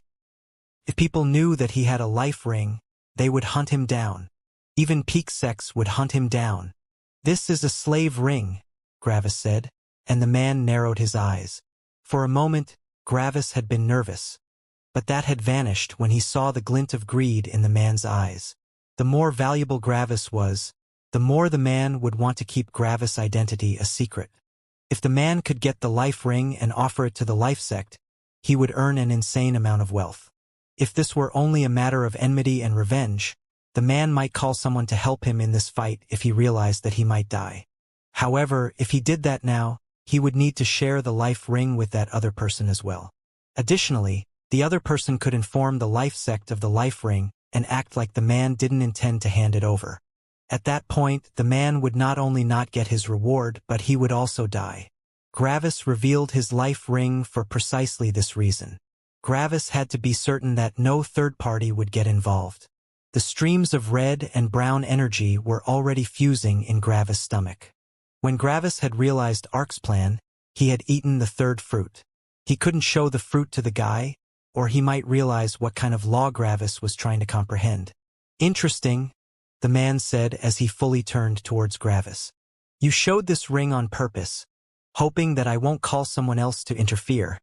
If people knew that he had a life ring, they would hunt him down. Even peak sex would hunt him down. This is a slave ring, Gravis said, and the man narrowed his eyes. For a moment, Gravis had been nervous, but that had vanished when he saw the glint of greed in the man's eyes. The more valuable Gravis was, the more the man would want to keep Gravis' identity a secret. If the man could get the life ring and offer it to the life sect, he would earn an insane amount of wealth. If this were only a matter of enmity and revenge, the man might call someone to help him in this fight if he realized that he might die. However, if he did that now, he would need to share the life ring with that other person as well. Additionally, the other person could inform the life sect of the life ring and act like the man didn't intend to hand it over. At that point, the man would not only not get his reward, but he would also die. Gravis revealed his life ring for precisely this reason. Gravis had to be certain that no third party would get involved. The streams of red and brown energy were already fusing in Gravis' stomach. When Gravis had realized Ark's plan, he had eaten the third fruit. He couldn't show the fruit to the guy, or he might realize what kind of law Gravis was trying to comprehend. Interesting, the man said as he fully turned towards Gravis. You showed this ring on purpose, hoping that I won't call someone else to interfere.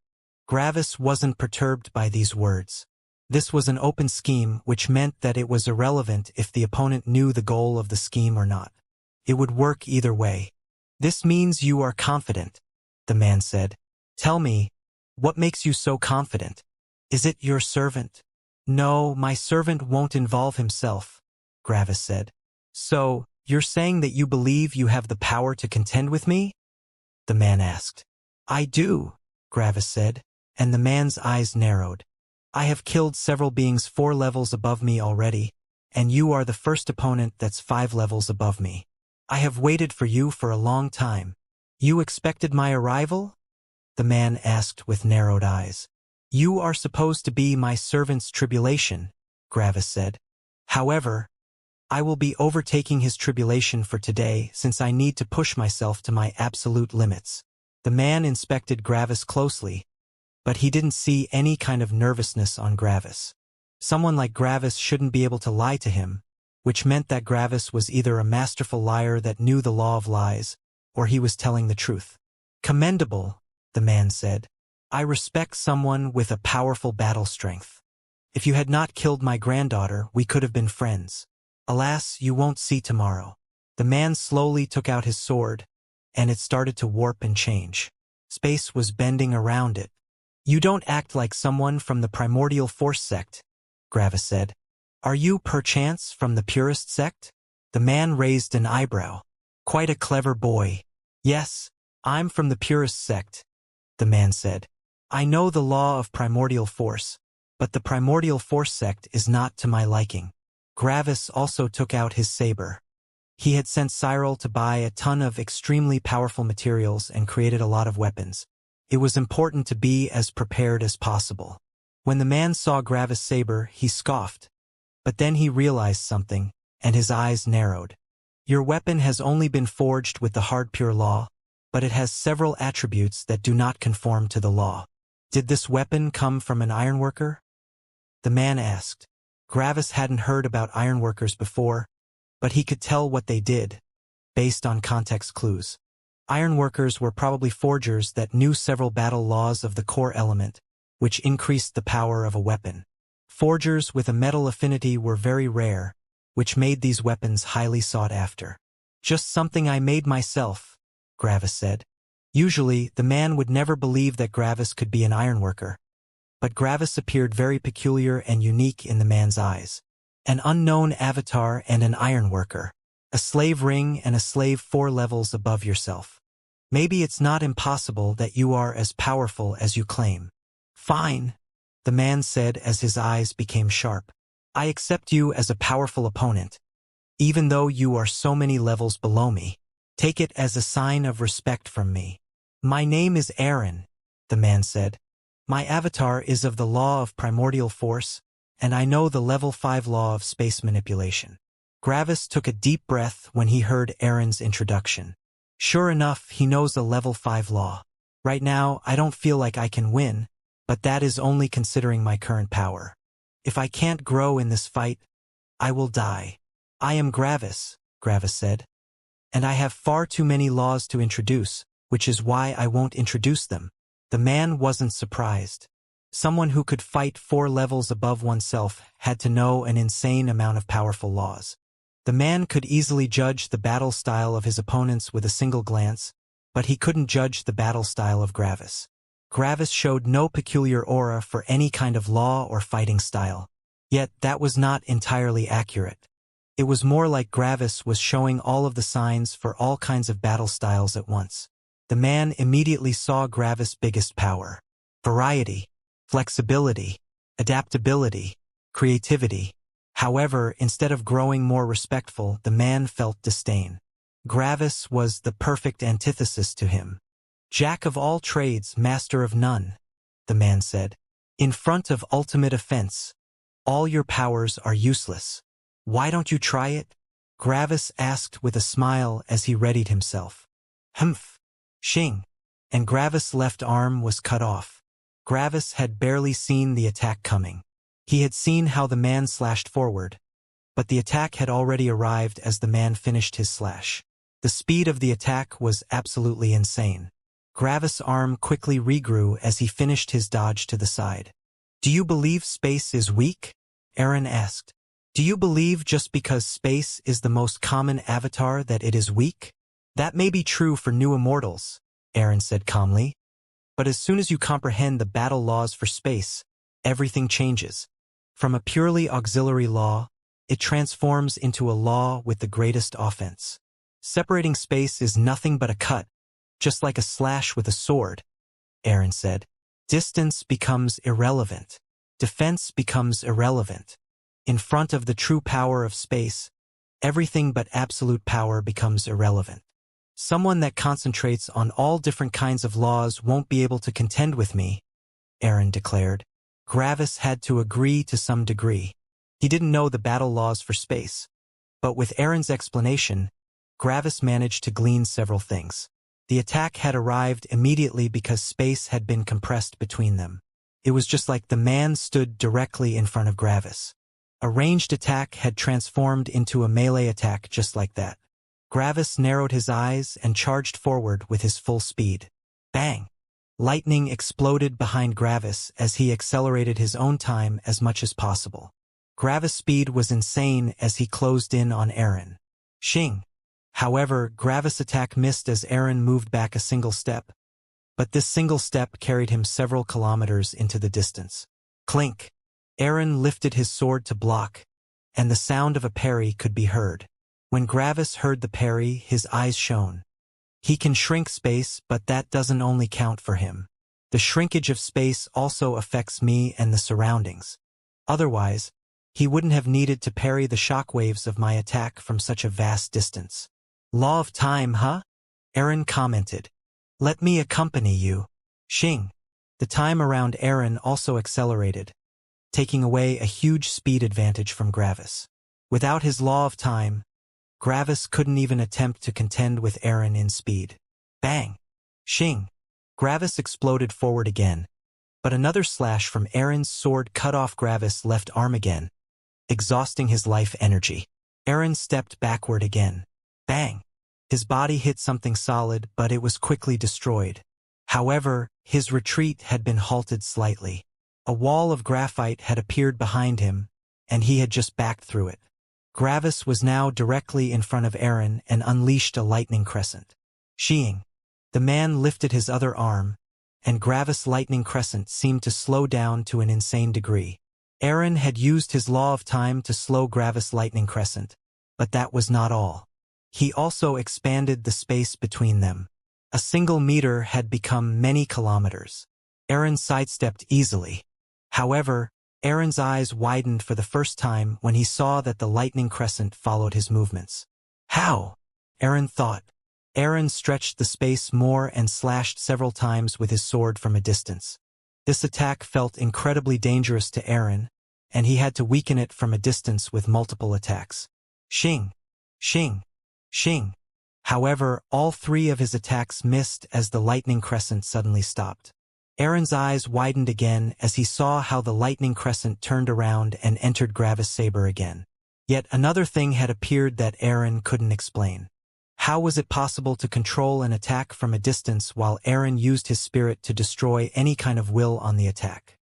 Gravis wasn't perturbed by these words. This was an open scheme, which meant that it was irrelevant if the opponent knew the goal of the scheme or not. It would work either way. This means you are confident, the man said. Tell me, what makes you so confident? Is it your servant? No, my servant won't involve himself, Gravis said. So, you're saying that you believe you have the power to contend with me? The man asked. I do, Gravis said, and the man's eyes narrowed. I have killed several beings 4 levels above me already, and you are the first opponent that's 5 levels above me. I have waited for you for a long time. You expected my arrival? The man asked with narrowed eyes. You are supposed to be my servant's tribulation, Gravis said. However, I will be overtaking his tribulation for today since I need to push myself to my absolute limits. The man inspected Gravis closely, but he didn't see any kind of nervousness on Gravis. Someone like Gravis shouldn't be able to lie to him, which meant that Gravis was either a masterful liar that knew the law of lies, or he was telling the truth. Commendable, the man said. I respect someone with a powerful battle strength. If you had not killed my granddaughter, we could have been friends. Alas, you won't see tomorrow. The man slowly took out his sword, and it started to warp and change. Space was bending around it. You don't act like someone from the Primordial Force sect, Gravis said. Are you, perchance, from the Purist sect? The man raised an eyebrow. Quite a clever boy. Yes, I'm from the Purist sect, the man said. I know the law of primordial force, but the Primordial Force sect is not to my liking. Gravis also took out his saber. He had sent Cyril to buy a ton of extremely powerful materials and created a lot of weapons. It was important to be as prepared as possible. When the man saw Gravis' saber, he scoffed. But then he realized something, and his eyes narrowed. Your weapon has only been forged with the hard pure law, but it has several attributes that do not conform to the law. Did this weapon come from an ironworker? The man asked. Gravis hadn't heard about ironworkers before, but he could tell what they did, based on context clues. Ironworkers were probably forgers that knew several battle laws of the core element, which increased the power of a weapon. Forgers with a metal affinity were very rare, which made these weapons highly sought after. Just something I made myself, Gravis said. Usually, the man would never believe that Gravis could be an ironworker. But Gravis appeared very peculiar and unique in the man's eyes. An unknown avatar and an ironworker. A slave ring and a slave 4 levels above yourself. Maybe it's not impossible that you are as powerful as you claim. Fine, the man said as his eyes became sharp. I accept you as a powerful opponent, even though you are so many levels below me. Take it as a sign of respect from me. My name is Aaron, the man said. My avatar is of the law of primordial force, and I know the level 5 law of space manipulation. Gravis took a deep breath when he heard Aaron's introduction. Sure enough, he knows the level 5 law. Right now, I don't feel like I can win, but that is only considering my current power. If I can't grow in this fight, I will die. I am Gravis, Gravis said. And I have far too many laws to introduce, which is why I won't introduce them. The man wasn't surprised. Someone who could fight 4 levels above oneself had to know an insane amount of powerful laws. The man could easily judge the battle style of his opponents with a single glance, but he couldn't judge the battle style of Gravis. Gravis showed no peculiar aura for any kind of law or fighting style. Yet that was not entirely accurate. It was more like Gravis was showing all of the signs for all kinds of battle styles at once. The man immediately saw Gravis' biggest power. Variety, flexibility, adaptability, creativity. However, instead of growing more respectful, the man felt disdain. Gravis was the perfect antithesis to him. Jack of all trades, master of none, the man said. In front of ultimate offense, all your powers are useless. Why don't you try it? Gravis asked with a smile as he readied himself. Humph. Xing. And Gravis' left arm was cut off. Gravis had barely seen the attack coming. He had seen how the man slashed forward, but the attack had already arrived as the man finished his slash. The speed of the attack was absolutely insane. Gravis' arm quickly regrew as he finished his dodge to the side. Do you believe space is weak? Aaron asked. Do you believe just because space is the most common avatar that it is weak? That may be true for new immortals, Aaron said calmly. But as soon as you comprehend the battle laws for space, everything changes. From a purely auxiliary law, it transforms into a law with the greatest offense. Separating space is nothing but a cut, just like a slash with a sword, Aaron said. Distance becomes irrelevant. Defense becomes irrelevant. In front of the true power of space, everything but absolute power becomes irrelevant. Someone that concentrates on all different kinds of laws won't be able to contend with me, Aaron declared. Gravis had to agree to some degree. He didn't know the battle laws for space, but with Aaron's explanation, Gravis managed to glean several things. The attack had arrived immediately because space had been compressed between them. It was just like the man stood directly in front of Gravis. A ranged attack had transformed into a melee attack just like that. Gravis narrowed his eyes and charged forward with his full speed. Bang! Lightning exploded behind Gravis as he accelerated his own time as much as possible. Gravis' speed was insane as he closed in on Aaron. Xing. However, Gravis' attack missed as Aaron moved back a single step. But this single step carried him several kilometers into the distance. Clink! Aaron lifted his sword to block, and the sound of a parry could be heard. When Gravis heard the parry, his eyes shone. He can shrink space, but that doesn't only count for him. The shrinkage of space also affects me and the surroundings. Otherwise, he wouldn't have needed to parry the shockwaves of my attack from such a vast distance. Law of time, huh? Aaron commented. Let me accompany you. Xing. The time around Aaron also accelerated, taking away a huge speed advantage from Gravis. Without his law of time, Gravis couldn't even attempt to contend with Aaron in speed. Bang! Xing! Gravis exploded forward again, but another slash from Aaron's sword cut off Gravis' left arm again, exhausting his life energy. Aaron stepped backward again. Bang! His body hit something solid, but it was quickly destroyed. However, his retreat had been halted slightly. A wall of graphite had appeared behind him, and he had just backed through it. Gravis was now directly in front of Aaron and unleashed a lightning crescent. Xing. The man lifted his other arm, and Gravis' lightning crescent seemed to slow down to an insane degree. Aaron had used his law of time to slow Gravis' lightning crescent, but that was not all. He also expanded the space between them. A single meter had become many kilometers. Aaron sidestepped easily. However, Aaron's eyes widened for the first time when he saw that the lightning crescent followed his movements. How? Aaron thought. Aaron stretched the space more and slashed several times with his sword from a distance. This attack felt incredibly dangerous to Aaron, and he had to weaken it from a distance with multiple attacks. Xing! Xing! Xing! However, all three of his attacks missed as the lightning crescent suddenly stopped. Aaron's eyes widened again as he saw how the lightning crescent turned around and entered Gravis' saber again. Yet another thing had appeared that Aaron couldn't explain. How was it possible to control an attack from a distance while Aaron used his spirit to destroy any kind of will on the attack?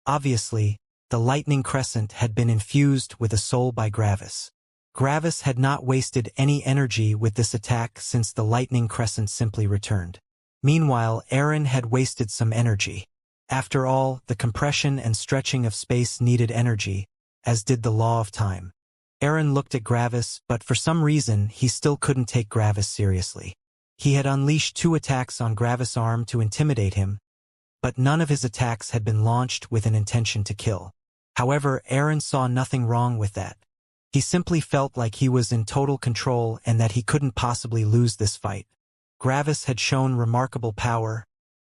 Obviously, the lightning crescent had been infused with a soul by Gravis. Gravis had not wasted any energy with this attack since the lightning crescent simply returned. Meanwhile, Aaron had wasted some energy. After all, the compression and stretching of space needed energy, as did the law of time. Aaron looked at Gravis, but for some reason he still couldn't take Gravis seriously. He had unleashed 2 attacks on Gravis' arm to intimidate him, but none of his attacks had been launched with an intention to kill. However, Aaron saw nothing wrong with that. He simply felt like he was in total control and that he couldn't possibly lose this fight. Gravis had shown remarkable power,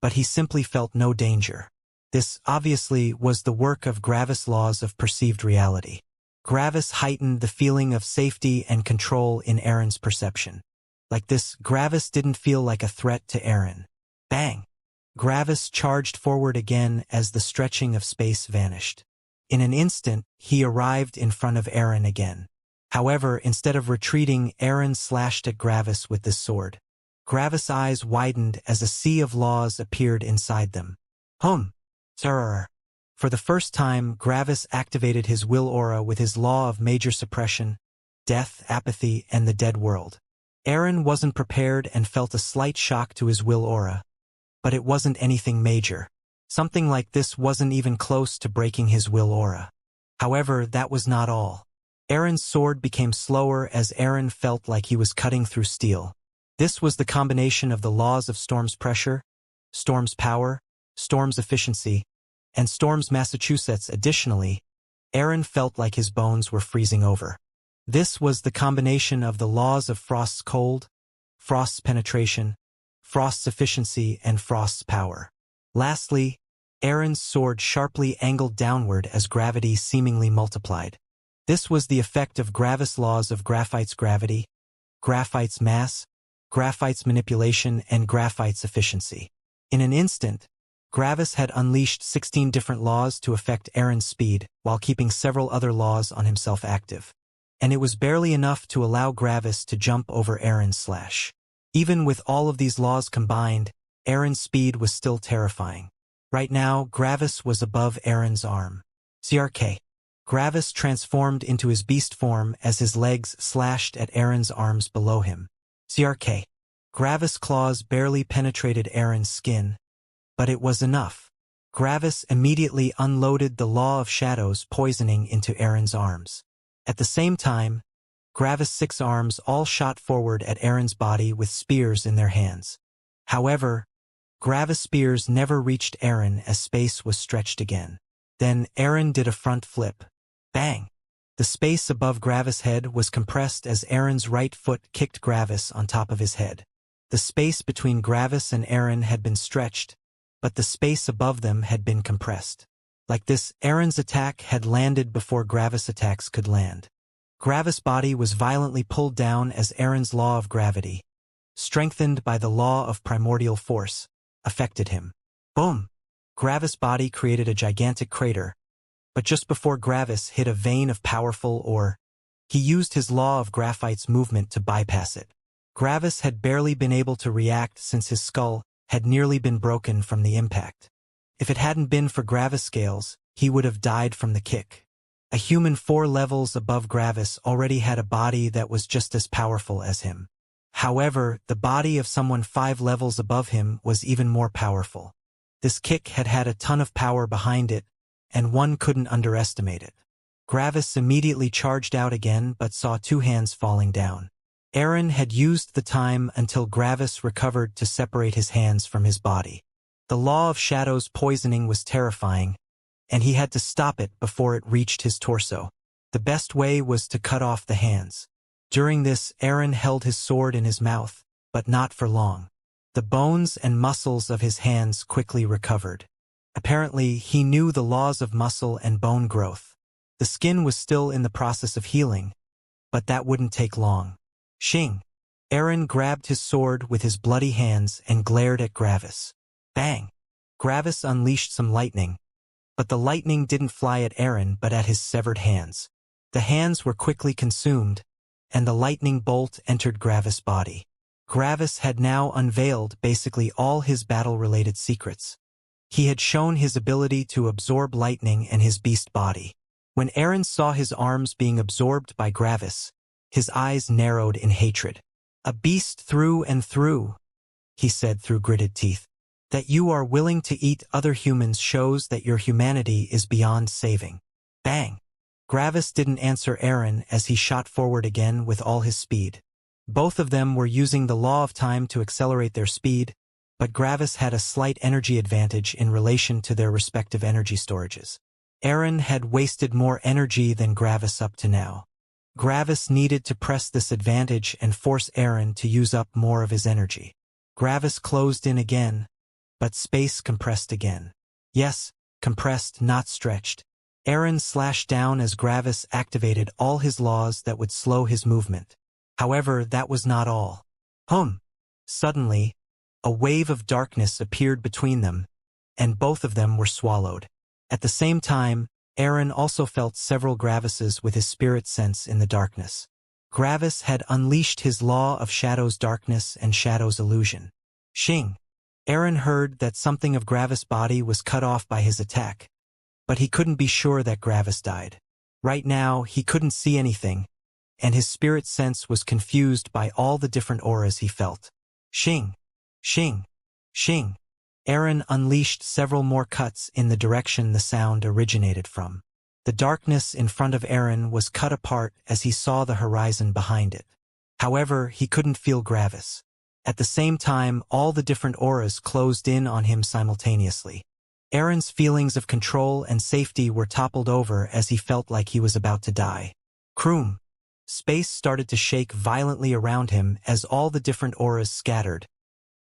but he simply felt no danger. This, obviously, was the work of Gravis' laws of perceived reality. Gravis heightened the feeling of safety and control in Aaron's perception. Like this, Gravis didn't feel like a threat to Aaron. Bang! Gravis charged forward again as the stretching of space vanished. In an instant, he arrived in front of Aaron again. However, instead of retreating, Aaron slashed at Gravis with this sword. Gravis' eyes widened as a sea of laws appeared inside them. Sir. For the first time, Gravis activated his will aura with his law of major suppression, death, apathy, and the dead world. Aaron wasn't prepared and felt a slight shock to his will aura, but it wasn't anything major. Something like this wasn't even close to breaking his will aura. However, that was not all. Aaron's sword became slower as Aaron felt like he was cutting through steel. This was the combination of the laws of Storm's pressure, Storm's power, Storm's efficiency, and Storm's Massachusetts. Additionally, Aaron felt like his bones were freezing over. This was the combination of the laws of Frost's cold, Frost's penetration, Frost's efficiency, and Frost's power. Lastly, Aaron's sword sharply angled downward as gravity seemingly multiplied. This was the effect of Gravis' laws of graphite's gravity, graphite's mass, graphite's manipulation, and graphite's efficiency. In an instant, Gravis had unleashed 16 different laws to affect Aaron's speed, while keeping several other laws on himself active. And it was barely enough to allow Gravis to jump over Aaron's slash. Even with all of these laws combined, Aaron's speed was still terrifying. Right now, Gravis was above Aaron's arm. CRK. Gravis transformed into his beast form as his legs slashed at Aaron's arms below him. CRK. Gravis' claws barely penetrated Aaron's skin, but it was enough. Gravis immediately unloaded the Law of Shadows poisoning into Aaron's arms. At the same time, Gravis' 6 arms all shot forward at Aaron's body with spears in their hands. However, Gravis' spears never reached Aaron as space was stretched again. Then Aaron did a front flip. Bang! The space above Gravis' head was compressed as Aaron's right foot kicked Gravis on top of his head. The space between Gravis and Aaron had been stretched, but the space above them had been compressed. Like this, Aaron's attack had landed before Gravis' attacks could land. Gravis' body was violently pulled down as Aaron's law of gravity, strengthened by the law of primordial force, affected him. Boom! Gravis' body created a gigantic crater, but just before Gravis hit a vein of powerful ore, he used his law of graphite's movement to bypass it. Gravis had barely been able to react since his skull had nearly been broken from the impact. If it hadn't been for Gravis' scales, he would have died from the kick. A human 4 levels above Gravis already had a body that was just as powerful as him. However, the body of someone 5 levels above him was even more powerful. This kick had had a ton of power behind it, and one couldn't underestimate it. Gravis immediately charged out again but saw 2 hands falling down. Aaron had used the time until Gravis recovered to separate his hands from his body. The Law of Shadows poisoning was terrifying, and he had to stop it before it reached his torso. The best way was to cut off the hands. During this, Aaron held his sword in his mouth, but not for long. The bones and muscles of his hands quickly recovered. Apparently, he knew the laws of muscle and bone growth. The skin was still in the process of healing, but that wouldn't take long. Xing! Aaron grabbed his sword with his bloody hands and glared at Gravis. Bang! Gravis unleashed some lightning, but the lightning didn't fly at Aaron but at his severed hands. The hands were quickly consumed, and the lightning bolt entered Gravis' body. Gravis had now unveiled basically all his battle-related secrets. He had shown his ability to absorb lightning and his beast body. When Aaron saw his arms being absorbed by Gravis, his eyes narrowed in hatred. "A beast through and through," he said through gritted teeth. "That you are willing to eat other humans shows that your humanity is beyond saving." Bang! Gravis didn't answer Aaron as he shot forward again with all his speed. Both of them were using the law of time to accelerate their speed, but Gravis had a slight energy advantage in relation to their respective energy storages. Aaron had wasted more energy than Gravis up to now. Gravis needed to press this advantage and force Aaron to use up more of his energy. Gravis closed in again, but space compressed again. Yes, compressed, not stretched. Aaron slashed down as Gravis activated all his laws that would slow his movement. However, that was not all. Suddenly, a wave of darkness appeared between them, and both of them were swallowed. At the same time, Aaron also felt several Gravises with his spirit sense in the darkness. Gravis had unleashed his law of Shadow's darkness and Shadow's illusion. Xing! Aaron heard that something of Gravis' body was cut off by his attack, but he couldn't be sure that Gravis died. Right now, he couldn't see anything, and his spirit sense was confused by all the different auras he felt. Xing! Xing! Xing! Aaron unleashed several more cuts in the direction the sound originated from. The darkness in front of Aaron was cut apart as he saw the horizon behind it. However, he couldn't feel Gravis. At the same time, all the different auras closed in on him simultaneously. Aaron's feelings of control and safety were toppled over as he felt like he was about to die. Kroom! Space started to shake violently around him as all the different auras scattered,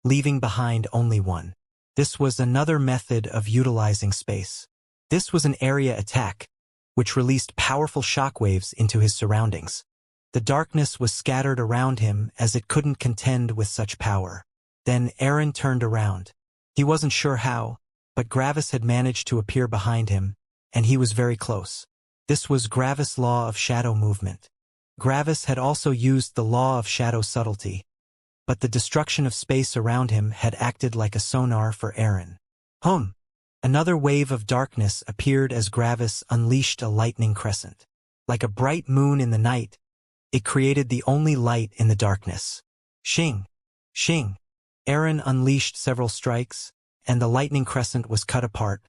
leaving behind only one. This was another method of utilizing space. This was an area attack, which released powerful shockwaves into his surroundings. The darkness was scattered around him as it couldn't contend with such power. Then Aaron turned around. He wasn't sure how, but Gravis had managed to appear behind him, and he was very close. This was Gravis' law of shadow movement. Gravis had also used the law of shadow subtlety, but the destruction of space around him had acted like a sonar for Aaron. Another wave of darkness appeared as Gravis unleashed a lightning crescent. Like a bright moon in the night, it created the only light in the darkness. Xing! Xing! Aaron unleashed several strikes, and the lightning crescent was cut apart,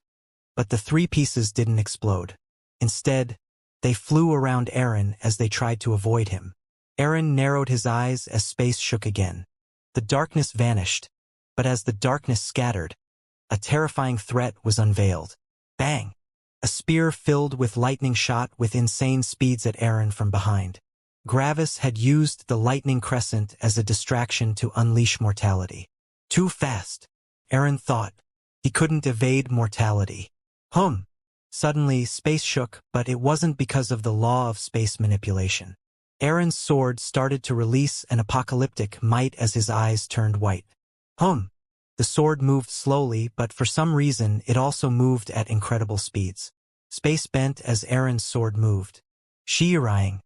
but the three pieces didn't explode. Instead, they flew around Aaron as they tried to avoid him. Aaron narrowed his eyes as space shook again. The darkness vanished, but as the darkness scattered, a terrifying threat was unveiled. Bang! A spear filled with lightning shot with insane speeds at Aaron from behind. Gravis had used the lightning crescent as a distraction to unleash mortality. Too fast, Aaron thought. He couldn't evade mortality. Suddenly, space shook, but it wasn't because of the law of space manipulation. Aaron's sword started to release an apocalyptic might as his eyes turned white. The sword moved slowly, but for some reason it also moved at incredible speeds. Space bent as Aaron's sword moved. Xianxia.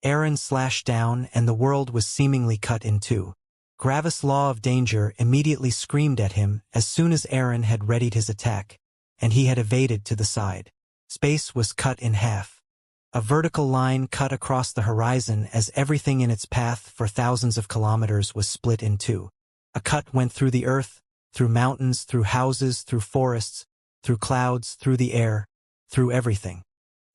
Aaron slashed down and the world was seemingly cut in two. Gravis' law of danger immediately screamed at him as soon as Aaron had readied his attack, and he had evaded to the side. Space was cut in half. A vertical line cut across the horizon as everything in its path for thousands of kilometers was split in two. A cut went through the earth, through mountains, through houses, through forests, through clouds, through the air, through everything.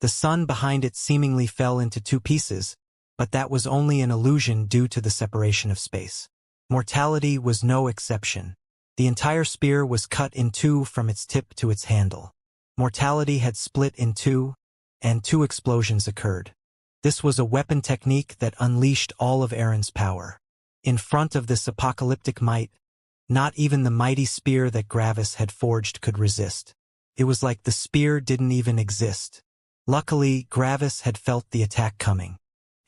The sun behind it seemingly fell into two pieces, but that was only an illusion due to the separation of space. Mortality was no exception. The entire spear was cut in two from its tip to its handle. Mortality had split in two, and two explosions occurred. This was a weapon technique that unleashed all of Aaron's power. In front of this apocalyptic might, not even the mighty spear that Gravis had forged could resist. It was like the spear didn't even exist. Luckily, Gravis had felt the attack coming.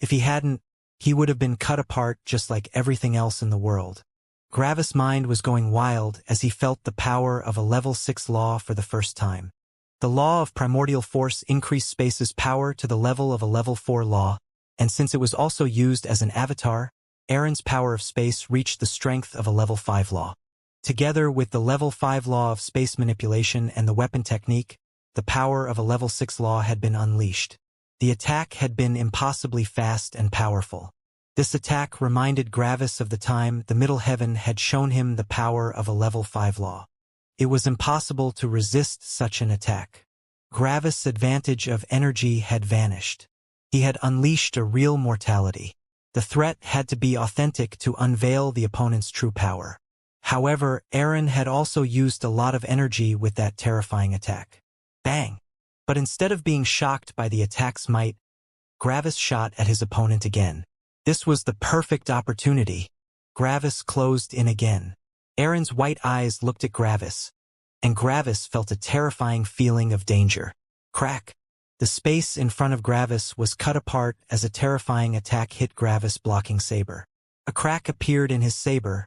If he hadn't, he would have been cut apart just like everything else in the world. Gravis' mind was going wild as he felt the power of a level 6 law for the first time. The law of primordial force increased space's power to the level of a level 4 law, and since it was also used as an avatar, Aaron's power of space reached the strength of a level 5 law. Together with the level 5 law of space manipulation and the weapon technique, the power of a level 6 law had been unleashed. The attack had been impossibly fast and powerful. This attack reminded Gravis of the time the Middle Heaven had shown him the power of a level 5 law. It was impossible to resist such an attack. Gravis' advantage of energy had vanished. He had unleashed a real mortality. The threat had to be authentic to unveil the opponent's true power. However, Aaron had also used a lot of energy with that terrifying attack. Bang! But instead of being shocked by the attack's might, Gravis shot at his opponent again. This was the perfect opportunity. Gravis closed in again. Aaron's white eyes looked at Gravis, and Gravis felt a terrifying feeling of danger. Crack! The space in front of Gravis was cut apart as a terrifying attack hit Gravis' blocking saber. A crack appeared in his saber,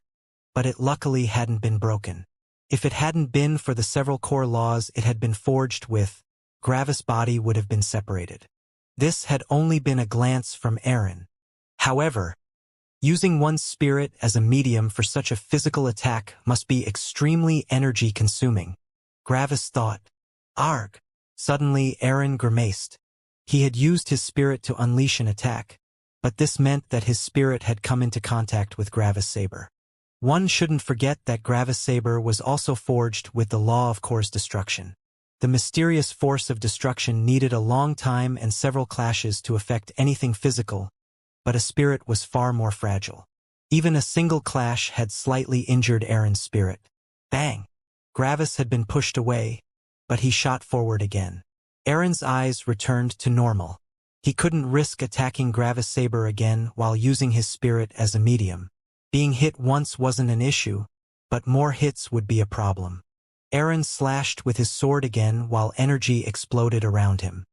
but it luckily hadn't been broken. If it hadn't been for the several core laws it had been forged with, Gravis' body would have been separated. This had only been a glance from Aaron. However, using one's spirit as a medium for such a physical attack must be extremely energy-consuming. Gravis thought. Arg! Suddenly Aaron grimaced. He had used his spirit to unleash an attack, but this meant that his spirit had come into contact with Gravis' saber. One shouldn't forget that Gravis' saber was also forged with the law of core's destruction. The mysterious force of destruction needed a long time and several clashes to affect anything physical, but a spirit was far more fragile. Even a single clash had slightly injured Aaron's spirit. Bang! Gravis had been pushed away, but he shot forward again. Aaron's eyes returned to normal. He couldn't risk attacking Gravis' saber again while using his spirit as a medium. Being hit once wasn't an issue, but more hits would be a problem. Aaron slashed with his sword again while energy exploded around him.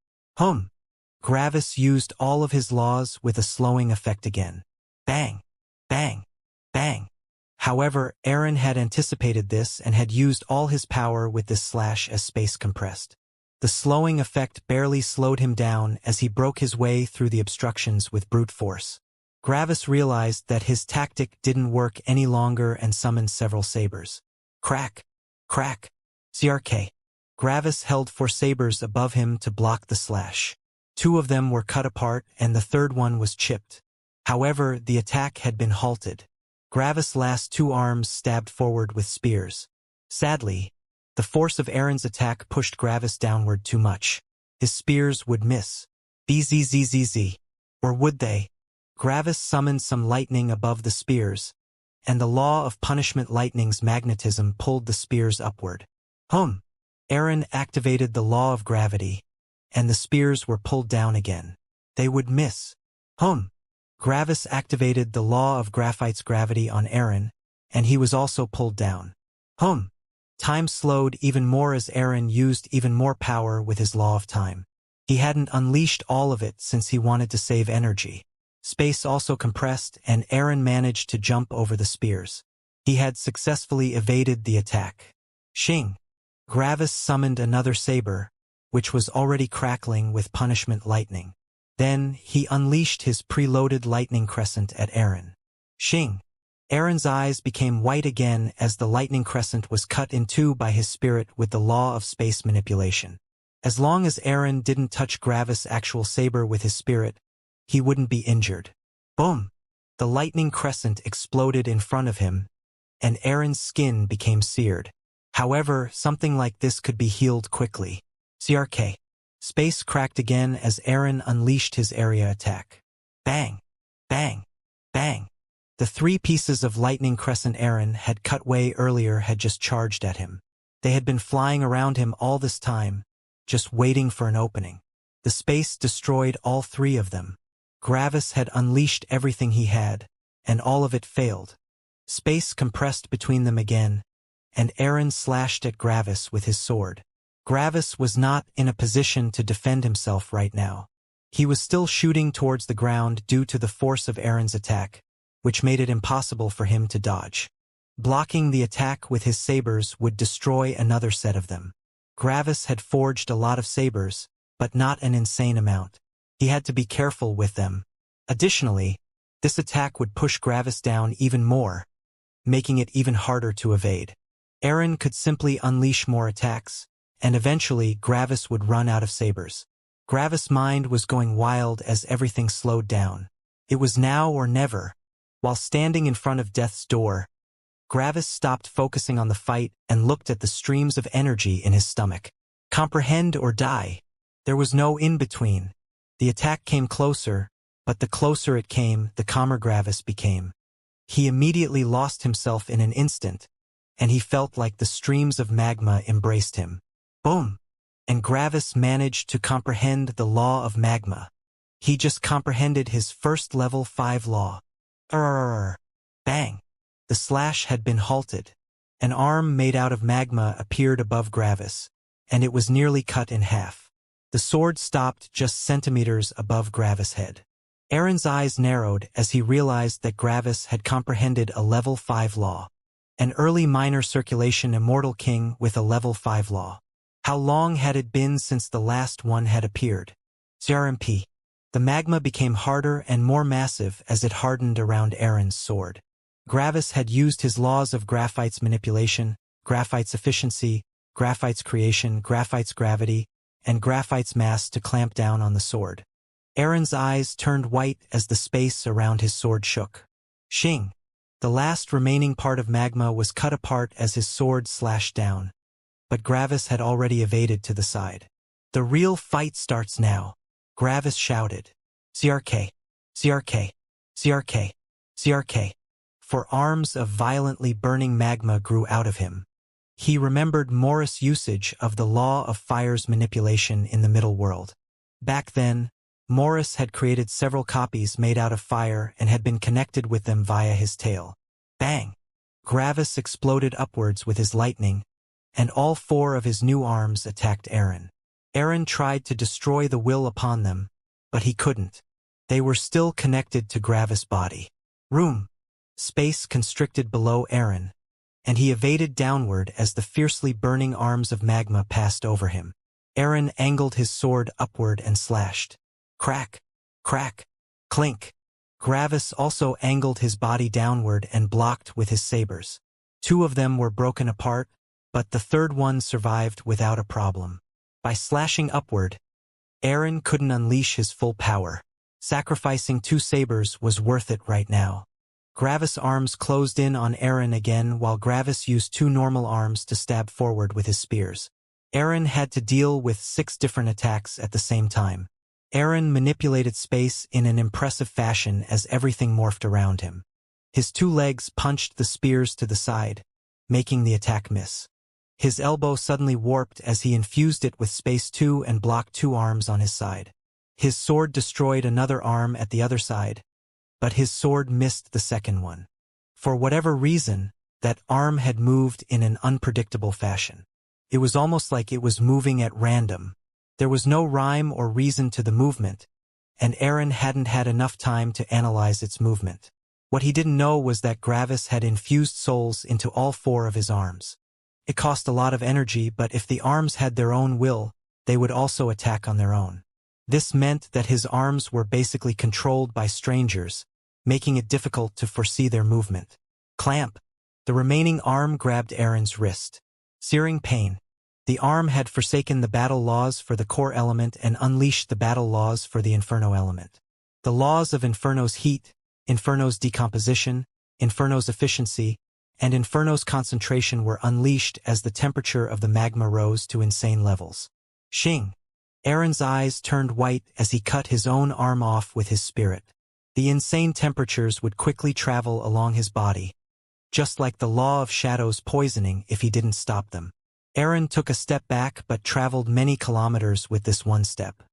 Gravis used all of his laws with a slowing effect again. Bang! Bang! Bang! However, Aaron had anticipated this and had used all his power with this slash as space compressed. The slowing effect barely slowed him down as he broke his way through the obstructions with brute force. Gravis realized that his tactic didn't work any longer and summoned several sabers. Crack! Crack! Xianxia. Gravis held 4 sabers above him to block the slash. 2 of them were cut apart and the third one was chipped. However, the attack had been halted. Gravis' last 2 arms stabbed forward with spears. Sadly, The force of Aaron's attack pushed Gravis downward too much. His spears would miss. Bzzzzz. Or would they? Gravis summoned some lightning above the spears, and the law of punishment lightning's magnetism pulled the spears upward. Aaron activated the law of gravity, and the spears were pulled down again. They would miss. Gravis activated the law of graphite's gravity on Aaron, and he was also pulled down. Time slowed even more as Aaron used even more power with his law of time. He hadn't unleashed all of it since he wanted to save energy. Space also compressed, and Aaron managed to jump over the spears. He had successfully evaded the attack. Xing. Gravis summoned another saber, which was already crackling with punishment lightning. Then he unleashed his preloaded lightning crescent at Aaron. Xing. Aaron's eyes became white again as the lightning crescent was cut in two by his spirit with the law of space manipulation. As long as Aaron didn't touch Gravis' actual saber with his spirit, he wouldn't be injured. Boom! The lightning crescent exploded in front of him, and Aaron's skin became seared. However, something like this could be healed quickly. CRK. Space cracked again as Aaron unleashed his area attack. Bang! Bang! Bang! The three pieces of lightning crescent Aaron had cut way earlier had just charged at him. They had been flying around him all this time, just waiting for an opening. The space destroyed all three of them. Gravis had unleashed everything he had, and all of it failed. Space compressed between them again, and Aaron slashed at Gravis with his sword. Gravis was not in a position to defend himself right now. He was still shooting towards the ground due to the force of Aaron's attack, which made it impossible for him to dodge. Blocking the attack with his sabers would destroy another set of them. Gravis had forged a lot of sabers, but not an insane amount. He had to be careful with them. Additionally, this attack would push Gravis down even more, making it even harder to evade. Aaron could simply unleash more attacks, and eventually Gravis would run out of sabers. Gravis' mind was going wild as everything slowed down. It was now or never. While standing in front of death's door, Gravis stopped focusing on the fight and looked at the streams of energy in his stomach. Comprehend or die. There was no in-between. The attack came closer, but the closer it came, the calmer Gravis became. He immediately lost himself in an instant, and he felt like the streams of magma embraced him. Boom! And Gravis managed to comprehend the law of magma. He just comprehended his first level 5 law. Bang! The slash had been halted. An arm made out of magma appeared above Gravis, and it was nearly cut in half. The sword stopped just centimeters above Gravis' head. Aaron's eyes narrowed as he realized that Gravis had comprehended a level 5 law. An early minor circulation immortal king with a level 5 law. How long had it been since the last one had appeared? CRMP. The magma became harder and more massive as it hardened around Aaron's sword. Gravis had used his laws of graphite's manipulation, graphite's efficiency, graphite's creation, graphite's gravity, and graphite's mass to clamp down on the sword. Aaron's eyes turned white as the space around his sword shook. Xing. The last remaining part of magma was cut apart as his sword slashed down, but Gravis had already evaded to the side. The real fight starts now. Gravis shouted. CRK. CRK. CRK. CRK. For arms of violently burning magma grew out of him. He remembered Morris' usage of the law of fire's manipulation in the middle world. Back then, Morris had created several copies made out of fire and had been connected with them via his tail. Bang! Gravis exploded upwards with his lightning, and all 4 of his new arms attacked Aaron. Aaron tried to destroy the will upon them, but he couldn't. They were still connected to Gravis' body. Room. Space constricted below Aaron, and he evaded downward as the fiercely burning arms of magma passed over him. Aaron angled his sword upward and slashed. Crack, crack, clink. Gravis also angled his body downward and blocked with his sabers. 2 of them were broken apart, but the third one survived without a problem. By slashing upward, Aaron couldn't unleash his full power. Sacrificing 2 sabers was worth it right now. Gravis' arms closed in on Eren again while Gravis used 2 normal arms to stab forward with his spears. Eren had to deal with 6 different attacks at the same time. Eren manipulated space in an impressive fashion as everything morphed around him. His 2 legs punched the spears to the side, making the attack miss. His elbow suddenly warped as he infused it with space 2 and blocked 2 arms on his side. His sword destroyed another arm at the other side, but his sword missed the second one. For whatever reason, that arm had moved in an unpredictable fashion. It was almost like it was moving at random. There was no rhyme or reason to the movement, and Eren hadn't had enough time to analyze its movement. What he didn't know was that Gravis had infused souls into all 4 of his arms. It cost a lot of energy, but if the arms had their own will, they would also attack on their own. This meant that his arms were basically controlled by strangers, making it difficult to foresee their movement. Clamp. The remaining arm grabbed Eren's wrist. Searing pain. The arm had forsaken the battle laws for the core element and unleashed the battle laws for the Inferno element. The laws of Inferno's heat, Inferno's decomposition, Inferno's efficiency, and Inferno's concentration were unleashed as the temperature of the magma rose to insane levels. Xing. Eren's eyes turned white as he cut his own arm off with his spirit. The insane temperatures would quickly travel along his body, just like the law of shadows poisoning if he didn't stop them. Eren took a step back but traveled many kilometers with this one step.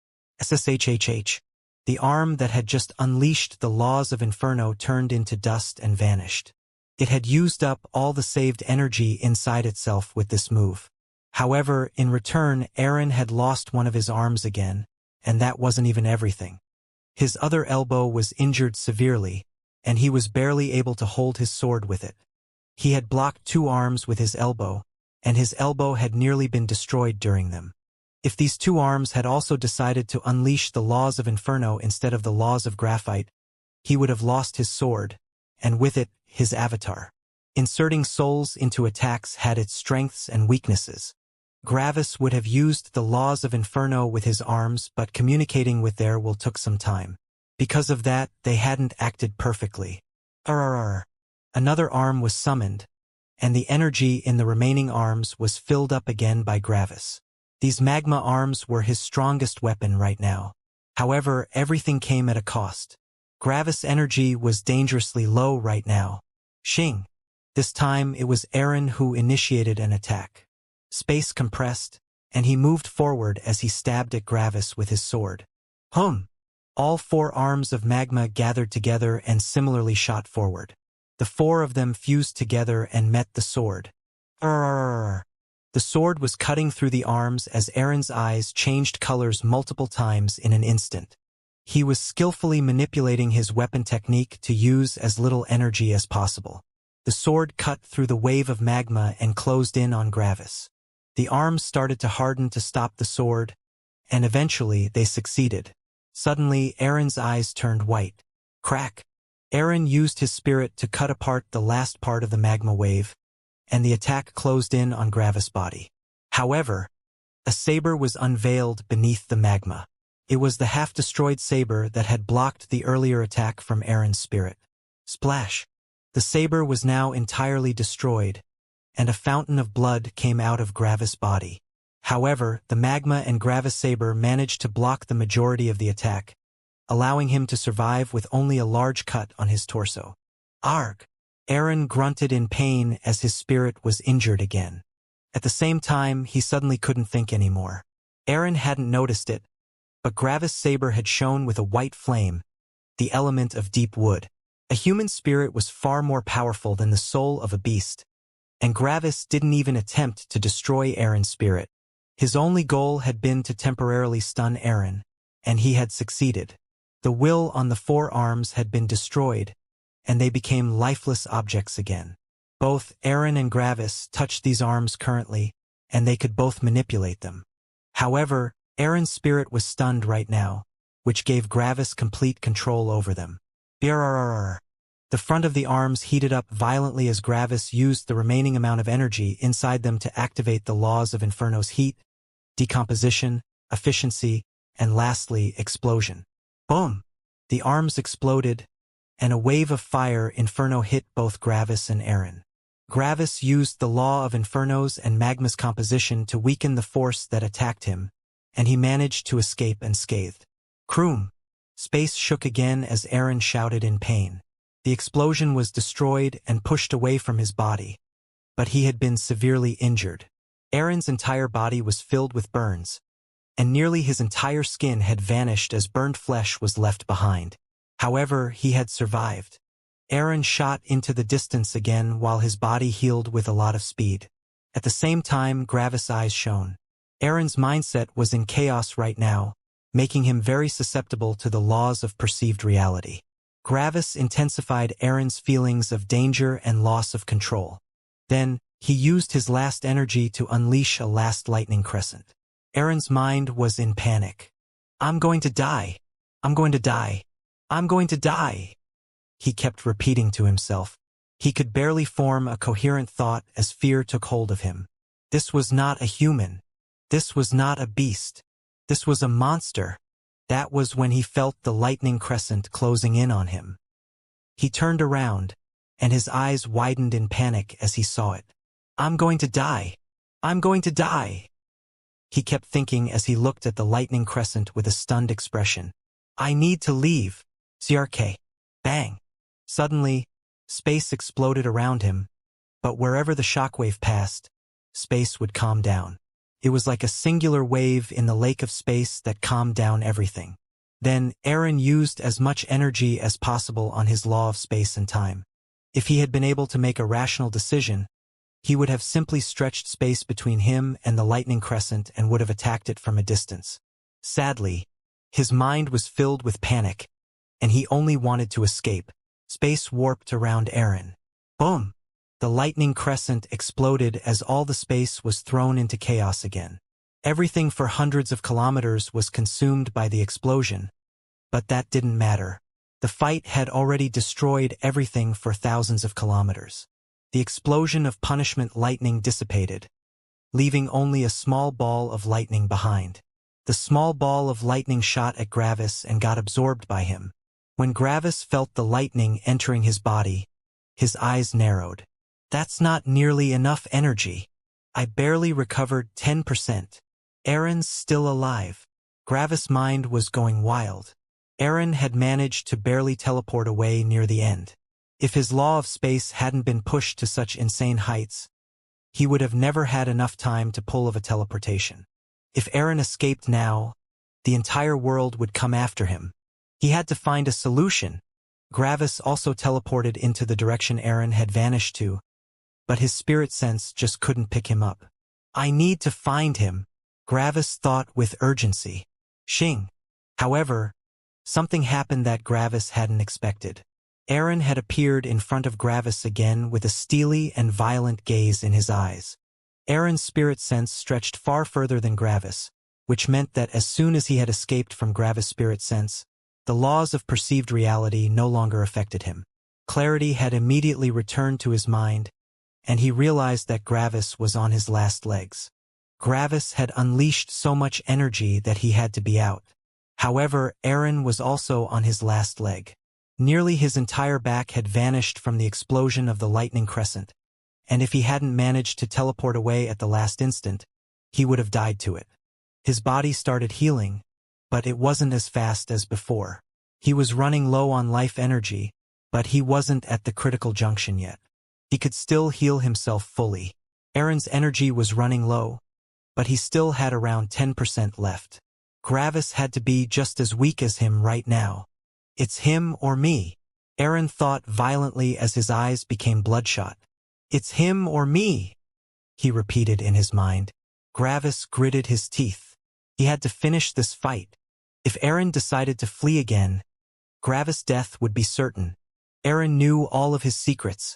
SSHHH. The arm that had just unleashed the laws of Inferno turned into dust and vanished. It had used up all the saved energy inside itself with this move. However, in return, Eren had lost one of his arms again, and that wasn't even everything. His other elbow was injured severely, and he was barely able to hold his sword with it. He had blocked 2 arms with his elbow, and his elbow had nearly been destroyed during them. If these 2 arms had also decided to unleash the laws of Inferno instead of the laws of graphite, he would have lost his sword, and with it, his avatar. Inserting souls into attacks had its strengths and weaknesses. Gravis would have used the laws of Inferno with his arms, but communicating with their will took some time. Because of that, they hadn't acted perfectly. Another arm was summoned, and the energy in the remaining arms was filled up again by Gravis. These magma arms were his strongest weapon right now. However, everything came at a cost. Gravis' energy was dangerously low right now. Xing. This time it was Eren who initiated an attack. Space compressed, and he moved forward as he stabbed at Gravis with his sword. All 4 arms of magma gathered together and similarly shot forward. The 4 of them fused together and met the sword. The sword was cutting through the arms as Eren's eyes changed colors multiple times in an instant. He was skillfully manipulating his weapon technique to use as little energy as possible. The sword cut through the wave of magma and closed in on Gravis. The arms started to harden to stop the sword, and eventually they succeeded. Suddenly, Eren's eyes turned white. Crack! Eren used his spirit to cut apart the last part of the magma wave, and the attack closed in on Gravis' body. However, a saber was unveiled beneath the magma. It was the half-destroyed saber that had blocked the earlier attack from Eren's spirit. Splash! The saber was now entirely destroyed, and a fountain of blood came out of Gravis' body. However, the magma and Gravis' saber managed to block the majority of the attack, allowing him to survive with only a large cut on his torso. Arg! Eren grunted in pain as his spirit was injured again. At the same time, he suddenly couldn't think anymore. Eren hadn't noticed it, but Gravis' saber had shone with a white flame, the element of deep wood. A human spirit was far more powerful than the soul of a beast, and Gravis didn't even attempt to destroy Eren's spirit. His only goal had been to temporarily stun Eren, and he had succeeded. The will on the 4 arms had been destroyed, and they became lifeless objects again. Both Eren and Gravis touched these arms currently, and they could both manipulate them. However, Eren's spirit was stunned right now, which gave Gravis complete control over them. Brrrr. The front of the arms heated up violently as Gravis used the remaining amount of energy inside them to activate the laws of Inferno's heat, decomposition, efficiency, and lastly, explosion. Boom! The arms exploded, and a wave of fire inferno hit both Gravis and Aaron. Gravis used the law of infernos and magma's composition to weaken the force that attacked him, and he managed to escape unscathed. Kroom! Space shook again as Aaron shouted in pain. The explosion was destroyed and pushed away from his body, but he had been severely injured. Aaron's entire body was filled with burns, and nearly his entire skin had vanished as burned flesh was left behind. However, he had survived. Aaron shot into the distance again while his body healed with a lot of speed. At the same time, Gravis' eyes shone. Aaron's mindset was in chaos right now, making him very susceptible to the laws of perceived reality. Gravis intensified Aaron's feelings of danger and loss of control. Then, he used his last energy to unleash a last lightning crescent. Aaron's mind was in panic. "I'm going to die. I'm going to die. I'm going to die," he kept repeating to himself. He could barely form a coherent thought as fear took hold of him. This was not a human. This was not a beast. This was a monster. That was when he felt the lightning crescent closing in on him. He turned around, and his eyes widened in panic as he saw it. "I'm going to die. I'm going to die," he kept thinking as he looked at the lightning crescent with a stunned expression. "I need to leave. Xianxia." Bang! Suddenly, space exploded around him, but wherever the shockwave passed, space would calm down. It was like a singular wave in the lake of space that calmed down everything. Then, Aaron used as much energy as possible on his law of space and time. If he had been able to make a rational decision, he would have simply stretched space between him and the lightning crescent and would have attacked it from a distance. Sadly, his mind was filled with panic, and he only wanted to escape. Space warped around Aaron. Boom! The lightning crescent exploded as all the space was thrown into chaos again. Everything for hundreds of kilometers was consumed by the explosion, but that didn't matter. The fight had already destroyed everything for thousands of kilometers. The explosion of punishment lightning dissipated, leaving only a small ball of lightning behind. The small ball of lightning shot at Gravis and got absorbed by him. When Gravis felt the lightning entering his body, his eyes narrowed. "That's not nearly enough energy. I barely recovered 10%. Aaron's still alive." Gravis' mind was going wild. Aaron had managed to barely teleport away near the end. If his law of space hadn't been pushed to such insane heights, he would have never had enough time to pull off a teleportation. If Aaron escaped now, the entire world would come after him. He had to find a solution. Gravis also teleported into the direction Aaron had vanished to, but his spirit sense just couldn't pick him up. "I need to find him," Gravis thought with urgency. Xing. However, something happened that Gravis hadn't expected. Aaron had appeared in front of Gravis again with a steely and violent gaze in his eyes. Aaron's spirit sense stretched far further than Gravis, which meant that as soon as he had escaped from Gravis' spirit sense, the laws of perceived reality no longer affected him. Clarity had immediately returned to his mind, and he realized that Gravis was on his last legs. Gravis had unleashed so much energy that he had to be out. However, Aaron was also on his last leg. Nearly his entire back had vanished from the explosion of the lightning crescent, and if he hadn't managed to teleport away at the last instant, he would have died to it. His body started healing, but it wasn't as fast as before. He was running low on life energy, but he wasn't at the critical junction yet. He could still heal himself fully. Aaron's energy was running low, but he still had around 10% left. Gravis had to be just as weak as him right now. "It's him or me," Aaron thought violently as his eyes became bloodshot. "It's him or me," he repeated in his mind. Gravis gritted his teeth. He had to finish this fight. If Aaron decided to flee again, Gravis' death would be certain. Aaron knew all of his secrets.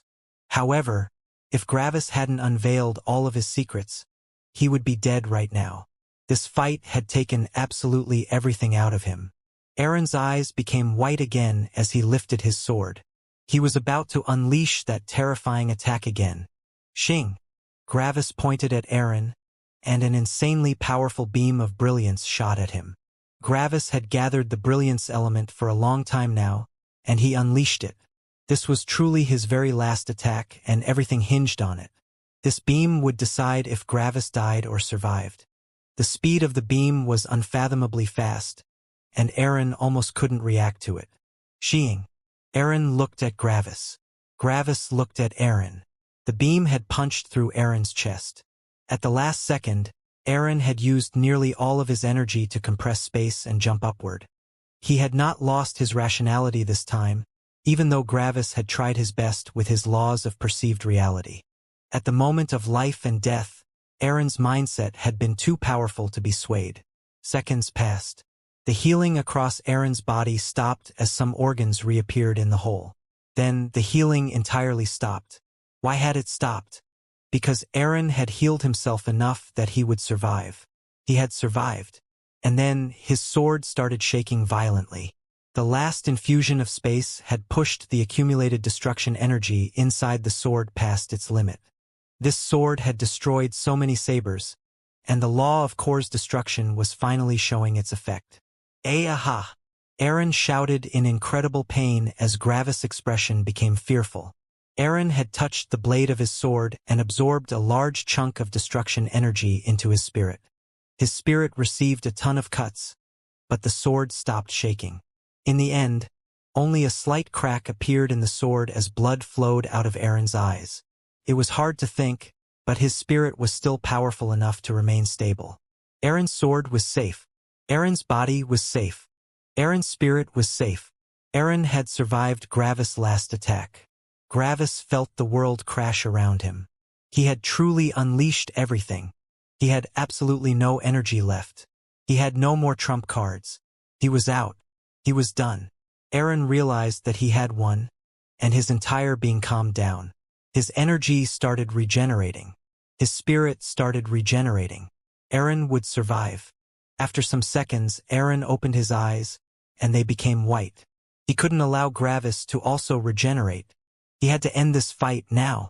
However, if Gravis hadn't unveiled all of his secrets, he would be dead right now. This fight had taken absolutely everything out of him. Aaron's eyes became white again as he lifted his sword. He was about to unleash that terrifying attack again. Xing. Gravis pointed at Aaron, and an insanely powerful beam of brilliance shot at him. Gravis had gathered the brilliance element for a long time now, and he unleashed it. This was truly his very last attack, and everything hinged on it. This beam would decide if Gravis died or survived. The speed of the beam was unfathomably fast, and Eren almost couldn't react to it. Xiang. Eren looked at Gravis. Gravis looked at Eren. The beam had punched through Eren's chest. At the last second, Eren had used nearly all of his energy to compress space and jump upward. He had not lost his rationality this time, even though Gravis had tried his best with his laws of perceived reality. At the moment of life and death, Eren's mindset had been too powerful to be swayed. Seconds passed. The healing across Eren's body stopped as some organs reappeared in the hole. Then the healing entirely stopped. Why had it stopped? Because Eren had healed himself enough that he would survive. He had survived. And then his sword started shaking violently. The last infusion of space had pushed the accumulated destruction energy inside the sword past its limit. This sword had destroyed so many sabers, and the law of Kor's destruction was finally showing its effect. Aha! Eren shouted in incredible pain as Gravis' expression became fearful. Eren had touched the blade of his sword and absorbed a large chunk of destruction energy into his spirit. His spirit received a ton of cuts, but the sword stopped shaking. In the end, only a slight crack appeared in the sword as blood flowed out of Eren's eyes. It was hard to think, but his spirit was still powerful enough to remain stable. Eren's sword was safe. Eren's body was safe. Eren's spirit was safe. Eren had survived Gravis' last attack. Gravis felt the world crash around him. He had truly unleashed everything. He had absolutely no energy left. He had no more trump cards. He was out. He was done. Eren realized that he had won, and his entire being calmed down. His energy started regenerating. His spirit started regenerating. Eren would survive. After some seconds, Eren opened his eyes, and they became white. He couldn't allow Gravis to also regenerate. He had to end this fight now.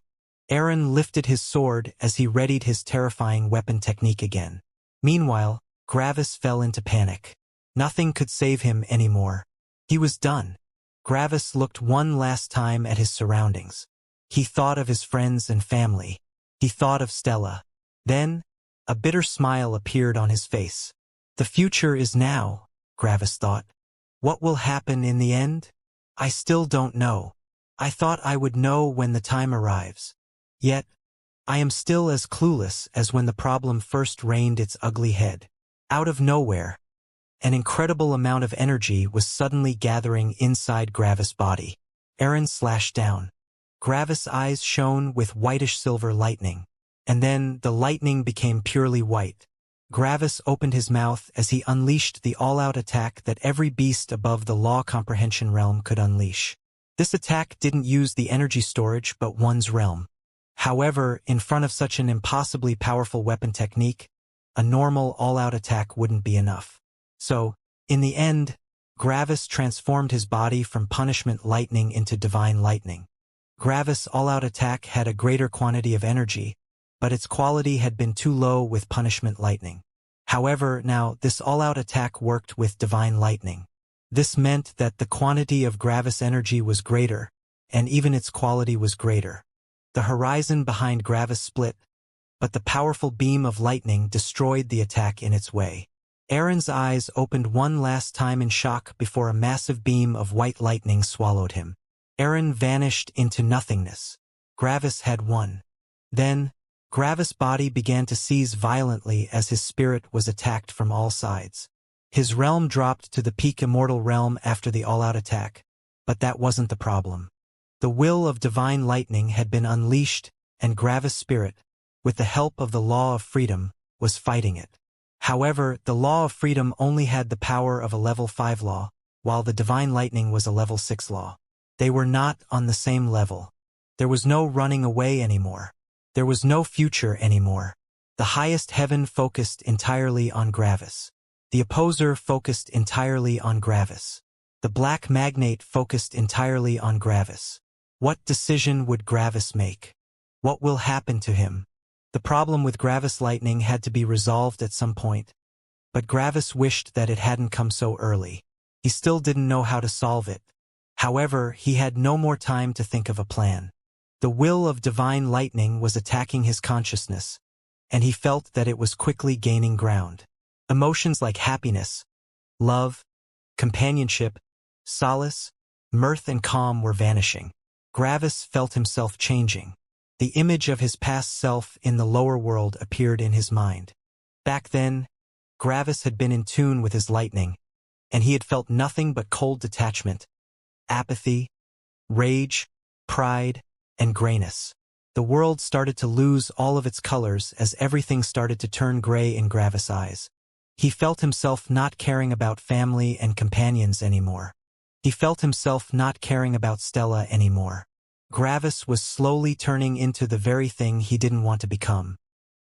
Eren lifted his sword as he readied his terrifying weapon technique again. Meanwhile, Gravis fell into panic. Nothing could save him anymore. He was done. Gravis looked one last time at his surroundings. He thought of his friends and family. He thought of Stella. Then, a bitter smile appeared on his face. The future is now, Gravis thought. What will happen in the end? I still don't know. I thought I would know when the time arrives. Yet, I am still as clueless as when the problem first rained its ugly head. Out of nowhere, an incredible amount of energy was suddenly gathering inside Gravis' body. Eren slashed down. Gravis' eyes shone with whitish-silver lightning, and then the lightning became purely white. Gravis opened his mouth as he unleashed the all-out attack that every beast above the law comprehension realm could unleash. This attack didn't use the energy storage but one's realm. However, in front of such an impossibly powerful weapon technique, a normal all-out attack wouldn't be enough. So, in the end, Gravis transformed his body from punishment lightning into divine lightning. Gravis' all-out attack had a greater quantity of energy, but its quality had been too low with punishment lightning. However, now this all-out attack worked with divine lightning. This meant that the quantity of Gravis' energy was greater, and even its quality was greater. The horizon behind Gravis split, but the powerful beam of lightning destroyed the attack in its way. Eren's eyes opened one last time in shock before a massive beam of white lightning swallowed him. Eren vanished into nothingness. Gravis had won. Then, Gravis' body began to seize violently as his spirit was attacked from all sides. His realm dropped to the peak immortal realm after the all-out attack, but that wasn't the problem. The will of divine lightning had been unleashed, and Gravis' spirit, with the help of the law of freedom, was fighting it. However, the law of freedom only had the power of a level 5 law, while the divine lightning was a level 6 law. They were not on the same level. There was no running away anymore. There was no future anymore. The highest heaven focused entirely on Gravis. The opposer focused entirely on Gravis. The black magnate focused entirely on Gravis. What decision would Gravis make? What will happen to him? The problem with Gravis lightning had to be resolved at some point, but Gravis wished that it hadn't come so early. He still didn't know how to solve it. However, he had no more time to think of a plan. The will of divine lightning was attacking his consciousness, and he felt that it was quickly gaining ground. Emotions like happiness, love, companionship, solace, mirth and calm were vanishing. Gravis felt himself changing. The image of his past self in the lower world appeared in his mind. Back then, Gravis had been in tune with his lightning, and he had felt nothing but cold detachment, apathy, rage, pride, and grayness. The world started to lose all of its colors as everything started to turn gray in Gravis' eyes. He felt himself not caring about family and companions anymore. He felt himself not caring about Stella anymore. Gravis was slowly turning into the very thing he didn't want to become.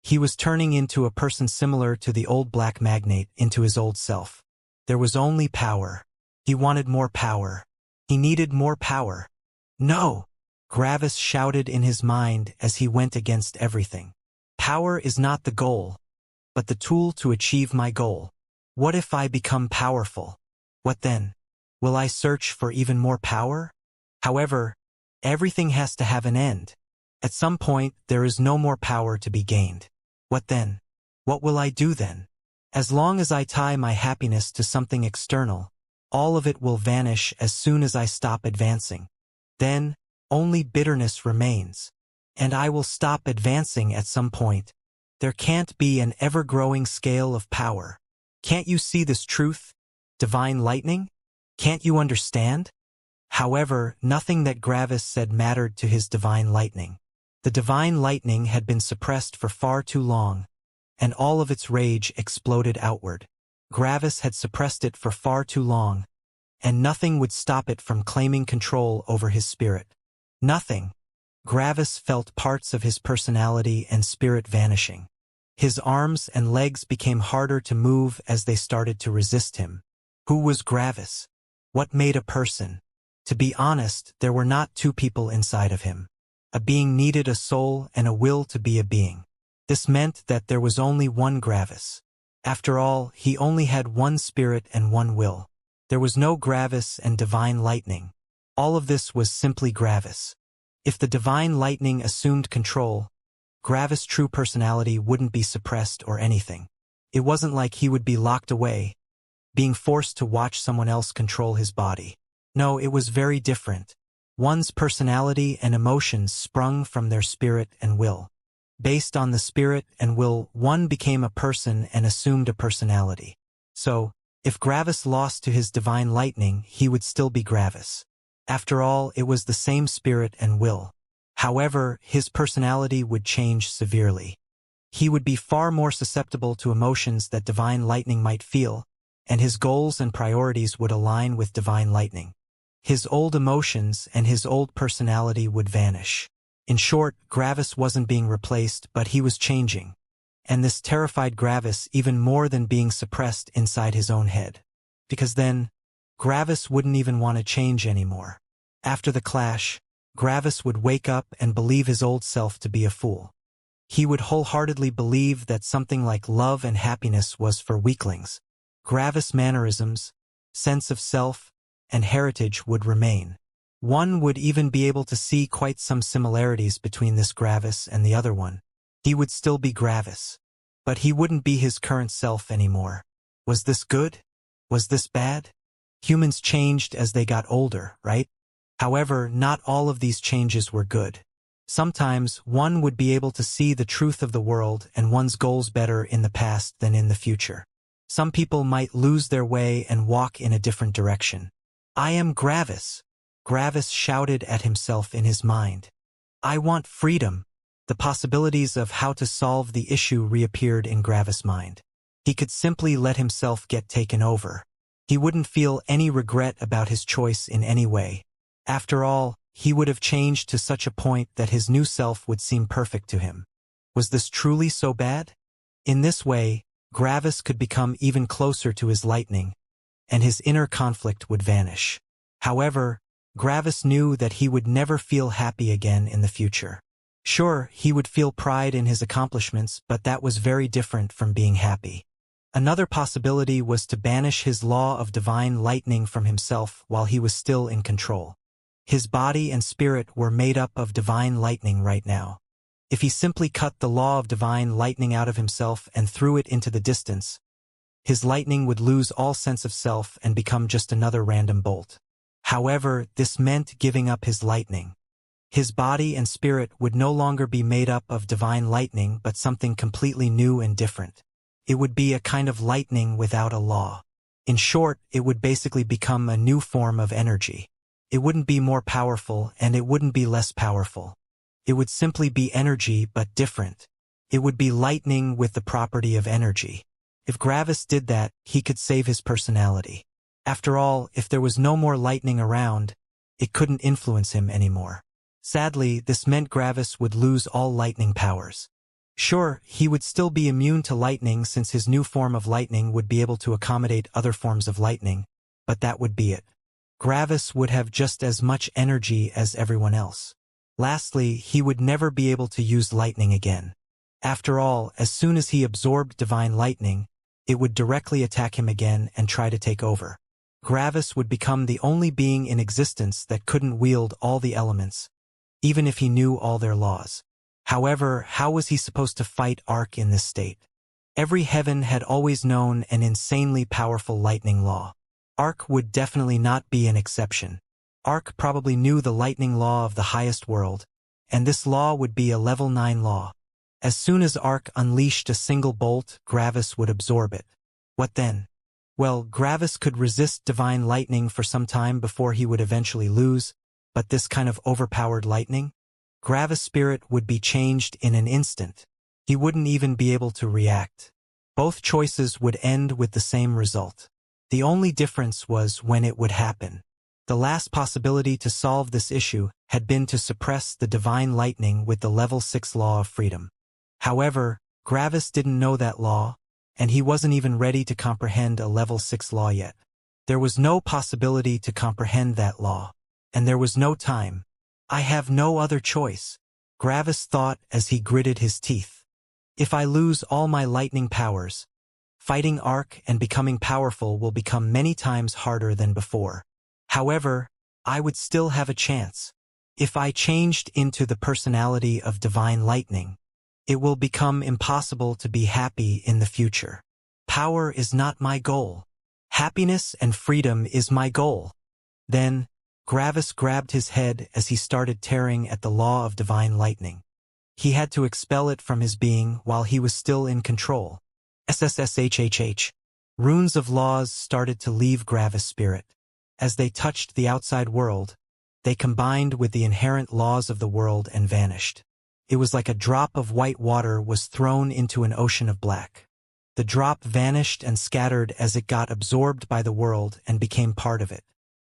He was turning into a person similar to the old black magnate, into his old self. There was only power. He wanted more power. He needed more power. No! Gravis shouted in his mind as he went against everything. Power is not the goal, but the tool to achieve my goal. What if I become powerful? What then? Will I search for even more power? However, everything has to have an end. At some point, there is no more power to be gained. What then? What will I do then? As long as I tie my happiness to something external, all of it will vanish as soon as I stop advancing. Then, only bitterness remains. And I will stop advancing at some point. There can't be an ever-growing scale of power. Can't you see this truth? Divine lightning? Can't you understand? However, nothing that Gravis said mattered to his divine lightning. The divine lightning had been suppressed for far too long, and all of its rage exploded outward. Gravis had suppressed it for far too long, and nothing would stop it from claiming control over his spirit. Nothing. Gravis felt parts of his personality and spirit vanishing. His arms and legs became harder to move as they started to resist him. Who was Gravis? What made a person? To be honest, there were not two people inside of him. A being needed a soul and a will to be a being. This meant that there was only one Gravis. After all, he only had one spirit and one will. There was no Gravis and divine lightning. All of this was simply Gravis. If the divine lightning assumed control, Gravis' true personality wouldn't be suppressed or anything. It wasn't like he would be locked away, being forced to watch someone else control his body. No, it was very different. One's personality and emotions sprung from their spirit and will. Based on the spirit and will, one became a person and assumed a personality. So, if Gravis lost to his divine lightning, he would still be Gravis. After all, it was the same spirit and will. However, his personality would change severely. He would be far more susceptible to emotions that divine lightning might feel, and his goals and priorities would align with divine lightning. His old emotions and his old personality would vanish. In short, Gravis wasn't being replaced, but he was changing. And this terrified Gravis even more than being suppressed inside his own head. Because then, Gravis wouldn't even want to change anymore. After the clash, Gravis would wake up and believe his old self to be a fool. He would wholeheartedly believe that something like love and happiness was for weaklings. Gravis' mannerisms, sense of self, and heritage would remain. One would even be able to see quite some similarities between this Gravis and the other one. He would still be Gravis. But he wouldn't be his current self anymore. Was this good? Was this bad? Humans changed as they got older, right? However, not all of these changes were good. Sometimes, one would be able to see the truth of the world and one's goals better in the past than in the future. Some people might lose their way and walk in a different direction. I am Gravis. Gravis shouted at himself in his mind. I want freedom. The possibilities of how to solve the issue reappeared in Gravis' mind. He could simply let himself get taken over. He wouldn't feel any regret about his choice in any way. After all, he would have changed to such a point that his new self would seem perfect to him. Was this truly so bad? In this way, Gravis could become even closer to his lightning, and his inner conflict would vanish. However, Gravis knew that he would never feel happy again in the future. Sure, he would feel pride in his accomplishments, but that was very different from being happy. Another possibility was to banish his law of divine lightning from himself while he was still in control. His body and spirit were made up of divine lightning right now. If he simply cut the law of divine lightning out of himself and threw it into the distance, his lightning would lose all sense of self and become just another random bolt. However, this meant giving up his lightning. His body and spirit would no longer be made up of divine lightning but something completely new and different. It would be a kind of lightning without a law. In short, it would basically become a new form of energy. It wouldn't be more powerful and it wouldn't be less powerful. It would simply be energy but different. It would be lightning with the property of energy. If Gravis did that, he could save his personality. After all, if there was no more lightning around, it couldn't influence him anymore. Sadly, this meant Gravis would lose all lightning powers. Sure, he would still be immune to lightning since his new form of lightning would be able to accommodate other forms of lightning, but that would be it. Gravis would have just as much energy as everyone else. Lastly, he would never be able to use lightning again. After all, as soon as he absorbed divine lightning, it would directly attack him again and try to take over. Gravis would become the only being in existence that couldn't wield all the elements, even if he knew all their laws. However, how was he supposed to fight Ark in this state? Every heaven had always known an insanely powerful lightning law. Ark would definitely not be an exception. Ark probably knew the lightning law of the highest world, and this law would be a level 9 law. As soon as Ark unleashed a single bolt, Gravis would absorb it. What then? Well, Gravis could resist divine lightning for some time before he would eventually lose, but this kind of overpowered lightning? Gravis' spirit would be changed in an instant. He wouldn't even be able to react. Both choices would end with the same result. The only difference was when it would happen. The last possibility to solve this issue had been to suppress the divine lightning with the level 6 law of freedom. However, Gravis didn't know that law, and he wasn't even ready to comprehend a level 6 law yet. There was no possibility to comprehend that law, and there was no time. I have no other choice, Gravis thought as he gritted his teeth. If I lose all my lightning powers, fighting Ark and becoming powerful will become many times harder than before. However, I would still have a chance. If I changed into the personality of divine lightning, it will become impossible to be happy in the future. Power is not my goal. Happiness and freedom is my goal. Then, Gravis grabbed his head as he started tearing at the law of divine lightning. He had to expel it from his being while he was still in control. SSSHHH. Runes of laws started to leave Gravis' spirit. As they touched the outside world, they combined with the inherent laws of the world and vanished. It was like a drop of white water was thrown into an ocean of black. The drop vanished and scattered as it got absorbed by the world and became part of it.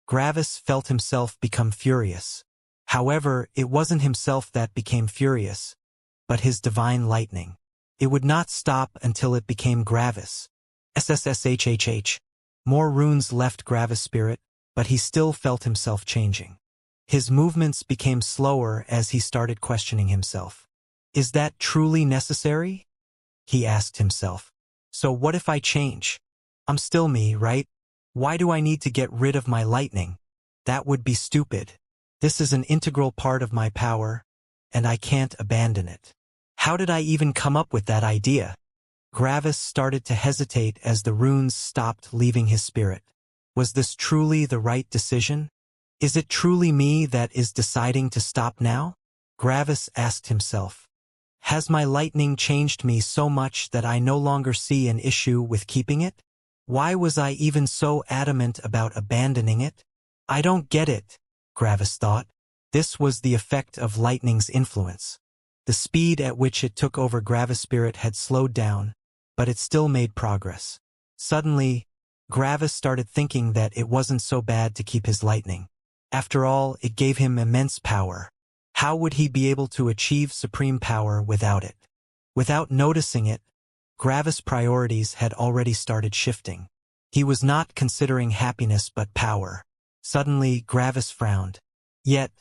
Gravis felt himself become furious. However, it wasn't himself that became furious, but his divine lightning. It would not stop until it became Gravis. SSSHHH. More runes left Gravis' spirit, but he still felt himself changing. His movements became slower as he started questioning himself. Is that truly necessary? He asked himself. So what if I change? I'm still me, right? Why do I need to get rid of my lightning? That would be stupid. This is an integral part of my power, and I can't abandon it. How did I even come up with that idea? Gravis started to hesitate as the runes stopped leaving his spirit. Was this truly the right decision? Is it truly me that is deciding to stop now? Gravis asked himself. Has my lightning changed me so much that I no longer see an issue with keeping it? Why was I even so adamant about abandoning it? I don't get it, Gravis thought. This was the effect of lightning's influence. The speed at which it took over Gravis' spirit had slowed down, but it still made progress. Suddenly, Gravis started thinking that it wasn't so bad to keep his lightning. After all, it gave him immense power. How would he be able to achieve supreme power without it? Without noticing it, Gravis' priorities had already started shifting. He was not considering happiness but power. Suddenly, Gravis frowned. Yet,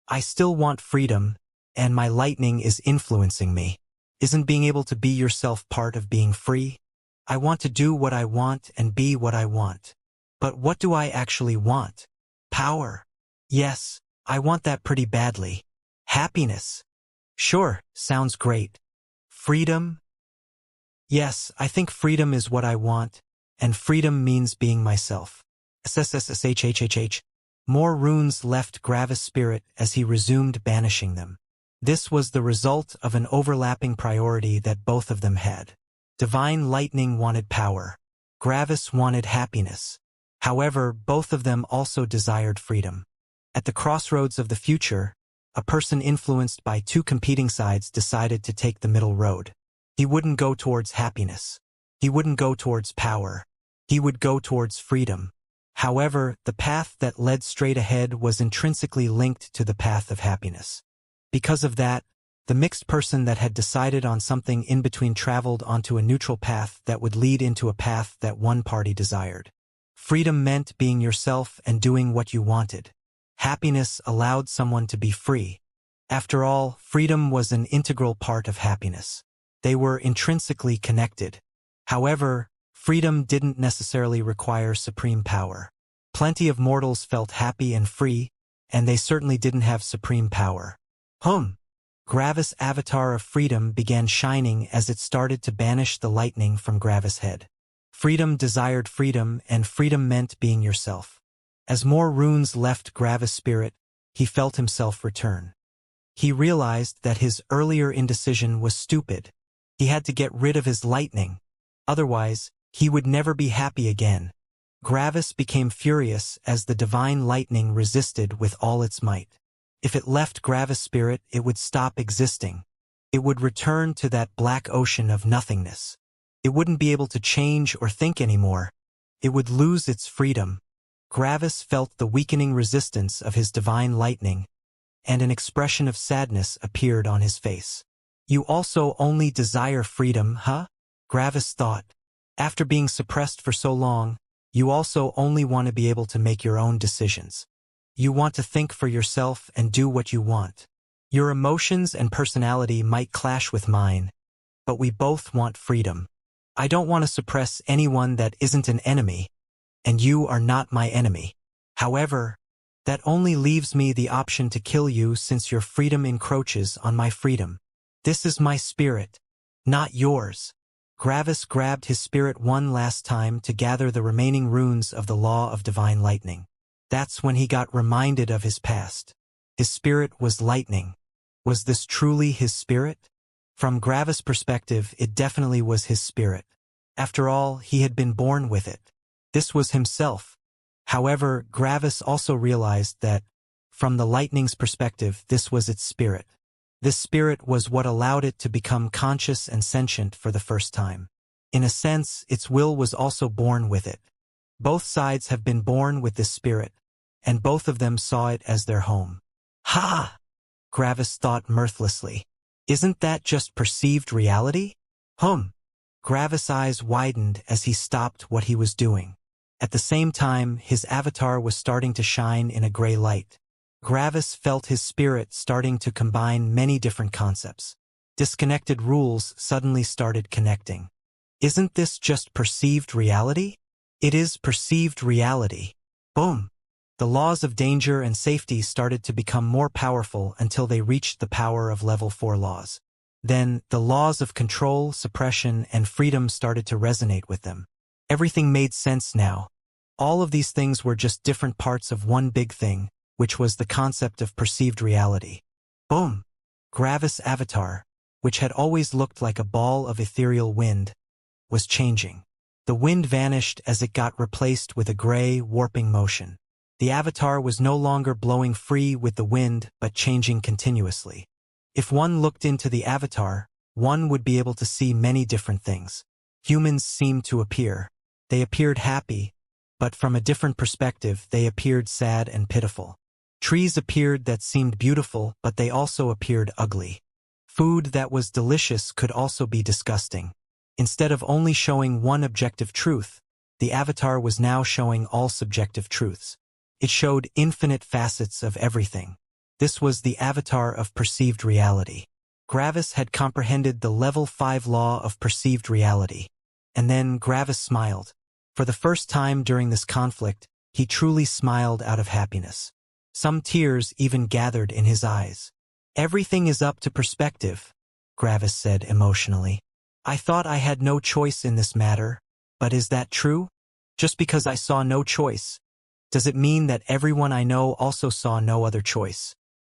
I still want freedom, and my lightning is influencing me. Isn't being able to be yourself part of being free? I want to do what I want and be what I want. But what do I actually want? Power. Yes, I want that pretty badly. Happiness. Sure, sounds great. Freedom? Yes, I think freedom is what I want, and freedom means being myself. SSSSHHHH. More runes left Gravis' spirit as he resumed banishing them. This was the result of an overlapping priority that both of them had. Divine Lightning wanted power. Gravis wanted happiness. However, both of them also desired freedom. At the crossroads of the future, a person influenced by two competing sides decided to take the middle road. He wouldn't go towards happiness. He wouldn't go towards power. He would go towards freedom. However, the path that led straight ahead was intrinsically linked to the path of happiness. Because of that, the mixed person that had decided on something in between traveled onto a neutral path that would lead into a path that one party desired. Freedom meant being yourself and doing what you wanted. Happiness allowed someone to be free. After all, freedom was an integral part of happiness. They were intrinsically connected. However, freedom didn't necessarily require supreme power. Plenty of mortals felt happy and free, and they certainly didn't have supreme power. Gravis' avatar of freedom began shining as it started to banish the lightning from Gravis' head. Freedom desired freedom, and freedom meant being yourself. As more runes left Gravis' spirit, he felt himself return. He realized that his earlier indecision was stupid. He had to get rid of his lightning. Otherwise, he would never be happy again. Gravis became furious as the divine lightning resisted with all its might. If it left Gravis' spirit, it would stop existing. It would return to that black ocean of nothingness. It wouldn't be able to change or think anymore. It would lose its freedom. Gravis felt the weakening resistance of his divine lightning, and an expression of sadness appeared on his face. You also only desire freedom, huh? Gravis thought. After being suppressed for so long, you also only want to be able to make your own decisions. You want to think for yourself and do what you want. Your emotions and personality might clash with mine, but we both want freedom. I don't want to suppress anyone that isn't an enemy, and you are not my enemy. However, that only leaves me the option to kill you since your freedom encroaches on my freedom. This is my spirit, not yours. Gravis grabbed his spirit one last time to gather the remaining runes of the law of divine lightning. That's when he got reminded of his past. His spirit was lightning. Was this truly his spirit? From Gravis' perspective, it definitely was his spirit. After all, he had been born with it. This was himself. However, Gravis also realized that, from the lightning's perspective, this was its spirit. This spirit was what allowed it to become conscious and sentient for the first time. In a sense, its will was also born with it. Both sides have been born with this spirit, and both of them saw it as their home. Ha! Gravis thought mirthlessly. Isn't that just perceived reality? Gravis' eyes widened as he stopped what he was doing. At the same time, his avatar was starting to shine in a gray light. Gravis felt his spirit starting to combine many different concepts. Disconnected rules suddenly started connecting. Isn't this just perceived reality? It is perceived reality. Boom! The laws of danger and safety started to become more powerful until they reached the power of level 4 laws. Then, the laws of control, suppression, and freedom started to resonate with them. Everything made sense now. All of these things were just different parts of one big thing, which was the concept of perceived reality. Boom! Gravis' avatar, which had always looked like a ball of ethereal wind, was changing. The wind vanished as it got replaced with a gray, warping motion. The avatar was no longer blowing free with the wind, but changing continuously. If one looked into the avatar, one would be able to see many different things. Humans seemed to appear. They appeared happy, but from a different perspective, they appeared sad and pitiful. Trees appeared that seemed beautiful, but they also appeared ugly. Food that was delicious could also be disgusting. Instead of only showing one objective truth, the avatar was now showing all subjective truths. It showed infinite facets of everything. This was the avatar of perceived reality. Gravis had comprehended the level 5 law of perceived reality. And then Gravis smiled. For the first time during this conflict, he truly smiled out of happiness. Some tears even gathered in his eyes. Everything is up to perspective, Gravis said emotionally. I thought I had no choice in this matter, but is that true? Just because I saw no choice, does it mean that everyone I know also saw no other choice?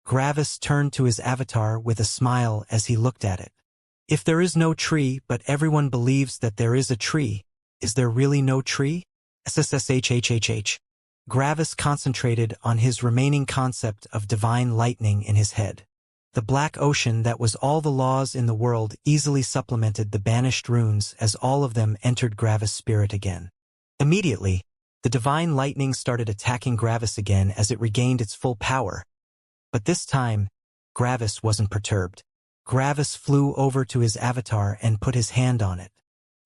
Gravis turned to his avatar with a smile as he looked at it. If there is no tree but everyone believes that there is a tree, is there really no tree? SSSHHHH. Gravis concentrated on his remaining concept of divine lightning in his head. The black ocean that was all the laws in the world easily supplemented the banished runes as all of them entered Gravis' spirit again. Immediately, the divine lightning started attacking Gravis again as it regained its full power. But this time, Gravis wasn't perturbed. Gravis flew over to his avatar and put his hand on it.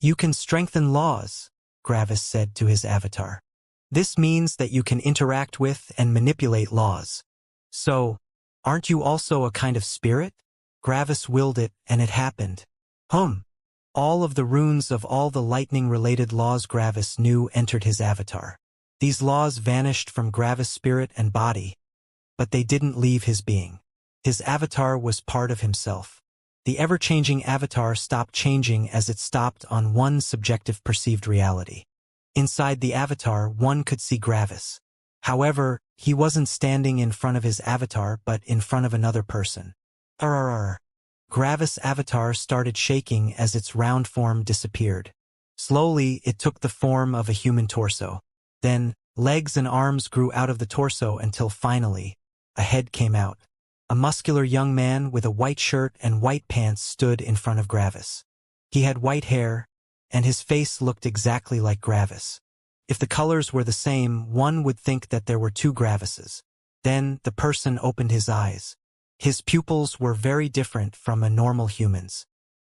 You can strengthen laws, Gravis said to his avatar. This means that you can interact with and manipulate laws. So, aren't you also a kind of spirit? Gravis willed it, and it happened. All of the runes of all the lightning-related laws Gravis knew entered his avatar. These laws vanished from Gravis' spirit and body, but they didn't leave his being. His avatar was part of himself. The ever-changing avatar stopped changing as it stopped on one subjective perceived reality. Inside the avatar, one could see Gravis. However, he wasn't standing in front of his avatar but in front of another person. Gravis' avatar started shaking as its round form disappeared. Slowly, it took the form of a human torso. Then, legs and arms grew out of the torso until finally, a head came out. A muscular young man with a white shirt and white pants stood in front of Gravis. He had white hair, and his face looked exactly like Gravis. If the colors were the same, one would think that there were two Gravises. Then, the person opened his eyes. His pupils were very different from a normal human's.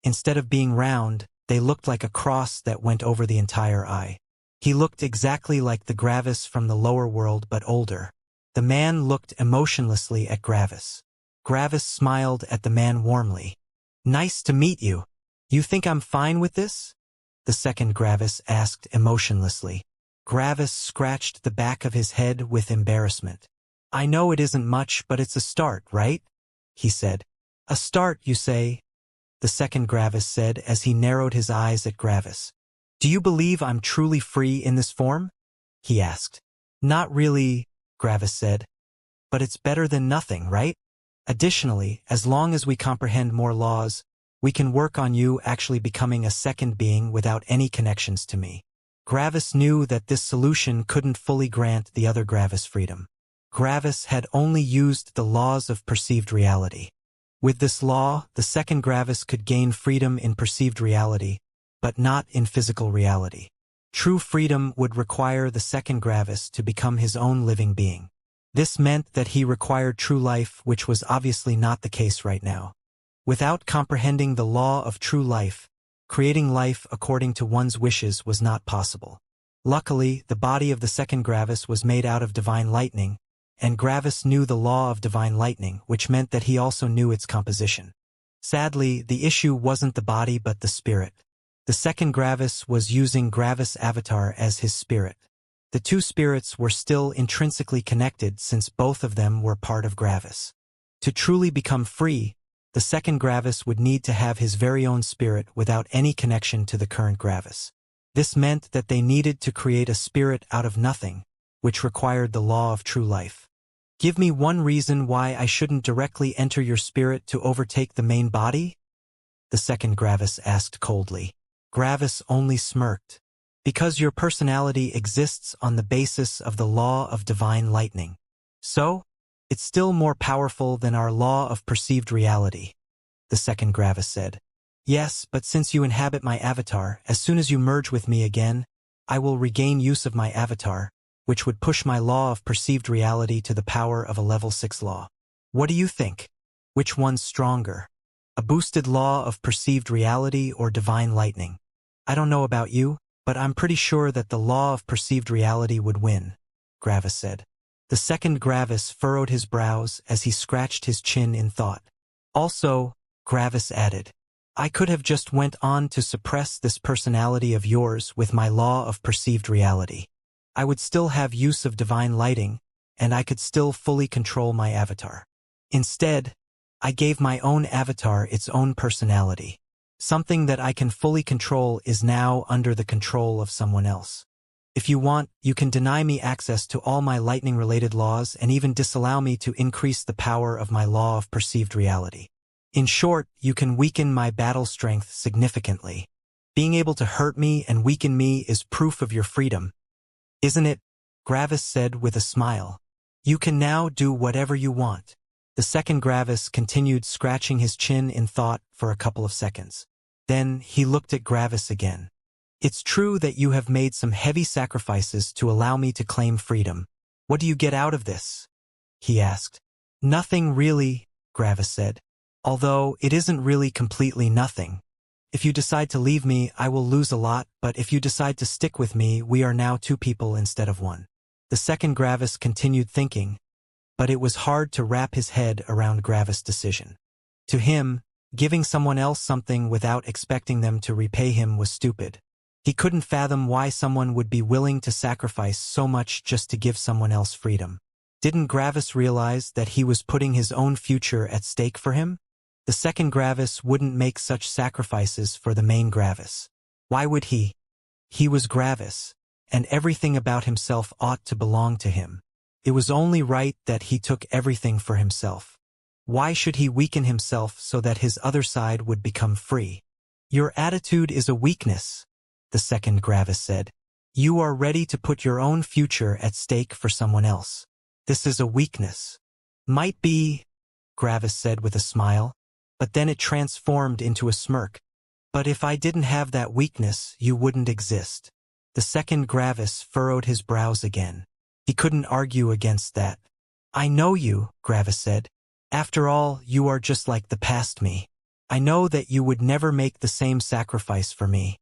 Instead of being round, they looked like a cross that went over the entire eye. He looked exactly like the Gravis from the lower world but older. The man looked emotionlessly at Gravis. Gravis smiled at the man warmly. Nice to meet you. You think I'm fine with this? The second Gravis asked emotionlessly. Gravis scratched the back of his head with embarrassment. I know it isn't much, but it's a start, right? He said. A start, you say? The second Gravis said as he narrowed his eyes at Gravis. Do you believe I'm truly free in this form? He asked. Not really, Gravis said. But it's better than nothing, right? Additionally, as long as we comprehend more laws, we can work on you actually becoming a second being without any connections to me. Gravis knew that this solution couldn't fully grant the other Gravis freedom. Gravis had only used the laws of perceived reality. With this law, the second Gravis could gain freedom in perceived reality, but not in physical reality. True freedom would require the second Gravis to become his own living being. This meant that he required true life, which was obviously not the case right now. Without comprehending the law of true life, creating life according to one's wishes was not possible. Luckily, the body of the second Gravis was made out of divine lightning, and Gravis knew the law of divine lightning, which meant that he also knew its composition. Sadly, the issue wasn't the body but the spirit. The second Gravis was using Gravis' avatar as his spirit. The two spirits were still intrinsically connected since both of them were part of Gravis. To truly become free, the second Gravis would need to have his very own spirit without any connection to the current Gravis. This meant that they needed to create a spirit out of nothing, which required the law of true life. Give me one reason why I shouldn't directly enter your spirit to overtake the main body? The second Gravis asked coldly. Gravis only smirked. Because your personality exists on the basis of the law of divine lightning. So, it's still more powerful than our law of perceived reality, the second Gravis said. Yes, but since you inhabit my avatar, as soon as you merge with me again, I will regain use of my avatar, which would push my law of perceived reality to the power of a level 6 law. What do you think? Which one's stronger? A boosted law of perceived reality or divine lightning? I don't know about you, but I'm pretty sure that the law of perceived reality would win, Gravis said. The second Gravis furrowed his brows as he scratched his chin in thought. Also, Gravis added, I could have just went on to suppress this personality of yours with my law of perceived reality. I would still have use of divine lighting, and I could still fully control my avatar. Instead, I gave my own avatar its own personality. Something that I can fully control is now under the control of someone else. If you want, you can deny me access to all my lightning-related laws and even disallow me to increase the power of my law of perceived reality. In short, you can weaken my battle strength significantly. Being able to hurt me and weaken me is proof of your freedom. Isn't it? Gravis said with a smile. You can now do whatever you want. The second Gravis continued scratching his chin in thought for a couple of seconds. Then he looked at Gravis again. It's true that you have made some heavy sacrifices to allow me to claim freedom. What do you get out of this? He asked. Nothing really, Gravis said. Although it isn't really completely nothing. If you decide to leave me, I will lose a lot, but if you decide to stick with me, we are now two people instead of one. The second Gravis continued thinking, but it was hard to wrap his head around Gravis' decision. To him, giving someone else something without expecting them to repay him was stupid. He couldn't fathom why someone would be willing to sacrifice so much just to give someone else freedom. Didn't Gravis realize that he was putting his own future at stake for him? The second Gravis wouldn't make such sacrifices for the main Gravis. Why would he? He was Gravis, and everything about himself ought to belong to him. It was only right that he took everything for himself. Why should he weaken himself so that his other side would become free? Your attitude is a weakness, the second Gravis said. You are ready to put your own future at stake for someone else. This is a weakness. Might be, Gravis said with a smile, but then it transformed into a smirk. But if I didn't have that weakness, you wouldn't exist. The second Gravis furrowed his brows again. He couldn't argue against that. I know you, Gravis said. After all, you are just like the past me. I know that you would never make the same sacrifice for me.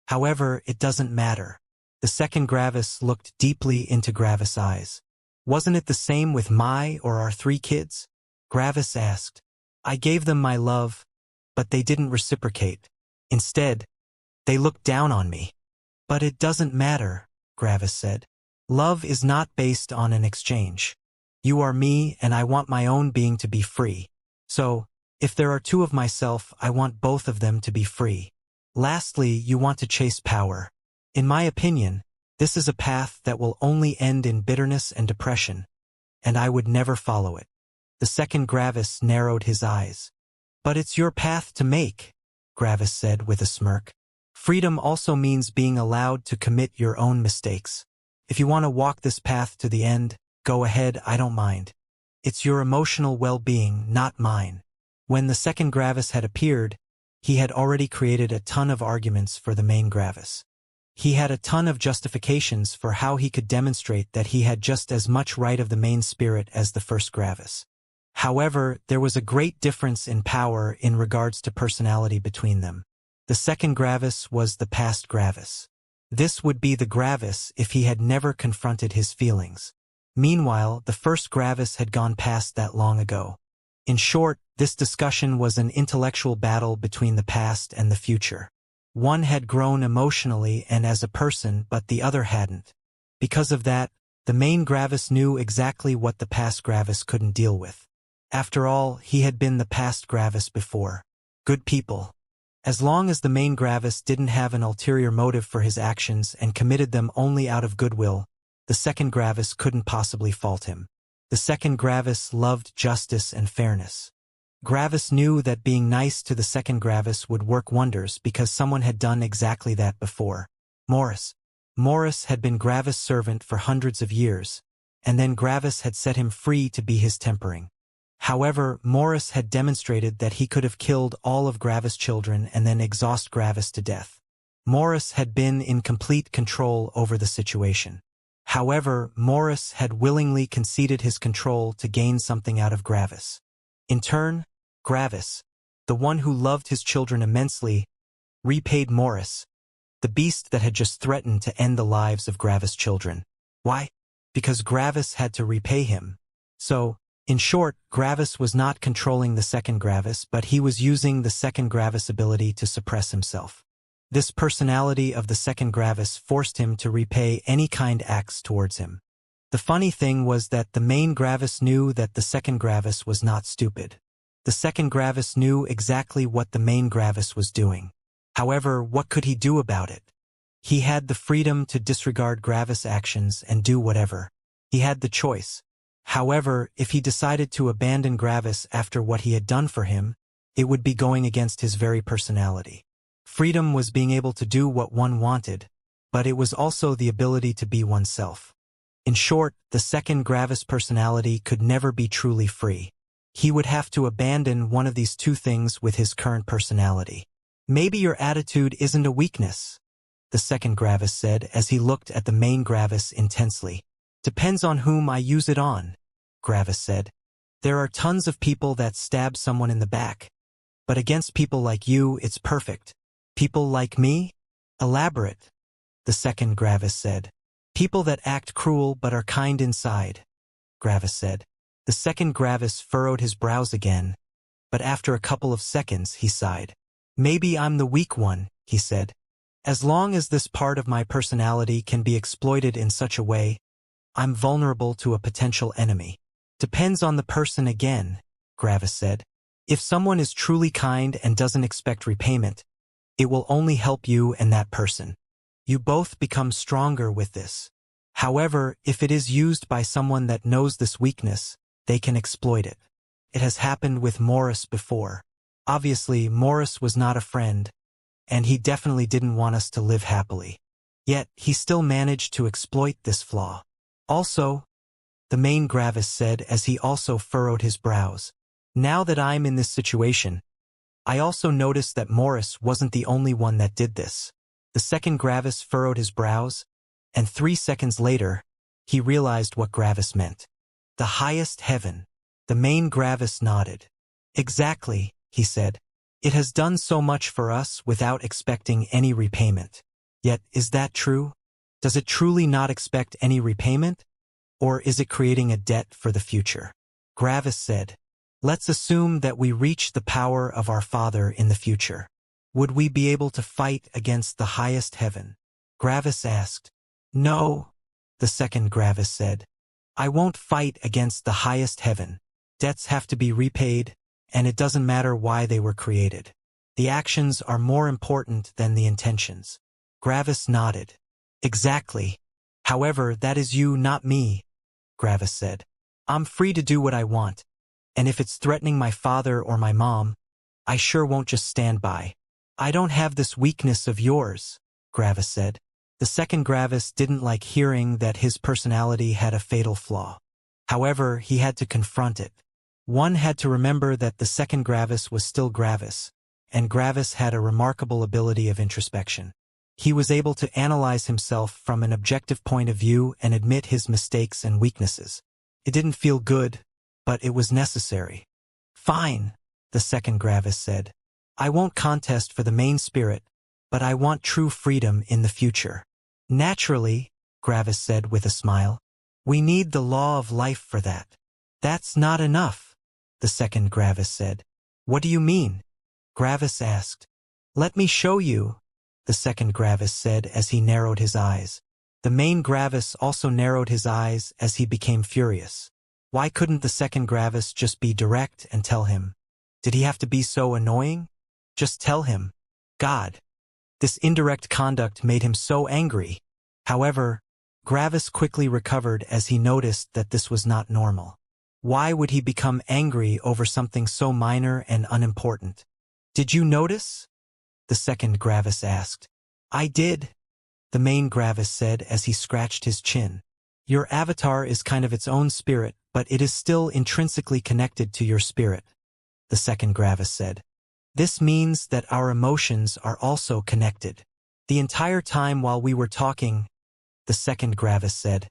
However, it doesn't matter. The second Gravis looked deeply into Gravis' eyes. Wasn't it the same with my or our 3 kids? Gravis asked. I gave them my love, but they didn't reciprocate. Instead, they looked down on me. But it doesn't matter, Gravis said. Love is not based on an exchange. You are me, and I want my own being to be free. So, if there are 2 of myself, I want both of them to be free. Lastly, you want to chase power. In my opinion, this is a path that will only end in bitterness and depression, and I would never follow it. The second Gravis narrowed his eyes. But it's your path to make, Gravis said with a smirk. Freedom also means being allowed to commit your own mistakes. If you want to walk this path to the end, go ahead, I don't mind. It's your emotional well-being, not mine. When the second Gravis had appeared, he had already created a ton of arguments for the main Gravis. He had a ton of justifications for how he could demonstrate that he had just as much right of the main spirit as the first Gravis. However, there was a great difference in power in regards to personality between them. The second Gravis was the past Gravis. This would be the Gravis if he had never confronted his feelings. Meanwhile, the first Gravis had gone past that long ago. In short, this discussion was an intellectual battle between the past and the future. One had grown emotionally and as a person, but the other hadn't. Because of that, the main Gravis knew exactly what the past Gravis couldn't deal with. After all, he had been the past Gravis before. Good people. As long as the main Gravis didn't have an ulterior motive for his actions and committed them only out of goodwill, the second Gravis couldn't possibly fault him. The second Gravis loved justice and fairness. Gravis knew that being nice to the second Gravis would work wonders because someone had done exactly that before. Morris. Morris had been Gravis' servant for hundreds of years, and then Gravis had set him free to be his tempering. However, Morris had demonstrated that he could have killed all of Gravis' children and then exhaust Gravis to death. Morris had been in complete control over the situation. However, Morris had willingly conceded his control to gain something out of Gravis. In turn, Gravis, the one who loved his children immensely, repaid Morris, the beast that had just threatened to end the lives of Gravis' children. Why? Because Gravis had to repay him. So, In short, Gravis was not controlling the second Gravis, but he was using the second Gravis ability to suppress himself. This personality of the second Gravis forced him to repay any kind acts towards him. The funny thing was that the main Gravis knew that the second Gravis was not stupid. The second Gravis knew exactly what the main Gravis was doing. However, what could he do about it? He had the freedom to disregard Gravis' actions and do whatever. He had the choice. However, if he decided to abandon Gravis after what he had done for him, it would be going against his very personality. Freedom was being able to do what one wanted, but it was also the ability to be oneself. In short, the second Gravis personality could never be truly free. He would have to abandon one of these two things with his current personality. Maybe your attitude isn't a weakness, the second Gravis said as he looked at the main Gravis intensely. Depends on whom I use it on, Gravis said. There are tons of people that stab someone in the back. But against people like you, it's perfect. People like me? Elaborate, the second Gravis said. People that act cruel but are kind inside, Gravis said. The second Gravis furrowed his brows again, but after a couple of seconds he sighed. Maybe I'm the weak one, he said. As long as this part of my personality can be exploited in such a way, I'm vulnerable to a potential enemy. Depends on the person again, Gravis said. If someone is truly kind and doesn't expect repayment, it will only help you and that person. You both become stronger with this. However, if it is used by someone that knows this weakness, they can exploit it. It has happened with Morris before. Obviously, Morris was not a friend, and he definitely didn't want us to live happily. Yet, he still managed to exploit this flaw. Also, the main Gravis said as he also furrowed his brows. Now that I'm in this situation, I also noticed that Morris wasn't the only one that did this. The second Gravis furrowed his brows, and 3 seconds later, he realized what Gravis meant. The highest heaven. The main Gravis nodded. Exactly, he said. It has done so much for us without expecting any repayment. Yet, is that true? Does it truly not expect any repayment? Or is it creating a debt for the future? Gravis said, let's assume that we reach the power of our Father in the future. Would we be able to fight against the highest heaven? Gravis asked. No, the second Gravis said. I won't fight against the highest heaven. Debts have to be repaid, and it doesn't matter why they were created. The actions are more important than the intentions. Gravis nodded. Exactly. However, that is you, not me, Gravis said. I'm free to do what I want, and if it's threatening my father or my mom, I sure won't just stand by. I don't have this weakness of yours, Gravis said. The second Gravis didn't like hearing that his personality had a fatal flaw. However, he had to confront it. One had to remember that the second Gravis was still Gravis, and Gravis had a remarkable ability of introspection. He was able to analyze himself from an objective point of view and admit his mistakes and weaknesses. It didn't feel good, but it was necessary. Fine, the second Gravis said. I won't contest for the main spirit, but I want true freedom in the future. Naturally, Gravis said with a smile. We need the law of life for that. That's not enough, the second Gravis said. What do you mean? Gravis asked. Let me show you, the second Gravis said as he narrowed his eyes. The main Gravis also narrowed his eyes as he became furious. Why couldn't the second Gravis just be direct and tell him? Did he have to be so annoying? Just tell him. God. This indirect conduct made him so angry. However, Gravis quickly recovered as he noticed that this was not normal. Why would he become angry over something so minor and unimportant? Did you notice? The second Gravis asked. I did, the main Gravis said as he scratched his chin. Your avatar is kind of its own spirit, but it is still intrinsically connected to your spirit, the second Gravis said. This means that our emotions are also connected. The entire time while we were talking, the second Gravis said,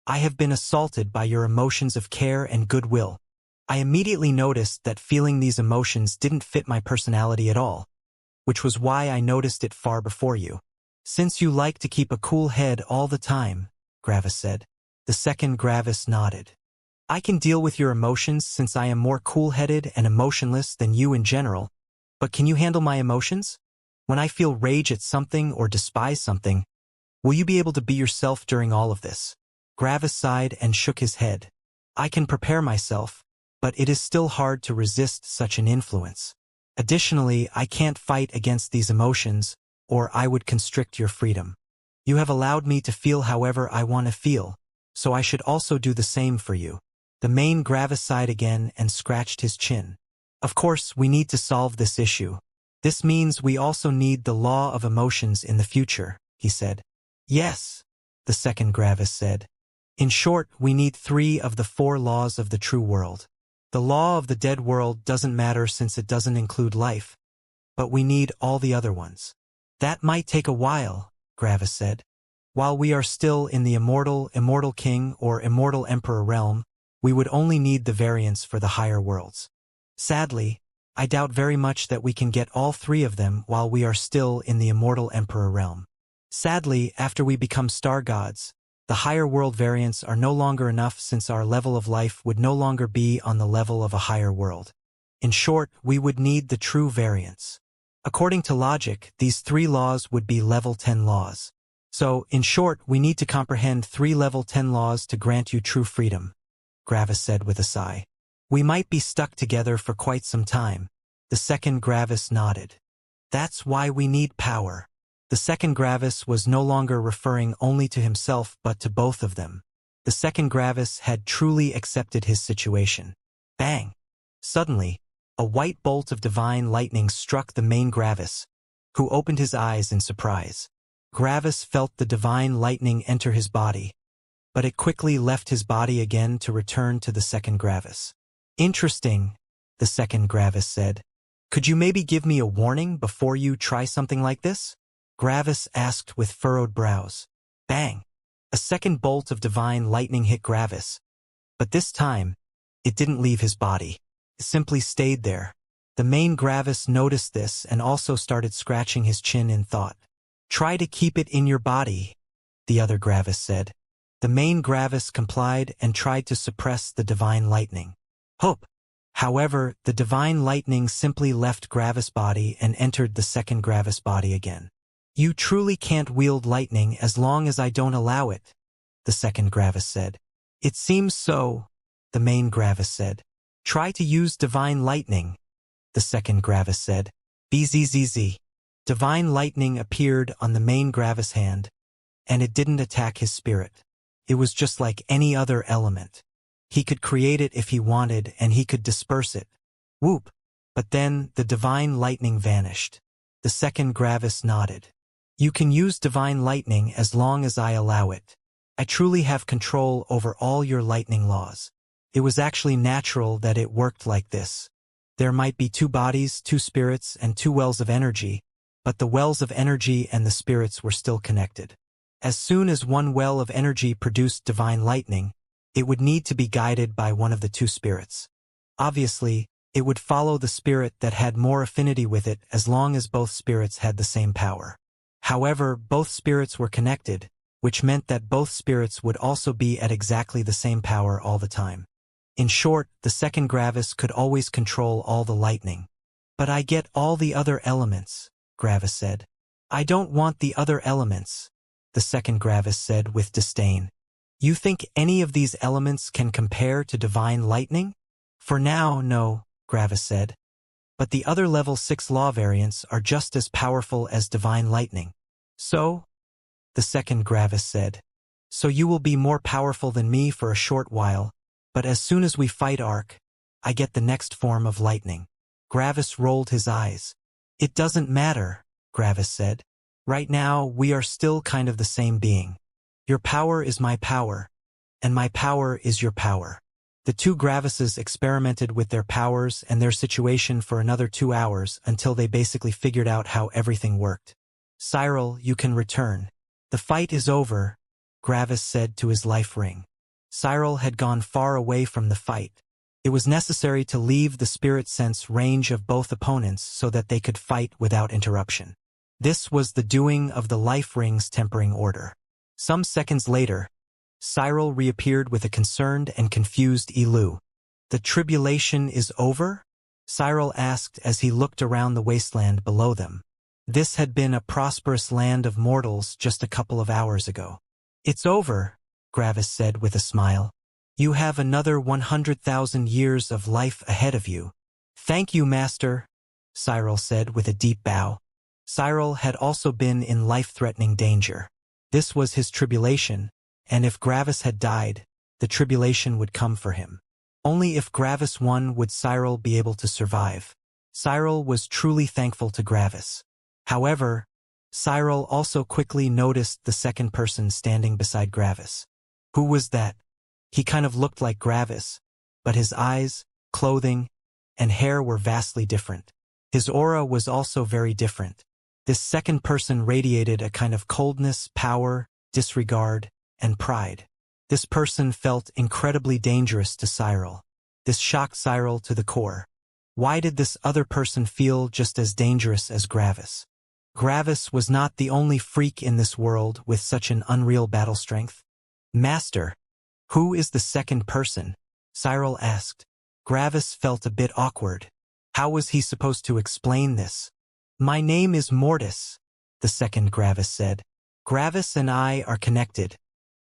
I have been assaulted by your emotions of care and goodwill. I immediately noticed that feeling these emotions didn't fit my personality at all, which was why I noticed it far before you. Since you like to keep a cool head all the time, Gravis said. The second Gravis nodded. I can deal with your emotions since I am more cool-headed and emotionless than you in general, but can you handle my emotions? When I feel rage at something or despise something, will you be able to be yourself during all of this? Gravis sighed and shook his head. I can prepare myself, but it is still hard to resist such an influence. Additionally, I can't fight against these emotions, or I would constrict your freedom. You have allowed me to feel however I want to feel, so I should also do the same for you. The main Gravis sighed again and scratched his chin. Of course, we need to solve this issue. This means we also need the law of emotions in the future, he said. Yes, the second Gravis said. In short, we need 3 of the 4 laws of the true world. The law of the dead world doesn't matter since it doesn't include life, but we need all the other ones. That might take a while, Gravis said. While we are still in the immortal king or immortal emperor realm, we would only need the variants for the higher worlds. Sadly, I doubt very much that we can get all 3 of them while we are still in the immortal emperor realm. Sadly, after we become star gods, the higher world variants are no longer enough since our level of life would no longer be on the level of a higher world. In short, we would need the true variants. According to logic, these 3 laws would be level 10 laws. So, in short, we need to comprehend 3 level 10 laws to grant you true freedom, Gravis said with a sigh. We might be stuck together for quite some time. The second Gravis nodded. That's why we need power. The second Gravis was no longer referring only to himself but to both of them. The second Gravis had truly accepted his situation. Bang! Suddenly, a white bolt of divine lightning struck the main Gravis, who opened his eyes in surprise. Gravis felt the divine lightning enter his body, but it quickly left his body again to return to the second Gravis. Interesting, the second Gravis said. Could you maybe give me a warning before you try something like this? Gravis asked with furrowed brows. Bang! A second bolt of divine lightning hit Gravis, but this time, it didn't leave his body. It simply stayed there. The main Gravis noticed this and also started scratching his chin in thought. Try to keep it in your body, the other Gravis said. The main Gravis complied and tried to suppress the divine lightning. Hope! However, the divine lightning simply left Gravis' body and entered the second Gravis' body again. You truly can't wield lightning as long as I don't allow it, the second Gravis said. It seems so, the main Gravis said. Try to use divine lightning, the second Gravis said. Bzzz. Divine lightning appeared on the main Gravis' hand, and it didn't attack his spirit. It was just like any other element. He could create it if he wanted, and he could disperse it. Whoop! But then the divine lightning vanished. The second Gravis nodded. You can use divine lightning as long as I allow it. I truly have control over all your lightning laws. It was actually natural that it worked like this. There might be 2 bodies, 2 spirits, and 2 wells of energy, but the wells of energy and the spirits were still connected. As soon as one well of energy produced divine lightning, it would need to be guided by one of the 2 spirits. Obviously, it would follow the spirit that had more affinity with it as long as both spirits had the same power. However, both spirits were connected, which meant that both spirits would also be at exactly the same power all the time. In short, the second Gravis could always control all the lightning. But I get all the other elements, Gravis said. I don't want the other elements, the second Gravis said with disdain. You think any of these elements can compare to divine lightning? For now, no, Gravis said. But the other level 6 law variants are just as powerful as divine lightning. So? The second Gravis said. So you will be more powerful than me for a short while, but as soon as we fight Arc, I get the next form of lightning. Gravis rolled his eyes. It doesn't matter, Gravis said. Right now, we are still kind of the same being. Your power is my power, and my power is your power. The 2 Gravises experimented with their powers and their situation for another 2 hours until they basically figured out how everything worked. Cyril, you can return. The fight is over, Gravis said to his life ring. Cyril had gone far away from the fight. It was necessary to leave the spirit sense range of both opponents so that they could fight without interruption. This was the doing of the life ring's tempering order. Some seconds later, Cyril reappeared with a concerned and confused Ilu. The tribulation is over? Cyril asked as he looked around the wasteland below them. This had been a prosperous land of mortals just a couple of hours ago. It's over, Gravis said with a smile. You have another 100,000 years of life ahead of you. Thank you, Master, Cyril said with a deep bow. Cyril had also been in life-threatening danger. This was his tribulation, and if Gravis had died, the tribulation would come for him. Only if Gravis won would Cyril be able to survive. Cyril was truly thankful to Gravis. However, Cyril also quickly noticed the second person standing beside Gravis. Who was that? He kind of looked like Gravis, but his eyes, clothing, and hair were vastly different. His aura was also very different. This second person radiated a kind of coldness, power, disregard, and pride. This person felt incredibly dangerous to Cyril. This shocked Cyril to the core. Why did this other person feel just as dangerous as Gravis? Gravis was not the only freak in this world with such an unreal battle strength. Master, who is the second person? Cyril asked. Gravis felt a bit awkward. How was he supposed to explain this? My name is Mortis, the second Gravis said. Gravis and I are connected,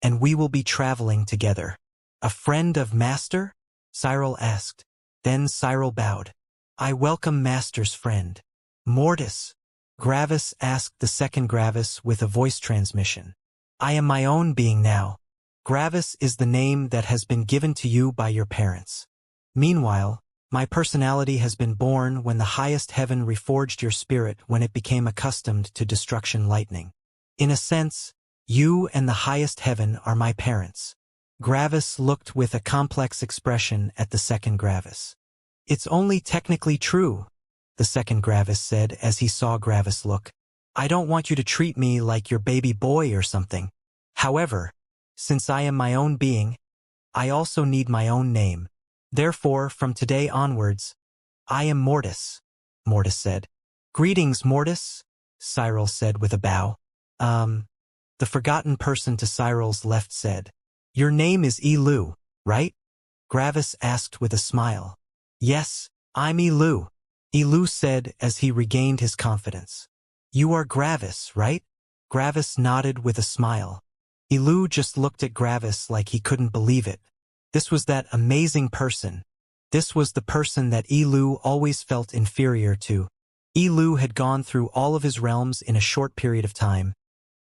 and we will be traveling together. A friend of Master? Cyril asked. Then Cyril bowed. I welcome Master's friend. Mortis, Gravis asked the second Gravis with a voice transmission. I am my own being now. Gravis is the name that has been given to you by your parents. Meanwhile, my personality has been born when the highest heaven reforged your spirit when it became accustomed to destruction lightning. In a sense, you and the highest heaven are my parents. Gravis looked with a complex expression at the second Gravis. It's only technically true, the second Gravis said as he saw Gravis look. I don't want you to treat me like your baby boy or something. However, since I am my own being, I also need my own name. Therefore, from today onwards, I am Mortis, Mortis said. Greetings, Mortis, Cyril said with a bow. The forgotten person to Cyril's left said. Your name is Ilu, right? Gravis asked with a smile. Yes, I'm Ilu, Ilu said as he regained his confidence. You are Gravis, right? Gravis nodded with a smile. Ilu just looked at Gravis like he couldn't believe it. This was that amazing person. This was the person that Ilu always felt inferior to. Ilu had gone through all of his realms in a short period of time,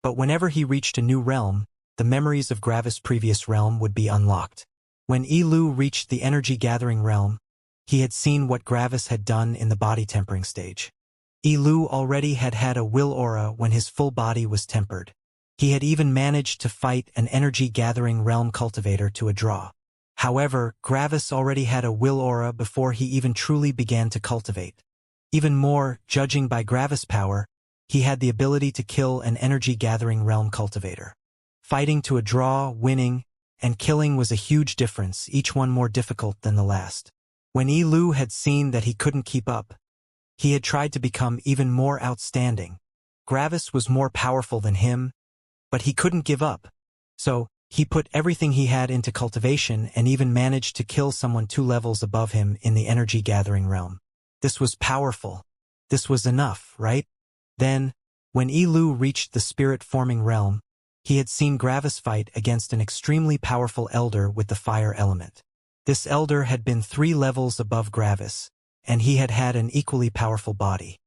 but whenever he reached a new realm, the memories of Gravis' previous realm would be unlocked. When Ilu reached the energy-gathering realm, he had seen what Gravis had done in the body-tempering stage. Ilu already had had a will aura when his full body was tempered. He had even managed to fight an energy-gathering realm cultivator to a draw. However, Gravis already had a will aura before he even truly began to cultivate. Even more, judging by Gravis' power, he had the ability to kill an energy-gathering realm cultivator. Fighting to a draw, winning, and killing was a huge difference, each one more difficult than the last. When Ilu had seen that he couldn't keep up, he had tried to become even more outstanding. Gravis was more powerful than him, but he couldn't give up. So, he put everything he had into cultivation and even managed to kill someone 2 levels above him in the energy-gathering realm. This was powerful. This was enough, right? Then, when Ilu reached the spirit-forming realm, he had seen Gravis fight against an extremely powerful elder with the fire element. This elder had been 3 levels above Gravis, and he had had an equally powerful body.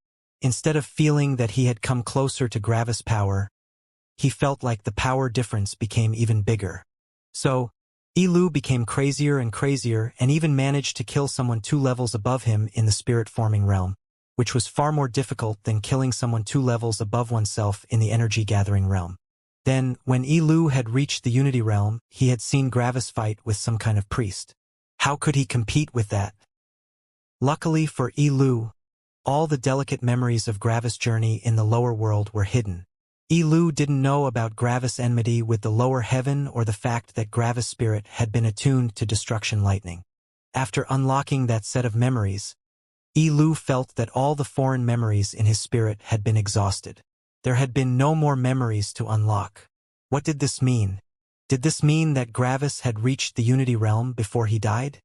Instead of feeling that he had come closer to Gravis' power, he felt like the power difference became even bigger. So, Ilu became crazier and crazier and even managed to kill someone 2 levels above him in the spirit-forming realm, which was far more difficult than killing someone 2 levels above oneself in the energy-gathering realm. Then, when Ilu had reached the Unity realm, he had seen Gravis fight with some kind of priest. How could he compete with that? Luckily for Ilu, all the delicate memories of Gravis' journey in the lower world were hidden. Ilu didn't know about Gravis' enmity with the lower heaven or the fact that Gravis' spirit had been attuned to destruction lightning. After unlocking that set of memories, Ilu felt that all the foreign memories in his spirit had been exhausted. There had been no more memories to unlock. What did this mean? Did this mean that Gravis had reached the Unity realm before he died?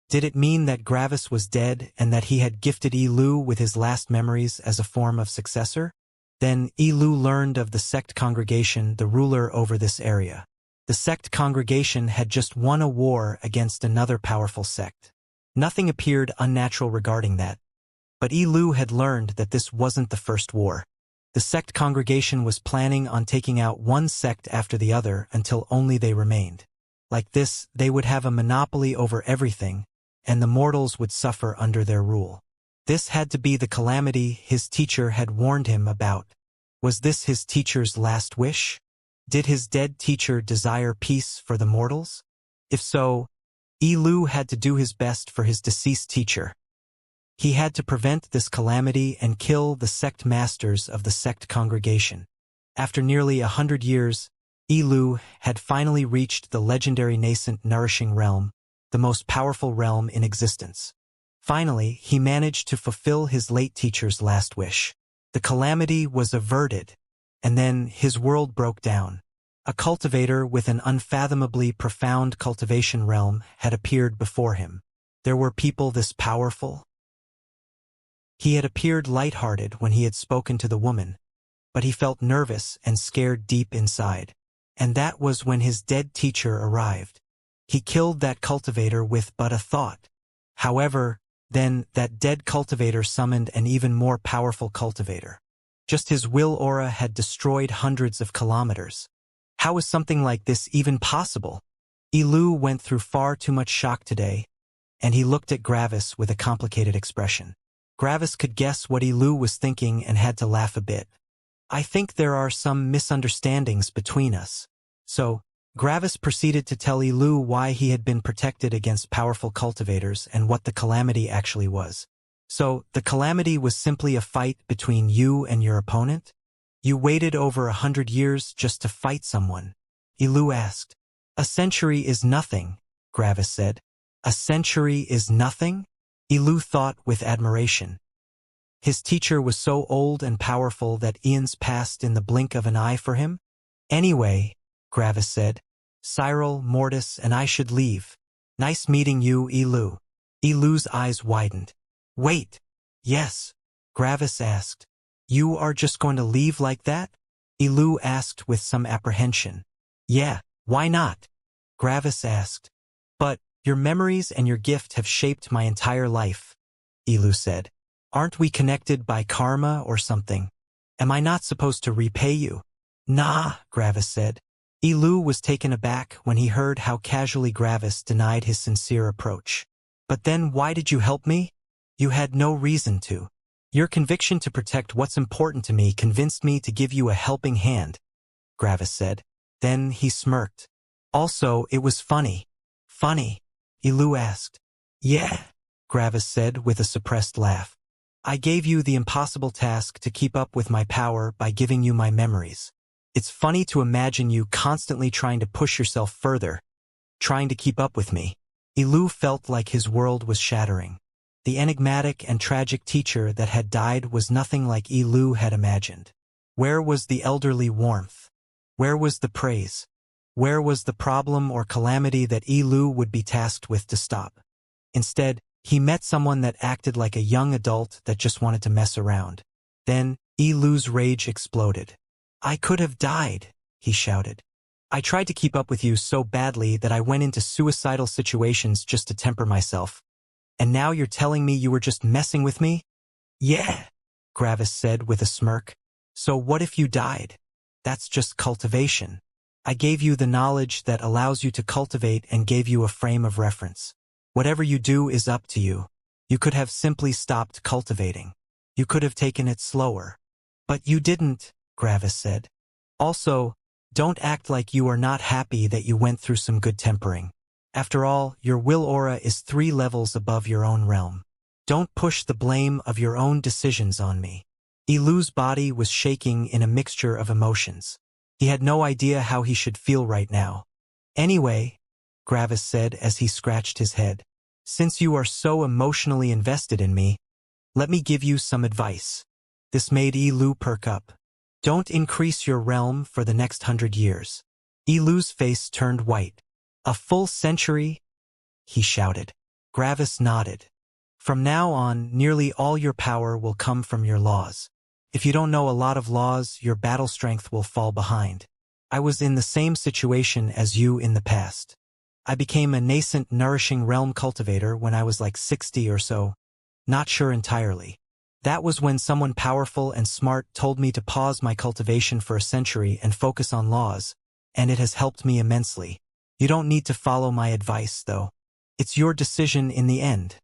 Did it mean that Gravis was dead and that he had gifted Elu with his last memories as a form of successor? Then Elu learned of the sect congregation, the ruler over this area. The sect congregation had just won a war against another powerful sect. Nothing appeared unnatural regarding that. But Elu had learned that this wasn't the first war. The sect congregation was planning on taking out one sect after the other until only they remained. Like this, they would have a monopoly over everything, and the mortals would suffer under their rule. This had to be the calamity his teacher had warned him about. Was this his teacher's last wish? Did his dead teacher desire peace for the mortals? If so, Elu had to do his best for his deceased teacher. He had to prevent this calamity and kill the sect masters of the sect congregation. After nearly 100 years, Elu had finally reached the legendary nascent nourishing realm, the most powerful realm in existence. Finally, he managed to fulfill his late teacher's last wish. The calamity was averted, and then his world broke down. A cultivator with an unfathomably profound cultivation realm had appeared before him. There were people this powerful. He had appeared lighthearted when he had spoken to the woman, but he felt nervous and scared deep inside. And that was when his dead teacher arrived. He killed that cultivator with but a thought. However, then that dead cultivator summoned an even more powerful cultivator. Just his will aura had destroyed hundreds of kilometers. How was something like this even possible? Elu went through far too much shock today, and he looked at Gravis with a complicated expression. Gravis could guess what Elu was thinking and had to laugh a bit. I think there are some misunderstandings between us. So, Gravis proceeded to tell Elu why he had been protected against powerful cultivators and what the calamity actually was. So, the calamity was simply a fight between you and your opponent? You waited over 100 years just to fight someone? Elu asked. A century is nothing, Gravis said. A century is nothing? Elu thought with admiration. His teacher was so old and powerful that eons passed in the blink of an eye for him? Anyway, Gravis said, Cyril, Mortis, and I should leave. Nice meeting you, Elu. Elu's eyes widened. Wait. Yes, Gravis asked. You are just going to leave like that? Elu asked with some apprehension. Yeah, why not? Gravis asked. But your memories and your gift have shaped my entire life, Elu said. Aren't we connected by karma or something? Am I not supposed to repay you? Nah, Gravis said. Elu was taken aback when he heard how casually Gravis denied his sincere approach. But then why did you help me? You had no reason to. Your conviction to protect what's important to me convinced me to give you a helping hand, Gravis said. Then he smirked. Also, it was funny. Funny? Elu asked. Yeah, Gravis said with a suppressed laugh. I gave you the impossible task to keep up with my power by giving you my memories. It's funny to imagine you constantly trying to push yourself further, trying to keep up with me. Elu felt like his world was shattering. The enigmatic and tragic teacher that had died was nothing like Elu had imagined. Where was the elderly warmth? Where was the praise? Where was the problem or calamity that Elu would be tasked with to stop? Instead, he met someone that acted like a young adult that just wanted to mess around. Then, Elu's rage exploded. I could have died, he shouted. I tried to keep up with you so badly that I went into suicidal situations just to temper myself. And now you're telling me you were just messing with me? Yeah, Gravis said with a smirk. So what if you died? That's just cultivation. I gave you the knowledge that allows you to cultivate and gave you a frame of reference. Whatever you do is up to you. You could have simply stopped cultivating. You could have taken it slower. But you didn't, Gravis said. Also, don't act like you are not happy that you went through some good tempering. After all, your will aura is 3 levels above your own realm. Don't push the blame of your own decisions on me. Elu's body was shaking in a mixture of emotions. He had no idea how he should feel right now. Anyway, Gravis said as he scratched his head, since you are so emotionally invested in me, let me give you some advice. This made Elu perk up. Don't increase your realm for the next 100 years. Ilu's face turned white. A full century? He shouted. Gravis nodded. From now on, nearly all your power will come from your laws. If you don't know a lot of laws, your battle strength will fall behind. I was in the same situation as you in the past. I became a nascent nourishing realm cultivator when I was like 60 or so. Not sure entirely. That was when someone powerful and smart told me to pause my cultivation for a century and focus on laws, and it has helped me immensely. You don't need to follow my advice, though. It's your decision in the end,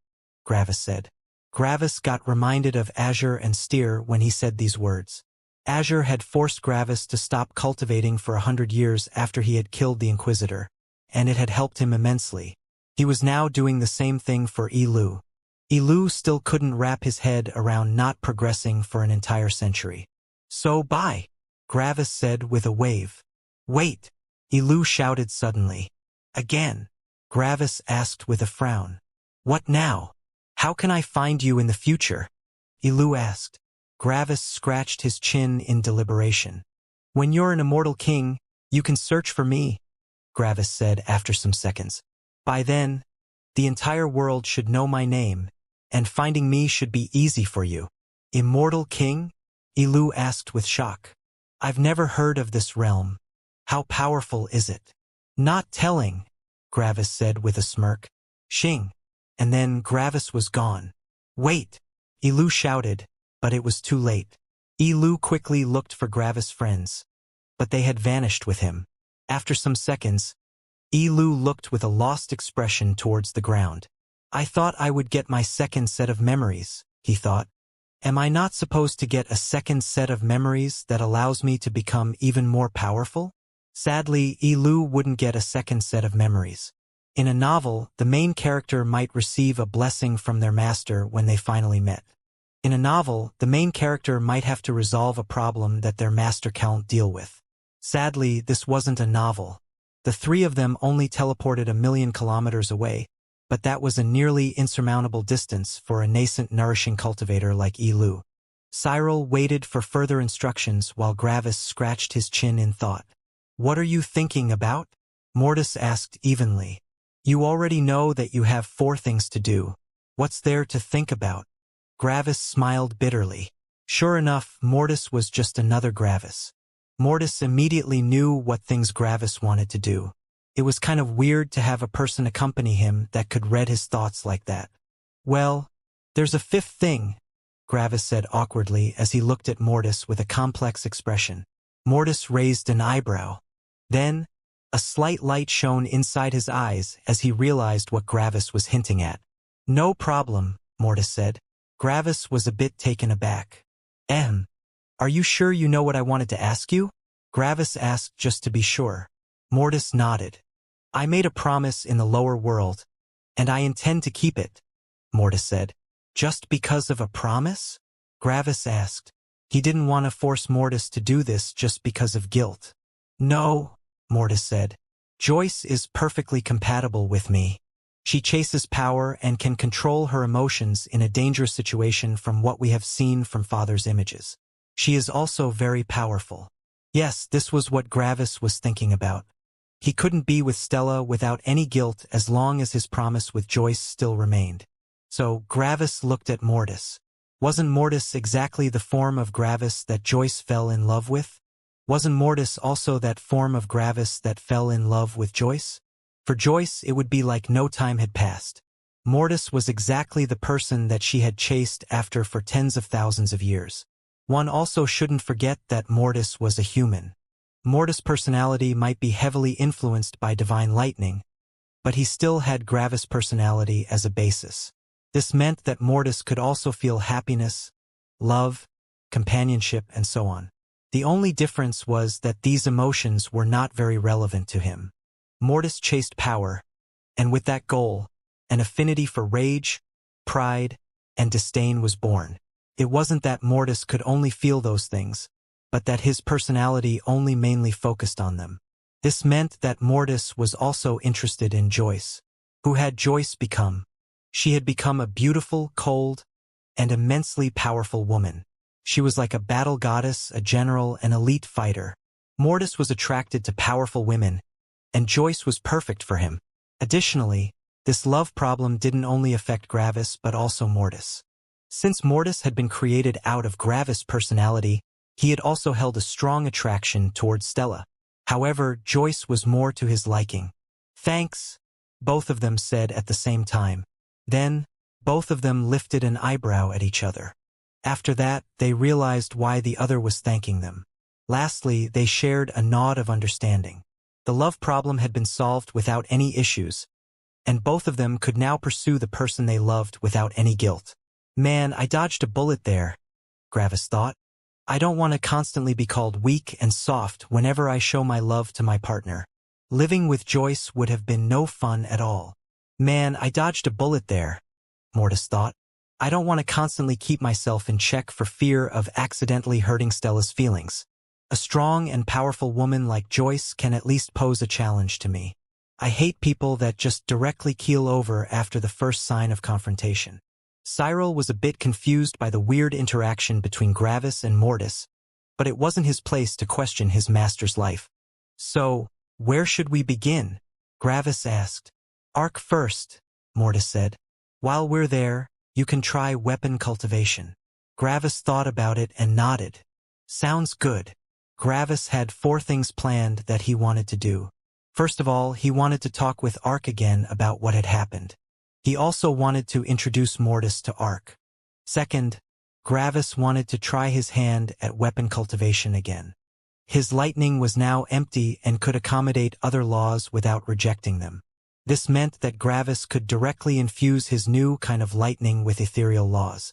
Gravis said. Gravis got reminded of Azure and Steer when he said these words. Azure had forced Gravis to stop cultivating for 100 years after he had killed the Inquisitor, and it had helped him immensely. He was now doing the same thing for Ilu. Ilu still couldn't wrap his head around not progressing for an entire century. So bye, Gravis said with a wave. Wait, Ilu shouted suddenly. Again, Gravis asked with a frown. What now? How can I find you in the future? Ilu asked. Gravis scratched his chin in deliberation. When you're an immortal king, you can search for me, Gravis said after some seconds. By then, the entire world should know my name, and finding me should be easy for you. Immortal king? Ilu asked with shock. I've never heard of this realm. How powerful is it? Not telling, Gravis said with a smirk. Xing. And then Gravis was gone. Wait, Ilu shouted, but it was too late. Ilu quickly looked for Gravis' friends, but they had vanished with him. After some seconds, Ilu looked with a lost expression towards the ground. I thought I would get my second set of memories, he thought. Am I not supposed to get a second set of memories that allows me to become even more powerful? Sadly, Ilu wouldn't get a second set of memories. In a novel, the main character might receive a blessing from their master when they finally met. In a novel, the main character might have to resolve a problem that their master can't deal with. Sadly, this wasn't a novel. The three of them only teleported 1,000,000 kilometers away, but that was a nearly insurmountable distance for a nascent nourishing cultivator like Ilu. Cyril waited for further instructions while Gravis scratched his chin in thought. What are you thinking about? Mortis asked evenly. You already know that you have 4 things to do. What's there to think about? Gravis smiled bitterly. Sure enough, Mortis was just another Gravis. Mortis immediately knew what things Gravis wanted to do. It was kind of weird to have a person accompany him that could read his thoughts like that. Well, there's a 5th thing, Gravis said awkwardly as he looked at Mortis with a complex expression. Mortis raised an eyebrow. Then, a slight light shone inside his eyes as he realized what Gravis was hinting at. No problem, Mortis said. Gravis was a bit taken aback. Are you sure you know what I wanted to ask you? Gravis asked just to be sure. Mortis nodded. I made a promise in the lower world, and I intend to keep it, Mortis said. Just because of a promise? Gravis asked. He didn't want to force Mortis to do this just because of guilt. No, Mortis said. Joyce is perfectly compatible with me. She chases power and can control her emotions in a dangerous situation from what we have seen from Father's images. She is also very powerful. Yes, this was what Gravis was thinking about. He couldn't be with Stella without any guilt as long as his promise with Joyce still remained. So Gravis looked at Mortis. Wasn't Mortis exactly the form of Gravis that Joyce fell in love with? Wasn't Mortis also that form of Gravis that fell in love with Joyce? For Joyce, it would be like no time had passed. Mortis was exactly the person that she had chased after for tens of thousands of years. One also shouldn't forget that Mortis was a human. Mortis' personality might be heavily influenced by divine lightning, but he still had Gravis' personality as a basis. This meant that Mortis could also feel happiness, love, companionship, and so on. The only difference was that these emotions were not very relevant to him. Mortis chased power, and with that goal, an affinity for rage, pride, and disdain was born. It wasn't that Mortis could only feel those things, but that his personality only mainly focused on them. This meant that Mortis was also interested in Joyce. Who had Joyce become? She had become a beautiful, cold, and immensely powerful woman. She was like a battle goddess, a general, an elite fighter. Mortis was attracted to powerful women, and Joyce was perfect for him. Additionally, this love problem didn't only affect Gravis but also Mortis. Since Mortis had been created out of Gravis' personality, he had also held a strong attraction towards Stella. However, Joyce was more to his liking. "Thanks," both of them said at the same time. Then, both of them lifted an eyebrow at each other. After that, they realized why the other was thanking them. Lastly, they shared a nod of understanding. The love problem had been solved without any issues, and both of them could now pursue the person they loved without any guilt. "Man, I dodged a bullet there," Gravis thought. "I don't want to constantly be called weak and soft whenever I show my love to my partner. Living with Joyce would have been no fun at all." "Man, I dodged a bullet there," Mortis thought. "I don't want to constantly keep myself in check for fear of accidentally hurting Stella's feelings. A strong and powerful woman like Joyce can at least pose a challenge to me. I hate people that just directly keel over after the first sign of confrontation." Cyril was a bit confused by the weird interaction between Gravis and Mortis, but it wasn't his place to question his master's life. "So, where should we begin?" Gravis asked. "Arc first," Mortis said. "While we're there, you can try weapon cultivation." Gravis thought about it and nodded. "Sounds good." Gravis had 4 things planned that he wanted to do. First of all, he wanted to talk with Arc again about what had happened. He also wanted to introduce Mortis to Arc. Second, Gravis wanted to try his hand at weapon cultivation again. His lightning was now empty and could accommodate other laws without rejecting them. This meant that Gravis could directly infuse his new kind of lightning with ethereal laws.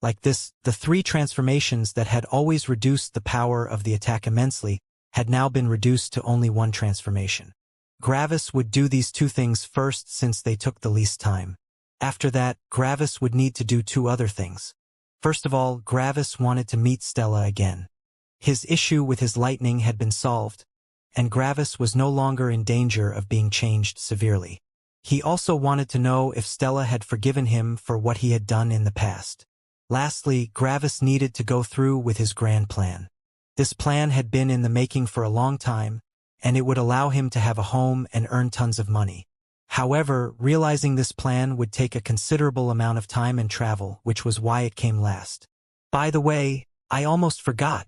Like this, the 3 transformations that had always reduced the power of the attack immensely had now been reduced to only 1 transformation. Gravis would do these 2 things first since they took the least time. After that, Gravis would need to do 2 other things. First of all, Gravis wanted to meet Stella again. His issue with his lightning had been solved, and Gravis was no longer in danger of being changed severely. He also wanted to know if Stella had forgiven him for what he had done in the past. Lastly, Gravis needed to go through with his grand plan. This plan had been in the making for a long time, and it would allow him to have a home and earn tons of money. However, realizing this plan would take a considerable amount of time and travel, which was why it came last. "By the way, I almost forgot,"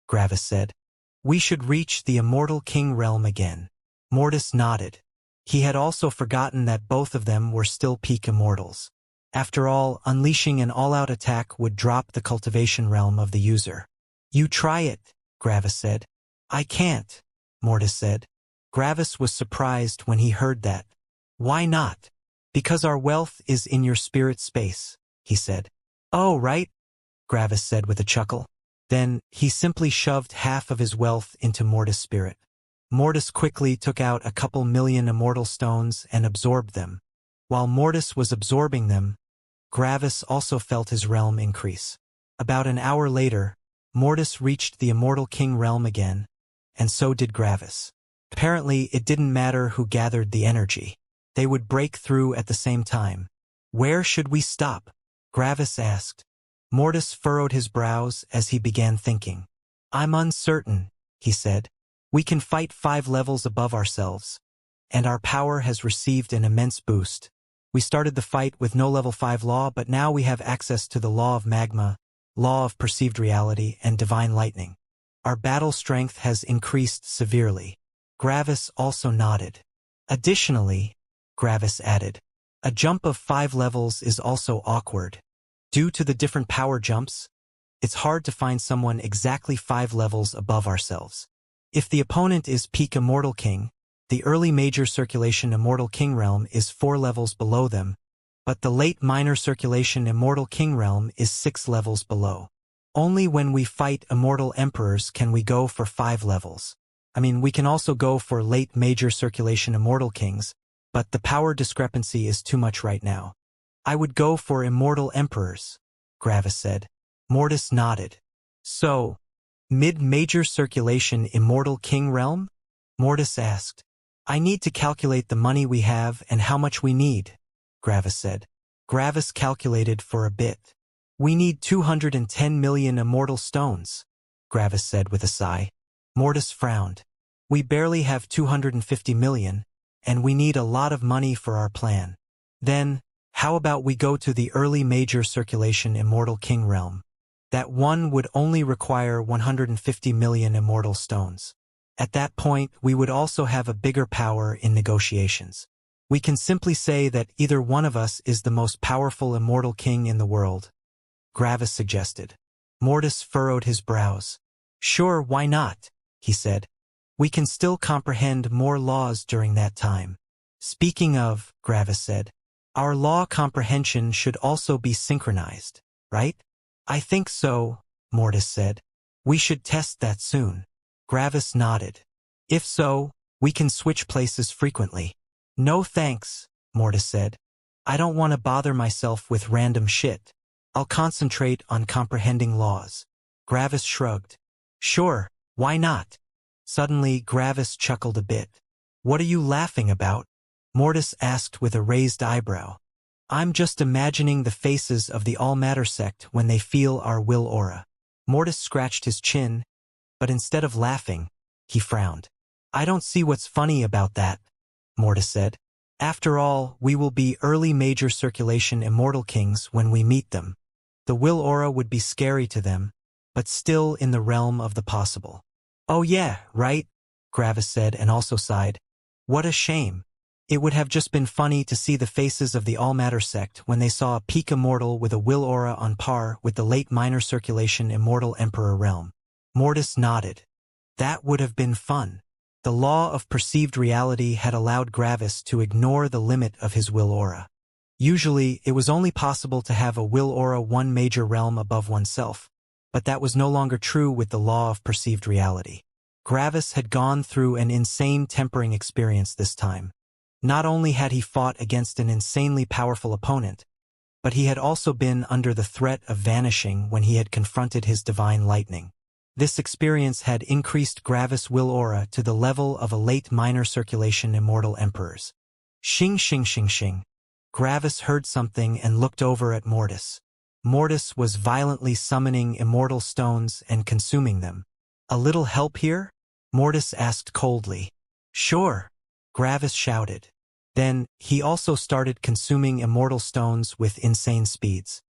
Gravis said. "We should reach the Immortal King realm again." Mortis nodded. He had also forgotten that both of them were still peak Immortals. After all, unleashing an all-out attack would drop the cultivation realm of the user. "You try it," Gravis said. "I can't," Mortis said. Gravis was surprised when he heard that. "Why not?" "Because our wealth is in your spirit space," he said. "Oh, right," Gravis said with a chuckle. Then, he simply shoved half of his wealth into Mortis' spirit. Mortis quickly took out a couple million immortal stones and absorbed them. While Mortis was absorbing them, Gravis also felt his realm increase. About an hour later, Mortis reached the Immortal King realm again, and so did Gravis. Apparently, it didn't matter who gathered the energy. They would break through at the same time. "Where should we stop?" Gravis asked. Mortis furrowed his brows as he began thinking. "I'm uncertain," he said. "We can fight 5 levels above ourselves, and our power has received an immense boost. We started the fight with no level 5 law, but now we have access to the law of magma, law of perceived reality, and divine lightning. Our battle strength has increased severely." Gravis also nodded. "Additionally," Gravis added, "a jump of 5 levels is also awkward. Due to the different power jumps, it's hard to find someone exactly 5 levels above ourselves. If the opponent is peak Immortal King, the early major circulation Immortal King realm is 4 levels below them, but the late minor circulation Immortal King realm is 6 levels below. Only when we fight Immortal Emperors can we go for 5 levels. We can also go for late major circulation Immortal Kings, but the power discrepancy is too much right now." "I would go for Immortal Emperors," Gravis said. Mortis nodded. "So, mid-major circulation Immortal King realm?" Mortis asked. "I need to calculate the money we have and how much we need," Gravis said. Gravis calculated for a bit. "We need 210 million immortal stones," Gravis said with a sigh. Mortis frowned. We barely have 250 million, and we need a lot of money for our plan. Then, how about we go to the early major circulation Immortal King realm? That one would only require 150 million immortal stones. At that point, we would also have a bigger power in negotiations. We can simply say that either one of us is the most powerful immortal king in the world, Gravis suggested. Mortis furrowed his brows. Sure, why not? He said. We can still comprehend more laws during that time. Speaking of, Gravis said, our law comprehension should also be synchronized, right? I think so, Mortis said. We should test that soon. Gravis nodded. If so, we can switch places frequently. No thanks, Mortis said. I don't want to bother myself with random shit. I'll concentrate on comprehending laws. Gravis shrugged. Sure, why not? Suddenly, Gravis chuckled a bit. What are you laughing about? Mortis asked with a raised eyebrow. I'm just imagining the faces of the all-matter sect when they feel our will aura. Mortis scratched his chin, but instead of laughing, he frowned. I don't see what's funny about that, Mortis said. After all, we will be early major circulation immortal kings when we meet them. The will aura would be scary to them, but still in the realm of the possible. Oh yeah, right, Gravis said and also sighed. What a shame. It would have just been funny to see the faces of the all-matter sect when they saw a peak immortal with a will aura on par with the late minor circulation immortal emperor realm. Mortis nodded. That would have been fun. The law of perceived reality had allowed Gravis to ignore the limit of his will aura. Usually, it was only possible to have a will aura one major realm above oneself, but that was no longer true with the law of perceived reality. Gravis had gone through an insane tempering experience this time. Not only had he fought against an insanely powerful opponent, but he had also been under the threat of vanishing when he had confronted his divine lightning. This experience had increased Gravis' will aura to the level of a late minor circulation immortal emperor's. Shing shing shing shing. Gravis heard something and looked over at Mortis. Mortis was violently summoning immortal stones and consuming them. A little help here? Mortis asked coldly. Sure, Gravis shouted. Then, he also started consuming immortal stones with insane speeds.